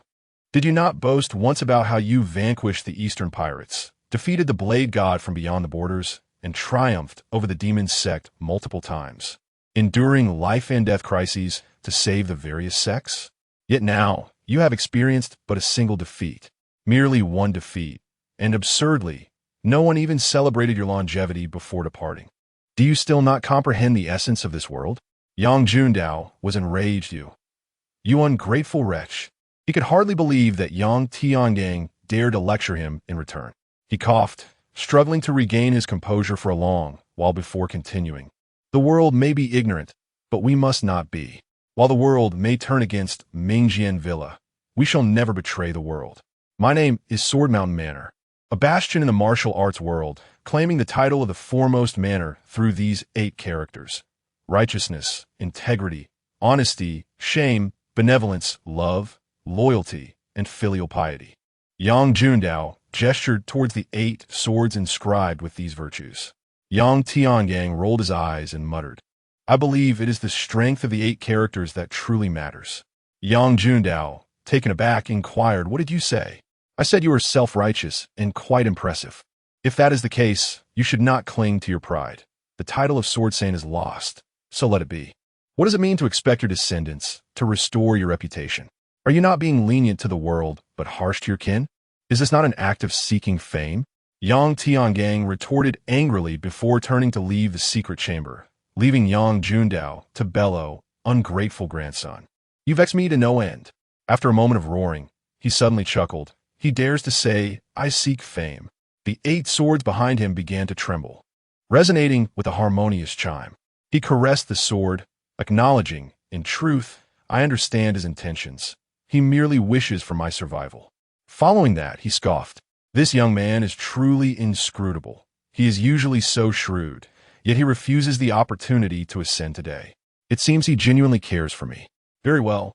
Did you not boast once about how you vanquished the Eastern pirates, defeated the Blade God from beyond the borders, and triumphed over the demon sect multiple times, enduring life and death crises to save the various sects? Yet now, you have experienced but a single defeat, merely one defeat, and absurdly, no one even celebrated your longevity before departing. Do you still not comprehend the essence of this world? Yang Jundao was enraged. You ungrateful wretch. He could hardly believe that Yang Tiangang dared to lecture him in return. He coughed, struggling to regain his composure for a long while before continuing. The world may be ignorant, but we must not be. While the world may turn against Mingjian Villa, we shall never betray the world. My name is Sword Mountain Manor, a bastion in the martial arts world, claiming the title of the foremost manor through these 8 characters: righteousness, integrity, honesty, shame, benevolence, love, loyalty, and filial piety. Yang Jundao gestured towards the 8 swords inscribed with these virtues. Yang Tiangang rolled his eyes and muttered, I believe it is the strength of the 8 characters that truly matters. Yang Jundao, taken aback, inquired, What did you say? I said you were self-righteous and quite impressive. If that is the case, you should not cling to your pride. The title of Sword Saint is lost, so let it be. What does it mean to expect your descendants to restore your reputation? Are you not being lenient to the world, but harsh to your kin? Is this not an act of seeking fame? Yang Tiangang retorted angrily before turning to leave the secret chamber, leaving Yang Jundao to bellow, Ungrateful grandson. You vex me to no end. After a moment of roaring, he suddenly chuckled. He dares to say, I seek fame. The 8 swords behind him began to tremble, resonating with a harmonious chime. He caressed the sword, acknowledging, in truth, I understand his intentions. He merely wishes for my survival. Following that, he scoffed. This young man is truly inscrutable. He is usually so shrewd, yet he refuses the opportunity to ascend today. It seems he genuinely cares for me. Very well.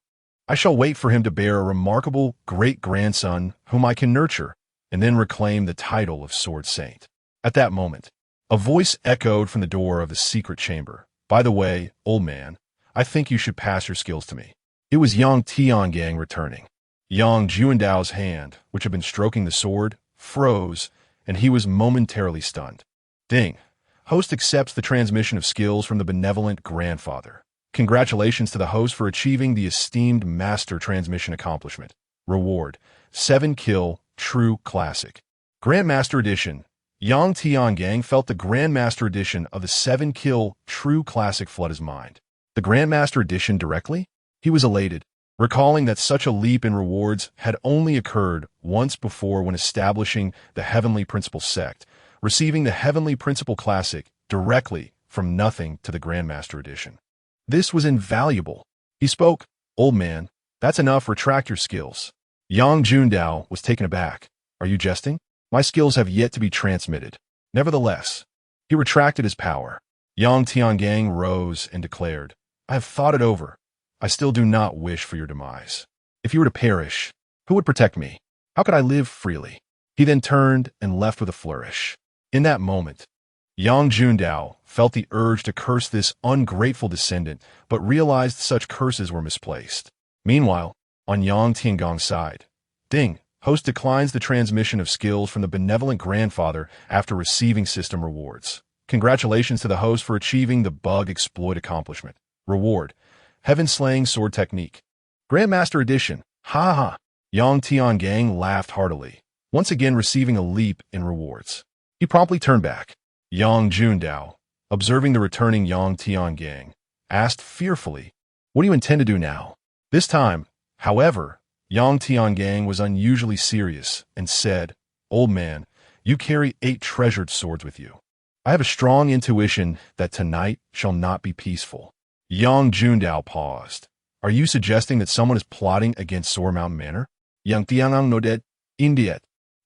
I shall wait for him to bear a remarkable great-grandson whom I can nurture, and then reclaim the title of Sword Saint. At that moment, a voice echoed from the door of the secret chamber. By the way, old man, I think you should pass your skills to me. It was Yang Tiangang returning. Yang Jundao's hand, which had been stroking the sword, froze, and he was momentarily stunned. Ding. Host accepts the transmission of skills from the benevolent grandfather. Congratulations to the host for achieving the esteemed master transmission accomplishment. Reward: 7 kill, true classic. Grandmaster Edition. Yang Tiangang felt the Grandmaster Edition of the 7 kill, true classic flood his mind. The Grandmaster Edition directly? He was elated, recalling that such a leap in rewards had only occurred once before when establishing the Heavenly Principle sect, receiving the Heavenly Principle Classic directly from nothing to the Grandmaster Edition. This was invaluable. He spoke, "Old man, that's enough, retract your skills." Yang Jundao was taken aback. "Are you jesting? My skills have yet to be transmitted." Nevertheless, he retracted his power. Yang Tiangang rose and declared, "I have thought it over. I still do not wish for your demise. If you were to perish, who would protect me? How could I live freely?" He then turned and left with a flourish. In that moment, Yang Jundao felt the urge to curse this ungrateful descendant, but realized such curses were misplaced. Meanwhile, on Yang Tiangong's side, Ding, host declines the transmission of skills from the benevolent grandfather after receiving system rewards. Congratulations to the host for achieving the bug exploit accomplishment. Reward: Heaven-slaying sword technique. Grandmaster Edition. Ha ha. Yang Tiangang laughed heartily, once again receiving a leap in rewards. He promptly turned back. Yang Jundao, observing the returning Yang Tiangang, asked fearfully, "What do you intend to do now?" This time, however, Yang Tiangang was unusually serious and said, "Old man, you carry 8 treasured swords with you. I have a strong intuition that tonight shall not be peaceful." Yang Jundao paused. "Are you suggesting that someone is plotting against Soar Mountain Manor?" Yang Tiangang nodded. "Indeed.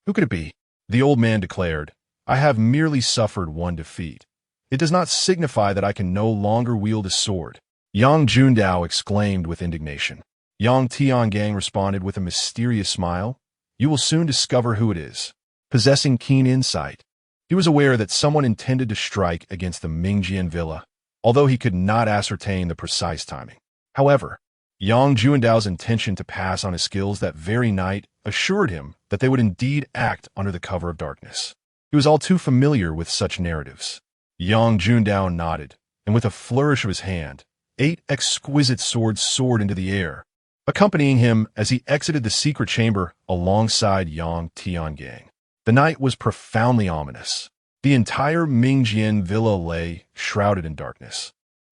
Who could it be?" The old man declared, "I have merely suffered one defeat. It does not signify that I can no longer wield a sword." Yang Jundao exclaimed with indignation. Yang Tiangang responded with a mysterious smile. "You will soon discover who it is." Possessing keen insight, he was aware that someone intended to strike against the Mingjian Villa, although he could not ascertain the precise timing. However, Yang Jundao's intention to pass on his skills that very night assured him that they would indeed act under the cover of darkness. He was all too familiar with such narratives. Yang Jundao nodded, and with a flourish of his hand, 8 exquisite swords soared into the air, accompanying him as he exited the secret chamber alongside Yang Tiangang. The night was profoundly ominous. The entire Mingjian Villa lay shrouded in darkness,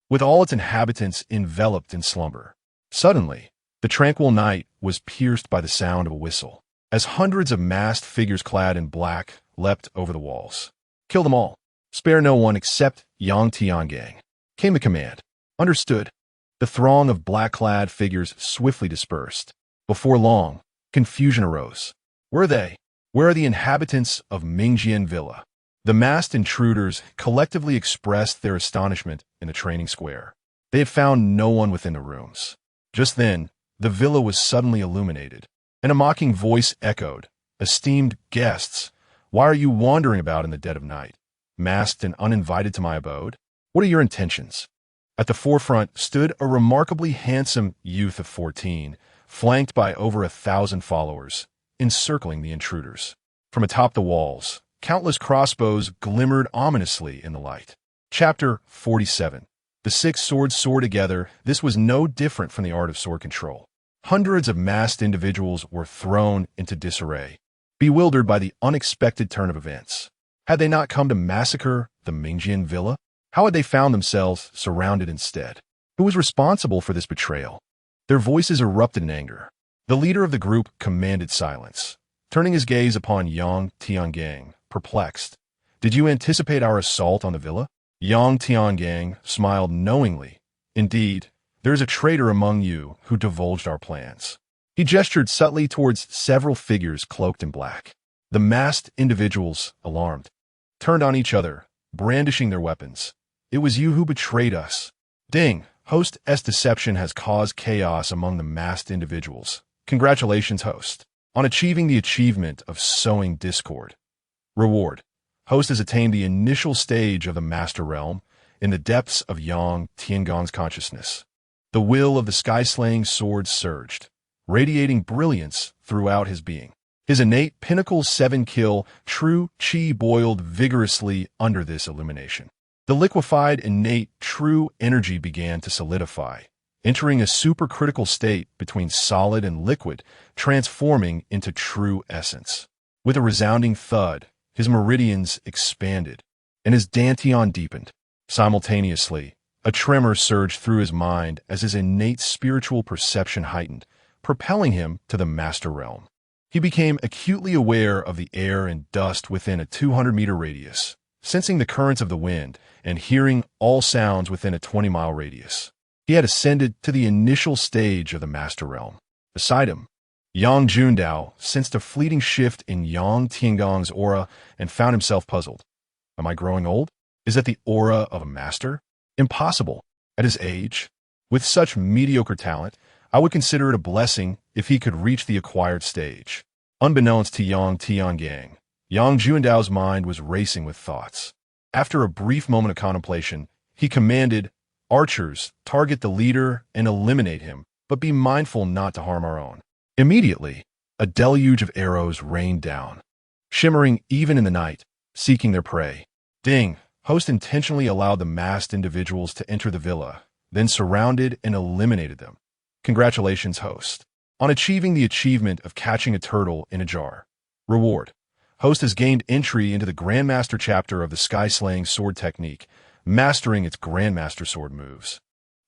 with all its inhabitants enveloped in slumber. Suddenly, the tranquil night was pierced by the sound of a whistle, as hundreds of masked figures clad in black leapt over the walls. "Kill them all. Spare no one except Yang Tiangang," came the command. "Understood." The throng of black-clad figures swiftly dispersed. Before long, confusion arose. Where are they? Where are the inhabitants of Mingjian Villa? The masked intruders collectively expressed their astonishment in the training square. They had found no one within the rooms. Just then, the villa was suddenly illuminated, and a mocking voice echoed, "Esteemed guests, why are you wandering about in the dead of night, masked and uninvited to my abode? What are your intentions?" At the forefront stood a remarkably handsome youth of 14, flanked by over 1,000 followers, encircling the intruders. From atop the walls, countless crossbows glimmered ominously in the light. Chapter 47. The 6 swords soar together. This was no different from the art of sword control. Hundreds of masked individuals were thrown into disarray, bewildered by the unexpected turn of events. Had they not come to massacre the Mingjian Villa? How had they found themselves surrounded instead? Who was responsible for this betrayal? Their voices erupted in anger. The leader of the group commanded silence, turning his gaze upon Yang Tiangang, perplexed. "Did you anticipate our assault on the villa?" Yang Tiangang smiled knowingly. "Indeed, there is a traitor among you who divulged our plans." He gestured subtly towards several figures cloaked in black. The masked individuals, alarmed, turned on each other, brandishing their weapons. "It was you who betrayed us." Ding, host's deception has caused chaos among the masked individuals. Congratulations, host, on achieving the achievement of sowing discord. Reward: host has attained the initial stage of the Master Realm in the depths of Yang Tiangong's consciousness. The will of the sky-slaying sword surged, radiating brilliance throughout his being. His innate Pinnacle 7 kill true chi boiled vigorously under this illumination. The liquefied innate true energy began to solidify, entering a supercritical state between solid and liquid, transforming into true essence. With a resounding thud, his meridians expanded, and his dantian deepened. Simultaneously, a tremor surged through his mind as his innate spiritual perception heightened, propelling him to the master realm. He became acutely aware of the air and dust within a 200-meter radius, sensing the currents of the wind and hearing all sounds within a 20-mile radius. He had ascended to the initial stage of the master realm. Beside him, Yang Jundao sensed a fleeting shift in Yang Tiangong's aura and found himself puzzled. Am I growing old? Is that the aura of a master? Impossible. At his age, with such mediocre talent, I would consider it a blessing if he could reach the acquired stage. Unbeknownst to Yang Tiangang, Yang Jundao's mind was racing with thoughts. After a brief moment of contemplation, he commanded, "Archers, target the leader and eliminate him, but be mindful not to harm our own." Immediately, a deluge of arrows rained down, shimmering even in the night, seeking their prey. Ding! Host intentionally allowed the masked individuals to enter the villa, then surrounded and eliminated them. Congratulations, host, on achieving the achievement of catching a turtle in a jar. Reward. Host has gained entry into the Grandmaster chapter of the Sky-Slaying Sword Technique, mastering its Grandmaster sword moves.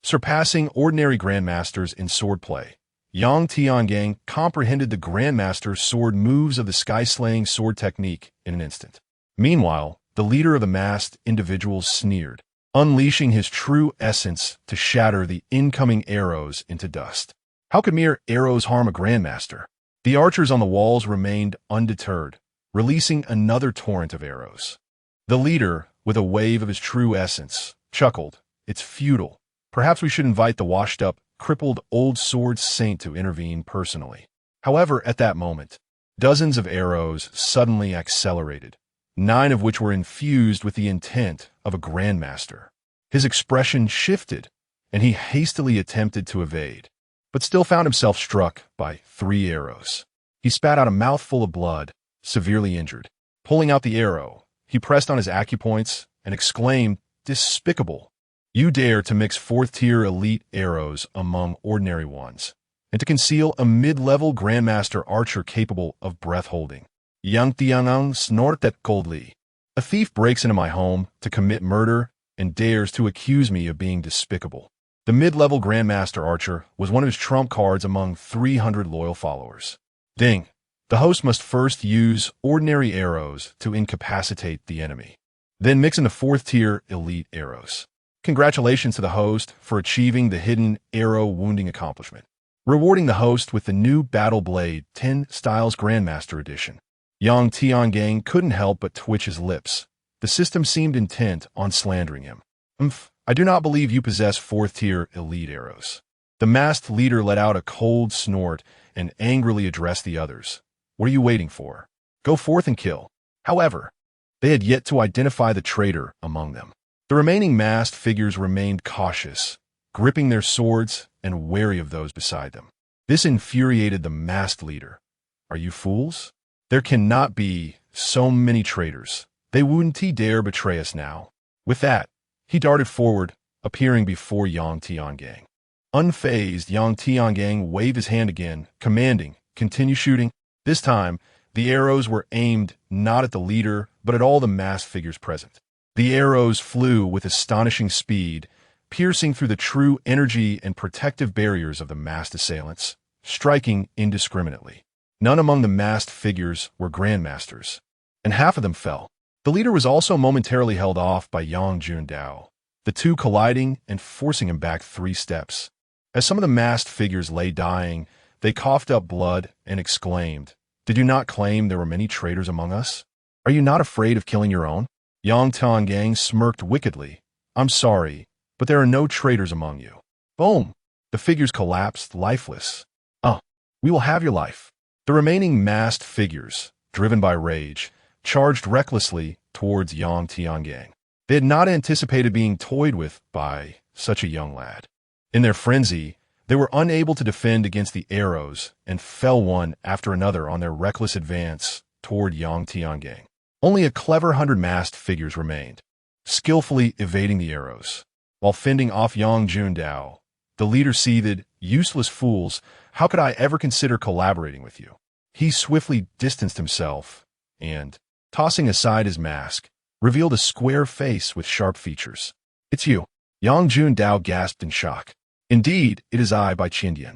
Surpassing ordinary Grandmasters in swordplay, Yang Tiangang comprehended the Grandmaster sword moves of the Sky-Slaying Sword Technique in an instant. Meanwhile, the leader of the masked individuals sneered, unleashing his true essence to shatter the incoming arrows into dust. How could mere arrows harm a Grandmaster? The archers on the walls remained undeterred, releasing another torrent of arrows. The leader, with a wave of his true essence, chuckled. It's futile. Perhaps we should invite the washed-up, crippled old sword saint to intervene personally. However, at that moment, dozens of arrows suddenly accelerated, 9 of which were infused with the intent of a Grandmaster. His expression shifted, and he hastily attempted to evade, but still found himself struck by 3 arrows. He spat out a mouthful of blood, severely injured. Pulling out the arrow, he pressed on his acupoints and exclaimed, "Despicable! You dare to mix 4th-tier elite arrows among ordinary ones, and to conceal a mid-level Grandmaster archer capable of breath-holding. Yang Tiangang snorted coldly. A thief breaks into my home to commit murder and dares to accuse me of being despicable." The mid-level Grandmaster archer was one of his trump cards among 300 loyal followers. Ding! The host must first use ordinary arrows to incapacitate the enemy, then mix in the 4th-tier elite arrows. Congratulations to the host for achieving the hidden arrow wounding accomplishment, rewarding the host with the new Battle Blade 10 Styles Grandmaster Edition. Yang Tiangang couldn't help but twitch his lips. The system seemed intent on slandering him. I do not believe you possess 4th-tier elite arrows." The masked leader let out a cold snort and angrily addressed the others. "What are you waiting for? Go forth and kill." However, they had yet to identify the traitor among them. The remaining masked figures remained cautious, gripping their swords and wary of those beside them. This infuriated the masked leader. "Are you fools? There cannot be so many traitors. They wouldn't dare betray us now." With that, he darted forward, appearing before Yang Tiangang. Unfazed, Yang Tiangang waved his hand again, commanding, "Continue shooting." This time, the arrows were aimed not at the leader, but at all the masked figures present. The arrows flew with astonishing speed, piercing through the true energy and protective barriers of the masked assailants, striking indiscriminately. None among the masked figures were Grandmasters, and half of them fell. The leader was also momentarily held off by Yang Jundao, the two colliding and forcing him back 3 steps. As some of the masked figures lay dying, they coughed up blood and exclaimed, "Did you not claim there were many traitors among us? Are you not afraid of killing your own?" Yang Tiangang smirked wickedly. "I'm sorry, but there are no traitors among you." Boom! The figures collapsed, lifeless. We will have your life." The remaining masked figures, driven by rage, charged recklessly towards Yang Tiangang. They had not anticipated being toyed with by such a young lad. In their frenzy, They were unable to defend against the arrows and fell one after another on their reckless advance toward Yang Tiangang. Only a clever 100-masked figures remained, skillfully evading the arrows. While fending off Yang Jundao, the leader seethed, "Useless fools, how could I ever consider collaborating with you?" He swiftly distanced himself and, tossing aside his mask, revealed a square face with sharp features. "It's you." Yang Jundao gasped in shock. "Indeed, it is I, Bai Qiandian."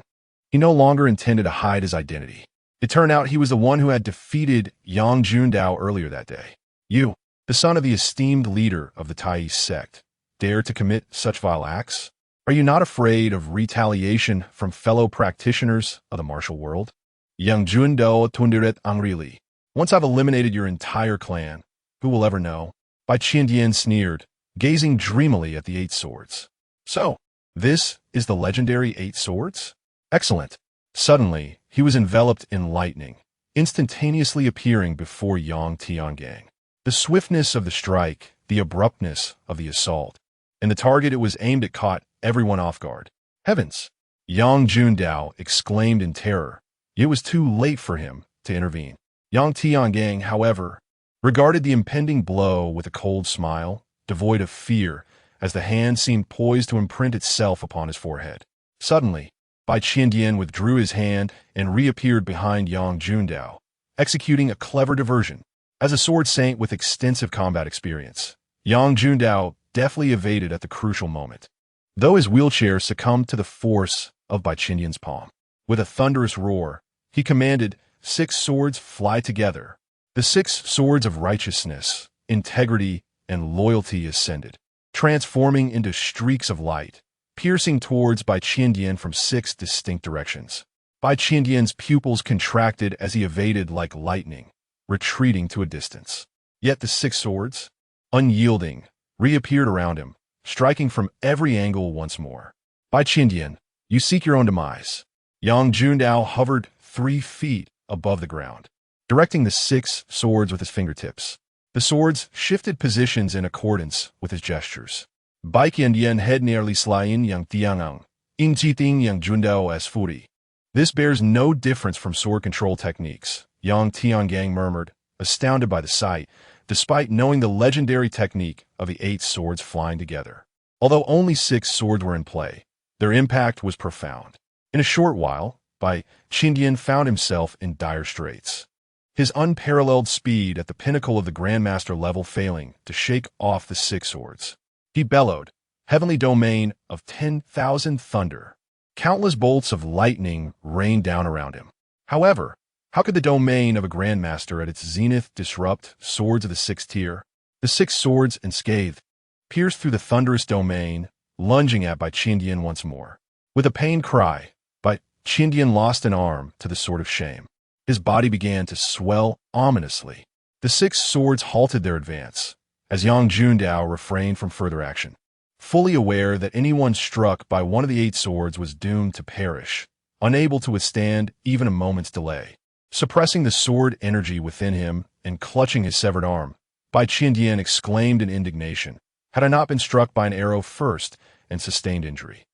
He no longer intended to hide his identity. It turned out he was the one who had defeated Yang Jundao earlier that day. "You, the son of the esteemed leader of the Tai sect, dare to commit such vile acts? Are you not afraid of retaliation from fellow practitioners of the martial world?" Yang Jundao tundiret angrily. "Once I've eliminated your entire clan, who will ever know?" Bai Qiandian sneered, gazing dreamily at the 8 swords. "So, this is the legendary 8 swords? Excellent." Suddenly, he was enveloped in lightning, instantaneously appearing before Yang Tiangang. The swiftness of the strike, the abruptness of the assault, and the target it was aimed at caught everyone off guard. "Heavens!" Yang Jundao exclaimed in terror. It was too late for him to intervene. Yang Tiangang, however, regarded the impending blow with a cold smile, devoid of fear, as the hand seemed poised to imprint itself upon his forehead. Suddenly, Bai Qiandian withdrew his hand and reappeared behind Yang Jundao, executing a clever diversion. As a sword saint with extensive combat experience, Yang Jundao deftly evaded at the crucial moment, though his wheelchair succumbed to the force of Bai Qiandian's palm. With a thunderous roar, he commanded, "6 swords fly together." The 6 swords of righteousness, integrity, and loyalty ascended, transforming into streaks of light, piercing towards Bai Qiandian from 6 distinct directions. Bai Qiandian's pupils contracted as he evaded like lightning, retreating to a distance. Yet the 6 swords, unyielding, reappeared around him, striking from every angle once more. "Bai Qiandian, you seek your own demise." Yang Jundao hovered 3 feet above the ground, directing the 6 swords with his fingertips. The swords shifted positions in accordance with his gestures. "Bai Qiandian head nearly slain Yang Tiangang, in jiting Yang Jundao as furi." "This bears no difference from sword control techniques," Yang Tiangang murmured, astounded by the sight, despite knowing the legendary technique of the 8 swords flying together. Although only 6 swords were in play, their impact was profound. In a short while, Bai Qiandian found himself in dire straits, his unparalleled speed at the pinnacle of the Grandmaster level failing to shake off the 6 swords. He bellowed, "Heavenly domain of 10,000 thunder." Countless bolts of lightning rained down around him. However, how could the domain of a Grandmaster at its zenith disrupt swords of the 6th tier? The 6 swords, unscathed, pierced through the thunderous domain, lunging at Bai Qiandian once more. With a pained cry, Bai Qiandian lost an arm to the sword of shame. His body began to swell ominously. The 6 swords halted their advance, as Yang Jundao refrained from further action, fully aware that anyone struck by one of the 8 swords was doomed to perish, unable to withstand even a moment's delay. Suppressing the sword energy within him and clutching his severed arm, Bai Qiandian exclaimed in indignation, "Had I not been struck by an arrow first and sustained injury,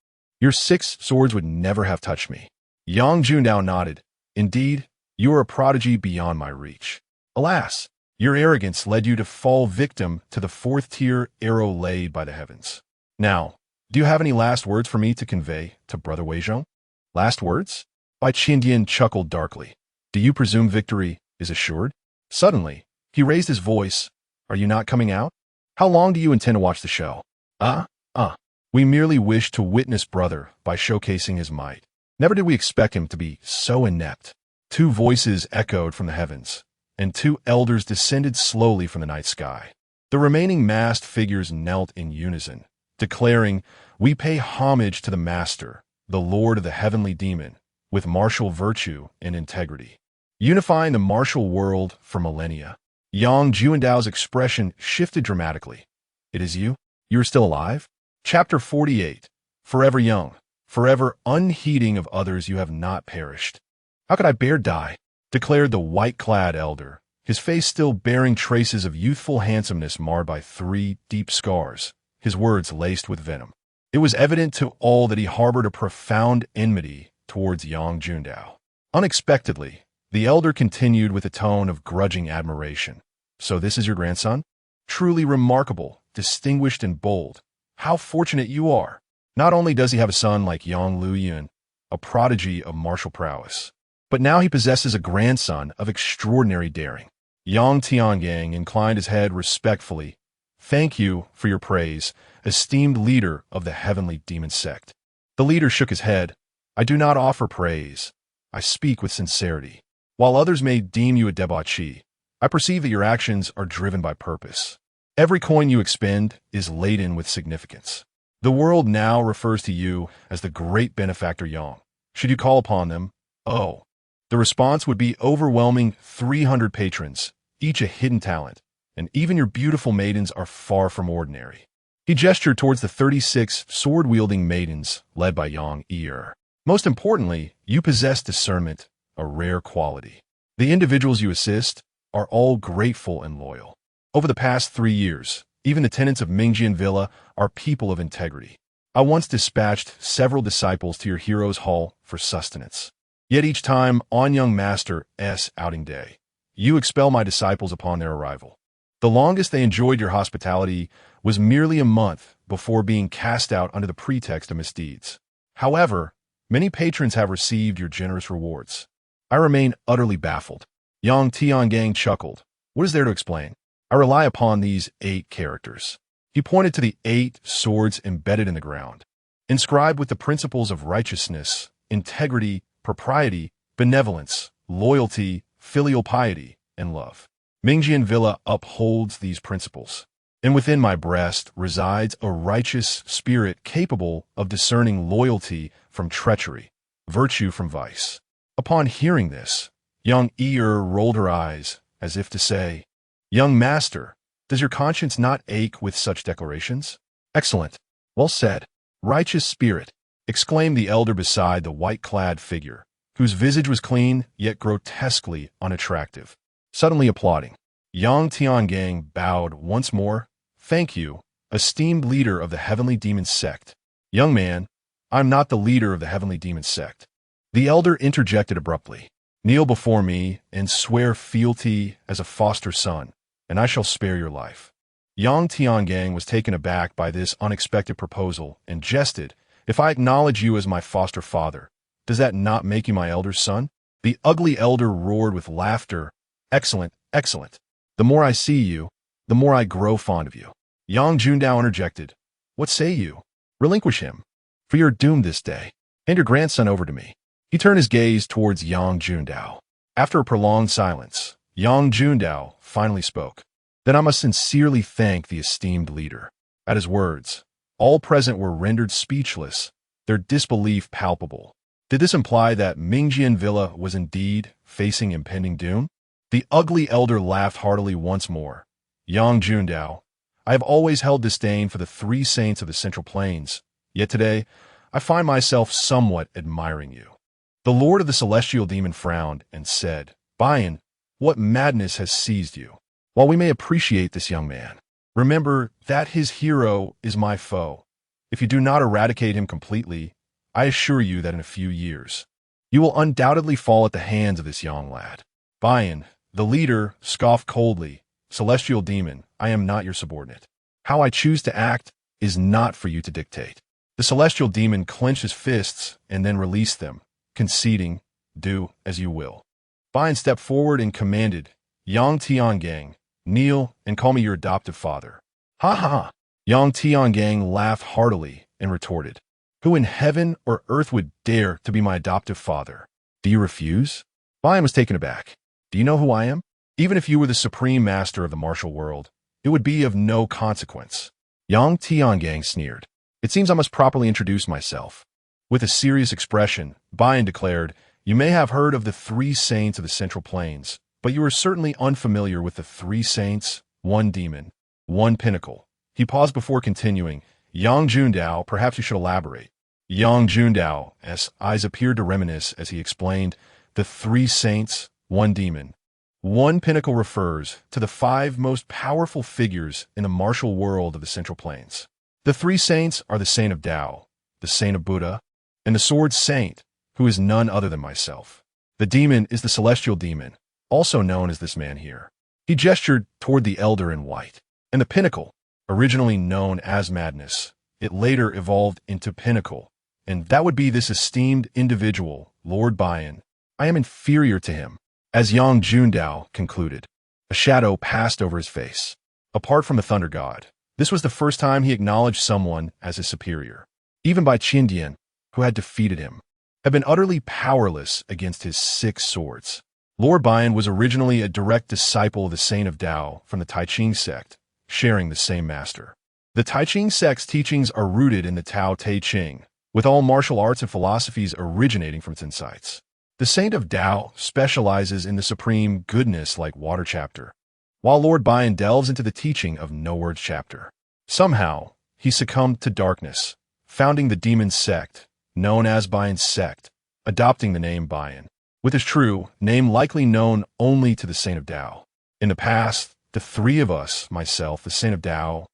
your 6 swords would never have touched me." Yang Jundao nodded. "Indeed, you are a prodigy beyond my reach. Alas, your arrogance led you to fall victim to the 4th-tier arrow laid by the heavens. Now, do you have any last words for me to convey to Brother Weizhong?" "Last words?" Bai Qiandian chuckled darkly. "Do you presume victory is assured?" Suddenly, he raised his voice. "Are you not coming out? How long do you intend to watch the show?" We merely wish to witness Brother by showcasing his might. Never did we expect him to be so inept." 2 voices echoed from the heavens, and 2 elders descended slowly from the night sky. The remaining masked figures knelt in unison, declaring, "We pay homage to the Master, the Lord of the Heavenly Demon, with martial virtue and integrity, unifying the martial world for millennia." Yang Jundao's expression shifted dramatically. "It is you? You are still alive?" Chapter 48. Forever young, forever unheeding of others, you have not perished. "How could I bear die?" declared the white-clad elder, his face still bearing traces of youthful handsomeness marred by 3 deep scars, his words laced with venom. It was evident to all that he harbored a profound enmity towards Yang Jundao. Unexpectedly, the elder continued with a tone of grudging admiration. "So this is your grandson? Truly remarkable, distinguished and bold. How fortunate you are. Not only does he have a son like Yang Luyun, a prodigy of martial prowess, but now he possesses a grandson of extraordinary daring." Yang Tiangang inclined his head respectfully. "Thank you for your praise, esteemed leader of the heavenly demon sect." The leader shook his head. "I do not offer praise. I speak with sincerity. While others may deem you a debauchee, I perceive that your actions are driven by purpose. Every coin you expend is laden with significance. The world now refers to you as the great benefactor Yang. Should you call upon them, oh, the response would be overwhelming. 300 patrons, each a hidden talent, and even your beautiful maidens are far from ordinary." He gestured towards the 36 sword-wielding maidens led by Yang Yi. "Most importantly, you possess discernment, a rare quality. The individuals you assist are all grateful and loyal. Over the past 3 years, even the tenants of Mingjian Villa are people of integrity. I once dispatched several disciples to your hero's hall for sustenance. Yet each time on young master's outing day, you expel my disciples upon their arrival. The longest they enjoyed your hospitality was merely a month before being cast out under the pretext of misdeeds. However, many patrons have received your generous rewards. I remain utterly baffled." Yang Tiangang chuckled. "What is there to explain? I rely upon these 8 characters." He pointed to the 8 swords embedded in the ground, inscribed with the principles of righteousness, integrity, propriety, benevolence, loyalty, filial piety, and love. Mingjian Villa upholds these principles, and within my breast resides a righteous spirit capable of discerning loyalty from treachery, virtue from vice. Upon hearing this, young Yi rolled her eyes, as if to say, "Young master, does your conscience not ache with such declarations?" "Excellent. Well said. Righteous spirit," exclaimed the elder beside the white-clad figure, whose visage was clean yet grotesquely unattractive, suddenly applauding. Yang Tiangang bowed once more. "Thank you, esteemed leader of the heavenly demon sect." "Young man, I am not the leader of the heavenly demon sect." The elder interjected abruptly. "Kneel before me and swear fealty as a foster son, and I shall spare your life." Yang Tiangang was taken aback by this unexpected proposal and jested. "If I acknowledge you as my foster father, does that not make you my elder son?" The ugly elder roared with laughter. "Excellent, excellent. The more I see you, the more I grow fond of you." Yang Jundao interjected. "What say you? Relinquish him, for you are doomed this day. Hand your grandson over to me." He turned his gaze towards Yang Jundao. After a prolonged silence, Yang Jundao finally spoke. "Then I must sincerely thank the esteemed leader." At his words, all present were rendered speechless, their disbelief palpable. Did this imply that Mingjian Villa was indeed facing impending doom? The ugly elder laughed heartily once more. "Yang Jundao, I have always held disdain for the 3 saints of the Central Plains, yet today I find myself somewhat admiring you." The lord of the celestial demon frowned and said, "Bayan, what madness has seized you? While we may appreciate this young man, remember that his hero is my foe. If you do not eradicate him completely, I assure you that in a few years, you will undoubtedly fall at the hands of this young lad." Bayan, the leader, scoffed coldly. "Celestial demon, I am not your subordinate. How I choose to act is not for you to dictate." The celestial demon clenched his fists and then released them, conceding, "Do as you will." Bayan stepped forward and commanded, "Yang Tiangang, kneel and call me your adoptive father." "Ha ha ha!" Yang Tiangang laughed heartily and retorted, "Who in heaven or earth would dare to be my adoptive father? Do you refuse?" Bayan was taken aback. "Do you know who I am? Even if you were the supreme master of the martial world, it would be of no consequence." Yang Tiangang sneered. "It seems I must properly introduce myself." With a serious expression, Bayan declared, "You may have heard of the 3 saints of the Central Plains, but you are certainly unfamiliar with the 3 saints, 1 demon, 1 pinnacle." He paused before continuing, "Yang Jundao, perhaps you should elaborate." Yang Jundao's eyes appeared to reminisce as he explained, "The 3 saints, 1 demon, 1 pinnacle refers to the 5 most powerful figures in the martial world of the Central Plains. The three saints are the saint of Tao, the saint of Buddha, and the sword saint, who is none other than myself. The demon is the celestial demon, also known as this man here. He gestured toward the elder in white. And the pinnacle, originally known as madness, it later evolved into pinnacle, and that would be this esteemed individual, Lord Bian. I am inferior to him. As Yang Jundao concluded, a shadow passed over his face. Apart from the thunder god, this was the first time he acknowledged someone as his superior. Even Bai Qiandian, who had defeated him, had been utterly powerless against his 6 swords. Lord Bian was originally a direct disciple of the Saint of Tao from the Tai Ching sect, sharing the same master. The Tai Ching sect's teachings are rooted in the Tao Te Ching, with all martial arts and philosophies originating from its insights. The Saint of Tao specializes in the supreme goodness like water chapter, while Lord Bian delves into the teaching of no words chapter. Somehow, he succumbed to darkness, founding the demon sect, known as Bian's sect, adopting the name Bian, with his true name likely known only to the Saint of Tao. In the past, the 3 of us, myself, the Saint of Tao,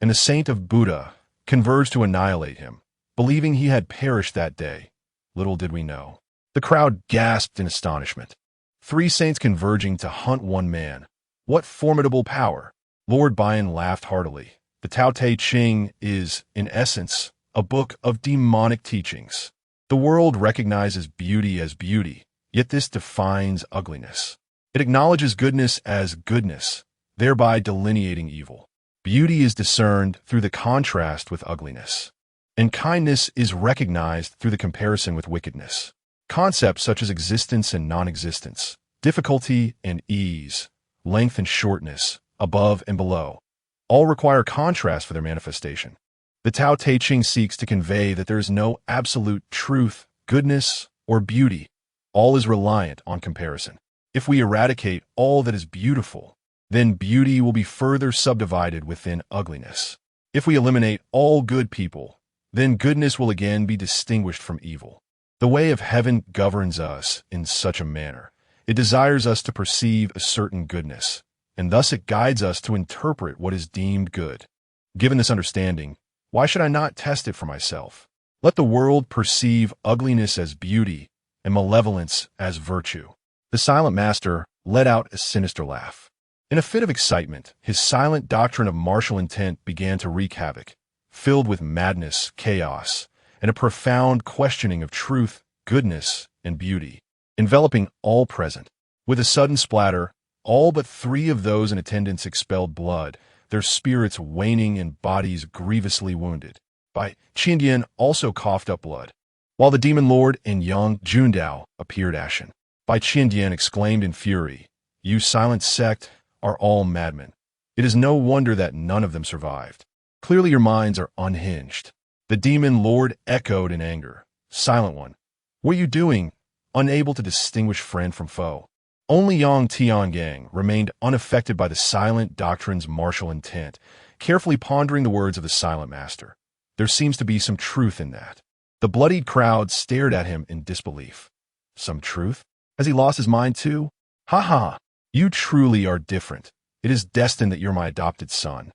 and the Saint of Buddha, converged to annihilate him, believing he had perished that day. Little did we know. The crowd gasped in astonishment. 3 saints converging to hunt one man. What formidable power! Lord Bian laughed heartily. The Tao Te Ching is, in essence, a book of demonic teachings. The world recognizes beauty as beauty, yet this defines ugliness. It acknowledges goodness as goodness, thereby delineating evil. Beauty is discerned through the contrast with ugliness, and kindness is recognized through the comparison with wickedness. Concepts such as existence and non-existence, difficulty and ease, length and shortness, above and below, all require contrast for their manifestation. The Tao Te Ching seeks to convey that there is no absolute truth, goodness, or beauty. All is reliant on comparison. If we eradicate all that is beautiful, then beauty will be further subdivided within ugliness. If we eliminate all good people, then goodness will again be distinguished from evil. The way of heaven governs us in such a manner. It desires us to perceive a certain goodness, and thus it guides us to interpret what is deemed good. Given this understanding, why should I not test it for myself? Let the world perceive ugliness as beauty and malevolence as virtue. The silent master let out a sinister laugh. In a fit of excitement, his silent doctrine of martial intent began to wreak havoc, filled with madness, chaos, and a profound questioning of truth, goodness, and beauty, enveloping all present. With a sudden splatter, all but 3 of those in attendance expelled blood, their spirits waning and bodies grievously wounded. Bai Qiandian also coughed up blood, while the demon lord and Yang Jundao appeared ashen. Bai Qiandian exclaimed in fury, "You silent sect are all madmen. It is no wonder that none of them survived. Clearly your minds are unhinged." The demon lord echoed in anger, "Silent one, what are you doing, unable to distinguish friend from foe?" Only Yang Tiangang remained unaffected by the silent doctrine's martial intent, carefully pondering the words of the silent master. There seems to be some truth in that. The bloodied crowd stared at him in disbelief. Some truth? Has he lost his mind too? Ha ha! You truly are different. It is destined that you're my adopted son.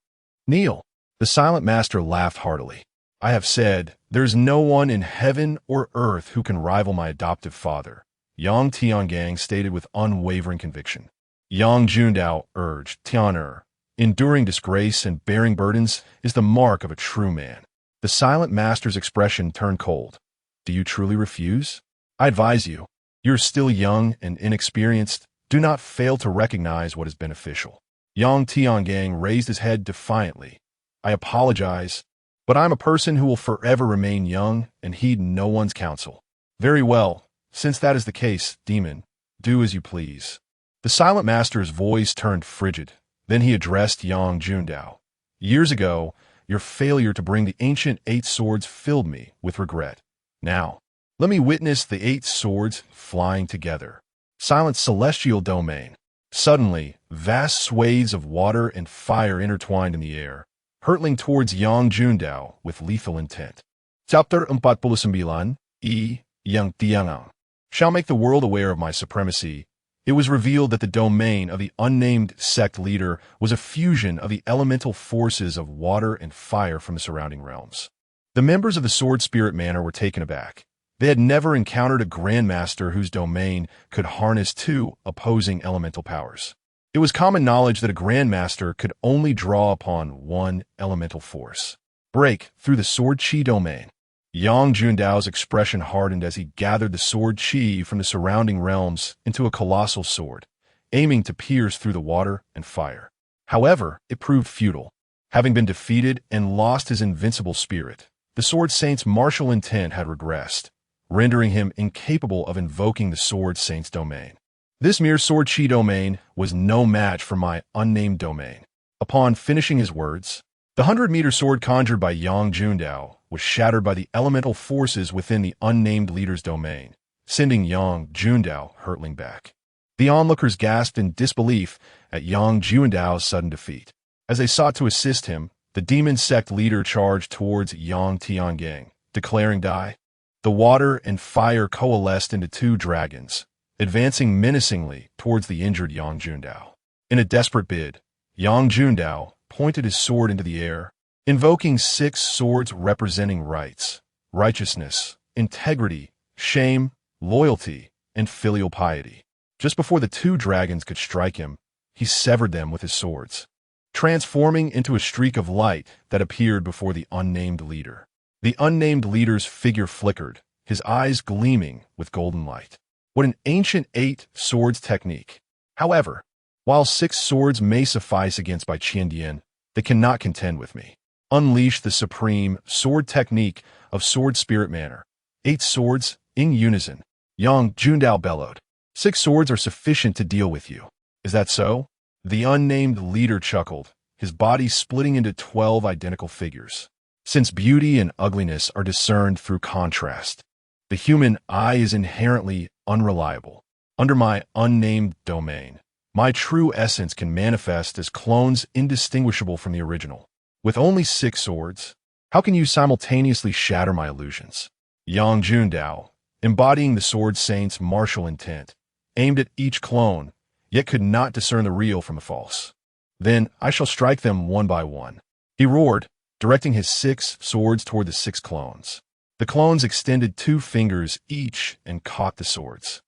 Kneel. The silent master laughed heartily. I have said, there is no one in heaven or earth who can rival my adoptive father. Yang Tiangang stated with unwavering conviction. Yang Jundao urged, Tianer, enduring disgrace and bearing burdens is the mark of a true man. The silent master's expression turned cold. Do you truly refuse? I advise you. You're still young and inexperienced. Do not fail to recognize what is beneficial. Yang Tiangang raised his head defiantly. I apologize, but I'm a person who will forever remain young and heed no one's counsel. Very well. Since that is the case, demon, do as you please. The silent master's voice turned frigid. Then he addressed Yang Jundao. Years ago, your failure to bring the ancient 8 swords filled me with regret. Now, let me witness the 8 swords flying together. Silent celestial domain. Suddenly, vast swathes of water and fire intertwined in the air, hurtling towards Yang Jundao with lethal intent. Chapter 49, Yang Tiangang. Shall make the world aware of my supremacy, it was revealed that the domain of the unnamed sect leader was a fusion of the elemental forces of water and fire from the surrounding realms. The members of the Sword Spirit Manor were taken aback. They had never encountered a grandmaster whose domain could harness two opposing elemental powers. It was common knowledge that a grandmaster could only draw upon one elemental force. Break through the sword chi domain. Yang Jundao's expression hardened as he gathered the sword chi from the surrounding realms into a colossal sword, aiming to pierce through the water and fire. However, it proved futile. Having been defeated and lost his invincible spirit, the Sword Saint's martial intent had regressed, rendering him incapable of invoking the Sword Saint's domain. This mere sword chi domain was no match for my unnamed domain. Upon finishing his words, the 100-meter sword conjured by Yang Jundao was shattered by the elemental forces within the unnamed leader's domain, sending Yang Jundao hurtling back. The onlookers gasped in disbelief at Yang Jundao's sudden defeat. As they sought to assist him, the demon sect leader charged towards Yang Tiangang, declaring die. The water and fire coalesced into two dragons, advancing menacingly towards the injured Yang Jundao. In a desperate bid, Yang Jundao pointed his sword into the air, invoking 6 swords representing rights, righteousness, integrity, shame, loyalty, and filial piety. Just before the 2 dragons could strike him, he severed them with his swords, transforming into a streak of light that appeared before the unnamed leader. The unnamed leader's figure flickered, his eyes gleaming with golden light. What an ancient 8 swords technique. However, while 6 swords may suffice against Bai Qiandian, they cannot contend with me. Unleash the supreme sword technique of Sword Spirit Manor. 8 swords in unison. Yang Jundao bellowed. 6 swords are sufficient to deal with you. Is that so? The unnamed leader chuckled, his body splitting into 12 identical figures. Since beauty and ugliness are discerned through contrast, the human eye is inherently unreliable. Under my unnamed domain, my true essence can manifest as clones indistinguishable from the original. With only 6 swords, how can you simultaneously shatter my illusions? Yang Jundao, embodying the Sword Saint's martial intent, aimed at each clone, yet could not discern the real from the false. Then I shall strike them one by one. He roared, directing his 6 swords toward the 6 clones. The clones extended 2 fingers each and caught the swords.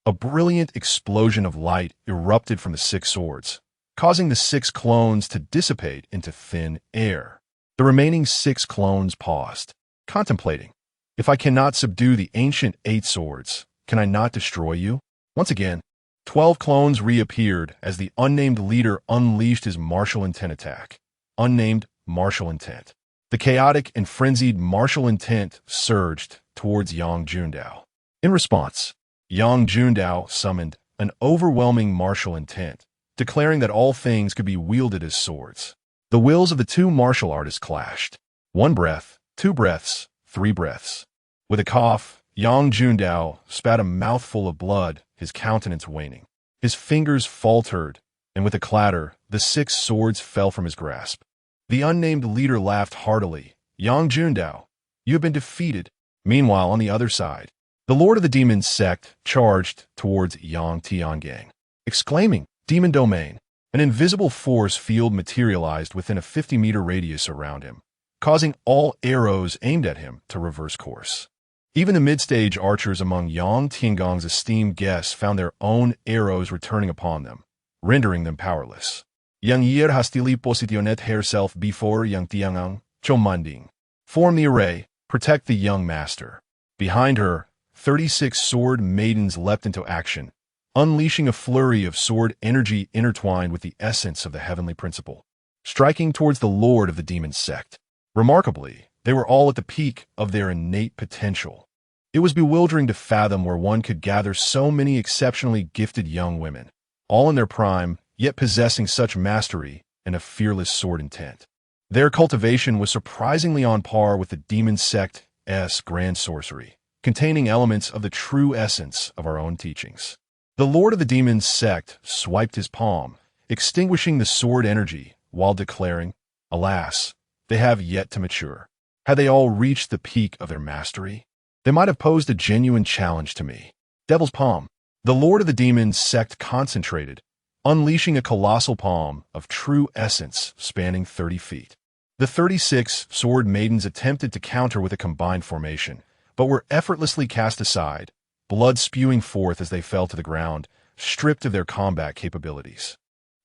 A brilliant explosion of light erupted from the 6 swords, causing the 6 clones to dissipate into thin air. The remaining 6 clones paused, contemplating. If I cannot subdue the ancient 8 swords, can I not destroy you? Once again, 12 clones reappeared as the unnamed leader unleashed his martial intent attack. Unnamed martial intent. The chaotic and frenzied martial intent surged towards Yang Jundao. In response, Yang Jundao summoned an overwhelming martial intent, declaring that all things could be wielded as swords. The wills of the 2 martial artists clashed. 1 breath, 2 breaths, 3 breaths. With a cough, Yang Jundao spat a mouthful of blood, his countenance waning. His fingers faltered, and with a clatter, the 6 swords fell from his grasp. The unnamed leader laughed heartily. Yang Jundao, you have been defeated. Meanwhile, on the other side, the Lord of the Demon sect charged towards Yang Tiangang, exclaiming, Demon Domain. An invisible force field materialized within a 50-meter radius around him, causing all arrows aimed at him to reverse course. Even the mid-stage archers among Yang Tiangang's esteemed guests found their own arrows returning upon them, rendering them powerless. Yang Yer hastili positionet herself before Yang Tiangang, Chomanding. Form the array, protect the young master. Behind her, 36 sword maidens leapt into action, unleashing a flurry of sword energy intertwined with the essence of the heavenly principle, striking towards the lord of the demon sect. Remarkably, they were all at the peak of their innate potential. It was bewildering to fathom where one could gather so many exceptionally gifted young women, all in their prime, yet possessing such mastery and a fearless sword intent. Their cultivation was surprisingly on par with the demon sect's grand sorcery, containing elements of the true essence of our own teachings. The Lord of the Demon sect swiped his palm, extinguishing the sword energy, while declaring, alas, they have yet to mature. Had they all reached the peak of their mastery, they might have posed a genuine challenge to me. Devil's Palm. The Lord of the Demons sect concentrated, unleashing a colossal palm of true essence spanning 30 feet. The 36 sword maidens attempted to counter with a combined formation, but were effortlessly cast aside, blood spewing forth as they fell to the ground, stripped of their combat capabilities.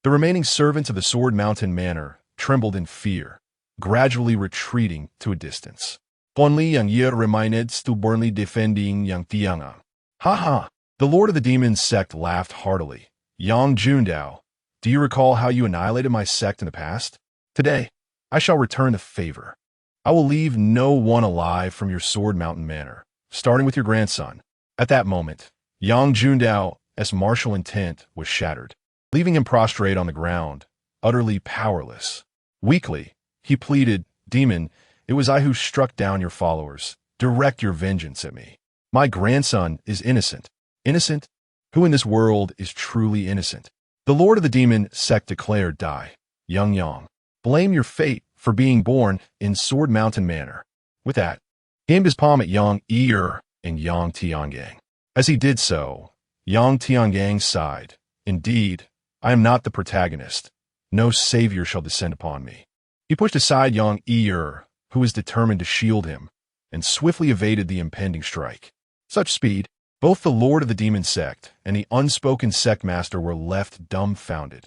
The remaining servants of the Sword Mountain Manor trembled in fear, gradually retreating to a distance. Only yang ye remained stubbornly defending Yang Tianga. Ha ha! The Lord of the Demons sect laughed heartily. Yang Jundao, do you recall how you annihilated my sect in the past? Today, I shall return the favor. I will leave no one alive from your Sword Mountain Manor, starting with your grandson. At that moment, Yang Jundao's martial intent was shattered, leaving him prostrate on the ground, utterly powerless. Weakly, he pleaded, Demon, it was I who struck down your followers. Direct your vengeance at me. My grandson is innocent. Innocent? Who in this world is truly innocent? The Lord of the Demon sect declared, Die. Yang. Blame your fate for being born in Sword Mountain Manor. With that, he aimed his palm at Yang Yi and Yang Tiangang. As he did so, Yang Tiangang sighed. Indeed, I am not the protagonist. No savior shall descend upon me. He pushed aside Yang Yi, who was determined to shield him, and swiftly evaded the impending strike. Such speed, both the Lord of the Demon sect and the unspoken sect master were left dumbfounded.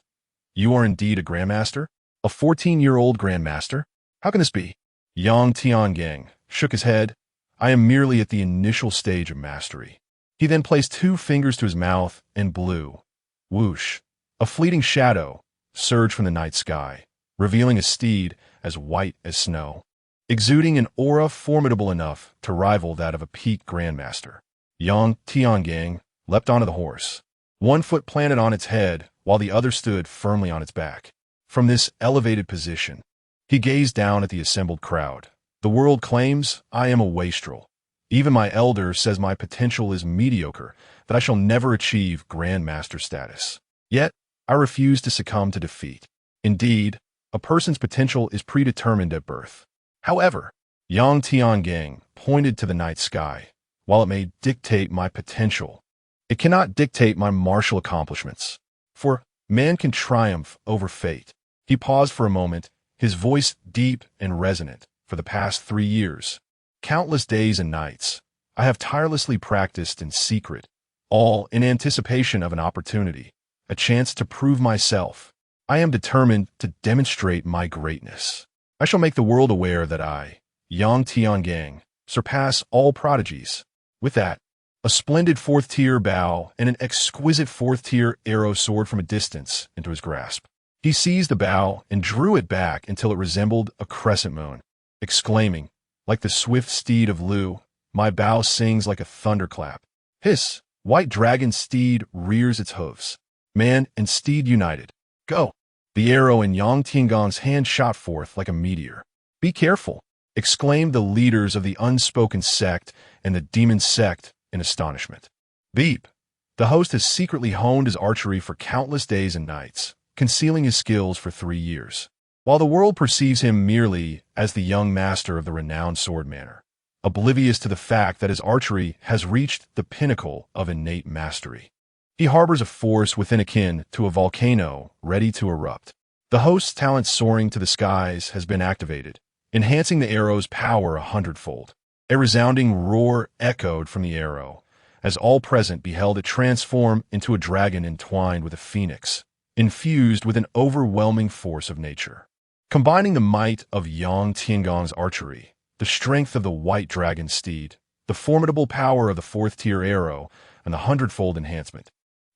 You are indeed a grandmaster? A 14-year-old grandmaster? How can this be? Yang Tiangang shook his head. I am merely at the initial stage of mastery. He then placed 2 fingers to his mouth and blew. Whoosh! A fleeting shadow surged from the night sky, revealing a steed as white as snow, exuding an aura formidable enough to rival that of a peak grandmaster. Yang Tiangang leapt onto the horse, one foot planted on its head while the other stood firmly on its back. From this elevated position, he gazed down at the assembled crowd. The world claims I am a wastrel. Even my elder says my potential is mediocre, that I shall never achieve grandmaster status. Yet, I refuse to succumb to defeat. Indeed, a person's potential is predetermined at birth. However, Yang Tiangang pointed to the night sky. While it may dictate my potential, it cannot dictate my martial accomplishments. For man can triumph over fate. He paused for a moment, his voice deep and resonant. For the past 3 years, countless days and nights, I have tirelessly practiced in secret, all in anticipation of an opportunity, a chance to prove myself. I am determined to demonstrate my greatness. I shall make the world aware that I, Yang Tiangang, surpass all prodigies. With that, a splendid 4th-tier bow and an exquisite 4th-tier arrow soared from a distance into his grasp. He seized the bow and drew it back until it resembled a crescent moon, exclaiming, like the swift steed of Lu, my bow sings like a thunderclap. Hiss! White dragon steed rears its hooves. Man and steed united. Go! The arrow in Yang Tiangang's hand shot forth like a meteor. Be careful! Exclaimed the leaders of the unspoken sect and the demon sect in astonishment. Beep! The host has secretly honed his archery for countless days and nights, concealing his skills for 3 years. While the world perceives him merely as the young master of the renowned sword manor, oblivious to the fact that his archery has reached the pinnacle of innate mastery. He harbors a force within akin to a volcano ready to erupt. The host's talent soaring to the skies has been activated, enhancing the arrow's power 100-fold. A resounding roar echoed from the arrow, as all present beheld it transform into a dragon entwined with a phoenix, infused with an overwhelming force of nature. Combining the might of Yang Tiangang's archery, the strength of the white dragon steed, the formidable power of the 4th-tier arrow, and the 100-fold enhancement,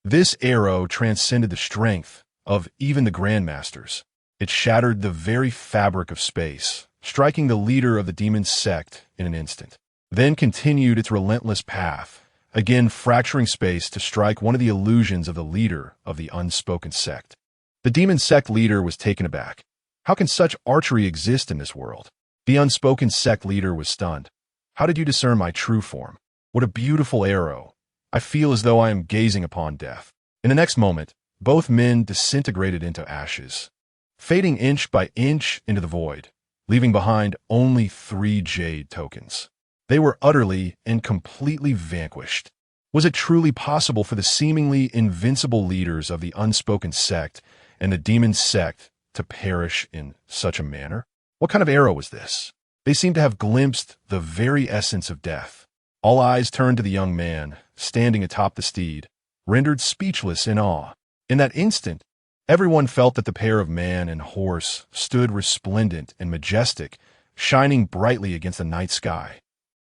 this arrow transcended the strength of even the grandmasters. It shattered the very fabric of space, striking the leader of the demon sect in an instant, then continued its relentless path, again fracturing space to strike one of the illusions of the leader of the unspoken sect. The demon sect leader was taken aback. How can such archery exist in this world? The unspoken sect leader was stunned. How did you discern my true form? What a beautiful arrow. I feel as though I am gazing upon death. In the next moment, both men disintegrated into ashes, fading inch by inch into the void, leaving behind only 3 jade tokens. They were utterly and completely vanquished. Was it truly possible for the seemingly invincible leaders of the unspoken sect and the demon sect to perish in such a manner? What kind of arrow was this? They seemed to have glimpsed the very essence of death. All eyes turned to the young man, standing atop the steed, rendered speechless in awe. In that instant, everyone felt that the pair of man and horse stood resplendent and majestic, shining brightly against the night sky.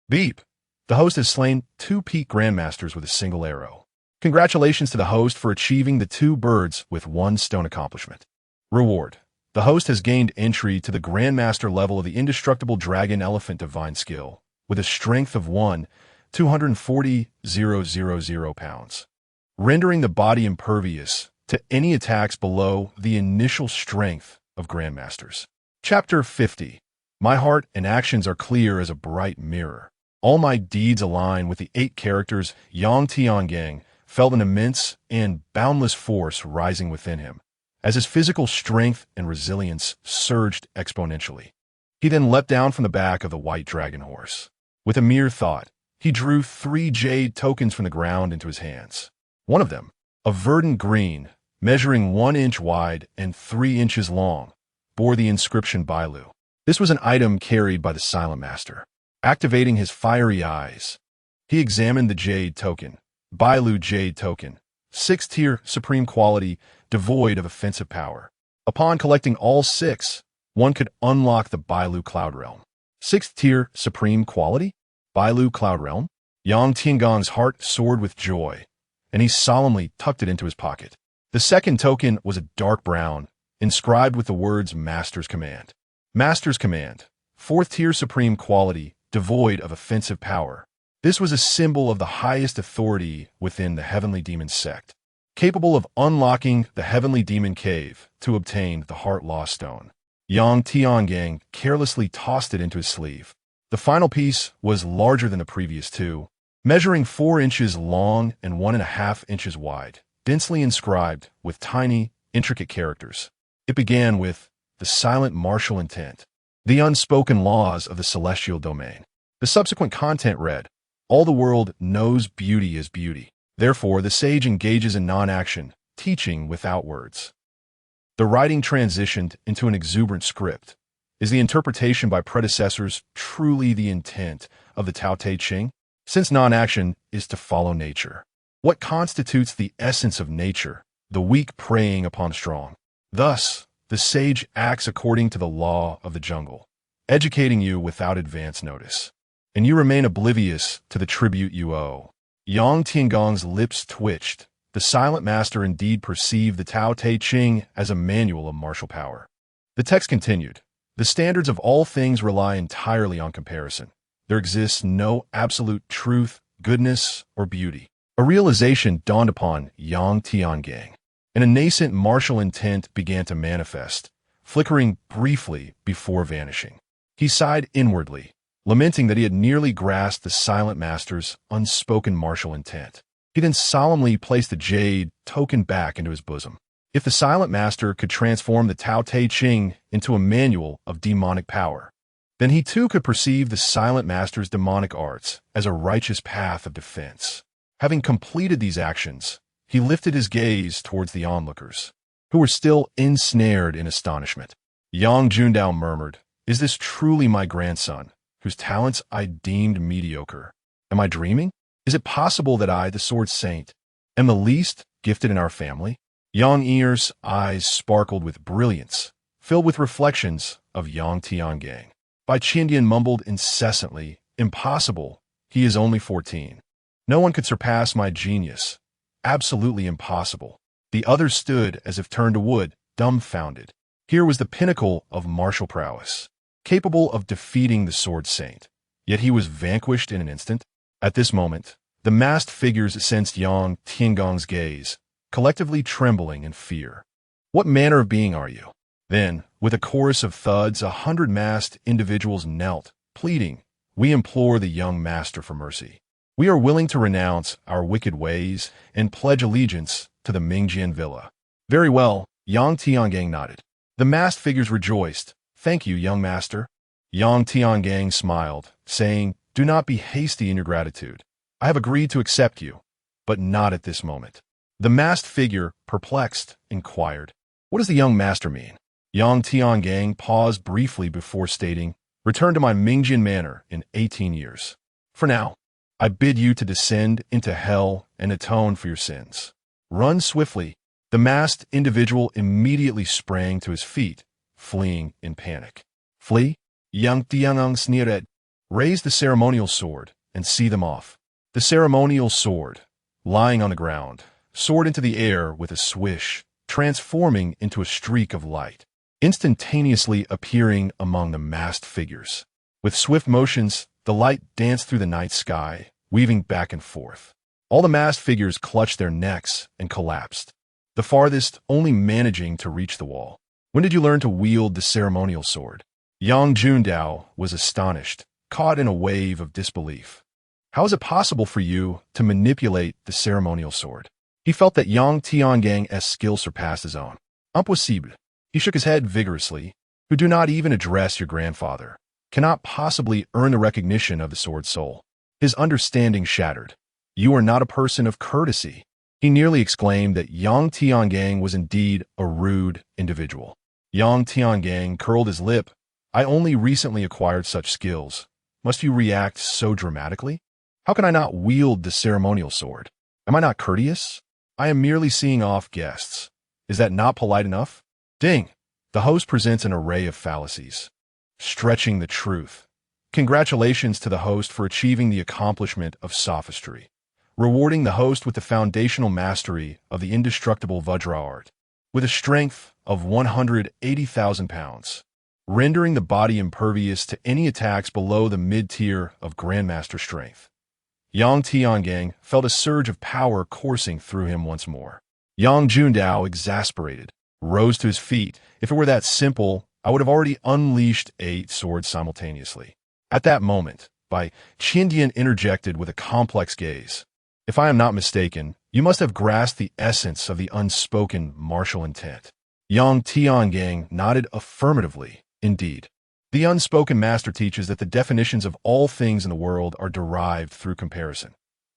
Beep! The host has slain 2 peak grandmasters with a single arrow. Congratulations to the host for achieving the 2 birds with 1 stone accomplishment. Reward. The host has gained entry to the grandmaster level of the indestructible dragon elephant divine skill, with a strength of 240,000 pounds, rendering the body impervious to any attacks below the initial strength of grandmasters. Chapter 50. My heart and actions are clear as a bright mirror. All my deeds align with the 8 characters. Yang Tiangang felt an immense and boundless force rising within him, as his physical strength and resilience surged exponentially. He then leapt down from the back of the white dragon horse. With a mere thought, he drew 3 jade tokens from the ground into his hands. One of them, a verdant green, measuring 1 inch wide and 3 inches long, bore the inscription Bailu. This was an item carried by the Silent Master. Activating his fiery eyes, he examined the jade token. Bailu jade token, 6th tier supreme quality, devoid of offensive power. Upon collecting all 6, one could unlock the Bailu Cloud Realm. 6th tier supreme quality? Bailu Cloud Realm? Yang Tiangong's heart soared with joy, and he solemnly tucked it into his pocket. The second token was a dark brown, inscribed with the words Master's Command. Master's Command, 4th tier supreme quality, devoid of offensive power. This was a symbol of the highest authority within the Heavenly Demon sect, capable of unlocking the Heavenly Demon Cave to obtain the Heart Lost Stone. Yang Tiangang carelessly tossed it into his sleeve. The final piece was larger than the previous 2, measuring 4 inches long and 1.5 inches wide, densely inscribed with tiny, intricate characters. It began with the silent martial intent, the unspoken laws of the celestial domain. The subsequent content read, all the world knows beauty is beauty. Therefore, the sage engages in non-action, teaching without words. The writing transitioned into an exuberant script. Is the interpretation by predecessors truly the intent of the Tao Te Ching? Since non-action is to follow nature, what constitutes the essence of nature? The weak preying upon the strong. Thus, the sage acts according to the law of the jungle, educating you without advance notice, and you remain oblivious to the tribute you owe. Yang Tiangong's lips twitched. The Silent Master indeed perceived the Tao Te Ching as a manual of martial power. The text continued. The standards of all things rely entirely on comparison. There exists no absolute truth, goodness, or beauty. A realization dawned upon Yang Tiangang, and a nascent martial intent began to manifest, flickering briefly before vanishing. He sighed inwardly, lamenting that he had nearly grasped the Silent Master's unspoken martial intent. He then solemnly placed the jade token back into his bosom. If the Silent Master could transform the Tao Te Ching into a manual of demonic power, then he too could perceive the Silent Master's demonic arts as a righteous path of defense. Having completed these actions, he lifted his gaze towards the onlookers, who were still ensnared in astonishment. Yang Jundao murmured, "Is this truly my grandson, whose talents I deemed mediocre? Am I dreaming? Is it possible that I, the Sword Saint, am the least gifted in our family?" Yang Er's eyes sparkled with brilliance, filled with reflections of Yang Tiangang. Bai Qiandian mumbled incessantly, "Impossible, he is only 14. No one could surpass my genius. Absolutely impossible." The others stood as if turned to wood, dumbfounded. Here was the pinnacle of martial prowess, capable of defeating the Sword Saint. Yet he was vanquished in an instant. At this moment, the masked figures sensed Yang Tiangong's gaze, collectively trembling in fear. "What manner of being are you?" Then, with a chorus of thuds, 100 masked individuals knelt, pleading, "We implore the young master for mercy. We are willing to renounce our wicked ways and pledge allegiance to the Mingjian Villa." "Very well," Yang Tiangang nodded. The masked figures rejoiced. "Thank you, young master." Yang Tiangang smiled, saying, "Do not be hasty in your gratitude. I have agreed to accept you, but not at this moment. The masked figure, perplexed, inquired, "What does the young master mean?" Yang Tiangang paused briefly before stating, "Return to my Mingjian manor in 18 years. For now, I bid you to descend into hell and atone for your sins. Run swiftly." The masked individual immediately sprang to his feet, fleeing in panic. "Flee?" Yang Tiangang sneered. "Raise the ceremonial sword and see them off." The ceremonial sword, lying on the ground, soared into the air with a swish, transforming into a streak of light, instantaneously appearing among the masked figures. With swift motions, the light danced through the night sky, weaving back and forth. All the masked figures clutched their necks and collapsed, the farthest only managing to reach the wall. "When did you learn to wield the ceremonial sword?" Yang Jundao was astonished, caught in a wave of disbelief. "How is it possible for you to manipulate the ceremonial sword?" He felt that Yang Tiangang's skill surpassed his own. "Impossible." He shook his head vigorously. "Who do not even address your grandfather cannot possibly earn the recognition of the sword soul." His understanding shattered. "You are not a person of courtesy." He nearly exclaimed that Yang Tiangang was indeed a rude individual. Yang Tiangang curled his lip. "I only recently acquired such skills. Must you react so dramatically? How can I not wield the ceremonial sword? Am I not courteous? I am merely seeing off guests. Is that not polite enough?" Ding! The host presents an array of fallacies. Stretching the truth. Congratulations to the host for achieving the accomplishment of sophistry, rewarding the host with the foundational mastery of the indestructible Vajra art, with a strength of 180,000 pounds, rendering the body impervious to any attacks below the mid-tier of Grandmaster strength. Yang Tiangang felt a surge of power coursing through him once more. Yang Jundao, exasperated, rose to his feet. "If it were that simple, I would have already unleashed 8 swords simultaneously." At that moment, Bai Qindian interjected with a complex gaze. "If I am not mistaken, you must have grasped the essence of the unspoken martial intent." Yang Tiangang nodded affirmatively. "Indeed. The unspoken master teaches that the definitions of all things in the world are derived through comparison.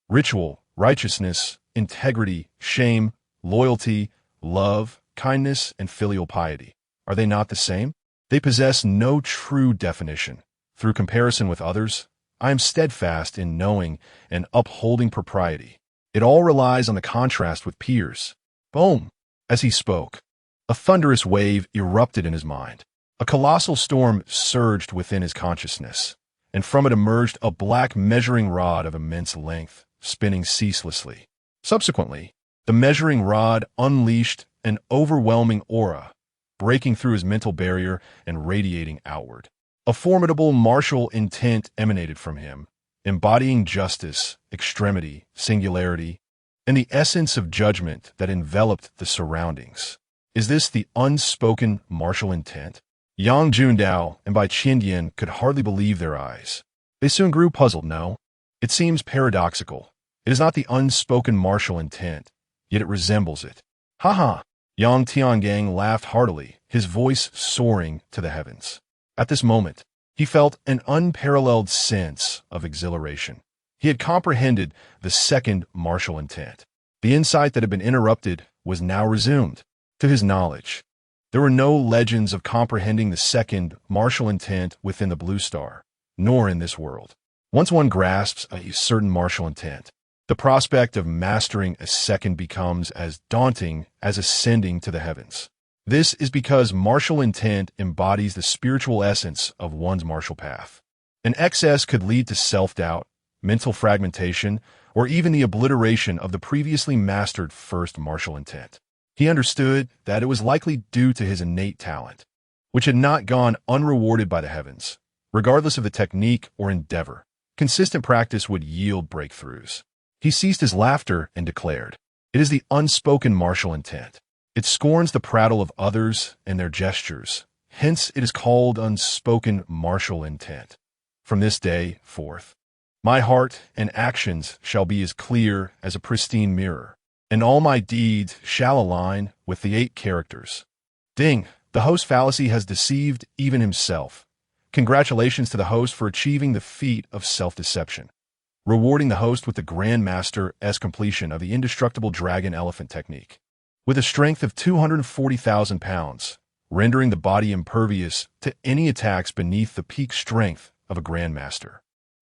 Ritual, righteousness, integrity, shame, loyalty, love, kindness, and filial piety. Are they not the same? They possess no true definition. Through comparison with others, I am steadfast in knowing and upholding propriety. It all relies on the contrast with peers." Boom! As he spoke, a thunderous wave erupted in his mind. A colossal storm surged within his consciousness, and from it emerged a black measuring rod of immense length, spinning ceaselessly. Subsequently, the measuring rod unleashed an overwhelming aura, breaking through his mental barrier and radiating outward. A formidable martial intent emanated from him, embodying justice, extremity, singularity, and the essence of judgment that enveloped the surroundings. Is this the unspoken martial intent? Yang Jundao and Bai Qindian could hardly believe their eyes. They soon grew puzzled. "No, it seems paradoxical. It is not the unspoken martial intent, yet it resembles it." "Ha ha!" Yang Tiangang laughed heartily, his voice soaring to the heavens. At this moment, he felt an unparalleled sense of exhilaration. He had comprehended the second martial intent. The insight that had been interrupted was now resumed. To his knowledge, there were no legends of comprehending the second martial intent within the Blue Star, nor in this world. Once one grasps a certain martial intent, the prospect of mastering a second becomes as daunting as ascending to the heavens. This is because martial intent embodies the spiritual essence of one's martial path. An excess could lead to self-doubt, mental fragmentation, or even the obliteration of the previously mastered first martial intent. He understood that it was likely due to his innate talent, which had not gone unrewarded by the heavens. Regardless of the technique or endeavor, consistent practice would yield breakthroughs. He ceased his laughter and declared, "It is the unspoken martial intent. It scorns the prattle of others and their gestures. Hence it is called unspoken martial intent. From this day forth, my heart and actions shall be as clear as a pristine mirror, and all my deeds shall align with the 8 characters." Ding! The host fallacy has deceived even himself. Congratulations to the host for achieving the feat of self-deception. rewarding the host with the Grandmaster's completion of the indestructible dragon elephant technique. With a strength of 240,000 pounds, rendering the body impervious to any attacks beneath the peak strength of a Grandmaster.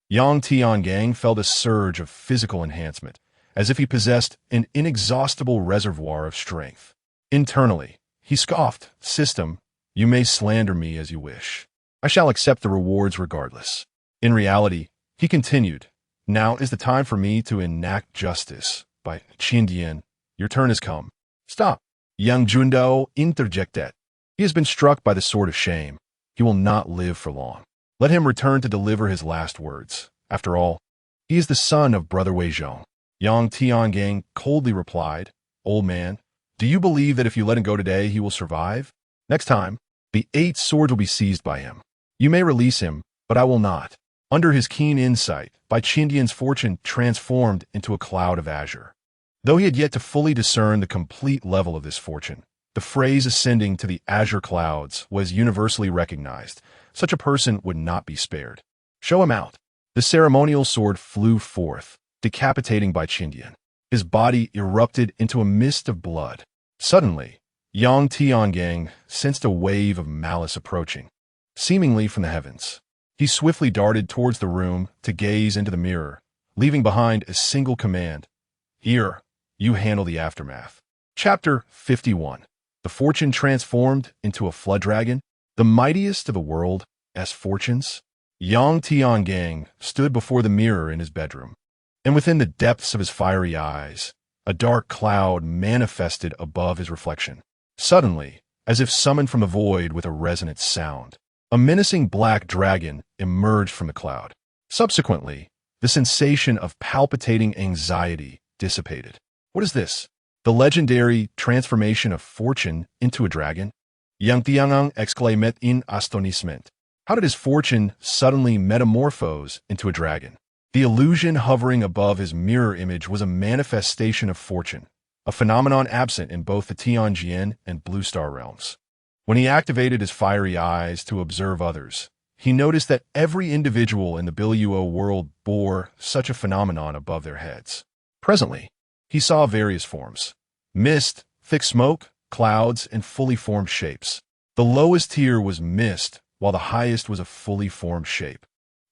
Yang Tiangang felt a surge of physical enhancement, as if he possessed an inexhaustible reservoir of strength. Internally, he scoffed, "System, you may slander me as you wish. I shall accept the rewards regardless." In reality, he continued, "Now is the time for me to enact justice. By Qindian, your turn has come." "Stop!" Yang Jundao interjected. "He has been struck by the sword of shame. He will not live for long. Let him return to deliver his last words. After all, he is the son of Brother Wei Zhong." Yang Tiangang coldly replied, "Old man, do you believe that if you let him go today, he will survive? Next time, the 8 swords will be seized by him. You may release him, but I will not." Under his keen insight, Bai Qindian's fortune transformed into a cloud of azure. Though he had yet to fully discern the complete level of this fortune, the phrase ascending to the azure clouds was universally recognized. Such a person would not be spared. "Show him out." The ceremonial sword flew forth, decapitating Bai Qindian. His body erupted into a mist of blood. Suddenly, Yang Tiangang sensed a wave of malice approaching, seemingly from the heavens. He swiftly darted towards the room to gaze into the mirror, leaving behind a single command: "Here, you handle the aftermath." Chapter 51. The fortune transformed into a flood dragon, the mightiest of the world's fortunes. Yang Tiangang stood before the mirror in his bedroom, and within the depths of his fiery eyes, a dark cloud manifested above his reflection. Suddenly, as if summoned from the void with a resonant sound, a menacing black dragon emerged from the cloud. Subsequently, the sensation of palpitating anxiety dissipated. What is this? The legendary transformation of fortune into a dragon? Yang Tiangang exclaimed in astonishment. How did his fortune suddenly metamorphose into a dragon? The illusion hovering above his mirror image was a manifestation of fortune, a phenomenon absent in both the Tianjian and Blue Star realms. When he activated his fiery eyes to observe others, he noticed that every individual in the Biluo world bore such a phenomenon above their heads. Presently, he saw various forms: mist, thick smoke, clouds, and fully formed shapes. The lowest tier was mist, while the highest was a fully formed shape,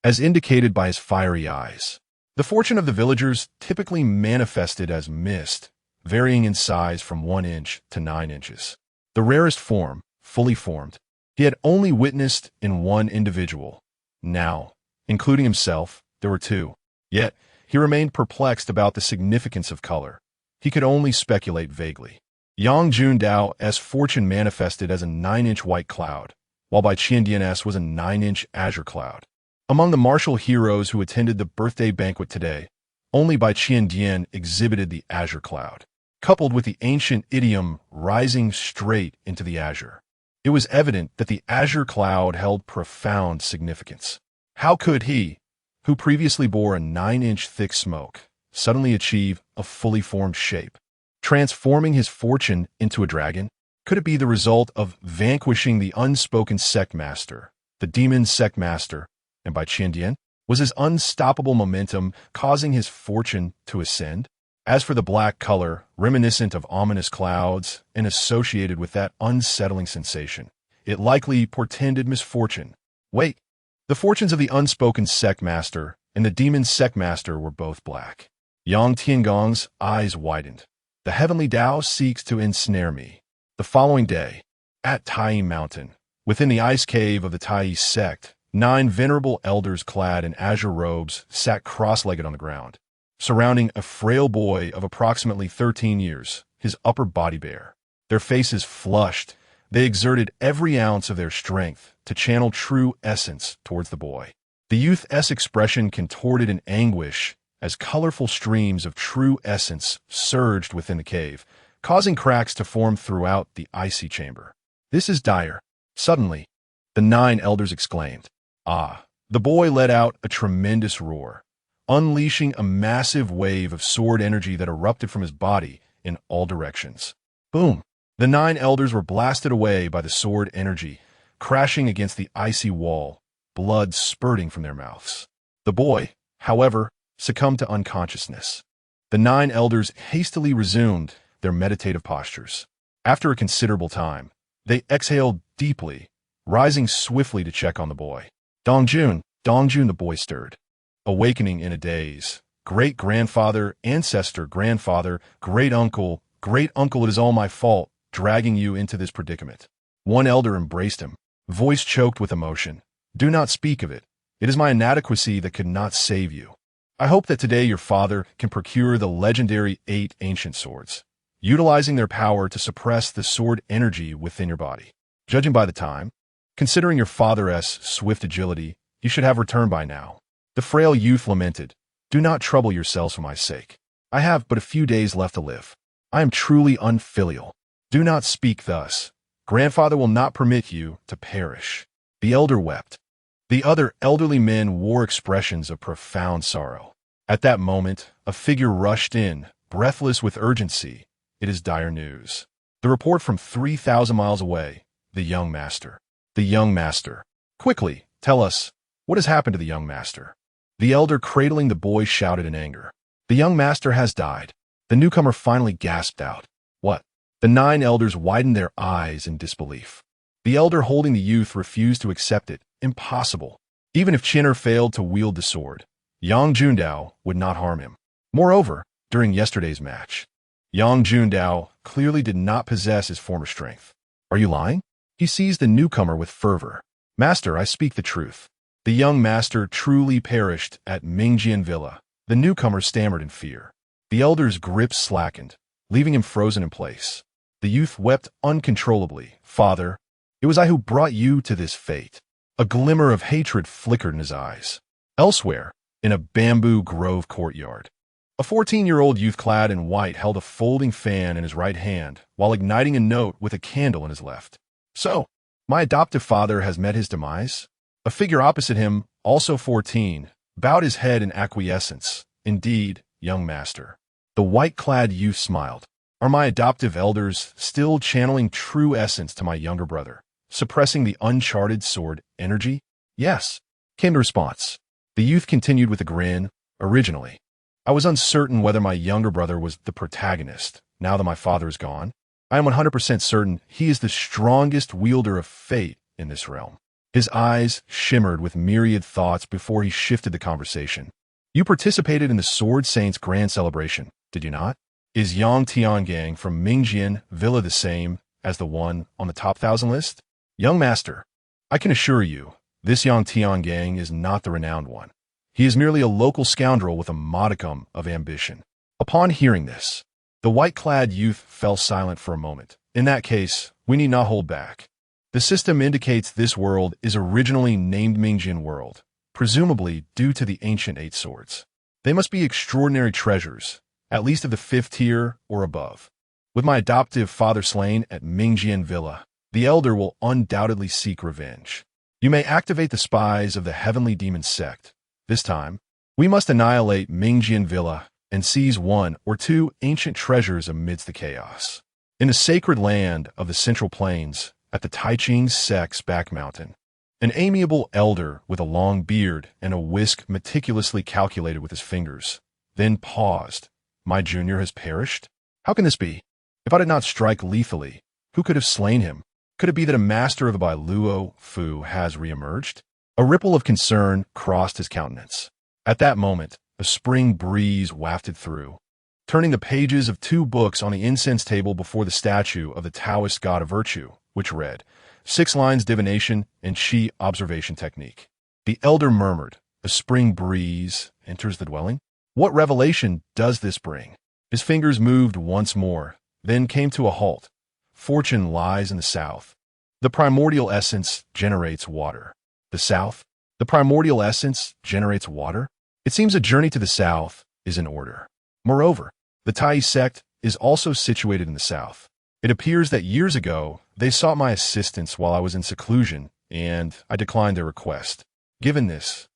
as indicated by his fiery eyes. The fortune of the villagers typically manifested as mist, varying in size from 1 inch to 9 inches. The rarest form, fully formed, he had only witnessed in one individual. Now, including himself, there were 2. Yet, he remained perplexed about the significance of color. He could only speculate vaguely. Yang Jundao's fortune manifested as a 9-inch white cloud, while Bai Qindian's was a 9-inch azure cloud. Among the martial heroes who attended the birthday banquet today, only Bai Qindian exhibited the azure cloud, coupled with the ancient idiom rising straight into the azure. It was evident that the azure cloud held profound significance. How could he, who previously bore a 9-inch thick smoke, suddenly achieve a fully formed shape, transforming his fortune into a dragon? Could it be the result of vanquishing the unspoken sect master, the demon sect master, and Bai Qindian? Was his unstoppable momentum causing his fortune to ascend? As for the black color, reminiscent of ominous clouds and associated with that unsettling sensation, it likely portended misfortune. Wait, the fortunes of the unspoken sect master and the demon sect master were both black. Yang Tiangong's eyes widened. The heavenly Tao seeks to ensnare me. The following day, at Tai Mountain, within the ice cave of the Tai sect, 9 venerable elders clad in azure robes sat cross-legged on the ground, surrounding a frail boy of approximately 13 years, his upper body bare. Their faces flushed, they exerted every ounce of their strength to channel true essence towards the boy. The youth's expression contorted in anguish as colorful streams of true essence surged within the cave, causing cracks to form throughout the icy chamber. "This is dire." Suddenly, the 9 elders exclaimed. "Ah!" The boy let out a tremendous roar, unleashing a massive wave of sword energy that erupted from his body in all directions. Boom! The 9 elders were blasted away by the sword energy, crashing against the icy wall, blood spurting from their mouths. The boy, however, succumbed to unconsciousness. The 9 elders hastily resumed their meditative postures. After a considerable time, they exhaled deeply, rising swiftly to check on the boy. Dongjun, Dongjun, the boy stirred. Awakening in a daze. Great-grandfather, ancestor, grandfather, great-uncle, it is all my fault, dragging you into this predicament. One elder embraced him, voice choked with emotion. Do not speak of it. It is my inadequacy that could not save you. I hope that today your father can procure the legendary 8 ancient swords, utilizing their power to suppress the sword energy within your body. Judging by the time, considering your father's swift agility, you should have returned by now. The frail youth lamented, Do not trouble yourselves for my sake. I have but a few days left to live. I am truly unfilial. Do not speak thus. Grandfather will not permit you to perish. The elder wept. The other elderly men wore expressions of profound sorrow. At that moment, a figure rushed in, breathless with urgency. It is dire news. The report from 3,000 miles away. The young master. The young master. Quickly, tell us, what has happened to the young master? The elder cradling the boy shouted in anger. The young master has died. The newcomer finally gasped out. What? The 9 elders widened their eyes in disbelief. The elder holding the youth refused to accept it. Impossible. Even if Chinner failed to wield the sword, Yang Jundao would not harm him. Moreover, during yesterday's match, Yang Jundao clearly did not possess his former strength. Are you lying? He seized the newcomer with fervor. Master, I speak the truth. The young master truly perished at Mingjian Villa. The newcomer stammered in fear. The elder's grip slackened, leaving him frozen in place. The youth wept uncontrollably. Father, it was I who brought you to this fate. A glimmer of hatred flickered in his eyes. Elsewhere, in a bamboo grove courtyard, a 14-year-old youth clad in white held a folding fan in his right hand while igniting a note with a candle in his left. So, my adoptive father has met his demise? A figure opposite him, also 14, bowed his head in acquiescence. Indeed, young master. The white-clad youth smiled. Are my adoptive elders still channeling true essence to my younger brother, suppressing the uncharted sword energy? Yes, came the response. The youth continued with a grin. Originally, I was uncertain whether my younger brother was the protagonist. Now that my father is gone, I am 100% certain he is the strongest wielder of fate in this realm. His eyes shimmered with myriad thoughts before he shifted the conversation. You participated in the Sword Saints Grand Celebration, did you not? Is Yang Tiangang from Mingjian Villa the same as the one on the top 1,000 list? Young master, I can assure you, this Yang Tiangang is not the renowned one. He is merely a local scoundrel with a modicum of ambition. Upon hearing this, the white-clad youth fell silent for a moment. In that case, we need not hold back. The system indicates this world is originally named Mingjian World, presumably due to the ancient 8 swords. They must be extraordinary treasures, at least of the 5th tier or above. With my adoptive father slain at Mingjian Villa, the elder will undoubtedly seek revenge. You may activate the spies of the Heavenly Demon Sect. This time, we must annihilate Mingjian Villa and seize 1 or 2 ancient treasures amidst the chaos. In the sacred land of the Central Plains, at the Taiching Sect's back mountain, an amiable elder with a long beard and a whisk meticulously calculated with his fingers, then paused. My junior has perished? How can this be? If I did not strike lethally, who could have slain him? Could it be that a master of the Bailuo Fu has reemerged? A ripple of concern crossed his countenance. At that moment, a spring breeze wafted through, turning the pages of 2 books on the incense table before the statue of the Taoist god of virtue, which read, 6 lines divination and Qi observation technique. The elder murmured, a spring breeze enters the dwelling? What revelation does this bring? His fingers moved once more, then came to a halt. Fortune lies in the south. The primordial essence generates water. The south? The primordial essence generates water? It seems a journey to the south is in order. Moreover, the Tai sect is also situated in the south. It appears that years ago, they sought my assistance while I was in seclusion, and I declined their request. Given this,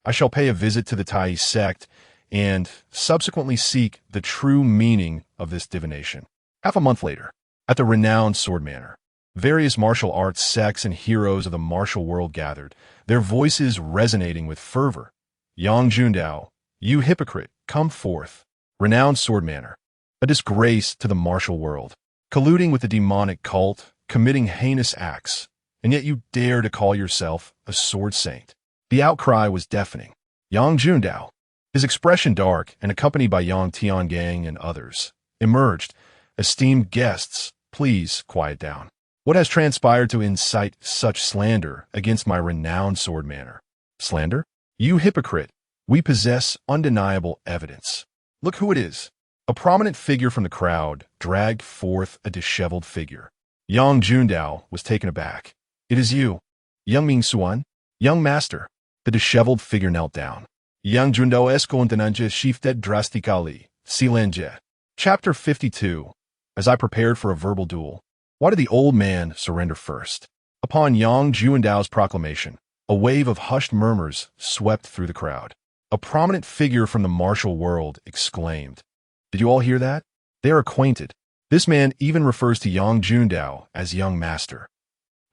I shall pay a visit to the Tai sect and subsequently seek the true meaning of this divination. Half a month later, at the renowned Sword Manor, various martial arts sects and heroes of the martial world gathered, their voices resonating with fervor. Yang Jundao, You hypocrite, come forth. Renowned swordmanner, a disgrace to the martial world, colluding with the demonic cult, committing heinous acts, and yet you dare to call yourself a sword saint. The outcry was deafening. Yang Jundao, his expression dark and accompanied by Yang Tiangang and others, emerged. Esteemed guests, please quiet down. What has transpired to incite such slander against my renowned swordmanner? Slander? You hypocrite, we possess undeniable evidence. Look who it is. A prominent figure from the crowd dragged forth a disheveled figure. Yang Jundao was taken aback. It is you, Yang Mingxuan, young master. The disheveled figure knelt down. Yang Jundao es kontinanje shiftet drastically. Silenge. Chapter 52. As I prepared for a verbal duel, why did the old man surrender first? Upon Yang Jundao's proclamation, a wave of hushed murmurs swept through the crowd. A prominent figure from the martial world exclaimed, "Did you all hear that? They are acquainted." This man even refers to Yang Jundao as young master.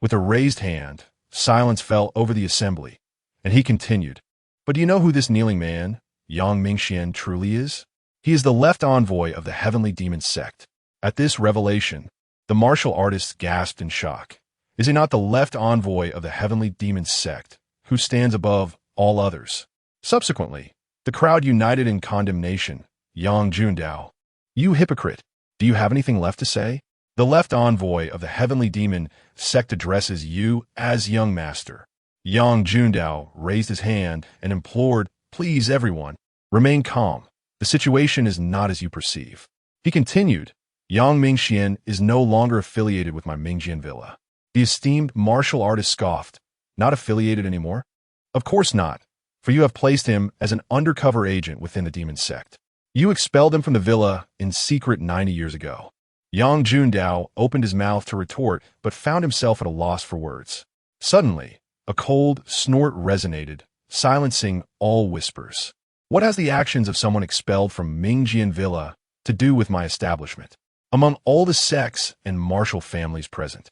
With a raised hand, silence fell over the assembly, and he continued, "But do you know who this kneeling man, Yang Mingxian, truly is? He is the left envoy of the heavenly demon sect." At this revelation, the martial artists gasped in shock. Is he not the left envoy of the heavenly demon sect, who stands above all others? Subsequently, the crowd united in condemnation. Yang Jundao, you hypocrite, do you have anything left to say? The left envoy of the heavenly demon sect addresses you as young master. Yang Jundao raised his hand and implored, "Please, everyone, remain calm. The situation is not as you perceive." He continued, "Yang Mingxian is no longer affiliated with my Mingjian villa." The esteemed martial artist scoffed. "Not affiliated anymore?" "Of course not, for you have placed him as an undercover agent within the demon sect. You expelled him from the villa in secret 90 years ago." Yang Jundao opened his mouth to retort, but found himself at a loss for words. Suddenly, a cold snort resonated, silencing all whispers. What has the actions of someone expelled from Mingjian villa to do with my establishment? Among all the sects and martial families present,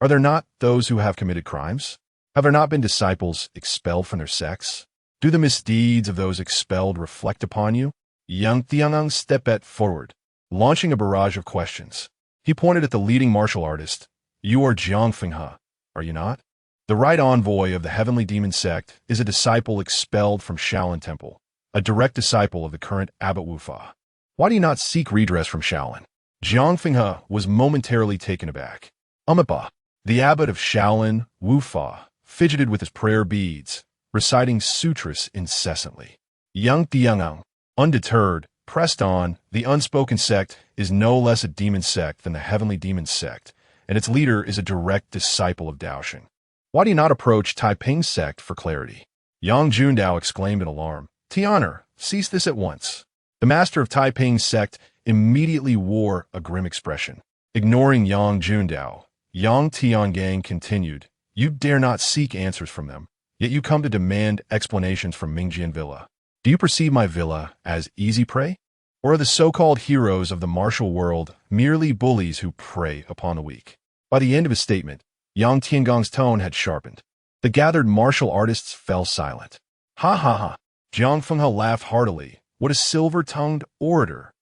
are there not those who have committed crimes? Have there not been disciples expelled from their sects? Do the misdeeds of those expelled reflect upon you? Yang Tiangang stepped forward, launching a barrage of questions. He pointed at the leading martial artist. "You are Jiang Fenghe, are you not? The right envoy of the heavenly demon sect is a disciple expelled from Shaolin Temple, a direct disciple of the current Abbot Wufa. Why do you not seek redress from Shaolin?" Jiang Fenghe was momentarily taken aback. Umapa, the abbot of Shaolin, Wufa, fidgeted with his prayer beads, reciting sutras incessantly. Yang Tiangang, undeterred, pressed on. The unspoken sect is no less a demon sect than the heavenly demon sect, and its leader is a direct disciple of Daoxing. Why do you not approach Taiping's sect for clarity? Yang Jundao exclaimed in alarm. "Tianer, cease this at once." The master of Taiping's sect immediately wore a grim expression. Ignoring Yang Jundao, Yang Tiangang continued, "You dare not seek answers from them, yet you come to demand explanations from Mingjian Villa. Do you perceive my villa as easy prey? Or are the so-called heroes of the martial world merely bullies who prey upon the weak?" By the end of his statement, Yang Tiangang's tone had sharpened. The gathered martial artists fell silent. "Ha ha ha!" Jiang Fenghe laughed heartily. What a silver-tongued orator!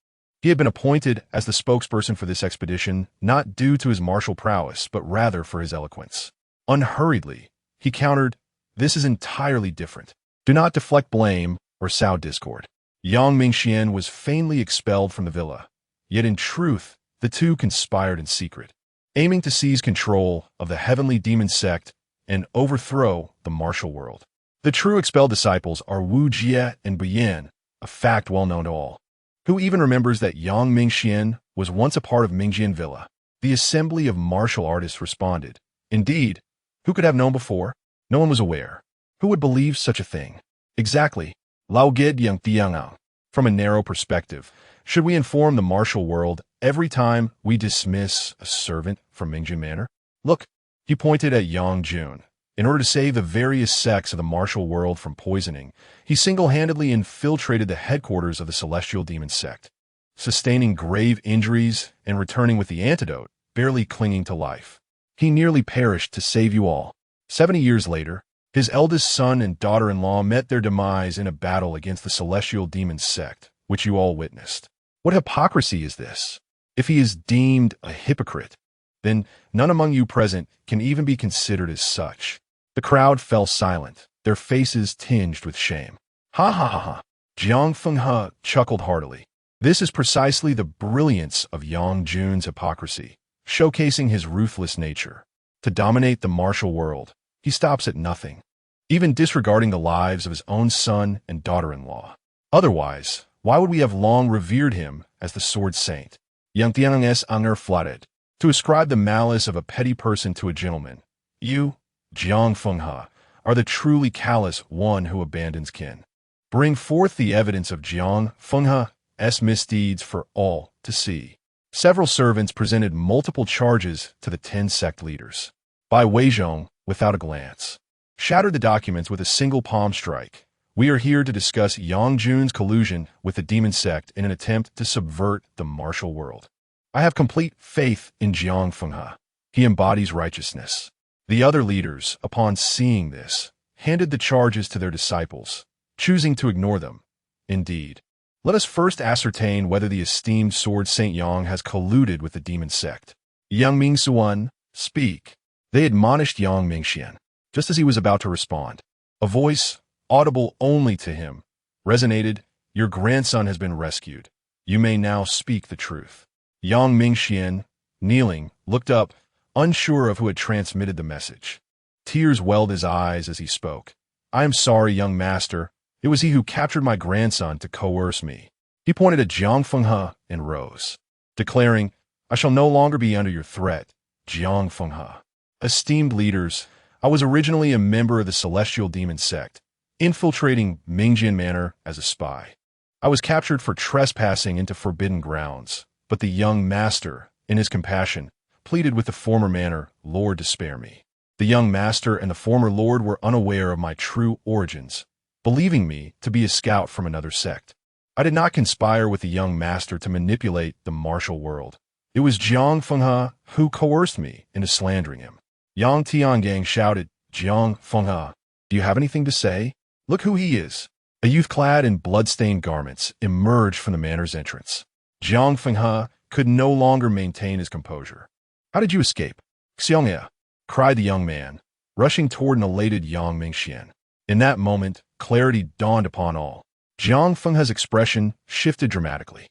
He had been appointed as the spokesperson for this expedition, not due to his martial prowess, but rather for his eloquence. Unhurriedly, he countered, "This is entirely different. Do not deflect blame or sow discord. Yang Mingxian was vainly expelled from the villa, yet in truth, the two conspired in secret, aiming to seize control of the heavenly demon sect and overthrow the martial world. The true expelled disciples are Wu Jie and Bian, a fact well known to all. Who even remembers that Yang Mingxian was once a part of Mingjian Villa?" The assembly of martial artists responded. Indeed, who could have known before? No one was aware. Who would believe such a thing? Exactly. Lao Ged Yang Tiangang. From a narrow perspective, should we inform the martial world every time we dismiss a servant from Mingjian Manor? Look, he pointed at Yang Jun. In order to save the various sects of the martial world from poisoning, he single-handedly infiltrated the headquarters of the celestial demon sect, sustaining grave injuries and returning with the antidote, barely clinging to life. He nearly perished to save you all. 70 years later, His eldest son and daughter-in-law met their demise in a battle against the celestial demon sect, which you all witnessed. What hypocrisy is this? If he is deemed a hypocrite, then none among you present can even be considered as such. The crowd fell silent, their faces tinged with shame. Ha ha ha ha. Jiang Fenghe chuckled heartily. This is precisely the brilliance of Yang Jun's hypocrisy, showcasing his ruthless nature. To dominate the martial world, he stops at nothing, even disregarding the lives of his own son and daughter-in-law. Otherwise, why would we have long revered him as the sword saint? Yang Tianang es anger flatted. To ascribe the malice of a petty person to a gentleman, you, Jiang Fenghe, are the truly callous one who abandons kin. Bring forth the evidence of Jiang Fenghe's misdeeds for all to see. Several servants presented multiple charges to the 10 sect leaders. Bai Weizhong, without a glance, shattered the documents with a single palm strike. We are here to discuss Yang Jun's collusion with the demon sect in an attempt to subvert the martial world. I have complete faith in Jiang Fenghe. He embodies righteousness. The other leaders, upon seeing this, handed the charges to their disciples, choosing to ignore them. Indeed. Let us first ascertain whether the esteemed sword Saint Yang has colluded with the demon sect. Yang Mingxuan, speak. They admonished Yang Mingxian, just as he was about to respond. A voice, audible only to him, resonated, Your grandson has been rescued. You may now speak the truth. Yang Mingxian, kneeling, looked up, unsure of who had transmitted the message. Tears welled his eyes as he spoke. I am sorry, young master. It was he who captured my grandson to coerce me. He pointed at Jiang Fenghe and rose, declaring, I shall no longer be under your threat, Jiang Fenghe. Esteemed leaders, I was originally a member of the celestial demon sect, infiltrating Mingjian Manor as a spy. I was captured for trespassing into forbidden grounds, but the young master, in his compassion, pleaded with the former manor lord to spare me. The young master and the former lord were unaware of my true origins, believing me to be a scout from another sect. I did not conspire with the young master to manipulate the martial world. It was Jiang Fenghe who coerced me into slandering him. Yang Tiangang shouted, Jiang Fenghe, do you have anything to say? Look who he is. A youth clad in blood-stained garments emerged from the manor's entrance. Jiang Fenghe could no longer maintain his composure. How did you escape? Xiongye, cried the young man, rushing toward an elated Yang Mingxian. In that moment, clarity dawned upon all. Jiang Fenghe's expression shifted dramatically.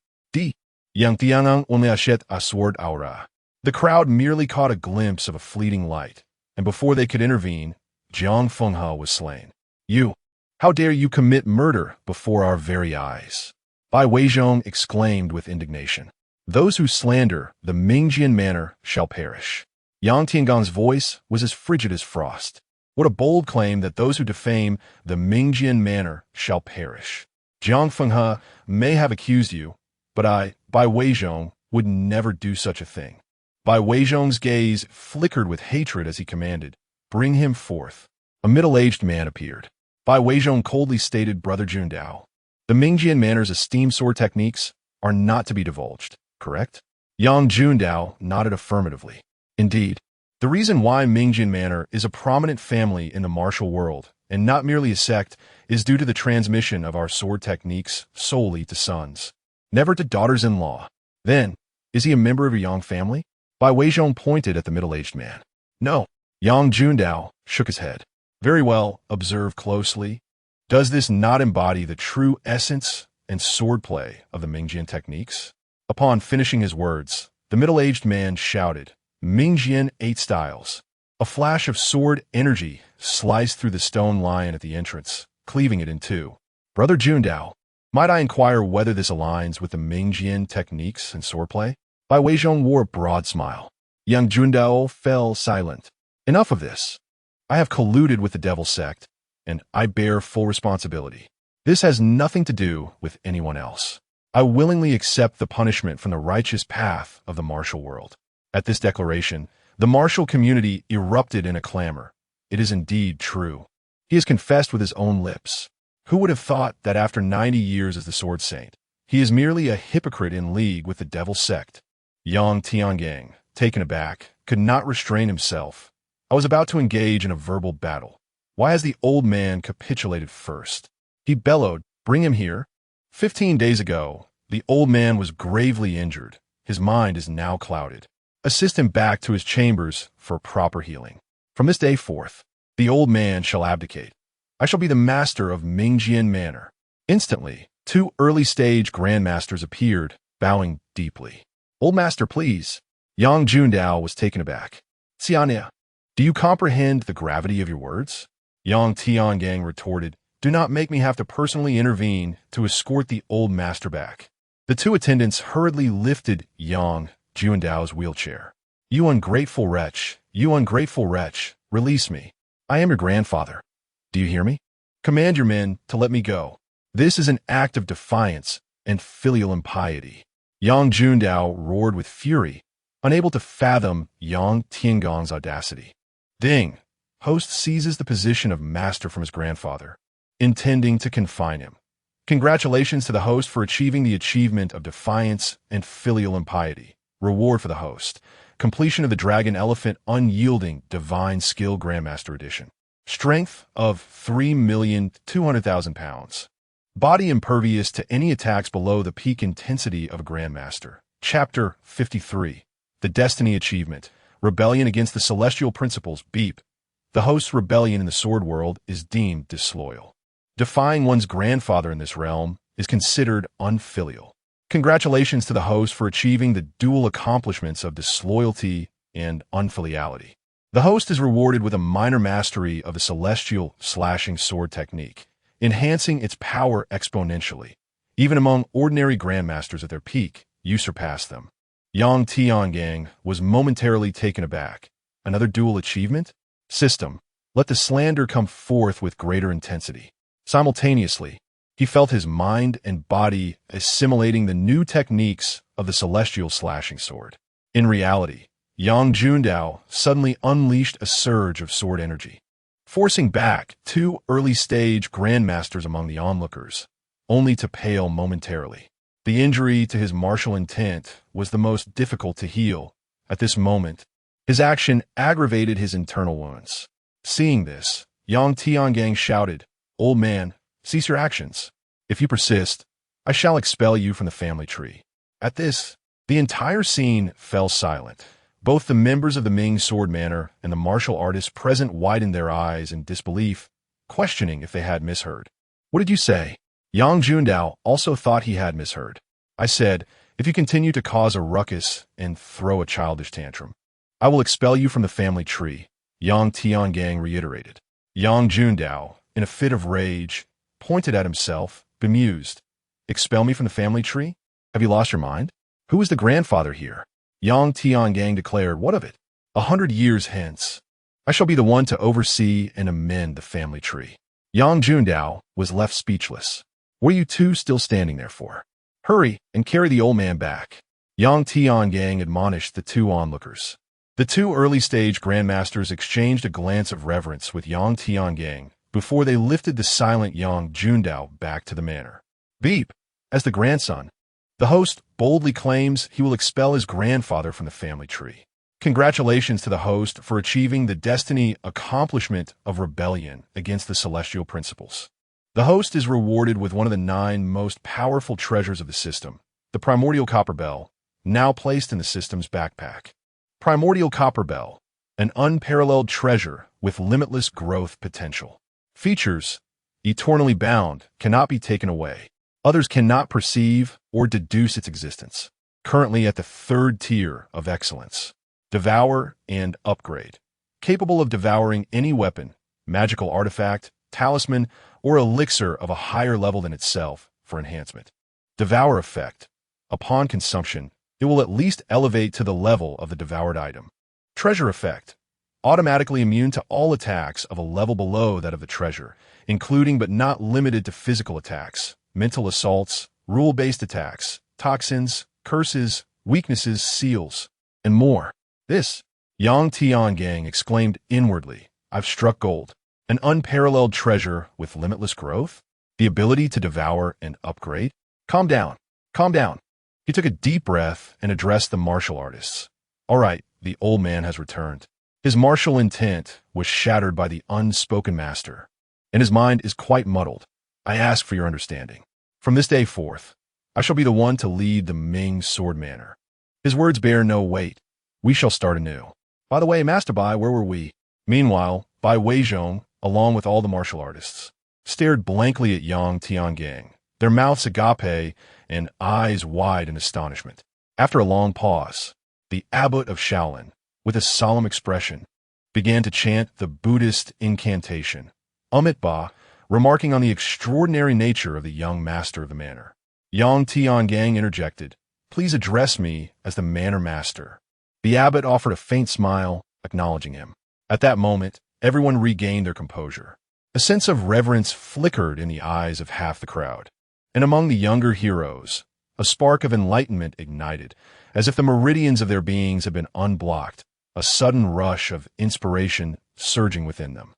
Yang Tianang only achète a sword aura. The crowd merely caught a glimpse of a fleeting light, and before they could intervene, Jiang Fenghe was slain. You! How dare you commit murder before our very eyes? Bai Weizhong exclaimed with indignation. Those who slander the Mingjian Manor shall perish. Yang Tiangang's voice was as frigid as frost. What a bold claim that those who defame the Mingjian Manor shall perish. Jiang Fenghe may have accused you, but I, Bai Weizhong, would never do such a thing. Bai Weizhong's gaze flickered with hatred as he commanded, Bring him forth. A middle-aged man appeared. Bai Weizhong coldly stated, Brother Jundao, the Mingjian Manor's esteemed sword techniques are not to be divulged, correct? Yang Jundao nodded affirmatively. Indeed, the reason why Mingjian Manor is a prominent family in the martial world, and not merely a sect, is due to the transmission of our sword techniques solely to sons, never to daughters-in-law. Then, is he a member of a Yang family? Bai Weizhong pointed at the middle-aged man. No. Yang Jundao shook his head. Very well, observe closely. Does this not embody the true essence and swordplay of the Mingjian techniques? Upon finishing his words, the middle-aged man shouted, Mingjian 8 styles. A flash of sword energy sliced through the stone lion at the entrance, cleaving it in two. Brother Jundao, might I inquire whether this aligns with the Mingjian techniques and swordplay? Bai Weizhong wore a broad smile. Yang Jundao fell silent. Enough of this. I have colluded with the devil sect, and I bear full responsibility. This has nothing to do with anyone else. I willingly accept the punishment from the righteous path of the martial world. At this declaration, the martial community erupted in a clamor. It is indeed true. He has confessed with his own lips. Who would have thought that after 90 years as the sword saint, he is merely a hypocrite in league with the devil sect? Yang Tiangang, taken aback, could not restrain himself. I was about to engage in a verbal battle. Why has the old man capitulated first? He bellowed, "Bring him here." 15 days ago, the old man was gravely injured. His mind is now clouded. Assist him back to his chambers for proper healing. From this day forth, the old man shall abdicate. I shall be the master of Mingjian Manor. Instantly, 2 early-stage grandmasters appeared, bowing deeply. "Old master, please." Yang Jundao was taken aback. "Xianya, do you comprehend the gravity of your words?" Yang Tiangang retorted, "Do not make me have to personally intervene to escort the old master back." The 2 attendants hurriedly lifted Yang Jundao's wheelchair. "You ungrateful wretch, release me. I am your grandfather. Do you hear me? Command your men to let me go. This is an act of defiance and filial impiety." Yang Jundao roared with fury, unable to fathom Yang Tiangong's audacity. Ding! Host seizes the position of master from his grandfather, intending to confine him. Congratulations to the host for achieving the achievement of defiance and filial impiety. Reward for the host: completion of the Dragon Elephant Unyielding Divine Skill Grandmaster Edition. Strength of 3,200,000 pounds. Body impervious to any attacks below the peak intensity of a Grandmaster. Chapter 53. The Destiny Achievement. Rebellion against the Celestial Principles. Beep. The host's rebellion in the sword world is deemed disloyal. Defying one's grandfather in this realm is considered unfilial. Congratulations to the host for achieving the dual accomplishments of disloyalty and unfiliality. The host is rewarded with a minor mastery of the celestial slashing sword technique, enhancing its power exponentially. Even among ordinary grandmasters at their peak, you surpass them. Yang Tiangang was momentarily taken aback. Another dual achievement? System. Let the slander come forth with greater intensity. Simultaneously, he felt his mind and body assimilating the new techniques of the celestial slashing sword. In reality, Yang Jundao suddenly unleashed a surge of sword energy, forcing back 2 early-stage grandmasters among the onlookers, only to pale momentarily. The injury to his martial intent was the most difficult to heal. At this moment, his action aggravated his internal wounds. Seeing this, Yang Tiangang shouted, "Old man, cease your actions. If you persist, I shall expel you from the family tree." At this, the entire scene fell silent. Both the members of the Ming Sword Manor and the martial artists present widened their eyes in disbelief, questioning if they had misheard. "What did you say?" Yang Jundao also thought he had misheard. "I said, if you continue to cause a ruckus and throw a childish tantrum, I will expel you from the family tree," Yang Tiangang reiterated. Yang Jundao, in a fit of rage, pointed at himself, bemused. "Expel me from the family tree? Have you lost your mind? Who is the grandfather here?" Yang Tiangang declared, "What of it? 100 years hence, I shall be the one to oversee and amend the family tree." Yang Jundao was left speechless. "What are you 2 still standing there for? Hurry and carry the old man back." Yang Tiangang admonished the 2 onlookers. The 2 early-stage grandmasters exchanged a glance of reverence with Yang Tiangang before they lifted the silent Yang Jundao back to the manor. Beep! As the grandson, the host boldly claims he will expel his grandfather from the family tree. Congratulations to the host for achieving the destiny accomplishment of rebellion against the celestial principles. The host is rewarded with one of the 9 most powerful treasures of the system, the primordial copper bell, now placed in the system's backpack. Primordial copper bell, an unparalleled treasure with limitless growth potential. Features: eternally bound, cannot be taken away. Others cannot perceive or deduce its existence. Currently at the 3rd tier of excellence. Devour and upgrade. Capable of devouring any weapon, magical artifact, talisman, or elixir of a higher level than itself for enhancement. Devour effect. Upon consumption, it will at least elevate to the level of the devoured item. Treasure effect. Automatically immune to all attacks of a level below that of the treasure, including but not limited to physical attacks, mental assaults, rule-based attacks, toxins, curses, weaknesses, seals, and more. This, Yang Tiangang exclaimed inwardly, "I've struck gold. An unparalleled treasure with limitless growth? The ability to devour and upgrade? Calm down. Calm down." He took a deep breath and addressed the martial artists. "All right, the old man has returned. His martial intent was shattered by the unspoken master, and his mind is quite muddled. I ask for your understanding. From this day forth, I shall be the one to lead the Ming sword manor. His words bear no weight. We shall start anew. By the way, Master Bai, where were we? Meanwhile, Bai Weizhong, along with all the martial artists, stared blankly at Yang Tiangang, their mouths agape and eyes wide in astonishment. After a long pause, the abbot of Shaolin, with a solemn expression, began to chant the Buddhist incantation, Amit Ba, remarking on the extraordinary nature of the young master of the manor. Yang Tiangang interjected, "Please address me as the manor master." The abbot offered a faint smile, acknowledging him. At that moment, everyone regained their composure. A sense of reverence flickered in the eyes of half the crowd, and among the younger heroes, a spark of enlightenment ignited, as if the meridians of their beings had been unblocked, a sudden rush of inspiration surging within them.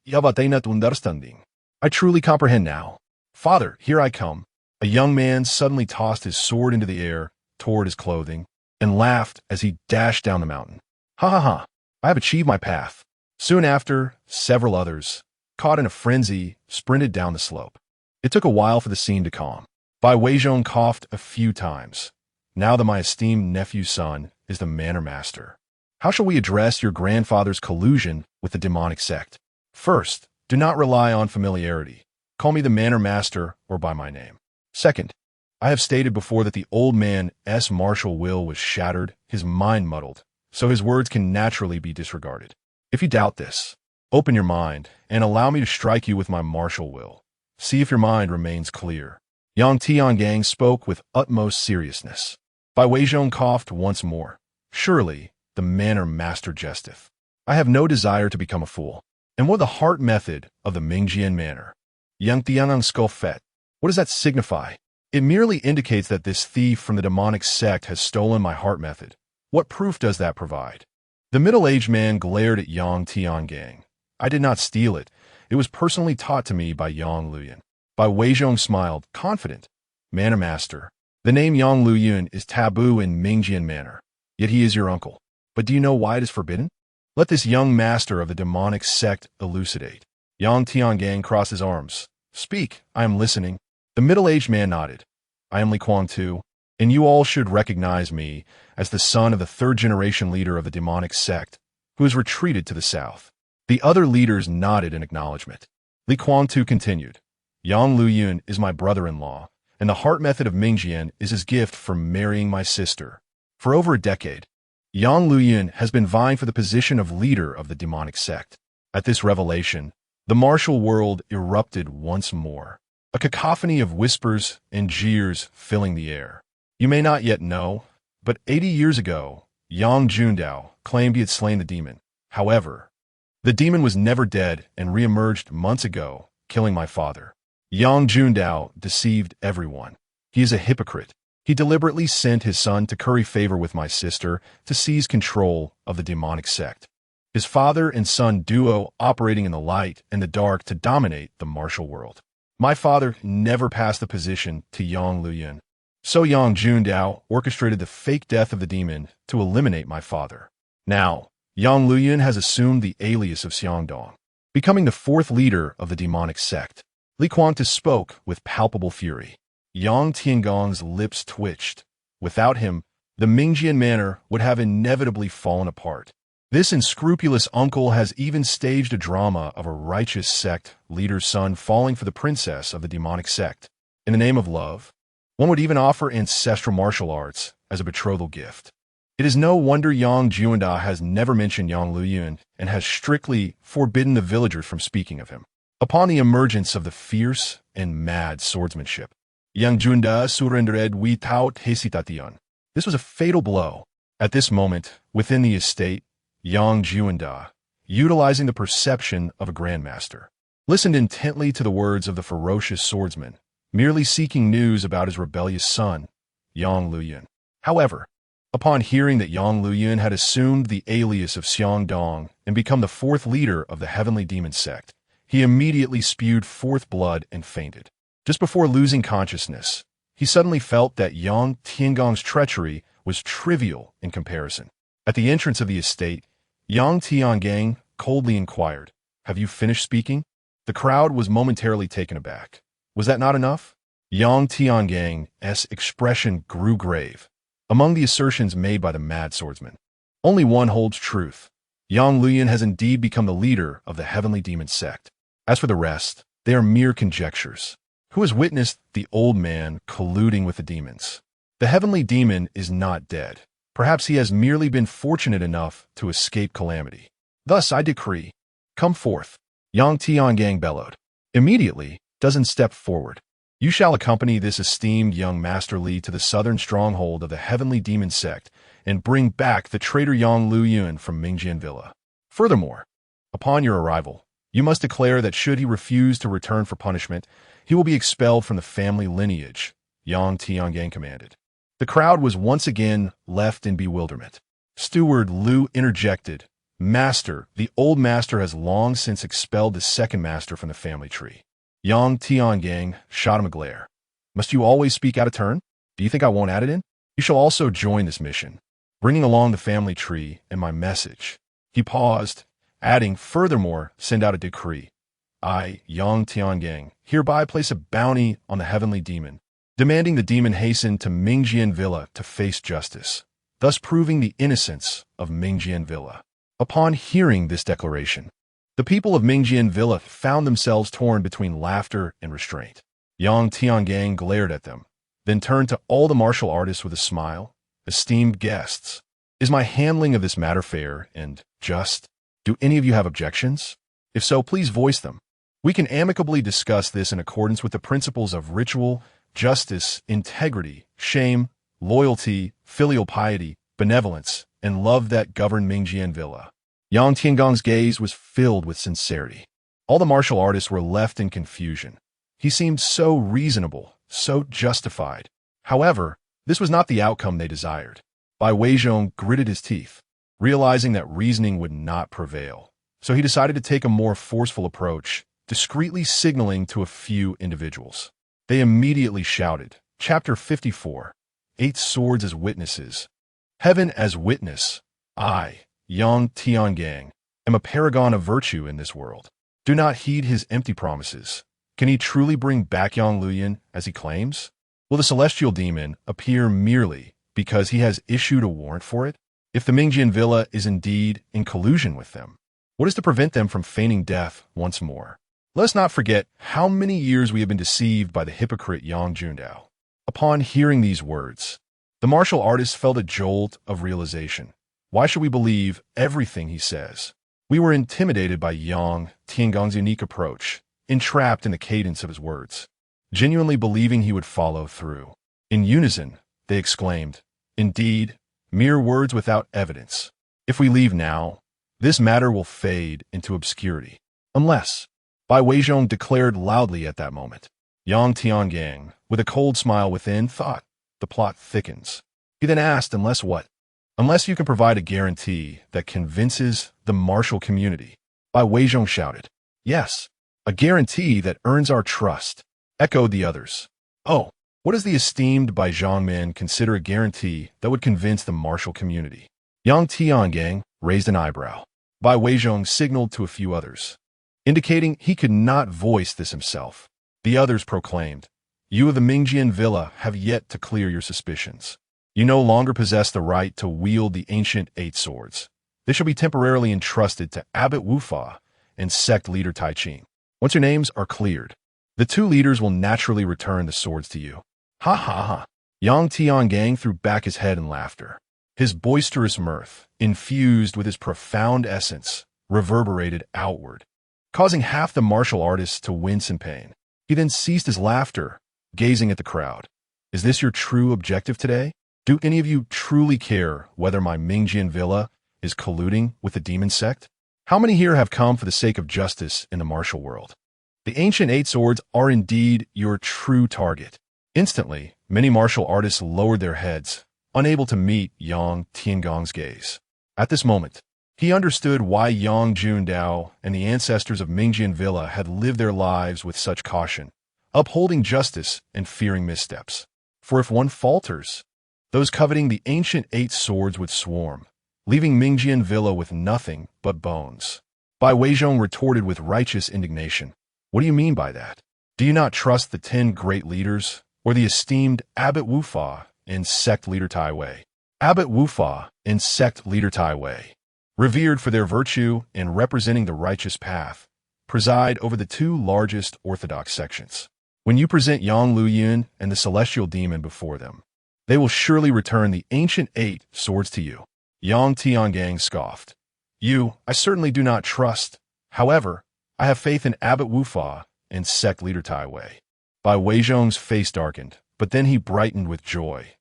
Understanding. I truly comprehend now. Father, here I come. A young man suddenly tossed his sword into the air, toward his clothing, and laughed as he dashed down the mountain. Ha ha ha, I have achieved my path. Soon after, several others, caught in a frenzy, sprinted down the slope. It took a while for the scene to calm. Bai Weizhong coughed a few times. Now that my esteemed nephew's son is the manor master, how shall we address your grandfather's collusion with the demonic sect? First, do not rely on familiarity. Call me the manor master or by my name. Second, I have stated before that the old man's martial will was shattered, his mind muddled, so his words can naturally be disregarded. If you doubt this, open your mind and allow me to strike you with my martial will. See if your mind remains clear. Yang Tiangang spoke with utmost seriousness. Bai Weizhong coughed once more. Surely, the manor master jesteth. I have no desire to become a fool. And what the heart method of the Mingjian manor? Yang Tiangang scoffed. What does that signify? It merely indicates that this thief from the demonic sect has stolen my heart method. What proof does that provide? The middle-aged man glared at Yang Tiangang. I did not steal it. It was personally taught to me by Yang Luyan. Bai Weizhong smiled, confident. Manor master. The name Yang Luyan is taboo in Mingjian manor, yet he is your uncle. But do you know why it is forbidden? Let this young master of the demonic sect elucidate. Yang Tiangang crossed his arms. Speak, I am listening. The middle-aged man nodded. I am Li Kuang too, and you all should recognize me as the son of the third-generation leader of the demonic sect, who has retreated to the south. The other leaders nodded in acknowledgement. Li Kuang too continued. Yang Luyun is my brother-in-law, and the heart method of Mingjian is his gift for marrying my sister. For over a decade, Yang Luyun has been vying for the position of leader of the demonic sect. At this revelation, the martial world erupted once more, a cacophony of whispers and jeers filling the air. You may not yet know, but 80 years ago, Yang Jundao claimed he had slain the demon. However, the demon was never dead and re-emerged months ago, killing my father. Yang Jundao deceived everyone. He is a hypocrite. He deliberately sent his son to curry favor with my sister to seize control of the demonic sect. His father and son duo operating in the light and the dark to dominate the martial world. My father never passed the position to Yang Luyan. So Yang Jundao orchestrated the fake death of the demon to eliminate my father. Now, Yang Luyan has assumed the alias of Xiangdong, becoming the fourth leader of the demonic sect. Li Kuangta spoke with palpable fury. Yang Tiangong's lips twitched. Without him, the Mingjian manor would have inevitably fallen apart. This unscrupulous uncle has even staged a drama of a righteous sect leader's son falling for the princess of the demonic sect. In the name of love, one would even offer ancestral martial arts as a betrothal gift. It is no wonder Yang Juanda has never mentioned Yang Luyun and has strictly forbidden the villagers from speaking of him. Upon the emergence of the fierce and mad swordsmanship, Yang Junda surrendered without hesitation. This was a fatal blow. At this moment, within the estate, Yang Juanda, utilizing the perception of a grandmaster, listened intently to the words of the ferocious swordsman, merely seeking news about his rebellious son, Yang Luyun. However, upon hearing that Yang Luyun had assumed the alias of Xiangdong and become the fourth leader of the heavenly demon sect, he immediately spewed forth blood and fainted. Just before losing consciousness, he suddenly felt that Yang Tiangong's treachery was trivial in comparison. At the entrance of the estate, Yang Tiangang coldly inquired, "Have you finished speaking?" The crowd was momentarily taken aback. Was that not enough? Yang Tiangang's expression grew grave. Among the assertions made by the mad swordsman, only one holds truth. Yang Luyan has indeed become the leader of the heavenly demon sect. As for the rest, they are mere conjectures. Who has witnessed the old man colluding with the demons? The heavenly demon is not dead. Perhaps he has merely been fortunate enough to escape calamity. Thus I decree, come forth. Yang Tiangang bellowed. Immediately, dozen stepped forward. You shall accompany this esteemed young Master Li to the southern stronghold of the heavenly demon sect and bring back the traitor Yang Luyun from Mingjian Villa. Furthermore, upon your arrival, you must declare that should he refuse to return for punishment, he will be expelled from the family lineage, Yang Tiangang commanded. The crowd was once again left in bewilderment. Steward Lu interjected, Master, the old master has long since expelled the second master from the family tree. Yang Tiangang shot him a glare. Must you always speak out of turn? Do you think I won't add it in? You shall also join this mission, bringing along the family tree and my message. He paused, adding, furthermore, send out a decree. I, Yang Tiangang, hereby place a bounty on the heavenly demon, demanding the demon hasten to Mingjian Villa to face justice, thus proving the innocence of Mingjian Villa. Upon hearing this declaration, the people of Mingjian Villa found themselves torn between laughter and restraint. Yang Tiangang glared at them, then turned to all the martial artists with a smile. Esteemed guests, is my handling of this matter fair and just? Do any of you have objections? If so, please voice them. We can amicably discuss this in accordance with the principles of ritual, justice, integrity, shame, loyalty, filial piety, benevolence, and love that govern Mingjian Villa. Yang Tiangang's gaze was filled with sincerity. All the martial artists were left in confusion. He seemed so reasonable, so justified. However, this was not the outcome they desired. Bai Weizhong gritted his teeth, realizing that reasoning would not prevail. So he decided to take a more forceful approach, discreetly signaling to a few individuals. They immediately shouted, Chapter 54, 8 Swords as Witnesses. Heaven as witness, I, Yang Tiangang, am a paragon of virtue in this world. Do not heed his empty promises. Can he truly bring back Yang Luyan as he claims? Will the celestial demon appear merely because he has issued a warrant for it? If the Mingjian Villa is indeed in collusion with them, what is to prevent them from feigning death once more? Let us not forget how many years we have been deceived by the hypocrite Yang Jundao. Upon hearing these words, the martial artist felt a jolt of realization. Why should we believe everything he says? We were intimidated by Yang Tiangang's unique approach, entrapped in the cadence of his words, genuinely believing he would follow through. In unison, they exclaimed, Indeed, mere words without evidence. If we leave now, this matter will fade into obscurity. Unless, Bai Weizhong declared loudly at that moment. Yang Tiangang, with a cold smile within, thought, the plot thickens. He then asked, unless what? Unless you can provide a guarantee that convinces the martial community. Bai Weizhong shouted. Yes, a guarantee that earns our trust, echoed the others. Oh, what does the esteemed Bai Zhongman consider a guarantee that would convince the martial community? Yang Tiangang raised an eyebrow. Bai Weizhong signaled to a few others, indicating he could not voice this himself. The others proclaimed, You of the Mingjian Villa have yet to clear your suspicions. You no longer possess the right to wield the ancient 8 swords. They shall be temporarily entrusted to Abbot Wufa and sect leader Tai Qing. Once your names are cleared, the 2 leaders will naturally return the swords to you. Ha ha ha. Yang Tiangang threw back his head in laughter. His boisterous mirth, infused with his profound essence, reverberated outward, causing half the martial artists to wince in pain. He then ceased his laughter, gazing at the crowd. Is this your true objective today? Do any of you truly care whether my Mingjian Villa is colluding with the demon sect? How many here have come for the sake of justice in the martial world? The ancient 8 swords are indeed your true target. Instantly, many martial artists lowered their heads, unable to meet Yang Tiangang's gaze. At this moment, he understood why Yang Jundao and the ancestors of Mingjian Villa had lived their lives with such caution, upholding justice and fearing missteps. For if one falters, those coveting the ancient 8 swords would swarm, leaving Mingjian Villa with nothing but bones. Bai Weizhong retorted with righteous indignation. What do you mean by that? Do you not trust the 10 great leaders, or the esteemed Abbot Wufa and sect leader Tai Wei? Abbot Wufa and sect leader Tai Wei, revered for their virtue and representing the righteous path, preside over the 2 largest orthodox sections. When you present Yang Luyun and the celestial demon before them, they will surely return the ancient 8 swords to you. Yang Tiangang scoffed. You, I certainly do not trust. However, I have faith in Abbot Wufa and sect leader Tai Wei. Bai Weizhong's face darkened, but then he brightened with joy.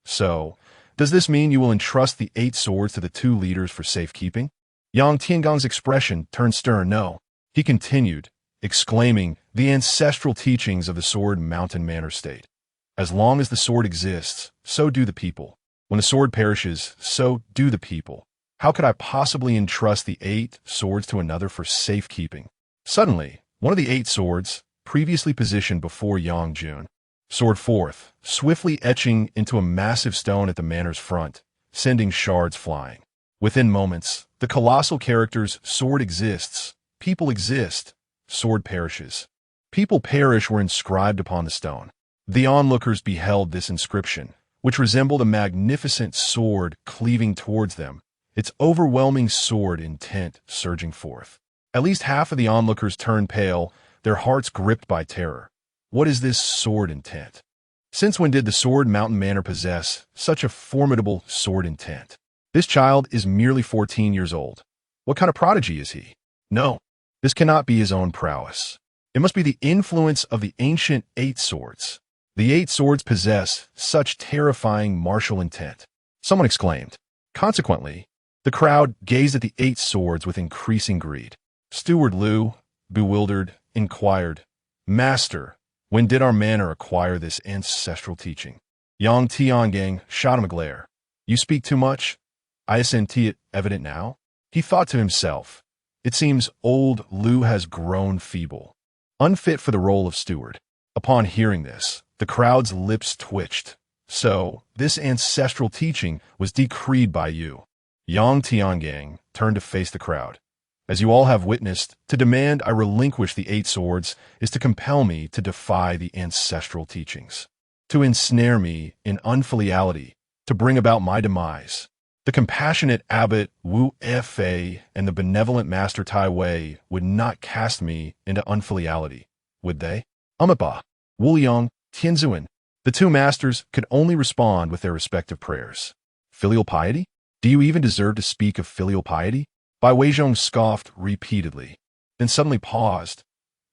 So, does this mean you will entrust the 8 swords to the 2 leaders for safekeeping? Yang Tiangang's expression turned stern. No. He continued, exclaiming, the ancestral teachings of the Sword Mountain Manor state. As long as the sword exists, so do the people. When the sword perishes, so do the people. How could I possibly entrust the 8 swords to another for safekeeping? Suddenly, one of the 8 swords, previously positioned before Yang Jun, soared forth, swiftly etching into a massive stone at the manor's front, sending shards flying. Within moments, the colossal characters sword exists, people exist, sword perishes. People perish were inscribed upon the stone. The onlookers beheld this inscription, which resembled a magnificent sword cleaving towards them, its overwhelming sword intent surging forth. At least half of the onlookers turned pale, their hearts gripped by terror. What is this sword intent? Since when did the Sword Mountain Manor possess such a formidable sword intent? This child is merely 14 years old. What kind of prodigy is he? No, this cannot be his own prowess. It must be the influence of the ancient 8 swords. The 8 swords possess such terrifying martial intent. Someone exclaimed. Consequently, the crowd gazed at the 8 swords with increasing greed. Steward Liu, bewildered, inquired, Master, when did our manor acquire this ancestral teaching? Yang Tiangang shot him a glare. You speak too much? Isn't it evident now? He thought to himself. It seems old Liu has grown feeble, unfit for the role of steward. Upon hearing this, the crowd's lips twitched. So, this ancestral teaching was decreed by you. Yang Tiangang turned to face the crowd. As you all have witnessed, to demand I relinquish the 8 swords is to compel me to defy the ancestral teachings, to ensnare me in unfiliality, to bring about my demise. The compassionate Abbot Wu Fei and the benevolent Master Tai Wei would not cast me into unfiliality, would they? Amipa, Wu Liang, Tianzuan. The 2 masters could only respond with their respective prayers. Filial piety? Do you even deserve to speak of filial piety? Bai Weizhong scoffed repeatedly, then suddenly paused.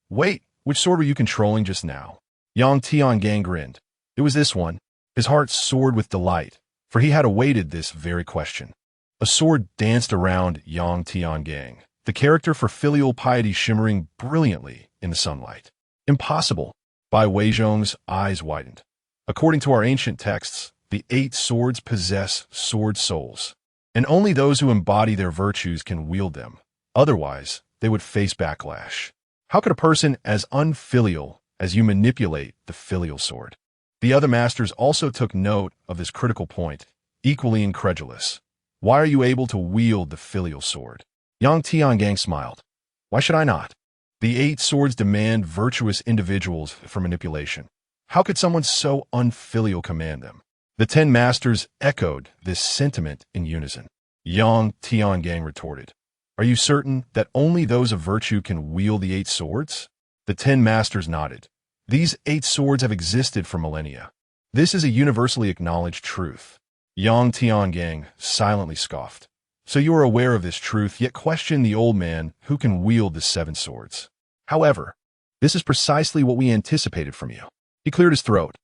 Wait, which sword were you controlling just now? Yang Tiangang grinned. It was this one. His heart soared with delight, for he had awaited this very question. A sword danced around Yang Tiangang, the character for filial piety shimmering brilliantly in the sunlight. Impossible. Bai Weizhong's eyes widened. According to our ancient texts, the 8 swords possess sword souls, and only those who embody their virtues can wield them. Otherwise, they would face backlash. How could a person as unfilial as you manipulate the filial sword? The other masters also took note of this critical point, equally incredulous. Why are you able to wield the filial sword? Yang Tiangang smiled. Why should I not? The 8 swords demand virtuous individuals for manipulation. How could someone so unfilial command them? The 10 masters echoed this sentiment in unison. Yang Tiangang retorted, Are you certain that only those of virtue can wield the 8 swords? The 10 masters nodded. These 8 swords have existed for millennia. This is a universally acknowledged truth. Yang Tiangang silently scoffed. So you are aware of this truth, yet question the old man who can wield the 7 swords. However, this is precisely what we anticipated from you. He cleared his throat.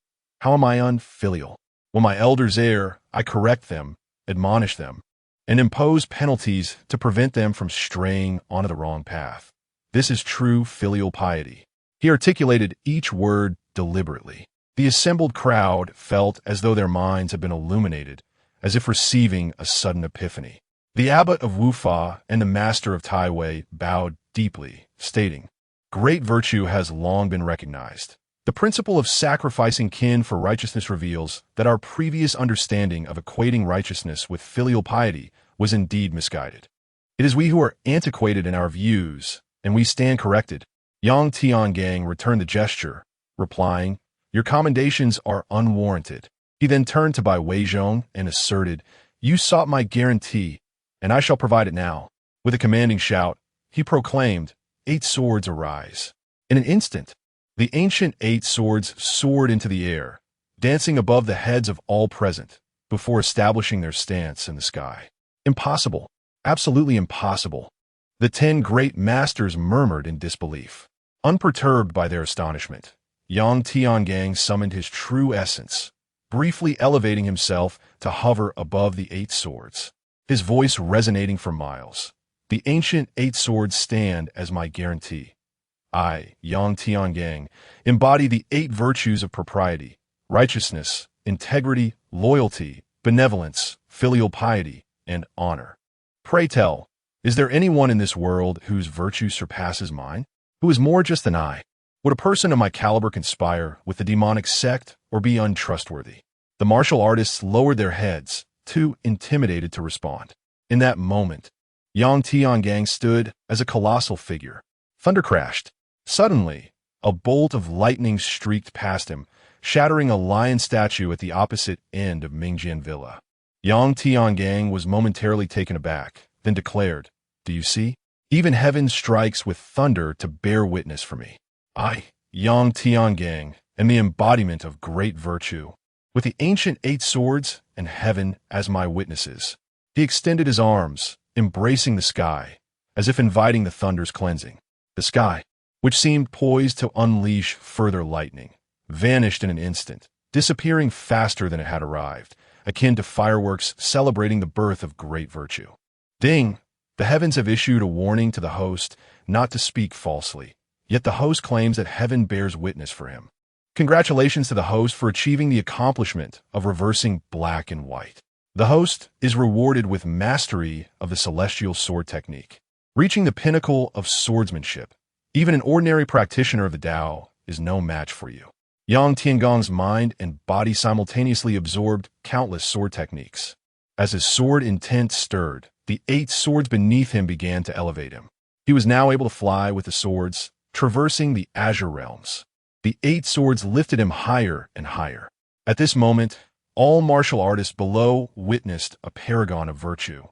How am I unfilial? When my elders err, I correct them, admonish them, and impose penalties to prevent them from straying onto the wrong path. This is true filial piety. He articulated each word deliberately. The assembled crowd felt as though their minds had been illuminated, as if receiving a sudden epiphany. The abbot of Wufa and the master of Tai Wei bowed deeply, stating, Great virtue has long been recognized. The principle of sacrificing kin for righteousness reveals that our previous understanding of equating righteousness with filial piety was indeed misguided. It is we who are antiquated in our views, and we stand corrected. Yang Tiangang returned the gesture, replying, "Your commendations are unwarranted." He then turned to Bai Weizhong and asserted, "You sought my guarantee, and I shall provide it now." With a commanding shout, he proclaimed, "Eight swords arise." In an instant, the ancient 8 swords soared into the air, dancing above the heads of all present, before establishing their stance in the sky. Impossible. Absolutely impossible. The 10 great masters murmured in disbelief. Unperturbed by their astonishment, Yang Tiangang summoned his true essence, briefly elevating himself to hover above the 8 swords, his voice resonating for miles. "The ancient 8 swords stand as my guarantee. I, Yang Tiangang, embody the 8 virtues of propriety, righteousness, integrity, loyalty, benevolence, filial piety, and honor. Pray tell, is there anyone in this world whose virtue surpasses mine? Who is more just than I? Would a person of my caliber conspire with the demonic sect or be untrustworthy?" The martial artists lowered their heads, too intimidated to respond. In that moment, Yang Tiangang stood as a colossal figure. Thunder crashed. Suddenly, a bolt of lightning streaked past him, shattering a lion statue at the opposite end of Mingjian Villa. Yang Tiangang was momentarily taken aback, then declared, "Do you see? Even heaven strikes with thunder to bear witness for me. I, Yang Tiangang, am the embodiment of great virtue, with the ancient 8 swords and heaven as my witnesses." He extended his arms, embracing the sky, as if inviting the thunder's cleansing. The sky, which seemed poised to unleash further lightning, vanished in an instant, disappearing faster than it had arrived, akin to fireworks celebrating the birth of great virtue. Ding! The heavens have issued a warning to the host not to speak falsely, yet the host claims that heaven bears witness for him. Congratulations to the host for achieving the accomplishment of reversing black and white. The host is rewarded with mastery of the celestial sword technique, reaching the pinnacle of swordsmanship. Even an ordinary practitioner of the Tao is no match for you. Yang Tiangong's mind and body simultaneously absorbed countless sword techniques. As his sword intent stirred, the 8 swords beneath him began to elevate him. He was now able to fly with the swords, traversing the azure realms. The 8 swords lifted him higher and higher. At this moment, all martial artists below witnessed a paragon of virtue,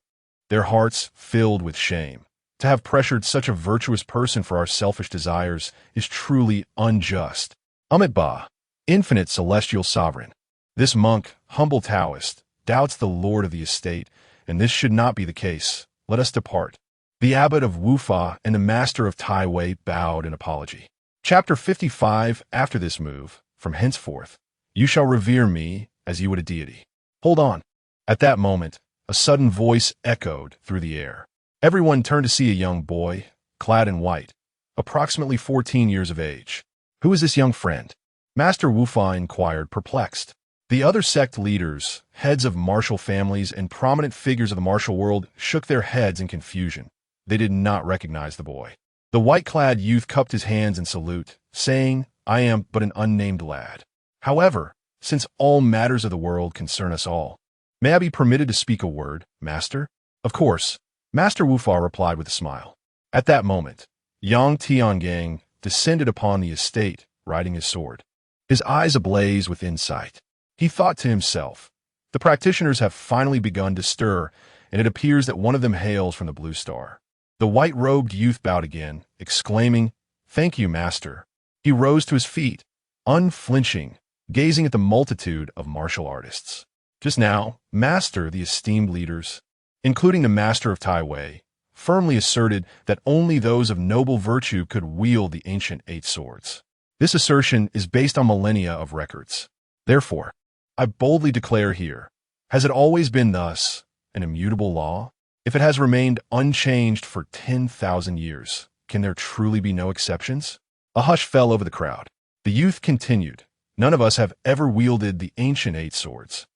their hearts filled with shame. To have pressured such a virtuous person for our selfish desires is truly unjust. Amitabha, infinite celestial sovereign. This monk, humble Taoist, doubts the lord of the estate, and this should not be the case. Let us depart. The abbot of Wufa and the master of Tai Wei bowed in apology. Chapter 55. After this move, from henceforth, you shall revere me as you would a deity. Hold on. At that moment, a sudden voice echoed through the air. Everyone turned to see a young boy, clad in white, approximately 14 years of age. "Who is this young friend?" Master Wufa inquired, perplexed. The other sect leaders, heads of martial families, and prominent figures of the martial world shook their heads in confusion. They did not recognize the boy. The white-clad youth cupped his hands in salute, saying, "I am but an unnamed lad. However, since all matters of the world concern us all, may I be permitted to speak a word, Master?" "Of course," Master Wufa replied with a smile. At that moment, Yang Tiangang descended upon the estate, riding his sword, his eyes ablaze with insight. He thought to himself, "The practitioners have finally begun to stir, and it appears that one of them hails from the Blue Star." The white-robed youth bowed again, exclaiming, "Thank you, Master." He rose to his feet, unflinching, gazing at the multitude of martial artists. Just now, Master, the esteemed leaders, including the Master of Tai Wei, firmly asserted that only those of noble virtue could wield the ancient 8 swords. This assertion is based on millennia of records. Therefore, I boldly declare here, has it always been thus, an immutable law? If it has remained unchanged for 10,000 years, can there truly be no exceptions? A hush fell over the crowd. The youth continued, "None of us have ever wielded the ancient 8 swords.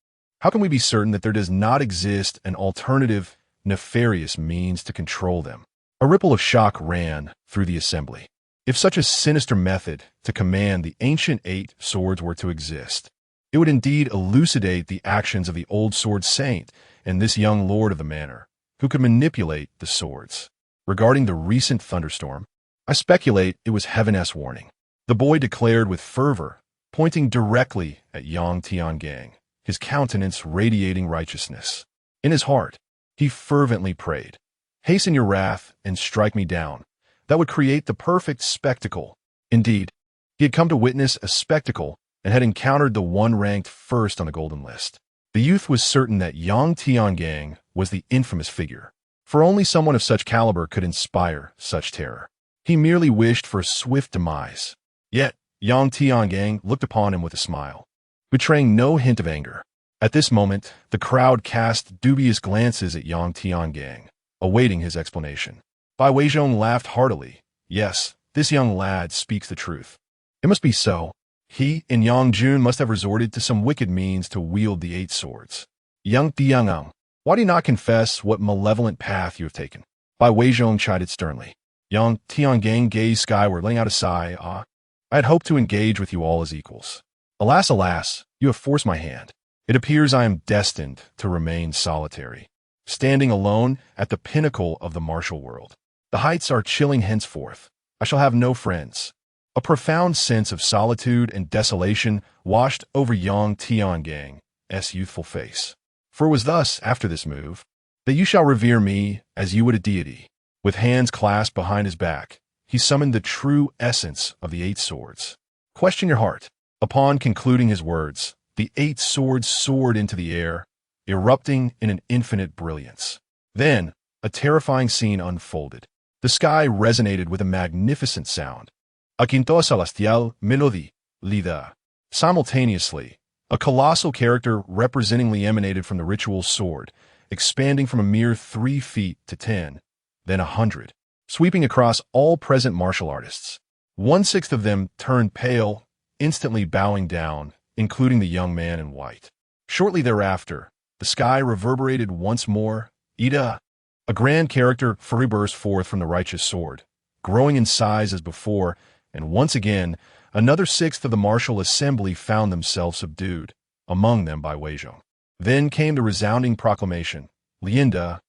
How can we be certain that there does not exist an alternative, nefarious means to control them?" A ripple of shock ran through the assembly. If such a sinister method to command the ancient 8 swords were to exist, it would indeed elucidate the actions of the old sword saint and this young lord of the manor. who could manipulate the swords. Regarding the recent thunderstorm, I speculate it was heaven's warning. The boy declared with fervor, pointing directly at Yang Tiangang, his countenance radiating righteousness. In his heart, he fervently prayed, "Hasten your wrath and strike me down." That would create the perfect spectacle. Indeed, he had come to witness a spectacle and had encountered the one ranked first on the golden list. The youth was certain that Yang Tiangang was the infamous figure, for only someone of such caliber could inspire such terror. He merely wished for a swift demise. Yet, Yang Tiangang looked upon him with a smile, betraying no hint of anger. At this moment, the crowd cast dubious glances at Yang Tiangang, awaiting his explanation. Bai Weizhong laughed heartily. Yes, this young lad speaks the truth. It must be so. He and Yang Jun must have resorted to some wicked means to wield the 8 swords. Yang Tiangang, why do you not confess what malevolent path you have taken? Bai Weizhong chided sternly. Yang Tiangang gazed skyward, letting out a sigh. I had hoped to engage with you all as equals. Alas, alas, you have forced my hand. It appears I am destined to remain solitary, standing alone at the pinnacle of the martial world. The heights are chilling henceforth. I shall have no friends. A profound sense of solitude and desolation washed over Yang Tiangang's youthful face. For it was thus, after this move, that you shall revere me as you would a deity. With hands clasped behind his back, he summoned the true essence of the 8 swords. Question your heart. Upon concluding his words, the 8 swords soared into the air, erupting in an infinite brilliance. Then, a terrifying scene unfolded. The sky resonated with a magnificent sound. A quinto celestial melody, lida. Simultaneously, a colossal character representingly emanated from the ritual sword, expanding from a mere 3 feet to 10, then 100, sweeping across all present martial artists. 1/6 of them turned pale, instantly bowing down, including the young man in white. Shortly thereafter, the sky reverberated once more. Ida! A grand character fully burst forth from the righteous sword, growing in size as before, and once again, another 1/6 of the martial assembly found themselves subdued, among them Bai Weizhong. Then came the resounding proclamation, Lianda,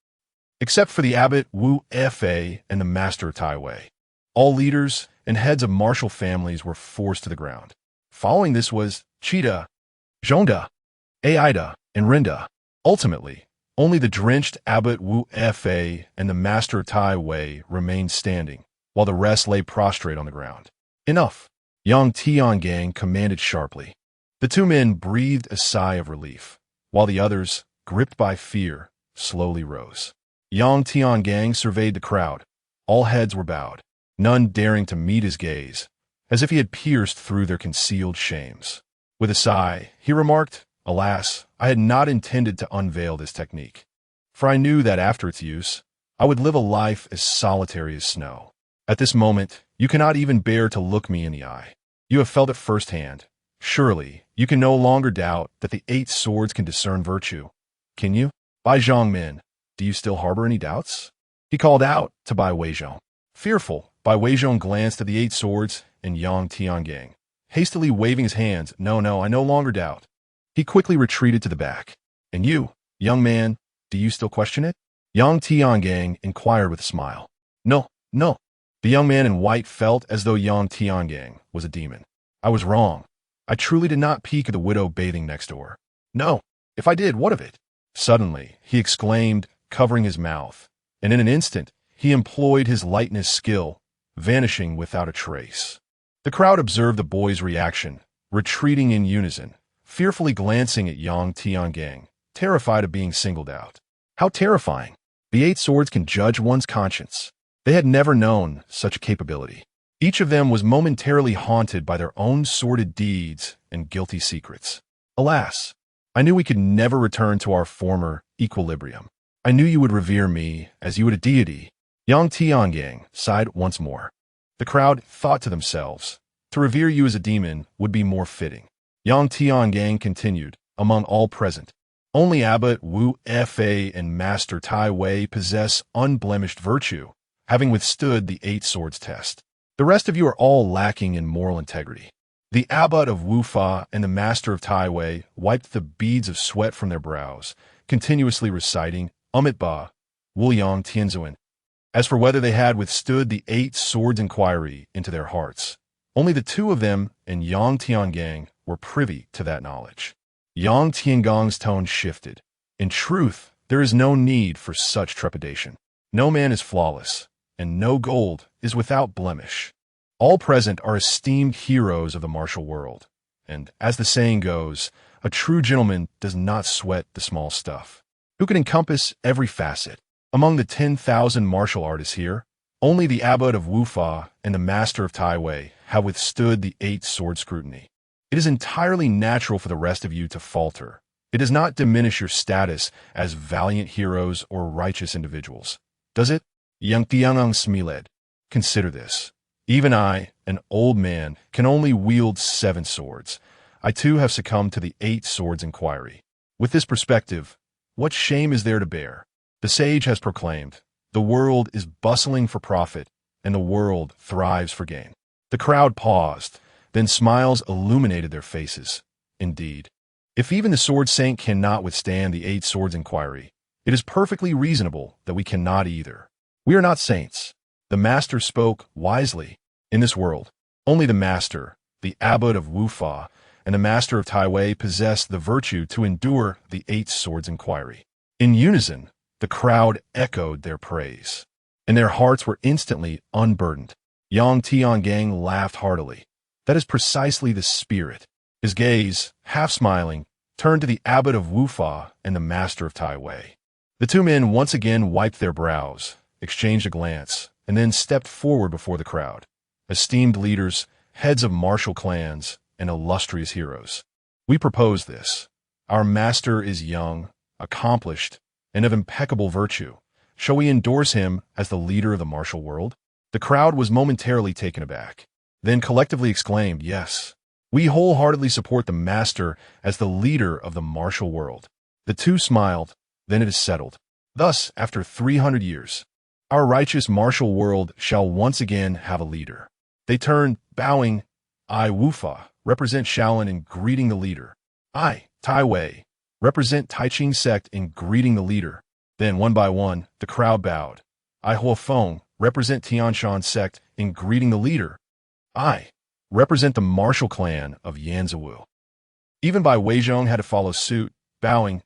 except for the abbot Wu Fa and the master of Tai Wei. All leaders and heads of martial families were forced to the ground. Following this was Cheetah, Zhongda, Aida, and Rinda. Ultimately, only the drenched abbot Wu Fa and the master of Tai Wei remained standing, while the rest lay prostrate on the ground. Enough, Yang Tiangang commanded sharply. The 2 men breathed a sigh of relief, while the others, gripped by fear, slowly rose. Yang Tiangang surveyed the crowd. All heads were bowed, none daring to meet his gaze, as if he had pierced through their concealed shames. With a sigh, he remarked, "Alas, I had not intended to unveil this technique, for I knew that after its use, I would live a life as solitary as snow. At this moment, you cannot even bear to look me in the eye. You have felt it firsthand. Surely, you can no longer doubt that the 8 swords can discern virtue. Can you? Bai Zhongmin, do you still harbor any doubts?" He called out to Bai Weizhong. Fearful, Bai Weizhong glanced at the 8 swords and Yang Tiangang, hastily waving his hands. No, I no longer doubt. He quickly retreated to the back. And you, young man, do you still question it? Yang Tiangang inquired with a smile. No. The young man in white felt as though Yang Tiangang was a demon. I was wrong. I truly did not peek at the widow bathing next door. No, if I did, what of it? Suddenly, he exclaimed, covering his mouth, and in an instant, he employed his lightness skill, vanishing without a trace. The crowd observed the boy's reaction, retreating in unison, fearfully glancing at Yang Tiangang, terrified of being singled out. How terrifying! The 8 swords can judge one's conscience. They had never known such a capability. Each of them was momentarily haunted by their own sordid deeds and guilty secrets. Alas, I knew we could never return to our former equilibrium. I knew you would revere me as you would a deity. Yang Tiangang sighed once more. The crowd thought to themselves, to revere you as a demon would be more fitting. Yang Tiangang continued, among all present, only Abbot Wu Fa and Master Tai Wei possess unblemished virtue, having withstood the 8 swords test. The rest of you are all lacking in moral integrity. The abbot of Wu Fa and the master of Tai Wei wiped the beads of sweat from their brows, continuously reciting Amit Ba, Wuliang Tianzuan. As for whether they had withstood the eight swords inquiry into their hearts, only the two of them and Yang Tiangang were privy to that knowledge. Yang Tiangong's tone shifted. In truth, there is no need for such trepidation. No man is flawless, and no gold is without blemish. All present are esteemed heroes of the martial world, and, as the saying goes, a true gentleman does not sweat the small stuff. Who can encompass every facet? Among the 10,000 martial artists here, only the abbot of Wufa and the master of Tai Wei have withstood the eight-sword scrutiny. It is entirely natural for the rest of you to falter. It does not diminish your status as valiant heroes or righteous individuals. Does it? Yang Tiangang smiled. Consider this. Even I, an old man, can only wield 7 swords. I too have succumbed to the 8 swords inquiry. With this perspective, what shame is there to bear? The sage has proclaimed, the world is bustling for profit, and the world thrives for gain. The crowd paused, then smiles illuminated their faces. Indeed, if even the sword saint cannot withstand the 8 swords inquiry, it is perfectly reasonable that we cannot either. We are not saints. The master spoke wisely. In this world, only the master, the abbot of Wufa, and the master of Tai Wei possess the virtue to endure the 8 swords inquiry. In unison, the crowd echoed their praise, and their hearts were instantly unburdened. Yang Tiangang laughed heartily. That is precisely the spirit. His gaze, half smiling, turned to the abbot of Wufa and the master of Tai Wei. The two men once again wiped their brows, exchanged a glance, and then stepped forward before the crowd. Esteemed leaders, heads of martial clans, and illustrious heroes. We propose this. Our master is young, accomplished, and of impeccable virtue. Shall we endorse him as the leader of the martial world? The crowd was momentarily taken aback, then collectively exclaimed, yes. We wholeheartedly support the master as the leader of the martial world. The two smiled, then it is settled. Thus, after 300 years, our righteous martial world shall once again have a leader. They turned, bowing. I, Wufa, represent Shaolin in greeting the leader. I, Tai Wei, represent Taiching sect in greeting the leader. Then, one by one, the crowd bowed. I, Huafeng, represent Tianshan sect in greeting the leader. I represent the martial clan of Yanzhou. Even Bai Weizhong had to follow suit, bowing.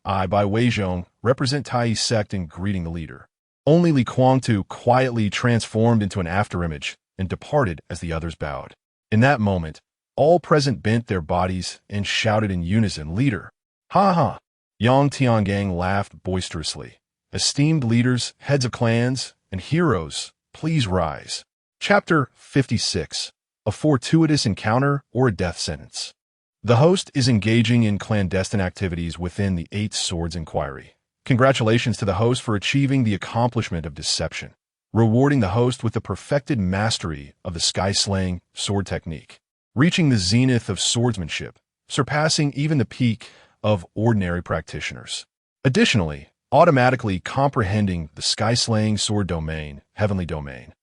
I, Bai Weizhong, represent Tai sect in greeting the leader. Only Li Kuangtu quietly transformed into an afterimage and departed as the others bowed. In that moment, all present bent their bodies and shouted in unison, leader. Ha ha! Yang Tiangang laughed boisterously. Esteemed leaders, heads of clans, and heroes, please rise. Chapter 56. A fortuitous encounter or a death sentence. The host is engaging in clandestine activities within the 8 swords inquiry. Congratulations to the host for achieving the accomplishment of deception, rewarding the host with the perfected mastery of the sky-slaying sword technique, reaching the zenith of swordsmanship, surpassing even the peak of ordinary practitioners. Additionally, automatically comprehending the sky-slaying sword domain, heavenly domain,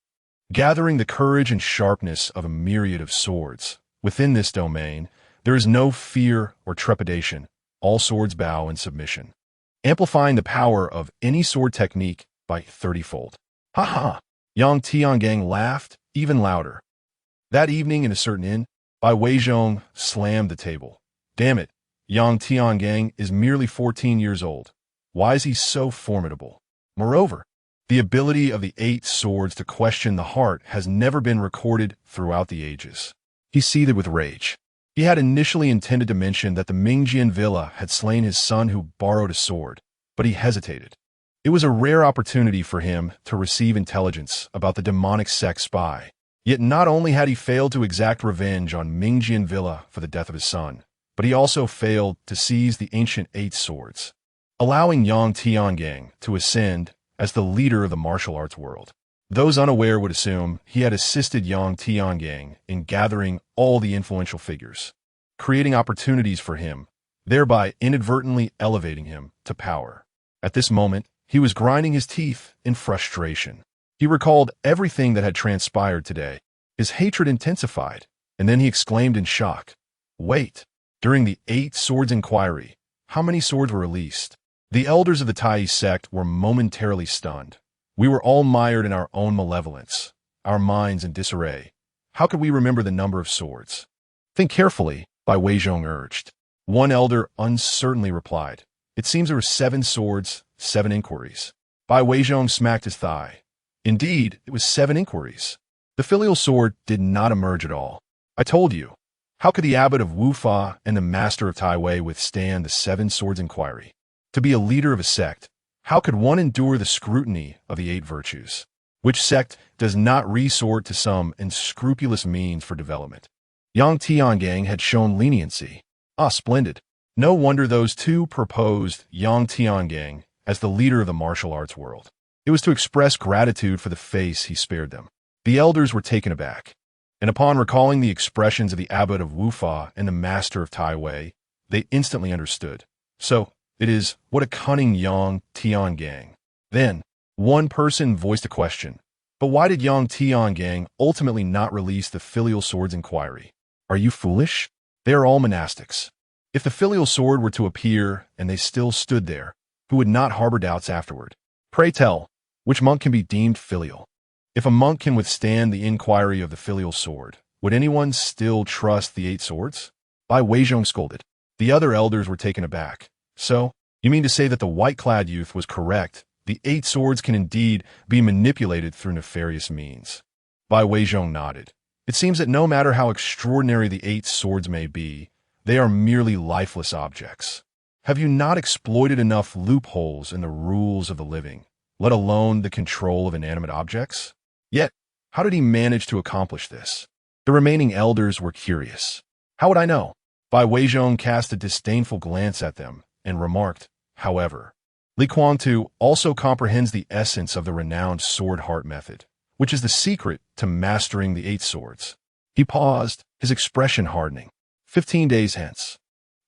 gathering the courage and sharpness of a myriad of swords. Within this domain, there is no fear or trepidation. All swords bow in submission, amplifying the power of any sword technique by 30-fold. Ha ha! Yang Tiangang laughed even louder. That evening in a certain inn, Bai Weizhong slammed the table. Damn it, Yang Tiangang is merely 14 years old. Why is he so formidable? Moreover, the ability of the 8 swords to question the heart has never been recorded throughout the ages. He seethed with rage. He had initially intended to mention that the Mingjian villa had slain his son who borrowed a sword, but he hesitated. It was a rare opportunity for him to receive intelligence about the demonic sect spy. Yet not only had he failed to exact revenge on Mingjian villa for the death of his son, but he also failed to seize the ancient 8 swords, allowing Yang Tiangang to ascend as the leader of the martial arts world. Those unaware would assume he had assisted Yang Tiangang in gathering all the influential figures, creating opportunities for him, thereby inadvertently elevating him to power. At this moment, he was grinding his teeth in frustration. He recalled everything that had transpired today. His hatred intensified, and then he exclaimed in shock, "Wait! During the 8 swords inquiry, how many swords were released?" The elders of the Tai sect were momentarily stunned. We were all mired in our own malevolence, our minds in disarray. How could we remember the number of swords? Think carefully, Bai Weizhong urged. One elder uncertainly replied, It seems there were 7 swords, 7 inquiries. Bai Weizhong smacked his thigh. Indeed, it was 7 inquiries. The filial sword did not emerge at all. I told you. How could the abbot of Wufa and the master of Tai Wei withstand the 7 swords inquiry? To be a leader of a sect, how could one endure the scrutiny of the 8 virtues? Which sect does not resort to some unscrupulous means for development? Yang Tiangang had shown leniency. Ah, splendid. No wonder those 2 proposed Yang Tiangang as the leader of the martial arts world. It was to express gratitude for the face he spared them. The elders were taken aback, and upon recalling the expressions of the abbot of Wufa and the master of Tai Wei, they instantly understood. So, it is, what a cunning Yang Tiangang. Then, one person voiced a question. But why did Yang Tiangang ultimately not release the filial sword's inquiry? Are you foolish? They are all monastics. If the filial sword were to appear and they still stood there, who would not harbor doubts afterward? Pray tell, which monk can be deemed filial? If a monk can withstand the inquiry of the filial sword, would anyone still trust the 8 swords? Bai Weizhong scolded. The other elders were taken aback. So, you mean to say that the white-clad youth was correct? The 8 swords can indeed be manipulated through nefarious means. Bai Weizhong nodded. It seems that no matter how extraordinary the 8 swords may be, they are merely lifeless objects. Have you not exploited enough loopholes in the rules of the living, let alone the control of inanimate objects? Yet, how did he manage to accomplish this? The remaining elders were curious. How would I know? Bai Weizhong cast a disdainful glance at them and remarked, however, Li Kuangtu also comprehends the essence of the renowned sword heart method, which is the secret to mastering the 8 swords. He paused, his expression hardening. 15 days hence,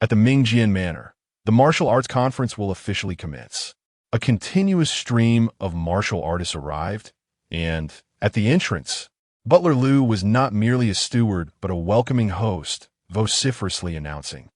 at the Mingjian Manor, the martial arts conference will officially commence. A continuous stream of martial artists arrived, and, at the entrance, Butler Liu was not merely a steward but a welcoming host, vociferously announcing,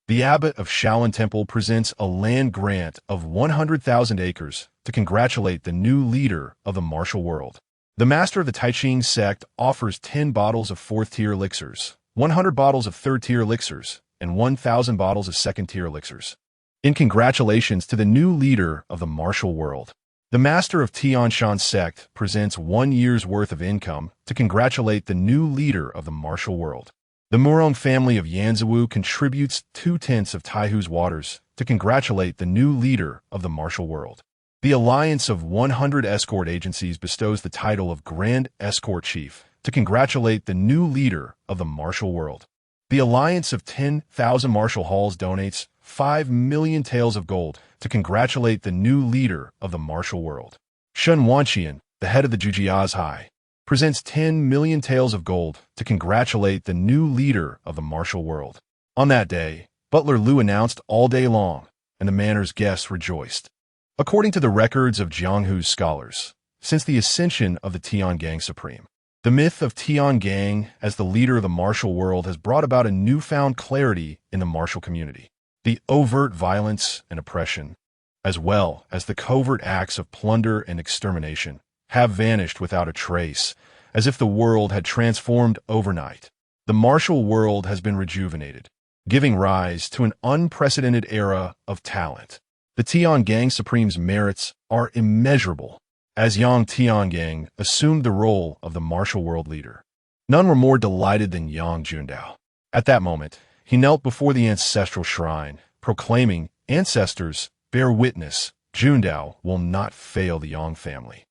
The abbot of Shaolin Temple presents a land grant of 100,000 acres to congratulate the new leader of the martial world. The master of the Tai Ching sect offers 10 bottles of 4th-tier elixirs, 100 bottles of 3rd-tier elixirs, and 1,000 bottles of 2nd-tier elixirs. In congratulations to the new leader of the martial world, the master of Tianshan sect presents 1 year's worth of income to congratulate the new leader of the martial world. The Murong family of Yanzhou contributes 2/10 of Taihu's waters to congratulate the new leader of the martial world. The alliance of 100 escort agencies bestows the title of Grand Escort Chief to congratulate the new leader of the martial world. The alliance of 10,000 martial halls donates 5 million taels of gold to congratulate the new leader of the martial world. Shen Wanqian, the head of the Jujiaz High, presents 10 million taels of gold to congratulate the new leader of the martial world. On that day, Butler Liu announced all day long, and the manor's guests rejoiced. According to the records of Jianghu's scholars, since the ascension of the Tiangang Supreme, the myth of Tiangang as the leader of the martial world has brought about a newfound clarity in the martial community. The overt violence and oppression, as well as the covert acts of plunder and extermination, have vanished without a trace, as if the world had transformed overnight. The martial world has been rejuvenated, giving rise to an unprecedented era of talent. The Tiangang Supreme's merits are immeasurable. As Yang Tiangang assumed the role of the martial world leader, none were more delighted than Yang Jundao. At that moment, he knelt before the ancestral shrine, proclaiming, "Ancestors, bear witness, Jundao will not fail the Yang family.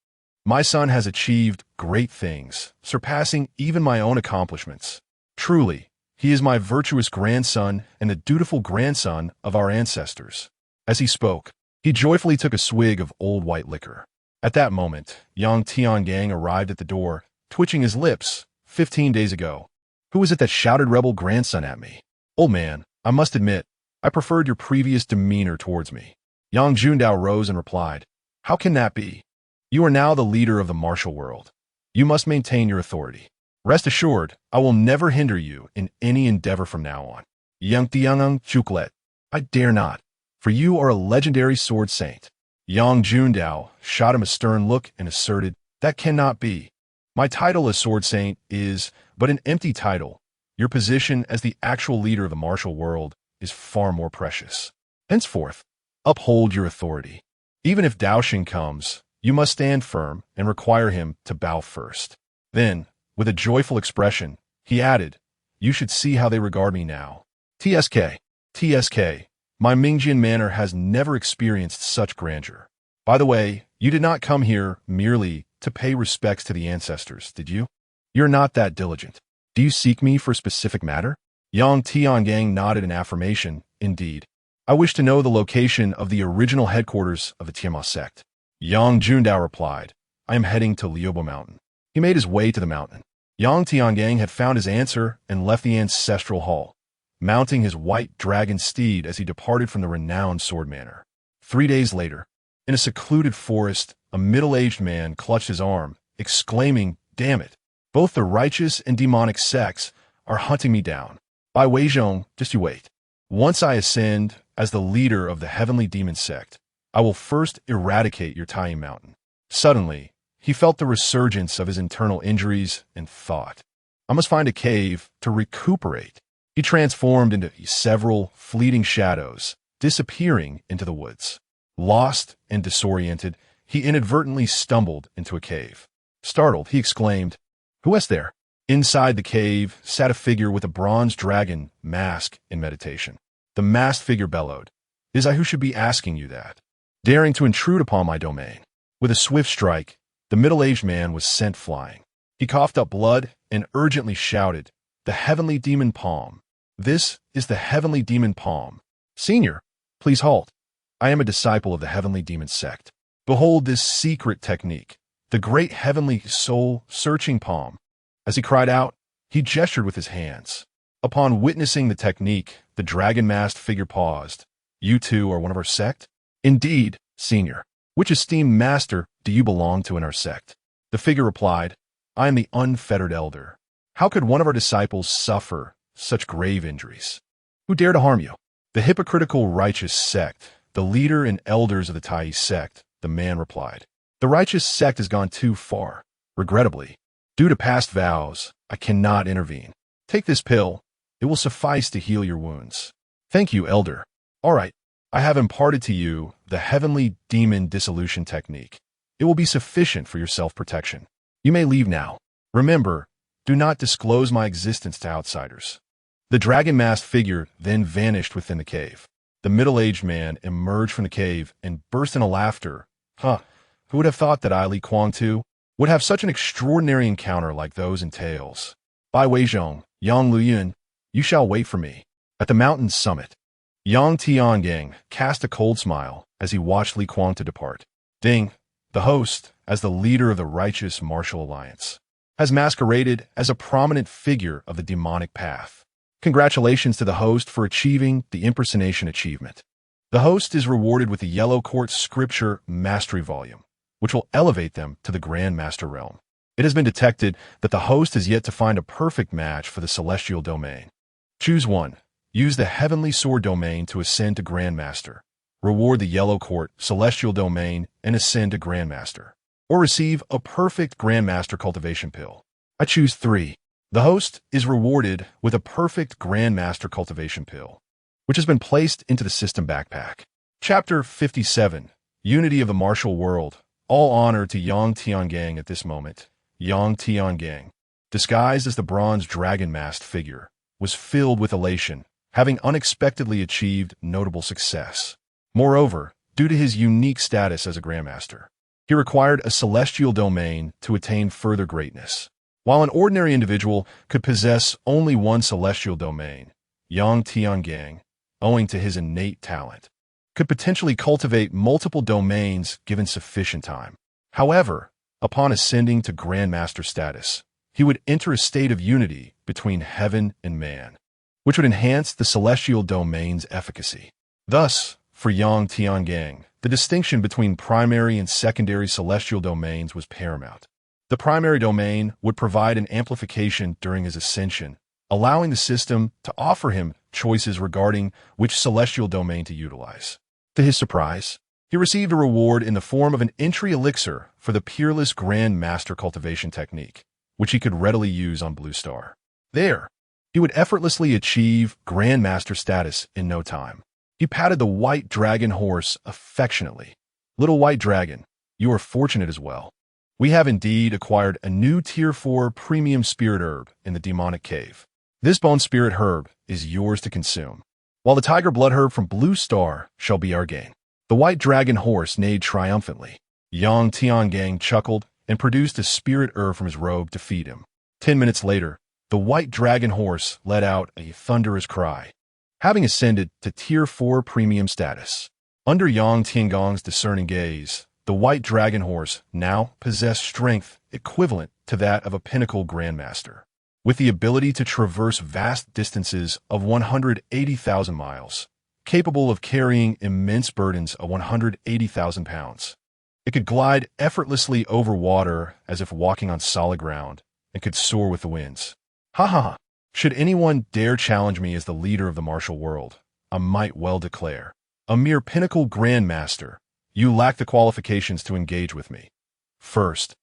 My son has achieved great things, surpassing even my own accomplishments. Truly, he is my virtuous grandson and the dutiful grandson of our ancestors." As he spoke, he joyfully took a swig of old white liquor. At that moment, Yang Tiangang arrived at the door, twitching his lips. 15 days ago, who was it that shouted rebel grandson at me? Old man, I must admit, I preferred your previous demeanor towards me. Yang Jundao rose and replied, "How can that be? You are now the leader of the martial world. You must maintain your authority. Rest assured, I will never hinder you in any endeavor from now on." Yang Tiangang Chuklet, I dare not. for you are a legendary sword saint." Yang Jundao shot him a stern look and asserted, "That cannot be. My title as sword saint is but an empty title. Your position as the actual leader of the martial world is far more precious. Henceforth, uphold your authority. Even if Daoxing comes, you must stand firm and require him to bow first." Then, with a joyful expression, he added, "You should see how they regard me now. TSK, my Mingjian manor has never experienced such grandeur. By the way, you did not come here merely to pay respects to the ancestors, did you? You're not that diligent. Do you seek me for a specific matter?" Yang Tiangang nodded in affirmation. "Indeed. I wish to know the location of the original headquarters of the Tianma sect." Yang Jundao replied, "I am heading to Liubo Mountain." He made his way to the mountain. Yang Tiangang had found his answer and left the ancestral hall, mounting his white dragon steed as he departed from the renowned sword manor. 3 days later, in a secluded forest, a middle-aged man clutched his arm, exclaiming, "Damn it! Both the righteous and demonic sects are hunting me down. Bai Weizhong, just you wait. Once I ascend as the leader of the heavenly demon sect, I will first eradicate your Taiyi mountain." Suddenly, he felt the resurgence of his internal injuries and thought, "I must find a cave to recuperate." He transformed into several fleeting shadows, disappearing into the woods. Lost and disoriented, he inadvertently stumbled into a cave. Startled, he exclaimed, "Who is there?" Inside the cave sat a figure with a bronze dragon mask in meditation. The masked figure bellowed, "It is I who should be asking you that, daring to intrude upon my domain." With a swift strike, the middle-aged man was sent flying. He coughed up blood and urgently shouted, "The heavenly demon palm. This is the heavenly demon palm. Senior, please halt. I am a disciple of the heavenly demon sect. Behold this secret technique, the great heavenly soul-searching palm." As he cried out, he gestured with his hands. Upon witnessing the technique, the dragon-masked figure paused. "You too are one of our sect?" "Indeed, senior. Which esteemed master do you belong to in our sect?" The figure replied, "I am the unfettered elder. How could one of our disciples suffer such grave injuries? Who dare to harm you?" "The hypocritical righteous sect, the leader and elders of the Taiyi sect," the man replied. "The righteous sect has gone too far. Regrettably, due to past vows, I cannot intervene. Take this pill. It will suffice to heal your wounds." "Thank you, elder. All right, I have imparted to you the heavenly demon dissolution technique. It will be sufficient for your self-protection. You may leave now. Remember, do not disclose my existence to outsiders." The dragon-masked figure then vanished within the cave. The middle-aged man emerged from the cave and burst into laughter. "Huh, who would have thought that I, Li Kuang-tu, would have such an extraordinary encounter like those in tales? Bai Weizhong, Yang Luyun, you shall wait for me at the mountain's summit." Yang Tiangang cast a cold smile as he watched Li Kuang-tu depart. Ding, the host, as the leader of the righteous martial alliance, has masqueraded as a prominent figure of the demonic path. Congratulations to the host for achieving the impersonation achievement. The host is rewarded with the Yellow Court Scripture Mastery Volume, which will elevate them to the Grand Master realm. It has been detected that the host has yet to find a perfect match for the celestial domain. Choose one. Use the Heavenly Sword domain to ascend to Grand Master. Reward the Yellow Court Celestial domain and ascend to Grand Master. Or receive a perfect Grand Master cultivation pill. I choose 3. The host is rewarded with a perfect Grand Master cultivation pill, which has been placed into the system backpack. Chapter 57. Unity of the Martial World. All honor to Yang Tiangang at this moment. Yang Tiangang, disguised as the bronze dragon-masked figure, was filled with elation, having unexpectedly achieved notable success. Moreover, due to his unique status as a Grandmaster, he required a celestial domain to attain further greatness. While an ordinary individual could possess only one celestial domain, Yang Tiangang, owing to his innate talent, could potentially cultivate multiple domains given sufficient time. However, upon ascending to Grandmaster status, he would enter a state of unity between heaven and man, which would enhance the celestial domain's efficacy. Thus, for Yang Tiangang, the distinction between primary and secondary celestial domains was paramount. The primary domain would provide an amplification during his ascension, allowing the system to offer him choices regarding which celestial domain to utilize. To his surprise, he received a reward in the form of an entry elixir for the peerless Grand Master cultivation technique, which he could readily use on Blue Star. There, he would effortlessly achieve Grand Master status in no time. He patted the white dragon horse affectionately. "Little white dragon, you are fortunate as well. We have indeed acquired a new Tier 4 premium spirit herb in the demonic cave. This bone spirit herb is yours to consume, while the tiger blood herb from Blue Star shall be our gain." The white dragon horse neighed triumphantly. Yang Tiangang chuckled and produced a spirit herb from his robe to feed him. 10 minutes later, the white dragon horse let out a thunderous cry, having ascended to Tier 4 premium status. Under Yang Tiangong's discerning gaze, the white dragon horse now possessed strength equivalent to that of a pinnacle grandmaster, with the ability to traverse vast distances of 180,000 miles, capable of carrying immense burdens of 180,000 pounds. It could glide effortlessly over water as if walking on solid ground, and could soar with the winds. Ha ha ha! Should anyone dare challenge me as the leader of the martial world, I might well declare, a mere pinnacle grandmaster, you lack the qualifications to engage with me. First,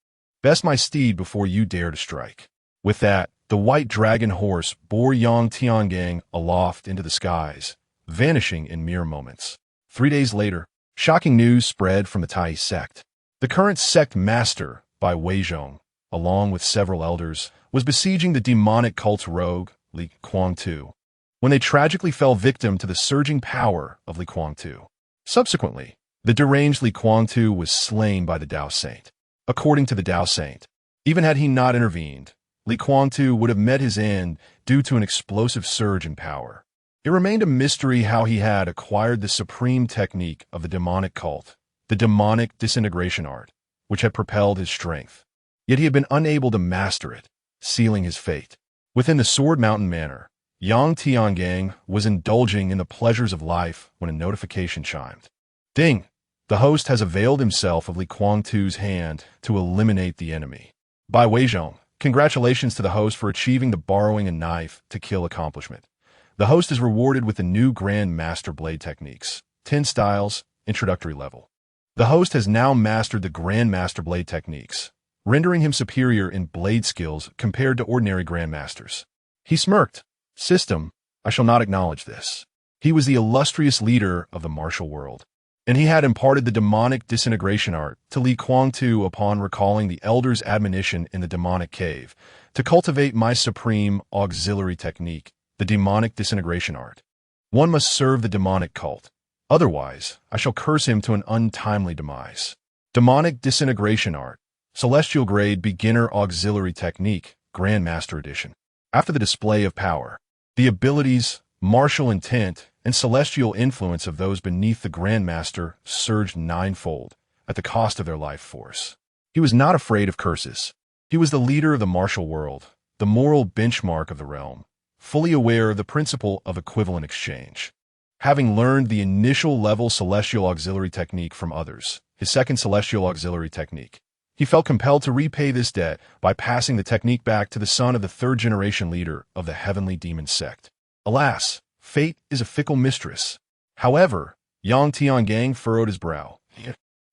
best my steed before you dare to strike. With that, the white dragon horse bore Yang Tiangang aloft into the skies, vanishing in mere moments. 3 days later, shocking news spread from the Tai sect. The current sect master, by Wei Zhong, along with several elders, was besieging the demonic cult's rogue, Li Kuang-tu, when they tragically fell victim to the surging power of Li Kuang-tu. Subsequently, the deranged Li Kuang-tu was slain by the Tao Saint. According to the Tao Saint, even had he not intervened, Li Kuang-tu would have met his end due to an explosive surge in power. It remained a mystery how he had acquired the supreme technique of the demonic cult, the demonic disintegration art, which had propelled his strength. Yet he had been unable to master it, sealing his fate. Within the Sword Mountain Manor, Yang Tiangang was indulging in the pleasures of life when a notification chimed. Ding! The host has availed himself of Li Kuang-tu's hand to eliminate the enemy. By Wei Zhong, congratulations to the host for achieving the borrowing a knife to kill accomplishment. The host is rewarded with the new Grand Master Blade techniques, 10 styles, introductory level. The host has now mastered the Grand Master Blade techniques, rendering him superior in blade skills compared to ordinary Grandmasters. He smirked. System, I shall not acknowledge this. He was the illustrious leader of the martial world, and he had imparted the demonic disintegration art to Li Kuang-tu upon recalling the elder's admonition in the demonic cave to cultivate my supreme auxiliary technique, the demonic disintegration art. One must serve the demonic cult. Otherwise, I shall curse him to an untimely demise. Demonic disintegration art, celestial grade beginner auxiliary technique, Grandmaster edition. After the display of power, the abilities, martial intent, and celestial influence of those beneath the Grandmaster surged ninefold at the cost of their life force. He was not afraid of curses. He was the leader of the martial world, the moral benchmark of the realm, fully aware of the principle of equivalent exchange. Having learned the initial level celestial auxiliary technique from others, his second celestial auxiliary technique, he felt compelled to repay this debt by passing the technique back to the son of the third-generation leader of the heavenly demon sect. Alas, fate is a fickle mistress. However, Yang Tiangang furrowed his brow.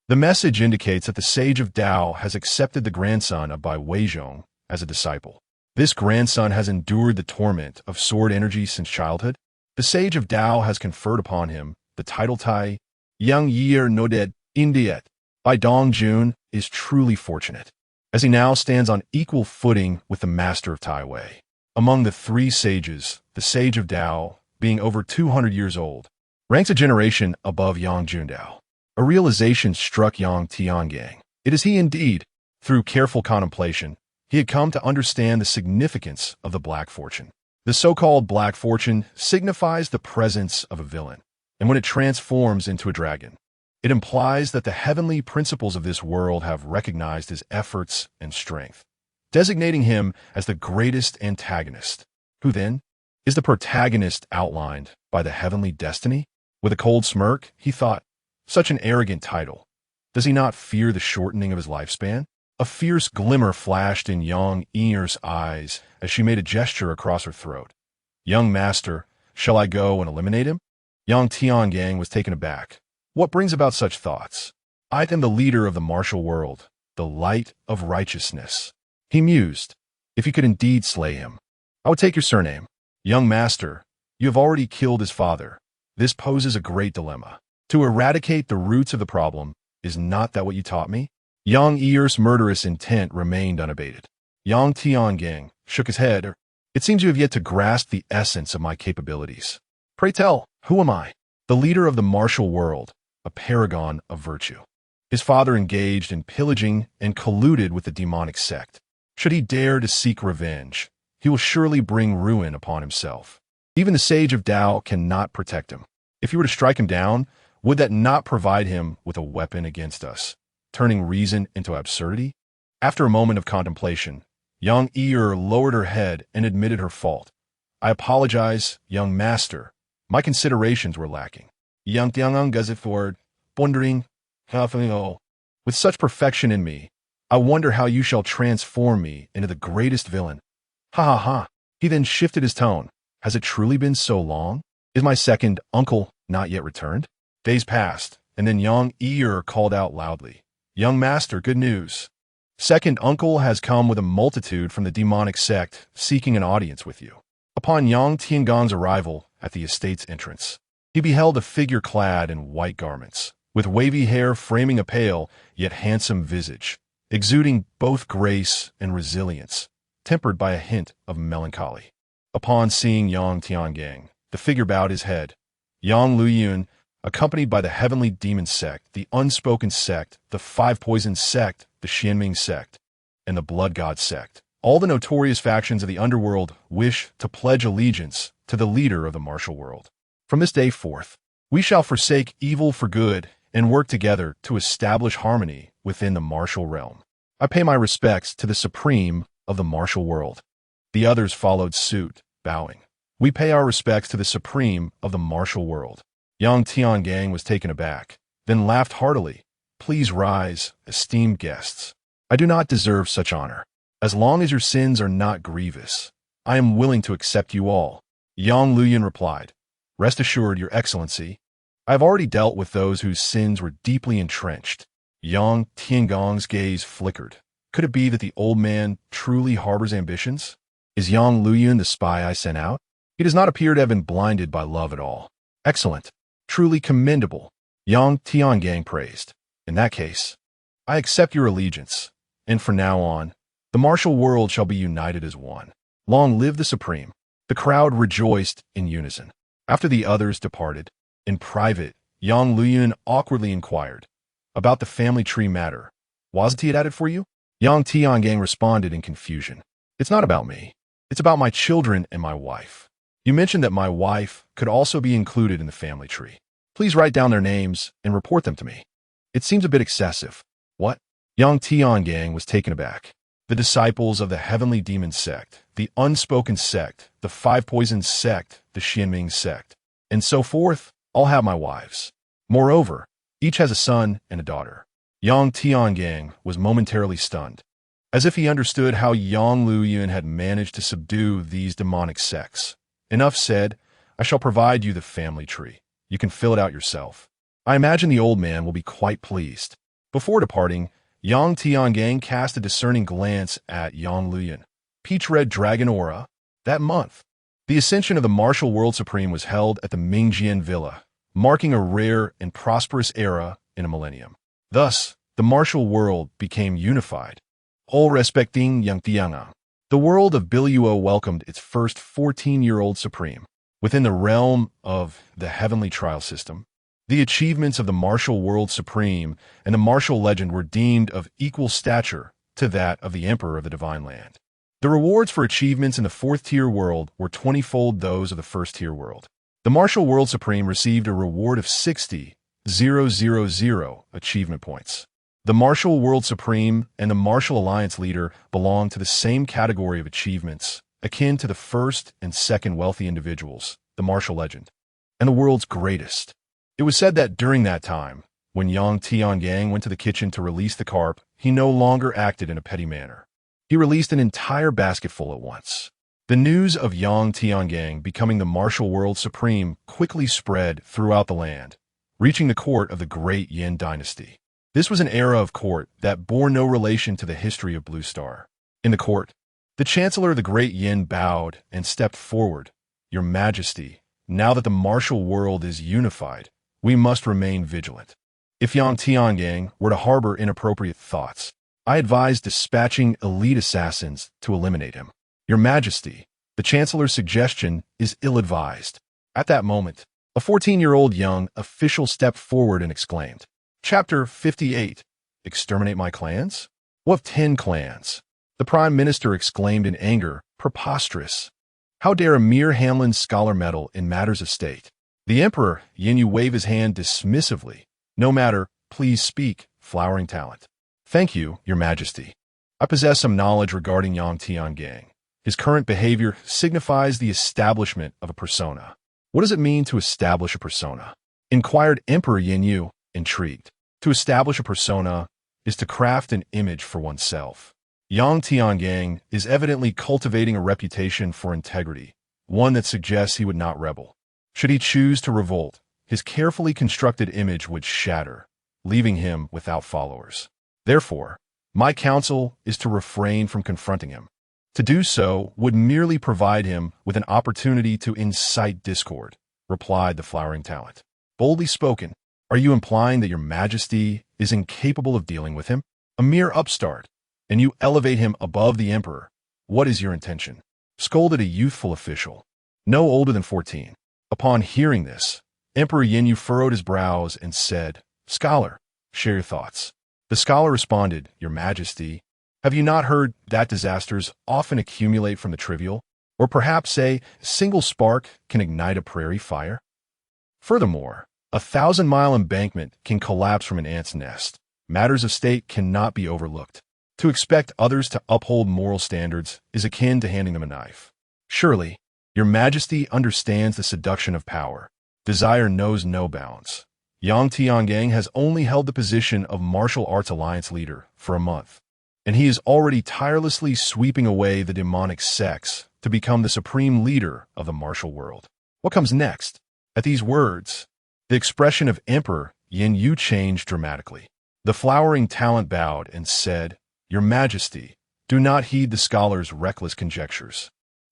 The message indicates that the Sage of Tao has accepted the grandson of Bai Weizhong as a disciple. This grandson has endured the torment of sword energy since childhood. The Sage of Tao has conferred upon him the title Tai, Yang Yeer Nodet Indiet. Bai Dongjun is truly fortunate, as he now stands on equal footing with the Master of Tai Wei. Among the 3 sages, the Sage of Tao, being over 200 years old, ranks a generation above Yang Jundao. A realization struck Yang Tiangang. It is he indeed. Through careful contemplation, he had come to understand the significance of the Black Fortune. The so-called Black Fortune signifies the presence of a villain, and when it transforms into a dragon, it implies that the heavenly principles of this world have recognized his efforts and strength, designating him as the greatest antagonist. Who then is the protagonist outlined by the heavenly destiny? With a cold smirk, he thought, such an arrogant title. Does he not fear the shortening of his lifespan? A fierce glimmer flashed in Yang Yir's eyes as she made a gesture across her throat. Young master, shall I go and eliminate him? Yang Tiangang was taken aback. What brings about such thoughts? I am the leader of the martial world, the light of righteousness. He mused. If you could indeed slay him, I would take your surname. Young master, you have already killed his father. This poses a great dilemma. To eradicate the roots of the problem, is not that what you taught me? Yang Ear's murderous intent remained unabated. Yang Tiangang shook his head. It seems you have yet to grasp the essence of my capabilities. Pray tell, who am I? The leader of the martial world, a paragon of virtue. His father engaged in pillaging and colluded with the demonic sect. Should he dare to seek revenge, he will surely bring ruin upon himself. Even the sage of Tao cannot protect him. If you were to strike him down, would that not provide him with a weapon against us, turning reason into absurdity? After a moment of contemplation, Yang Ear lowered her head and admitted her fault. I apologize, young master. My considerations were lacking. Yang Tiangang goes forward, wondering, with such perfection in me, I wonder how you shall transform me into the greatest villain. Ha ha ha. He then shifted his tone. Has it truly been so long? Is my second uncle not yet returned? Days passed, and then Yang Ear called out loudly. Young master, good news. Second uncle has come with a multitude from the demonic sect seeking an audience with you. Upon Yang Tiangong's arrival at the estate's entrance, he beheld a figure clad in white garments, with wavy hair framing a pale yet handsome visage, exuding both grace and resilience, tempered by a hint of melancholy. Upon seeing Yang Tiangang, the figure bowed his head. Yang Luyun, accompanied by the heavenly demon sect, the unspoken sect, the five poison sect, the Xianming sect, and the blood god sect, all the notorious factions of the underworld wish to pledge allegiance to the leader of the martial world. From this day forth, we shall forsake evil for good and work together to establish harmony within the martial realm. I pay my respects to the supreme of the martial world. The others followed suit, bowing. We pay our respects to the supreme of the martial world. Yang Tiangang was taken aback, then laughed heartily. Please rise, esteemed guests. I do not deserve such honor. As long as your sins are not grievous, I am willing to accept you all. Yang Luyun replied, Rest assured, Your Excellency, I have already dealt with those whose sins were deeply entrenched. Yang Tiangong's gaze flickered. Could it be that the old man truly harbors ambitions? Is Yang Luyun the spy I sent out? He does not appear to have been blinded by love at all. Excellent. Truly commendable. Yang Tiangang praised. In that case, I accept your allegiance, and from now on, the martial world shall be united as one. Long live the Supreme. The crowd rejoiced in unison. After the others departed, in private, Yang Luyun awkwardly inquired, about the family tree matter. Wasn't he added for you? Yang Tiangang responded in confusion. It's not about me. It's about my children and my wife. You mentioned that my wife could also be included in the family tree. Please write down their names and report them to me. It seems a bit excessive. What? Yang Tiangang was taken aback. The disciples of the heavenly demon sect, the unspoken sect, the five poisons sect, the Xianming sect, and so forth, all have my wives. Moreover, each has a son and a daughter. Yang Tiangang was momentarily stunned, as if he understood how Yang Luyun had managed to subdue these demonic sects. Enough said. I shall provide you the family tree. You can fill it out yourself. I imagine the old man will be quite pleased. Before departing, Yang Tiangang cast a discerning glance at Yang Luyun. Peach-red dragon aura. That month, the ascension of the martial world supreme was held at the Mingjian Villa, marking a rare and prosperous era in a millennium. Thus, the martial world became unified. All respecting Yang Tiangang. The world of Biluo welcomed its first 14-year-old supreme. Within the realm of the heavenly trial system, the achievements of the martial world supreme and the martial legend were deemed of equal stature to that of the emperor of the divine land. The rewards for achievements in the fourth-tier world were 20-fold those of the first-tier world. The martial world supreme received a reward of 60,000 achievement points. The martial world supreme and the martial alliance leader belong to the same category of achievements, akin to the first and second wealthy individuals, the martial legend, and the world's greatest. It was said that during that time, when Yang Tiangang went to the kitchen to release the carp, he no longer acted in a petty manner. He released an entire basketful at once. The news of Yang Tiangang becoming the martial world supreme quickly spread throughout the land. reaching the court of the Great Yin dynasty. This was an era of court that bore no relation to the history of Blue Star. In the court, the Chancellor of the Great Yin bowed and stepped forward. Your Majesty, now that the martial world is unified, we must remain vigilant. If Yang Tiangang were to harbor inappropriate thoughts, I advise dispatching elite assassins to eliminate him. Your Majesty, the Chancellor's suggestion is ill-advised. At that moment, a 14-year-old young official stepped forward and exclaimed, Chapter 58, Exterminate my clans? What of 10 clans? The Prime Minister exclaimed in anger, Preposterous. How dare a mere Hamlin scholar meddle in matters of state? The Emperor, Yin Yu, waved his hand dismissively. No matter, please speak, flowering talent. Thank you, Your Majesty. I possess some knowledge regarding Yang Tiangang. His current behavior signifies the establishment of a persona. What does it mean to establish a persona? Inquired Emperor Yin Yu, intrigued. To establish a persona is to craft an image for oneself. Yang Tiangang is evidently cultivating a reputation for integrity, one that suggests he would not rebel. Should he choose to revolt, his carefully constructed image would shatter, leaving him without followers. Therefore, my counsel is to refrain from confronting him. To do so would merely provide him with an opportunity to incite discord, replied the flowering talent. Boldly spoken, are you implying that Your Majesty is incapable of dealing with him? A mere upstart, and you elevate him above the Emperor. What is your intention? Scolded a youthful official, no older than 14. Upon hearing this, Emperor Yin Yu furrowed his brows and said, Scholar, share your thoughts. The scholar responded, Your Majesty, have you not heard that disasters often accumulate from the trivial? Or perhaps a single spark can ignite a prairie fire? Furthermore, a 1,000-mile embankment can collapse from an ant's nest. Matters of state cannot be overlooked. To expect others to uphold moral standards is akin to handing them a knife. Surely, Your Majesty understands the seduction of power. Desire knows no bounds. Yang Tiangang has only held the position of martial arts alliance leader for a month, and he is already tirelessly sweeping away the demonic sects to become the supreme leader of the martial world. What comes next? At these words, the expression of Emperor Yin Yu changed dramatically. The flowering talent bowed and said, Your Majesty, do not heed the scholar's reckless conjectures.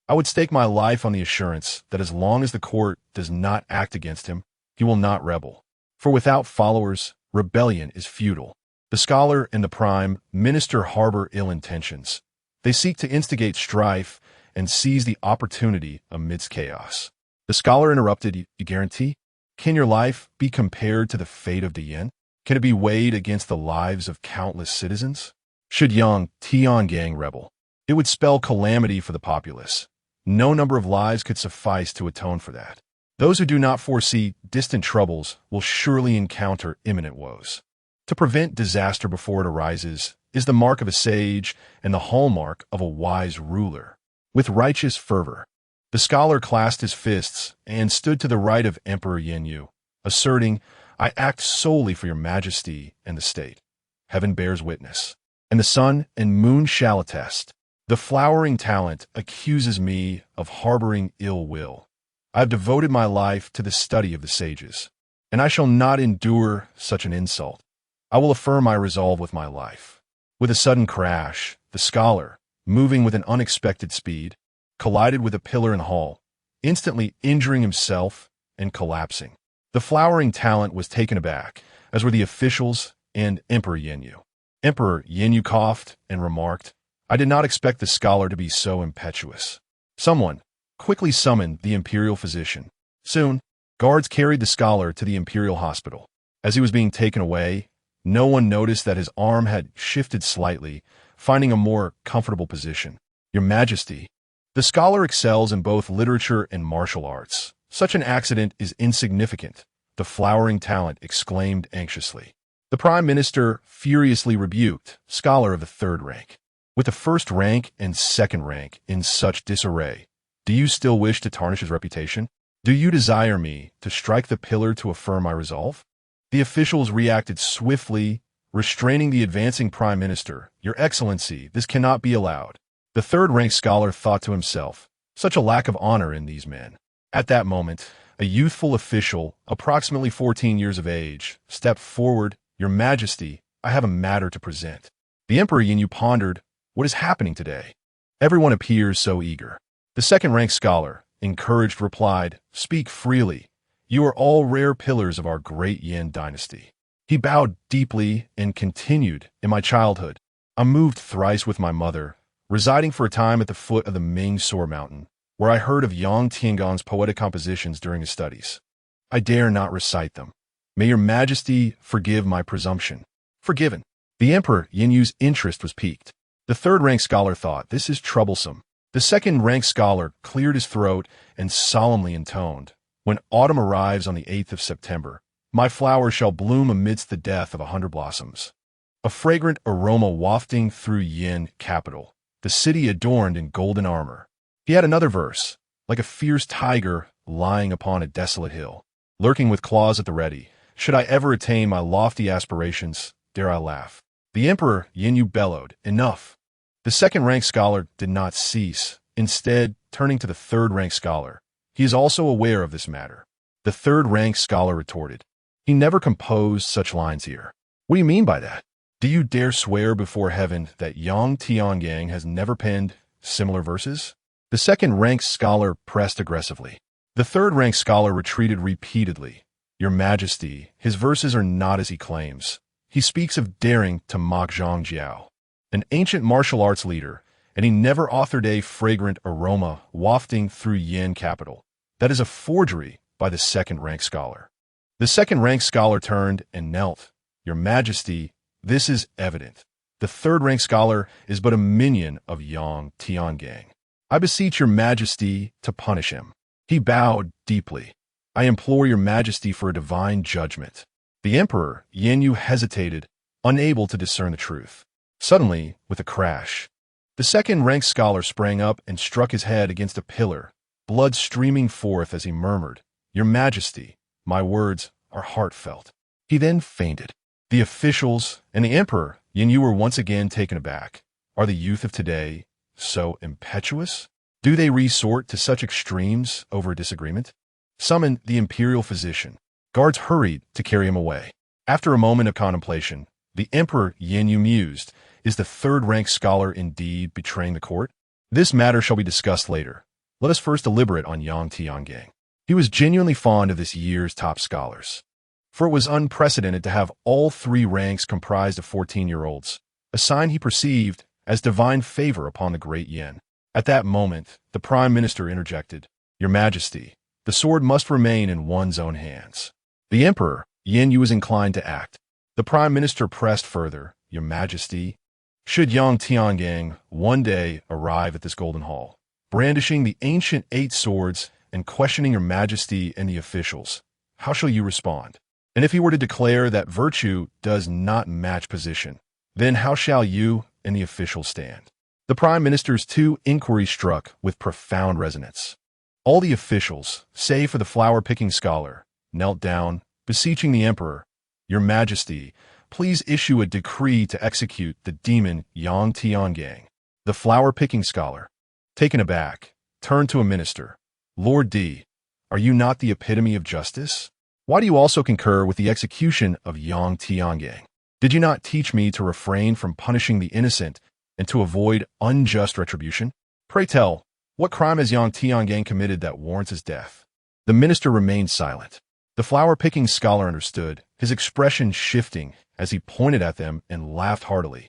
I would stake my life on the assurance that as long as the court does not act against him, he will not rebel. For without followers, rebellion is futile. The scholar and the Prime Minister harbor ill intentions. They seek to instigate strife and seize the opportunity amidst chaos. The scholar interrupted, You guarantee? Can your life be compared to the fate of Dian? Can it be weighed against the lives of countless citizens? Should Yang Tiangang rebel, it would spell calamity for the populace. No number of lives could suffice to atone for that. Those who do not foresee distant troubles will surely encounter imminent woes. To prevent disaster before it arises is the mark of a sage and the hallmark of a wise ruler. With righteous fervor, the scholar clasped his fists and stood to the right of Emperor Yin Yu, asserting, I act solely for Your Majesty and the state. Heaven bears witness, and the sun and moon shall attest. The flowering talent accuses me of harboring ill will. I have devoted my life to the study of the sages, and I shall not endure such an insult. I will affirm my resolve with my life. With a sudden crash, the scholar, moving with an unexpected speed, collided with a pillar in the hall, instantly injuring himself and collapsing. The flowering talent was taken aback, as were the officials and Emperor Yin Yu. Emperor Yin Yu coughed and remarked, I did not expect the scholar to be so impetuous. Someone quickly summoned the imperial physician. Soon, guards carried the scholar to the imperial hospital. As he was being taken away, no one noticed that his arm had shifted slightly, finding a more comfortable position. Your Majesty, the scholar excels in both literature and martial arts. Such an accident is insignificant, the flowering talent exclaimed anxiously. The Prime Minister furiously rebuked, Scholar of the third rank. With the first rank and second rank in such disarray, do you still wish to tarnish his reputation? Do you desire me to strike the pillar to affirm my resolve? The officials reacted swiftly, restraining the advancing Prime Minister. Your Excellency, this cannot be allowed. The third-rank scholar thought to himself, such a lack of honor in these men. At that moment, A youthful official, approximately 14 years of age, stepped forward. Your Majesty, I have a matter to present. The Emperor Yin Yu pondered, what is happening today? Everyone appears so eager. The second-ranked scholar, encouraged, replied, speak freely. You are all rare pillars of our great Yin dynasty. He bowed deeply and continued, in my childhood, I moved thrice with my mother, residing for a time at the foot of the Ming Soar Mountain, where I heard of Yang Tiangong's poetic compositions during his studies. I dare not recite them. May your Majesty forgive my presumption. Forgiven. The Emperor Yin Yu's interest was piqued. The third-ranked scholar thought, this is troublesome. The second-ranked scholar cleared his throat and solemnly intoned, when autumn arrives on the 8th of September, my flowers shall bloom amidst the death of 100 blossoms. A fragrant aroma wafting through Yin capital, the city adorned in golden armor. He had another verse, like a fierce tiger lying upon a desolate hill, lurking with claws at the ready. Should I ever attain my lofty aspirations, dare I laugh. The Emperor Yin Yu bellowed, enough. The second-ranked scholar did not cease, instead turning to the third-ranked scholar. He is also aware of this matter. The third-ranked scholar retorted, he never composed such lines here. What do you mean by that? Do you dare swear before heaven that Yang Tiangang has never penned similar verses? The second-ranked scholar pressed aggressively. The third-ranked scholar retreated repeatedly. Your Majesty, his verses are not as he claims. He speaks of daring to mock Zhang Jiao, an ancient martial arts leader, and he never authored a fragrant aroma wafting through Yin capital. That is a forgery by the second-ranked scholar. The second-ranked scholar turned and knelt. Your Majesty, this is evident. The third-ranked scholar is but a minion of Yang Tiangang. I beseech your Majesty to punish him. He bowed deeply. I implore your Majesty for a divine judgment. The Emperor Yin Yu hesitated, unable to discern the truth. Suddenly, with a crash, the second-ranked scholar sprang up and struck his head against a pillar, blood streaming forth as he murmured, Your Majesty, my words are heartfelt. He then fainted. The officials and the Emperor Yin Yu were once again taken aback. Are the youth of today so impetuous? Do they resort to such extremes over a disagreement? Summon the imperial physician. Guards hurried to carry him away. After a moment of contemplation, the Emperor Yin Yu mused, is the third-ranked scholar indeed betraying the court? This matter shall be discussed later. Let us first deliberate on Yang Tiangang. He was genuinely fond of this year's top scholars, for it was unprecedented to have all three ranks comprised of 14-year-olds, a sign he perceived as divine favor upon the great Yin. At that moment, the Prime Minister interjected, Your Majesty, the sword must remain in one's own hands. The Emperor Yin Yu was inclined to act. The Prime Minister pressed further, Your Majesty, should Yang Tiangang one day arrive at this golden hall, brandishing the ancient 8 swords and questioning your Majesty and the officials, how shall you respond? And if he were to declare that virtue does not match position, then how shall you and the officials stand? The Prime Minister's 2 inquiries struck with profound resonance. All the officials, save for the flower-picking scholar, knelt down, beseeching the Emperor, Your Majesty, please issue a decree to execute the demon Yang Tiangang. The flower-picking scholar, taken aback, turned to a minister. Lord D, are you not the epitome of justice? Why do you also concur with the execution of Yang Tiangang? Did you not teach me to refrain from punishing the innocent and to avoid unjust retribution? Pray tell, what crime has Yang Tiangang committed that warrants his death? The minister remained silent. The flower-picking scholar understood, his expression shifting as he pointed at them and laughed heartily.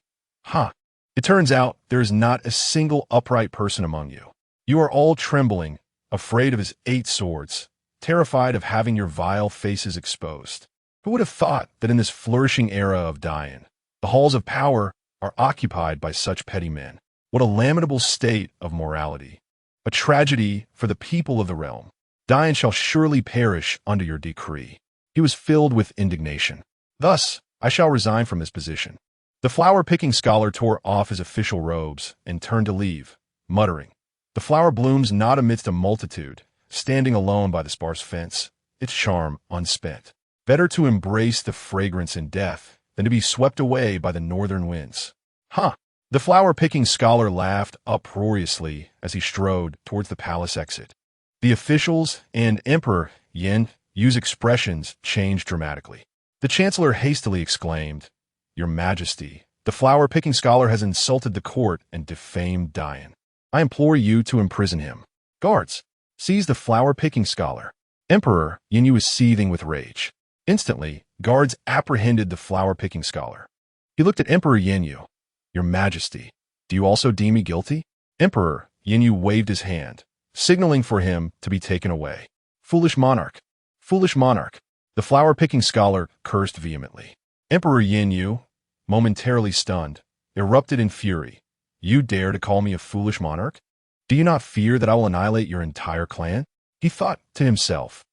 It turns out there is not a single upright person among you. You are all trembling, afraid of his 8 swords, terrified of having your vile faces exposed. Who would have thought that in this flourishing era of Dayan, the halls of power are occupied by such petty men? What a lamentable state of morality. A tragedy for the people of the realm. Dayan shall surely perish under your decree. He was filled with indignation. Thus, I shall resign from this position. The flower-picking scholar tore off his official robes and turned to leave, muttering, The flower blooms not amidst a multitude, standing alone by the sparse fence, its charm unspent. Better to embrace the fragrance in death than to be swept away by the northern winds. The flower-picking scholar laughed uproariously as he strode towards the palace exit. The officials and Emperor Yin Yu's expressions changed dramatically. The chancellor hastily exclaimed, "Your Majesty, the flower-picking scholar has insulted the court and defamed Dian. I implore you to imprison him. Guards, seize the flower-picking scholar." Emperor Yin Yu was seething with rage. Instantly, guards apprehended the flower-picking scholar. He looked at Emperor Yin Yu. "Your Majesty, do you also deem me guilty?" Emperor Yin Yu waved his hand, signaling for him to be taken away. "Foolish monarch! Foolish monarch!" The flower-picking scholar cursed vehemently. Emperor Yin Yu, momentarily stunned, erupted in fury. "You dare to call me a foolish monarch? Do you not fear that I will annihilate your entire clan?" He thought to himself,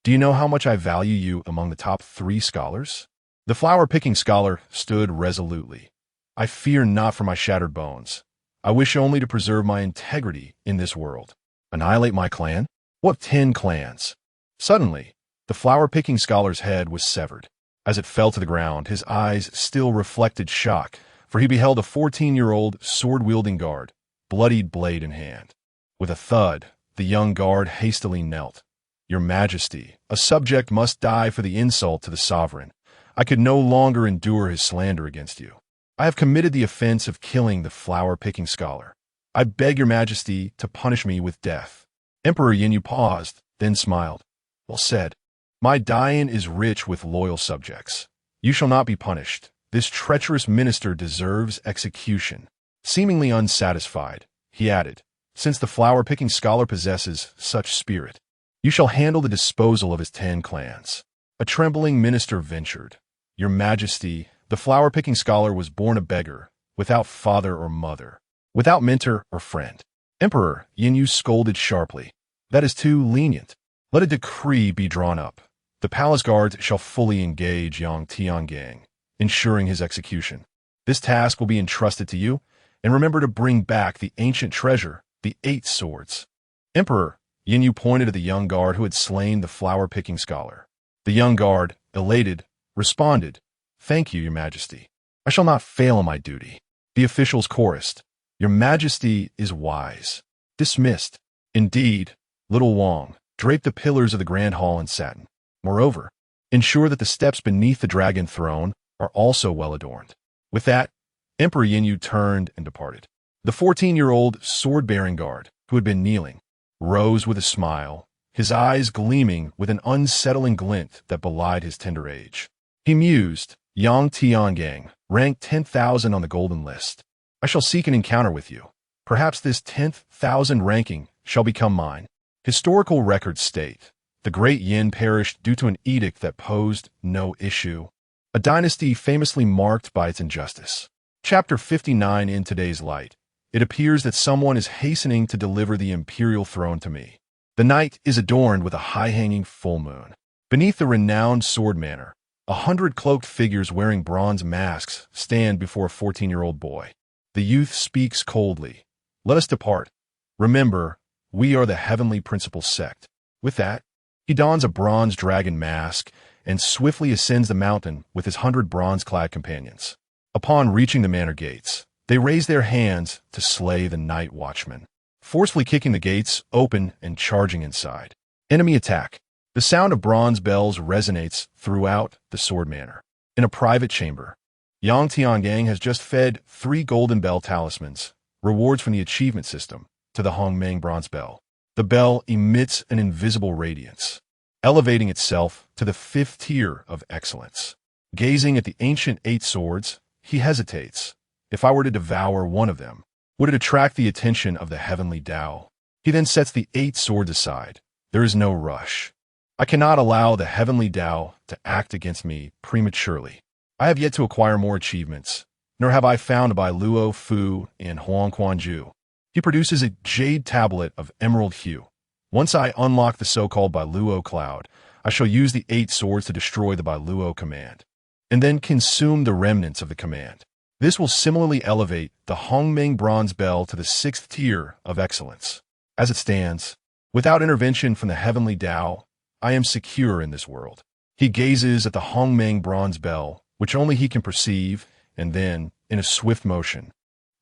"Do you know how much I value you among the top 3 scholars?" The flower-picking scholar stood resolutely. "I fear not for my shattered bones. I wish only to preserve my integrity in this world. Annihilate my clan? What 10 clans?" Suddenly, the flower-picking scholar's head was severed. As it fell to the ground, his eyes still reflected shock, for he beheld a 14-year-old sword-wielding guard, bloodied blade in hand. With a thud, the young guard hastily knelt. "Your Majesty, a subject must die for the insult to the sovereign. I could no longer endure his slander against you. I have committed the offense of killing the flower-picking scholar. I beg your Majesty to punish me with death." Emperor Yin Yu paused, then smiled. "Well said. My Dian is rich with loyal subjects. You shall not be punished. This treacherous minister deserves execution." Seemingly unsatisfied, he added, "Since the flower-picking scholar possesses such spirit, you shall handle the disposal of his 10 clans." A trembling minister ventured, "Your Majesty, the flower-picking scholar was born a beggar, without father or mother, without mentor or friend." Emperor Yin Yu scolded sharply. "That is too lenient. Let a decree be drawn up. The palace guards shall fully engage Yang Tiangang, ensuring his execution. This task will be entrusted to you, and remember to bring back the ancient treasure, the 8 swords." Emperor Yin Yu pointed at the young guard who had slain the flower-picking scholar. The young guard, elated, responded, "Thank you, Your Majesty. I shall not fail in my duty." The officials chorused, "Your Majesty is wise." Dismissed. Indeed, little Wang, drape the pillars of the grand hall in satin. Moreover, ensure that the steps beneath the dragon throne are also well adorned. With that, Emperor Yin Yu turned and departed. The 14-year-old sword-bearing guard, who had been kneeling, rose with a smile, his eyes gleaming with an unsettling glint that belied his tender age. He mused, "Yang Tiangang, ranked 10,000 on the golden list. I shall seek an encounter with you. Perhaps this 10,000 ranking shall become mine." Historical records state, the great Yin perished due to an edict that posed no issue, a dynasty famously marked by its injustice. Chapter 59. In today's light, it appears that someone is hastening to deliver the imperial throne to me. The night is adorned with a high-hanging full moon. Beneath the renowned sword manor, 100 cloaked figures wearing bronze masks stand before a 14-year-old boy. The youth speaks coldly. "Let us depart. Remember, we are the heavenly principal sect." With that, he dons a bronze dragon mask and swiftly ascends the mountain with his 100 bronze-clad companions. Upon reaching the manor gates, they raise their hands to slay the night watchman, forcefully kicking the gates open and charging inside. Enemy attack. The sound of bronze bells resonates throughout the sword manor. In a private chamber, Yang Tiangang has just fed 3 golden bell talismans, rewards from the achievement system, to the Hongmeng bronze bell. The bell emits an invisible radiance, elevating itself to the 5th tier of excellence. Gazing at the ancient 8 swords, he hesitates. If I were to devour one of them, would it attract the attention of the heavenly Tao? He then sets the 8 swords aside. There is no rush. I cannot allow the heavenly Tao to act against me prematurely. I have yet to acquire more achievements, nor have I found by Luo Fu in Huangquanju. He produces a jade tablet of emerald hue. Once I unlock the so-called Bailuo cloud, I shall use the 8 swords to destroy the Bailuo command, and then consume the remnants of the command. This will similarly elevate the Hongmeng bronze bell to the 6th tier of excellence. As it stands, without intervention from the heavenly Tao, I am secure in this world. He gazes at the Hongmeng bronze bell, which only he can perceive, and then, in a swift motion,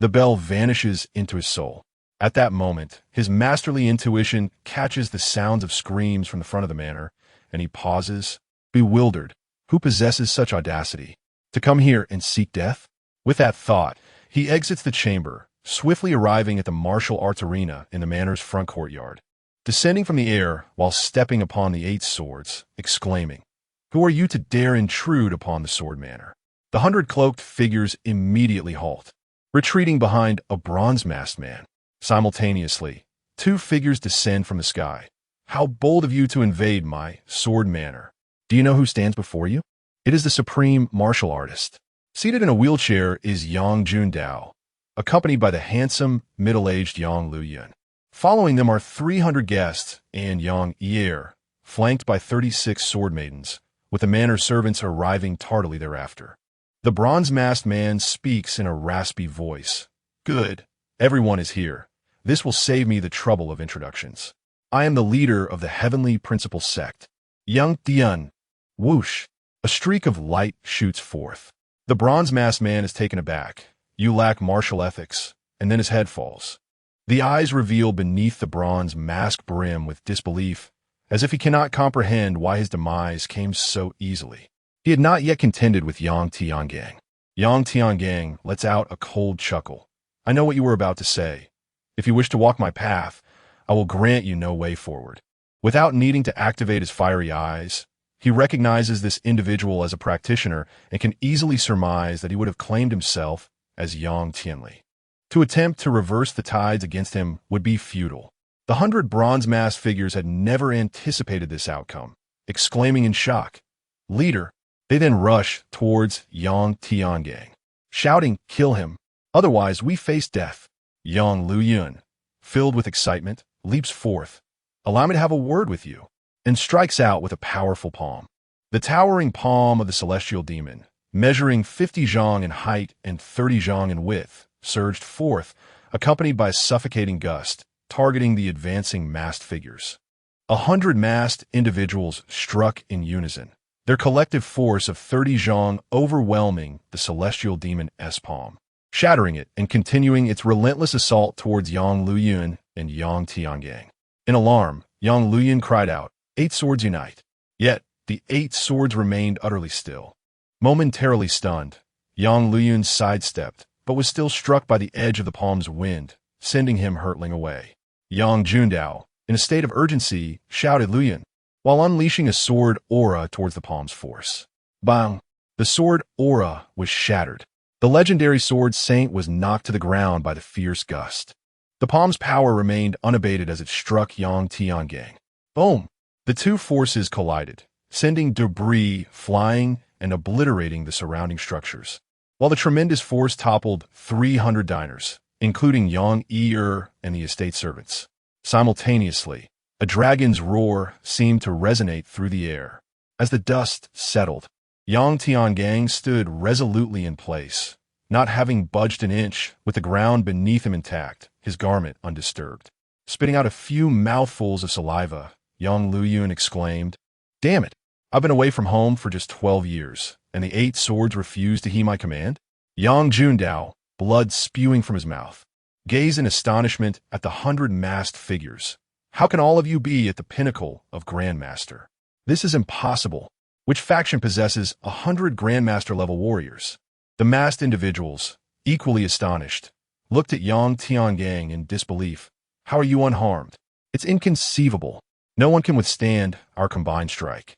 the bell vanishes into his soul. At that moment, his masterly intuition catches the sounds of screams from the front of the manor, and he pauses, bewildered. Who possesses such audacity? To come here and seek death? With that thought, he exits the chamber, swiftly arriving at the martial arts arena in the manor's front courtyard. Descending from the air while stepping upon the 8 swords, exclaiming, "Who are you to dare intrude upon the sword manor?" The 100 cloaked figures immediately halt, retreating behind a bronze-masked man. Simultaneously, 2 figures descend from the sky. "How bold of you to invade my sword manor. Do you know who stands before you? It is the supreme martial artist." Seated in a wheelchair is Yang Jundao, accompanied by the handsome, middle-aged Yang Luyun. Following them are 300 guests and Yang Yier, flanked by 36 sword maidens, with the manor servants arriving tardily thereafter. The bronze-masked man speaks in a raspy voice. "Good. Everyone is here. This will save me the trouble of introductions. I am the leader of the Heavenly Principal Sect. Yang Tian." Whoosh! A streak of light shoots forth. The bronze-masked man is taken aback. "You lack martial ethics," and then his head falls. The eyes reveal beneath the bronze mask brim with disbelief, as if he cannot comprehend why his demise came so easily. He had not yet contended with Yang Tiangang. Yang Tiangang lets out a cold chuckle. "I know what you were about to say. If you wish to walk my path, I will grant you no way forward." Without needing to activate his fiery eyes, he recognizes this individual as a practitioner and can easily surmise that he would have claimed himself as Yang Tianli. To attempt to reverse the tides against him would be futile. The 100 bronze-masked figures had never anticipated this outcome, exclaiming in shock, "Leader!" They then rush towards Yang Tiangang, shouting, "Kill him! Otherwise we face death." Yang Luyun, filled with excitement, leaps forth. "Allow me to have a word with you," and strikes out with a powerful palm. The towering palm of the celestial demon, measuring 50 zhang in height and 30 zhang in width, surged forth, accompanied by a suffocating gust, targeting the advancing masked figures. 100 masked individuals struck in unison, their collective force of 30 zhang overwhelming the celestial demon's palm, shattering it and continuing its relentless assault towards Yang Luyun and Yang Tiangang. In alarm, Yang Luyun cried out, "8 swords unite." Yet, the 8 swords remained utterly still. Momentarily stunned, Yang Luyun sidestepped, but was still struck by the edge of the palm's wind, sending him hurtling away. Yang Jundao, in a state of urgency, shouted Luyun, while unleashing a sword aura towards the palm's force. Bang! The sword aura was shattered. The legendary sword saint was knocked to the ground by the fierce gust. The palm's power remained unabated as it struck Yang Tiangang. Boom! The 2 forces collided, sending debris flying and obliterating the surrounding structures. While the tremendous force toppled 300 diners, including Yang Yier and the estate servants. Simultaneously, a dragon's roar seemed to resonate through the air. As the dust settled, Yang Tiangang stood resolutely in place, not having budged an inch, with the ground beneath him intact, his garment undisturbed. Spitting out a few mouthfuls of saliva, Yang Luyun exclaimed, "Damn it! I've been away from home for just 12 years, and the 8 swords refuse to heed my command?" Yang Jundao, blood spewing from his mouth, gazed in astonishment at the 100 masked figures. "How can all of you be at the pinnacle of Grandmaster? This is impossible. Which faction possesses 100 Grandmaster-level warriors?" The masked individuals, equally astonished, looked at Yang Tiangang in disbelief. "How are you unharmed? It's inconceivable. No one can withstand our combined strike."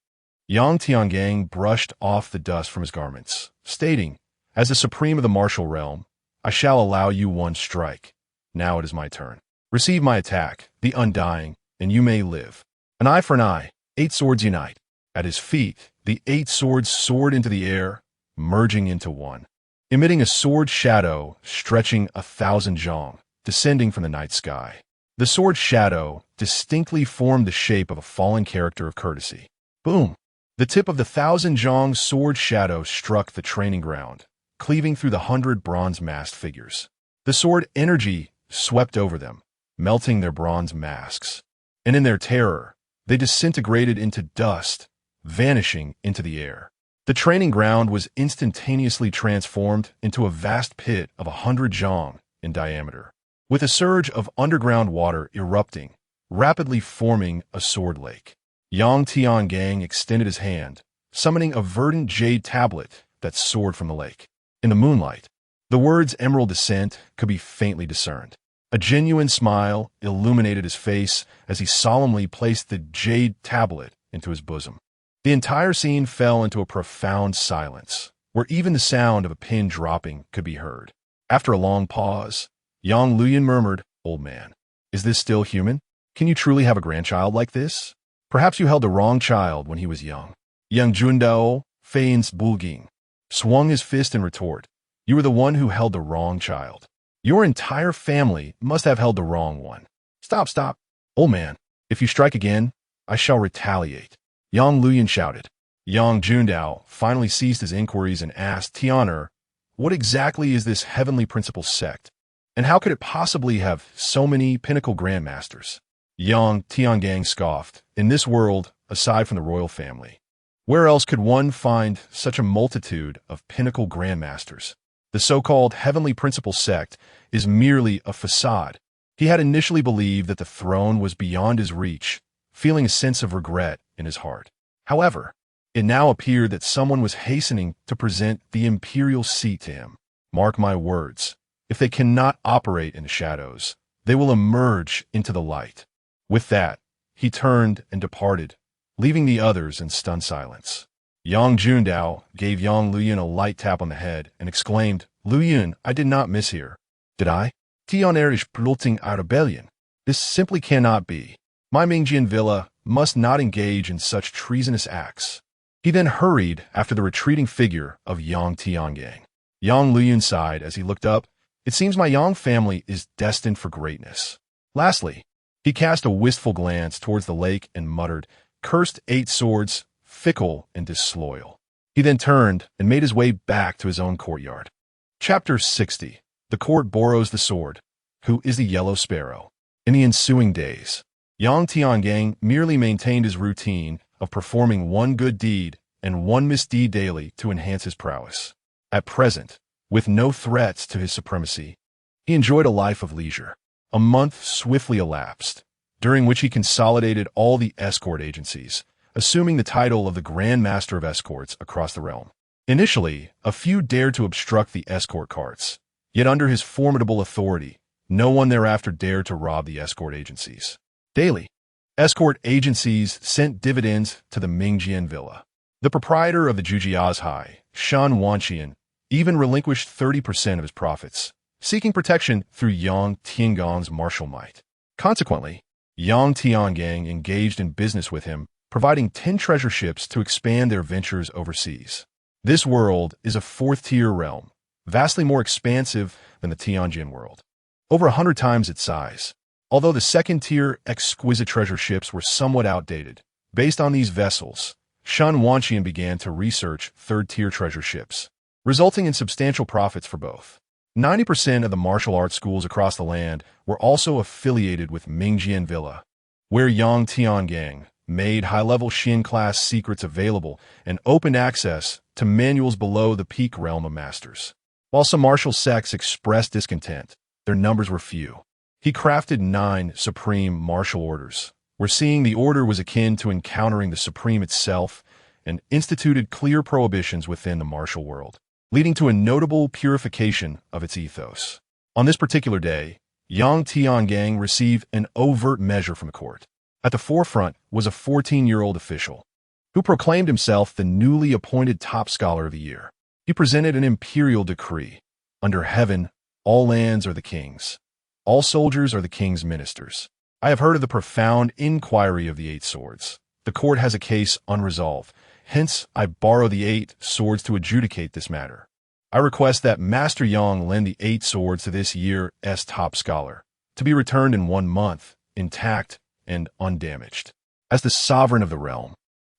Yang Tiangang brushed off the dust from his garments, stating, "As the supreme of the martial realm, I shall allow you 1 strike. Now it is my turn. Receive my attack, the Undying, and you may live. An eye for an eye, 8 swords unite." At his feet, the 8 swords soared into the air, merging into one, emitting a sword shadow stretching 1,000 zhang, descending from the night sky. The sword shadow distinctly formed the shape of a fallen character of courtesy. Boom! The tip of the 1,000 zhang sword shadow struck the training ground, cleaving through the 100 bronze-masked figures. The sword energy swept over them, melting their bronze masks. And in their terror, they disintegrated into dust, vanishing into the air. The training ground was instantaneously transformed into a vast pit of 100 zhang in diameter, with a surge of underground water erupting, rapidly forming a sword lake. Yang Tiangang extended his hand, summoning a verdant jade tablet that soared from the lake. In the moonlight, the words Emerald Descent could be faintly discerned. A genuine smile illuminated his face as he solemnly placed the jade tablet into his bosom. The entire scene fell into a profound silence, where even the sound of a pin dropping could be heard. After a long pause, Yang Luyan murmured, "Old man, is this still human? Can you truly have a grandchild like this? Perhaps you held the wrong child when he was young." Young Jundao, Fei's Bulging, swung his fist in retort. "You were the one who held the wrong child. Your entire family must have held the wrong one." Stop. Old man, if you strike again, I shall retaliate," Yang Luyan shouted. Yang Jundao finally ceased his inquiries and asked Tianer, "What exactly is this heavenly principle sect? And how could it possibly have so many pinnacle grandmasters?" Yang Tiangang scoffed. "In this world, aside from the royal family, where else could one find such a multitude of pinnacle grandmasters? The so-called heavenly principle sect is merely a facade." He had initially believed that the throne was beyond his reach, feeling a sense of regret in his heart. However, it now appeared that someone was hastening to present the imperial seat to him. Mark my words, if they cannot operate in the shadows, they will emerge into the light. With that, he turned and departed, leaving the others in stunned silence. Yang Jundao gave Yang Luyan a light tap on the head and exclaimed, "Luyan, I did not mishear. Did I? Tianer is plotting a rebellion. This simply cannot be. My Mingjian villa must not engage in such treasonous acts." He then hurried after the retreating figure of Yang Tiangang. Yang Luyan sighed as he looked up. "It seems my Yang family is destined for greatness." Lastly, he cast a wistful glance towards the lake and muttered, "Cursed 8 swords, fickle and disloyal." He then turned and made his way back to his own courtyard. Chapter 60. The Court Borrows the Sword. Who is the Yellow Sparrow? In the ensuing days, Yang Tiangang merely maintained his routine of performing one good deed and one misdeed daily to enhance his prowess. At present, with no threats to his supremacy, he enjoyed a life of leisure. A month swiftly elapsed, during which he consolidated all the escort agencies, assuming the title of the Grand Master of Escorts across the realm. Initially, a few dared to obstruct the escort carts, yet under his formidable authority, no one thereafter dared to rob the escort agencies. Daily, escort agencies sent dividends to the Mingjian villa. The proprietor of the Jujiazhai, Shan Wanqian, even relinquished 30% of his profits, seeking protection through Yang Tiangang's martial might. Consequently, Yang Tiangang engaged in business with him, providing 10 treasure ships to expand their ventures overseas. This world is a 4th-tier realm, vastly more expansive than the Tianjin world, over 100 times its size. Although the 2nd-tier exquisite treasure ships were somewhat outdated, based on these vessels, Shan Wanqian began to research 3rd-tier treasure ships, resulting in substantial profits for both. 90% of the martial arts schools across the land were also affiliated with Mingjian Villa, where Yang Tiangang made high-level Xin-class secrets available and opened access to manuals below the peak realm of masters. While some martial sects expressed discontent, their numbers were few. He crafted 9 supreme martial orders, where seeing the order was akin to encountering the supreme itself, and instituted clear prohibitions within the martial world, leading to a notable purification of its ethos. On this particular day, Yang Tiangang received an overt measure from the court. At the forefront was a 14-year-old official, who proclaimed himself the newly appointed top scholar of the year. He presented an imperial decree. Under heaven, all lands are the king's. All soldiers are the king's ministers. I have heard of the profound inquiry of the 8 swords. The court has a case unresolved. Hence, I borrow the 8 swords to adjudicate this matter. I request that Master Yang lend the 8 swords to this year's top scholar, to be returned in 1 month, intact and undamaged. As the sovereign of the realm,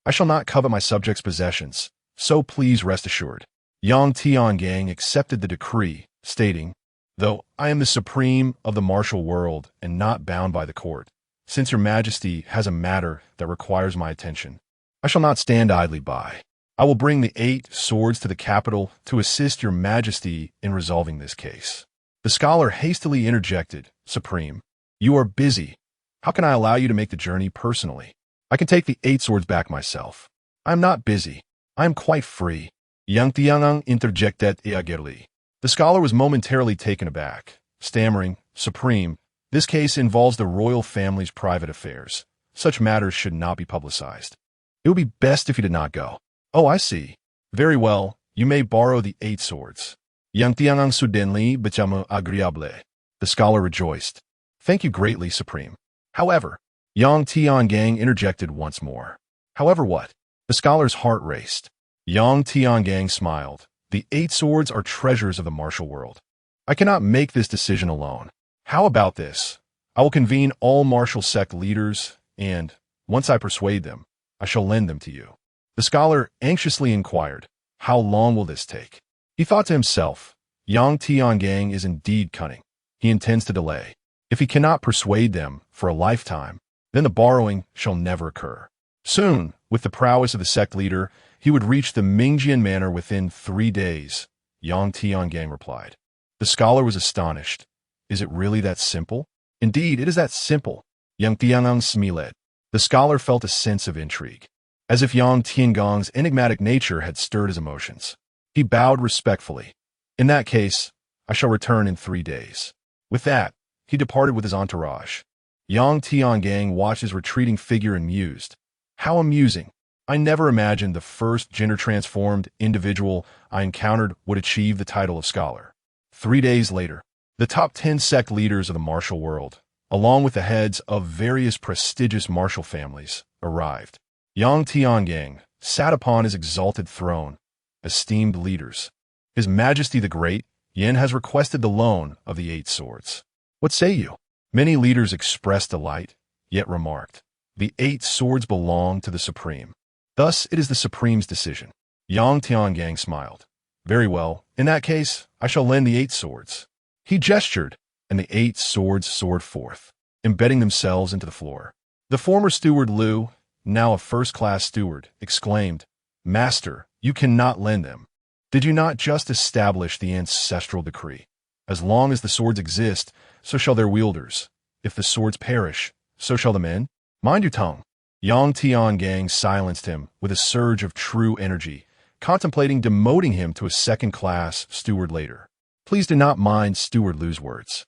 I shall not covet my subjects' possessions, so please rest assured. Yang Tiangang accepted the decree, stating, "Though I am the supreme of the martial world and not bound by the court, since your majesty has a matter that requires my attention, I shall not stand idly by. I will bring the 8 swords to the capital to assist your majesty in resolving this case." The scholar hastily interjected, "Supreme, you are busy. How can I allow you to make the journey personally? I can take the 8 swords back myself. I am not busy. I am quite free. Yang Tiangang interjected eagerly. The scholar was momentarily taken aback, stammering, Supreme, this case involves the royal family's private affairs. Such matters should not be publicized. It would be best if you did not go. Oh, I see. Very well, you may borrow the 8 swords. Yang Tiangang soudainly became agréable. The scholar rejoiced. Thank you greatly, Supreme. However, Yang Tiangang interjected once more. However what? The scholar's heart raced. Yang Tiangang smiled. The 8 swords are treasures of the martial world. I cannot make this decision alone. How about this? I will convene all martial sect leaders, and, once I persuade them, I shall lend them to you. The scholar anxiously inquired, how long will this take? He thought to himself, Yang Tiangang is indeed cunning. He intends to delay. If he cannot persuade them for a lifetime, then the borrowing shall never occur. Soon, with the prowess of the sect leader, he would reach the Mingjian Manor within 3 days, Yang Tiangang replied. The scholar was astonished. Is it really that simple? Indeed, it is that simple. Yang Tiangang smiled. The scholar felt a sense of intrigue, as if Yang Tiangang's enigmatic nature had stirred his emotions. He bowed respectfully. In that case, I shall return in 3 days. With that, he departed with his entourage. Yang Tiangang watched his retreating figure and mused. How amusing. I never imagined the first gender-transformed individual I encountered would achieve the title of scholar. 3 days later, the top 10 sect leaders of the martial world, along with the heads of various prestigious martial families, arrived. Yang Tiangang sat upon his exalted throne, esteemed leaders. His Majesty the Great, Yin has requested the loan of the 8 swords. What say you? Many leaders expressed delight, yet remarked, the 8 swords belong to the Supreme. Thus, it is the Supreme's decision. Yang Tiangang smiled. Very well, in that case, I shall lend the 8 swords. He gestured, and the 8 swords soared forth, embedding themselves into the floor. The former steward Liu, now a first-class steward, exclaimed, Master, you cannot lend them. Did you not just establish the ancestral decree? As long as the swords exist, so shall their wielders. If the swords perish, so shall the men. Mind your tongue. Yang Tiangang silenced him with a surge of true energy, contemplating demoting him to a second-class steward later. Please do not mind Steward Liu's words.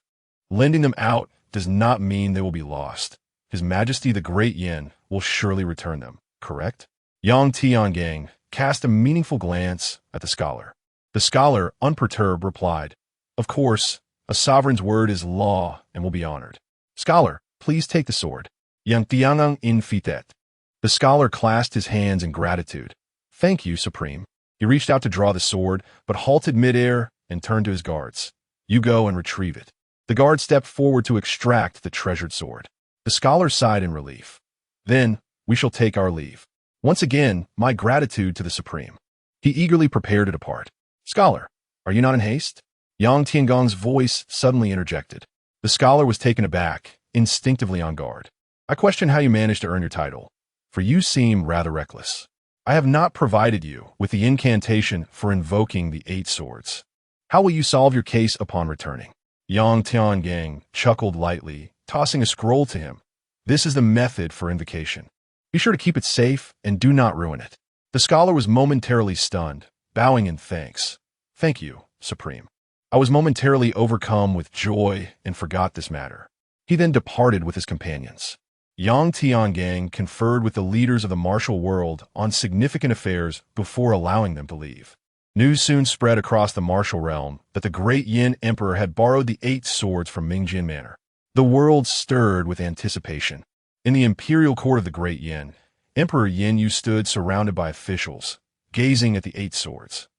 Lending them out does not mean they will be lost. His Majesty the Great Yin will surely return them, correct? Yang Tiangang cast a meaningful glance at the scholar. The scholar, unperturbed, replied, Of course, a sovereign's word is law and will be honored. Scholar, please take the sword. Yang Tiangang infitet. The scholar clasped his hands in gratitude. Thank you, Supreme. He reached out to draw the sword, but halted midair and turned to his guards. You go and retrieve it. The guard stepped forward to extract the treasured sword. The scholar sighed in relief. Then, we shall take our leave. Once again, my gratitude to the Supreme. He eagerly prepared to depart. Scholar, are you not in haste? Yang Tiangang's voice suddenly interjected. The scholar was taken aback, instinctively on guard. I question how you managed to earn your title, for you seem rather reckless. I have not provided you with the incantation for invoking the 8 swords. How will you solve your case upon returning? Yang Tiangang chuckled lightly, tossing a scroll to him. This is the method for invocation. Be sure to keep it safe and do not ruin it. The scholar was momentarily stunned, bowing in thanks. Thank you, Supreme. I was momentarily overcome with joy and forgot this matter. He then departed with his companions. Yang Tiangang conferred with the leaders of the martial world on significant affairs before allowing them to leave. News soon spread across the martial realm that the great Yin Emperor had borrowed the 8 swords from Mingjian Manor. The world stirred with anticipation. In the imperial court of the great Yin, Emperor Yin Yu stood surrounded by officials, gazing at the 8 swords.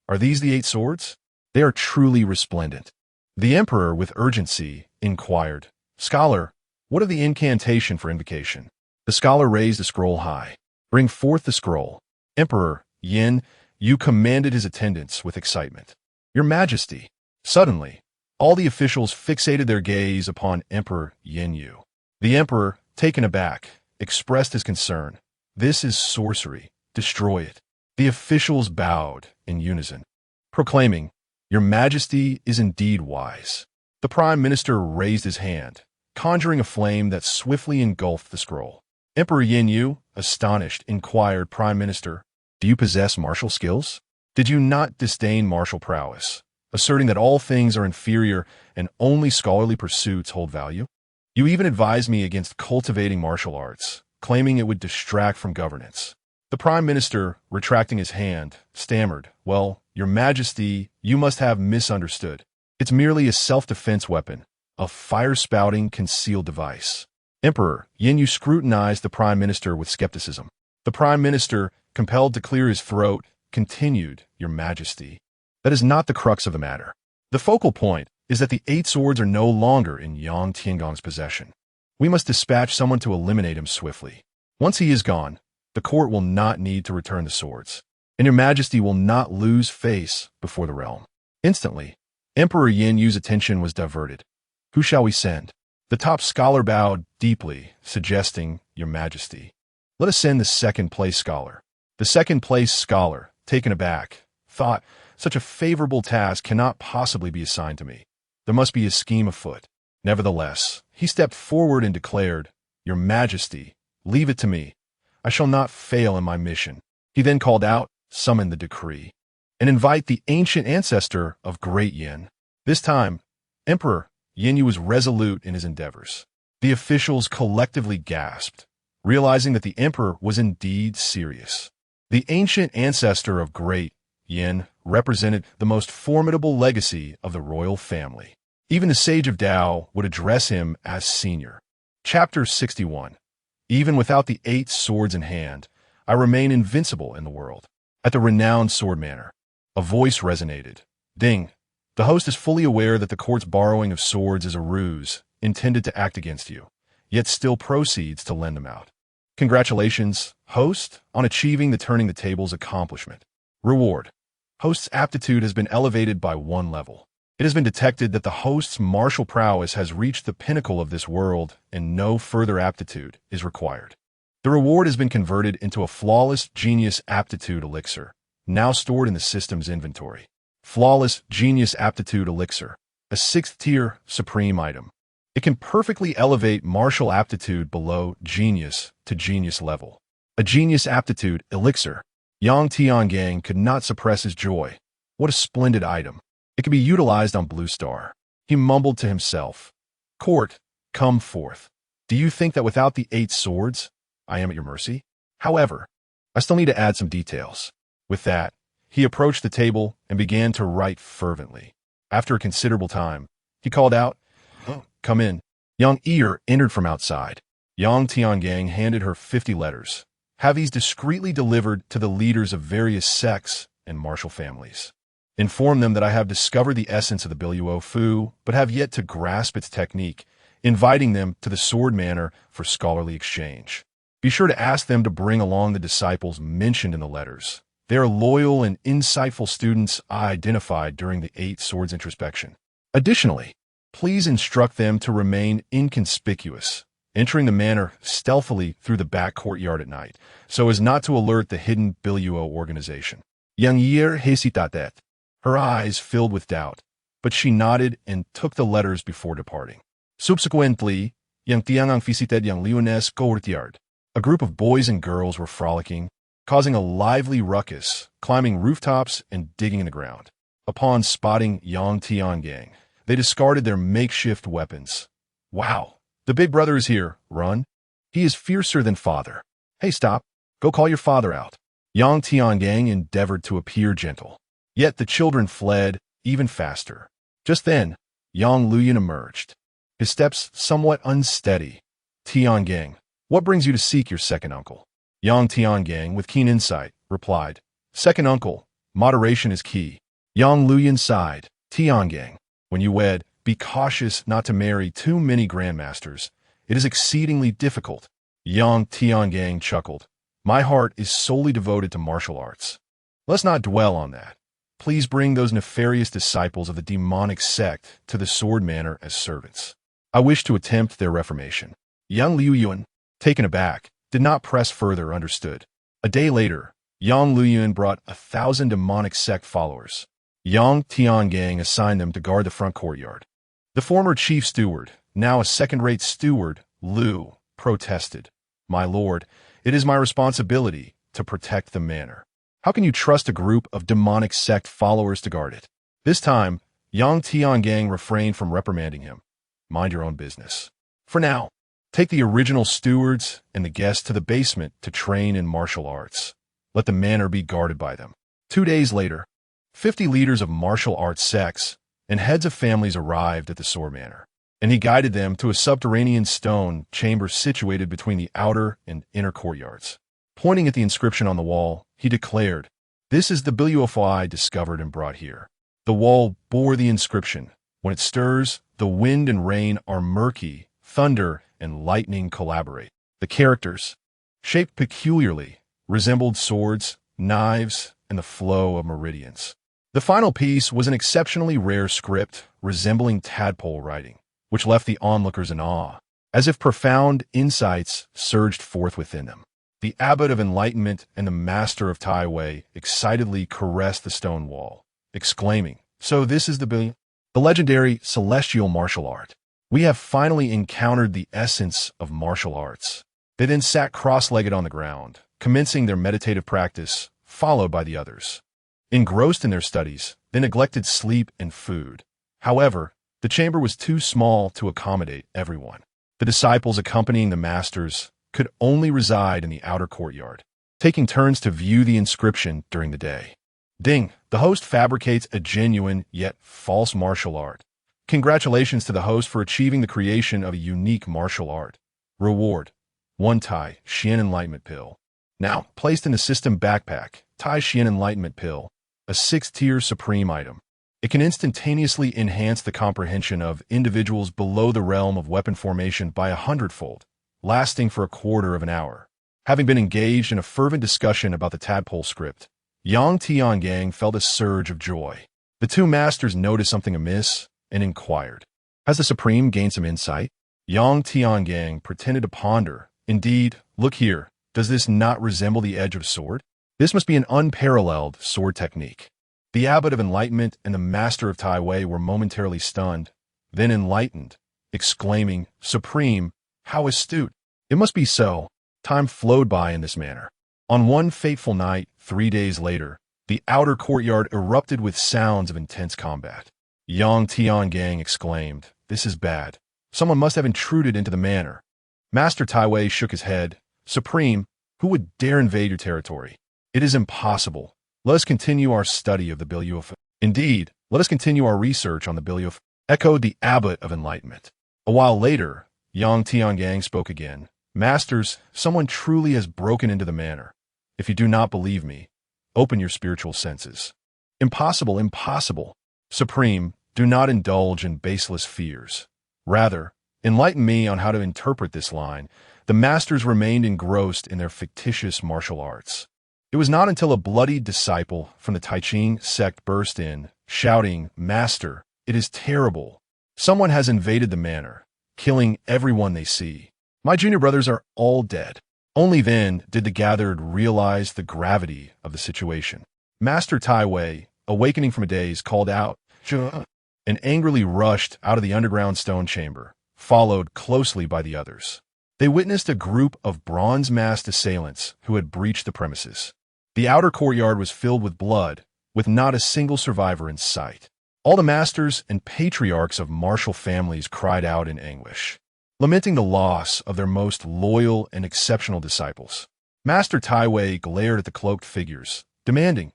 Are these the 8 swords? They are truly resplendent. The emperor, with urgency, inquired, Scholar, what of the incantation for invocation? The scholar raised the scroll high. Bring forth the scroll. Emperor Yin Yu commanded his attendants with excitement. Your Majesty. Suddenly, all the officials fixated their gaze upon Emperor Yin Yu. The emperor, taken aback, expressed his concern. This is sorcery. Destroy it. The officials bowed in unison, proclaiming, Your Majesty is indeed wise. The Prime Minister raised his hand, conjuring a flame that swiftly engulfed the scroll. Emperor Yin Yu, astonished, inquired Prime Minister, "Do you possess martial skills? Did you not disdain martial prowess, asserting that all things are inferior and only scholarly pursuits hold value? You even advised me against cultivating martial arts, claiming it would distract from governance." The Prime Minister, retracting his hand, stammered, "Well, Your Majesty, you must have misunderstood. It's merely a self-defense weapon, a fire-spouting concealed device." Emperor Yin scrutinized the Prime Minister with skepticism. The Prime Minister, compelled to clear his throat, continued, "Your Majesty, that is not the crux of the matter. The focal point is that the 8 swords are no longer in Yang Tiangong's possession. We must dispatch someone to eliminate him swiftly. Once he is gone, the court will not need to return the swords, and Your Majesty will not lose face before the realm." Instantly, Emperor Yin Yu's attention was diverted. "Who shall we send?" The top scholar bowed deeply, suggesting, "Your Majesty, let us send the second-place scholar." The second-place scholar, taken aback, thought, "Such a favorable task cannot possibly be assigned to me. There must be a scheme afoot." Nevertheless, he stepped forward and declared, "Your Majesty, leave it to me. I shall not fail in my mission." He then called out, "Summon the decree, and invite the ancient ancestor of Great Yin." This time, Emperor Yin Yu was resolute in his endeavors. The officials collectively gasped, realizing that the emperor was indeed serious. The ancient ancestor of Great Yin represented the most formidable legacy of the royal family. Even the sage of Tao would address him as senior. Chapter 61. Even without the 8 swords in hand, I remain invincible in the world. At the renowned sword manor, a voice resonated. "Ding. The host is fully aware that the court's borrowing of swords is a ruse intended to act against you, yet still proceeds to lend them out. Congratulations, host, on achieving the turning the tables accomplishment. Reward. Host's aptitude has been elevated by 1 level. It has been detected that the host's martial prowess has reached the pinnacle of this world and no further aptitude is required. The reward has been converted into a flawless genius aptitude elixir, now stored in the system's inventory. Flawless genius aptitude elixir, a 6th-tier supreme item. It can perfectly elevate martial aptitude below genius to genius level. A genius aptitude elixir. Yang Tiangang could not suppress his joy. What a splendid item. It can be utilized on Blue Star. He mumbled to himself, "Court, come forth. Do you think that without the 8 swords, I am at your mercy? However, I still need to add some details." With that, he approached the table and began to write fervently. After a considerable time, he called out, "Oh, come in." Yang Ear entered from outside. Yang Tiangang handed her 50 letters. "Have these discreetly delivered to the leaders of various sects and martial families. Inform them that I have discovered the essence of the Biluo Fu, but have yet to grasp its technique, inviting them to the sword manor for scholarly exchange. Be sure to ask them to bring along the disciples mentioned in the letters. They are loyal and insightful students I identified during the 8 swords introspection. Additionally, please instruct them to remain inconspicuous, entering the manor stealthily through the back courtyard at night, so as not to alert the hidden Biluo organization." Yang Yer hesitated. Her eyes filled with doubt, but she nodded and took the letters before departing. Subsequently, Yang Tiangang visited Yang Liu's courtyard. A group of boys and girls were frolicking, causing a lively ruckus, climbing rooftops and digging in the ground. Upon spotting Yang Tiangang, they discarded their makeshift weapons. "Wow, the big brother is here, run. He is fiercer than father. Hey, stop, go call your father out." Yang Tiangang endeavored to appear gentle. Yet the children fled even faster. Just then, Yang Luyan emerged, his steps somewhat unsteady. "Tiangang, what brings you to seek your second uncle?" Yang Tiangang, with keen insight, replied, "Second uncle, moderation is key." Yang Luyan sighed. "Tiangang, when you wed, be cautious not to marry too many grandmasters. It is exceedingly difficult." Yang Tiangang chuckled. "My heart is solely devoted to martial arts. Let's not dwell on that. Please bring those nefarious disciples of the demonic sect to the sword manor as servants. I wish to attempt their reformation." Yang Liuyuan, taken aback, did not press further, understood. A day later, Yang Liuyuan brought 1,000 demonic sect followers. Yang Tiangang assigned them to guard the front courtyard. The former chief steward, now a second-rate steward, Lu, protested, "My lord, It is my responsibility to protect the manor. How can you trust a group of demonic sect followers to guard it? This time, Yang Tiangang refrained from reprimanding him. Mind your own business. For now, take the original stewards and the guests to the basement to train in martial arts. Let the manor be guarded by them. 2 days later, 50 leaders of martial arts sects and heads of families arrived at the Soar Manor, and he guided them to a subterranean stone chamber situated between the outer and inner courtyards. Pointing at the inscription on the wall, he declared, "This is the Biluofu I discovered and brought here." The wall bore the inscription, "When it stirs, the wind and rain are murky, thunder and lightning collaborate." The characters, shaped peculiarly, resembled swords, knives, and the flow of meridians. The final piece was an exceptionally rare script resembling tadpole writing, which left the onlookers in awe, as if profound insights surged forth within them. The Abbot of Enlightenment and the Master of Tai Wei excitedly caressed the stone wall, exclaiming, "So this is the legendary celestial martial art. We have finally encountered the essence of martial arts." They then sat cross-legged on the ground, commencing their meditative practice, followed by the others. Engrossed in their studies, they neglected sleep and food. However, the chamber was too small to accommodate everyone. The disciples accompanying the masters could only reside in the outer courtyard, taking turns to view the inscription during the day. Ding, the host fabricates a genuine yet false martial art. Congratulations to the host for achieving the creation of a unique martial art. Reward: 1 Tai Xian Enlightenment Pill. Now, placed in the system backpack, Tai Xian Enlightenment Pill, a 6-tier supreme item. It can instantaneously enhance the comprehension of individuals below the realm of weapon formation by 100-fold, lasting for a quarter of an hour. Having been engaged in a fervent discussion about the tadpole script, Yang Tiangang felt a surge of joy. The two masters noticed something amiss and inquired, "Has the Supreme gained some insight?" Yang Tiangang pretended to ponder. "Indeed, look here. Does this not resemble the edge of a sword? This must be an unparalleled sword technique." The Abbot of Enlightenment and the Master of Tai Wei were momentarily stunned, then enlightened, exclaiming, "Supreme, how astute! It must be so." Time flowed by in this manner. On one fateful night, 3 days later, the outer courtyard erupted with sounds of intense combat. Yang Tiangang exclaimed, "This is bad. Someone must have intruded into the manor." Master Tai Wei shook his head. "Supreme, who would dare invade your territory? It is impossible. Let us continue our study of the Biluofu." "Indeed, let us continue our research on the Biluofu," echoed the Abbot of Enlightenment. A while later, Yang Tiangang spoke again. "Masters, someone truly has broken into the manor. If you do not believe me, open your spiritual senses." "Impossible, impossible." "Supreme, do not indulge in baseless fears. Rather, enlighten me on how to interpret this line." The masters remained engrossed in their fictitious martial arts. It was not until a bloodied disciple from the Taiching sect burst in, shouting, "Master, it is terrible. Someone has invaded the manor, killing everyone they see. My junior brothers are all dead." Only then did the gathered realize the gravity of the situation. Master Tai Wei, awakening from a daze, called out, "Zhe," and angrily rushed out of the underground stone chamber, followed closely by the others. They witnessed a group of bronze-masked assailants who had breached the premises. The outer courtyard was filled with blood, with not a single survivor in sight. All the masters and patriarchs of martial families cried out in anguish, lamenting the loss of their most loyal and exceptional disciples. Master Tai Wei glared at the cloaked figures, demanding,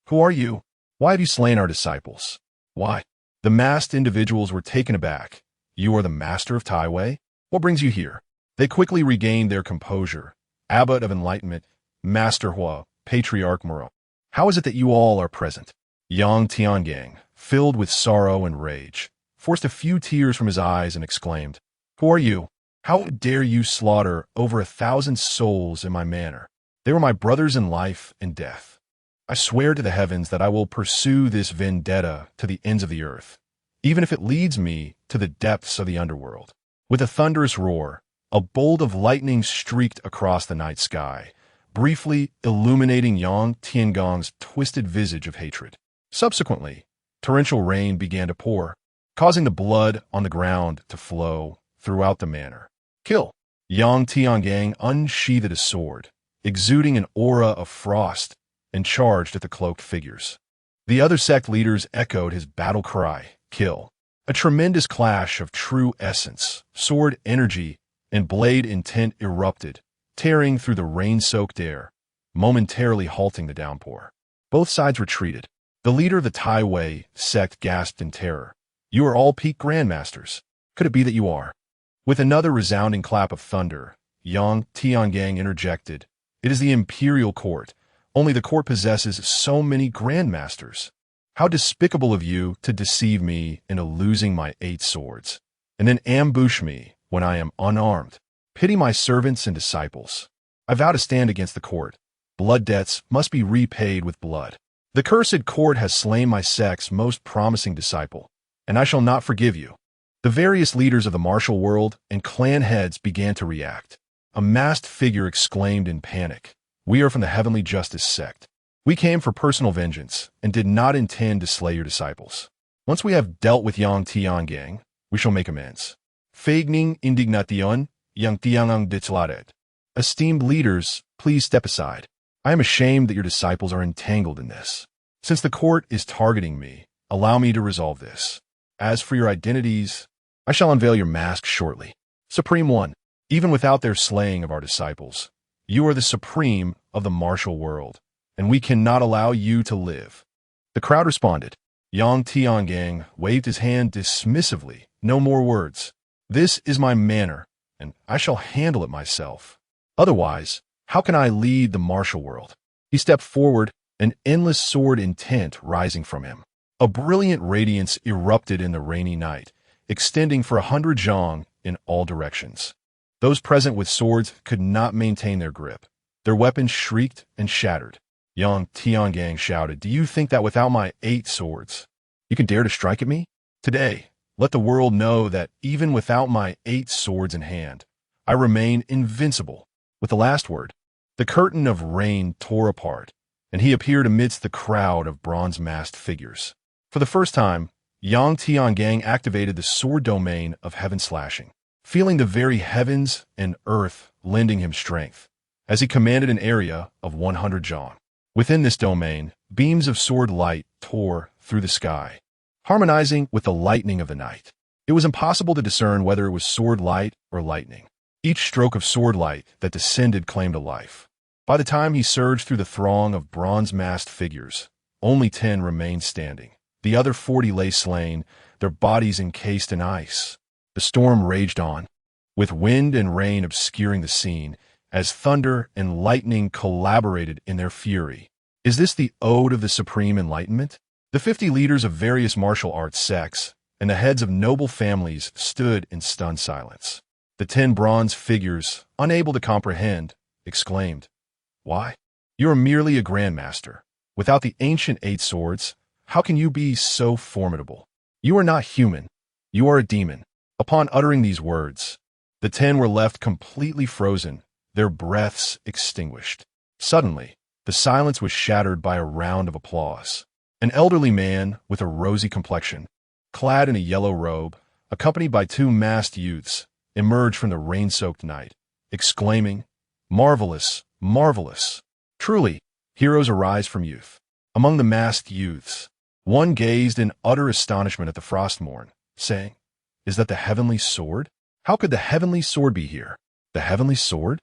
"Who are you? Why have you slain our disciples? Why?" The masked individuals were taken aback. "You are the Master of Tai Wei? What brings you here?" They quickly regained their composure. "Abbot of Enlightenment, Master Hua, Patriarch Muro, how is it that you all are present?" Yang Tiangang, filled with sorrow and rage, forced a few tears from his eyes and exclaimed, "Who are you? How dare you slaughter over 1,000 souls in my manor? They were my brothers in life and death. I swear to the heavens that I will pursue this vendetta to the ends of the earth, even if it leads me to the depths of the underworld." With a thunderous roar, a bolt of lightning streaked across the night sky, briefly illuminating Yang Tiangong's twisted visage of hatred. Subsequently, torrential rain began to pour, causing the blood on the ground to flow throughout the manor. "Kill!" Yang Tiangang unsheathed his sword, exuding an aura of frost, and charged at the cloaked figures. The other sect leaders echoed his battle cry, kill. A tremendous clash of true essence, sword energy, and blade intent erupted, tearing through the rain-soaked air, momentarily halting the downpour. Both sides retreated. The leader of the Tai Wei sect gasped in terror. You are all peak grandmasters. Could it be that you are? With another resounding clap of thunder, Yang Tiangang interjected. It is the imperial court. Only the court possesses so many grandmasters. How despicable of you to deceive me into losing my 8 swords, and then ambush me when I am unarmed. Pity my servants and disciples. I vow to stand against the court. Blood debts must be repaid with blood. The cursed court has slain my sect's most promising disciple, and I shall not forgive you. The various leaders of the martial world and clan heads began to react. A masked figure exclaimed in panic, "We are from the Heavenly Justice sect. We came for personal vengeance and did not intend to slay your disciples. Once we have dealt with Yang Tiangang, we shall make amends." Feigning indignation, Yang Tiangang declared. Esteemed leaders, please step aside. I am ashamed that your disciples are entangled in this. Since the court is targeting me, allow me to resolve this. As for your identities, I shall unveil your masks shortly. Supreme One, even without their slaying of our disciples, you are the supreme of the martial world, and we cannot allow you to live. The crowd responded. Yang Tiangang waved his hand dismissively. No more words. This is my manner, and I shall handle it myself. Otherwise, how can I lead the martial world? He stepped forward, an endless sword intent rising from him. A brilliant radiance erupted in the rainy night, extending for 100 zhang in all directions. Those present with swords could not maintain their grip. Their weapons shrieked and shattered. Yang Tiangang shouted, "Do you think that without my 8 swords, you can dare to strike at me? Today, let the world know that even without my 8 swords in hand, I remain invincible." With the last word, the curtain of rain tore apart, and he appeared amidst the crowd of bronze-masked figures. For the first time, Yang Tiangang activated the sword domain of heaven slashing, feeling the very heavens and earth lending him strength, as he commanded an area of 100 zhang. Within this domain, beams of sword light tore through the sky, harmonizing with the lightning of the night. It was impossible to discern whether it was sword light or lightning. Each stroke of sword light that descended claimed a life. By the time he surged through the throng of bronze-masked figures, only 10 remained standing. The other 40 lay slain, their bodies encased in ice. The storm raged on, with wind and rain obscuring the scene, as thunder and lightning collaborated in their fury. Is this the ode of the supreme enlightenment? The 50 leaders of various martial arts sects and the heads of noble families stood in stunned silence. The 10 bronze figures, unable to comprehend, exclaimed, "Why? You are merely a grandmaster. Without the ancient 8 swords, how can you be so formidable? You are not human. You are a demon." Upon uttering these words, the 10 were left completely frozen, their breaths extinguished. Suddenly, the silence was shattered by a round of applause. An elderly man with a rosy complexion, clad in a yellow robe, accompanied by 2 masked youths, emerged from the rain-soaked night, exclaiming, "Marvelous, marvelous! Truly, heroes arise from youth." Among the masked youths, one gazed in utter astonishment at the Frostmourne, saying, "Is that the heavenly sword? How could the heavenly sword be here? The heavenly sword?"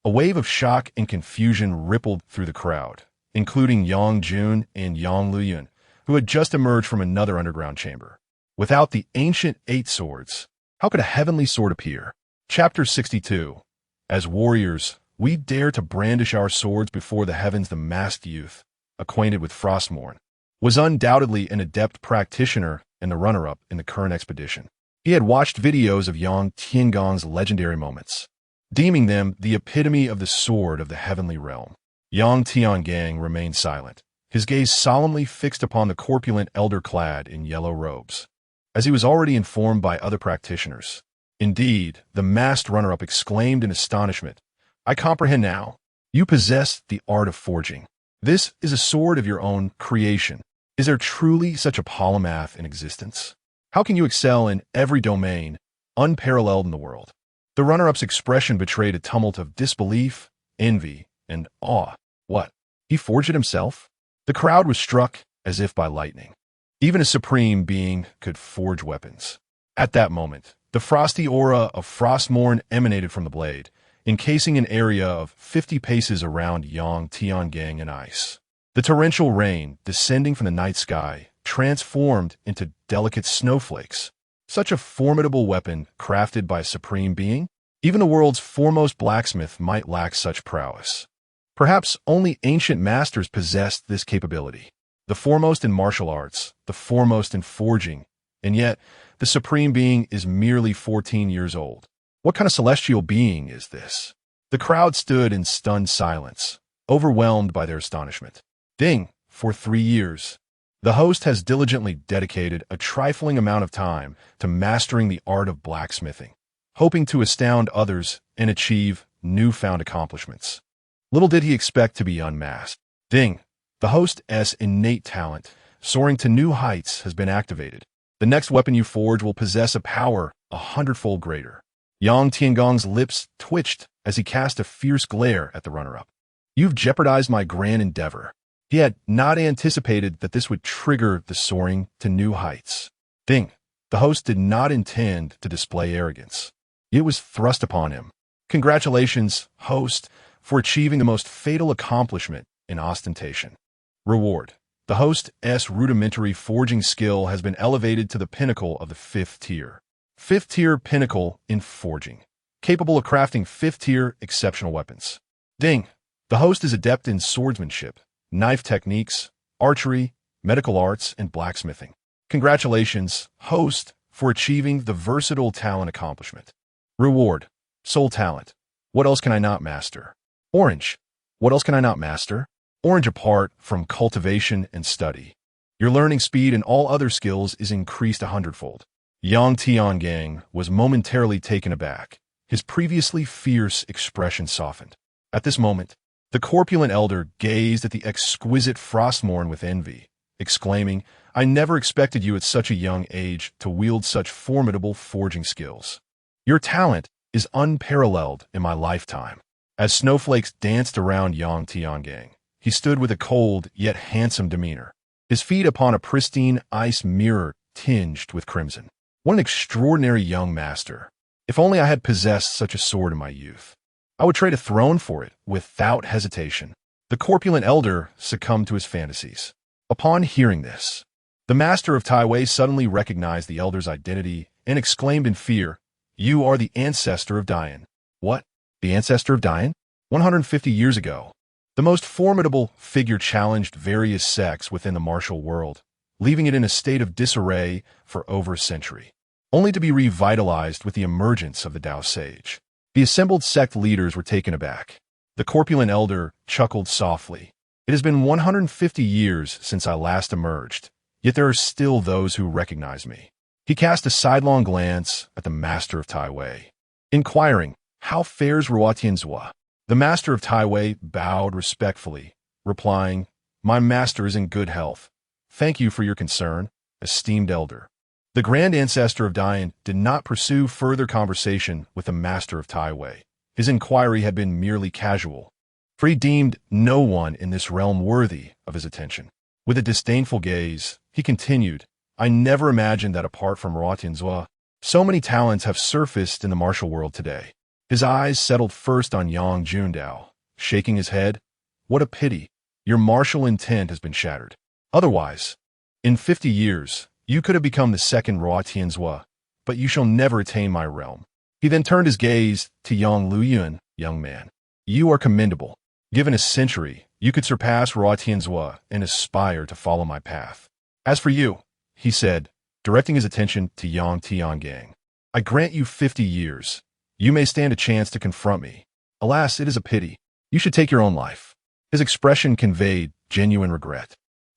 A wave of shock and confusion rippled through the crowd, including Yang Jun and Yang Luyun, who had just emerged from another underground chamber. Without the ancient 8 swords, how could a heavenly sword appear? Chapter 62. As warriors, we dare to brandish our swords before the heavens. The masked youth, acquainted with Frostmourne, was undoubtedly an adept practitioner and the runner-up in the current expedition. He had watched videos of Yang Tiangang's legendary moments, deeming them the epitome of the sword of the heavenly realm. Yang Tiangang remained silent, his gaze solemnly fixed upon the corpulent elder clad in yellow robes. As he was already informed by other practitioners, indeed, the masked runner-up exclaimed in astonishment, "I comprehend now. You possess the art of forging. This is a sword of your own creation. Is there truly such a polymath in existence? How can you excel in every domain, unparalleled in the world?" The runner-up's expression betrayed a tumult of disbelief, envy, and awe. What? He forged it himself? The crowd was struck as if by lightning. Even a supreme being could forge weapons. At that moment, the frosty aura of Frostmourne emanated from the blade, encasing an area of 50 paces around Yang Tiangang in ice. The torrential rain, descending from the night sky, transformed into delicate snowflakes. Such a formidable weapon crafted by a supreme being? Even the world's foremost blacksmith might lack such prowess. Perhaps only ancient masters possessed this capability. The foremost in martial arts, the foremost in forging, and yet the supreme being is merely 14 years old. What kind of celestial being is this? The crowd stood in stunned silence, overwhelmed by their astonishment. Ding, for 3 years. The host has diligently dedicated a trifling amount of time to mastering the art of blacksmithing, hoping to astound others and achieve newfound accomplishments. Little did he expect to be unmasked. Ding, the host's innate talent, soaring to new heights, has been activated. The next weapon you forge will possess a power 100-fold greater. Yang Tiangong's lips twitched as he cast a fierce glare at the runner-up. You've jeopardized my grand endeavor. He had not anticipated that this would trigger the soaring to new heights. Ding, the host did not intend to display arrogance. It was thrust upon him. Congratulations, host, for achieving the most fatal accomplishment in ostentation. Reward. The host's rudimentary forging skill has been elevated to the pinnacle of the 5th tier. 5th tier pinnacle in forging, capable of crafting 5th tier exceptional weapons. Ding, the host is adept in swordsmanship, knife techniques, archery, medical arts, and blacksmithing. Congratulations, host, for achieving the versatile talent accomplishment. Reward. Soul talent. What else can I not master? Orange. What else can I not master? Orange apart from cultivation and study. Your learning speed and all other skills is increased 100-fold. Yang Tiangang was momentarily taken aback. His previously fierce expression softened. At this moment, the corpulent elder gazed at the exquisite Frostmourne with envy, exclaiming, I never expected you at such a young age to wield such formidable forging skills. Your talent is unparalleled in my lifetime. As snowflakes danced around Yang Tiangang, he stood with a cold yet handsome demeanor, his feet upon a pristine ice mirror tinged with crimson. What an extraordinary young master. If only I had possessed such a sword in my youth. I would trade a throne for it without hesitation. The corpulent elder succumbed to his fantasies. Upon hearing this, the master of Taiwei suddenly recognized the elder's identity and exclaimed in fear, You are the ancestor of Dian. What? The ancestor of Dian? 150 years ago, the most formidable figure challenged various sects within the martial world, leaving it in a state of disarray for over a century, only to be revitalized with the emergence of the Tao Sage. The assembled sect leaders were taken aback. The corpulent elder chuckled softly. It has been 150 years since I last emerged, yet there are still those who recognize me. He cast a sidelong glance at the master of Taiwei, inquiring, How fares Ruotianzhua? The master of Taiwei bowed respectfully, replying, My master is in good health. Thank you for your concern, esteemed elder. The grand ancestor of Dian did not pursue further conversation with the master of Taiwei. His inquiry had been merely casual, for he deemed no one in this realm worthy of his attention. With a disdainful gaze, he continued, I never imagined that apart from Ruotianzhua, so many talents have surfaced in the martial world today. His eyes settled first on Yang Jundao, shaking his head. What a pity. Your martial intent has been shattered. Otherwise, in 50 years, you could have become the second Ruotianzhua, but you shall never attain my realm. He then turned his gaze to Yang Luyuan, young man. You are commendable. Given a century, you could surpass Ruotianzhua and aspire to follow my path. As for you, he said, directing his attention to Yang Tiangang, I grant you 50 years. You may stand a chance to confront me. Alas, it is a pity. You should take your own life. His expression conveyed genuine regret.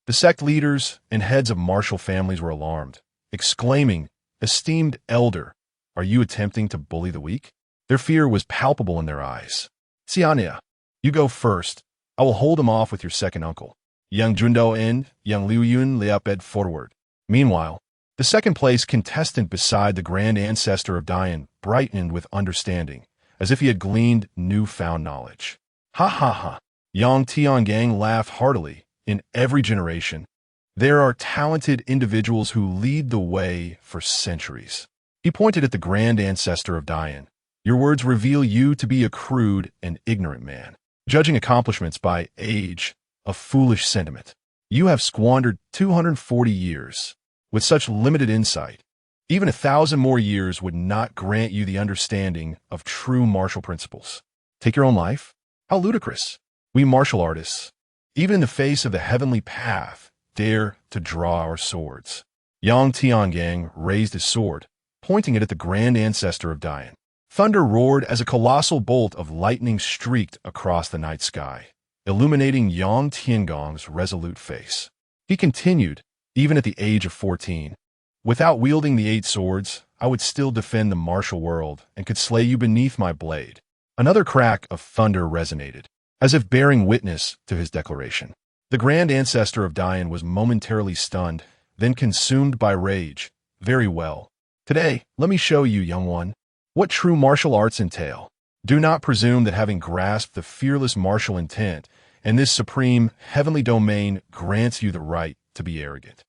The sect leaders and heads of martial families were alarmed, exclaiming, Esteemed elder, are you attempting to bully the weak? Their fear was palpable in their eyes. Xiania, you go first. I will hold him off with your second uncle. Yang Jundao and Yang Liuyun leaped forward. Meanwhile, the second-place contestant beside the grand ancestor of Dian brightened with understanding, as if he had gleaned newfound knowledge. Ha ha ha! Yang Tiangang laughed heartily. In every generation, there are talented individuals who lead the way for centuries. He pointed at the grand ancestor of Dian. Your words reveal you to be a crude and ignorant man, judging accomplishments by age, a foolish sentiment. You have squandered 240 years with such limited insight. Even 1,000 more years would not grant you the understanding of true martial principles. Take your own life? How ludicrous. We martial artists, even in the face of the heavenly path, dare to draw our swords. Yang Tiangang raised his sword, pointing it at the grand ancestor of Dian. Thunder roared as a colossal bolt of lightning streaked across the night sky, illuminating Yang Tiangong's resolute face. He continued, even at the age of 14, "Without wielding the 8 swords, I would still defend the martial world and could slay you beneath my blade." Another crack of thunder resonated, as if bearing witness to his declaration. The grand ancestor of Dian was momentarily stunned, then consumed by rage. "Very well. Today, let me show you, young one, what true martial arts entail. Do not presume that having grasped the fearless martial intent and this supreme heavenly domain grants you the right to be arrogant.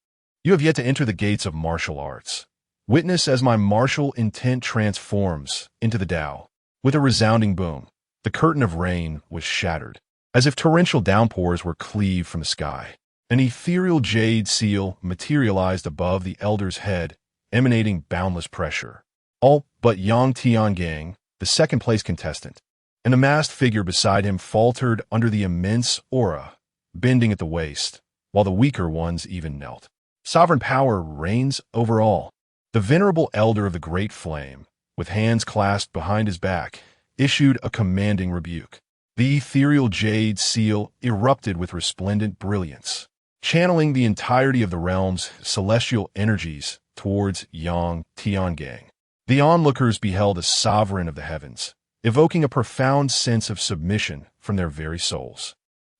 You have yet to enter the gates of martial arts. Witness as my martial intent transforms into the Tao." With a resounding boom, the curtain of rain was shattered, as if torrential downpours were cleaved from the sky. An ethereal jade seal materialized above the elder's head, emanating boundless pressure. All but Yang Tiangang, the second-place contestant, and the masked figure beside him faltered under the immense aura, bending at the waist, while the weaker ones even knelt. Sovereign power reigns over all. The venerable elder of the Great Flame, with hands clasped behind his back, issued a commanding rebuke. The ethereal jade seal erupted with resplendent brilliance, channeling the entirety of the realm's celestial energies towards Yang Tiangang. The onlookers beheld a sovereign of the heavens, evoking a profound sense of submission from their very souls.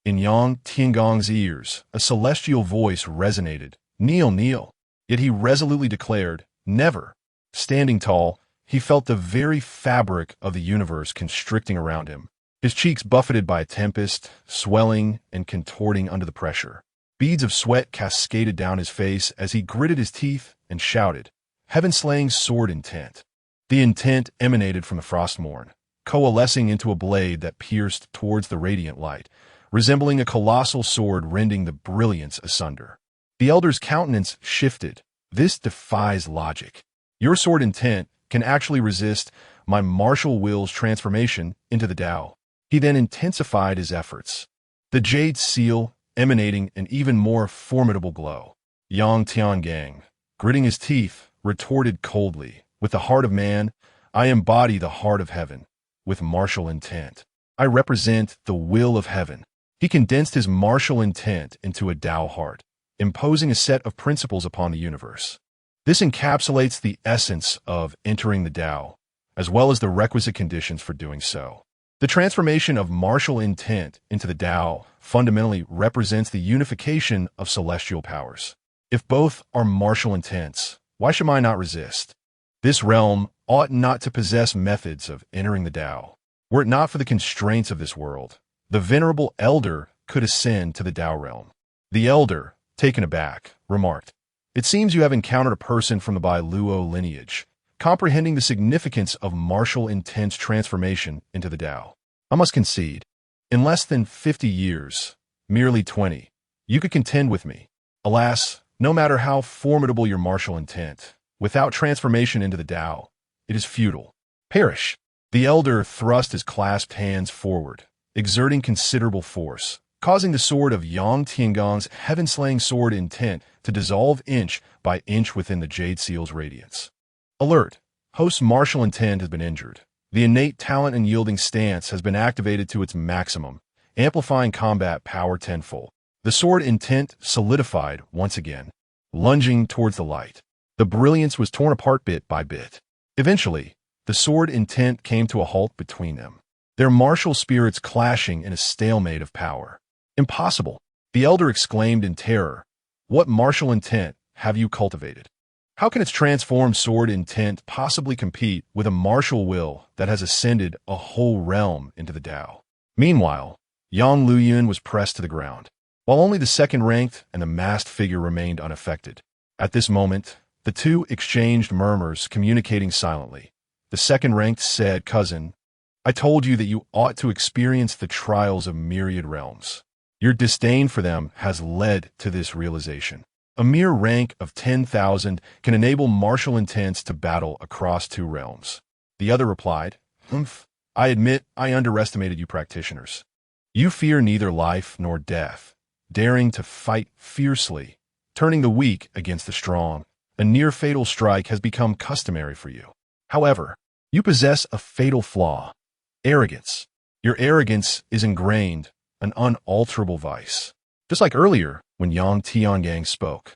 In Yang Tiangong's ears, a celestial voice resonated, "Kneel, kneel." Yet he resolutely declared, "Never." Standing tall, he felt the very fabric of the universe constricting around him, his cheeks buffeted by a tempest, swelling and contorting under the pressure. Beads of sweat cascaded down his face as he gritted his teeth and shouted, "Heaven-slaying sword intent." The intent emanated from the frostmourne, coalescing into a blade that pierced towards the radiant light, resembling a colossal sword rending the brilliance asunder. The elder's countenance shifted. "This defies logic. Your sword intent can actually resist my martial will's transformation into the Tao." He then intensified his efforts, the jade seal emanating an even more formidable glow. Yang Tiangang, gritting his teeth, retorted coldly, "With the heart of man, I embody the heart of heaven. With martial intent, I represent the will of heaven." He condensed his martial intent into a Tao heart, imposing a set of principles upon the universe. This encapsulates the essence of entering the Tao, as well as the requisite conditions for doing so. The transformation of martial intent into the Tao fundamentally represents the unification of celestial powers. If both are martial intents, why should I not resist? This realm ought not to possess methods of entering the Tao. Were it not for the constraints of this world, the venerable elder could ascend to the Tao realm. The elder, taken aback, remarked, "It seems you have encountered a person from the Bai Luo lineage, comprehending the significance of martial intent's transformation into the Tao. I must concede, in less than 50 years, merely 20, you could contend with me. Alas, no matter how formidable your martial intent, without transformation into the Tao, it is futile. Perish." The elder thrust his clasped hands forward, exerting considerable force, causing the sword of Yang Tiangong's heaven-slaying sword intent to dissolve inch by inch within the jade seal's radiance. Alert! Host's martial intent has been injured. The innate talent and yielding stance has been activated to its maximum, amplifying combat power tenfold. The sword intent solidified once again, lunging towards the light. The brilliance was torn apart bit by bit. Eventually, the sword intent came to a halt between them, their martial spirits clashing in a stalemate of power. "Impossible!" the elder exclaimed in terror. "What martial intent have you cultivated? How can its transformed sword intent possibly compete with a martial will that has ascended a whole realm into the Tao?" Meanwhile, Yang Luyun was pressed to the ground, while only the second-ranked and the masked figure remained unaffected. At this moment, the two exchanged murmurs, communicating silently. The second-ranked said, "Cousin, I told you that you ought to experience the trials of myriad realms. Your disdain for them has led to this realization. A mere rank of 10,000 can enable martial intents to battle across two realms." The other replied, "Humph, I admit I underestimated you practitioners. You fear neither life nor death, daring to fight fiercely, turning the weak against the strong. A near-fatal strike has become customary for you. However, you possess a fatal flaw: arrogance. Your arrogance is ingrained, an unalterable vice. Just like earlier, when Yang Tiangang spoke,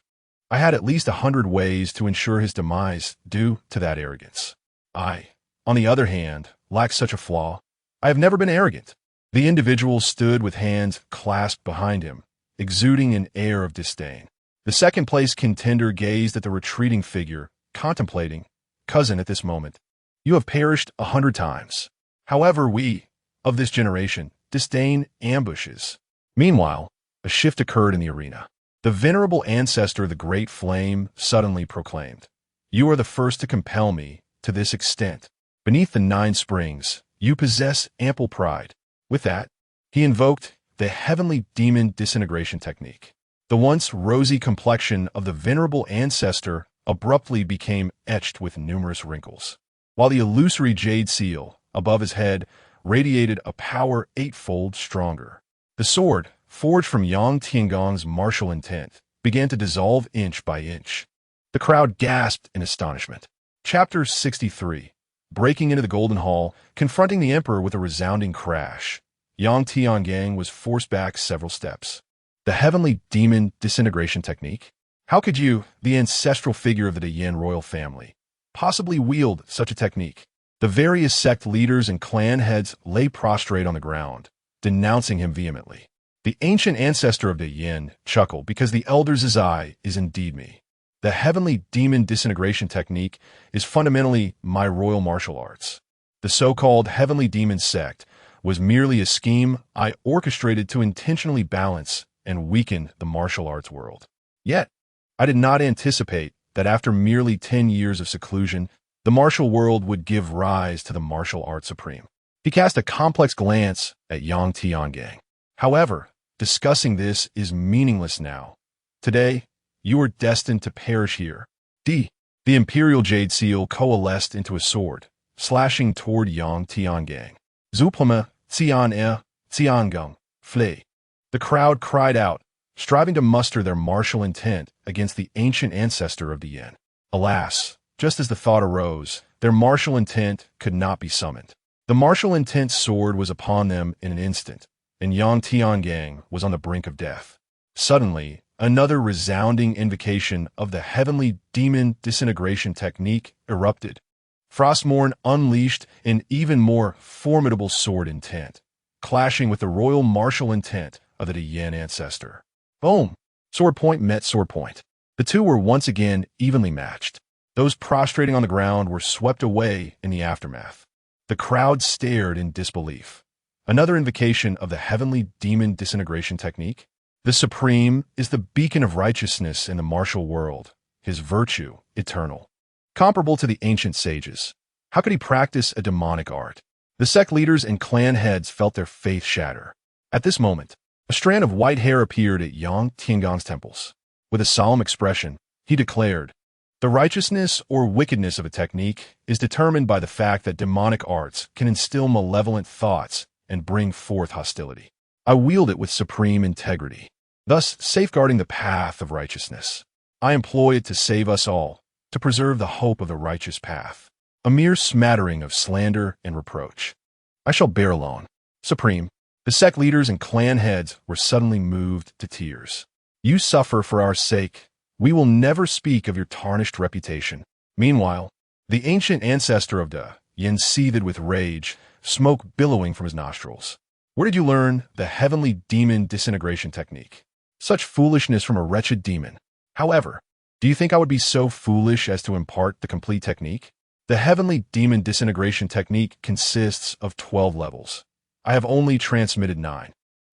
I had at least 100 ways to ensure his demise due to that arrogance. I, on the other hand, lack such a flaw. I have never been arrogant." The individual stood with hands clasped behind him, exuding an air of disdain. The second-place contender gazed at the retreating figure, contemplating. "Cousin, at this moment, you have perished 100 times. However, we, of this generation, disdain ambushes." Meanwhile, a shift occurred in the arena. The venerable ancestor of the Great Flame suddenly proclaimed, "You are the first to compel me to this extent. Beneath the 9 springs, you possess ample pride." With that, he invoked the heavenly demon disintegration technique. The once rosy complexion of the venerable ancestor abruptly became etched with numerous wrinkles, while the illusory jade seal above his head radiated a power 8-fold stronger. The sword, forged from Yang Tiangong's martial intent, began to dissolve inch by inch. The crowd gasped in astonishment. Chapter 63. Breaking into the Golden Hall, confronting the Emperor with a resounding crash, Yang Tiangang was forced back several steps. The heavenly demon disintegration technique? How could you, the ancestral figure of the Yin royal family, possibly wield such a technique? The various sect leaders and clan heads lay prostrate on the ground, denouncing him vehemently. The ancient ancestor of the Yin chuckled because the elder's eye is indeed me. The heavenly demon disintegration technique is fundamentally my royal martial arts. The so-called heavenly demon sect was merely a scheme I orchestrated to intentionally balance and weaken the martial arts world. Yet, I did not anticipate that after merely 10 years of seclusion, the martial world would give rise to the martial art supreme. He cast a complex glance at Yang Tiangang. "However, discussing this is meaningless now. Today, you are destined to perish here." The imperial jade seal coalesced into a sword, slashing toward Yang Tiangang. "Zuplama, Tiangang, flee." The crowd cried out, striving to muster their martial intent against the ancient ancestor of the Yin. Alas, just as the thought arose, their martial intent could not be summoned. The martial intent sword was upon them in an instant, and Yang Tiangang was on the brink of death. Suddenly, another resounding invocation of the heavenly demon disintegration technique erupted. Frostmourne unleashed an even more formidable sword intent, clashing with the royal martial intent of the Yin ancestor. Boom! Sword point met sword point. The two were once again evenly matched. Those prostrating on the ground were swept away in the aftermath. The crowd stared in disbelief. Another invocation of the heavenly demon disintegration technique? The Supreme is the beacon of righteousness in the martial world, his virtue eternal. Comparable to the ancient sages, how could he practice a demonic art? The sect leaders and clan heads felt their faith shatter. At this moment, a strand of white hair appeared at Yang Tiangong's temples. With a solemn expression, he declared, "The righteousness or wickedness of a technique is determined by the fact that demonic arts can instill malevolent thoughts and bring forth hostility. I wield it with supreme integrity, thus safeguarding the path of righteousness. I employ it to save us all, to preserve the hope of the righteous path. A mere smattering of slander and reproach I shall bear alone. Supreme." The sect leaders and clan heads were suddenly moved to tears. "You suffer for our sake. We will never speak of your tarnished reputation." Meanwhile, the ancient ancestor of the Yin seethed with rage, smoke billowing from his nostrils. "Where did you learn the heavenly demon disintegration technique? Such foolishness from a wretched demon. However, do you think I would be so foolish as to impart the complete technique? The heavenly demon disintegration technique consists of 12 levels. I have only transmitted 9.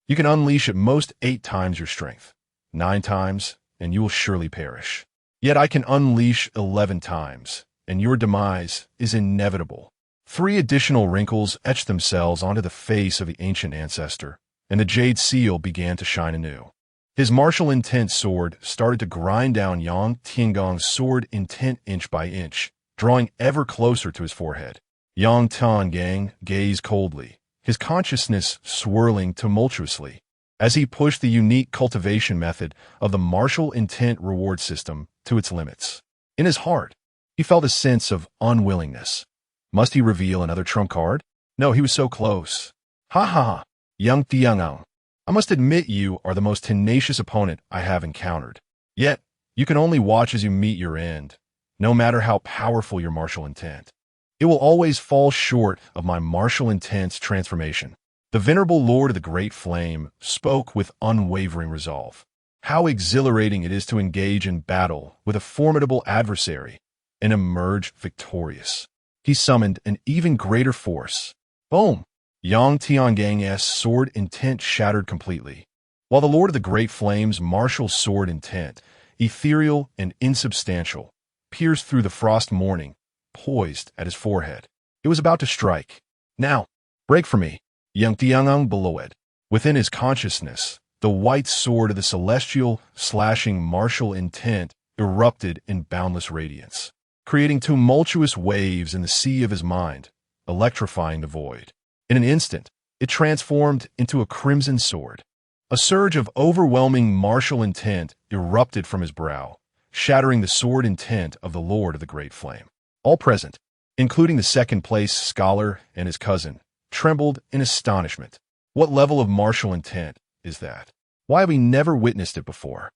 You can unleash at most 8 times your strength. 9 times, and you will surely perish. Yet I can unleash 11 times, and your demise is inevitable. 3 additional wrinkles etched themselves onto the face of the ancient ancestor, and the jade seal began to shine anew. His martial intent sword started to grind down Yang Tiangong's sword intent inch by inch, drawing ever closer to his forehead. Yang Tiangang gazed coldly, his consciousness swirling tumultuously, as he pushed the unique cultivation method of the martial intent reward system to its limits. In his heart, he felt a sense of unwillingness. Must he reveal another trump card? No, he was so close. Ha ha ha, Yang Tiangang. I must admit you are the most tenacious opponent I have encountered. Yet, you can only watch as you meet your end, no matter how powerful your martial intent. It will always fall short of my martial intent's transformation. The venerable Lord of the Great Flame spoke with unwavering resolve. How exhilarating it is to engage in battle with a formidable adversary and emerge victorious. He summoned an even greater force. Boom! Yang Tiangang's sword intent shattered completely, while the Lord of the Great Flame's martial sword intent, ethereal and insubstantial, pierced through the frost morning, poised at his forehead. It was about to strike. Now, break for me, Yang Tiangang bellowed. Within his consciousness, the white sword of the celestial slashing martial intent erupted in boundless radiance, creating tumultuous waves in the sea of his mind, electrifying the void. In an instant, it transformed into a crimson sword. A surge of overwhelming martial intent erupted from his brow, shattering the sword intent of the Lord of the Great Flame. All present, including the second-place scholar and his cousin, trembled in astonishment. What level of martial intent is that? Why have we never witnessed it before?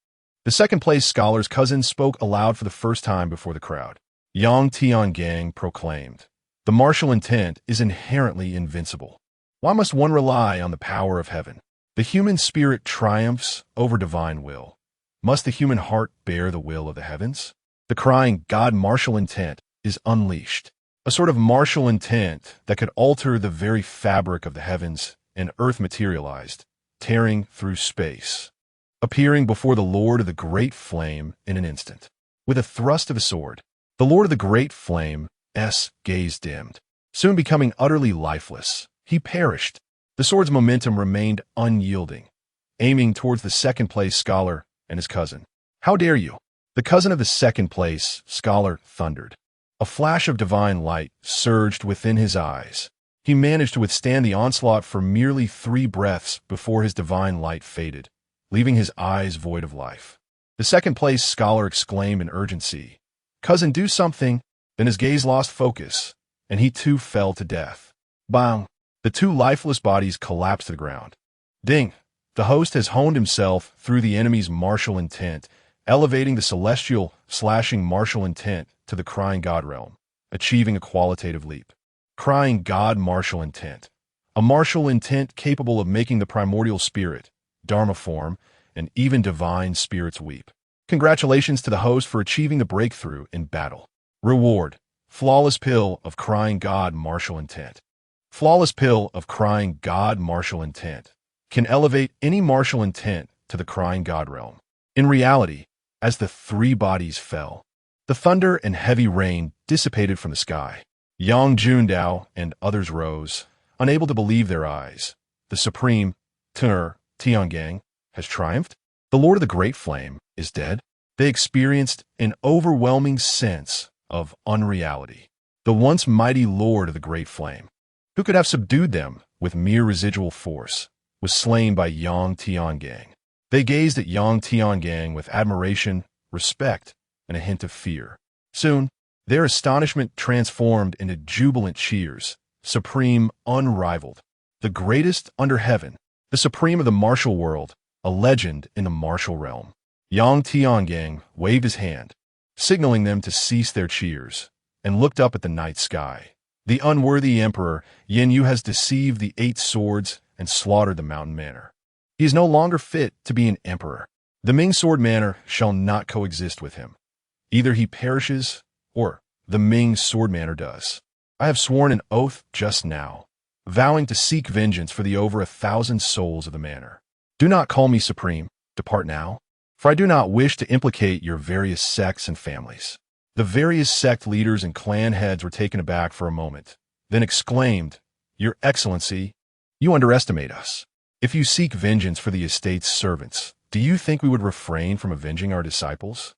The second-place scholar's cousin spoke aloud for the first time before the crowd. Yang Tiangang proclaimed, "The martial intent is inherently invincible. Why must one rely on the power of heaven? The human spirit triumphs over divine will. Must the human heart bear the will of the heavens? The crying God martial intent is unleashed, a sort of martial intent that could alter the very fabric of the heavens and earth materialized, tearing through space, appearing before the Lord of the Great Flame in an instant. With a thrust of a sword, the Lord of the Great Flame's gaze dimmed. Soon becoming utterly lifeless, he perished. The sword's momentum remained unyielding, aiming towards the second-place scholar and his cousin. "How dare you?" The cousin of the second-place scholar thundered. A flash of divine light surged within his eyes. He managed to withstand the onslaught for merely 3 breaths before his divine light faded, leaving his eyes void of life. The second-place scholar exclaimed in urgency, "Cousin, do something!" Then his gaze lost focus, and he too fell to death. Bang! The 2 lifeless bodies collapsed to the ground. Ding! The host has honed himself through the enemy's martial intent, elevating the celestial slashing martial intent to the crying God realm, achieving a qualitative leap. Crying God martial intent. A martial intent capable of making the primordial spirit, Dharma form, and even divine spirits weep. Congratulations to the host for achieving the breakthrough in battle. Reward: flawless pill of crying God martial intent. Flawless pill of crying God martial intent can elevate any martial intent to the crying God realm. In reality, as the 3 bodies fell, the thunder and heavy rain dissipated from the sky. Yang Jundao and others rose, unable to believe their eyes. The supreme Tiangang has triumphed. The Lord of the Great Flame is dead. They experienced an overwhelming sense of unreality. The once mighty Lord of the Great Flame, who could have subdued them with mere residual force, was slain by Yang Tiangang. They gazed at Yang Tiangang with admiration, respect, and a hint of fear. Soon, their astonishment transformed into jubilant cheers, supreme, unrivaled, the greatest under heaven, the supreme of the martial world, a legend in the martial realm. Yang Tiangang waved his hand, signaling them to cease their cheers, and looked up at the night sky. The unworthy emperor Yin Yu has deceived the 8 swords and slaughtered the mountain manor. He is no longer fit to be an emperor. The Ming Sword Manor shall not coexist with him. Either he perishes, or the Ming Sword Manor does. I have sworn an oath just now, vowing to seek vengeance for the over 1,000 souls of the manor. Do not call me supreme. Depart now, for I do not wish to implicate your various sects and families." The various sect leaders and clan heads were taken aback for a moment, then exclaimed, "Your Excellency, you underestimate us. If you seek vengeance for the estate's servants, do you think we would refrain from avenging our disciples?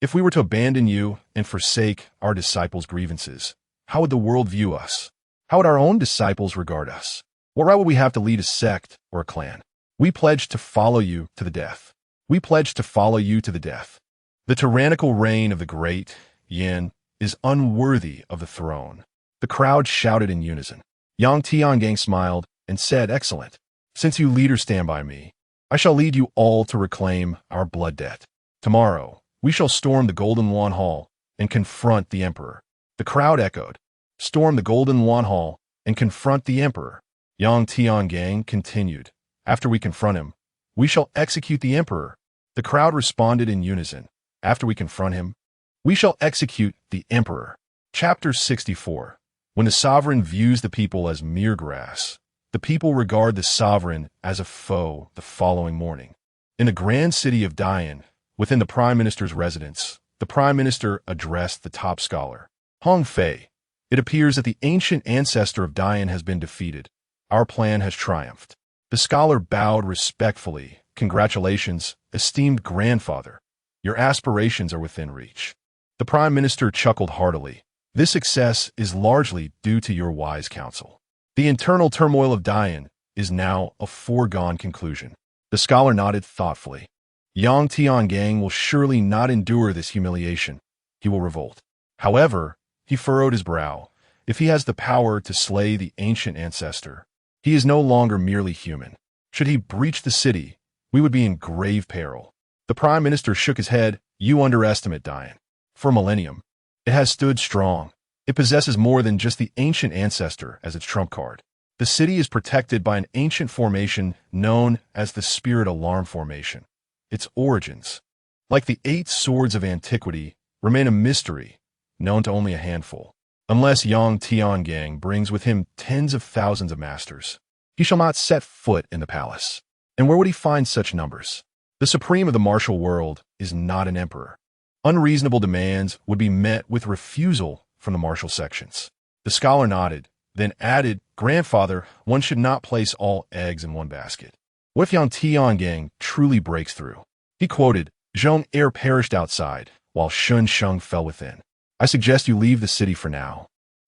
If we were to abandon you and forsake our disciples' grievances, how would the world view us? How would our own disciples regard us? What right would we have to lead a sect or a clan? We pledge to follow you to the death. We pledge to follow you to the death. The tyrannical reign of the great Yin is unworthy of the throne." The crowd shouted in unison. Yang Tiangang smiled and said, "Excellent. Since you leaders stand by me, I shall lead you all to reclaim our blood debt. Tomorrow, we shall storm the Golden Yuan Hall and confront the Emperor." The crowd echoed, "Storm the Golden Yuan Hall and confront the Emperor." Yang Tiangang continued, "After we confront him, we shall execute the Emperor." The crowd responded in unison, "After we confront him, we shall execute the Emperor." Chapter 64. When the sovereign views the people as mere grass, the people regard the sovereign as a foe the following morning. In the grand city of Dian, within the Prime Minister's residence, the Prime Minister addressed the top scholar. "Hong Fei, it appears that the ancient ancestor of Dian has been defeated. Our plan has triumphed." The scholar bowed respectfully. "Congratulations, esteemed grandfather. Your aspirations are within reach." The Prime Minister chuckled heartily. "This success is largely due to your wise counsel. The internal turmoil of Dian is now a foregone conclusion." The scholar nodded thoughtfully. "Yang Tiangang will surely not endure this humiliation. He will revolt." However, he furrowed his brow. If he has the power to slay the ancient ancestor, he is no longer merely human. Should he breach the city, we would be in grave peril. The Prime Minister shook his head. "You underestimate Dian. For a millennium, it has stood strong. It possesses more than just the ancient ancestor as its trump card. The city is protected by an ancient formation known as the Spirit Alarm Formation. Its origins, like the 8 swords of antiquity, remain a mystery, known to only a handful. Unless Yang Tiangang brings with him tens of thousands of masters, he shall not set foot in the palace. And where would he find such numbers? The supreme of the martial world is not an emperor. Unreasonable demands would be met with refusal from the martial sections." The scholar nodded, then added, "Grandfather, one should not place all eggs in one basket. What if Yang Tiangang truly breaks through?" He quoted, "Zhong Er perished outside, while Shun Sheng fell within. I suggest you leave the city for now,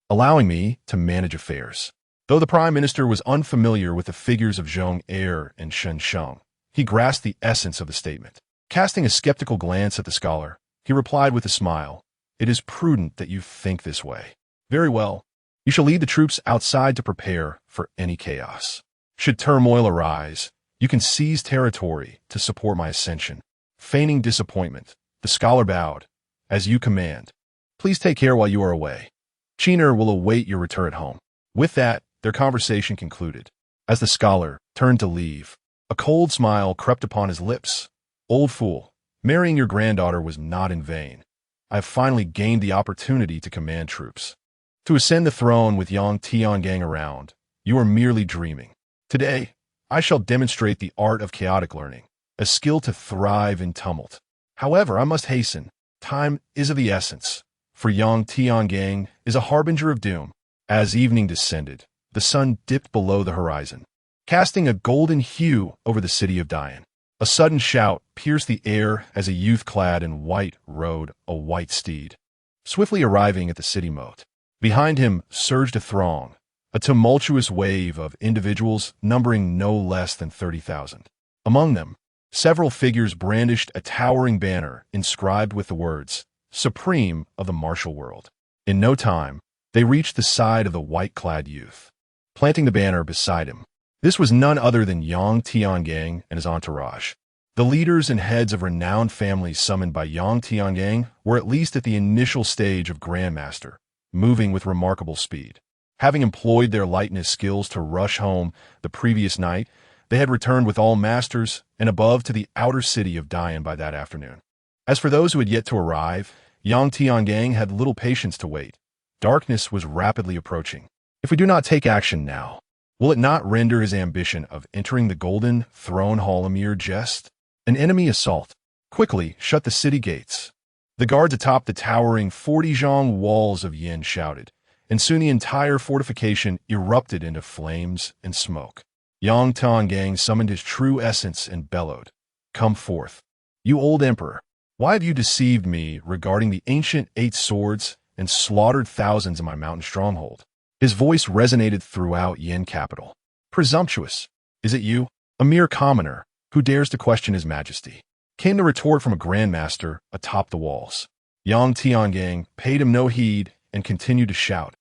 allowing me to manage affairs." Though the Prime Minister was unfamiliar with the figures of Zhong Er and Shun Sheng, he grasped the essence of the statement. Casting a skeptical glance at the scholar, he replied with a smile, "It is prudent that you think this way. Very well. You shall lead the troops outside to prepare for any chaos. Should turmoil arise, you can seize territory to support my ascension." Feigning disappointment, the scholar bowed. "As you command. Please take care while you are away. Chiner will await your return at home." With that, their conversation concluded. As the scholar turned to leave, a cold smile crept upon his lips. "Old fool, marrying your granddaughter was not in vain. I have finally gained the opportunity to command troops. To ascend the throne with Yang Tiangang around, you are merely dreaming. Today, I shall demonstrate the art of chaotic learning, a skill to thrive in tumult. However, I must hasten. Time is of the essence, for Yang Tiangang is a harbinger of doom." As evening descended, the sun dipped below the horizon, casting a golden hue over the city of Dian. A sudden shout pierced the air as a youth clad in white rode a white steed, swiftly arriving at the city moat. Behind him surged a throng, a tumultuous wave of individuals numbering no less than 30,000. Among them, several figures brandished a towering banner inscribed with the words, "Supreme of the Martial World." In no time, they reached the side of the white-clad youth, planting the banner beside him. This was none other than Yang Tiangang and his entourage. The leaders and heads of renowned families summoned by Yang Tiangang were at least at the initial stage of Grandmaster, moving with remarkable speed. Having employed their lightness skills to rush home the previous night, they had returned with all masters and above to the outer city of Dian by that afternoon. As for those who had yet to arrive, Yang Tiangang had little patience to wait. Darkness was rapidly approaching. If we do not take action now, Will it not render his ambition of entering the golden throne hall a mere jest? An enemy assault. Quickly, shut the city gates. The guards atop the towering 40-zhang walls of Yin shouted, and soon the entire fortification erupted into flames and smoke. Yang Tiangang summoned his true essence and bellowed, "Come forth. You old emperor, why have you deceived me regarding the ancient 8 swords and slaughtered thousands in my mountain stronghold?" His voice resonated throughout Yin capital. "Presumptuous! Is it you, a mere commoner, who dares to question his majesty?" Came the retort from a grandmaster atop the walls. Yang Tiangang paid him no heed and continued to shout,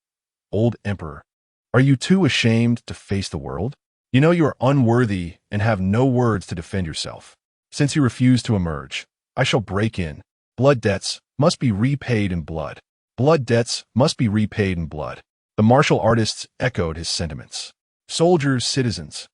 "Old emperor, are you too ashamed to face the world? You know you are unworthy and have no words to defend yourself. Since you refuse to emerge, I shall break in. Blood debts must be repaid in blood. Blood debts must be repaid in blood." The martial artists echoed his sentiments. "Soldiers, citizens,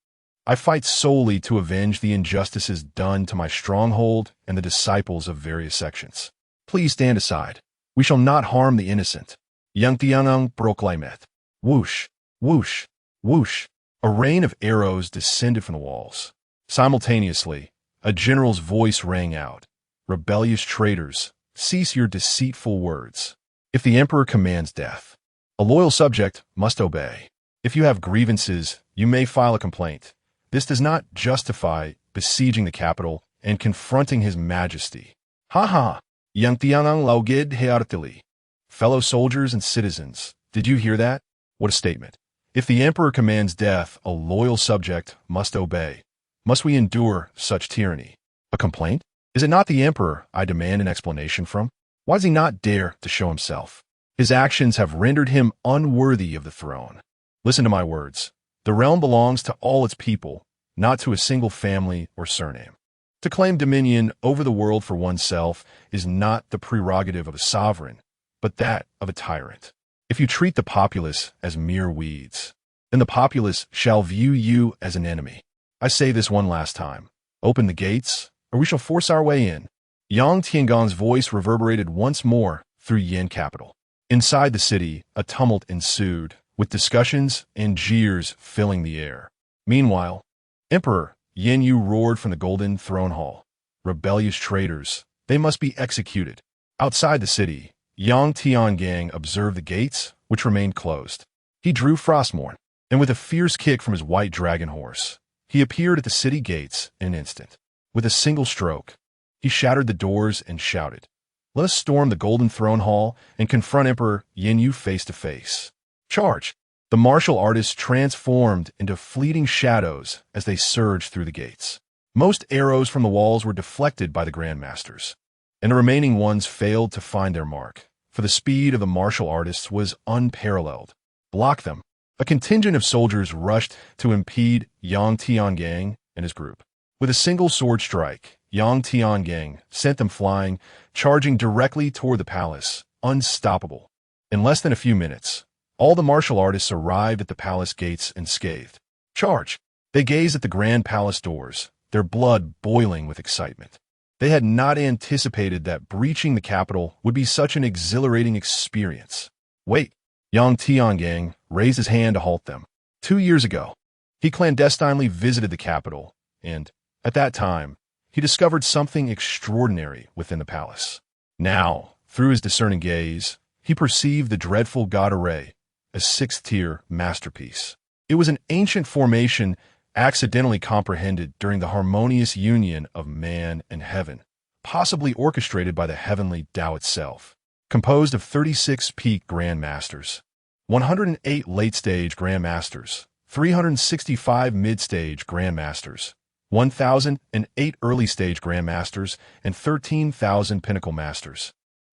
I fight solely to avenge the injustices done to my stronghold and the disciples of various sections. Please stand aside. We shall not harm the innocent." Yang Tiangang proclaimed. Whoosh, whoosh, whoosh. A rain of arrows descended from the walls. Simultaneously, a general's voice rang out. "Rebellious traitors, cease your deceitful words. If the emperor commands death, a loyal subject must obey. If you have grievances, you may file a complaint. This does not justify besieging the capital and confronting his majesty." Ha ha! Yang Tiangang laughed heartily. Fellow soldiers and citizens, did you hear that? What a statement. If the emperor commands death, a loyal subject must obey. Must we endure such tyranny? A complaint? Is it not the emperor I demand an explanation from? Why does he not dare to show himself? His actions have rendered him unworthy of the throne. Listen to my words. The realm belongs to all its people, not to a single family or surname. To claim dominion over the world for oneself is not the prerogative of a sovereign, but that of a tyrant. If you treat the populace as mere weeds, then the populace shall view you as an enemy. I say this one last time. Open the gates, or we shall force our way in. Yang Tiangang's voice reverberated once more through Yin capital. Inside the city, a tumult ensued, with discussions and jeers filling the air. Meanwhile, "Emperor," Yin Yu roared from the golden throne hall. "Rebellious traitors, they must be executed." Outside the city, Yang Tiangang observed the gates, which remained closed. He drew Frostmourne, and with a fierce kick from his white dragon horse, he appeared at the city gates in an instant. With a single stroke, he shattered the doors and shouted, "Let us storm the golden throne hall and confront Emperor Yin Yu face to face. Charge!" The martial artists transformed into fleeting shadows as they surged through the gates. Most arrows from the walls were deflected by the grandmasters, and the remaining ones failed to find their mark, for the speed of the martial artists was unparalleled. Block them. A contingent of soldiers rushed to impede Yang Tiangang and his group. With a single sword strike, Yang Tiangang sent them flying, charging directly toward the palace, unstoppable. In less than a few minutes, all the martial artists arrived at the palace gates unscathed. "Charge!" They gazed at the grand palace doors, their blood boiling with excitement. They had not anticipated that breaching the capital would be such an exhilarating experience. "Wait!" Yang Tiangang raised his hand to halt them. 2 years ago, he clandestinely visited the capital, and, at that time, he discovered something extraordinary within the palace. Now, through his discerning gaze, he perceived the dreadful God Array, a 6th-tier masterpiece. It was an ancient formation accidentally comprehended during the harmonious union of man and heaven, possibly orchestrated by the heavenly Tao itself. Composed of 36 peak grandmasters, 108 late-stage grandmasters, 365 mid-stage grandmasters, 1,008 early-stage grandmasters, and 13,000 pinnacle masters.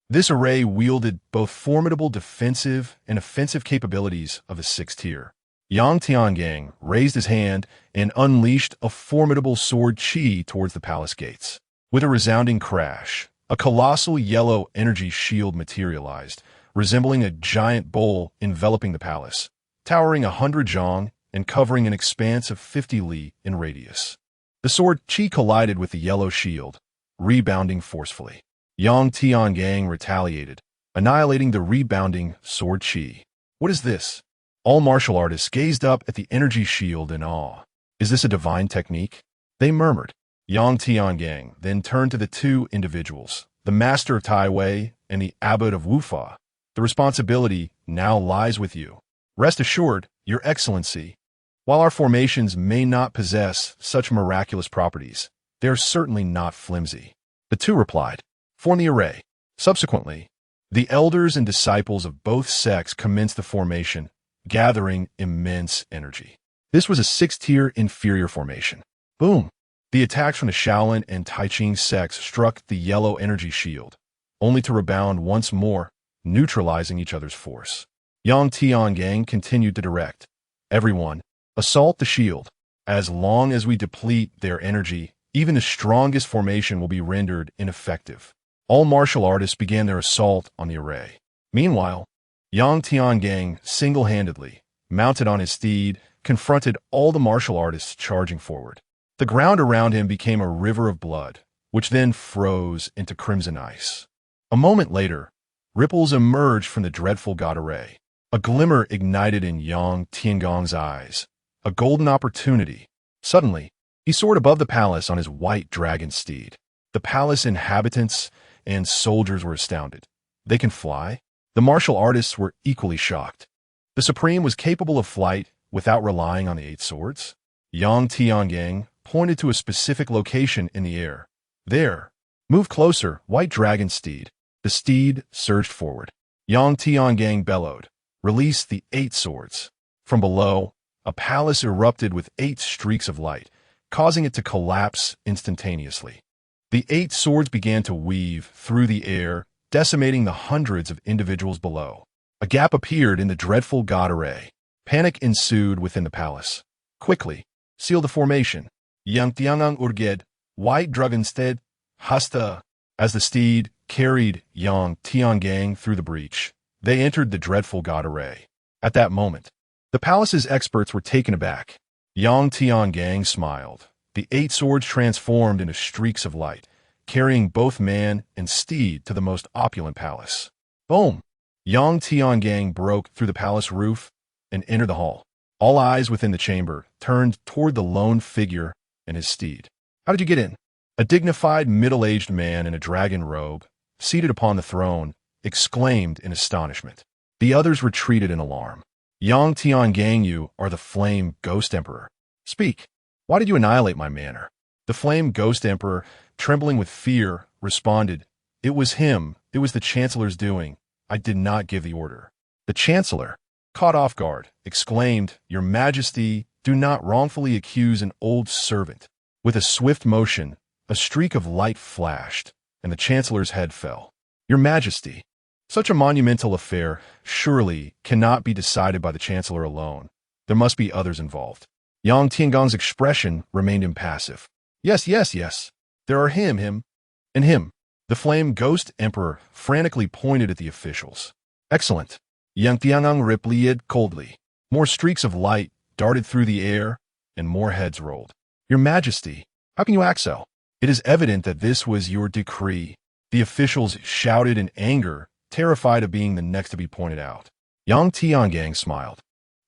This array wielded both formidable defensive and offensive capabilities of the 6th tier. Yang Tiangang raised his hand and unleashed a formidable sword chi towards the palace gates. With a resounding crash, a colossal yellow energy shield materialized, resembling a giant bowl enveloping the palace, towering 100 zhang and covering an expanse of 50 li in radius. The sword chi collided with the yellow shield, rebounding forcefully. Yang Tiangang retaliated, annihilating the rebounding sword chi. "What is this?" All martial artists gazed up at the energy shield in awe. Is this a divine technique? They murmured. Yang Tiangang then turned to the two individuals, the master of Tai Wei and the abbot of Wufa. The responsibility now lies with you. Rest assured, Your Excellency, while our formations may not possess such miraculous properties, they are certainly not flimsy. The two replied, form the array. Subsequently, the elders and disciples of both sects commenced the formation, gathering immense energy. This was a 6-tier inferior formation. Boom! The attacks from the Shaolin and Taiching sects struck the yellow energy shield, only to rebound once more, neutralizing each other's force. Yang Tiangang continued to direct. Everyone, assault the shield. As long as we deplete their energy, even the strongest formation will be rendered ineffective. All martial artists began their assault on the array. Meanwhile, Yang Tiangang single-handedly, mounted on his steed, confronted all the martial artists charging forward. The ground around him became a river of blood, which then froze into crimson ice. A moment later, ripples emerged from the dreadful god array. A glimmer ignited in Yang Tiangang's eyes, a golden opportunity. Suddenly, he soared above the palace on his white dragon steed. The palace inhabitants and soldiers were astounded. They can fly? The martial artists were equally shocked. The Supreme was capable of flight without relying on the 8 swords? Yang Tiangang pointed to a specific location in the air. There. Move closer, white dragon steed. The steed surged forward. Yang Tiangang bellowed. Release the 8 swords. From below, a palace erupted with 8 streaks of light, causing it to collapse instantaneously. The 8 swords began to weave through the air, decimating the hundreds of individuals below. A gap appeared in the dreadful god array. Panic ensued within the palace. Quickly, seal the formation. Yang Tiangang urged, white dragonstead, hasta. As the steed carried Yang Tiangang through the breach, they entered the dreadful god array. At that moment, the palace's experts were taken aback. Yang Tiangang smiled. The 8 swords transformed into streaks of light, carrying both man and steed to the most opulent palace. Boom! Yang Tiangang broke through the palace roof and entered the hall. All eyes within the chamber turned toward the lone figure and his steed. How did you get in? A dignified middle-aged man in a dragon robe, seated upon the throne, exclaimed in astonishment. The others retreated in alarm. Yang Tiangang, you are the Flame Ghost Emperor. Speak. Why did you annihilate my manor? The Flame Ghost Emperor, trembling with fear, responded, It was him. It was the Chancellor's doing. I did not give the order. The Chancellor, caught off guard, exclaimed, Your Majesty, do not wrongfully accuse an old servant. With a swift motion, a streak of light flashed, and the Chancellor's head fell. Your Majesty, such a monumental affair surely cannot be decided by the Chancellor alone. There must be others involved. Yang Tiangang's expression remained impassive. Yes. There are him, and him. The Flame Ghost Emperor frantically pointed at the officials. Excellent. Yang Tiangang replied coldly. More streaks of light darted through the air, and more heads rolled. Your Majesty, how can you act so? It is evident that this was your decree. The officials shouted in anger, terrified of being the next to be pointed out. Yang Tiangang smiled.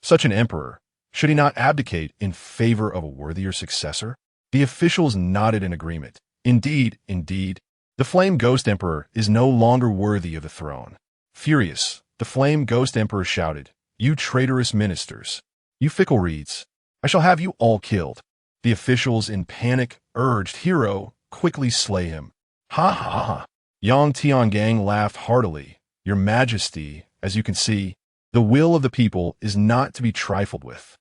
Such an emperor, should he not abdicate in favor of a worthier successor? The officials nodded in agreement. Indeed, the Flame Ghost Emperor is no longer worthy of the throne. Furious, the Flame Ghost Emperor shouted, You traitorous ministers! You fickle reeds! I shall have you all killed. The officials in panic urged Hero, quickly slay him. Ha! Yang Tiangang laughed heartily. Your Majesty, as you can see, the will of the people is not to be trifled with.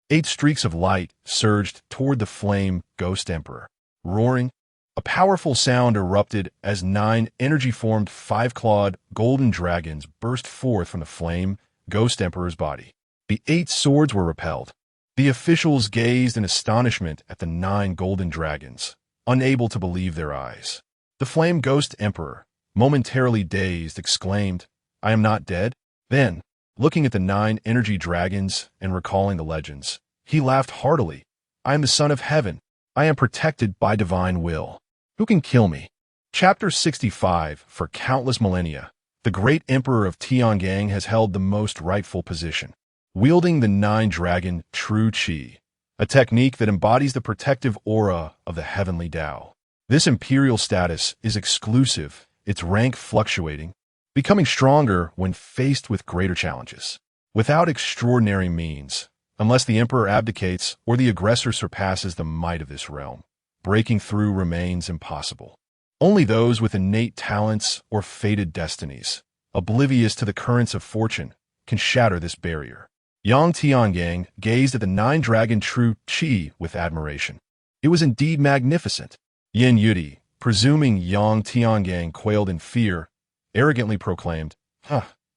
8 streaks of light surged toward the Flame Ghost Emperor. Roaring, a powerful sound erupted as 9 energy-formed 5-clawed golden dragons burst forth from the Flame Ghost Emperor's body. The 8 swords were repelled. The officials gazed in astonishment at the 9 golden dragons, unable to believe their eyes. The Flame Ghost Emperor, momentarily dazed, exclaimed, I am not dead? Then, looking at the 9 energy dragons and recalling the legends, he laughed heartily. I am the Son of Heaven. I am protected by divine will. Who can kill me? Chapter 65. For countless millennia, the great Emperor of Tiangang has held the most rightful position. wielding the nine-dragon true Qi, a technique that embodies the protective aura of the heavenly Tao. This imperial status is exclusive, its rank fluctuating, becoming stronger when faced with greater challenges. Without extraordinary means, unless the emperor abdicates or the aggressor surpasses the might of this realm, breaking through remains impossible. Only those with innate talents or fated destinies, oblivious to the currents of fortune, can shatter this barrier. Yang Tiangang gazed at the nine-dragon true Qi with admiration. It was indeed magnificent. Yin Yudi, presuming Yang Tiangang quailed in fear, arrogantly proclaimed,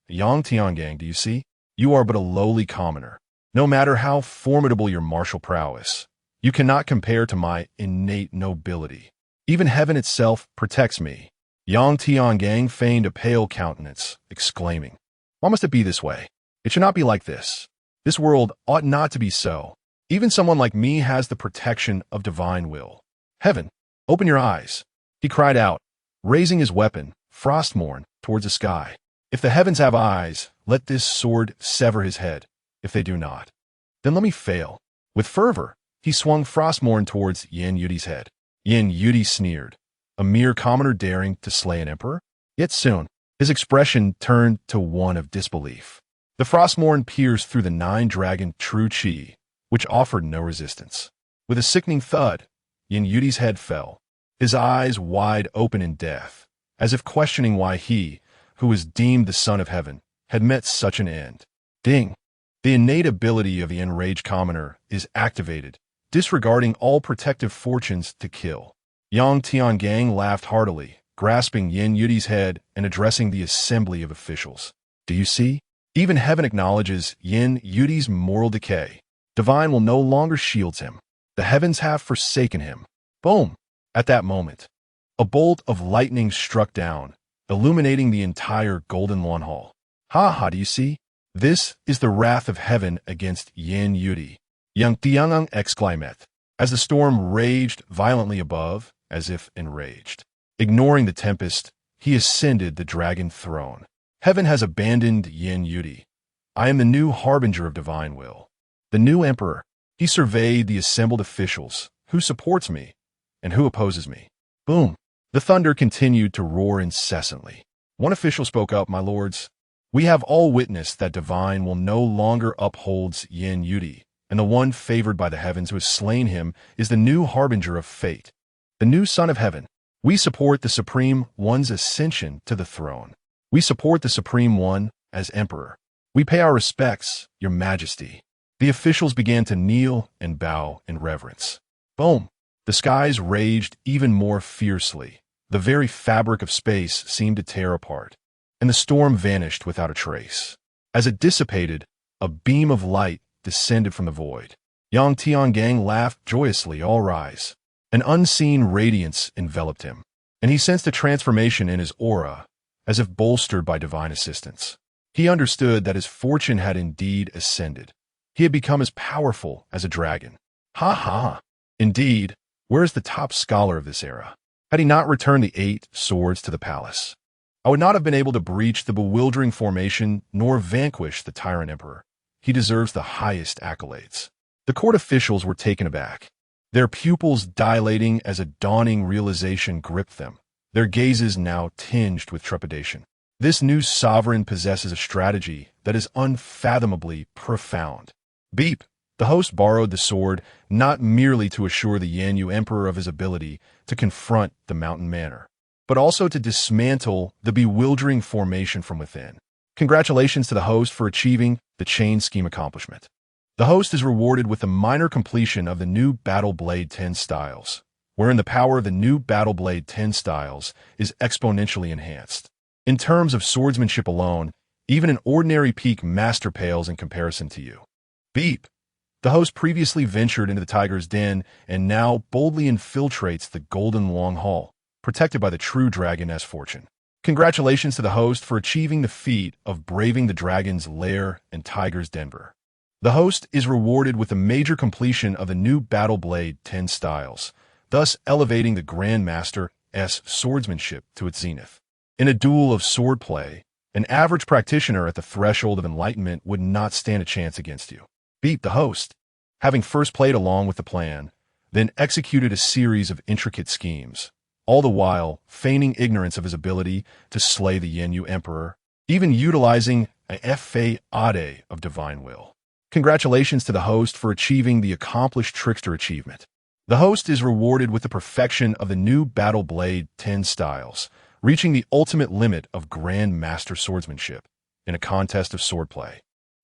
Yang Tiangang, do you see? You are but a lowly commoner. No matter how formidable your martial prowess, you cannot compare to my innate nobility. Even heaven itself protects me. Yang Tiangang feigned a pale countenance, exclaiming, why must it be this way? It should not be like this. This world ought not to be so. Even someone like me has the protection of divine will. Heaven, open your eyes, he cried out, raising his weapon, Frostmourne, towards the sky. If the heavens have eyes, let this sword sever his head. If they do not, then let me fail. With fervor, he swung Frostmourne towards Yin Yudi's head. Yin Yudi sneered, a mere commoner daring to slay an emperor? Yet soon, his expression turned to one of disbelief. The Frostmourne pierced through the nine-dragon true Qi, which offered no resistance. With a sickening thud, Yin Yudi's head fell, his eyes wide open in death, as if questioning why he, who was deemed the son of heaven, had met such an end. Ding! The innate ability of the enraged commoner is activated, disregarding all protective fortunes to kill. Yang Tiangang laughed heartily, grasping Yin Yudi's head and addressing the assembly of officials. Do you see? Even heaven acknowledges Yin Yudi's moral decay. Divine will no longer shield him. The heavens have forsaken him. Boom! At that moment, a bolt of lightning struck down, illuminating the entire Golden Lawn Hall. Ha, do you see? This is the wrath of heaven against Yin Yudi. Yang Tiangang exclaimed, as the storm raged violently above, as if enraged. Ignoring the tempest, he ascended the dragon throne. Heaven has abandoned Yin Yudi. I am the new harbinger of divine will. The new emperor. He surveyed the assembled officials, who supports me, and who opposes me. Boom! The thunder continued to roar incessantly. One official spoke up, my lords. We have all witnessed that divine will no longer upholds Yin Yudi, and the one favored by the heavens who has slain him is the new harbinger of fate, the new son of heaven. We support the Supreme One's ascension to the throne. We support the Supreme One as emperor. We pay our respects, your majesty. The officials began to kneel and bow in reverence. Boom! The skies raged even more fiercely. The very fabric of space seemed to tear apart, and the storm vanished without a trace. As it dissipated, a beam of light descended from the void. Yang Tiangang laughed joyously, all rise. An unseen radiance enveloped him, and he sensed a transformation in his aura, as if bolstered by divine assistance. He understood that his fortune had indeed ascended. He had become as powerful as a dragon. Ha! Indeed, where is the top scholar of this era? Had he not returned the 8 swords to the palace, I would not have been able to breach the bewildering formation nor vanquish the tyrant emperor. He deserves the highest accolades. The court officials were taken aback, their pupils dilating as a dawning realization gripped them, their gazes now tinged with trepidation. This new sovereign possesses a strategy that is unfathomably profound. Beep! The host borrowed the sword not merely to assure the Yanyu emperor of his ability to confront the mountain manor, but also to dismantle the bewildering formation from within. Congratulations to the host for achieving the chain scheme accomplishment. The host is rewarded with the minor completion of the new Battle Blade 10 styles, wherein the power of the new Battle Blade 10 styles is exponentially enhanced. In terms of swordsmanship alone, even an ordinary peak master pales in comparison to you. Beep! The host previously ventured into the tiger's den and now boldly infiltrates the Golden Long Hall, protected by the true dragon S fortune. Congratulations to the host for achieving the feat of braving the dragon's lair and tiger's denver. The host is rewarded with a major completion of the new Battle Blade 10 styles, thus elevating the Grand Master S swordsmanship to its zenith. In a duel of swordplay, An average practitioner at the threshold of enlightenment would not stand a chance against you. Beat the host, having first played along with the plan, then executed a series of intricate schemes, all the while feigning ignorance of his ability to slay the Yenyu Emperor, even utilizing a fa ade of divine will. Congratulations to the host for achieving the accomplished trickster achievement. The host is rewarded with the perfection of the new Battle Blade 10 styles, reaching the ultimate limit of Grand Master swordsmanship in a contest of swordplay.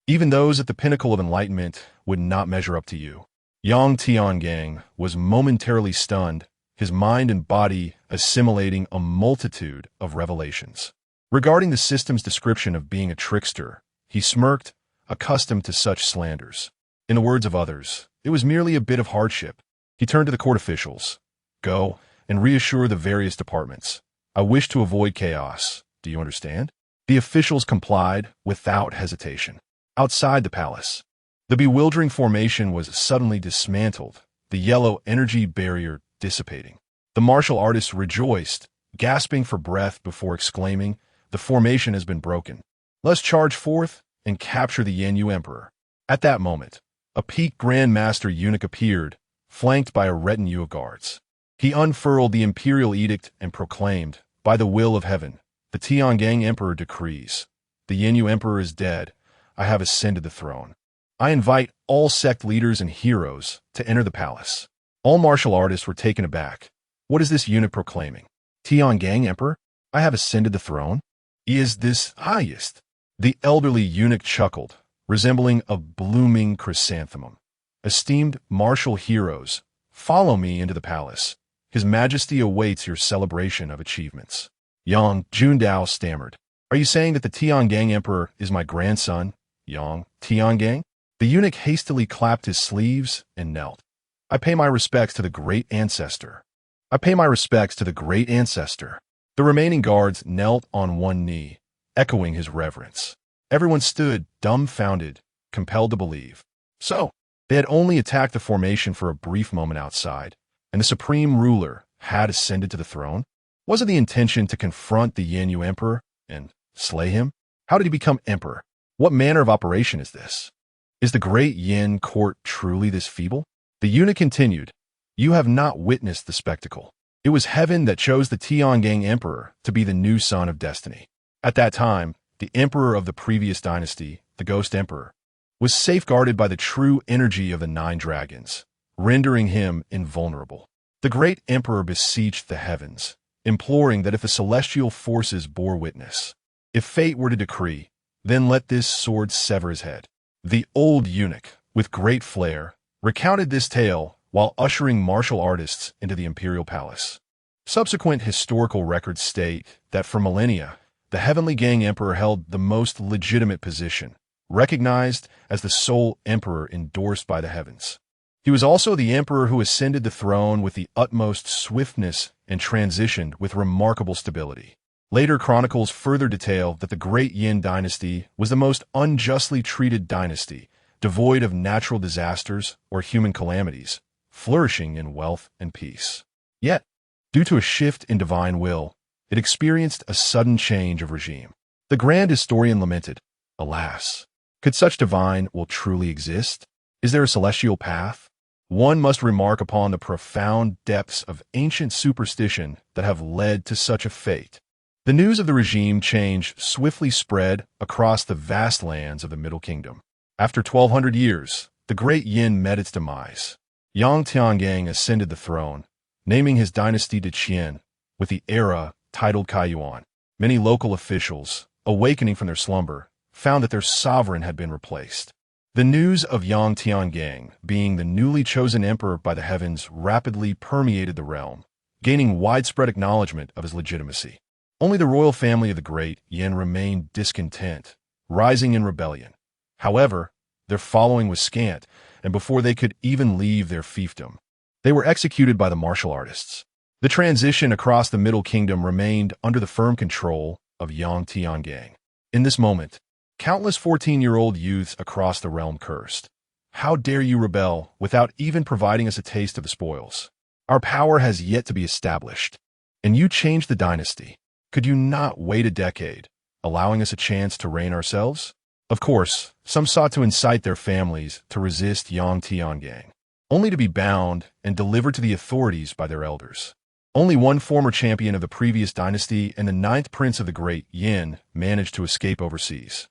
Even those at the pinnacle of enlightenment would not measure up to you. Yang Tiangang was momentarily stunned, his mind and body assimilating a multitude of revelations. Regarding the system's description of being a trickster, he smirked, accustomed to such slanders. In the words of others, it was merely a bit of hardship. He turned to the court officials. Go and reassure the various departments. I wish to avoid chaos. Do you understand? The officials complied without hesitation. Outside the palace, the bewildering formation was suddenly dismantled, the yellow energy barrier dissipating. The martial artists rejoiced, gasping for breath before exclaiming, "The formation has been broken. Let's charge forth and capture the Yenyu Emperor." At that moment, a peaked Grand Master eunuch appeared, flanked by a retinue of guards. He unfurled the imperial edict and proclaimed, "By the will of heaven, the Tiangang Emperor decrees. The Yenyu Emperor is dead. I have ascended the throne. I invite all sect leaders and heroes to enter the palace." All martial artists were taken aback. What is this eunuch proclaiming? Tiangang Emperor? I have ascended the throne? Is this highest? The elderly eunuch chuckled, resembling a blooming chrysanthemum. Esteemed martial heroes, follow me into the palace. His Majesty awaits your celebration of achievements. Yang Jundao stammered. Are you saying that the Tiangang Emperor is my grandson, Yang Tiangang? The eunuch hastily clapped his sleeves and knelt. I pay my respects to the great ancestor. I pay my respects to the great ancestor. The remaining guards knelt on one knee, echoing his reverence. Everyone stood dumbfounded, compelled to believe. So, they had only attacked the formation for a brief moment outside, and the supreme ruler had ascended to the throne? Was it the intention to confront the Yenyu Emperor and slay him? How did he become emperor? What manner of operation is this? Is the great Yin court truly this feeble? The eunuch continued, You have not witnessed the spectacle. It was heaven that chose the Tiangang Emperor to be the new son of destiny. At that time, the emperor of the previous dynasty, the Ghost Emperor, was safeguarded by the true energy of the 9 dragons, rendering him invulnerable. The great emperor beseeched the heavens, imploring that if the celestial forces bore witness, if fate were to decree, then let this sword sever his head. The old eunuch, with great flair, recounted this tale while ushering martial artists into the imperial palace. Subsequent historical records state that for millennia, the Heavenly Gang Emperor held the most legitimate position, recognized as the sole emperor endorsed by the heavens. He was also the emperor who ascended the throne with the utmost swiftness and transitioned with remarkable stability. Later chronicles further detail that the Great Yin dynasty was the most unjustly treated dynasty, devoid of natural disasters or human calamities, flourishing in wealth and peace. Yet, due to a shift in divine will, it experienced a sudden change of regime. The grand historian lamented, Alas, could such divine will truly exist? Is there a celestial path? One must remark upon the profound depths of ancient superstition that have led to such a fate. The news of the regime change swiftly spread across the vast lands of the Middle Kingdom. After 1,200 years, the Great Yin met its demise. Yang Tiangang ascended the throne, naming his dynasty to Qian, with the era titled Kaiyuan. Many local officials, awakening from their slumber, found that their sovereign had been replaced. The news of Yang Tiangang being the newly chosen emperor by the heavens rapidly permeated the realm, gaining widespread acknowledgement of his legitimacy. Only the royal family of the Great Yin remained discontent, rising in rebellion. However, their following was scant, and before they could even leave their fiefdom, they were executed by the martial artists. The transition across the Middle Kingdom remained under the firm control of Yang Tiangang. In this moment, countless 14-year-old youths across the realm cursed. How dare you rebel without even providing us a taste of the spoils? Our power has yet to be established, and you changed the dynasty. Could you not wait a decade, allowing us a chance to reign ourselves? Of course, some sought to incite their families to resist Yang Tiangang, only to be bound and delivered to the authorities by their elders. Only one former champion of the previous dynasty and the ninth prince of the Great Yin managed to escape overseas.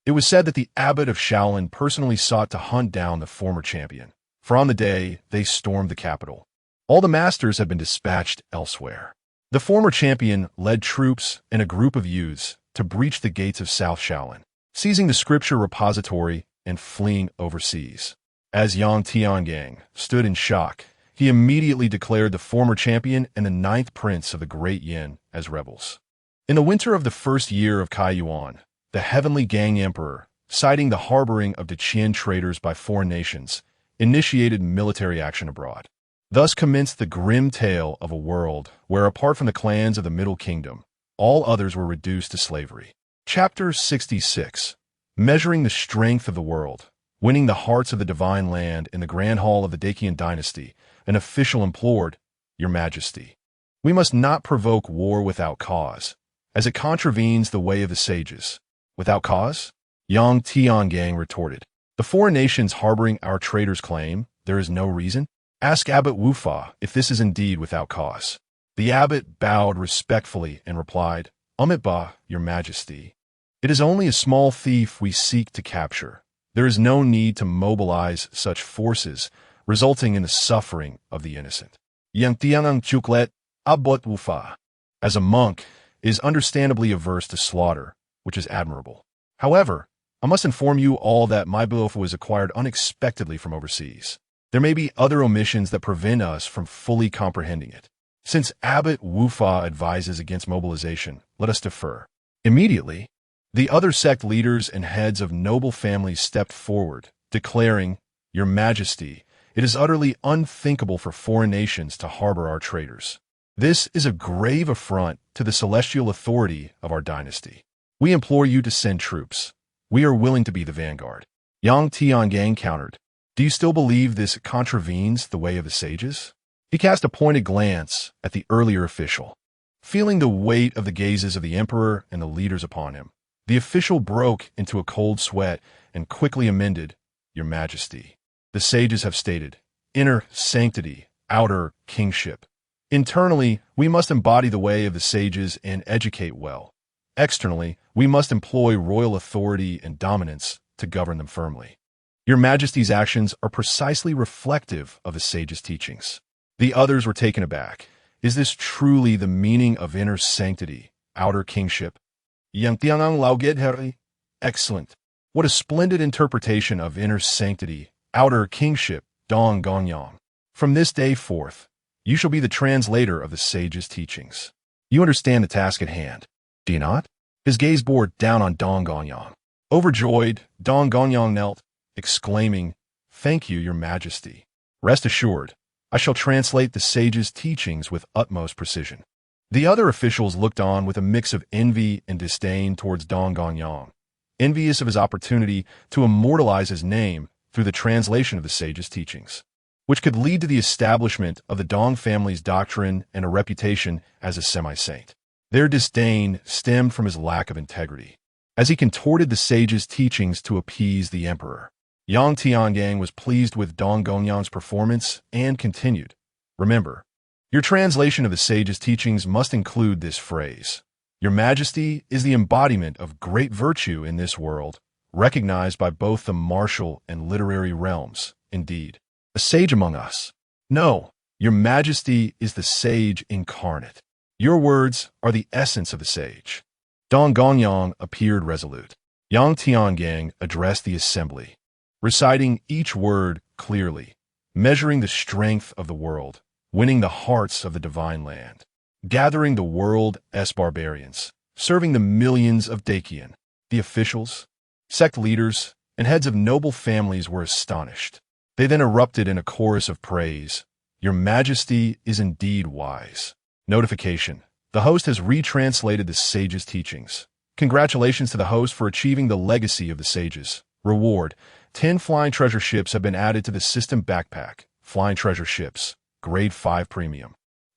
It was said that the abbot of Shaolin personally sought to hunt down the former champion, for on the day they stormed the capital, all the masters had been dispatched elsewhere. The former champion led troops and a group of youths to breach the gates of South Shaolin, seizing the scripture repository and fleeing overseas. As Yang Tiangang stood in shock, he immediately declared the former champion and the ninth prince of the Great Yin as rebels. In the winter of the first year of Kai Yuan, the Heavenly Gang Emperor, citing the harboring of Deqian traders by foreign nations, initiated military action abroad. Thus commenced the grim tale of a world where, apart from the clans of the Middle Kingdom, all others were reduced to slavery. Chapter 66. Measuring the strength of the world, winning the hearts of the divine land in the grand hall of the Dacian dynasty, an official implored, "Your Majesty, we must not provoke war without cause, as it contravenes the way of the sages." Without cause? Yang Tiangang retorted. The foreign nations harboring our traders claim there is no reason? Ask Abbot Wufa if this is indeed without cause. The abbot bowed respectfully and replied, "Amitabha, Your Majesty. It is only a small thief we seek to capture. There is no need to mobilize such forces, resulting in the suffering of the innocent." Yang Tiangang Chuklet, Abbot Wufa, as a monk, is understandably averse to slaughter, which is admirable. However, I must inform you all that my belief was acquired unexpectedly from overseas. There may be other omissions that prevent us from fully comprehending it. Since Abbot Wufa advises against mobilization, let us defer. Immediately, the other sect leaders and heads of noble families stepped forward, declaring, "Your Majesty, it is utterly unthinkable for foreign nations to harbor our traders. This is a grave affront to the celestial authority of our dynasty. We implore you to send troops. We are willing to be the vanguard." Yang Tiangang countered, "Do you still believe this contravenes the way of the sages?" He cast a pointed glance at the earlier official. Feeling the weight of the gazes of the emperor and the leaders upon him, the official broke into a cold sweat and quickly amended, "Your Majesty, the sages have stated, inner sanctity, outer kingship. Internally, we must embody the way of the sages and educate well. Externally, we must employ royal authority and dominance to govern them firmly. Your Majesty's actions are precisely reflective of the sages' teachings." The others were taken aback. Is this truly the meaning of inner sanctity, outer kingship? Yang Tiangang Laogedheri. Excellent. What a splendid interpretation of inner sanctity, outer kingship, Dong Gongyang. From this day forth, you shall be the translator of the sages' teachings. You understand the task at hand, do you not? His gaze bore down on Dong Gongyang. Overjoyed, Dong Gongyang knelt, exclaiming, "Thank you, Your Majesty. Rest assured, I shall translate the sages' teachings with utmost precision." The other officials looked on with a mix of envy and disdain towards Dong Gongyang, envious of his opportunity to immortalize his name through the translation of the sages' teachings, which could lead to the establishment of the Dong family's doctrine and a reputation as a semi-saint. Their disdain stemmed from his lack of integrity, as he contorted the sages' teachings to appease the emperor. Yang Tiangang was pleased with Dong Gongyang's performance and continued, "Remember, your translation of the sages' teachings must include this phrase. Your Majesty is the embodiment of great virtue in this world, recognized by both the martial and literary realms. Indeed, a sage among us. No, Your Majesty is the sage incarnate. Your words are the essence of the sage." Dong Gongyang appeared resolute. Yang Tiangang addressed the assembly, reciting each word clearly, measuring the strength of the world, winning the hearts of the divine land, gathering the world as barbarians, serving the millions of Dacian. The officials, sect leaders, and heads of noble families were astonished. They then erupted in a chorus of praise. "Your Majesty is indeed wise." Notification: the host has retranslated the sages' teachings. Congratulations to the host for achieving the legacy of the sages. Reward: 10 flying treasure ships have been added to the system backpack. Flying treasure ships, grade 5 premium.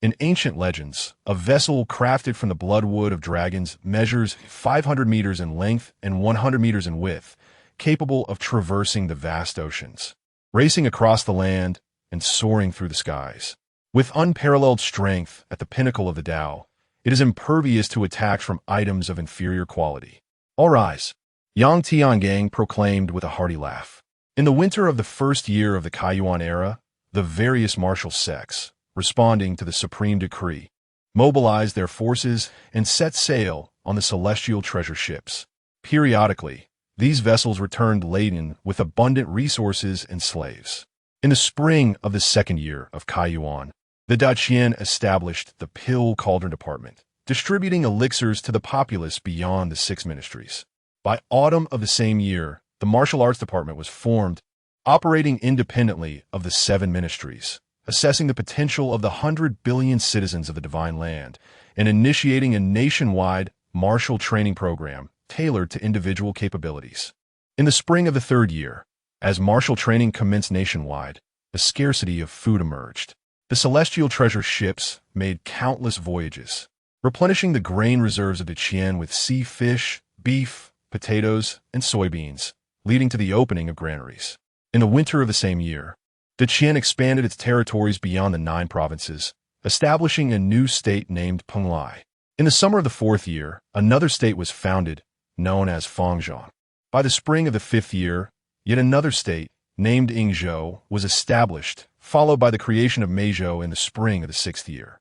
In ancient legends, a vessel crafted from the bloodwood of dragons measures 500 meters in length and 100 meters in width, capable of traversing the vast oceans, racing across the land, and soaring through the skies. With unparalleled strength at the pinnacle of the Tao, it is impervious to attacks from items of inferior quality. All rise, Yang Tiangang proclaimed with a hearty laugh. In the winter of the first year of the Kaiyuan era, the various martial sects, responding to the supreme decree, mobilized their forces and set sail on the celestial treasure ships. Periodically, these vessels returned laden with abundant resources and slaves. In the spring of the second year of Kaiyuan, the Daqian established the Pill Cauldron Department, distributing elixirs to the populace beyond the 6 ministries. By autumn of the same year, the Martial Arts Department was formed, operating independently of the 7 ministries, assessing the potential of the 100 billion citizens of the Divine Land, and initiating a nationwide martial training program tailored to individual capabilities. In the spring of the third year, as martial training commenced nationwide, a scarcity of food emerged. The celestial treasure ships made countless voyages, replenishing the grain reserves of the Qian with sea fish, beef, potatoes, and soybeans, leading to the opening of granaries. In the winter of the same year, the Qian expanded its territories beyond the 9 provinces, establishing a new state named Penglai. In the summer of the 4th year, another state was founded, known as Fangzhong. By the spring of the 5th year, yet another state, named Yingzhou, was established, followed by the creation of Meizhou in the spring of the 6th year.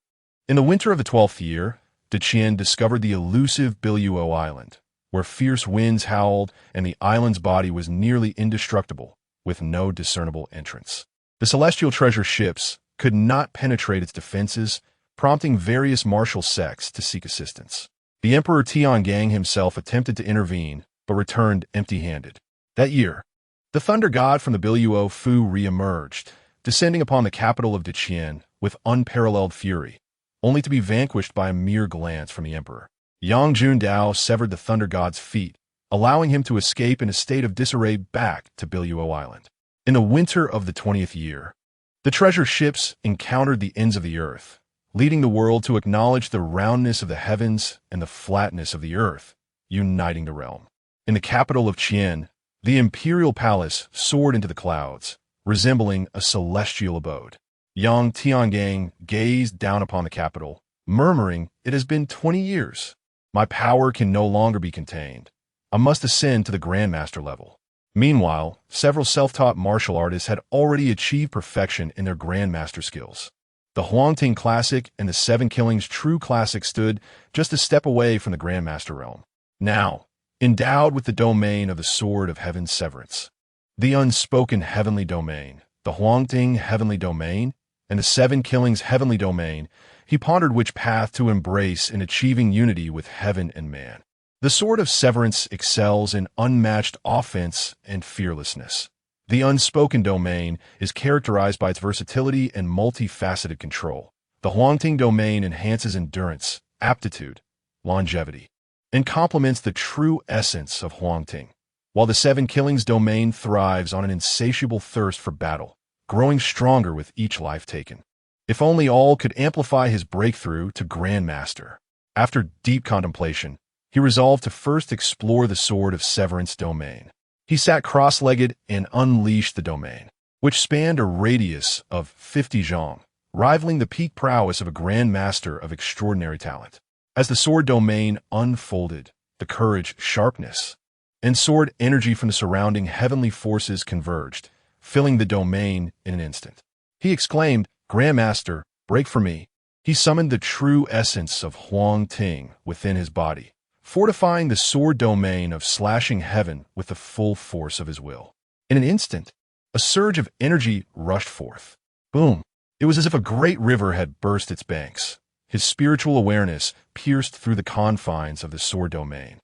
In the winter of the 12th year, the Qian discovered the elusive Biluo Island, where fierce winds howled and the island's body was nearly indestructible, with no discernible entrance. The celestial treasure ships could not penetrate its defenses, prompting various martial sects to seek assistance. The Emperor Tiangang himself attempted to intervene, but returned empty-handed. That year, the thunder god from the Biluo Fu re-emerged, descending upon the capital of Daqian with unparalleled fury, only to be vanquished by a mere glance from the emperor. Yang Jundao severed the thunder god's feet, allowing him to escape in a state of disarray back to Biluo Island. In the winter of the 20th year, the treasure ships encountered the ends of the earth, leading the world to acknowledge the roundness of the heavens and the flatness of the earth, uniting the realm. In the capital of Qian, the imperial palace soared into the clouds, resembling a celestial abode. Yang Tiangang gazed down upon the capital, murmuring, "It has been 20 years. My power can no longer be contained. I must ascend to the Grandmaster level." Meanwhile, several self-taught martial artists had already achieved perfection in their Grandmaster skills. The Huangting Classic and the 7 Killings True Classic stood just a step away from the Grandmaster realm. Now, endowed with the domain of the Sword of Heaven's Severance, the Unspoken Heavenly Domain, the Huangting Heavenly Domain, and the 7 Killings Heavenly Domain, he pondered which path to embrace in achieving unity with heaven and man. The Sword of Severance excels in unmatched offense and fearlessness. The Unspoken Domain is characterized by its versatility and multifaceted control. The Huangting Domain enhances endurance, aptitude, longevity, and complements the true essence of Huangting, while the 7 Killings Domain thrives on an insatiable thirst for battle, growing stronger with each life taken. If only all could amplify his breakthrough to Grandmaster. After deep contemplation, he resolved to first explore the Sword of Severance Domain. He sat cross-legged and unleashed the domain, which spanned a radius of 50 zhang, rivaling the peak prowess of a Grandmaster of extraordinary talent. As the sword domain unfolded, the courage, sharpness, and sword energy from the surrounding heavenly forces converged, filling the domain in an instant. He exclaimed, "Grandmaster, break for me." He summoned the true essence of Huang Ting within his body, fortifying the sword domain of slashing heaven with the full force of his will. In an instant, a surge of energy rushed forth. Boom! It was as if a great river had burst its banks. His spiritual awareness pierced through the confines of the sword domain,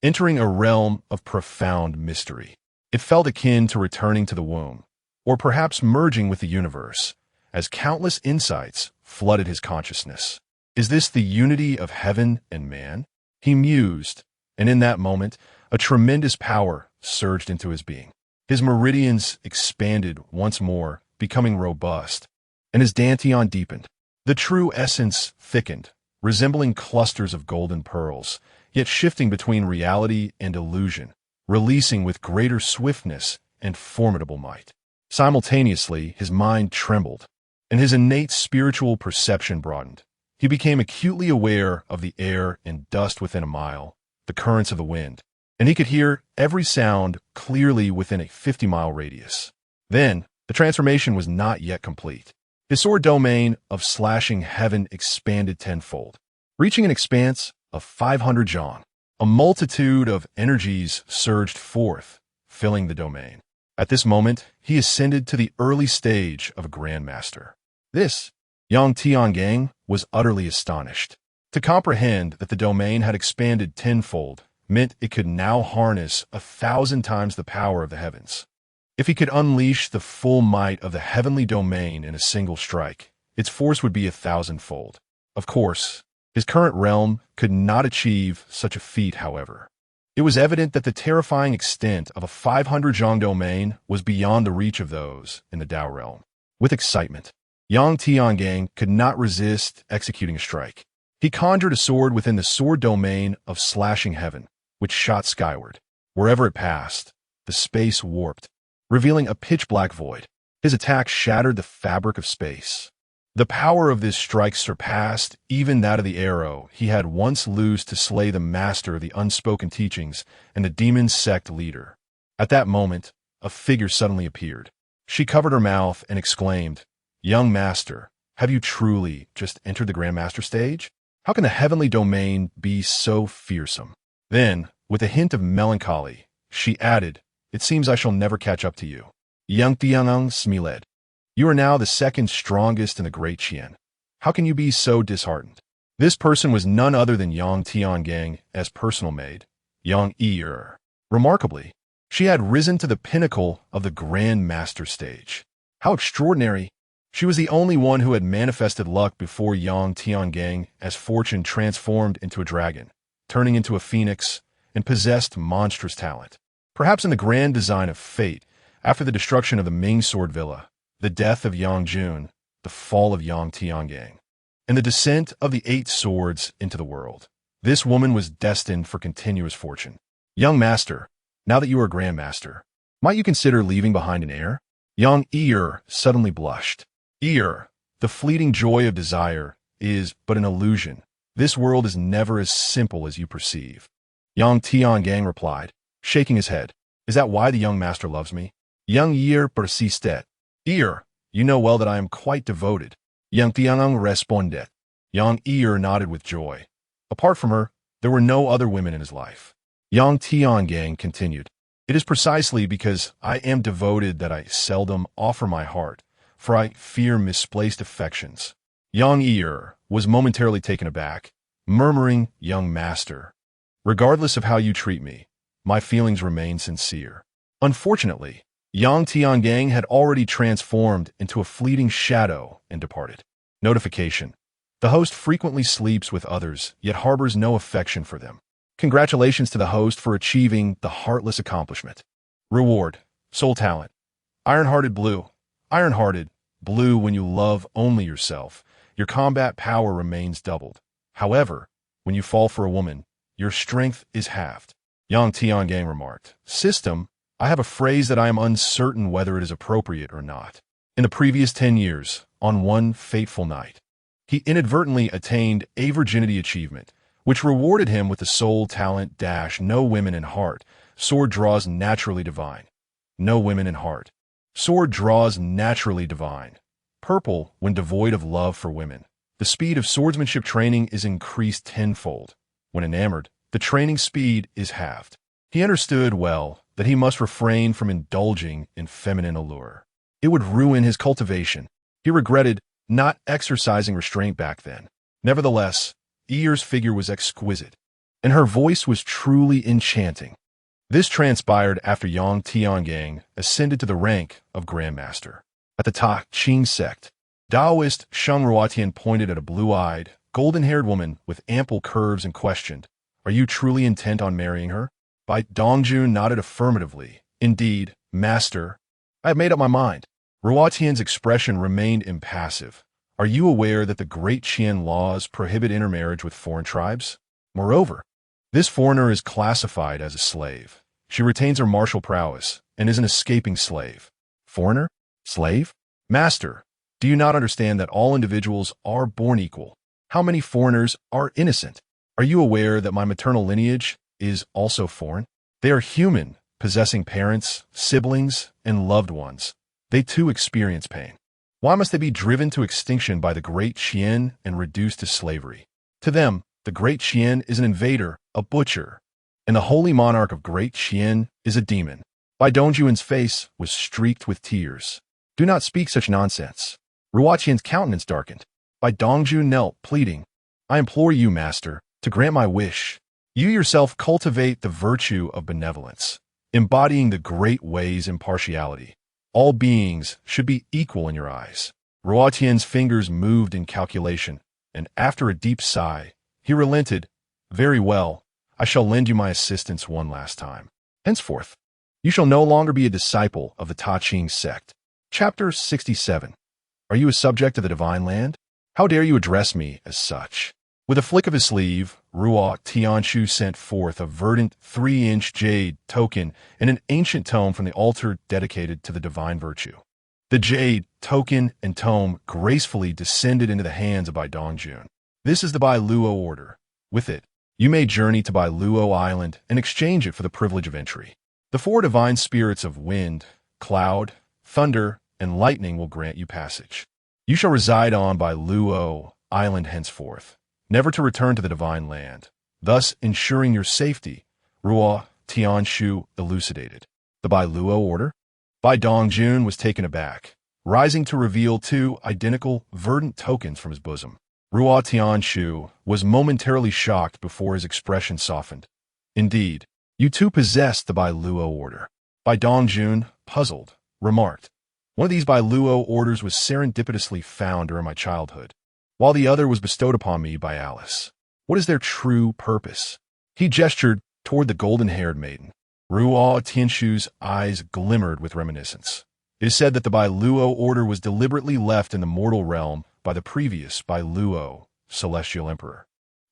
entering a realm of profound mystery. It felt akin to returning to the womb, or perhaps merging with the universe, as countless insights flooded his consciousness. Is this the unity of heaven and man? He mused, and in that moment, a tremendous power surged into his being. His meridians expanded once more, becoming robust, and his dantian deepened. The The true essence thickened, resembling clusters of golden pearls, yet shifting between reality and illusion, releasing with greater swiftness and formidable might. Simultaneously, his mind trembled, and his innate spiritual perception broadened. He became acutely aware of the air and dust within a mile, the currents of the wind, and he could hear every sound clearly within a 50-mile radius. Then, the transformation was not yet complete. His sword domain of slashing heaven expanded tenfold, reaching an expanse of 500 jong. A multitude of energies surged forth, filling the domain. At this moment, he ascended to the early stage of a grandmaster. This, Yang Tiangang was utterly astonished. To comprehend that the domain had expanded tenfold meant it could now harness 1,000 times the power of the heavens. If he could unleash the full might of the heavenly domain in a single strike, its force would be 1,000-fold. Of course, his current realm could not achieve such a feat, however. It was evident that the terrifying extent of a 500 jong domain was beyond the reach of those in the Dao realm. With excitement, Yang Tiangang could not resist executing a strike. He conjured a sword within the sword domain of slashing heaven, which shot skyward. Wherever it passed, the space warped, revealing a pitch-black void. His attack shattered the fabric of space. The power of this strike surpassed even that of the arrow he had once loosed to slay the master of the unspoken teachings and the demon sect leader. At that moment, a figure suddenly appeared. She covered her mouth and exclaimed, "Young master, have you truly just entered the Grandmaster stage? How can the heavenly domain be so fearsome?" Then, with a hint of melancholy, she added, "It seems I shall never catch up to you. Yang Tiangang Smiled. You are now the second strongest in the Great Qian. How can you be so disheartened?" This person was none other than Yang Tiangang as personal maid, Yang Yi. Remarkably, she had risen to the pinnacle of the Grand Master stage. How extraordinary! She was the only one who had manifested luck before Yang Tiangang as fortune transformed into a dragon, turning into a phoenix, and possessed monstrous talent. Perhaps in the grand design of fate, after the destruction of the Ming Sword Villa, the death of Yang Jun, the fall of Yang Tiangang, and the descent of the 8 swords into the world, this woman was destined for continuous fortune. Young master, now that you are Grandmaster, might you consider leaving behind an heir? Yang Yi suddenly blushed. The fleeting joy of desire is but an illusion. This world is never as simple as you perceive. Yang Tiangang replied, shaking his head. Is that why the young master loves me? Yang Yi persisted. You know well that I am quite devoted. Yang Tiangang responded. Yang Yi nodded with joy. Apart from her, there were no other women in his life. Yang Tiangang continued. It is precisely because I am devoted that I seldom offer my heart, for I fear misplaced affections. Yang Yi was momentarily taken aback, murmuring, "Young master, regardless of how you treat me, my feelings remain sincere." Unfortunately, Yang Tiangang had already transformed into a fleeting shadow and departed. Notification. The host frequently sleeps with others, yet harbors no affection for them. Congratulations to the host for achieving the heartless accomplishment. Reward. Soul talent. Iron-hearted blue. Iron-hearted blue, when you love only yourself, your combat power remains doubled. However, when you fall for a woman, your strength is halved. Yang Tiangang remarked. System. I have a phrase that I am uncertain whether it is appropriate or not. In the previous 10 years, on one fateful night, he inadvertently attained a virginity achievement, which rewarded him with the soul talent dash no women in heart. Sword draws naturally divine. No women in heart. Sword draws naturally divine. Purple when devoid of love for women. The speed of swordsmanship training is increased tenfold. When enamored, the training speed is halved. He understood well that he must refrain from indulging in feminine allure. It would ruin his cultivation. He regretted not exercising restraint back then. Nevertheless, Yi's figure was exquisite, and her voice was truly enchanting. This transpired after Yang Tiangang ascended to the rank of Grandmaster. At the Ta Ching sect, Taoist Sheng Ruotian pointed at a blue-eyed, golden-haired woman with ample curves and questioned, "Are you truly intent on marrying her?" Bai Dongjun nodded affirmatively. "Indeed, master, I have made up my mind." Ruotian's expression remained impassive. Are you aware that the Great Qian laws prohibit intermarriage with foreign tribes? Moreover, this foreigner is classified as a slave. She retains her martial prowess and is an escaping slave. Foreigner? Slave? Master, do you not understand that all individuals are born equal? How many foreigners are innocent? Are you aware that my maternal lineage is also foreign? They are human, possessing parents, siblings, and loved ones. They too experience pain. Why must they be driven to extinction by the Great Qian and reduced to slavery? To them, the Great Qian is an invader, a butcher, and the holy monarch of Great Qian is a demon. Bai Dongjuan's face was streaked with tears. Do not speak such nonsense. Ruo Qian's countenance darkened. Bai Dongju knelt, pleading, I implore you, master, to grant my wish. You yourself cultivate the virtue of benevolence, embodying the great way's impartiality. All beings should be equal in your eyes. Ruo Qian's fingers moved in calculation, and after a deep sigh, he relented. Very well, I shall lend you my assistance one last time. Henceforth, you shall no longer be a disciple of the Ta Ching sect. Chapter 67. Are you a subject of the divine land? How dare you address me as such? With a flick of his sleeve, Ruo Tianshu sent forth a verdant 3-inch jade token and an ancient tome from the altar dedicated to the divine virtue. The jade, token, and tome gracefully descended into the hands of Bai Dongjun. This is the Bai Luo order. With it, you may journey to Bai Luo Island and exchange it for the privilege of entry. The 4 divine spirits of wind, cloud, thunder, and lightning will grant you passage. You shall reside on Bai Luo Island henceforth, never to return to the divine land, thus ensuring your safety, Ruo Tianshu elucidated. The Bai Luo order? Bai Dongjun was taken aback, rising to reveal 2 identical verdant tokens from his bosom. Ruo Tianshu was momentarily shocked before his expression softened. Indeed, you too possessed the Bai Luo order. Bai Dongjun, puzzled, remarked, one of these Bai Luo orders was serendipitously found during my childhood, while the other was bestowed upon me by Alice. What is their true purpose? He gestured toward the golden-haired maiden. Ruo Tianshu's eyes glimmered with reminiscence. It is said that the Bai Luo order was deliberately left in the mortal realm by the previous Bai Luo celestial emperor.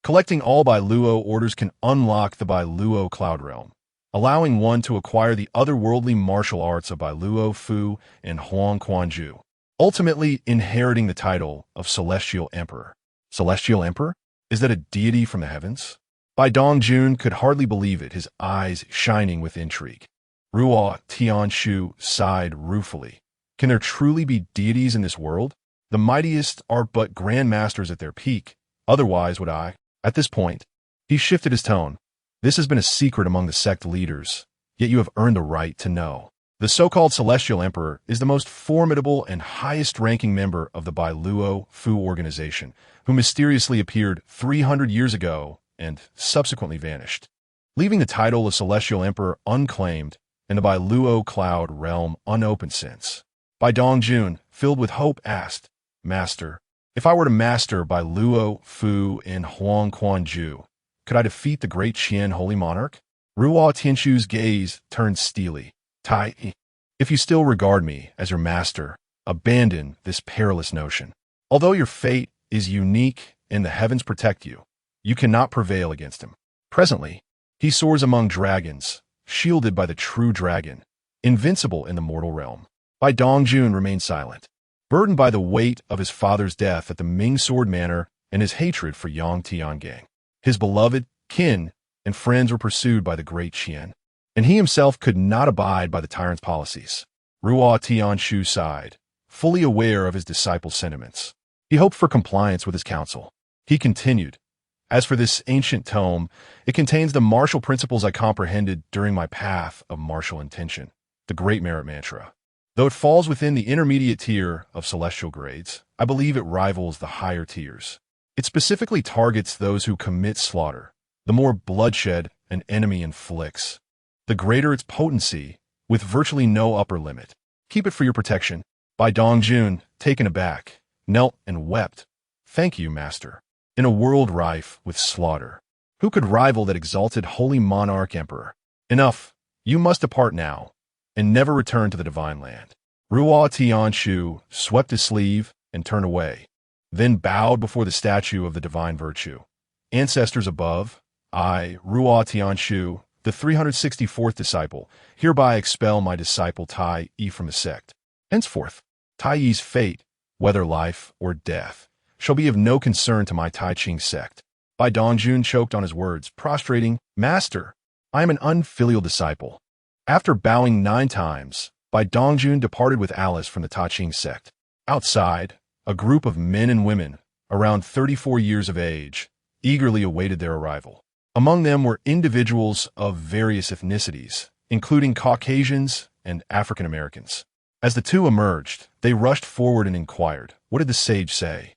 Collecting all Bai Luo orders can unlock the Bai Luo cloud realm, allowing one to acquire the otherworldly martial arts of Bai Luo Fu and Huang Quanju, ultimately inheriting the title of Celestial Emperor. Celestial Emperor? Is that a deity from the heavens? Bai Dongjun could hardly believe it, his eyes shining with intrigue. Ruo Tianshu sighed ruefully. Can there truly be deities in this world? The mightiest are but grandmasters at their peak. Otherwise would I. At this point, he shifted his tone. This has been a secret among the sect leaders, yet you have earned the right to know. The so-called Celestial Emperor is the most formidable and highest-ranking member of the Bai Luo Fu organization, who mysteriously appeared 300 years ago and subsequently vanished, leaving the title of Celestial Emperor unclaimed and the Bai Luo cloud realm unopened since. Bai Dongjun, filled with hope, asked, Master, if I were to master Bai Luo Fu and Huang Quanju, could I defeat the Great Qian Holy Monarch? Ruo Tianshu's gaze turned steely. Tai, if you still regard me as your master, abandon this perilous notion. Although your fate is unique and the heavens protect you, you cannot prevail against him. Presently, he soars among dragons, shielded by the true dragon, invincible in the mortal realm. Bai Dongjun remained silent, burdened by the weight of his father's death at the Ming Sword Manor and his hatred for Yang Tiangang. His beloved, kin, and friends were pursued by the Great Qian, and he himself could not abide by the tyrant's policies. Ruo Tianshu sighed, fully aware of his disciple's sentiments. He hoped for compliance with his counsel. He continued, As for this ancient tome, it contains the martial principles I comprehended during my path of martial intention, the Great Merit Mantra. Though it falls within the intermediate tier of celestial grades, I believe it rivals the higher tiers. It specifically targets those who commit slaughter. The more bloodshed an enemy inflicts, the greater its potency, with virtually no upper limit. Keep it for your protection. Bai Dongjun, taken aback, knelt and wept. Thank you, Master. In a world rife with slaughter, who could rival that exalted holy monarch emperor? Enough. You must depart now, and never return to the divine land. Ruo Tianshu swept his sleeve and turned away. then bowed before the statue of the divine virtue. Ancestors above, I, Ruo Tianshu, the 364th disciple, hereby expel my disciple Tai Yi from the sect. Henceforth, Tai Yi's fate, whether life or death, shall be of no concern to my Tai Ching sect. Bai Dongjun choked on his words, prostrating, Master, I am an unfilial disciple. After bowing 9 times, Bai Dongjun departed with Alice from the Tai Ching sect. Outside, a group of men and women, around 34 years of age, eagerly awaited their arrival. Among them were individuals of various ethnicities, including Caucasians and African Americans. As the two emerged, they rushed forward and inquired, what did the sage say?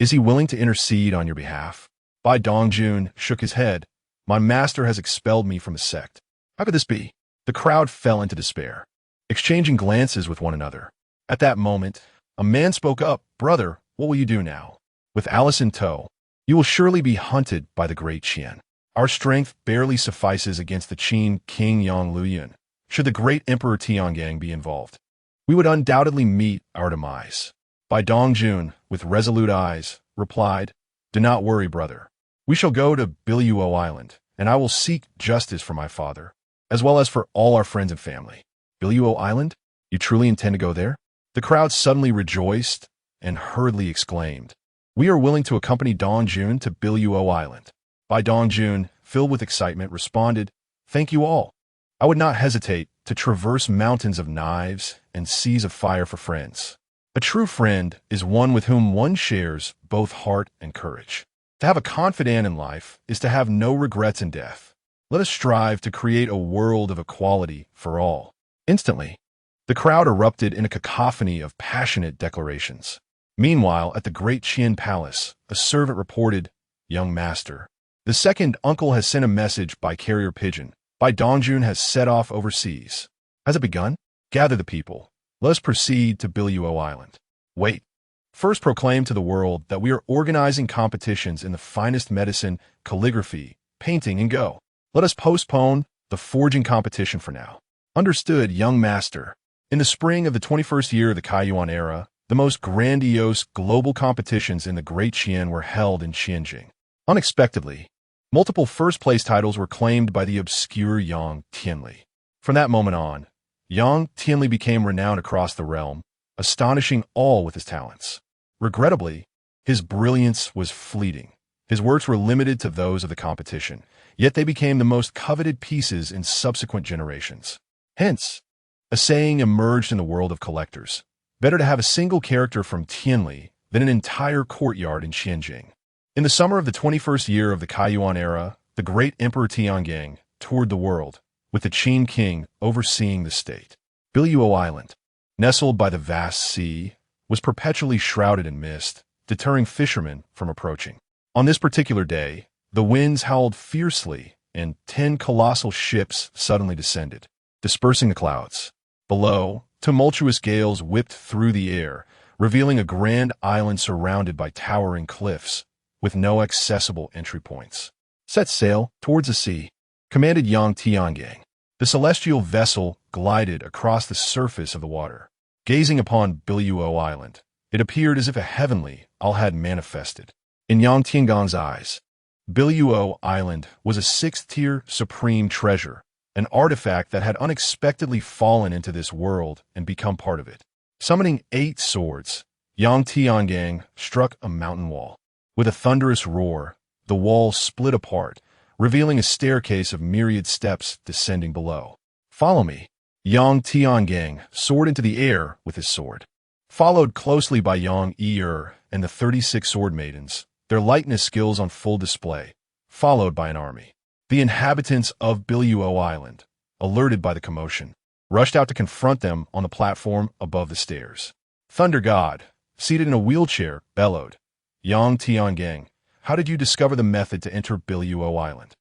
Is he willing to intercede on your behalf? Bai Dongjun shook his head. My master has expelled me from the sect. How could this be? The crowd fell into despair, exchanging glances with one another. At that moment, a man spoke up, Brother, what will you do now? With Alice in tow, you will surely be hunted by the great Qian. Our strength barely suffices against the Qin King Yang Luoyun. Should the great Emperor Tiangang be involved, we would undoubtedly meet our demise. Bai Dongjun, with resolute eyes, replied, Do not worry, brother. We shall go to Biluo Island, and I will seek justice for my father, as well as for all our friends and family. Biluo Island? You truly intend to go there? The crowd suddenly rejoiced and hurriedly exclaimed, We are willing to accompany Dongjun to Biluo Island. Bai Dongjun, filled with excitement, responded, Thank you all. I would not hesitate to traverse mountains of knives and seas of fire for friends. A true friend is one with whom one shares both heart and courage. To have a confidant in life is to have no regrets in death. Let us strive to create a world of equality for all. Instantly, the crowd erupted in a cacophony of passionate declarations. Meanwhile, at the great Qian Palace, a servant reported, Young master, the second uncle has sent a message by carrier pigeon. Bai Dongjun has set off overseas. Has it begun? Gather the people. Let us proceed to Biluo Island. Wait. First proclaim to the world that we are organizing competitions in the finest medicine, calligraphy, painting, and go. Let us postpone the forging competition for now. Understood, young master. In the spring of the 21st year of the Kaiyuan era, the most grandiose global competitions in the Great Qian were held in Qianjing. Unexpectedly, multiple first-place titles were claimed by the obscure Yang Tianli. From that moment on, Yang Tianli became renowned across the realm, astonishing all with his talents. Regrettably, his brilliance was fleeting. His works were limited to those of the competition, yet they became the most coveted pieces in subsequent generations. Hence, a saying emerged in the world of collectors. Better to have a single character from Tianli than an entire courtyard in Qianjing. In the summer of the 21st year of the Kaiyuan era, the great Emperor Tiangang toured the world, with the Qin king overseeing the state. Biluo Island, nestled by the vast sea, was perpetually shrouded in mist, deterring fishermen from approaching. On this particular day, the winds howled fiercely, and 10 colossal ships suddenly descended, dispersing the clouds. Below, tumultuous gales whipped through the air, revealing a grand island surrounded by towering cliffs, with no accessible entry points. Set sail towards the sea, commanded Yang Tiangang. The celestial vessel glided across the surface of the water. Gazing upon Biluo Island, it appeared as if a heavenly Al had manifested. In Yang Tiangang's eyes, Biluo Island was a 6th-tier supreme treasure, an artifact that had unexpectedly fallen into this world and become part of it. Summoning 8 swords, Yang Tiangang struck a mountain wall. With a thunderous roar, the wall split apart, revealing a staircase of myriad steps descending below. Follow me. Yang Tiangang soared into the air with his sword. Followed closely by Yang Yi-er and the 36 sword maidens, their lightness skills on full display, followed by an army. The inhabitants of Biluo Island, alerted by the commotion, rushed out to confront them on the platform above the stairs. Thunder God, seated in a wheelchair, bellowed, Yang Tiangang, how did you discover the method to enter Biluo Island?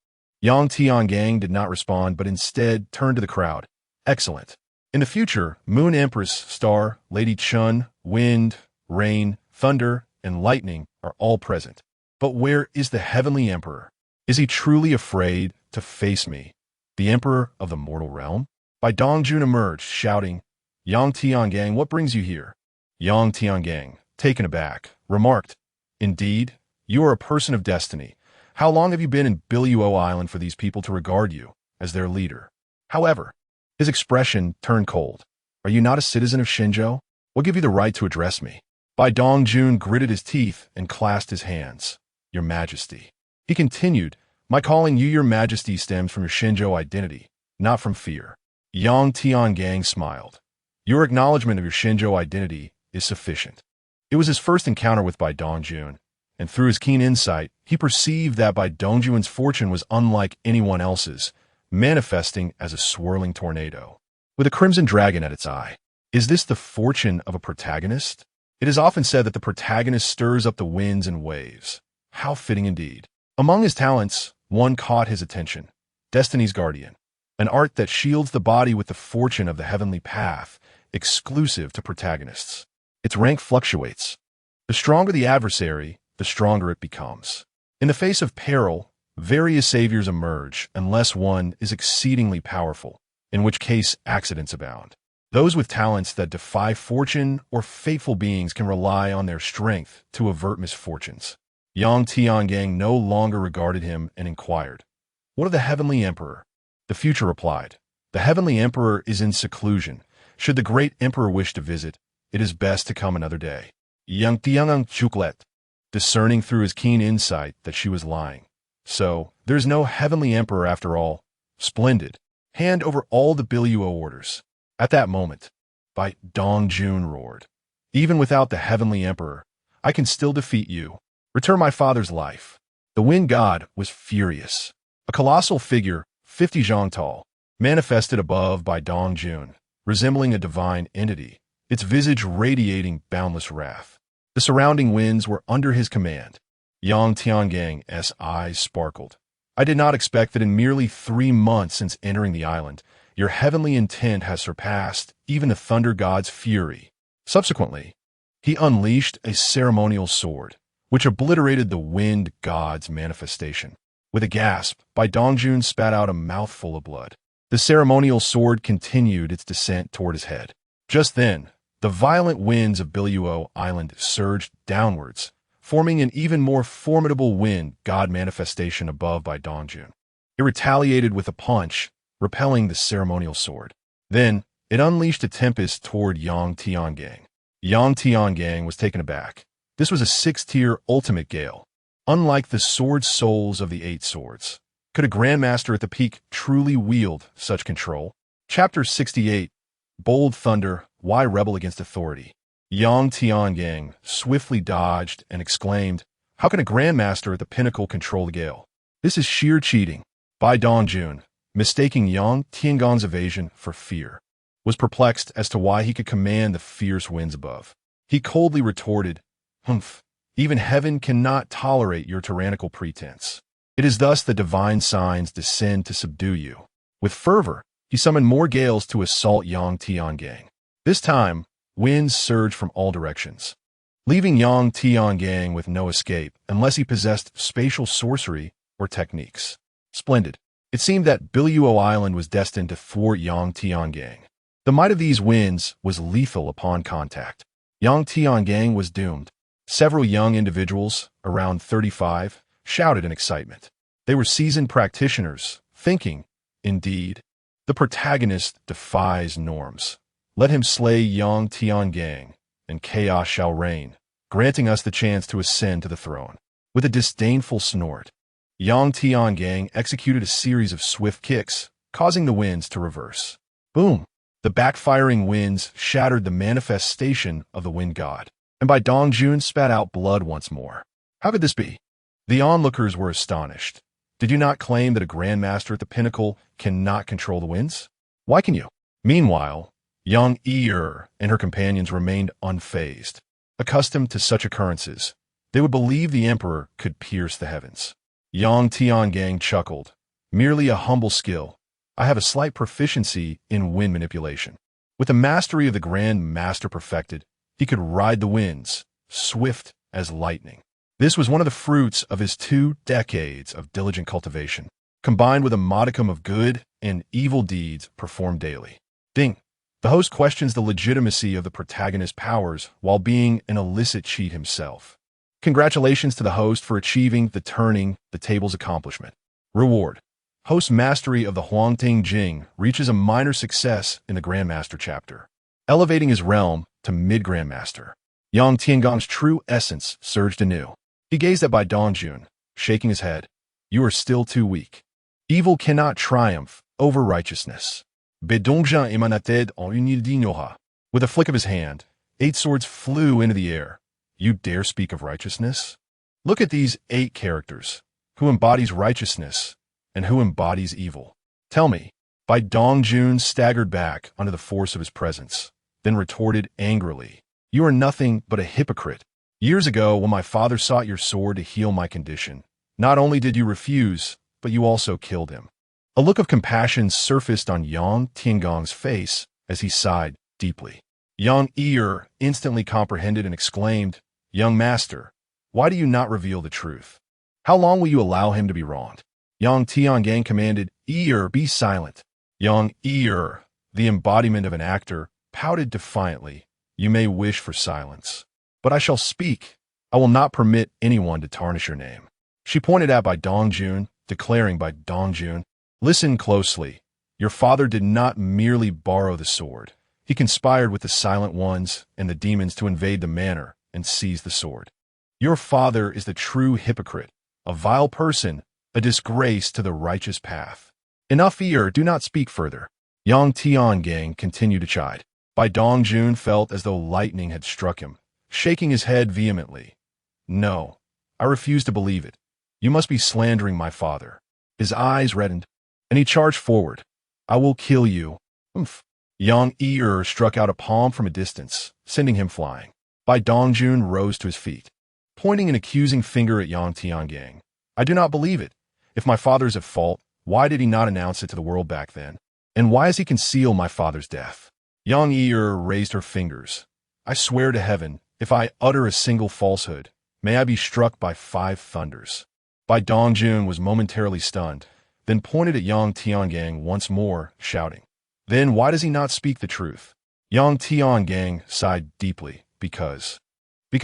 Yang Tiangang did not respond, but instead turned to the crowd. Excellent. In the future, Moon Empress, Star, Lady Chun, Wind, Rain, Thunder, and Lightning are all present. But where is the Heavenly Emperor? Is he truly afraid to face me, the Emperor of the mortal realm? Bai Dongjun emerged, shouting, Yang Tiangang, what brings you here? Yang Tiangang, taken aback, remarked, Indeed, you are a person of destiny. How long have you been in Biluo Island for these people to regard you as their leader? However, his expression turned cold. Are you not a citizen of Shinjo? What give you the right to address me? Bai Dongjun gritted his teeth and clasped his hands. Your Majesty. He continued, my calling you Your Majesty stems from your Shinjo identity, not from fear. Yang Tiangang smiled. Your acknowledgement of your Shinjo identity is sufficient. It was his first encounter with Bai Dongjun, and through his keen insight, he perceived that Bai Dongjun's fortune was unlike anyone else's, manifesting as a swirling tornado, with a crimson dragon at its eye. Is this the fortune of a protagonist? It is often said that the protagonist stirs up the winds and waves. How fitting indeed. Among his talents, one caught his attention, Destiny's Guardian, an art that shields the body with the fortune of the heavenly path, exclusive to protagonists. Its rank fluctuates. The stronger the adversary, the stronger it becomes. In the face of peril, various saviors emerge unless one is exceedingly powerful, in which case accidents abound. Those with talents that defy fortune or fateful beings can rely on their strength to avert misfortunes. Yang Tiangang no longer regarded him and inquired, what of the Heavenly Emperor? The future replied, the Heavenly Emperor is in seclusion. Should the great Emperor wish to visit, it is best to come another day. Yang Tiangang chucklet, discerning through his keen insight that she was lying. So, there's no Heavenly Emperor after all. Splendid. Hand over all the Biluo orders. At that moment, Bai Dongjun roared. Even without the Heavenly Emperor, I can still defeat you. Return my father's life. The wind god was furious. A colossal figure, 50 zhang tall, manifested above Bai Dongjun, resembling a divine entity, its visage radiating boundless wrath. The surrounding winds were under his command. Yang Tiangang's eyes sparkled. I did not expect that in merely 3 months since entering the island, your heavenly intent has surpassed even the thunder god's fury. Subsequently, he unleashed a ceremonial sword, which obliterated the wind god's manifestation. With a gasp, Bai Dongjun spat out a mouthful of blood. The ceremonial sword continued its descent toward his head. Just then, the violent winds of Biluo Island surged downwards, forming an even more formidable wind god manifestation above Bai Dongjun. It retaliated with a punch, repelling the ceremonial sword. Then, it unleashed a tempest toward Yang Tiangang. Yang Tiangang was taken aback. This was a 6-tier ultimate gale. Unlike the sword souls of the 8 swords, could a grandmaster at the peak truly wield such control? Chapter 68, Bold Thunder, Why Rebel Against Authority? Yang Tiangang swiftly dodged and exclaimed, how can a grandmaster at the pinnacle control the gale? This is sheer cheating. Bai Dongjun, mistaking Yang Tiangang's evasion for fear, was perplexed as to why he could command the fierce winds above. He coldly retorted, humph, even heaven cannot tolerate your tyrannical pretense. It is thus the divine signs descend to subdue you. With fervor, he summoned more gales to assault Yang Tiangang. This time, winds surged from all directions, leaving Yang Tiangang with no escape unless he possessed spatial sorcery or techniques. Splendid. It seemed that Biluo Island was destined to thwart Yang Tiangang. The might of these winds was lethal upon contact. Yang Tiangang was doomed. Several young individuals, around 35, shouted in excitement. They were seasoned practitioners, thinking, indeed, the protagonist defies norms. Let him slay Yang Tiangang, and chaos shall reign, granting us the chance to ascend to the throne. With a disdainful snort, Yang Tiangang executed a series of swift kicks, causing the winds to reverse. Boom! The backfiring winds shattered the manifestation of the wind god, and Bai Dongjun spat out blood once more. How could this be? The onlookers were astonished. Did you not claim that a grandmaster at the pinnacle cannot control the winds? Why can you? Meanwhile, young Yi-er and her companions remained unfazed. Accustomed to such occurrences, they would believe the emperor could pierce the heavens. Yang Tiangang chuckled. Merely a humble skill. I have a slight proficiency in wind manipulation. With the mastery of the Grand Master perfected, he could ride the winds, swift as lightning. This was one of the fruits of his 2 decades of diligent cultivation, combined with a modicum of good and evil deeds performed daily. Ding! The host questions the legitimacy of the protagonist's powers while being an illicit cheat himself. Congratulations to the host for achieving the turning the tables accomplishment. Reward. Host's mastery of the Huangting Jing reaches a minor success in the Grandmaster chapter, elevating his realm to mid-Grandmaster. Yang Tiangong's true essence surged anew. He gazed at Bai Dongjun, shaking his head. You are still too weak. Evil cannot triumph over righteousness. Bedongjian emanated en une d'ignorat. With a flick of his hand, 8 swords flew into the air. You dare speak of righteousness? Look at these 8 characters. Who embodies righteousness and who embodies evil? Tell me. Bai Dongjun staggered back under the force of his presence, then retorted angrily. You are nothing but a hypocrite. Years ago, when my father sought your sword to heal my condition, not only did you refuse, but you also killed him. A look of compassion surfaced on Yang Tiangong's face as he sighed deeply. Yang Yi instantly comprehended and exclaimed, Young master, why do you not reveal the truth? How long will you allow him to be wronged? Yang Tiangang commanded, Yi, be silent. Yang Yi, the embodiment of an actor, pouted defiantly. You may wish for silence, but I shall speak. I will not permit anyone to tarnish your name. She pointed at Bai Dongjun, declaring Bai Dongjun, listen closely. Your father did not merely borrow the sword. He conspired with the Silent Ones and the demons to invade the manor and seize the sword. Your father is the true hypocrite, a vile person, a disgrace to the righteous path. Enough here, do not speak further. Yang Tiangang continued to chide. Bai Dongjun felt as though lightning had struck him, shaking his head vehemently. No, I refuse to believe it. You must be slandering my father. His eyes reddened, and he charged forward. I will kill you. Oomph. Yang Yi struck out a palm from a distance, sending him flying. Bai Dongjun rose to his feet, pointing an accusing finger at Yang Tiangang. I do not believe it. If my father is at fault, why did he not announce it to the world back then? And why does he conceal my father's death? Yang Yi raised her fingers. I swear to heaven, if I utter a single falsehood, may I be struck by 5 thunders. Bai Dongjun was momentarily stunned, then pointed at Yang Tiangang once more, shouting. Then why does he not speak the truth? Yang Tiangang sighed deeply, because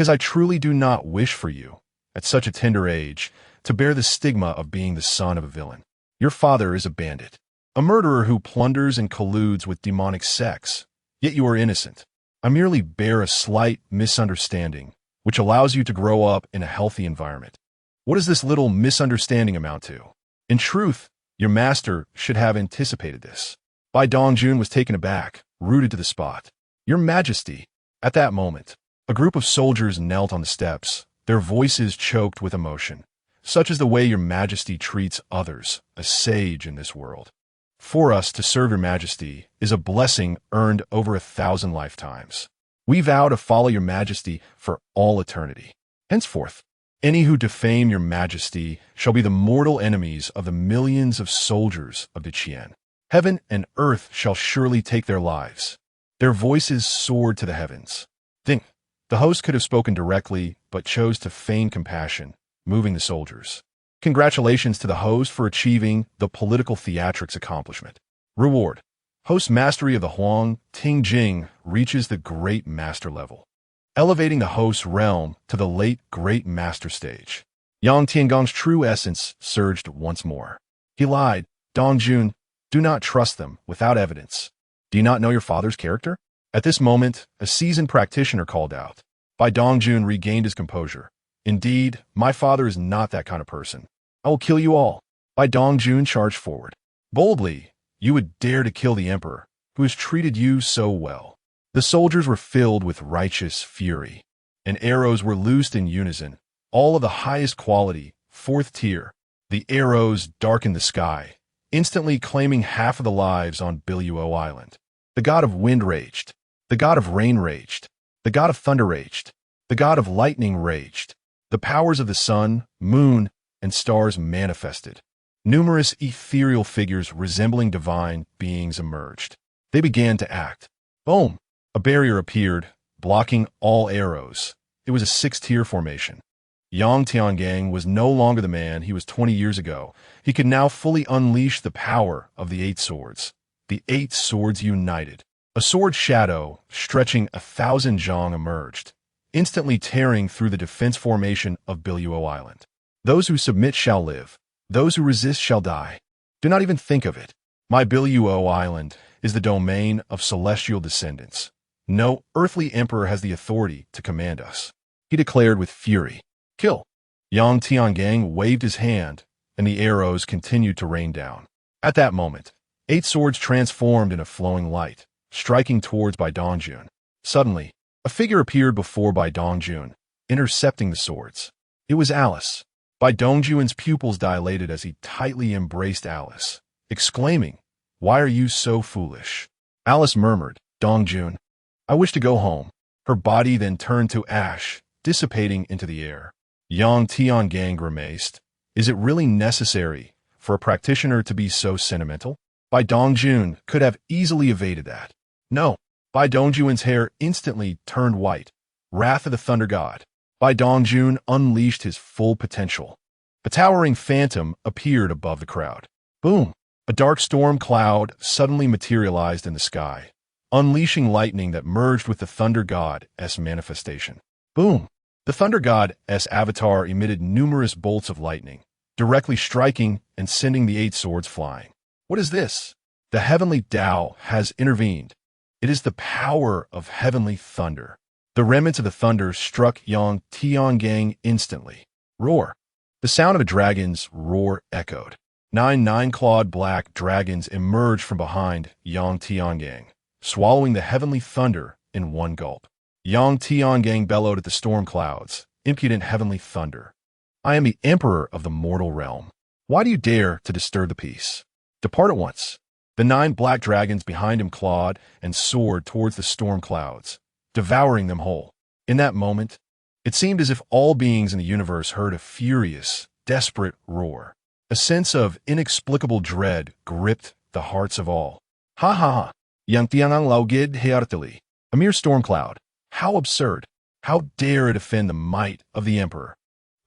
I truly do not wish for you, at such a tender age, to bear the stigma of being the son of a villain. Your father is a bandit, a murderer who plunders and colludes with demonic sects, yet you are innocent. I merely bear a slight misunderstanding, which allows you to grow up in a healthy environment. What does this little misunderstanding amount to? In truth, your master should have anticipated this. Bai Dongjun was taken aback, rooted to the spot. Your Majesty. At that moment, a group of soldiers knelt on the steps, their voices choked with emotion, such is the way your Majesty treats others, a sage in this world. For us to serve your Majesty is a blessing earned over 1,000 lifetimes. We vow to follow your Majesty for all eternity. Henceforth, any who defame your Majesty shall be the mortal enemies of the millions of soldiers of the Qian. Heaven and earth shall surely take their lives. Their voices soared to the heavens. Think, the host could have spoken directly, but chose to feign compassion, moving the soldiers. Congratulations to the host for achieving the political theatrics accomplishment. Reward. Host's mastery of the Huangting Jing reaches the Great Master level, elevating the host's realm to the late Great Master stage. Yang Tiangong's true essence surged once more. He lied. Dongjun, do not trust them without evidence. Do you not know your father's character? At this moment, a seasoned practitioner called out. Bai Dongjun regained his composure. Indeed, my father is not that kind of person. I will kill you all. Bai Dongjun charged forward. Boldly, you would dare to kill the emperor, who has treated you so well. The soldiers were filled with righteous fury, and arrows were loosed in unison, all of the highest quality, 4th tier. The arrows darkened the sky, instantly claiming half of the lives on Biluo Island. The god of wind raged. The god of rain raged. The god of thunder raged. The god of lightning raged. The powers of the sun, moon, and stars manifested. Numerous ethereal figures resembling divine beings emerged. They began to act. Boom! A barrier appeared, blocking all arrows. It was a 6-tier formation. Yang Tiangang was no longer the man he was 20 years ago. He could now fully unleash the power of the 8 swords. The 8 swords united. A sword shadow, stretching 1,000 zhang, emerged. instantly tearing through the defense formation of Biluo Island. Those who submit shall live. Those who resist shall die. Do not even think of it. My Biluo Island is the domain of celestial descendants. No earthly emperor has the authority to command us. He declared with fury. Kill. Yang Tiangang waved his hand, and the arrows continued to rain down. At that moment, 8 swords transformed in a flowing light, striking towards Bai Dongjun. Suddenly, a figure appeared before Bai Dongjun, intercepting the swords. It was Alice. Bai Dongjun's pupils dilated as he tightly embraced Alice, exclaiming, "Why are you so foolish?" Alice murmured, "Dongjun, I wish to go home." Her body then turned to ash, dissipating into the air. Yang Tiangang grimaced. Is it really necessary for a practitioner to be so sentimental? Bai Dongjun could have easily evaded that. No. Bai Dongjun's hair instantly turned white. Wrath of the Thunder God. Bai Dongjun unleashed his full potential. A towering phantom appeared above the crowd. Boom! A dark storm cloud suddenly materialized in the sky, unleashing lightning that merged with the Thunder God's manifestation. Boom! The Thunder God's avatar emitted numerous bolts of lightning, directly striking and sending the 8 swords flying. What is this? The heavenly Tao has intervened. It is the power of heavenly thunder. The remnants of the thunder struck Yang Tiangang instantly. Roar! The sound of a dragon's roar echoed. 9 nine-clawed black dragons emerged from behind Yang Tiangang, swallowing the heavenly thunder in one gulp. Yang Tiangang bellowed at the storm clouds, "Impudent heavenly thunder! I am the emperor of the mortal realm. Why do you dare to disturb the peace? Depart at once." The 9 black dragons behind him clawed and soared towards the storm clouds, devouring them whole. In that moment, it seemed as if all beings in the universe heard a furious, desperate roar. A sense of inexplicable dread gripped the hearts of all. Ha ha ha! Yang Tiangang Laugid Heartily. A mere storm cloud. How absurd! How dare it offend the might of the emperor?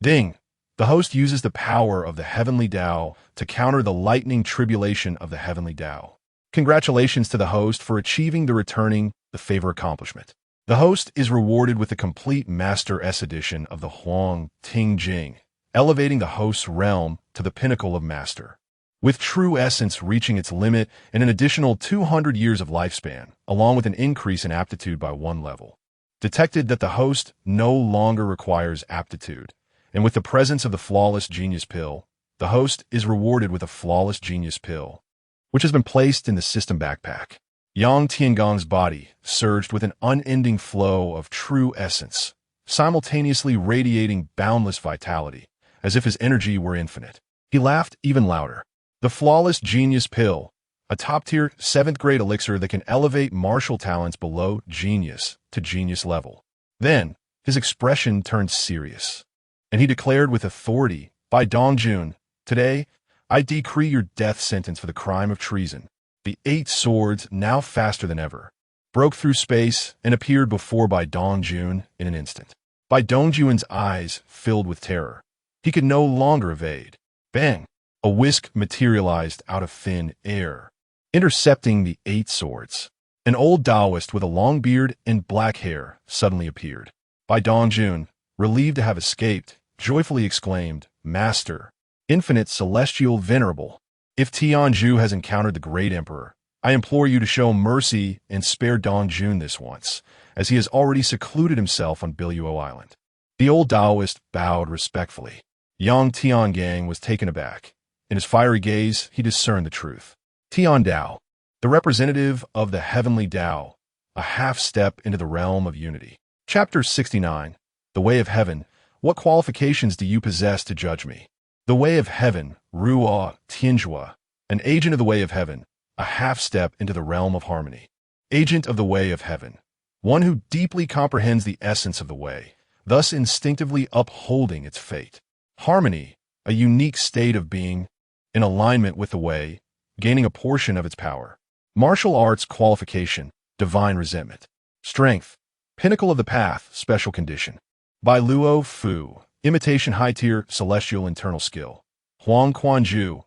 Ding! The host uses the power of the heavenly Tao to counter the lightning tribulation of the heavenly Tao. Congratulations to the host for achieving the favor accomplishment. The host is rewarded with the complete Master S edition of the Huang Ting Jing, elevating the host's realm to the pinnacle of master. With true essence reaching its limit and an additional 200 years of lifespan, along with an increase in aptitude by 1 level. Detected that the host no longer requires aptitude, and with the presence of the Flawless Genius Pill, the host is rewarded with a Flawless Genius Pill, which has been placed in the system backpack. Yang Tiangong's body surged with an unending flow of true essence, simultaneously radiating boundless vitality, as if his energy were infinite. He laughed even louder. The Flawless Genius Pill, a top-tier 7th-grade elixir that can elevate martial talents below genius to genius level. Then, his expression turned serious, and he declared with authority, "Bai Dongjun, today, I decree your death sentence for the crime of treason." The 8 swords, now faster than ever, broke through space and appeared before Bai Dongjun in an instant. Bai Dongjun's eyes filled with terror. He could no longer evade. Bang! A whisk materialized out of thin air, intercepting the 8 swords. An old Taoist with a long beard and black hair suddenly appeared. Bai Dongjun, relieved to have escaped, joyfully exclaimed, "Master, infinite celestial venerable, if Tianzhu has encountered the great emperor, I implore you to show mercy and spare Dongjun this once, as he has already secluded himself on Biluo Island." The old Taoist bowed respectfully. Yang Tiangang was taken aback. In his fiery gaze, he discerned the truth. Tian Dao, the representative of the heavenly Tao, a half-step into the realm of unity. Chapter 69. The Way of Heaven. What qualifications do you possess to judge me? The Way of Heaven, Ruo Tianjua, an agent of the Way of Heaven, a half-step into the realm of harmony. Agent of the Way of Heaven, one who deeply comprehends the essence of the Way, thus instinctively upholding its fate. Harmony, a unique state of being, in alignment with the Way, gaining a portion of its power. Martial arts qualification, divine resentment. Strength, pinnacle of the path, special condition. Bai Luo Fu, imitation high-tier, celestial internal skill. Huang Quanju,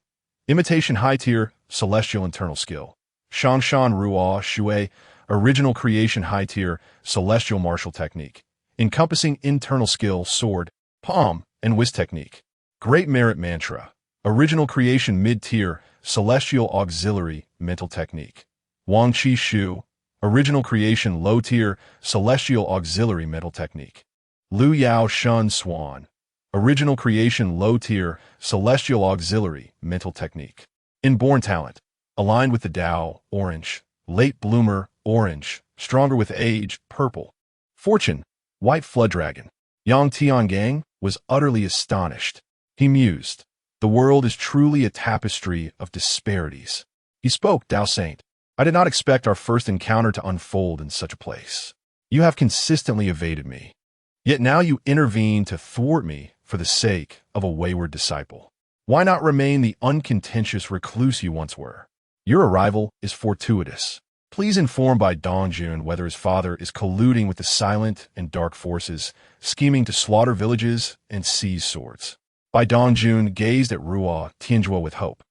imitation high-tier, celestial internal skill. Shangshan Ruo Shui, original creation high-tier, celestial martial technique. encompassing internal skill, sword, palm, and whiz technique. Great Merit Mantra, original creation mid-tier, celestial auxiliary, mental technique. Wang Qi Shu, original creation low-tier, celestial auxiliary mental technique. Lu Yao Shun Swan, original creation low-tier, celestial auxiliary mental technique. Inborn talent, aligned with the Tao, orange. Late bloomer, orange. Stronger with age, purple. Fortune, white flood dragon. Yang Tiangang was utterly astonished. He mused, "The world is truly a tapestry of disparities." He spoke, "Tao Saint, I did not expect our first encounter to unfold in such a place. You have consistently evaded me. Yet now you intervene to thwart me for the sake of a wayward disciple. Why not remain the uncontentious recluse you once were? Your arrival is fortuitous. Please inform by Dongjun whether his father is colluding with the silent and dark forces, scheming to slaughter villages and seize swords." Bai Dongjun gazed at Ruo Tianjue with hope,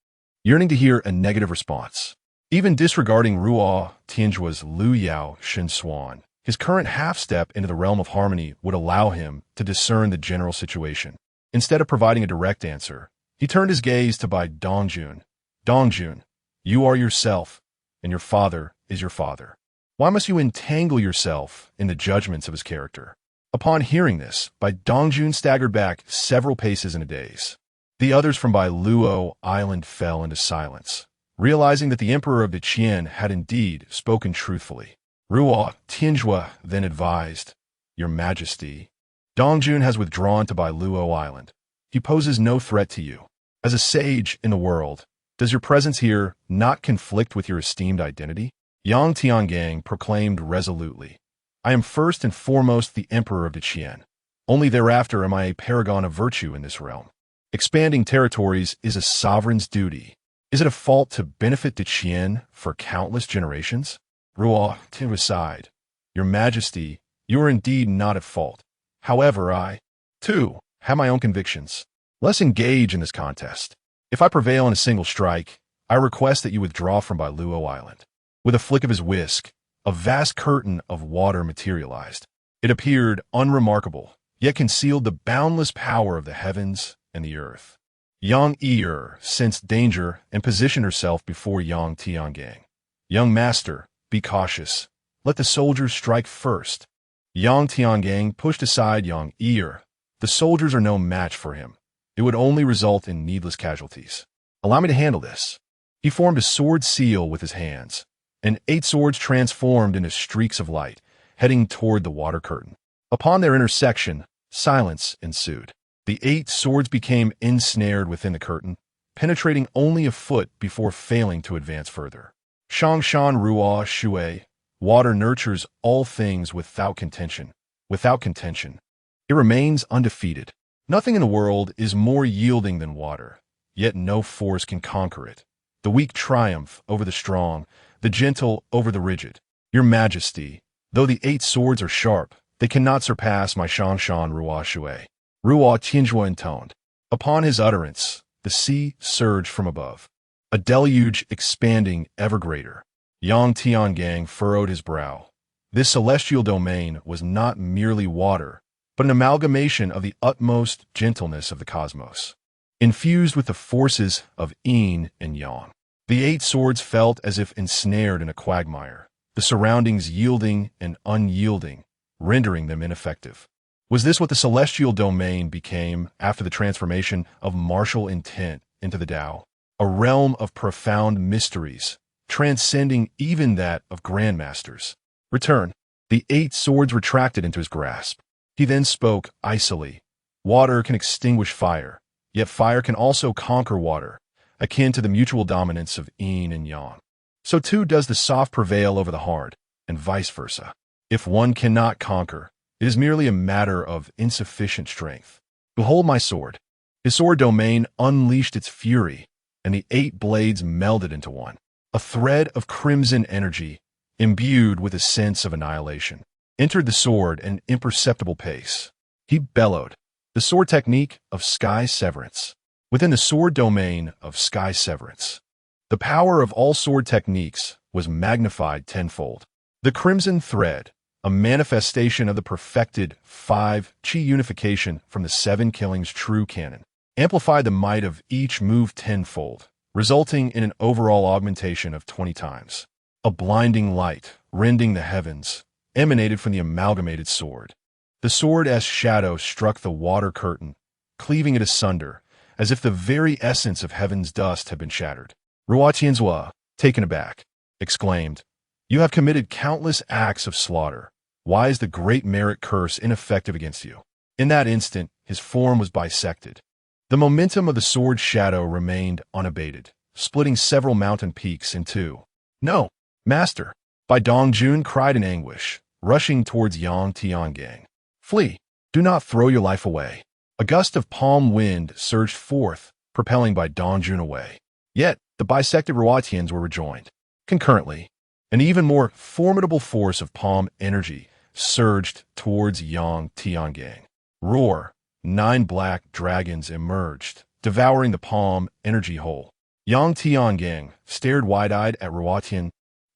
yearning to hear a negative response. Even disregarding Ruo Tianjue's Lu Yao Shin Swan, his current half-step into the realm of harmony would allow him to discern the general situation. Instead of providing a direct answer, he turned his gaze to Bai Dongjun. "Dongjun, you are yourself, and your father is your father. Why must you entangle yourself in the judgments of his character?" Upon hearing this, Bai Dongjun staggered back several paces in a daze. The others from Bai Luo Island fell into silence, realizing that the Emperor of the Qian had indeed spoken truthfully. Ruo Tianjue then advised, "Your Majesty, Dongjun has withdrawn to Bai Luo Island. He poses no threat to you. As a sage in the world, does your presence here not conflict with your esteemed identity?" Yang Tiangang proclaimed resolutely, "I am first and foremost the Emperor of the Qian. Only thereafter am I a paragon of virtue in this realm. Expanding territories is a sovereign's duty. Is it a fault to benefit the Qian for countless generations?" Ruo Tianjue sighed, "Your Majesty, you are indeed not at fault. However, I, too, have my own convictions. Let's engage in this contest. If I prevail in a single strike, I request that you withdraw from Bai Luo Island." With a flick of his whisk, a vast curtain of water materialized. It appeared unremarkable, yet concealed the boundless power of the heavens and the earth. Yang Yi sensed danger and positioned herself before Yang Tiangang. "Young master, be cautious. Let the soldiers strike first." Yang Tiangang pushed aside Yang Yi. "The soldiers are no match for him. It would only result in needless casualties. Allow me to handle this." He formed a sword seal with his hands, and 8 swords transformed into streaks of light, heading toward the water curtain. Upon their intersection, silence ensued. The 8 swords became ensnared within the curtain, penetrating only a foot before failing to advance further. Shangshan Ruo Shui, water nurtures all things without contention. Without contention, it remains undefeated. Nothing in the world is more yielding than water, yet no force can conquer it. The weak triumph over the strong, the gentle over the rigid. Your Majesty, though the 8 swords are sharp, they cannot surpass my Shangshan Ruo Shui. Ruo Tianjue intoned. Upon his utterance, the sea surged from above, a deluge expanding ever greater. Yang Tiangang furrowed his brow. This celestial domain was not merely water, but an amalgamation of the utmost gentleness of the cosmos, infused with the forces of yin and yang. The 8 swords felt as if ensnared in a quagmire, the surroundings yielding and unyielding, rendering them ineffective. Was this what the celestial domain became after the transformation of martial intent into the Tao? A realm of profound mysteries, transcending even that of grandmasters. Return. The 8 swords retracted into his grasp. He then spoke icily. Water can extinguish fire, yet fire can also conquer water, akin to the mutual dominance of yin and yang. So too does the soft prevail over the hard, and vice versa. If one cannot conquer, it is merely a matter of insufficient strength. Behold my sword. His sword domain unleashed its fury, and the 8 blades melded into one. A thread of crimson energy, imbued with a sense of annihilation, entered the sword at an imperceptible pace. He bellowed, the sword technique of sky severance. Within the sword domain of sky severance, the power of all sword techniques was magnified tenfold. The crimson thread, a manifestation of the perfected 5 chi unification from the 7 killings true canon, amplified the might of each move tenfold, resulting in an overall augmentation of 20 times. A blinding light, rending the heavens, emanated from the amalgamated sword. The sword's shadow struck the water curtain, cleaving it asunder, as if the very essence of heaven's dust had been shattered. Roi Tianzhua, taken aback, exclaimed, "You have committed countless acts of slaughter. Why is the great merit curse ineffective against you?" In that instant, his form was bisected. The momentum of the sword's shadow remained unabated, splitting several mountain peaks in two. "No, master!" Bai Dongjun cried in anguish, rushing towards Yang Tiangang. "Flee! Do not throw your life away." A gust of palm wind surged forth, propelling Bai Dongjun away. Yet, the bisected Ruotians were rejoined. Concurrently, an even more formidable force of palm energy surged towards Yang Tiangang. Roar! 9 black dragons emerged, devouring the palm energy whole. Yang Tiangang stared wide-eyed at Ruotian,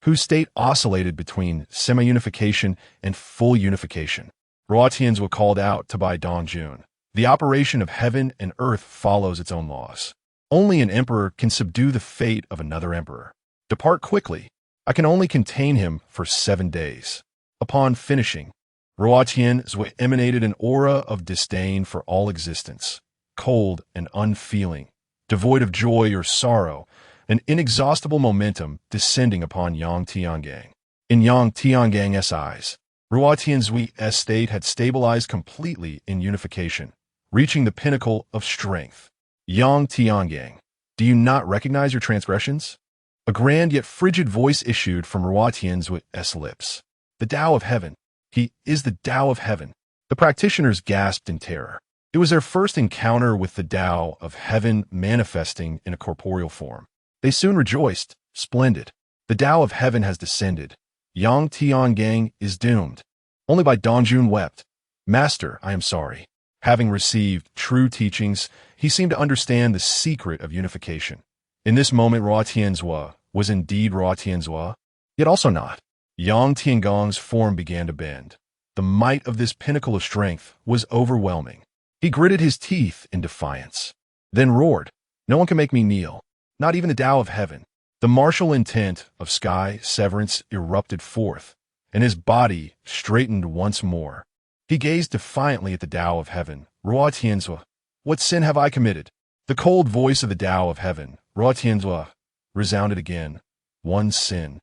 whose state oscillated between semi-unification and full unification. Ruotians were called out to Bai Dongjun. The operation of heaven and earth follows its own laws. Only an emperor can subdue the fate of another emperor. Depart quickly. I can only contain him for 7 days. Upon finishing, Ruotian emanated an aura of disdain for all existence, cold and unfeeling, devoid of joy or sorrow, an inexhaustible momentum descending upon Yang Tiangang. In Yang Tiangang's eyes, Ruotian's state had stabilized completely in unification, reaching the pinnacle of strength. "Yang Tiangang, do you not recognize your transgressions?" A grand yet frigid voice issued from Ruotian's lips. "The Tao of Heaven. He is the Tao of Heaven." The practitioners gasped in terror. It was their first encounter with the Tao of Heaven manifesting in a corporeal form. They soon rejoiced. "Splendid. The Tao of Heaven has descended. Yang Tiangang is doomed." Only Bai Dongjun wept. "Master, I am sorry." Having received true teachings, he seemed to understand the secret of unification. In this moment, Roi Tianzhua was indeed Roi Tianzhua, yet also not. Yang Tiangong's form began to bend. The might of this pinnacle of strength was overwhelming. He gritted his teeth in defiance, then roared, "No one can make me kneel, not even the Tao of Heaven." The martial intent of Sky Severance erupted forth, and his body straightened once more. He gazed defiantly at the Tao of Heaven. "Roi Tianzhua, what sin have I committed?" The cold voice of the Tao of Heaven, Roi Tianzhua, resounded again. "One sin.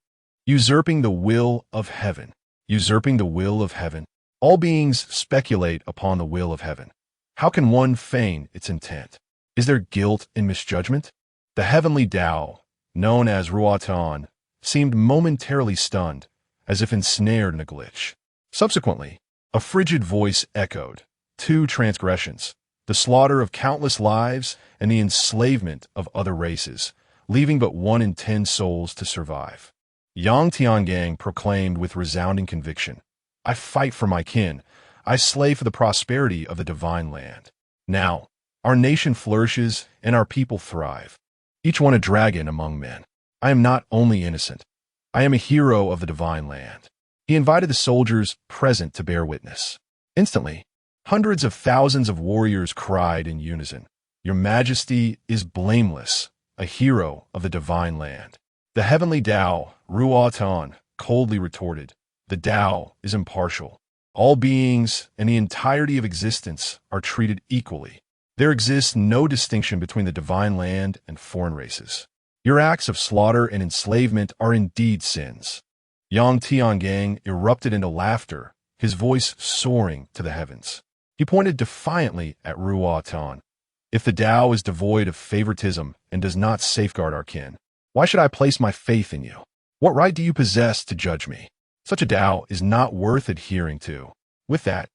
Usurping the will of heaven." Usurping the will of heaven. All beings speculate upon the will of heaven. How can one feign its intent? Is there guilt in misjudgment? The heavenly Tao, known as Ruotan, seemed momentarily stunned, as if ensnared in a glitch. Subsequently, a frigid voice echoed, 2 transgressions, the slaughter of countless lives and the enslavement of other races, leaving but 1 in 10 souls to survive. Yang Tiangang proclaimed with resounding conviction, "I fight for my kin. I slay for the prosperity of the divine land. Now, our nation flourishes and our people thrive, each one a dragon among men. I am not only innocent, I am a hero of the divine land." He invited the soldiers present to bear witness. Instantly, hundreds of thousands of warriors cried in unison, "Your Majesty is blameless, a hero of the divine land." The heavenly Tao, Ruotan, coldly retorted, "The Tao is impartial. All beings and the entirety of existence are treated equally. There exists no distinction between the divine land and foreign races. Your acts of slaughter and enslavement are indeed sins." Yang Tiangang erupted into laughter, his voice soaring to the heavens. He pointed defiantly at Ruotan. "If the Tao is devoid of favoritism and does not safeguard our kin, why should I place my faith in you? What right do you possess to judge me? Such a Tao is not worth adhering to." With that,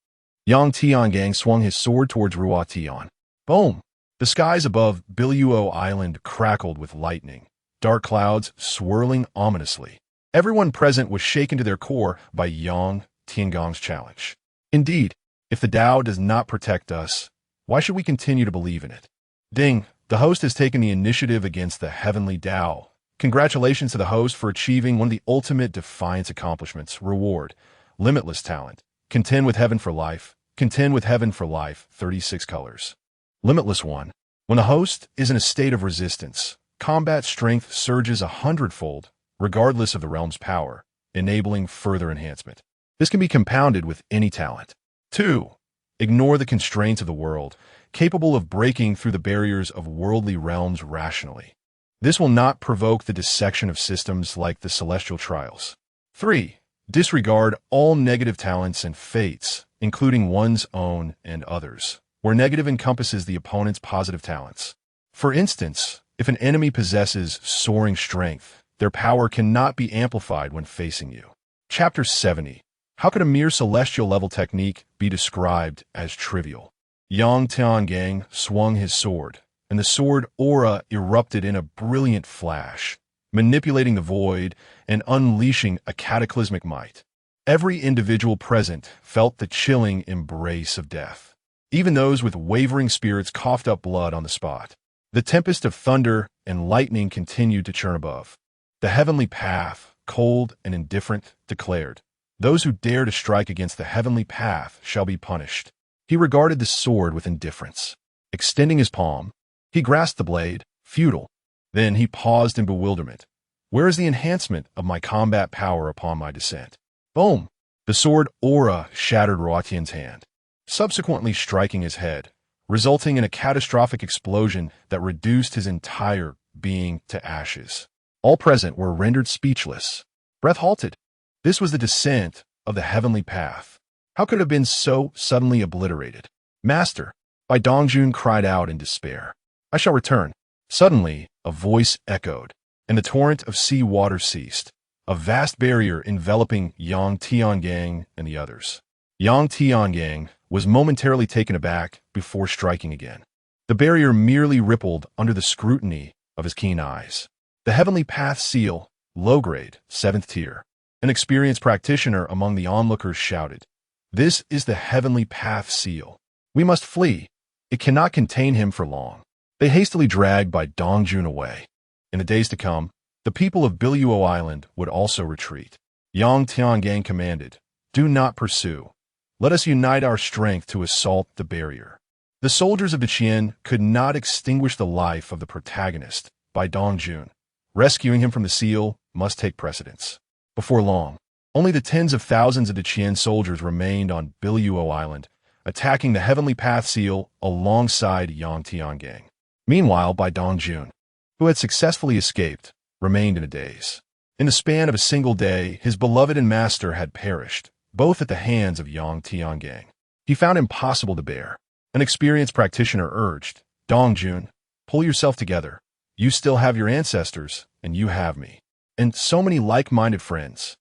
Yang Tiangang swung his sword towards Ruotian. Boom! The skies above Biluo Island crackled with lightning, dark clouds swirling ominously. Everyone present was shaken to their core by Yang Tiangong's challenge. Indeed, if the Tao does not protect us, why should we continue to believe in it? Ding! The host has taken the initiative against the heavenly Tao. Congratulations to the host for achieving one of the ultimate defiance accomplishments. Reward: Limitless talent. Contend with heaven for life. Contend with heaven for life. 36 colors. Limitless 1. When the host is in a state of resistance, combat strength surges 100-fold, regardless of the realm's power, enabling further enhancement. This can be compounded with any talent. 2. Ignore the constraints of the world, capable of breaking through the barriers of worldly realms rationally. This will not provoke the dissection of systems like the celestial trials. 3. Disregard all negative talents and fates, including one's own and others, where negative encompasses the opponent's positive talents. For instance, if an enemy possesses soaring strength, their power cannot be amplified when facing you. Chapter 70. How could a mere celestial-level technique be described as trivial? Yang Tiangang swung his sword, and the sword aura erupted in a brilliant flash, manipulating the void and unleashing a cataclysmic might. Every individual present felt the chilling embrace of death. Even those with wavering spirits coughed up blood on the spot. The tempest of thunder and lightning continued to churn above. The heavenly path, cold and indifferent, declared, "Those who dare to strike against the heavenly path shall be punished." He regarded the sword with indifference. Extending his palm, he grasped the blade, futile. Then he paused in bewilderment. Where is the enhancement of my combat power upon my descent? Boom! The sword aura shattered Ruotian's hand, subsequently striking his head, resulting in a catastrophic explosion that reduced his entire being to ashes. All present were rendered speechless. Breath halted. This was the descent of the heavenly path. How could it have been so suddenly obliterated? "Master," Bai Dongjun cried out in despair. "I shall return." Suddenly, a voice echoed, and the torrent of sea water ceased, a vast barrier enveloping Yang Tiangang and the others. Yang Tiangang was momentarily taken aback before striking again. The barrier merely rippled under the scrutiny of his keen eyes. The heavenly path seal, low grade, 7th tier. An experienced practitioner among the onlookers shouted, "This is the heavenly path seal. We must flee. It cannot contain him for long." They hastily dragged Bai Dongjun away. In the days to come, the people of Biluo Island would also retreat. Yang Tiangang commanded, "Do not pursue. Let us unite our strength to assault the barrier." The soldiers of the Qian could not extinguish the life of the protagonist, Bai Dongjun. Rescuing him from the seal must take precedence. Before long, only the tens of thousands of the Qian soldiers remained on Biluo Island, attacking the Heavenly Path seal alongside Yang Tiangang. Meanwhile, Bai Dongjun, who had successfully escaped, remained in a daze. In the span of a single day, his beloved and master had perished, both at the hands of Yang Tiangang. He found it impossible to bear. An experienced practitioner urged, "Dongjun, pull yourself together. You still have your ancestors, and you have me. And so many like-minded friends.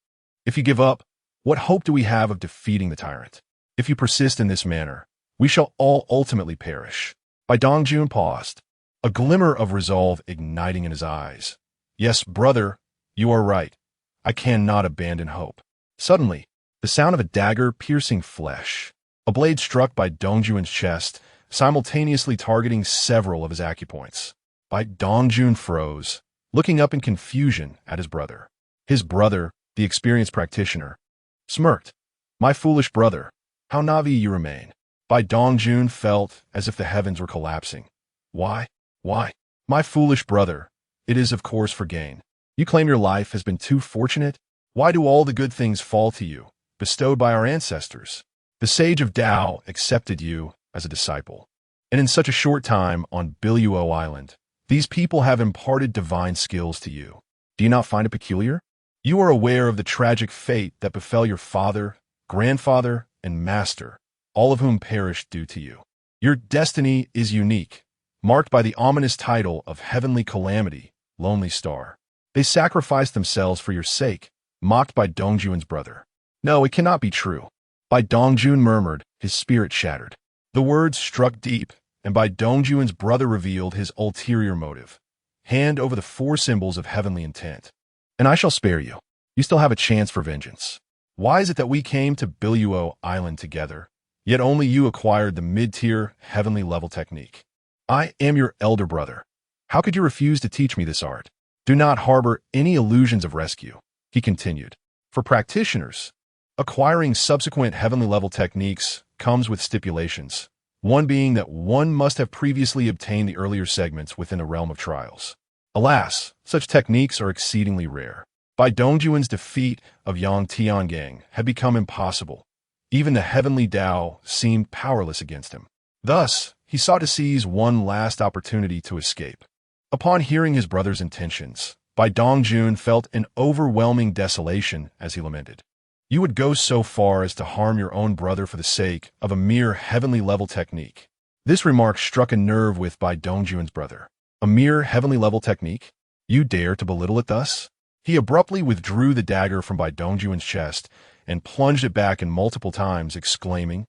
If you give up, what hope do we have of defeating the tyrant? If you persist in this manner, we shall all ultimately perish." Bai Dongjun paused, a glimmer of resolve igniting in his eyes. "Yes, brother, you are right. I cannot abandon hope." Suddenly, the sound of a dagger piercing flesh. A blade struck Bai Dongjun's chest, simultaneously targeting several of his acupoints. Bai Dongjun froze, looking up in confusion at his brother. His brother, the experienced practitioner, smirked. "My foolish brother, how naive you remain." Bai Dongjun felt as if the heavens were collapsing. Why? My foolish brother, it is of course for gain. You claim your life has been too fortunate? Why do all the good things fall to you, bestowed by our ancestors? The sage of Tao accepted you as a disciple. And in such a short time on Biluo Island, these people have imparted divine skills to you. Do you not find it peculiar? You are aware of the tragic fate that befell your father, grandfather, and master, all of whom perished due to you. Your destiny is unique, marked by the ominous title of Heavenly Calamity, Lonely Star. They sacrificed themselves for your sake, mocked by Dongjun's brother. "No, it cannot be true." Bai Dongjun murmured, his spirit shattered. The words struck deep, and Bai Dongjun's brother revealed his ulterior motive. "Hand over the 4 symbols of heavenly intent, and I shall spare you. You still have a chance for vengeance. Why is it that we came to Biluo Island together, yet only you acquired the mid-tier heavenly level technique? I am your elder brother. How could you refuse to teach me this art? Do not harbor any illusions of rescue," he continued. "For practitioners, Acquiring subsequent heavenly level techniques comes with stipulations, one being that one must have previously obtained the earlier segments within the realm of trials. Alas, such techniques are exceedingly rare. Bai Dongjuan's defeat of Yang Tiangang had become impossible. Even the heavenly Tao seemed powerless against him. Thus, he sought to seize one last opportunity to escape. Upon hearing his brother's intentions, Bai Dongjun felt an overwhelming desolation as he lamented. You would go so far as to harm your own brother for the sake of a mere heavenly level technique. This remark struck a nerve with Bai Dongjun's brother. A mere heavenly level technique? You dare to belittle it thus? He abruptly withdrew the dagger from Bai Dongjun's chest and plunged it back in multiple times, exclaiming,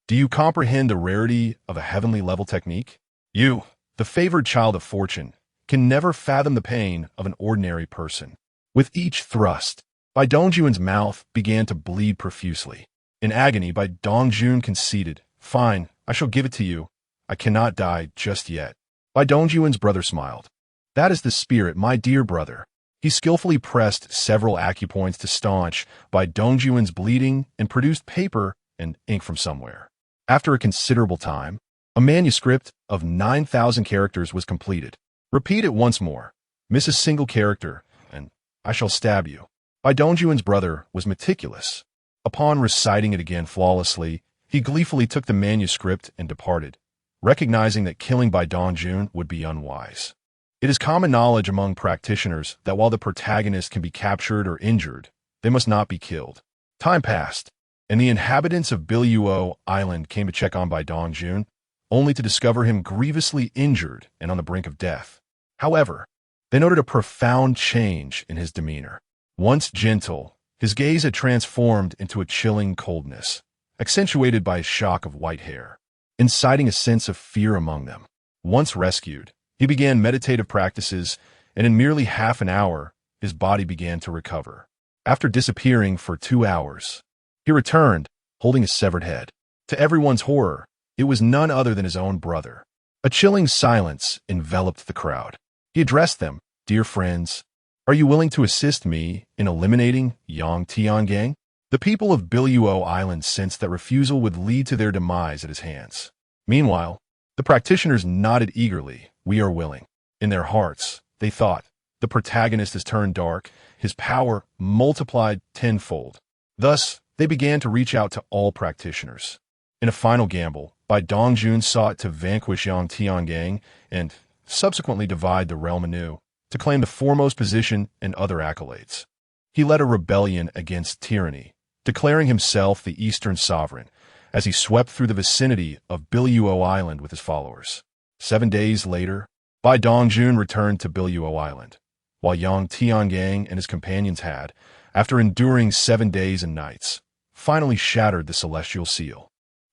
Do you comprehend the rarity of a heavenly level technique? You, the favored child of fortune, can never fathom the pain of an ordinary person. With each thrust, Bai Dongjun's mouth began to bleed profusely. In agony, Bai Dongjun conceded, Fine, I shall give it to you. I cannot die just yet. Bai Dongjun's brother smiled. That is the spirit, my dear brother. He skillfully pressed several acupoints to staunch Bai Dongjun's bleeding and produced paper and ink from somewhere. After a considerable time, a manuscript of 9,000 characters was completed. Repeat it once more. Miss a single character, and I shall stab you. Bai Dongjun's brother was meticulous. Upon reciting it again flawlessly, he gleefully took the manuscript and departed, recognizing that killing Bai Dongjun would be unwise. It is common knowledge among practitioners that while the protagonist can be captured or injured, they must not be killed. Time passed, and the inhabitants of Biluo Island came to check on Bai Dongjun, only to discover him grievously injured and on the brink of death. However, they noted a profound change in his demeanor. Once gentle, his gaze had transformed into a chilling coldness, accentuated by a shock of white hair, inciting a sense of fear among them. Once rescued, he began meditative practices, and in merely half an hour, his body began to recover. After disappearing for 2 hours, he returned, holding a severed head. To everyone's horror, it was none other than his own brother. A chilling silence enveloped the crowd. He addressed them, Dear friends, are you willing to assist me in eliminating Yang Tiangang? The people of Biluo Island sensed that refusal would lead to their demise at his hands. Meanwhile, the practitioners nodded eagerly, We are willing. In their hearts, they thought, the protagonist has turned dark, his power multiplied tenfold. Thus, they began to reach out to all practitioners. In a final gamble, Bai Dongjun sought to vanquish Yang Tiangang and subsequently divide the realm anew, to claim the foremost position and other accolades. He led a rebellion against tyranny, declaring himself the Eastern Sovereign, as he swept through the vicinity of Biluo Island with his followers. 7 days later, Bai Dongjun returned to Biluo Island, while Yang Tiangang and his companions had, after enduring 7 days and nights, finally shattered the celestial seal.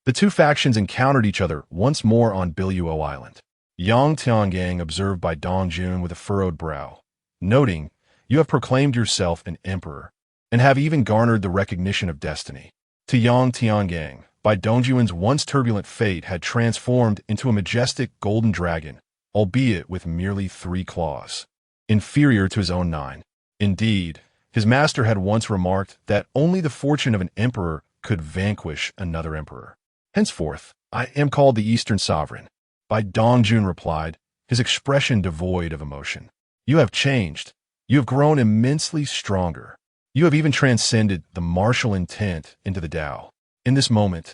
The two factions encountered each other once more on Biluo Island. Yang Tiangang observed Bai Dongjun with a furrowed brow, noting, You have proclaimed yourself an emperor, and have even garnered the recognition of destiny. To Yang Tiangang, Bai Dongjun's once turbulent fate had transformed into a majestic golden dragon, albeit with merely 3 claws, inferior to his own 9. Indeed, his master had once remarked that only the fortune of an emperor could vanquish another emperor. Henceforth, I am called the Eastern Sovereign. Bai Dongjun replied, his expression devoid of emotion. You have changed. You have grown immensely stronger. You have even transcended the martial intent into the Tao. In this moment,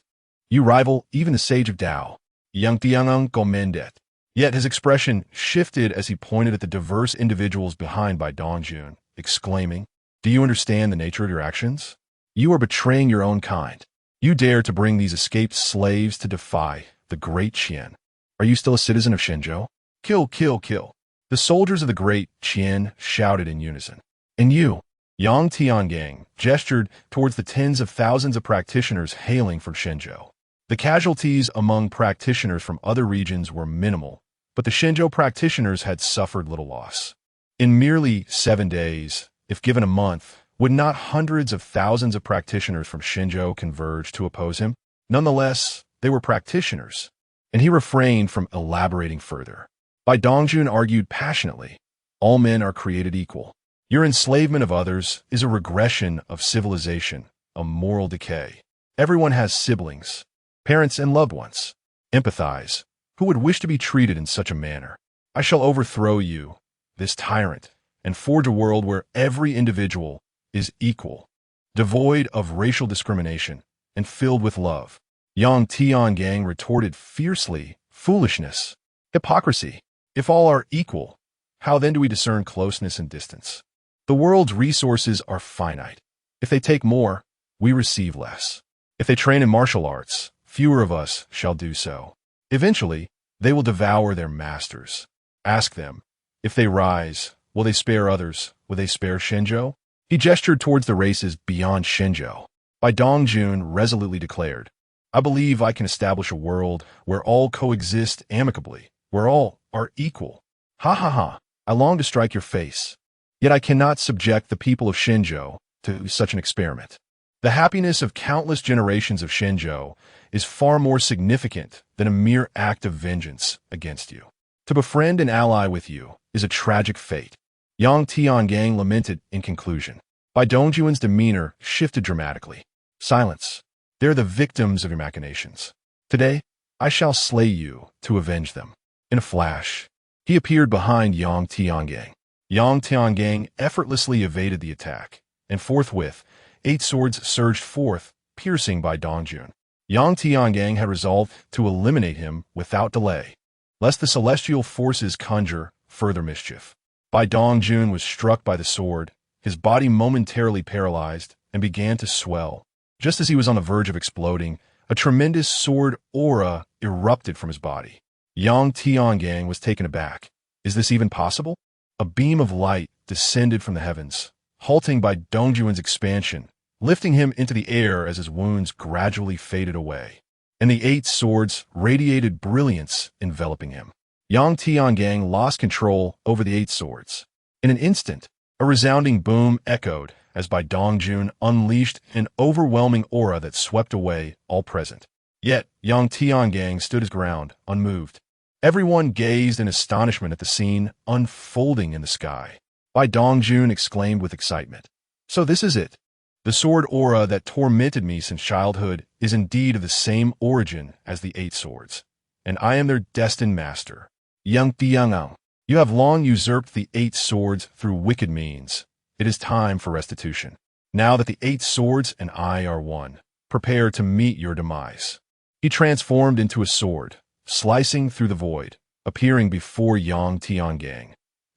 you rival even the sage of Tao, Yang Tiangang Gomendet. Yet his expression shifted as he pointed at the diverse individuals behind Bai Dongjun, exclaiming, Do you understand the nature of your actions? You are betraying your own kind. You dare to bring these escaped slaves to defy the great Qian. Are you still a citizen of Shenzhou? Kill, kill, kill. The soldiers of the great Qian shouted in unison. And you, Yang Tiangang, gestured towards the tens of thousands of practitioners hailing from Shenzhou. The casualties among practitioners from other regions were minimal, but the Shenzhou practitioners had suffered little loss. In merely 7 days, if given a month, would not hundreds of thousands of practitioners from Shenzhou converge to oppose him? Nonetheless, they were practitioners, and he refrained from elaborating further. Bai Dongjun argued passionately, All men are created equal. Your enslavement of others is a regression of civilization, a moral decay. Everyone has siblings, parents, and loved ones. Empathize. Who would wish to be treated in such a manner? I shall overthrow you, this tyrant, and forge a world where every individual is equal, devoid of racial discrimination, and filled with love. Yang Tiangang retorted fiercely, foolishness, hypocrisy. If all are equal, how then do we discern closeness and distance? The world's resources are finite. If they take more, we receive less. If they train in martial arts, fewer of us shall do so. Eventually, they will devour their masters. Ask them, if they rise, will they spare others? Will they spare Shenzhou? He gestured towards the races beyond Shenzhou. Bai Dongjun resolutely declared, I believe I can establish a world where all coexist amicably, where all are equal. Ha ha ha, I long to strike your face. Yet I cannot subject the people of Shenzhou to such an experiment. The happiness of countless generations of Shenzhou is far more significant than a mere act of vengeance against you. To befriend and ally with you is a tragic fate. Yang Tiangang lamented in conclusion. Bai Dongjun's demeanor shifted dramatically. Silence. They're the victims of your machinations. Today, I shall slay you to avenge them. In a flash, he appeared behind Yang Tiangang. Yang Tiangang effortlessly evaded the attack, and forthwith, 8 swords surged forth, piercing Bai Dongjun. Yang Tiangang had resolved to eliminate him without delay, lest the celestial forces conjure further mischief. Bai Dongjun was struck by the sword, his body momentarily paralyzed, and began to swell. Just as he was on the verge of exploding, a tremendous sword aura erupted from his body. Yang Tiangang was taken aback. Is this even possible? A beam of light descended from the heavens, halting Bai Dongjun's expansion, lifting him into the air as his wounds gradually faded away. And the 8 swords radiated brilliance, enveloping him. Yang Tiangang lost control over the 8 swords. In an instant, a resounding boom echoed as Bai Dongjun unleashed an overwhelming aura that swept away all present. Yet, Yang Tiangang stood his ground, unmoved. Everyone gazed in astonishment at the scene unfolding in the sky. Bai Dongjun exclaimed with excitement. So this is it. The sword aura that tormented me since childhood is indeed of the same origin as the 8 swords, and I am their destined master. Yang Tiangang, you have long usurped the 8 swords through wicked means. It is time for restitution. Now that the 8 swords and I are one, prepare to meet your demise. He transformed into a sword, slicing through the void, appearing before Yang Tiangang,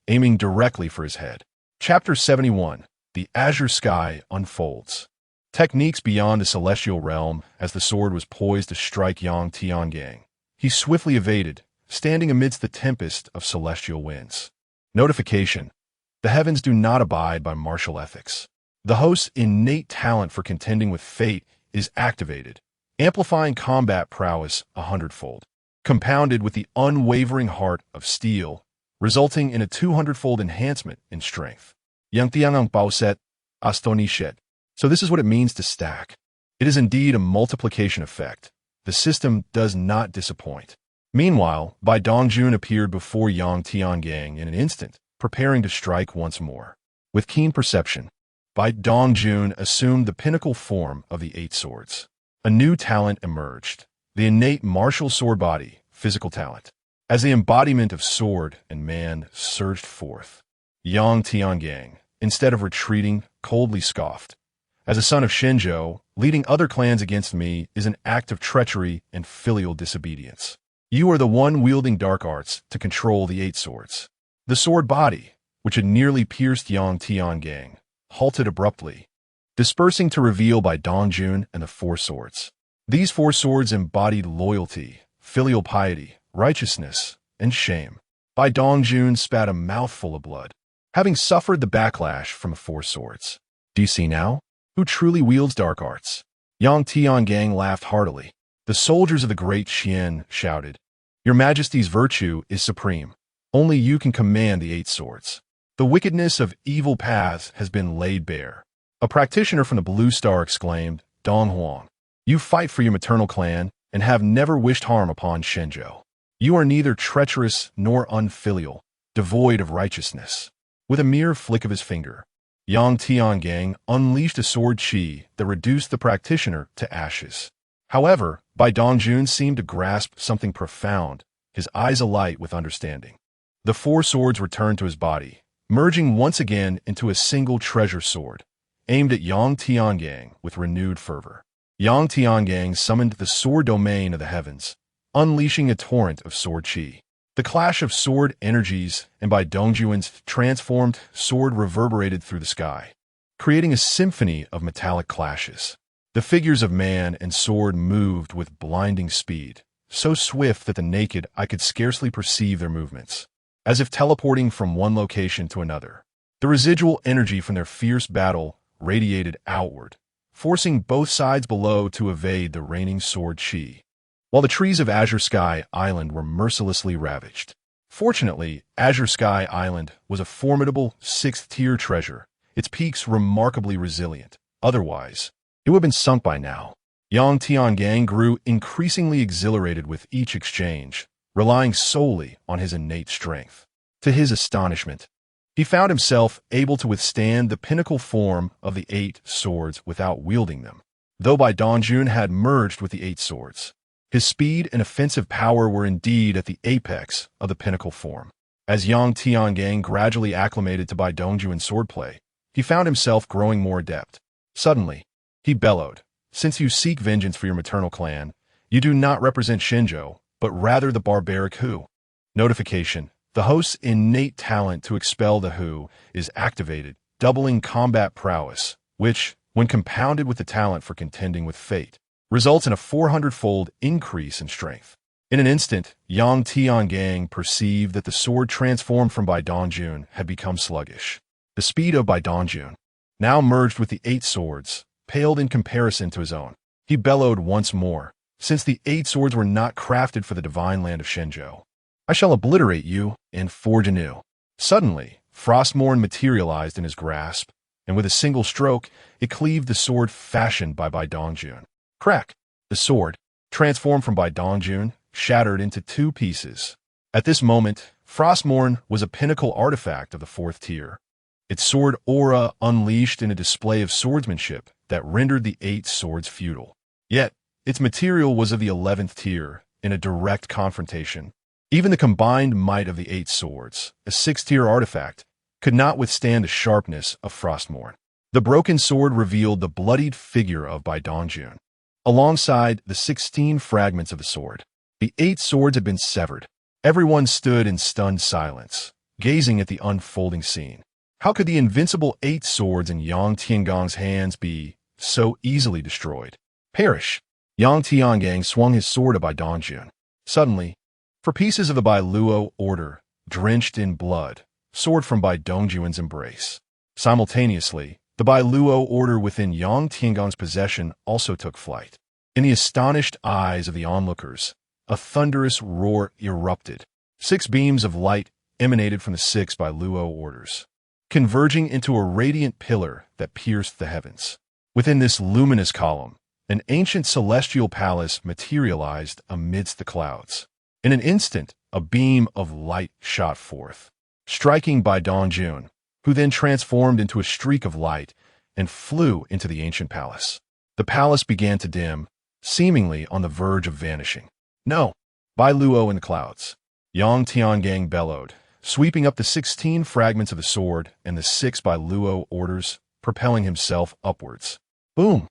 aiming directly for his head. Chapter 71. The azure sky unfolds. Techniques beyond the celestial realm as the sword was poised to strike Yang Tiangang. He swiftly evaded, standing amidst the tempest of celestial winds. Notification. The heavens do not abide by martial ethics. The host's innate talent for contending with fate is activated, amplifying combat prowess 100-fold, compounded with the unwavering heart of steel, resulting in a 200-fold enhancement in strength. Yang Tiangang Baoset, Astonishet. So this is what it means to stack. It is indeed a multiplication effect. The system does not disappoint. Meanwhile, Bai Dongjun appeared before Yang Tiangang in an instant, preparing to strike once more. With keen perception, Bai Dongjun assumed the pinnacle form of the 8 swords. A new talent emerged, the innate martial sword body, physical talent. As the embodiment of sword and man surged forth, Yang Tiangang, instead of retreating, coldly scoffed. As a son of Shenzhou, leading other clans against me is an act of treachery and filial disobedience. You are the one wielding dark arts to control the 8 swords. The sword body, which had nearly pierced Yang Tiangang, halted abruptly, dispersing to reveal Bai Dongjun and the 4 swords. These 4 swords embodied loyalty, filial piety, righteousness, and shame. Bai Dongjun spat a mouthful of blood, having suffered the backlash from the 4 swords. Do you see now? Who truly wields dark arts? Yang Tiangang laughed heartily. The soldiers of the great Qian shouted, Your Majesty's virtue is supreme. Only you can command the 8 swords. The wickedness of evil paths has been laid bare. A practitioner from the Blue Star exclaimed, Dong Huang, you fight for your maternal clan and have never wished harm upon Shenzhou. You are neither treacherous nor unfilial, devoid of righteousness. With a mere flick of his finger, Yang Tiangang unleashed a sword qi that reduced the practitioner to ashes. However, Bai Dongjun seemed to grasp something profound, his eyes alight with understanding. The four swords returned to his body, merging once again into a single treasure sword, aimed at Yang Tiangang with renewed fervor. Yang Tiangang summoned the sword domain of the heavens, unleashing a torrent of sword qi. The clash of sword energies and Bai Dongjun's transformed sword reverberated through the sky, creating a symphony of metallic clashes. The figures of man and sword moved with blinding speed, so swift that the naked eye could scarcely perceive their movements, as if teleporting from one location to another. The residual energy from their fierce battle radiated outward, forcing both sides below to evade the raining sword qi, while the trees of Azure Sky Island were mercilessly ravaged. Fortunately, Azure Sky Island was a formidable sixth-tier treasure, its peaks remarkably resilient. Otherwise, it would have been sunk by now. Yang Tiangang grew increasingly exhilarated with each exchange, relying solely on his innate strength. To his astonishment, he found himself able to withstand the pinnacle form of the 8 swords without wielding them. Though Bai Dongjun had merged with the 8 swords, his speed and offensive power were indeed at the apex of the pinnacle form. As Yang Tiangang gradually acclimated to Bai Dongjun's swordplay, he found himself growing more adept. Suddenly, he bellowed, "Since you seek vengeance for your maternal clan, you do not represent Shenzhou, but rather the barbaric Hu." Notification: the host's innate talent to expel the Hu is activated, doubling combat prowess, which, when compounded with the talent for contending with fate, results in a 400-fold increase in strength. In an instant, Yang Tiangang perceived that the sword transformed from Bai Dongjun had become sluggish. The speed of Bai Dongjun, now merged with the 8 swords, paled in comparison to his own. He bellowed once more, "Since the 8 swords were not crafted for the divine land of Shenzhou, I shall obliterate you and forge anew." Suddenly, Frostmourne materialized in his grasp, and with a single stroke, it cleaved the sword fashioned by Bai Dongjun. Crack! The sword, transformed from Bai Dongjun, shattered into 2 pieces. At this moment, Frostmourne was a pinnacle artifact of the 4th tier, its sword aura unleashed in a display of swordsmanship that rendered the 8 swords futile. Yet, its material was of the 11th tier, in a direct confrontation. Even the combined might of the 8 swords, a 6th-tier artifact, could not withstand the sharpness of Frostmourne. The broken sword revealed the bloodied figure of Bai Dongjun, alongside the 16 fragments of the sword. The 8 swords had been severed. Everyone stood in stunned silence, gazing at the unfolding scene. How could the invincible 8 swords in Yang Tiangang's hands be so easily destroyed? Perish! Yang Tiangang swung his sword at Bai Dongjun. Suddenly, for pieces of the Bai Luo order, drenched in blood, soared from Bai Dongjun's embrace. Simultaneously, the Bai Luo order within Yang Tiangang's possession also took flight. In the astonished eyes of the onlookers, a thunderous roar erupted. 6 beams of light emanated from the 6 Bai Luo orders, converging into a radiant pillar that pierced the heavens. Within this luminous column, an ancient celestial palace materialized amidst the clouds. In an instant, a beam of light shot forth, striking Bai Dongjun, who then transformed into a streak of light and flew into the ancient palace. The palace began to dim, seemingly on the verge of vanishing. "No!" Bai Luo in the clouds. Yang Tiangang bellowed, sweeping up the 16 fragments of the sword and the 6 Bai Luo orders, propelling himself upwards. Boom!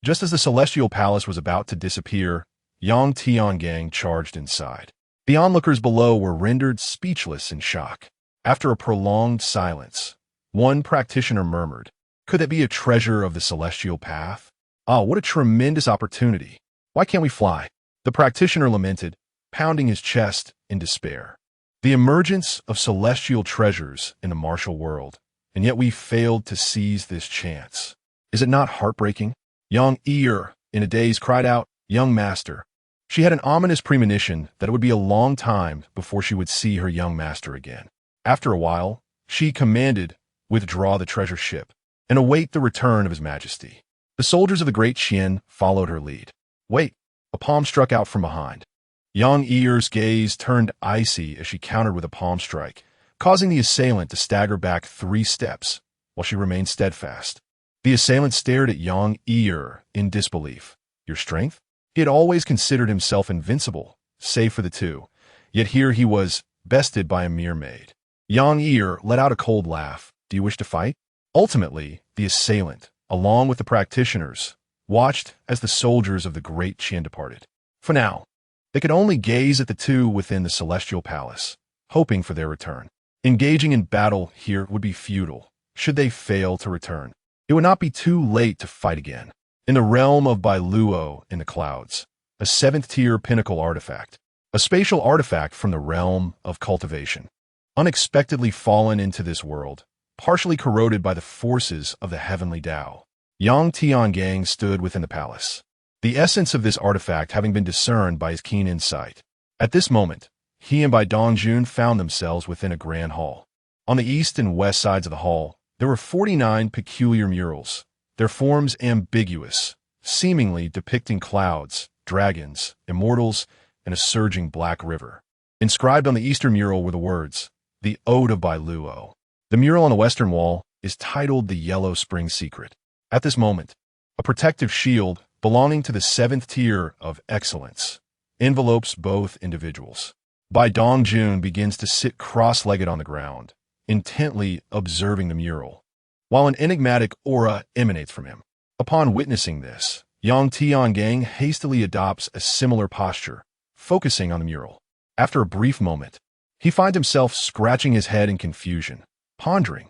Just as the celestial palace was about to disappear, Yang Tiangang charged inside. The onlookers below were rendered speechless in shock. After a prolonged silence, one practitioner murmured, "Could that be a treasure of the celestial path? Ah, what a tremendous opportunity! Why can't we fly?" The practitioner lamented, pounding his chest in despair. The emergence of celestial treasures in the martial world, and yet we failed to seize this chance. Is it not heartbreaking? Young Ear, in a daze, cried out, "Young master." She had an ominous premonition that it would be a long time before she would see her young master again. After a while, she commanded, "Withdraw the treasure ship, and await the return of His Majesty." The soldiers of the Great Qian followed her lead. Wait! A palm struck out from behind. Young Ear's gaze turned icy as she countered with a palm strike, causing the assailant to stagger back 3 steps, while she remained steadfast. The assailant stared at Yang Yi in disbelief. Your strength? He had always considered himself invincible, save for the two, yet here he was, bested by a mere maid. Yang Yi let out a cold laugh. Do you wish to fight? Ultimately, the assailant, along with the practitioners, watched as the soldiers of the great Qian departed. For now, they could only gaze at the two within the celestial palace, hoping for their return. Engaging in battle here would be futile. Should they fail to return, it would not be too late to fight again. In the realm of Bailuo in the clouds, a 7th-tier pinnacle artifact, a spatial artifact from the realm of cultivation, unexpectedly fallen into this world, partially corroded by the forces of the heavenly Tao. Yang Tiangang stood within the palace, the essence of this artifact having been discerned by his keen insight. At this moment, he and Bai Dongjun found themselves within a grand hall. On the east and west sides of the hall, there were 49 peculiar murals, their forms ambiguous, seemingly depicting clouds, dragons, immortals, and a surging black river. Inscribed on the eastern mural were the words, "The Ode of Bailuo." The mural on the western wall is titled "The Yellow Spring Secret." At this moment, a protective shield belonging to the 7th tier of excellence envelopes both individuals. Bai Dongjun begins to sit cross-legged on the ground, intently observing the mural, while an enigmatic aura emanates from him. Upon witnessing this, Yang Tiangang hastily adopts a similar posture, focusing on the mural. After a brief moment, he finds himself scratching his head in confusion, pondering,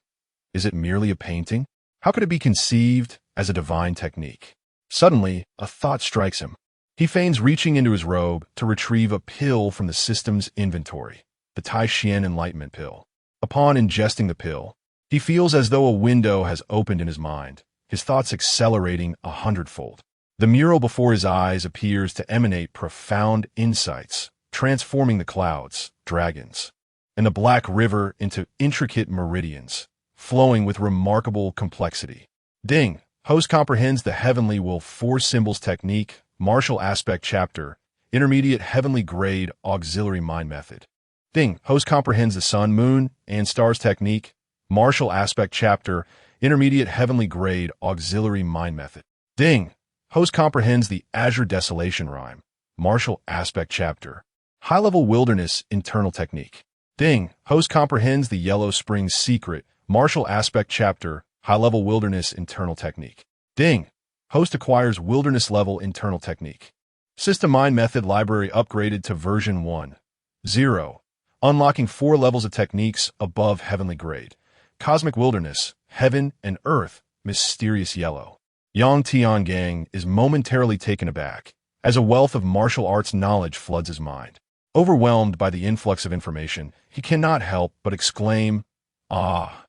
is it merely a painting? How could it be conceived as a divine technique? Suddenly, a thought strikes him. He feigns reaching into his robe to retrieve a pill from the system's inventory, the Taishan Enlightenment Pill. Upon ingesting the pill, he feels as though a window has opened in his mind, his thoughts accelerating 100-fold. The mural before his eyes appears to emanate profound insights, transforming the clouds, dragons, and the black river into intricate meridians, flowing with remarkable complexity. Ding! Host comprehends the Heavenly Will 4 Symbols Technique, Martial Aspect Chapter, Intermediate Heavenly Grade Auxiliary Mind Method. Ding! Host comprehends the Sun, Moon, and Stars Technique, Martial Aspect Chapter, Intermediate Heavenly Grade Auxiliary Mind Method. Ding! Host comprehends the Azure Desolation Rhyme, Martial Aspect Chapter, High-Level Wilderness Internal Technique. Ding! Host comprehends the Yellow Spring Secret, Martial Aspect Chapter, High-Level Wilderness Internal Technique. Ding! Host acquires Wilderness Level Internal Technique. System Mind Method Library upgraded to version 1.0, unlocking 4 levels of techniques above Heavenly Grade. Cosmic Wilderness, Heaven and Earth, Mysterious Yellow. Yang Tiangang is momentarily taken aback, as a wealth of martial arts knowledge floods his mind. Overwhelmed by the influx of information, he cannot help but exclaim, "Ah!"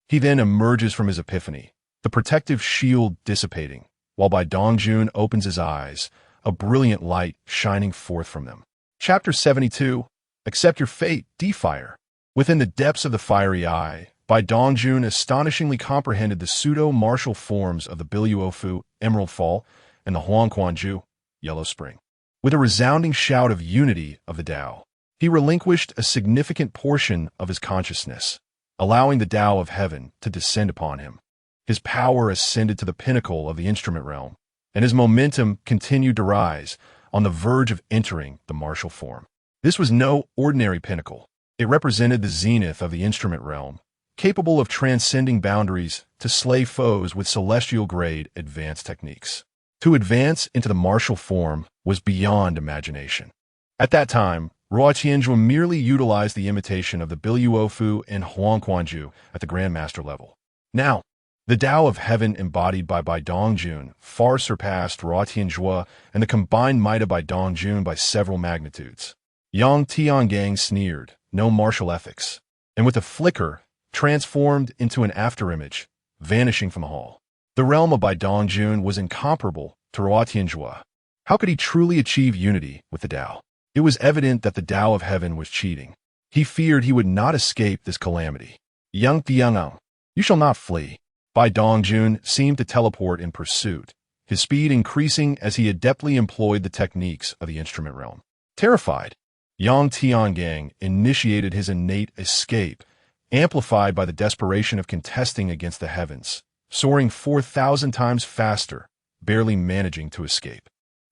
He then emerges from his epiphany, the protective shield dissipating, while Bai Dongjun opens his eyes, a brilliant light shining forth from them. Chapter 72, Accept Your Fate, D-Fire. Within the depths of the fiery eye, Bai Dongjun astonishingly comprehended the pseudo-martial forms of the Biluofu, Emerald Fall, and the Huangquanju, Yellow Spring. With a resounding shout of unity of the Tao, he relinquished a significant portion of his consciousness, allowing the Tao of Heaven to descend upon him. His power ascended to the pinnacle of the instrument realm, and his momentum continued to rise, on the verge of entering the martial form. This was no ordinary pinnacle. It represented the zenith of the instrument realm, capable of transcending boundaries to slay foes with celestial-grade advanced techniques. To advance into the martial form was beyond imagination. At that time, Ruo Tianzhuo merely utilized the imitation of the Biluofu and Huangquanju at the Grandmaster level. Now, the Tao of Heaven embodied by Bai Dongjun far surpassed Ruo Tianzhuo and the combined might of Bai Dongjun by several magnitudes. Yang Tiangang sneered, no martial ethics, and with a flicker, transformed into an afterimage, vanishing from the hall. The realm of Bai Dongjun was incomparable to Ruo Tianzhuo. How could he truly achieve unity with the Tao? It was evident that the Tao of Heaven was cheating. He feared he would not escape this calamity. Yang Tiangao, you shall not flee. Bai Dongjun seemed to teleport in pursuit, his speed increasing as he adeptly employed the techniques of the instrument realm. Terrified, Yang Tiangang initiated his innate escape amplified by the desperation of contesting against the heavens, soaring 4,000 times faster, barely managing to escape.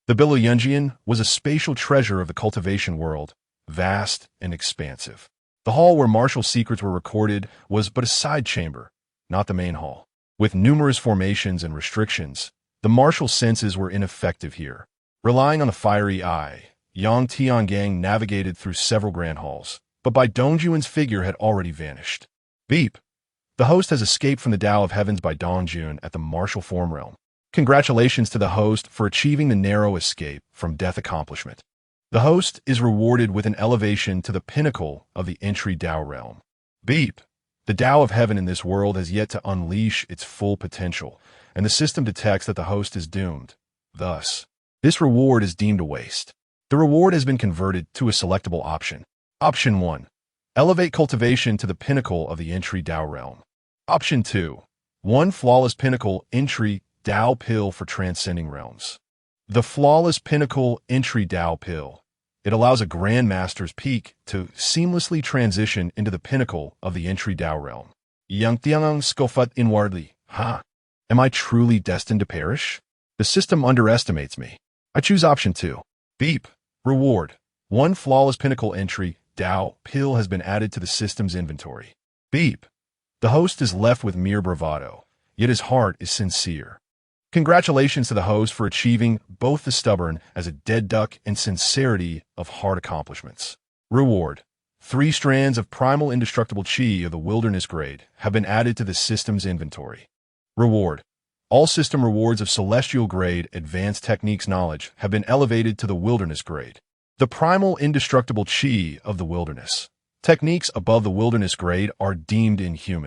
The Biloyungian was a spatial treasure of the cultivation world, vast and expansive. The hall where martial secrets were recorded was but a side chamber, not the main hall. With numerous formations and restrictions, the martial senses were ineffective here. Relying on the fiery eye, Yang Tiangang navigated through several grand halls, but by Dongjuan's figure had already vanished. Beep! The host has escaped from the Tao of Heavens by Dongjun at the martial form realm. Congratulations to the host for achieving the narrow escape from death accomplishment. The host is rewarded with an elevation to the pinnacle of the entry Tao realm. Beep! The Tao of Heaven in this world has yet to unleash its full potential, and the system detects that the host is doomed. Thus, this reward is deemed a waste. The reward has been converted to a selectable option. Option 1. Elevate cultivation to the pinnacle of the entry Tao realm. Option 2. 1 Flawless Pinnacle Entry Tao Pill for Transcending Realms. The Flawless Pinnacle Entry Tao Pill. It allows a Grandmaster's peak to seamlessly transition into the pinnacle of the entry Tao realm. Yang Tiangang Scofut inwardly. Am I truly destined to perish? The system underestimates me. I choose option 2. Beep. Reward. 1 Flawless Pinnacle Entry Tao Pill has been added to the system's inventory. Beep. The host is left with mere bravado, yet his heart is sincere. Congratulations to the host for achieving both the stubborn as a dead duck and sincerity of heart accomplishments. Reward. 3 strands of primal indestructible chi of the wilderness grade have been added to the system's inventory. Reward. All system rewards of celestial grade advanced techniques knowledge have been elevated to the wilderness grade. The primal indestructible chi of the wilderness. Techniques above the wilderness grade are deemed inhuman.